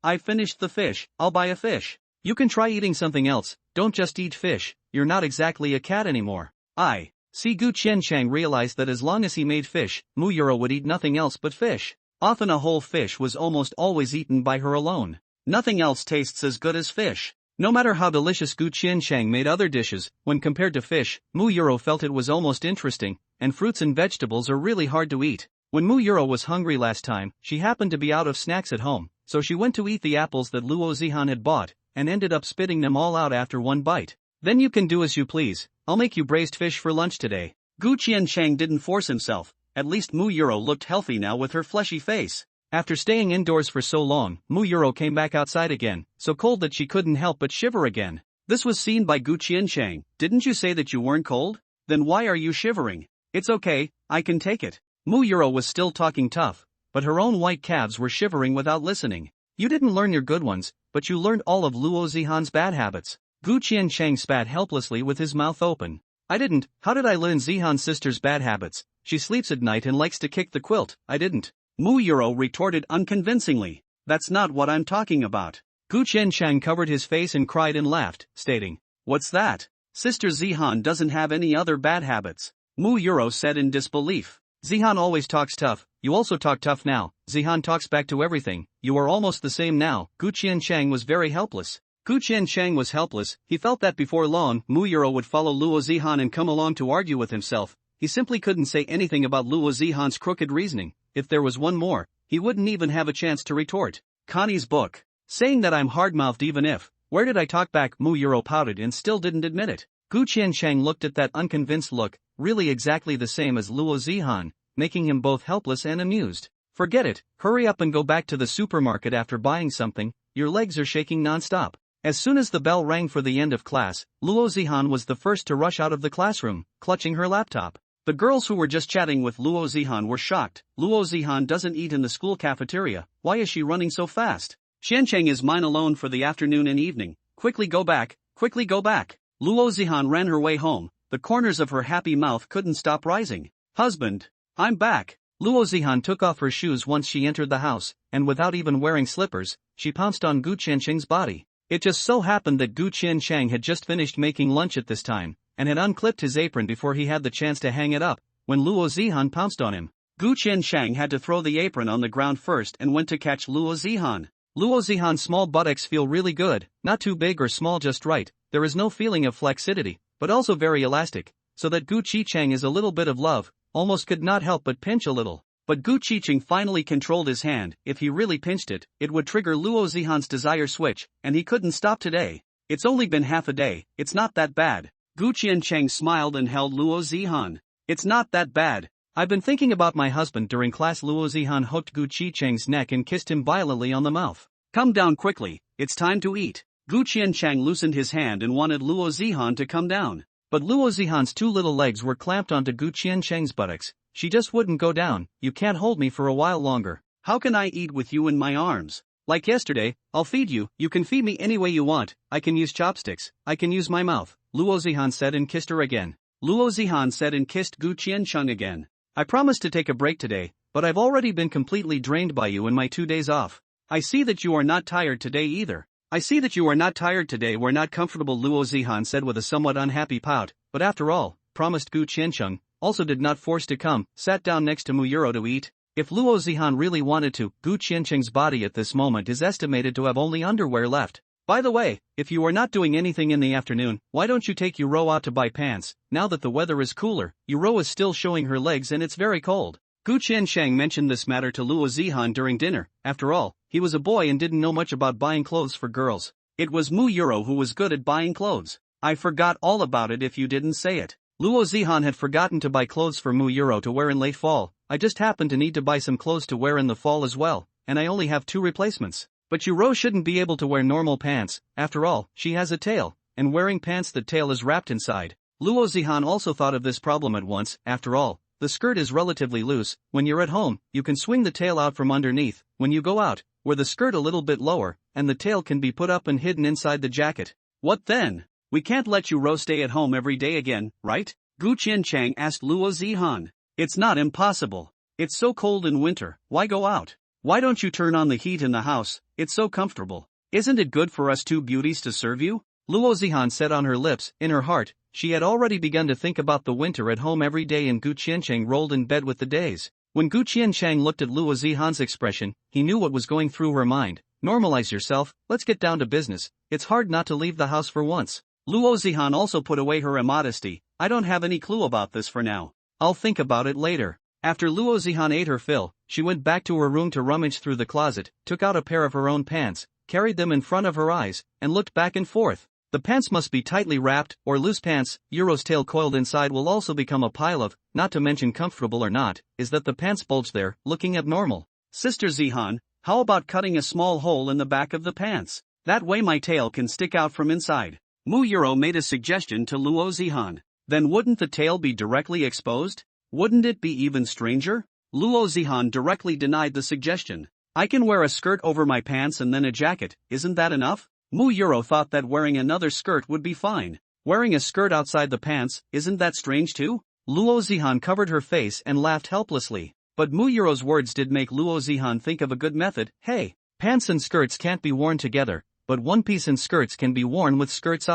I finished the fish, I'll buy a fish. You can try eating something else, don't just eat fish, you're not exactly a cat anymore. I see. Gu Qiancheng realized that as long as he made fish, Mu Yuro would eat nothing else but fish. Often a whole fish was almost always eaten by her alone. Nothing else tastes as good as fish. No matter how delicious Gu Qiancheng made other dishes, when compared to fish, Mu Yuro felt it was almost interesting, and fruits and vegetables are really hard to eat. When Mu Yuro was hungry last time, she happened to be out of snacks at home, so she went to eat the apples that Luo Zihan had bought, and ended up spitting them all out after one bite. Then you can do as you please, I'll make you braised fish for lunch today. Gu Qiancheng didn't force himself. At least Mu Yuro looked healthy now with her fleshy face. After staying indoors for so long, Mu Yuro came back outside again, so cold that she couldn't help but shiver again. This was seen by Gu Qiancheng. Didn't you say that you weren't cold? Then why are you shivering? It's okay, I can take it. Mu Yuro was still talking tough, but her own white calves were shivering without listening. You didn't learn your good ones, but you learned all of Luo Zihan's bad habits. Gu Qiancheng spat helplessly with his mouth open. I didn't. How did I learn Zihan's sister's bad habits? She sleeps at night and likes to kick the quilt. I didn't. Mu Yuro retorted unconvincingly. That's not what I'm talking about. Gu Qiancheng covered his face and cried and laughed, stating, what's that? Sister Zihan doesn't have any other bad habits. Mu Yuro said in disbelief. Zihan always talks tough, you also talk tough now. Zihan talks back to everything, you are almost the same now. Gu Qiancheng was very helpless. Gu Qiancheng was helpless. He felt that before long, Mu Yuro would follow Luo Zihan and come along to argue with himself. He simply couldn't say anything about Luo Zihan's crooked reasoning. If there was one more, he wouldn't even have a chance to retort. Connie's book. Saying that I'm hard-mouthed even if. Where did I talk back? Mu Yuro pouted and still didn't admit it. Gu Qiancheng looked at that unconvinced look, really exactly the same as Luo Zihan, making him both helpless and amused. Forget it, hurry up and go back to the supermarket after buying something, your legs are shaking non-stop. As soon as the bell rang for the end of class, Luo Zihan was the first to rush out of the classroom, clutching her laptop. The girls who were just chatting with Luo Zihan were shocked. Luo Zihan doesn't eat in the school cafeteria, why is she running so fast? Qiancheng is mine alone for the afternoon and evening, quickly go back, quickly go back. Luo Zihan ran her way home, the corners of her happy mouth couldn't stop rising. Husband, I'm back. Luo Zihan took off her shoes once she entered the house, and without even wearing slippers, she pounced on Gu Qiancheng's body. It just so happened that Gu Qiancheng had just finished making lunch at this time, and had unclipped his apron before he had the chance to hang it up, when Luo Zihan pounced on him. Gu Qiancheng had to throw the apron on the ground first and went to catch Luo Zihan. Luo Zihan's small buttocks feel really good, not too big or small, just right. There is no feeling of flexidity, but also very elastic, so that Gu Qiancheng is a little bit of love, almost could not help but pinch a little. But Gu Qiancheng finally controlled his hand. If he really pinched it, it would trigger Luo Zihan's desire switch, and he couldn't stop today. It's only been half a day, it's not that bad. Gu Qiancheng smiled and held Luo Zihan. It's not that bad. I've been thinking about my husband during class. Luo Zihan hooked Gu Qiancheng's neck and kissed him violently on the mouth. Come down quickly, it's time to eat. Gu Qiancheng loosened his hand and wanted Luo Zihan to come down. But Luo Zihan's two little legs were clamped onto Gu Qiancheng's buttocks. She just wouldn't go down. You can't hold me for a while longer. How can I eat with you in my arms? Like yesterday, I'll feed you, you can feed me any way you want, I can use chopsticks, I can use my mouth, Luo Zihan said and kissed her again. Luo Zihan said and kissed Gu Qiancheng again. I promised to take a break today, but I've already been completely drained by you in my 2 days off. I see that you are not tired today either. I see that you are not tired today, we're not comfortable, Luo Zihan said with a somewhat unhappy pout, but after all, promised Gu Qiancheng, also did not force to come, sat down next to Mu Yuro to eat. If Luo Zihan really wanted to, Gu Qiancheng's body at this moment is estimated to have only underwear left. By the way, if you are not doing anything in the afternoon, why don't you take Yuro out to buy pants? Now that the weather is cooler, Yuro is still showing her legs and it's very cold. Gu Qiancheng mentioned this matter to Luo Zihan during dinner. After all, he was a boy and didn't know much about buying clothes for girls. It was Mu Yuro who was good at buying clothes. I forgot all about it if you didn't say it. Luo Zihan had forgotten to buy clothes for Mu Yuro to wear in late fall. I just happened to need to buy some clothes to wear in the fall as well, and I only have 2 replacements. But Yuro shouldn't be able to wear normal pants, after all, she has a tail, and wearing pants the tail is wrapped inside. Luo Zihan also thought of this problem at once. After all, the skirt is relatively loose. When you're at home, you can swing the tail out from underneath. When you go out, wear the skirt a little bit lower, and the tail can be put up and hidden inside the jacket. What then? We can't let Yuro stay at home every day again, right? Gu Qiancheng asked Luo Zihan. It's not impossible. It's so cold in winter, why go out? Why don't you turn on the heat in the house? It's so comfortable. Isn't it good for us 2 beauties to serve you? Luo Zihan said on her lips. In her heart, she had already begun to think about the winter at home every day, and Gu Qiancheng rolled in bed with the days. When Gu Qiancheng looked at Luo Zihan's expression, he knew what was going through her mind. Normalize yourself, let's get down to business. It's hard not to leave the house for once. Luo Zihan also put away her immodesty. I don't have any clue about this for now. I'll think about it later. After Luo Zihan ate her fill, she went back to her room to rummage through the closet, took out a pair of her own pants, carried them in front of her eyes, and looked back and forth. The pants must be tightly wrapped, or loose pants. Yuro's tail coiled inside will also become a pile of, not to mention comfortable or not, is that the pants bulge there, looking abnormal. Sister Zihan, how about cutting a small hole in the back of the pants? That way my tail can stick out from inside. Mu Yuro made a suggestion to Luo Zihan. Then wouldn't the tail be directly exposed? Wouldn't it be even stranger? Luo Zihan directly denied the suggestion. I can wear a skirt over my pants and then a jacket, isn't that enough? Mu Yuro thought that wearing another skirt would be fine. Wearing a skirt outside the pants, isn't that strange too? Luo Zihan covered her face and laughed helplessly. But Mu Yuro's words did make Luo Zihan think of a good method. Hey, pants and skirts can't be worn together, but one piece in skirts can be worn with skirts.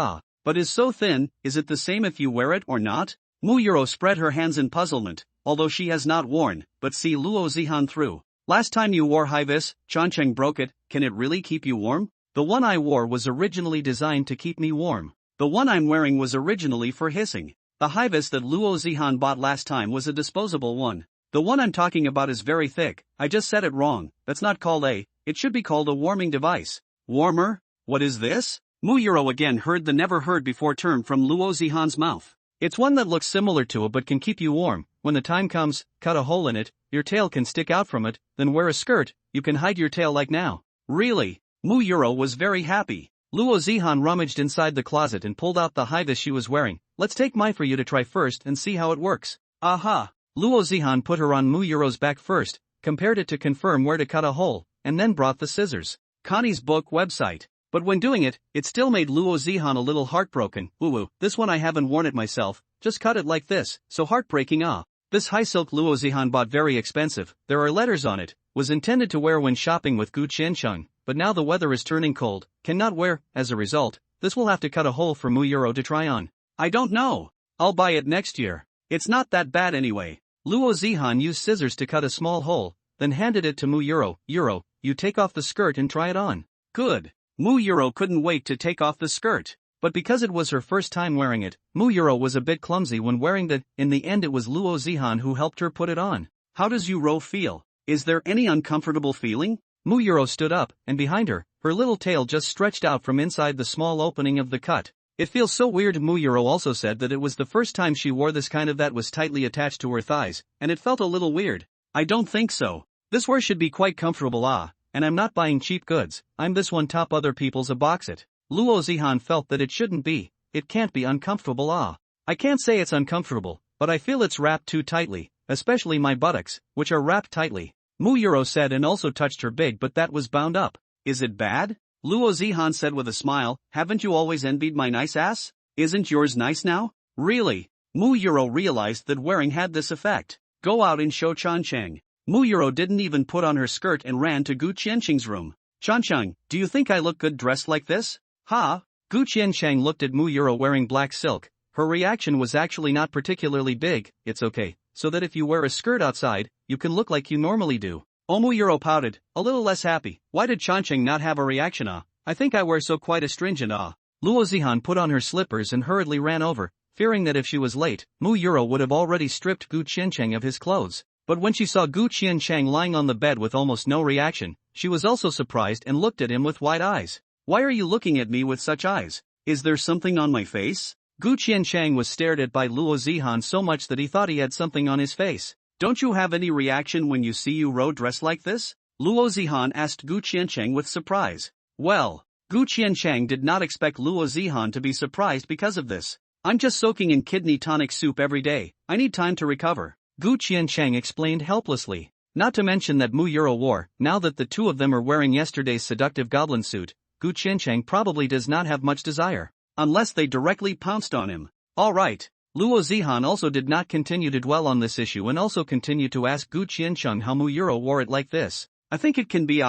But is so thin, is it the same if you wear it or not? Mu Yuro spread her hands in puzzlement, although she has not worn, but see Luo Zihan through. Last time you wore high-vis, Qiancheng broke it, can it really keep you warm? The one I wore was originally designed to keep me warm. The one I'm wearing was originally for hissing. The high-vis that Luo Zihan bought last time was a disposable one. The one I'm talking about is very thick. I just said it wrong. That's not called it should be called a warming device. Warmer? What is this? Mu Yuro again heard the never-heard-before term from Luo Zihan's mouth. It's one that looks similar to it but can keep you warm. When the time comes, cut a hole in it, your tail can stick out from it, then wear a skirt, you can hide your tail like now. Really? Mu Yuro was very happy. Luo Zihan rummaged inside the closet and pulled out the high-vis she was wearing. Let's take mine for you to try first and see how it works. Aha! Luo Zihan put her on Mu Yuro's back first, compared it to confirm where to cut a hole, and then brought the scissors. Connie's book website. But when doing it, it still made Luo Zihan a little heartbroken. Woo-woo, this one I haven't worn it myself, just cut it like this, so heartbreaking. This high silk Luo Zihan bought very expensive, there are letters on it, was intended to wear when shopping with Gu Qiancheng, but now the weather is turning cold, cannot wear. As a result, this will have to cut a hole for Mu Yuro to try on. I don't know. I'll buy it next year. It's not that bad anyway. Luo Zihan used scissors to cut a small hole, then handed it to Mu Yuro. Yuro, you take off the skirt and try it on. Good. Mu Yuro couldn't wait to take off the skirt. But because it was her first time wearing it, Mu Yuro was a bit clumsy when wearing it. In the end it was Luo Zihan who helped her put it on. How does Yuro feel? Is there any uncomfortable feeling? Mu Yuro stood up, and behind her, her little tail just stretched out from inside the small opening of the cut. It feels so weird. Mu Yuro also said that it was the first time she wore this kind of that was tightly attached to her thighs, and it felt a little weird. I don't think so. This wear should be quite comfortable. And I'm not buying cheap goods, I'm this one top other people's a box it. Luo Zihan felt that it shouldn't be, it can't be uncomfortable. I can't say it's uncomfortable, but I feel it's wrapped too tightly, especially my buttocks, which are wrapped tightly. Muyuro said and also touched her big butt that was bound up. Is it bad? Luo Zihan said with a smile, haven't you always envied my nice ass? Isn't yours nice now? Really? Muyuro realized that wearing had this effect. Go out and show Chancheng. Muyuro didn't even put on her skirt and ran to Gu Qiancheng's room. Chancheng, do you think I look good dressed like this? Ha! Gu Qiancheng looked at Muyuro wearing black silk. Her reaction was actually not particularly big. It's okay, so that if you wear a skirt outside, you can look like you normally do. Muyuro pouted, a little less happy. Why did Chancheng not have a reaction? I think I wear so quite astringent. Luo Zihan put on her slippers and hurriedly ran over, fearing that if she was late, Muyuro would have already stripped Gu Qiancheng of his clothes. But when she saw Gu Qiancheng lying on the bed with almost no reaction, she was also surprised and looked at him with wide eyes. Why are you looking at me with such eyes? Is there something on my face? Gu Qiancheng was stared at by Luo Zihan so much that he thought he had something on his face. Don't you have any reaction when you see Uro dressed like this? Luo Zihan asked Gu Qiancheng with surprise. Well, Gu Qiancheng did not expect Luo Zihan to be surprised because of this. I'm just soaking in kidney tonic soup every day, I need time to recover. Gu Qiancheng explained helplessly. Not to mention that Muyuro wore, now that the two of them are wearing yesterday's seductive goblin suit, Gu Qiancheng probably does not have much desire. Unless they directly pounced on him. Alright. Luo Zihan also did not continue to dwell on this issue and also continued to ask Gu Qiancheng how Muyuro wore it like this. I think it can be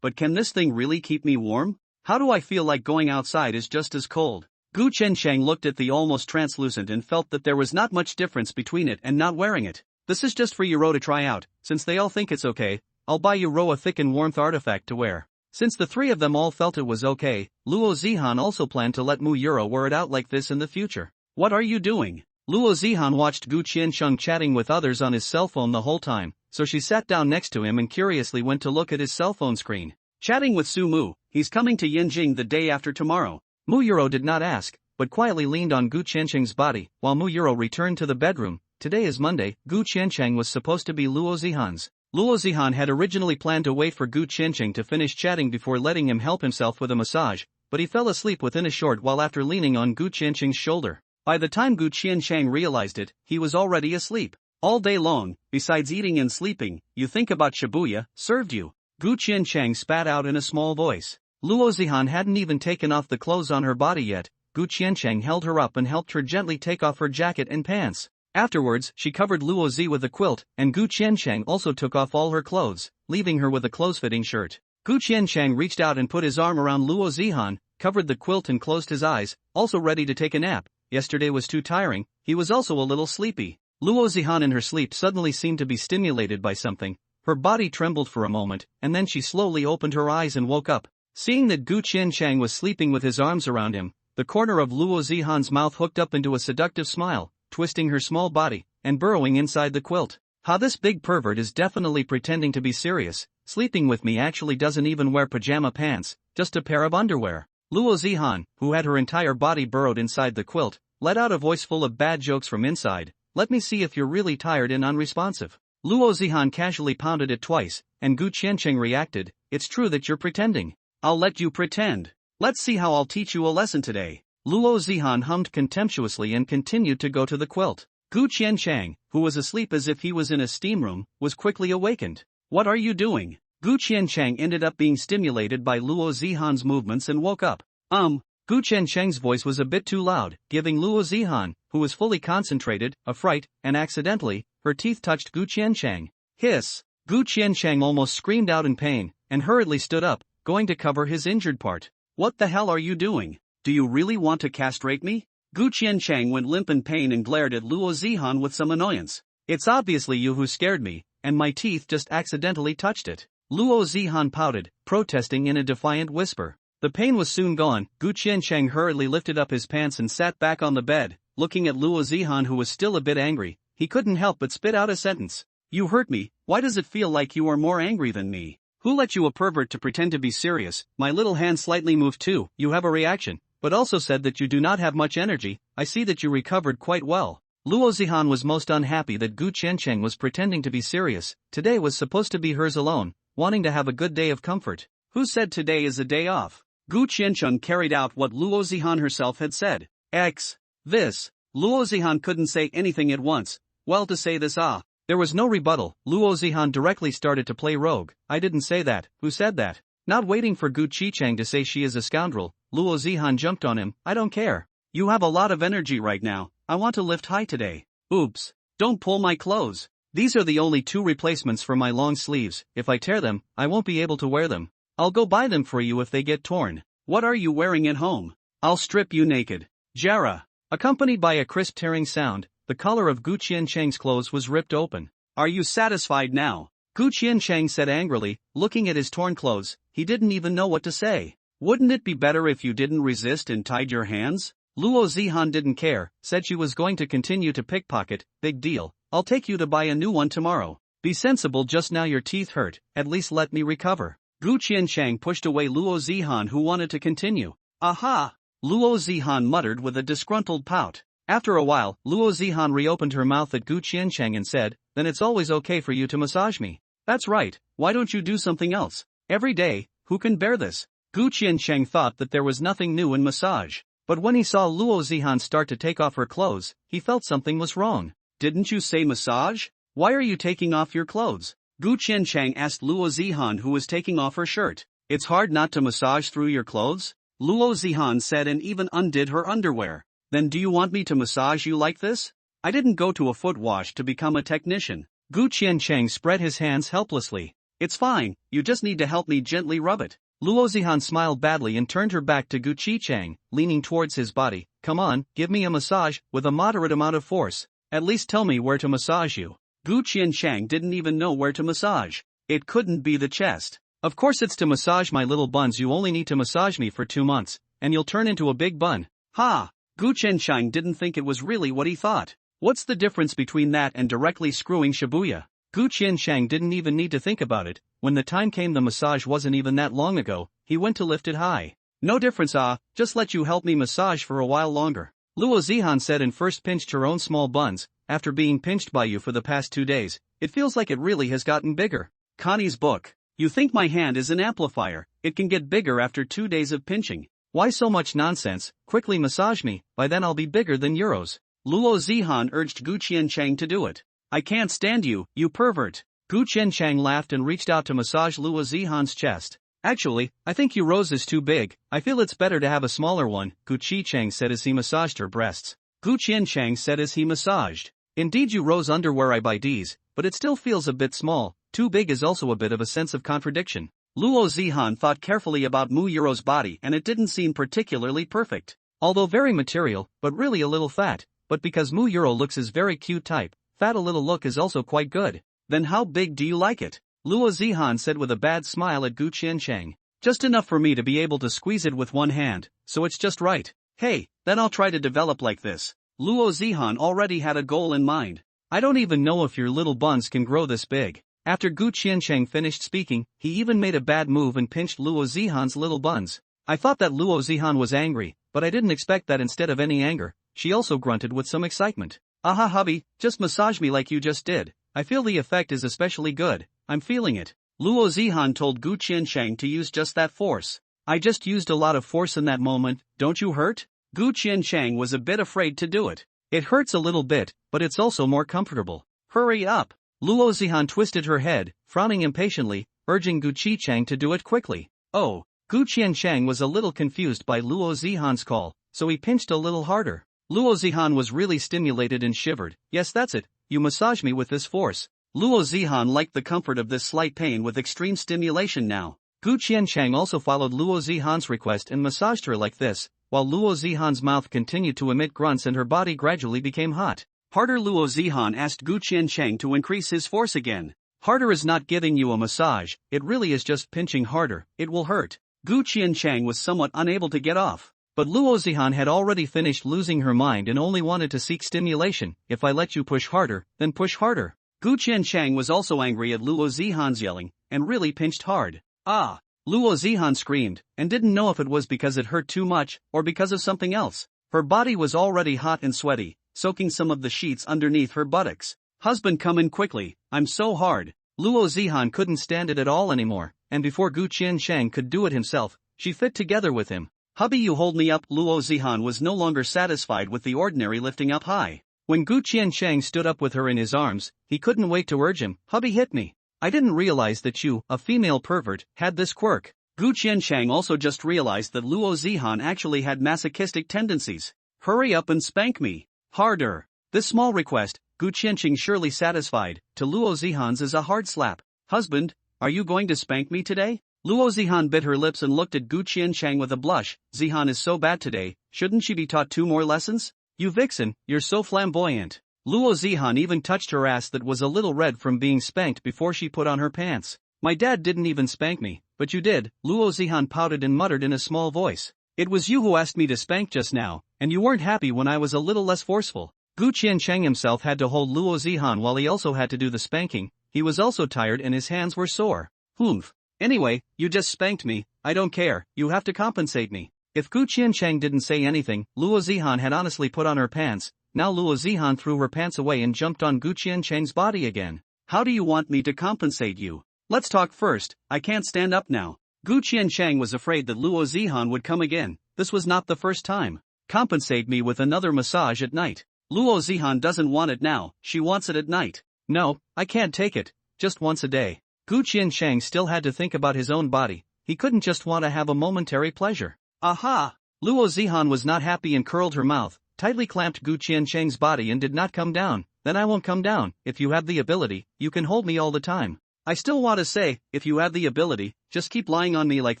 but can this thing really keep me warm? How do I feel like going outside is just as cold? Gu Qiancheng looked at the almost translucent and felt that there was not much difference between it and not wearing it. This is just for Uro to try out, since they all think it's okay, I'll buy Uro a thick and warmth artifact to wear. Since the three of them all felt it was okay, Luo Zihan also planned to let Muyuro wear it out like this in the future. What are you doing? Luo Zihan watched Gu Qiancheng chatting with others on his cell phone the whole time, so she sat down next to him and curiously went to look at his cell phone screen. Chatting with Su Mu, he's coming to Yanjing the day after tomorrow. Muyuro did not ask, but quietly leaned on Gu Qiancheng's body, while Muyuro returned to the bedroom. Today is Monday, Gu Qiancheng was supposed to be Luo Zihan's. Luo Zihan had originally planned to wait for Gu Qiancheng to finish chatting before letting him help himself with a massage, but he fell asleep within a short while after leaning on Gu Qiancheng's shoulder. By the time Gu Qiancheng realized it, he was already asleep. All day long, besides eating and sleeping, you think about Shibuya, served you. Gu Qiancheng spat out in a small voice. Luo Zihan hadn't even taken off the clothes on her body yet. Gu Qiancheng held her up and helped her gently take off her jacket and pants. Afterwards, she covered Luo Zi with a quilt, and Gu Qiancheng also took off all her clothes, leaving her with a close-fitting shirt. Gu Qiancheng reached out and put his arm around Luo Zihan, covered the quilt and closed his eyes, also ready to take a nap. Yesterday was too tiring, he was also a little sleepy. Luo Zihan in her sleep suddenly seemed to be stimulated by something. Her body trembled for a moment, and then she slowly opened her eyes and woke up. Seeing that Gu Qiancheng was sleeping with his arms around him, the corner of Luo Zihan's mouth hooked up into a seductive smile, twisting her small body, and burrowing inside the quilt. This big pervert is definitely pretending to be serious. Sleeping with me actually doesn't even wear pajama pants, just a pair of underwear. Luo Zihan, who had her entire body burrowed inside the quilt, let out a voice full of bad jokes from inside. Let me see if you're really tired and unresponsive. Luo Zihan casually pounded it twice, and Gu Qiancheng reacted, it's true that you're pretending. I'll let you pretend. Let's see how I'll teach you a lesson today. Luo Zihan hummed contemptuously and continued to go to the quilt. Gu Qiancheng, who was asleep as if he was in a steam room, was quickly awakened. What are you doing? Gu Qiancheng ended up being stimulated by Luo Zihan's movements and woke up. Gu Qiancheng's voice was a bit too loud, giving Luo Zihan, who was fully concentrated, a fright, and accidentally, her teeth touched Gu Qiancheng. Hiss! Gu Qiancheng almost screamed out in pain, and hurriedly stood up, going to cover his injured part. What the hell are you doing? Do you really want to castrate me? Gu Qiancheng went limp in pain and glared at Luo Zihan with some annoyance. It's obviously you who scared me, and my teeth just accidentally touched it. Luo Zihan pouted, protesting in a defiant whisper. The pain was soon gone. Gu Qiancheng hurriedly lifted up his pants and sat back on the bed, looking at Luo Zihan who was still a bit angry. He couldn't help but spit out a sentence. You hurt me, why does it feel like you are more angry than me? Who let you a pervert to pretend to be serious? My little hand slightly moved too, you have a reaction, but also said that you do not have much energy. I see that you recovered quite well. Luo Zihan was most unhappy that Gu Qiancheng was pretending to be serious. Today was supposed to be hers alone, wanting to have a good day of comfort. Who said today is a day off? Gu Qiancheng carried out what Luo Zihan herself had said. This. Luo Zihan couldn't say anything at once. Well, to say this There was no rebuttal. Luo Zihan directly started to play rogue. I didn't say that. Who said that? Not waiting for Gu Qicheng to say she is a scoundrel, Luo Zihan jumped on him. I don't care. You have a lot of energy right now. I want to lift high today. Oops. Don't pull my clothes. These are the only 2 replacements for my long sleeves. If I tear them, I won't be able to wear them. I'll go buy them for you if they get torn. What are you wearing at home? I'll strip you naked. Jara. Accompanied by a crisp tearing sound, the collar of Gu Qiancheng's clothes was ripped open. Are you satisfied now? Gu Qiancheng said angrily, looking at his torn clothes. He didn't even know what to say. Wouldn't it be better if you didn't resist and tied your hands? Luo Zihan didn't care, said she was going to continue to pickpocket. Big deal. I'll take you to buy a new one tomorrow. Be sensible, just now your teeth hurt, at least let me recover. Gu Qiancheng pushed away Luo Zihan, who wanted to continue. Aha! Luo Zihan muttered with a disgruntled pout. After a while, Luo Zihan reopened her mouth at Gu Qiancheng and said, then it's always okay for you to massage me. That's right, why don't you do something else? Every day, who can bear this? Gu Qiancheng thought that there was nothing new in massage. But when he saw Luo Zihan start to take off her clothes, he felt something was wrong. Didn't you say massage? Why are you taking off your clothes? Gu Qiancheng asked Luo Zihan, who was taking off her shirt. It's hard not to massage through your clothes? Luo Zihan said, and even undid her underwear. Then do you want me to massage you like this? I didn't go to a foot wash to become a technician. Gu Qiancheng spread his hands helplessly. It's fine, you just need to help me gently rub it. Luo Zihan smiled badly and turned her back to Gu Qicheng, leaning towards his body. Come on, give me a massage, with a moderate amount of force. At least tell me where to massage you. Gu Qiancheng didn't even know where to massage. It couldn't be the chest. Of course it's to massage my little buns. You only need to massage me for 2 months, and you'll turn into a big bun. Ha! Gu Qiancheng didn't think it was really what he thought. What's the difference between that and directly screwing Shibuya? Gu Qiancheng didn't even need to think about it. When the time came, the massage wasn't even that long ago. He went to lift it high. No difference, just let you help me massage for a while longer. Luo Zihan said, and first pinched her own small buns. After being pinched by you for the past 2 days, it feels like it really has gotten bigger. Connie's book. You think my hand is an amplifier? It can get bigger after 2 days of pinching. Why so much nonsense? Quickly massage me, by then I'll be bigger than Euros. Luo Zihan urged Gu Qiancheng to do it. I can't stand you, you pervert. Gu Qiancheng laughed and reached out to massage Luo Zihan's chest. Actually, I think Euros is too big. I feel it's better to have a smaller one, Gu Qicheng said as he massaged her breasts. Gu Qiancheng said as he massaged. Indeed, Euros underwear I buy D's, but it still feels a bit small. Too big is also a bit of a sense of contradiction. Luo Zihan thought carefully about Mu Euro's body, and it didn't seem particularly perfect. Although very material, but really a little fat. But because Mu Euro looks is very cute type, fat a little look is also quite good. Then how big do you like it? Luo Zihan said with a bad smile at Gu Qiancheng. Just enough for me to be able to squeeze it with one hand, so it's just right. Hey, then I'll try to develop like this. Luo Zihan already had a goal in mind. I don't even know if your little buns can grow this big. After Gu Qiancheng finished speaking, he even made a bad move and pinched Luo Zihan's little buns. I thought that Luo Zihan was angry, but I didn't expect that instead of any anger, she also grunted with some excitement. Aha hubby, just massage me like you just did. I feel the effect is especially good. I'm feeling it. Luo Zihan told Gu Qiancheng to use just that force. I just used a lot of force in that moment, don't you hurt? Gu Qiancheng was a bit afraid to do it. It hurts a little bit, but it's also more comfortable. Hurry up. Luo Zihan twisted her head, frowning impatiently, urging Gu Qicheng to do it quickly. Oh, Gu Qiancheng was a little confused by Luo Zihan's call, so he pinched a little harder. Luo Zihan was really stimulated and shivered. Yes, that's it, you massage me with this force. Luo Zihan liked the comfort of this slight pain with extreme stimulation now. Gu Qiancheng also followed Luo Zihan's request and massaged her like this, while Luo Zihan's mouth continued to emit grunts and her body gradually became hot. Harder. Luo Zihan asked Gu Qiancheng to increase his force again. Harder is not giving you a massage, it really is just pinching harder, it will hurt. Gu Qiancheng was somewhat unable to get off. But Luo Zihan had already finished losing her mind and only wanted to seek stimulation. If I let you push harder, then push harder. Gu Qiancheng was also angry at Luo Zihan's yelling, and really pinched hard. Ah! Luo Zihan screamed, and didn't know if it was because it hurt too much, or because of something else. Her body was already hot and sweaty, soaking some of the sheets underneath her buttocks. Husband, come in quickly, I'm so hard. Luo Zihan couldn't stand it at all anymore, and before Gu Qiancheng could do it himself, she fit together with him. Hubby, you hold me up. Luo Zihan was no longer satisfied with the ordinary lifting up high. When Gu Qiansheng stood up with her in his arms, he couldn't wait to urge him, "Hubby, hit me. I didn't realize that you, a female pervert, had this quirk." Gu Qiansheng also just realized that Luo Zihan actually had masochistic tendencies. "Hurry up and spank me. Harder." This small request, Gu Qiansheng surely satisfied, to Luo Zihan's is a hard slap. "Husband, are you going to spank me today?" Luo Zihan bit her lips and looked at Gu Qiansheng with a blush. "Zihan is so bad today, shouldn't she be taught 2 more lessons? You vixen, you're so flamboyant." Luo Zihan even touched her ass that was a little red from being spanked before she put on her pants. "My dad didn't even spank me, but you did." Luo Zihan pouted and muttered in a small voice. "It was you who asked me to spank just now, and you weren't happy when I was a little less forceful." Gu Qiansheng himself had to hold Luo Zihan while he also had to do the spanking. He was also tired and his hands were sore. "Humph. Anyway, you just spanked me, I don't care, you have to compensate me." If Gu Qiansheng didn't say anything, Luo Zihan had honestly put on her pants. Now Luo Zihan threw her pants away and jumped on Gu Qiansheng's body again. "How do you want me to compensate you? Let's talk first, I can't stand up now." Gu Qiansheng was afraid that Luo Zihan would come again. This was not the first time. "Compensate me with another massage at night." Luo Zihan doesn't want it now, she wants it at night. "No, I can't take it, just once a day." Gu Qiansheng still had to think about his own body. He couldn't just want to have a momentary pleasure. "Aha!" Luo Zihan was not happy and curled her mouth, tightly clamped Gu Qiansheng's body and did not come down. "Then I won't come down. If you have the ability, you can hold me all the time." "I still want to say, if you have the ability, just keep lying on me like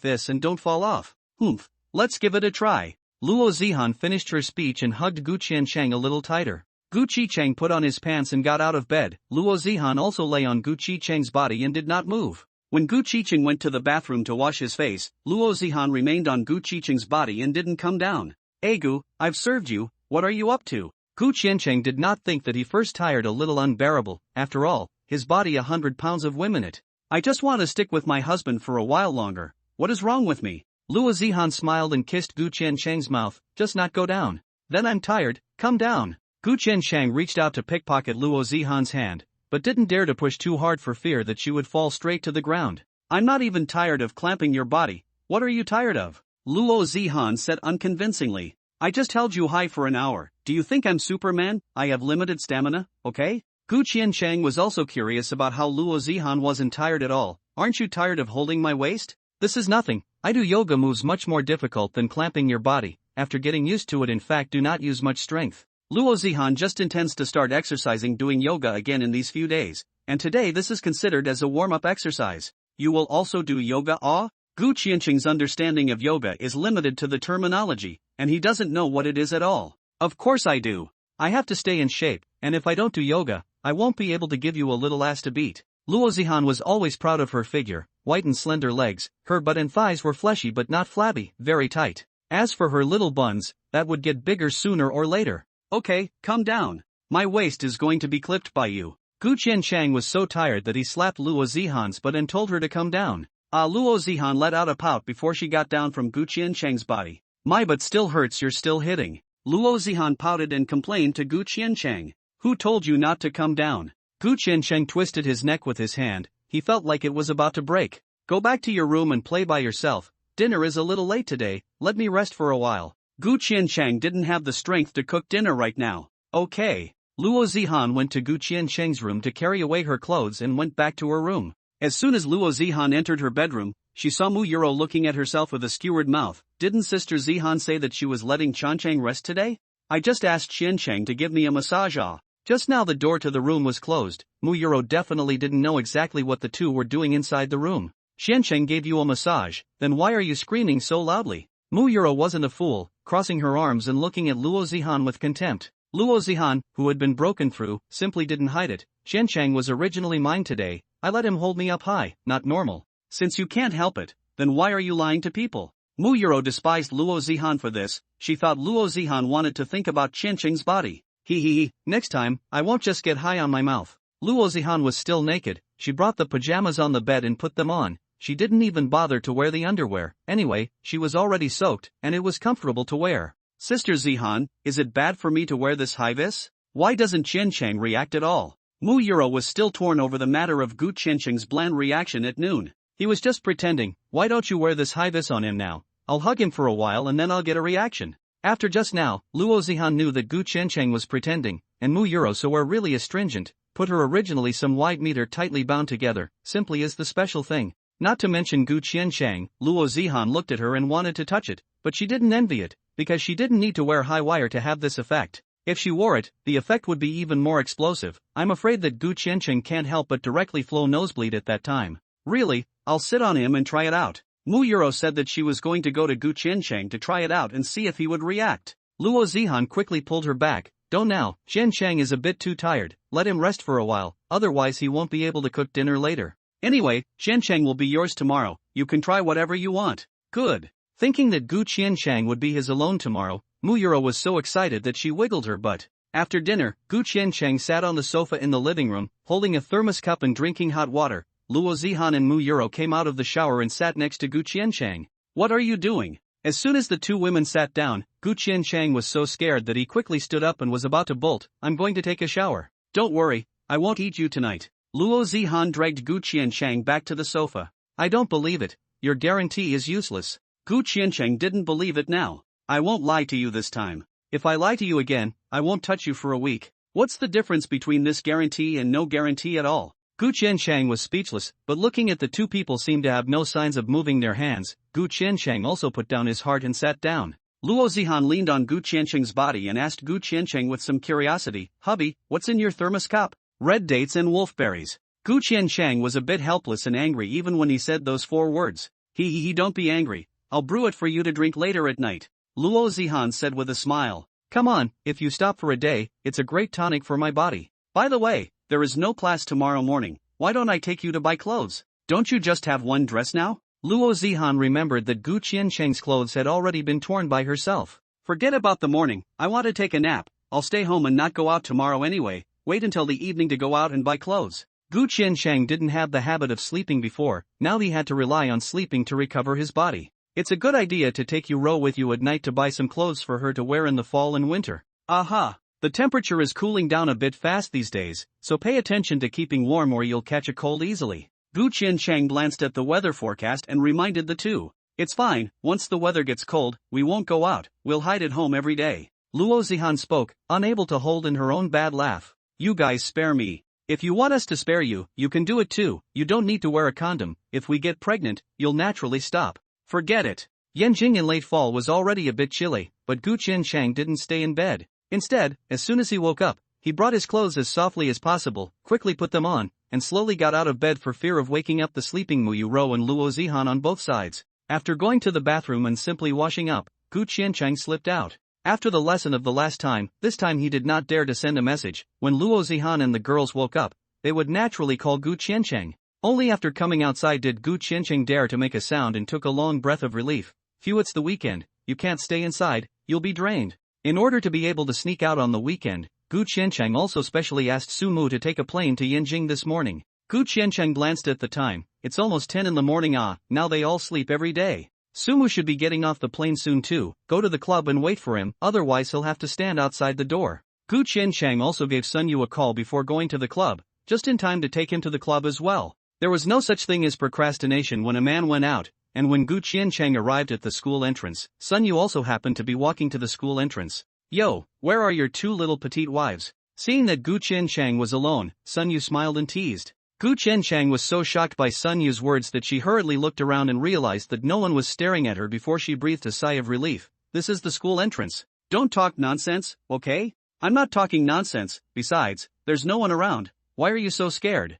this and don't fall off." "Humph. Let's give it a try." Luo Zihan finished her speech and hugged Gu Qiansheng a little tighter. Gu Qiansheng put on his pants and got out of bed. Luo Zihan also lay on Gu Qiansheng's body and did not move. When Gu Qiansheng went to the bathroom to wash his face, Luo Zihan remained on Gu Qiansheng's body and didn't come down. "Hey Gu, I've served you, what are you up to?" Gu Qiansheng did not think that he first tired a little unbearable. After all, his body 100 pounds of women it. "I just want to stick with my husband for a while longer. What is wrong with me?" Luo Zihan smiled and kissed Gu Qiansheng's mouth. "Just not go down." "Then I'm tired, come down." Gu Qiansheng reached out to pickpocket Luo Zihan's hand, but didn't dare to push too hard for fear that she would fall straight to the ground. "I'm not even tired of clamping your body. What are you tired of?" Luo Zihan said unconvincingly. "I just held you high for an hour. Do you think I'm Superman? I have limited stamina, okay?" Gu Qiansheng was also curious about how Luo Zihan wasn't tired at all. "Aren't you tired of holding my waist?" "This is nothing. I do yoga moves much more difficult than clamping your body. After getting used to it, in fact, do not use much strength." Luo Zihan just intends to start exercising doing yoga again in these few days, and today this is considered as a warm-up exercise. "You will also do yoga, ah?" Gu Qiansheng's understanding of yoga is limited to the terminology, and he doesn't know what it is at all. "Of course I do. I have to stay in shape, and if I don't do yoga, I won't be able to give you a little ass to beat." Luo Zihan was always proud of her figure, white and slender legs. Her butt and thighs were fleshy but not flabby, very tight. As for her little buns, that would get bigger sooner or later. "Okay, come down. My waist is going to be clipped by you." Gu Qiansheng was so tired that he slapped Luo Zihan's butt and told her to come down. Luo Zihan let out a pout before she got down from Gu Qiansheng's body. "My butt still hurts, you're still hitting." Luo Zihan pouted and complained to Gu Qiansheng. "Who told you not to come down?" Gu Qiansheng twisted his neck with his hand. He felt like it was about to break. "Go back to your room and play by yourself. Dinner is a little late today, let me rest for a while." Gu Qiansheng didn't have the strength to cook dinner right now. "Okay." Luo Zihan went to Gu Qiansheng's room to carry away her clothes and went back to her room. As soon as Luo Zihan entered her bedroom, she saw Mu Yuro looking at herself with a skewered mouth. "Didn't Sister Zihan say that she was letting Qiansheng rest today? I just asked Qiansheng to give me a massage." Just now the door to the room was closed. Mu Yuro definitely didn't know exactly what the two were doing inside the room. "Qiansheng gave you a massage, then why are you screaming so loudly?" Mu Yuro wasn't a fool, crossing her arms and looking at Luo Zihan with contempt. Luo Zihan, who had been broken through, simply didn't hide it. "Qiansheng was originally mine today, I let him hold me up high, not normal." "Since you can't help it, then why are you lying to people?" Mu Yuro despised Luo Zihan for this. She thought Luo Zihan wanted to think about Qiansheng's body. He, next time, I won't just get high on my mouth." Luo Zihan was still naked. She brought the pajamas on the bed and put them on. She didn't even bother to wear the underwear. Anyway, she was already soaked, and it was comfortable to wear. "Sister Zihan, is it bad for me to wear this high-vis? Why doesn't Qiansheng react at all?" Mu Yuro was still torn over the matter of Gu Qiansheng's bland reaction at noon. "He was just pretending. Why don't you wear this high-vis on him now? I'll hug him for a while and then I'll get a reaction." After just now, Luo Zihan knew that Gu Qiancheng was pretending, and Mu Yuro so were really astringent, put her originally some wide meter tightly bound together, simply as the special thing. Not to mention Gu Qiancheng, Luo Zihan looked at her and wanted to touch it, but she didn't envy it, because she didn't need to wear high wire to have this effect. If she wore it, the effect would be even more explosive. I'm afraid that Gu Qiancheng can't help but directly flow nosebleed at that time. Really, I'll sit on him and try it out. Mu Yuro said that she was going to go to Gu Qiancheng to try it out and see if he would react. Luo Zihan quickly pulled her back. Don't now, Qiancheng is a bit too tired, let him rest for a while, otherwise he won't be able to cook dinner later. Anyway, Qiancheng will be yours tomorrow, you can try whatever you want. Good. Thinking that Gu Qiancheng would be his alone tomorrow, Mu Yuro was so excited that she wiggled her butt. After dinner, Gu Qiancheng sat on the sofa in the living room, holding a thermos cup and drinking hot water. Luo Zihan and Mu Yuro came out of the shower and sat next to Gu Qiancheng. What are you doing? As soon as the two women sat down, Gu Qiancheng was so scared that he quickly stood up and was about to bolt. I'm going to take a shower. Don't worry, I won't eat you tonight. Luo Zihan dragged Gu Qiancheng back to the sofa. I don't believe it, your guarantee is useless. Gu Qiancheng didn't believe it now. I won't lie to you this time. If I lie to you again, I won't touch you for a week. What's the difference between this guarantee and no guarantee at all? Gu Qiancheng was speechless, but looking at the two people seemed to have no signs of moving their hands. Gu Qiancheng also put down his heart and sat down. Luo Zihan leaned on Gu Qiancheng's body and asked Gu Qiancheng with some curiosity, Hubby, what's in your thermos cup? Red dates and wolfberries. Gu Qiancheng was a bit helpless and angry even when he said those 4 words. Don't be angry, I'll brew it for you to drink later at night. Luo Zihan said with a smile. Come on, if you stop for a day, it's a great tonic for my body. By the way, there is no class tomorrow morning, why don't I take you to buy clothes? Don't you just have one dress now? Luo Zihan remembered that Gu Qiancheng's clothes had already been torn by herself. Forget about the morning, I want to take a nap, I'll stay home and not go out tomorrow anyway, wait until the evening to go out and buy clothes. Gu Qiancheng didn't have the habit of sleeping before, now he had to rely on sleeping to recover his body. It's a good idea to take Yuro with you at night to buy some clothes for her to wear in the fall and winter. Aha! The temperature is cooling down a bit fast these days, so pay attention to keeping warm or you'll catch a cold easily. Gu Qiancheng glanced at the weather forecast and reminded the two. It's fine, once the weather gets cold, we won't go out, we'll hide at home every day. Luo Zihan spoke, unable to hold in her own bad laugh. You guys spare me. If you want us to spare you, you can do it too, you don't need to wear a condom, if we get pregnant, you'll naturally stop. Forget it. Yanjing in late fall was already a bit chilly, but Gu Qiancheng didn't stay in bed. Instead, as soon as he woke up, he brought his clothes as softly as possible, quickly put them on, and slowly got out of bed for fear of waking up the sleeping Mu Yuro and Luo Zihan on both sides. After going to the bathroom and simply washing up, Gu Qiancheng slipped out. After the lesson of the last time, this time he did not dare to send a message. When Luo Zihan and the girls woke up, they would naturally call Gu Qiancheng. Only after coming outside did Gu Qiancheng dare to make a sound and took a long breath of relief. Phew, it's the weekend, you can't stay inside, you'll be drained. In order to be able to sneak out on the weekend, Gu Qiancheng also specially asked Su Mu to take a plane to Yanjing this morning. Gu Qiancheng glanced at the time, it's almost 10 in the morning. Now they all sleep every day. Su Mu should be getting off the plane soon too, go to the club and wait for him, otherwise he'll have to stand outside the door. Gu Qiancheng also gave Sun Yu a call before going to the club, just in time to take him to the club as well. There was no such thing as procrastination when a man went out, and when Gu Qiancheng arrived at the school entrance, Sun Yu also happened to be walking to the school entrance. Yo, where are your 2 little petite wives? Seeing that Gu Qiancheng was alone, Sun Yu smiled and teased. Gu Qiancheng was so shocked by Sun Yu's words that she hurriedly looked around and realized that no one was staring at her before she breathed a sigh of relief. This is the school entrance. Don't talk nonsense, okay? I'm not talking nonsense, besides, there's no one around. Why are you so scared?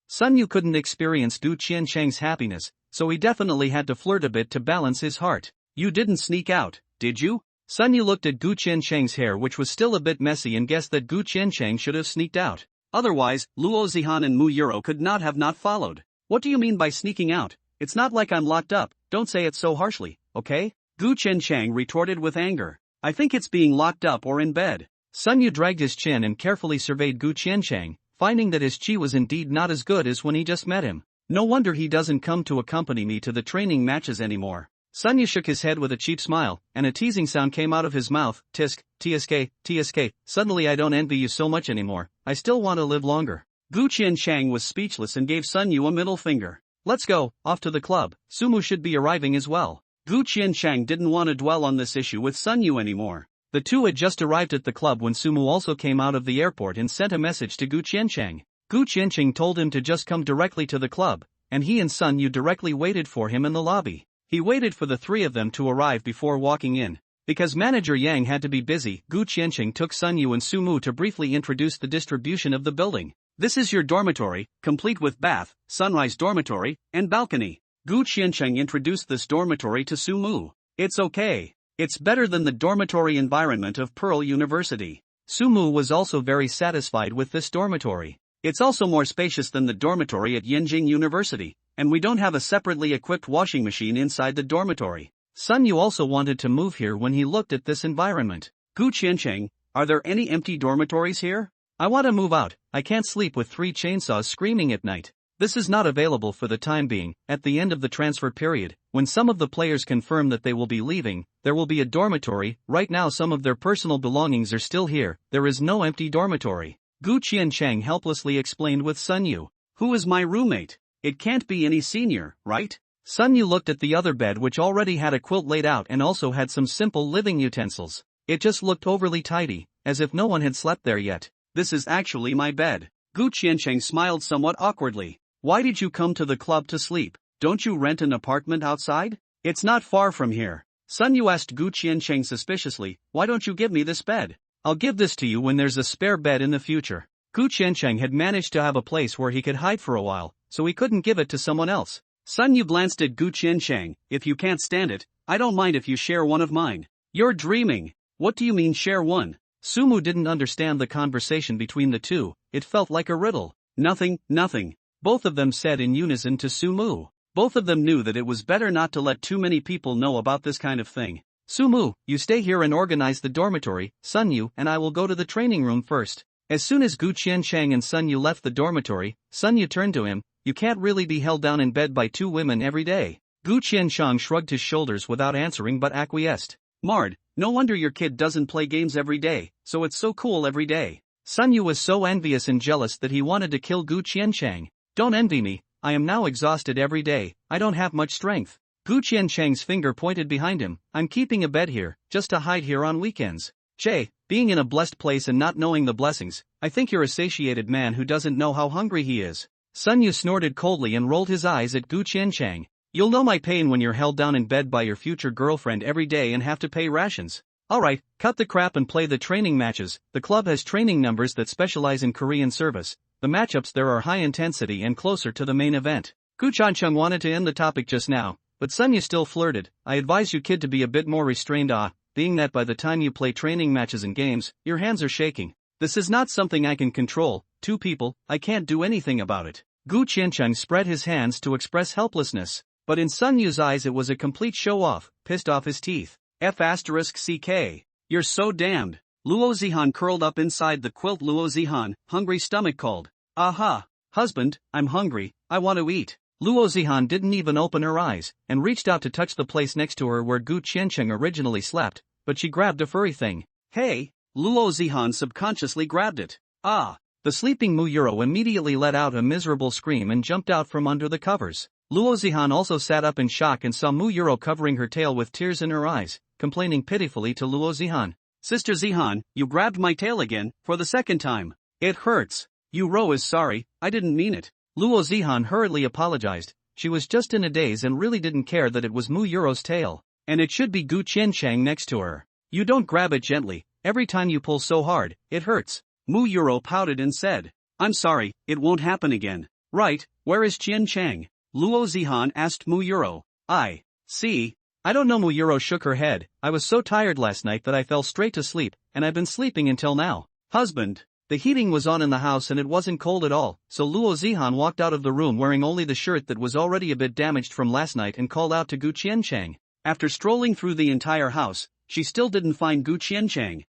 Sun Yu couldn't experience Gu Qiancheng's happiness, so he definitely had to flirt a bit to balance his heart. You didn't sneak out, did you? Sun Yu looked at Gu Qiancheng's hair, which was still a bit messy, and guessed that Gu Qiancheng should have sneaked out. Otherwise, Luo Zihan and Mu Yuro could not have not followed. What do you mean by sneaking out? It's not like I'm locked up, don't say it so harshly, okay? Gu Qiancheng retorted with anger. I think it's being locked up or in bed. Sun Yu dragged his chin and carefully surveyed Gu Qiancheng, finding that his chi was indeed not as good as when he just met him. No wonder he doesn't come to accompany me to the training matches anymore. Sun Yu shook his head with a cheap smile, and a teasing sound came out of his mouth. Tisk, tsk, suddenly I don't envy you so much anymore, I still want to live longer. Gu Qiancheng was speechless and gave Sun Yu a middle finger. Let's go, off to the club, Sumu should be arriving as well. Gu Qianchang didn't want to dwell on this issue with Sun Yu anymore. The two had just arrived at the club when Sumu also came out of the airport and sent a message to Gu Qianchang. Gu Qianchang told him to just come directly to the club, and he and Sun Yu directly waited for him in the lobby. He waited for the three of them to arrive before walking in. Because manager Yang had to be busy, Gu Qianchang took Sun Yu and Sumu to briefly introduce the distribution of the building. This is your dormitory, complete with bath, sunrise dormitory, and balcony. Gu Qianchang introduced this dormitory to Sumu. It's okay. It's better than the dormitory environment of Pearl University. Sumu was also very satisfied with this dormitory. It's also more spacious than the dormitory at Yenjing University, and we don't have a separately equipped washing machine inside the dormitory. Sun Yu also wanted to move here when he looked at this environment. Gu Qianchang, are there any empty dormitories here? I want to move out. I can't sleep with 3 chainsaws screaming at night. This is not available for the time being. At the end of the transfer period, when some of the players confirm that they will be leaving, there will be a dormitory. Right now some of their personal belongings are still here. There is no empty dormitory. Gu Qianchang helplessly explained with Sun Yu. Who is my roommate? It can't be any senior, right? Sun Yu looked at the other bed, which already had a quilt laid out and also had some simple living utensils. It just looked overly tidy, as if no one had slept there yet. This is actually my bed. Gu Qianchang smiled somewhat awkwardly. Why did you come to the club to sleep? Don't you rent an apartment outside? It's not far from here. Sun Yu asked Gu Qianchang suspiciously, why don't you give me this bed? I'll give this to you when there's a spare bed in the future. Gu Qianchang had managed to have a place where he could hide for a while, so he couldn't give it to someone else. Sun Yu glanced at Gu Qianchang. If you can't stand it, I don't mind if you share one of mine. You're dreaming. What do you mean share one? Sumu didn't understand the conversation between the two. It felt like a riddle. Nothing. Both of them said in unison to Sumu. Both of them knew that it was better not to let too many people know about this kind of thing. Sumu, you stay here and organize the dormitory. Sun Yu and I will go to the training room first. As soon as Gu Qianchang and Sun Yu left the dormitory, Sun Yu turned to him. You can't really be held down in bed by 2 women every day. Gu Qianchang shrugged his shoulders without answering but acquiesced. Mard, no wonder your kid doesn't play games every day, so it's so cool every day. Sun Yu was so envious and jealous that he wanted to kill Gu Qianchang. Don't envy me, I am now exhausted every day, I don't have much strength. Gu Qianchang's finger pointed behind him. I'm keeping a bed here, just to hide here on weekends. Che, being in a blessed place and not knowing the blessings, I think you're a satiated man who doesn't know how hungry he is. Sun Yu snorted coldly and rolled his eyes at Gu Qianchang. You'll know my pain when you're held down in bed by your future girlfriend every day and have to pay rations. Alright, cut the crap and play the training matches. The club has training numbers that specialize in Korean service. The matchups there are high intensity and closer to the main event. Gu Qianchang wanted to end the topic just now, but Sun Yu still flirted. I advise you kid to be a bit more restrained being that by the time you play training matches and games, your hands are shaking. This is not something I can control. 2 people, I can't do anything about it. Gu Qianchang spread his hands to express helplessness, but in Sun Yu's eyes it was a complete show-off, pissed off his teeth. F***CK. You're so damned. Luo Zihan curled up inside the quilt. Luo Zihan, hungry stomach called. Aha. Husband, I'm hungry, I want to eat. Luo Zihan didn't even open her eyes, and reached out to touch the place next to her where Gu Qianchang originally slept, but she grabbed a furry thing. Hey! Luo Zihan subconsciously grabbed it. Ah! The sleeping Mu Yuro immediately let out a miserable scream and jumped out from under the covers. Luo Zihan also sat up in shock and saw Mu Yuro covering her tail with tears in her eyes, complaining pitifully to Luo Zihan. Sister Zihan, you grabbed my tail again, for the 2nd time. It hurts. Yuro is sorry, I didn't mean it. Luo Zihan hurriedly apologized. She was just in a daze and really didn't care that it was Mu Yuro's tail, and it should be Gu Qianchang next to her. You don't grab it gently, every time you pull so hard, it hurts. Mu Yuro pouted and said, I'm sorry, it won't happen again. Right, where is Qianchang? Luo Zihan asked Mu Yuro. See. I don't know. Mu Yuro shook her head. I was so tired last night that I fell straight to sleep, and I've been sleeping until now. Husband. The heating was on in the house and it wasn't cold at all, so Luo Zihan walked out of the room wearing only the shirt that was already a bit damaged from last night and called out to Gu Qianchang. After strolling through the entire house, she still didn't find Gu Qianchang.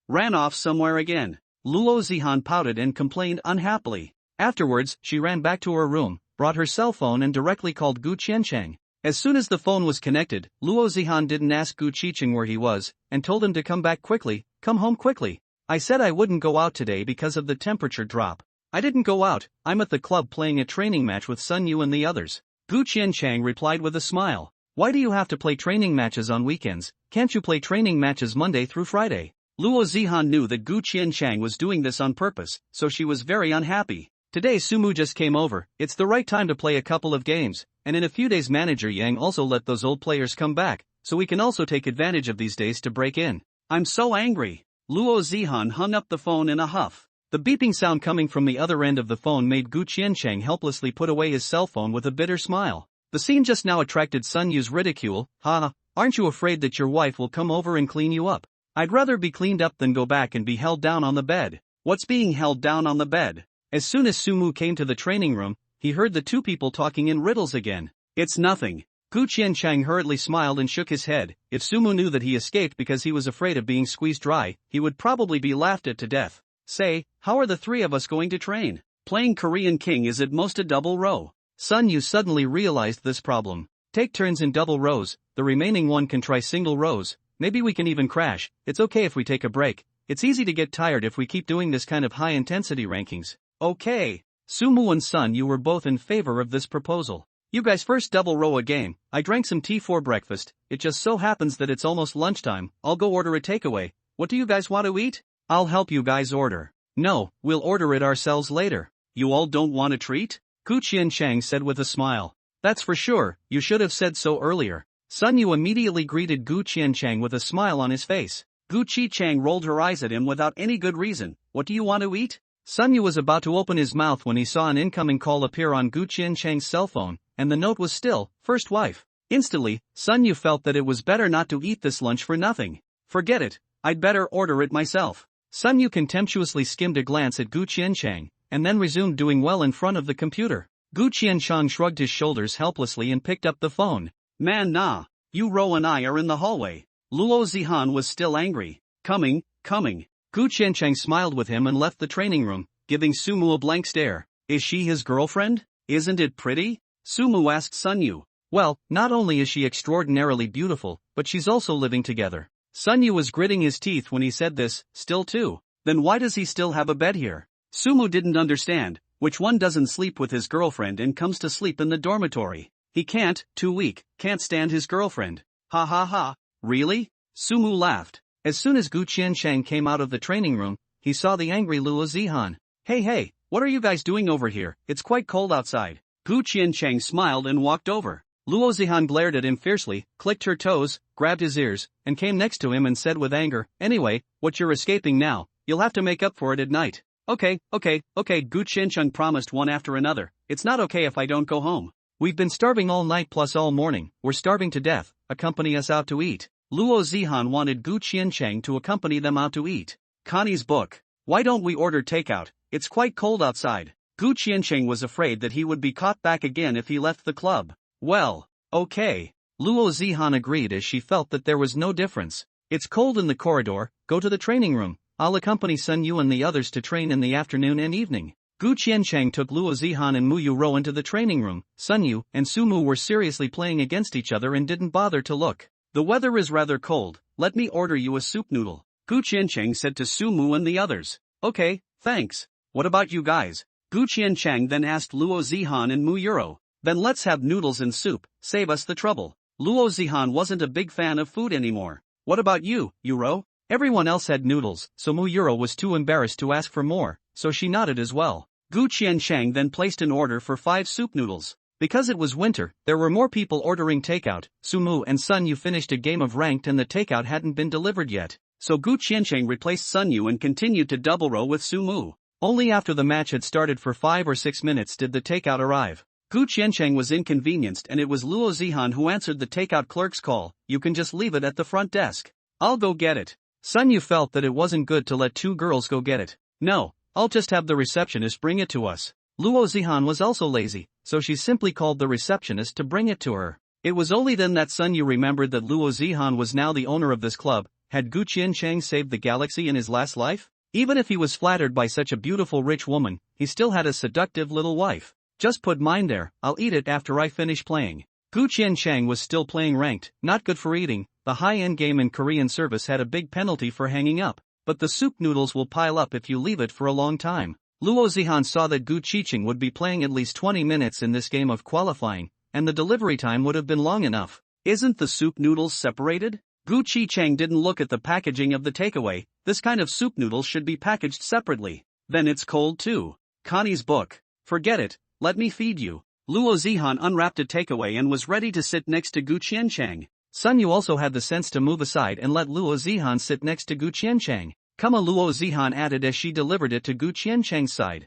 Ran off somewhere again. Luo Zihan pouted and complained unhappily. Afterwards, she ran back to her room, brought her cell phone and directly called Gu Qianchang. As soon as the phone was connected, Luo Zihan didn't ask Gu Qianchang where he was, and told him to come back quickly, come home quickly. I said I wouldn't go out today because of the temperature drop. I didn't go out, I'm at the club playing a training match with Sun Yu and the others. Gu Qianchang replied with a smile. Why do you have to play training matches on weekends? Can't you play training matches Monday through Friday? Luo Zihan knew that Gu Qianchang was doing this on purpose, so she was very unhappy. Today Sumu just came over, it's the right time to play a couple of games, and in a few days manager Yang also let those old players come back, so we can also take advantage of these days to break in. I'm so angry. Luo Zihan hung up the phone in a huff. The beeping sound coming from the other end of the phone made Gu Qianchang helplessly put away his cell phone with a bitter smile. The scene just now attracted Sun Yu's ridicule. Ha, aren't you afraid that your wife will come over and clean you up? I'd rather be cleaned up than go back and be held down on the bed. What's being held down on the bed? As soon as Sumu came to the training room, he heard the two people talking in riddles again. It's nothing. Gu Qianchang hurriedly smiled and shook his head. If Sumu knew that he escaped because he was afraid of being squeezed dry, he would probably be laughed at to death. Say, how are the three of us going to train? Playing Korean King is at most a double row. Sun Yu suddenly realized this problem. Take turns in double rows, the remaining one can try single rows. Maybe we can even crash. It's okay if we take a break. It's easy to get tired if we keep doing this kind of high-intensity rankings. Okay. Sumu and Sun Yu were both in favor of this proposal. You guys first double row a game. I drank some tea for breakfast. It just so happens that it's almost lunchtime. I'll go order a takeaway. What do you guys want to eat? I'll help you guys order. No, we'll order it ourselves later. You all don't want a treat? Gu Qianchang said with a smile. That's for sure, you should have said so earlier. Sun Yu immediately greeted Gu Qianchang with a smile on his face. Gu Qianchang rolled her eyes at him without any good reason. What do you want to eat? Sun Yu was about to open his mouth when he saw an incoming call appear on Gu Qianchang's cell phone, and the note was still, first wife. Instantly, Sun Yu felt that it was better not to eat this lunch for nothing. Forget it, I'd better order it myself. Sun Yu contemptuously skimmed a glance at Gu Qianchang, and then resumed doing well in front of the computer. Gu Qianchang shrugged his shoulders helplessly and picked up the phone. Man nah, you Ro and I are in the hallway. Luo Zihan was still angry. Coming. Gu Qianchang smiled with him and left the training room, giving Sumu a blank stare. Is she his girlfriend? Isn't it pretty? Sumu asked Sun Yu. Well, not only is she extraordinarily beautiful, but she's also living together. Sun Yu was gritting his teeth when he said this, still too. Then why does he still have a bed here? Sumu didn't understand, which one doesn't sleep with his girlfriend and comes to sleep in the dormitory? He can't, too weak, can't stand his girlfriend. Ha ha ha, really? Sumu laughed. As soon as Gu Qianchang came out of the training room, he saw the angry Luo Zihan. Hey, what are you guys doing over here? It's quite cold outside. Gu Qianchang smiled and walked over. Luo Zihan glared at him fiercely, clicked her toes, grabbed his ears, and came next to him and said with anger, anyway, what you're escaping now, you'll have to make up for it at night. Okay, Gu Qianchang promised one after another. It's not okay if I don't go home. We've been starving all night plus all morning, we're starving to death, accompany us out to eat. Luo Zihan wanted Gu Qianchang to accompany them out to eat. Connie's book. Why don't we order takeout? It's quite cold outside. Gu Qianchang was afraid that he would be caught back again if he left the club. Well, okay. Luo Zihan agreed as she felt that there was no difference. It's cold in the corridor, go to the training room. I'll accompany Sun Yu and the others to train in the afternoon and evening. Gu Qianchang took Luo Zihan and Mu Yuro into the training room. Sun Yu and Sumu were seriously playing against each other and didn't bother to look. The weather is rather cold, let me order you a soup noodle. Gu Qianchang said to Sumu and the others. Okay, thanks. What about you guys? Gu Qianchang then asked Luo Zihan and Mu Yuro. Then let's have noodles and soup, save us the trouble. Luo Zihan wasn't a big fan of food anymore. What about you, Yuro? Everyone else had noodles, so Mu Yuro was too embarrassed to ask for more, so she nodded as well. Gu Qianchang then placed an order for 5 soup noodles. Because it was winter, there were more people ordering takeout. Sumu and Sun Yu finished a game of ranked and the takeout hadn't been delivered yet. So Gu Qianchang replaced Sun Yu and continued to double row with Sumu. Only after the match had started for 5 or 6 minutes did the takeout arrive. Gu Qianchang was inconvenienced and it was Luo Zihan who answered the takeout clerk's call. You can just leave it at the front desk. I'll go get it. Sun Yu felt that it wasn't good to let 2 girls go get it. No, I'll just have the receptionist bring it to us. Luo Zihan was also lazy, so she simply called the receptionist to bring it to her. It was only then that Sun Yu remembered that Luo Zihan was now the owner of this club. Had Gu Qianchang saved the galaxy in his last life? Even if he was flattered by such a beautiful rich woman, he still had a seductive little wife. Just put mine there, I'll eat it after I finish playing. Gu Qianchang was still playing ranked, not good for eating. The high-end game in Korean service had a big penalty for hanging up, but the soup noodles will pile up if you leave it for a long time. Luo Zihan saw that Gu Qianchang would be playing at least 20 minutes in this game of qualifying, and the delivery time would have been long enough. Isn't the soup noodles separated? Gu Qicheng didn't look at the packaging of the takeaway. This kind of soup noodles should be packaged separately. Then it's cold too. Connie's book. Forget it, let me feed you. Luo Zihan unwrapped a takeaway and was ready to sit next to Gu Qiancheng. Sun Yu also had the sense to move aside and let Luo Zihan sit next to Gu Qiancheng. Come on, Luo Zihan added as she delivered it to Gu Qiancheng's side.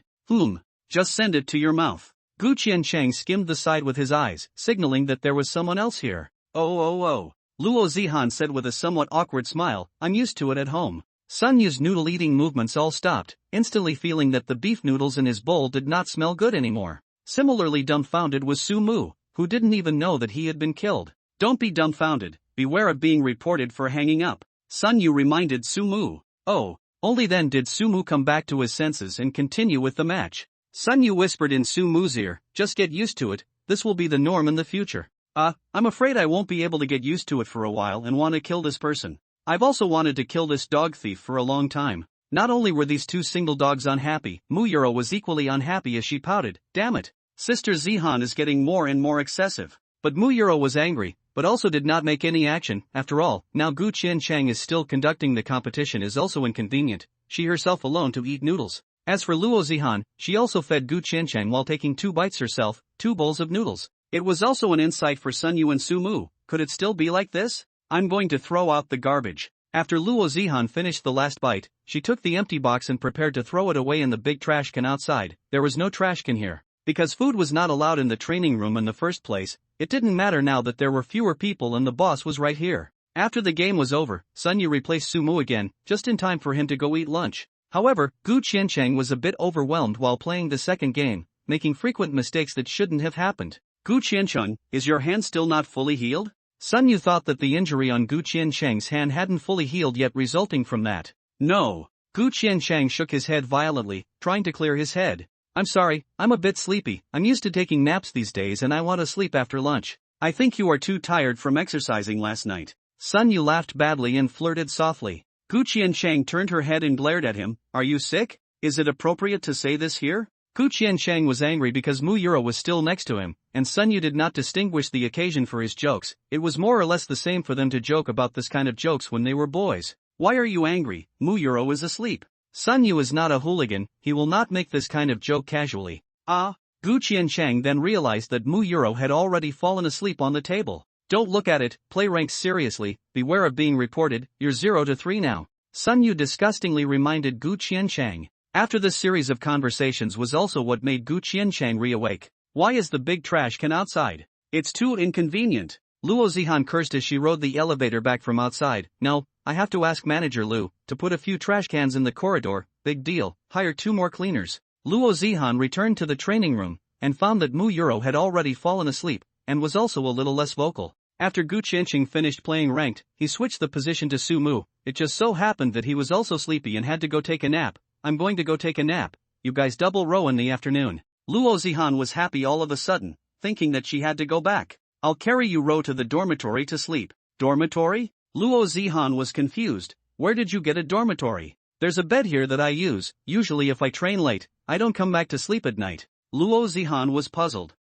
Just send it to your mouth. Gu Qiancheng skimmed the side with his eyes, signaling that there was someone else here. Oh. Luo Zihan said with a somewhat awkward smile, I'm used to it at home. Sun Yu's noodle-eating movements all stopped, instantly feeling that the beef noodles in his bowl did not smell good anymore. Similarly dumbfounded was Su Mu, who didn't even know that he had been killed. Don't be dumbfounded, beware of being reported for hanging up. Sun Yu reminded Su Mu. Oh, only then did Su Mu come back to his senses and continue with the match. Sun Yu whispered in Su Mu's ear, just get used to it, this will be the norm in the future. I'm afraid I won't be able to get used to it for a while and want to kill this person. I've also wanted to kill this dog thief for a long time. Not only were these two single dogs unhappy, Mu Yuro was equally unhappy as she pouted, damn it. Sister Zihan is getting more and more excessive. But Mu Yuro was angry, but also did not make any action. After all, now Gu Qiancheng is still conducting the competition is also inconvenient, she herself alone to eat noodles. As for Luo Zihan, she also fed Gu Qiancheng while taking 2 bites herself, 2 bowls of noodles. It was also an insight for Sun Yu and Su Mu. Could it still be like this? I'm going to throw out the garbage. After Luo Zihan finished the last bite, she took the empty box and prepared to throw it away in the big trash can outside. There was no trash can here. Because food was not allowed in the training room in the first place, it didn't matter now that there were fewer people and the boss was right here. After the game was over, Sun Yu replaced Su Mu again, just in time for him to go eat lunch. However, Gu Qiancheng was a bit overwhelmed while playing the second game, making frequent mistakes that shouldn't have happened. Gu Qiancheng, is your hand still not fully healed? Sun Yu thought that the injury on Gu Qiancheng's hand hadn't fully healed yet resulting from that. No. Gu Qiancheng shook his head violently, trying to clear his head. I'm sorry, I'm a bit sleepy, I'm used to taking naps these days and I want to sleep after lunch. I think you are too tired from exercising last night. Sun Yu laughed badly and flirted softly. Gu Qiancheng turned her head and glared at him. Are you sick? Is it appropriate to say this here? Gu Qiancheng was angry because Mu Yuro was still next to him, and Sun Yu did not distinguish the occasion for his jokes. It was more or less the same for them to joke about this kind of jokes when they were boys. Why are you angry? Mu Yuro is asleep. Sun Yu is not a hooligan, he will not make this kind of joke casually. Gu Qiancheng then realized that Mu Yuro had already fallen asleep on the table. Don't look at it, play ranks seriously, beware of being reported, you're 0 to 3 now. Sun Yu disgustingly reminded Gu Qiancheng. After this series of conversations was also what made Gu Qiancheng reawake. Why is the big trash can outside? It's too inconvenient. Luo Zihan cursed as she rode the elevator back from outside. No, I have to ask Manager Lu to put a few trash cans in the corridor, big deal, hire 2 more cleaners. Luo Zihan returned to the training room, and found that Mu Yuro had already fallen asleep, and was also a little less vocal. After Gu Qiancheng finished playing ranked, he switched the position to Su Mu. It just so happened that he was also sleepy and had to go take a nap. I'm going to go take a nap, you guys double row in the afternoon. Luo Zihan was happy all of a sudden, thinking that she had to go back. I'll carry you row to the dormitory to sleep. Dormitory? Luo Zihan was confused. Where did you get a dormitory? There's a bed here that I use, usually if I train late, I don't come back to sleep at night. Luo Zihan was puzzled.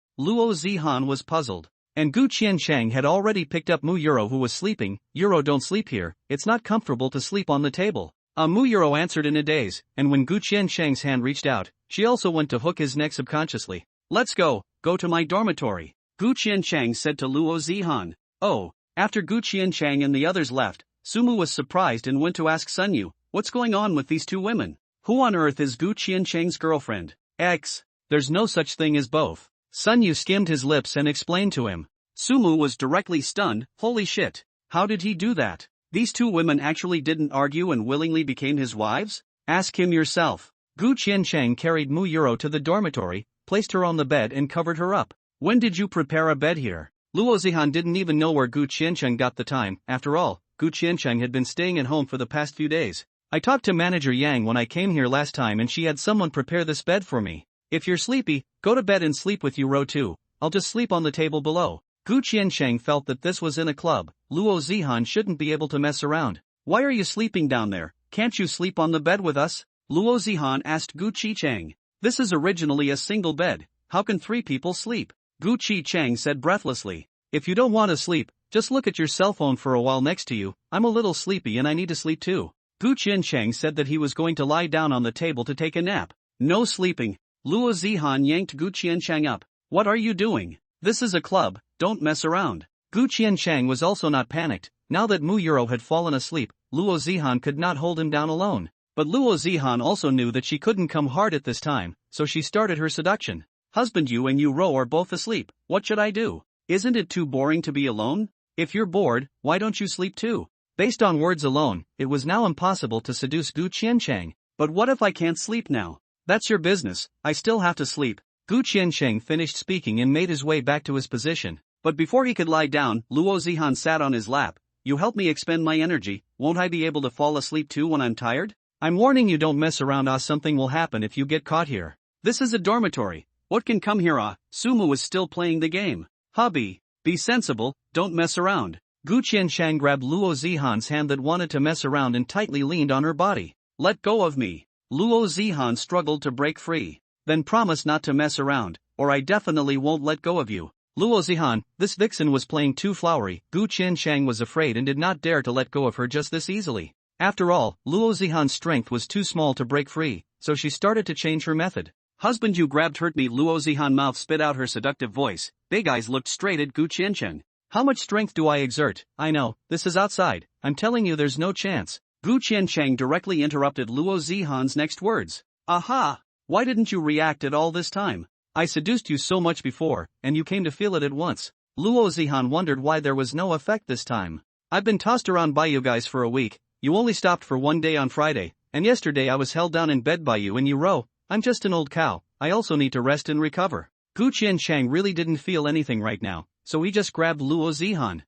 And Gu Qiancheng had already picked up Mu Yuro who was sleeping. Yuro, don't sleep here, it's not comfortable to sleep on the table. Mu Yuro answered in a daze, and when Gu Qiancheng's hand reached out, she also went to hook his neck subconsciously. Let's go to my dormitory. Gu Qiancheng said to Luo Zihan. Oh, after Gu Qiancheng and the others left, Sumu was surprised and went to ask Sun Yu, what's going on with these 2 women? Who on earth is Gu Qiancheng's girlfriend? There's no such thing as both. Sun Yu skimmed his lips and explained to him. Sumu was directly stunned. Holy shit, how did he do that? These 2 women actually didn't argue and willingly became his wives? Ask him yourself. Gu Qiancheng carried Mu Yuro to the dormitory, placed her on the bed and covered her up. When did you prepare a bed here? Luo Zihan didn't even know where Gu Qiancheng got the time. After all, Gu Qiancheng had been staying at home for the past few days. I talked to Manager Yang when I came here last time and she had someone prepare this bed for me. If you're sleepy, go to bed and sleep with you row 2. I'll just sleep on the table below. Gu Qiancheng felt that this was in a club. Luo Zihan shouldn't be able to mess around. Why are you sleeping down there? Can't you sleep on the bed with us? Luo Zihan asked Gu Qicheng. This is originally a single bed. How can 3 people sleep? Gu Qicheng said breathlessly. If you don't want to sleep, Just look at your cell phone for a while next to you. I'm a little sleepy and I need to sleep too. Gu Qiancheng said that he was going to lie down on the table to take a nap. No sleeping. Luo Zihan yanked Gu Qiancheng up. What are you doing? This is a club, don't mess around. Gu Qiancheng was also not panicked. Now that Mu Yuro had fallen asleep, Luo Zihan could not hold him down alone. But Luo Zihan also knew that she couldn't come hard at this time, so she started her seduction. Husband, you and Ro are both asleep. What should I do? Isn't it too boring to be alone? If you're bored, why don't you sleep too? Based on words alone, it was now impossible to seduce Gu Qiancheng. But what if I can't sleep now? That's your business, I still have to sleep. Gu Qiancheng finished speaking and made his way back to his position. But before he could lie down, Luo Zihan sat on his lap. You help me expend my energy, won't I be able to fall asleep too when I'm tired? I'm warning you, don't mess around, something will happen if you get caught here. This is a dormitory. What can come here? Sumu was still playing the game. Hubby, be sensible, don't mess around. Gu Qiancheng grabbed Luo Zihan's hand that wanted to mess around and tightly leaned on her body. Let go of me. Luo Zihan struggled to break free. Then promise not to mess around, or I definitely won't let go of you. Luo Zihan, this vixen was playing too flowery. Gu Qiancheng was afraid and did not dare to let go of her just this easily. After all, Luo Zihan's strength was too small to break free, so she started to change her method. Husband, you grabbed hurt me. Luo Zihan mouth spit out her seductive voice. Big eyes looked straight at Gu Qiancheng. How much strength do I exert? I know, this is outside. I'm telling you there's no chance. Gu Qiancheng directly interrupted Luo Zihan's next words. Aha! Why didn't you react at all this time? I seduced you so much before, and you came to feel it at once. Luo Zihan wondered why there was no effect this time. I've been tossed around by you guys for a week. You only stopped for one day on Friday, and yesterday I was held down in bed by you and Ro. I'm just an old cow. I also need to rest and recover. Gu Qiancheng really didn't feel anything right now, so he just grabbed Luo Zihan.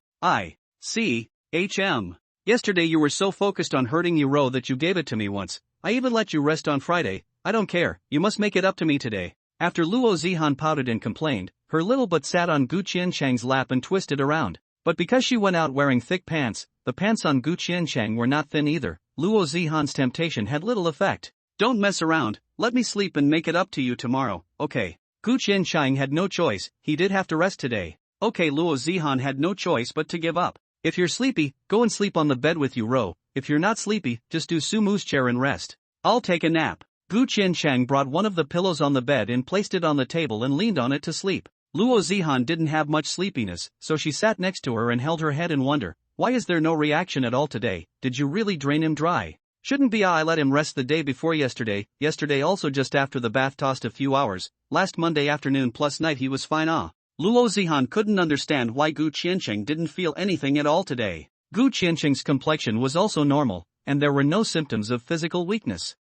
Yesterday you were so focused on hurting Ro that you gave it to me once. I even let you rest on Friday. I don't care, you must make it up to me today. After Luo Zihan pouted and complained, her little butt sat on Gu Qiancheng's lap and twisted around. But because she went out wearing thick pants, the pants on Gu Qiancheng were not thin either. Luo Zihan's temptation had little effect. Don't mess around, let me sleep and make it up to you tomorrow, okay? Gu Qiancheng had no choice, he did have to rest today. Okay, Luo Zihan had no choice but to give up. If you're sleepy, go and sleep on the bed with Ro. If you're not sleepy, just do Sumu's chair and rest. I'll take a nap. Gu Qiancheng brought one of the pillows on the bed and placed it on the table and leaned on it to sleep. Luo Zihan didn't have much sleepiness, so she sat next to her and held her head in wonder. Why is there no reaction at all today? Did you really drain him dry? Shouldn't be I let him rest the day before yesterday. Yesterday also just after the bath tossed a few hours. Last Monday afternoon plus night he was fine. Luo Zihan couldn't understand why Gu Qiancheng didn't feel anything at all today. Gu Qiancheng's complexion was also normal, and there were no symptoms of physical weakness.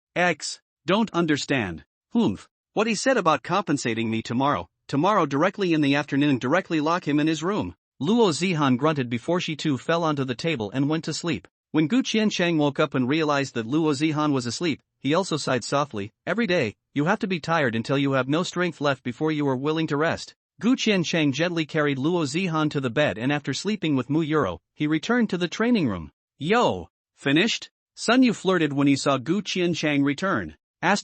Don't understand. What he said about compensating me tomorrow directly in the afternoon, directly lock him in his room. Luo Zihan grunted before she too fell onto the table and went to sleep. When Gu Qiancheng woke up and realized that Luo Zihan was asleep, he also sighed softly. Every day, you have to be tired until you have no strength left before you are willing to rest. Gu Qiancheng gently carried Luo Zihan to the bed and after sleeping with Mu Yuro, he returned to the training room. Yo! Finished? Sun Yu flirted when he saw Gu Qiancheng return. Gu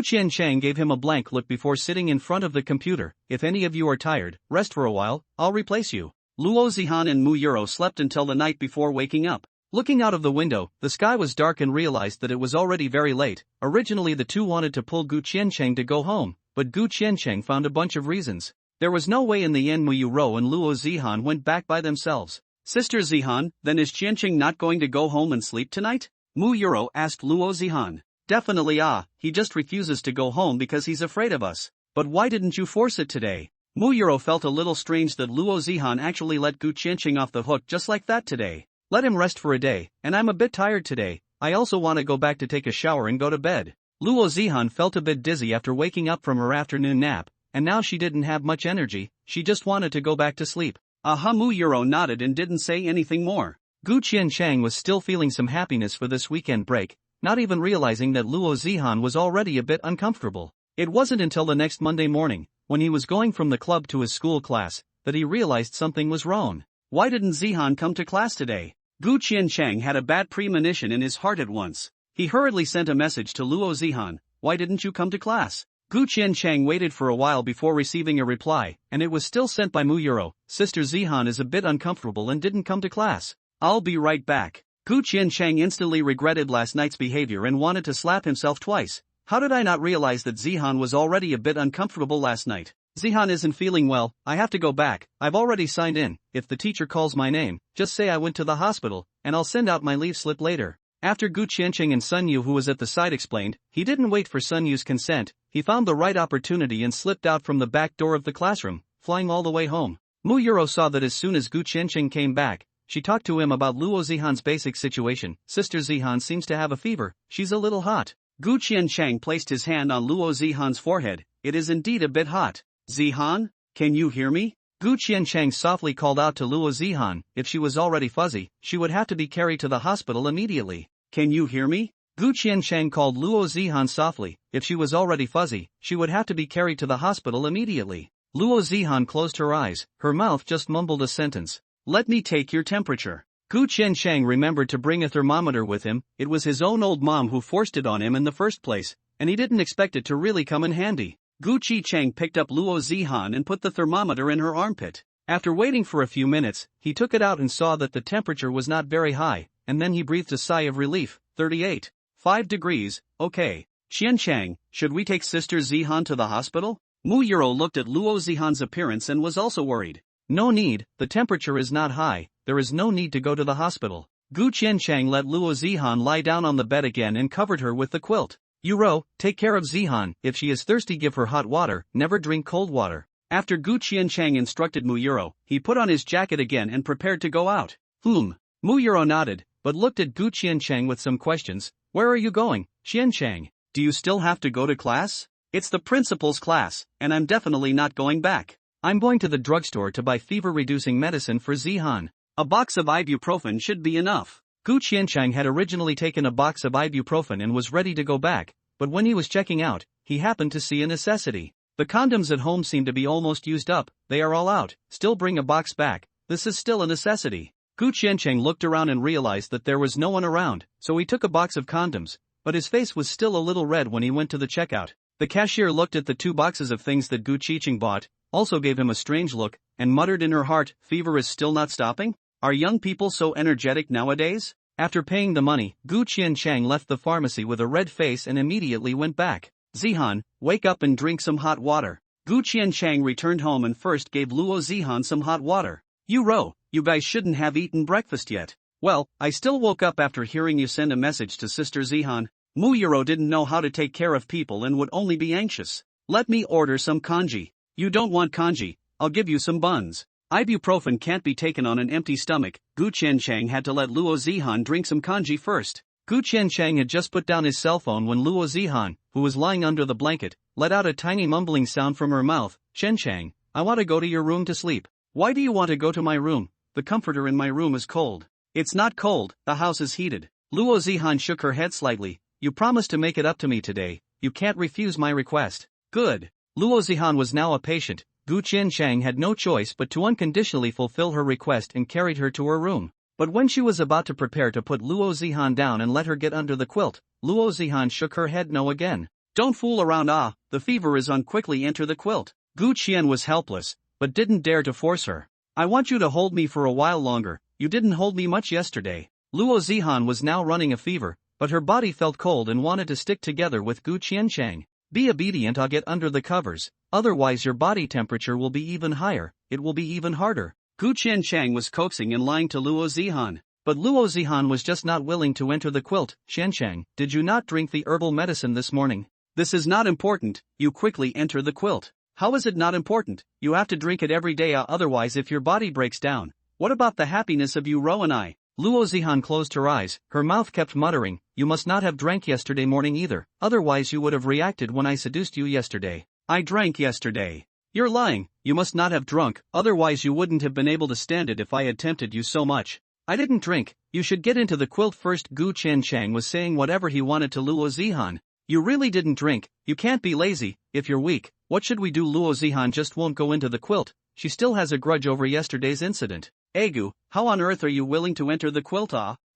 Qiancheng gave him a blank look before sitting in front of the computer. If any of you are tired, rest for a while, I'll replace you. Luo Zihan and Mu Yuro slept until the night before waking up. Looking out of the window, the sky was dark and realized that it was already very late. Originally the two wanted to pull Gu Qiancheng to go home, but Gu Qiancheng found a bunch of reasons. There was no way in the end. Mu Yuro and Luo Zihan went back by themselves. Sister Zihan, then is Qiancheng not going to go home and sleep tonight? Mu Yuro asked Luo Zihan. Definitely he just refuses to go home because he's afraid of us. But why didn't you force it today? Mu Yuro felt a little strange that Luo Zihan actually let Gu Qiancheng off the hook just like that today. Let him rest for a day, and I'm a bit tired today. I also want to go back to take a shower and go to bed. Luo Zihan felt a bit dizzy after waking up from her afternoon nap, and now she didn't have much energy, she just wanted to go back to sleep. Mu Yuro nodded and didn't say anything more. Gu Qiancheng was still feeling some happiness for this weekend break, not even realizing that Luo Zihan was already a bit uncomfortable. It wasn't until the next Monday morning, when he was going from the club to his school class, that he realized something was wrong. Why didn't Zihan come to class today? Gu Qiancheng had a bad premonition in his heart at once. He hurriedly sent a message to Luo Zihan. Why didn't you come to class? Gu Qianchang waited for a while before receiving a reply, and it was still sent by Mu Yuro. Sister Zihan is a bit uncomfortable and didn't come to class. I'll be right back. Gu Qianchang instantly regretted last night's behavior and wanted to slap himself twice. How did I not realize that Zihan was already a bit uncomfortable last night? Zihan isn't feeling well, I have to go back. I've already signed in. If the teacher calls my name, just say I went to the hospital, and I'll send out my leave slip later. After Gu Qiancheng and Sun Yu, who was at the side, explained, he didn't wait for Sun Yu's consent. He found the right opportunity and slipped out from the back door of the classroom, flying all the way home. Mu Yuro saw that as soon as Gu Qiancheng came back, she talked to him about Luo Zihan's basic situation. Sister Zihan seems to have a fever, she's a little hot. Gu Qiancheng placed his hand on Luo Zihan's forehead. It is indeed a bit hot. Zihan, can you hear me? Gu Qiancheng softly called out to Luo Zihan. If she was already fuzzy, she would have to be carried to the hospital immediately. Can you hear me? Gu Qiancheng called Luo Zihan softly. If she was already fuzzy, she would have to be carried to the hospital immediately. Luo Zihan closed her eyes, her mouth just mumbled a sentence. Let me take your temperature. Gu Qiancheng remembered to bring a thermometer with him. It was his own old mom who forced it on him in the first place, and he didn't expect it to really come in handy. Gu Qiancheng picked up Luo Zihan and put the thermometer in her armpit. After waiting for a few minutes, he took it out and saw that the temperature was not very high, and then he breathed a sigh of relief. 38.5 degrees, okay. Qiancheng, should we take Sister Zihan to the hospital? Mu Yuro looked at Luo Zihan's appearance and was also worried. No need, the temperature is not high, there is no need to go to the hospital. Gu Qiancheng let Luo Zihan lie down on the bed again and covered her with the quilt. Yuro, take care of Zihan. If she is thirsty, give her hot water, never drink cold water. After Gu Qiancheng instructed Mu Yuro, he put on his jacket again and prepared to go out. Mu Yuro nodded, but looked at Gu Qiancheng with some questions. Where are you going, Qiancheng? Do you still have to go to class? It's the principal's class, and I'm definitely not going back. I'm going to the drugstore to buy fever-reducing medicine for Zihan. A box of ibuprofen should be enough. Gu Qiancheng had originally taken a box of ibuprofen and was ready to go back, but when he was checking out, he happened to see a necessity. The condoms at home seem to be almost used up, they are all out. Still bring a box back, this is still a necessity. Gu Qiancheng looked around and realized that there was no one around, so he took a box of condoms, but his face was still a little red when he went to the checkout. The cashier looked at the 2 boxes of things that Gu Qiancheng bought, also gave him a strange look, and muttered in her heart, fever is still not stopping? Are young people so energetic nowadays? After paying the money, Gu Qiancheng left the pharmacy with a red face and immediately went back. Zihan, wake up and drink some hot water. Gu Qiancheng returned home and first gave Luo Zihan some hot water. You guys shouldn't have eaten breakfast yet. Well, I still woke up after hearing you send a message to Sister Zihan. Mu Yuro didn't know how to take care of people and would only be anxious. Let me order some kanji. You don't want kanji, I'll give you some buns. Ibuprofen can't be taken on an empty stomach. Gu Qiancheng had to let Luo Zihan drink some kanji first. Gu Qiancheng had just put down his cell phone when Luo Zihan, who was lying under the blanket, let out a tiny mumbling sound from her mouth. Qiancheng, I want to go to your room to sleep. Why do you want to go to my room? The comforter in my room is cold. It's not cold, the house is heated. Luo Zihan shook her head slightly. You promised to make it up to me today, you can't refuse my request. Good. Luo Zihan was now a patient. Gu Qiancheng had no choice but to unconditionally fulfill her request and carried her to her room. But when she was about to prepare to put Luo Zihan down and let her get under the quilt, Luo Zihan shook her head no again. Don't fool around, the fever is on, quickly enter the quilt. Gu Qian was helpless, but didn't dare to force her. I want you to hold me for a while longer, you didn't hold me much yesterday. Luo Zihan was now running a fever, but her body felt cold and wanted to stick together with Gu Qiancheng. Be obedient, I'll get under the covers, otherwise your body temperature will be even higher, it will be even harder. Gu Qiancheng was coaxing and lying to Luo Zihan, but Luo Zihan was just not willing to enter the quilt. Qiancheng, did you not drink the herbal medicine this morning? This is not important, you quickly enter the quilt. How is it not important? You have to drink it every day, otherwise if your body breaks down. What about the happiness of you, Ro and I? Luo Zihan closed her eyes, her mouth kept muttering, you must not have drank yesterday morning either, otherwise you would have reacted when I seduced you yesterday. I drank yesterday. You're lying, you must not have drunk, otherwise you wouldn't have been able to stand it if I had tempted you so much. I didn't drink, you should get into the quilt first. Gu Qiancheng was saying whatever he wanted to Luo Zihan. You really didn't drink, you can't be lazy, if you're weak, what should we do? Luo Zihan just won't go into the quilt, she still has a grudge over yesterday's incident. Gu, how on earth are you willing to enter the quilt?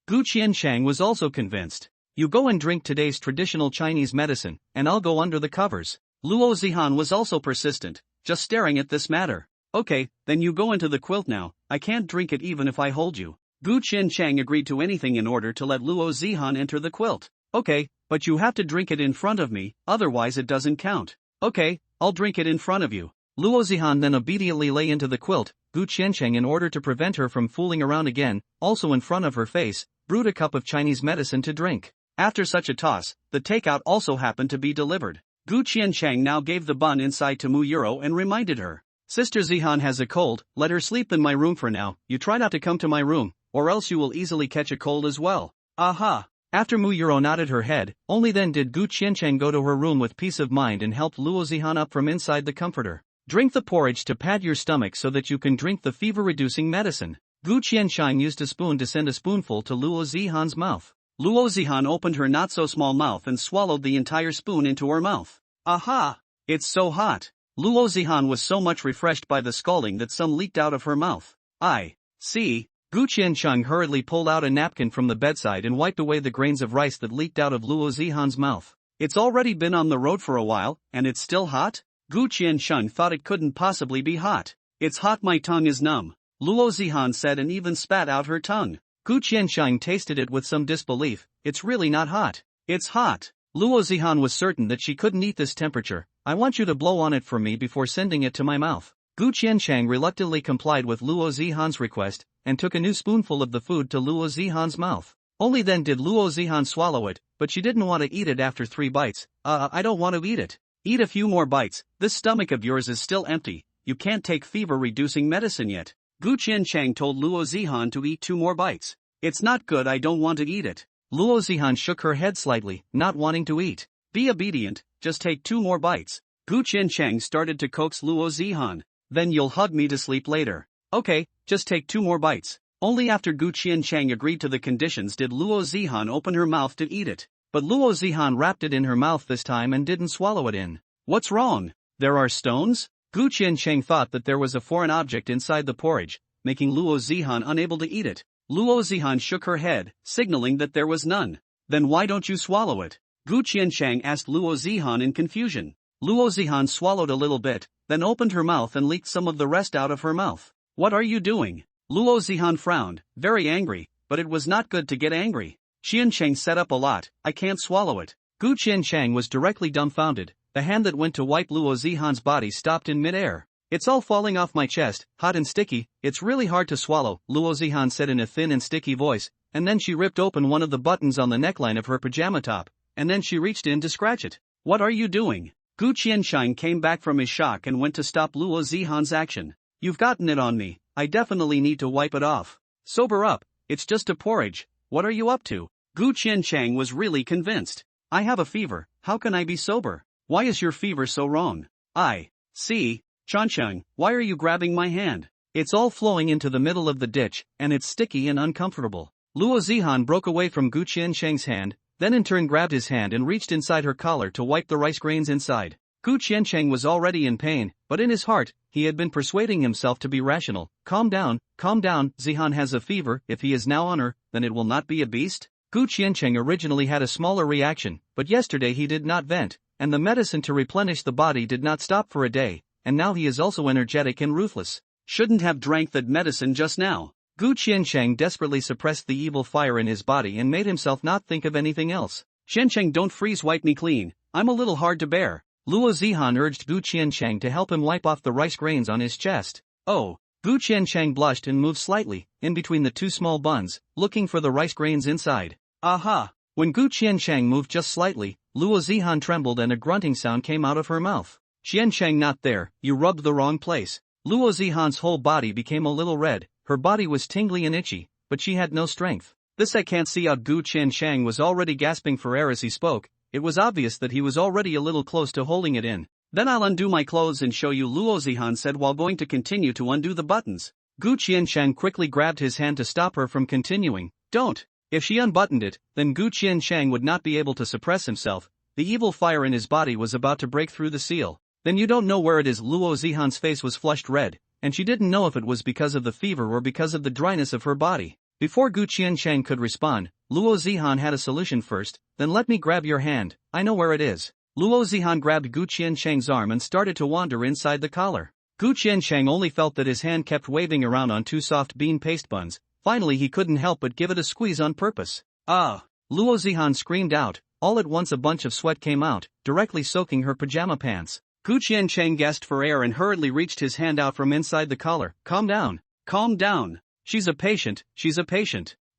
Gu Qiancheng was also convinced. You go and drink today's traditional Chinese medicine, and I'll go under the covers. Luo Zihan was also persistent, just staring at this matter. Okay, then you go into the quilt now, I can't drink it even if I hold you. Gu Qianchang agreed to anything in order to let Luo Zihan enter the quilt. Okay, but you have to drink it in front of me, otherwise it doesn't count. Okay, I'll drink it in front of you. Luo Zihan then obediently lay into the quilt. Gu Qiancheng, in order to prevent her from fooling around again, also in front of her face, brewed a cup of Chinese medicine to drink. After such a toss, the takeout also happened to be delivered. Gu Qiancheng now gave the bun inside to Mu Yuro and reminded her. Sister Zihan has a cold, let her sleep in my room for now, you try not to come to my room, or else you will easily catch a cold as well. Aha! After Mu Yuro nodded her head, only then did Gu Qiancheng go to her room with peace of mind and helped Luo Zihan up from inside the comforter. Drink the porridge to pad your stomach so that you can drink the fever-reducing medicine. Gu Qiancheng used a spoon to send a spoonful to Luo Zihan's mouth. Luo Zihan opened her not-so-small mouth and swallowed the entire spoon into her mouth. Aha! It's so hot! Luo Zihan was so much refreshed by the scalding that some leaked out of her mouth. I see. Gu Qiancheng hurriedly pulled out a napkin from the bedside and wiped away the grains of rice that leaked out of Luo Zihan's mouth. It's already been on the road for a while, and it's still hot? Gu Qiancheng thought it couldn't possibly be hot. It's hot, my tongue is numb, Luo Zihan said and even spat out her tongue. Gu Qiancheng tasted it with some disbelief. It's really not hot. It's hot. Luo Zihan was certain that she couldn't eat this temperature. I want you to blow on it for me before sending it to my mouth. Gu Qiancheng reluctantly complied with Luo Zihan's request, and took a new spoonful of the food to Luo Zihan's mouth. Only then did Luo Zihan swallow it, but she didn't want to eat it after 3 bites. I don't want to eat it. Eat a few more bites, this stomach of yours is still empty, you can't take fever-reducing medicine yet. Gu Qiancheng told Luo Zihan to eat 2 more bites. It's not good, I don't want to eat it. Luo Zihan shook her head slightly, not wanting to eat. Be obedient, just take 2 more bites. Gu Qiancheng started to coax Luo Zihan. Then you'll hug me to sleep later. Okay, just take 2 more bites. Only after Gu Qiancheng agreed to the conditions did Luo Zihan open her mouth to eat it. But Luo Zihan wrapped it in her mouth this time and didn't swallow it in. What's wrong? There are stones? Gu Qiancheng thought that there was a foreign object inside the porridge, making Luo Zihan unable to eat it. Luo Zihan shook her head, signaling that there was none. Then why don't you swallow it? Gu Qiancheng asked Luo Zihan in confusion. Luo Zihan swallowed a little bit, then opened her mouth and leaked some of the rest out of her mouth. What are you doing? Luo Zihan frowned, very angry, but it was not good to get angry. Qiancheng set up a lot, I can't swallow it. Gu Qiancheng was directly dumbfounded. The hand that went to wipe Luo Zihan's body stopped in mid-air. It's all falling off my chest, hot and sticky, it's really hard to swallow, Luo Zihan said in a thin and sticky voice, and then she ripped open one of the buttons on the neckline of her pajama top, and then she reached in to scratch it. What are you doing? Gu Qiancheng came back from his shock and went to stop Luo Zihan's action. You've gotten it on me, I definitely need to wipe it off. Sober up, it's just a porridge, what are you up to? Gu Qiancheng was really convinced. I have a fever, how can I be sober? Why is your fever so wrong? I see. Qiancheng, why are you grabbing my hand? It's all flowing into the middle of the ditch, and it's sticky and uncomfortable. Luo Zihan broke away from Gu Qiancheng's hand, then in turn grabbed his hand and reached inside her collar to wipe the rice grains inside. Gu Qiancheng was already in pain, but in his heart, he had been persuading himself to be rational. Calm down, Zihan has a fever, if he is now on her, then it will not be a beast? Gu Qiancheng originally had a smaller reaction, but yesterday he did not vent, and the medicine to replenish the body did not stop for a day, and now he is also energetic and ruthless. Shouldn't have drank that medicine just now. Gu Qiancheng desperately suppressed the evil fire in his body and made himself not think of anything else. Qiancheng, don't freeze, wipe me clean, I'm a little hard to bear. Luo Zihan urged Gu Qiancheng to help him wipe off the rice grains on his chest. Oh. Gu Qiancheng blushed and moved slightly, in between the 2 small buns, looking for the rice grains inside. Aha! When Gu Qiancheng moved just slightly, Luo Zihan trembled and a grunting sound came out of her mouth. Qiancheng, not there, you rubbed the wrong place. Luo Zihan's whole body became a little red, her body was tingly and itchy, but she had no strength. This I can't see out. Gu Qiancheng was already gasping for air as he spoke. It was obvious that he was already a little close to holding it in. Then I'll undo my clothes and show you, Luo Zihan said while going to continue to undo the buttons. Gu Qiancheng quickly grabbed his hand to stop her from continuing. Don't. If she unbuttoned it, then Gu Qiancheng would not be able to suppress himself. The evil fire in his body was about to break through the seal. Then you don't know where it is. Luo Zihan's face was flushed red, and she didn't know if it was because of the fever or because of the dryness of her body. Before Gu Qiancheng could respond, Luo Zihan had a solution. First, then let me grab your hand, I know where it is. Luo Zihan grabbed Gu Qiancheng's arm and started to wander inside the collar. Gu Qiancheng only felt that his hand kept waving around on two soft bean paste buns. Finally he couldn't help but give it a squeeze on purpose. Ah! Luo Zihan screamed out. All at once a bunch of sweat came out, directly soaking her pajama pants. Gu Qiancheng gasped for air and hurriedly reached his hand out from inside the collar. Calm down. Calm down. She's a patient.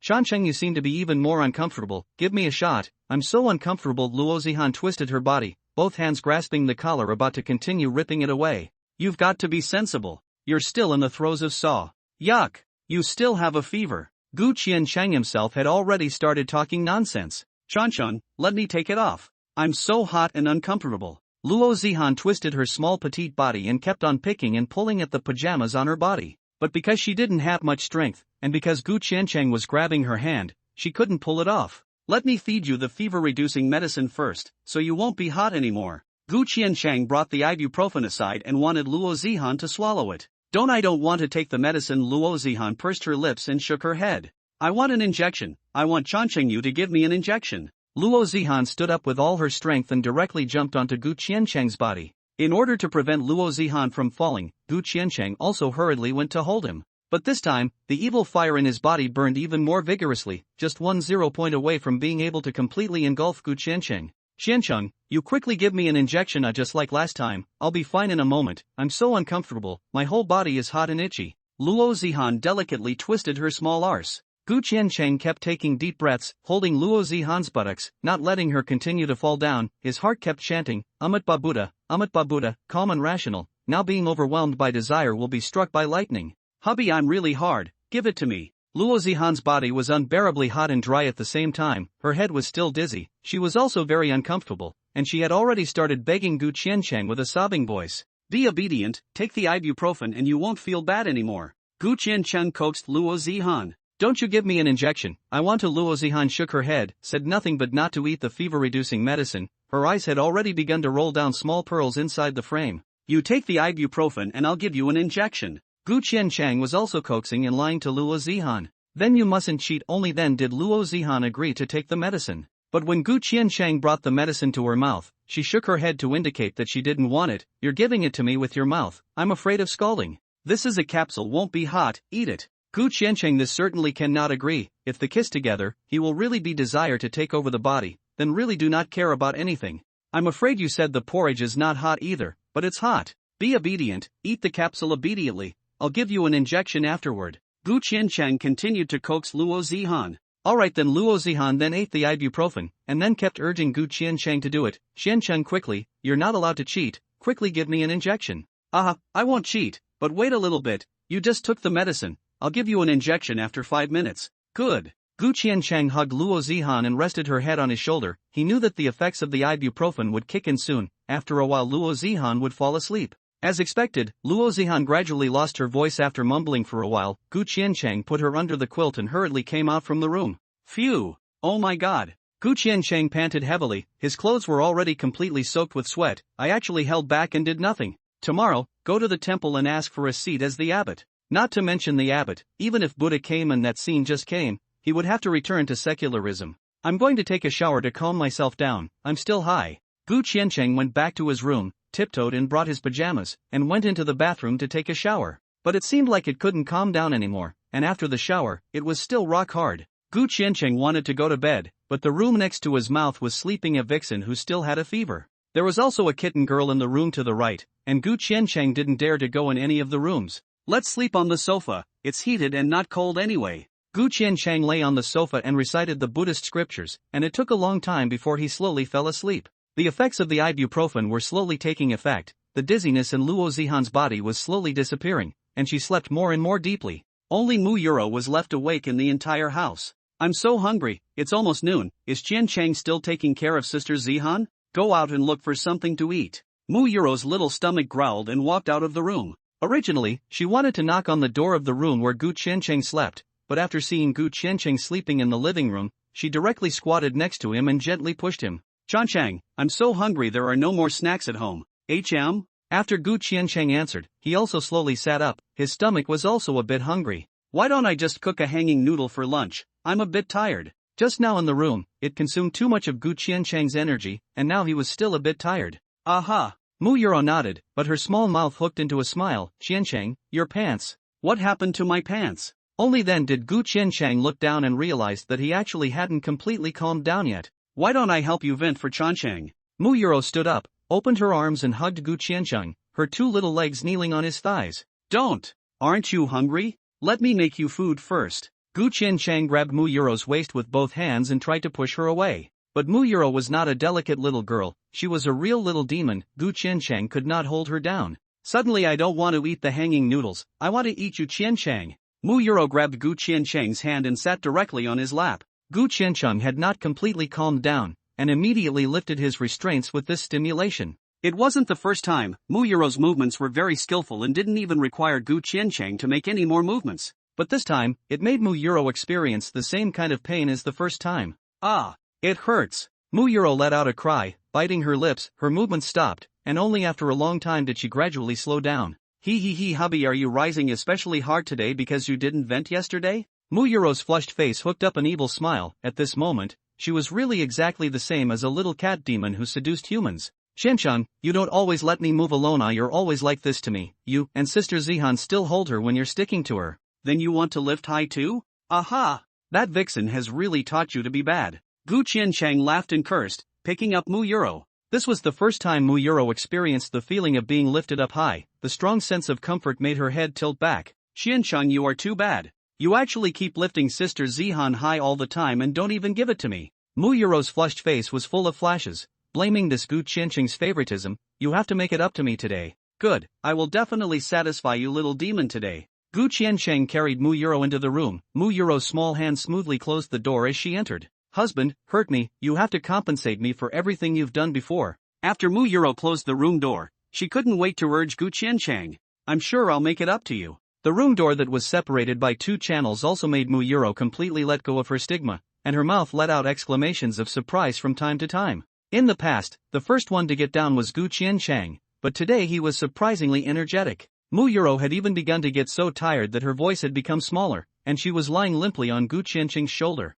Qiancheng, you seem to be even more uncomfortable. Give me a shot. I'm so uncomfortable. Luo Zihan twisted her body, both hands grasping the collar, about to continue ripping it away. You've got to be sensible. You're still in the throes of saw. Yuck. You still have a fever. Gu Qiancheng himself had already started talking nonsense. Qiancheng, let me take it off. I'm so hot and uncomfortable. Luo Zihan twisted her small petite body and kept on picking and pulling at the pajamas on her body. But because she didn't have much strength, and because Gu Qiancheng was grabbing her hand, she couldn't pull it off. Let me feed you the fever-reducing medicine first, so you won't be hot anymore. Gu Qiancheng brought the ibuprofen aside and wanted Luo Zihan to swallow it. I don't want to take the medicine. Luo Zihan pursed her lips and shook her head. I want an injection. I want Qiancheng you to give me an injection. Luo Zihan stood up with all her strength and directly jumped onto Gu Qiancheng's body. In order to prevent Luo Zihan from falling, Gu Qiancheng also hurriedly went to hold him. But this time, the evil fire in his body burned even more vigorously, just 10 point away from being able to completely engulf Gu Qiancheng. Qiancheng, you quickly give me an injection. Just like last time. I'll be fine in a moment. I'm so uncomfortable, my whole body is hot and itchy. Luo Zihan delicately twisted her small arse. Gu Qiancheng kept taking deep breaths, holding Luo Zihan's buttocks, not letting her continue to fall down. His heart kept chanting, Amat Babuda, calm and rational, now being overwhelmed by desire will be struck by lightning. Hubby, I'm really hard, give it to me. Luo Zihan's body was unbearably hot and dry at the same time, her head was still dizzy, she was also very uncomfortable, and she had already started begging Gu Qiancheng with a sobbing voice. Be obedient, take the ibuprofen and you won't feel bad anymore. Gu Qiancheng coaxed Luo Zihan. Don't you give me an injection, I want to. Luo Zihan shook her head, said nothing but not to eat the fever-reducing medicine. Her eyes had already begun to roll down small pearls inside the frame. You take the ibuprofen and I'll give you an injection. Gu Qiancheng was also coaxing and lying to Luo Zihan. Then you mustn't cheat. Only then did Luo Zihan agree to take the medicine. But when Gu Qiancheng brought the medicine to her mouth, she shook her head to indicate that she didn't want it. You're giving it to me with your mouth, I'm afraid of scalding. This is a capsule, won't be hot, eat it. Gu Qiancheng, this certainly cannot agree. If they kiss together, he will really be desire to take over the body, then really do not care about anything. I'm afraid you said the porridge is not hot either, but it's hot. Be obedient, eat the capsule immediately, I'll give you an injection afterward. Gu Qiancheng continued to coax Luo Zihan. Alright then. Luo Zihan then ate the ibuprofen, and then kept urging Gu Qiancheng to do it. Qiancheng, quickly, you're not allowed to cheat, quickly give me an injection. I won't cheat, but wait a little bit, you just took the medicine. I'll give you an injection after 5 minutes. Good. Gu Qiancheng hugged Luo Zihan and rested her head on his shoulder. He knew that the effects of the ibuprofen would kick in soon. After a while Luo Zihan would fall asleep. As expected, Luo Zihan gradually lost her voice after mumbling for a while. Gu Qiancheng put her under the quilt and hurriedly came out from the room. Phew! Oh my god! Gu Qiancheng panted heavily, his clothes were already completely soaked with sweat. I actually held back and did nothing. Tomorrow, go to the temple and ask for a seat as the abbot. Not to mention the abbot, even if Buddha came and that scene just came, he would have to return to secularism. I'm going to take a shower to calm myself down, I'm still high. Gu Qiancheng went back to his room, tiptoed and brought his pajamas, and went into the bathroom to take a shower. But it seemed like it couldn't calm down anymore, and after the shower, it was still rock hard. Gu Qiancheng wanted to go to bed, but the room next to his mouth was sleeping a vixen who still had a fever. There was also a kitten girl in the room to the right, and Gu Qiancheng didn't dare to go in any of the rooms. Let's sleep on the sofa, it's heated and not cold anyway. Gu Qiancheng lay on the sofa and recited the Buddhist scriptures, and it took a long time before he slowly fell asleep. The effects of the ibuprofen were slowly taking effect, the dizziness in Luo Zihan's body was slowly disappearing, and she slept more and more deeply. Only Mu Yuro was left awake in the entire house. I'm so hungry, it's almost noon, is Qiancheng still taking care of Sister Zihan? Go out and look for something to eat. Mu Yuro's little stomach growled and walked out of the room. Originally, she wanted to knock on the door of the room where Gu Qiancheng slept, but after seeing Gu Qiancheng sleeping in the living room, she directly squatted next to him and gently pushed him. Qiancheng, I'm so hungry, there are no more snacks at home. HM? After Gu Qiancheng answered, he also slowly sat up, his stomach was also a bit hungry. Why don't I just cook a hanging noodle for lunch? I'm a bit tired. Just now in the room, it consumed too much of Gu Qiancheng's energy, and now he was still a bit tired. Aha! Mu Yuro nodded, but her small mouth hooked into a smile. Qiancheng, your pants. What happened to my pants? Only then did Gu Qiancheng look down and realized that he actually hadn't completely calmed down yet. Why don't I help you vent for Qiancheng? Mu Yuro stood up, opened her arms and hugged Gu Qiancheng, her two little legs kneeling on his thighs. Don't! Aren't you hungry? Let me make you food first. Gu Qiancheng grabbed Mu Yuro's waist with both hands and tried to push her away. But Mu Yuro was not a delicate little girl, she was a real little demon. Gu Qiancheng could not hold her down. Suddenly I don't want to eat the hanging noodles, I want to eat you Qiancheng. Mu Yuro grabbed Gu Qiancheng's hand and sat directly on his lap. Gu Qiancheng had not completely calmed down, and immediately lifted his restraints with this stimulation. It wasn't the first time. Mu Yuro's movements were very skillful and didn't even require Gu Qiancheng to make any more movements. But this time, it made Mu Yuro experience the same kind of pain as the first time. Ah! It hurts! Mu Yuro let out a cry, biting her lips, her movements stopped, and only after a long time did she gradually slow down. He hubby, are you rising especially hard today because you didn't vent yesterday? Mu Yuro's flushed face hooked up an evil smile. At this moment, she was really exactly the same as a little cat demon who seduced humans. Qiancheng, you don't always let me move alone. You're always like this to me. You and Sister Zihan still hold her when you're sticking to her. Then you want to lift high too? Aha! That vixen has really taught you to be bad. Gu Qiancheng laughed and cursed, picking up Mu Yuro. This was the first time Mu Yuro experienced the feeling of being lifted up high. The strong sense of comfort made her head tilt back. Qiancheng, you are too bad. You actually keep lifting Sister Zihan high all the time and don't even give it to me. Mu Yuro's flushed face was full of flashes, blaming this Gu Qiancheng's favoritism. You have to make it up to me today. Good, I will definitely satisfy you little demon today. Gu Qiancheng carried Mu Yuro into the room. Mu Yuro's small hand smoothly closed the door as she entered. Husband, hurt me, you have to compensate me for everything you've done before. After Mu Yuro closed the room door, she couldn't wait to urge Gu Qiancheng. I'm sure I'll make it up to you. The room door that was separated by two channels also made Mu Yuro completely let go of her stigma, and her mouth let out exclamations of surprise from time to time. In the past, the first one to get down was Gu Qiancheng, but today he was surprisingly energetic. Mu Yuro had even begun to get so tired that her voice had become smaller, and she was lying limply on Gu Qiancheng's shoulder.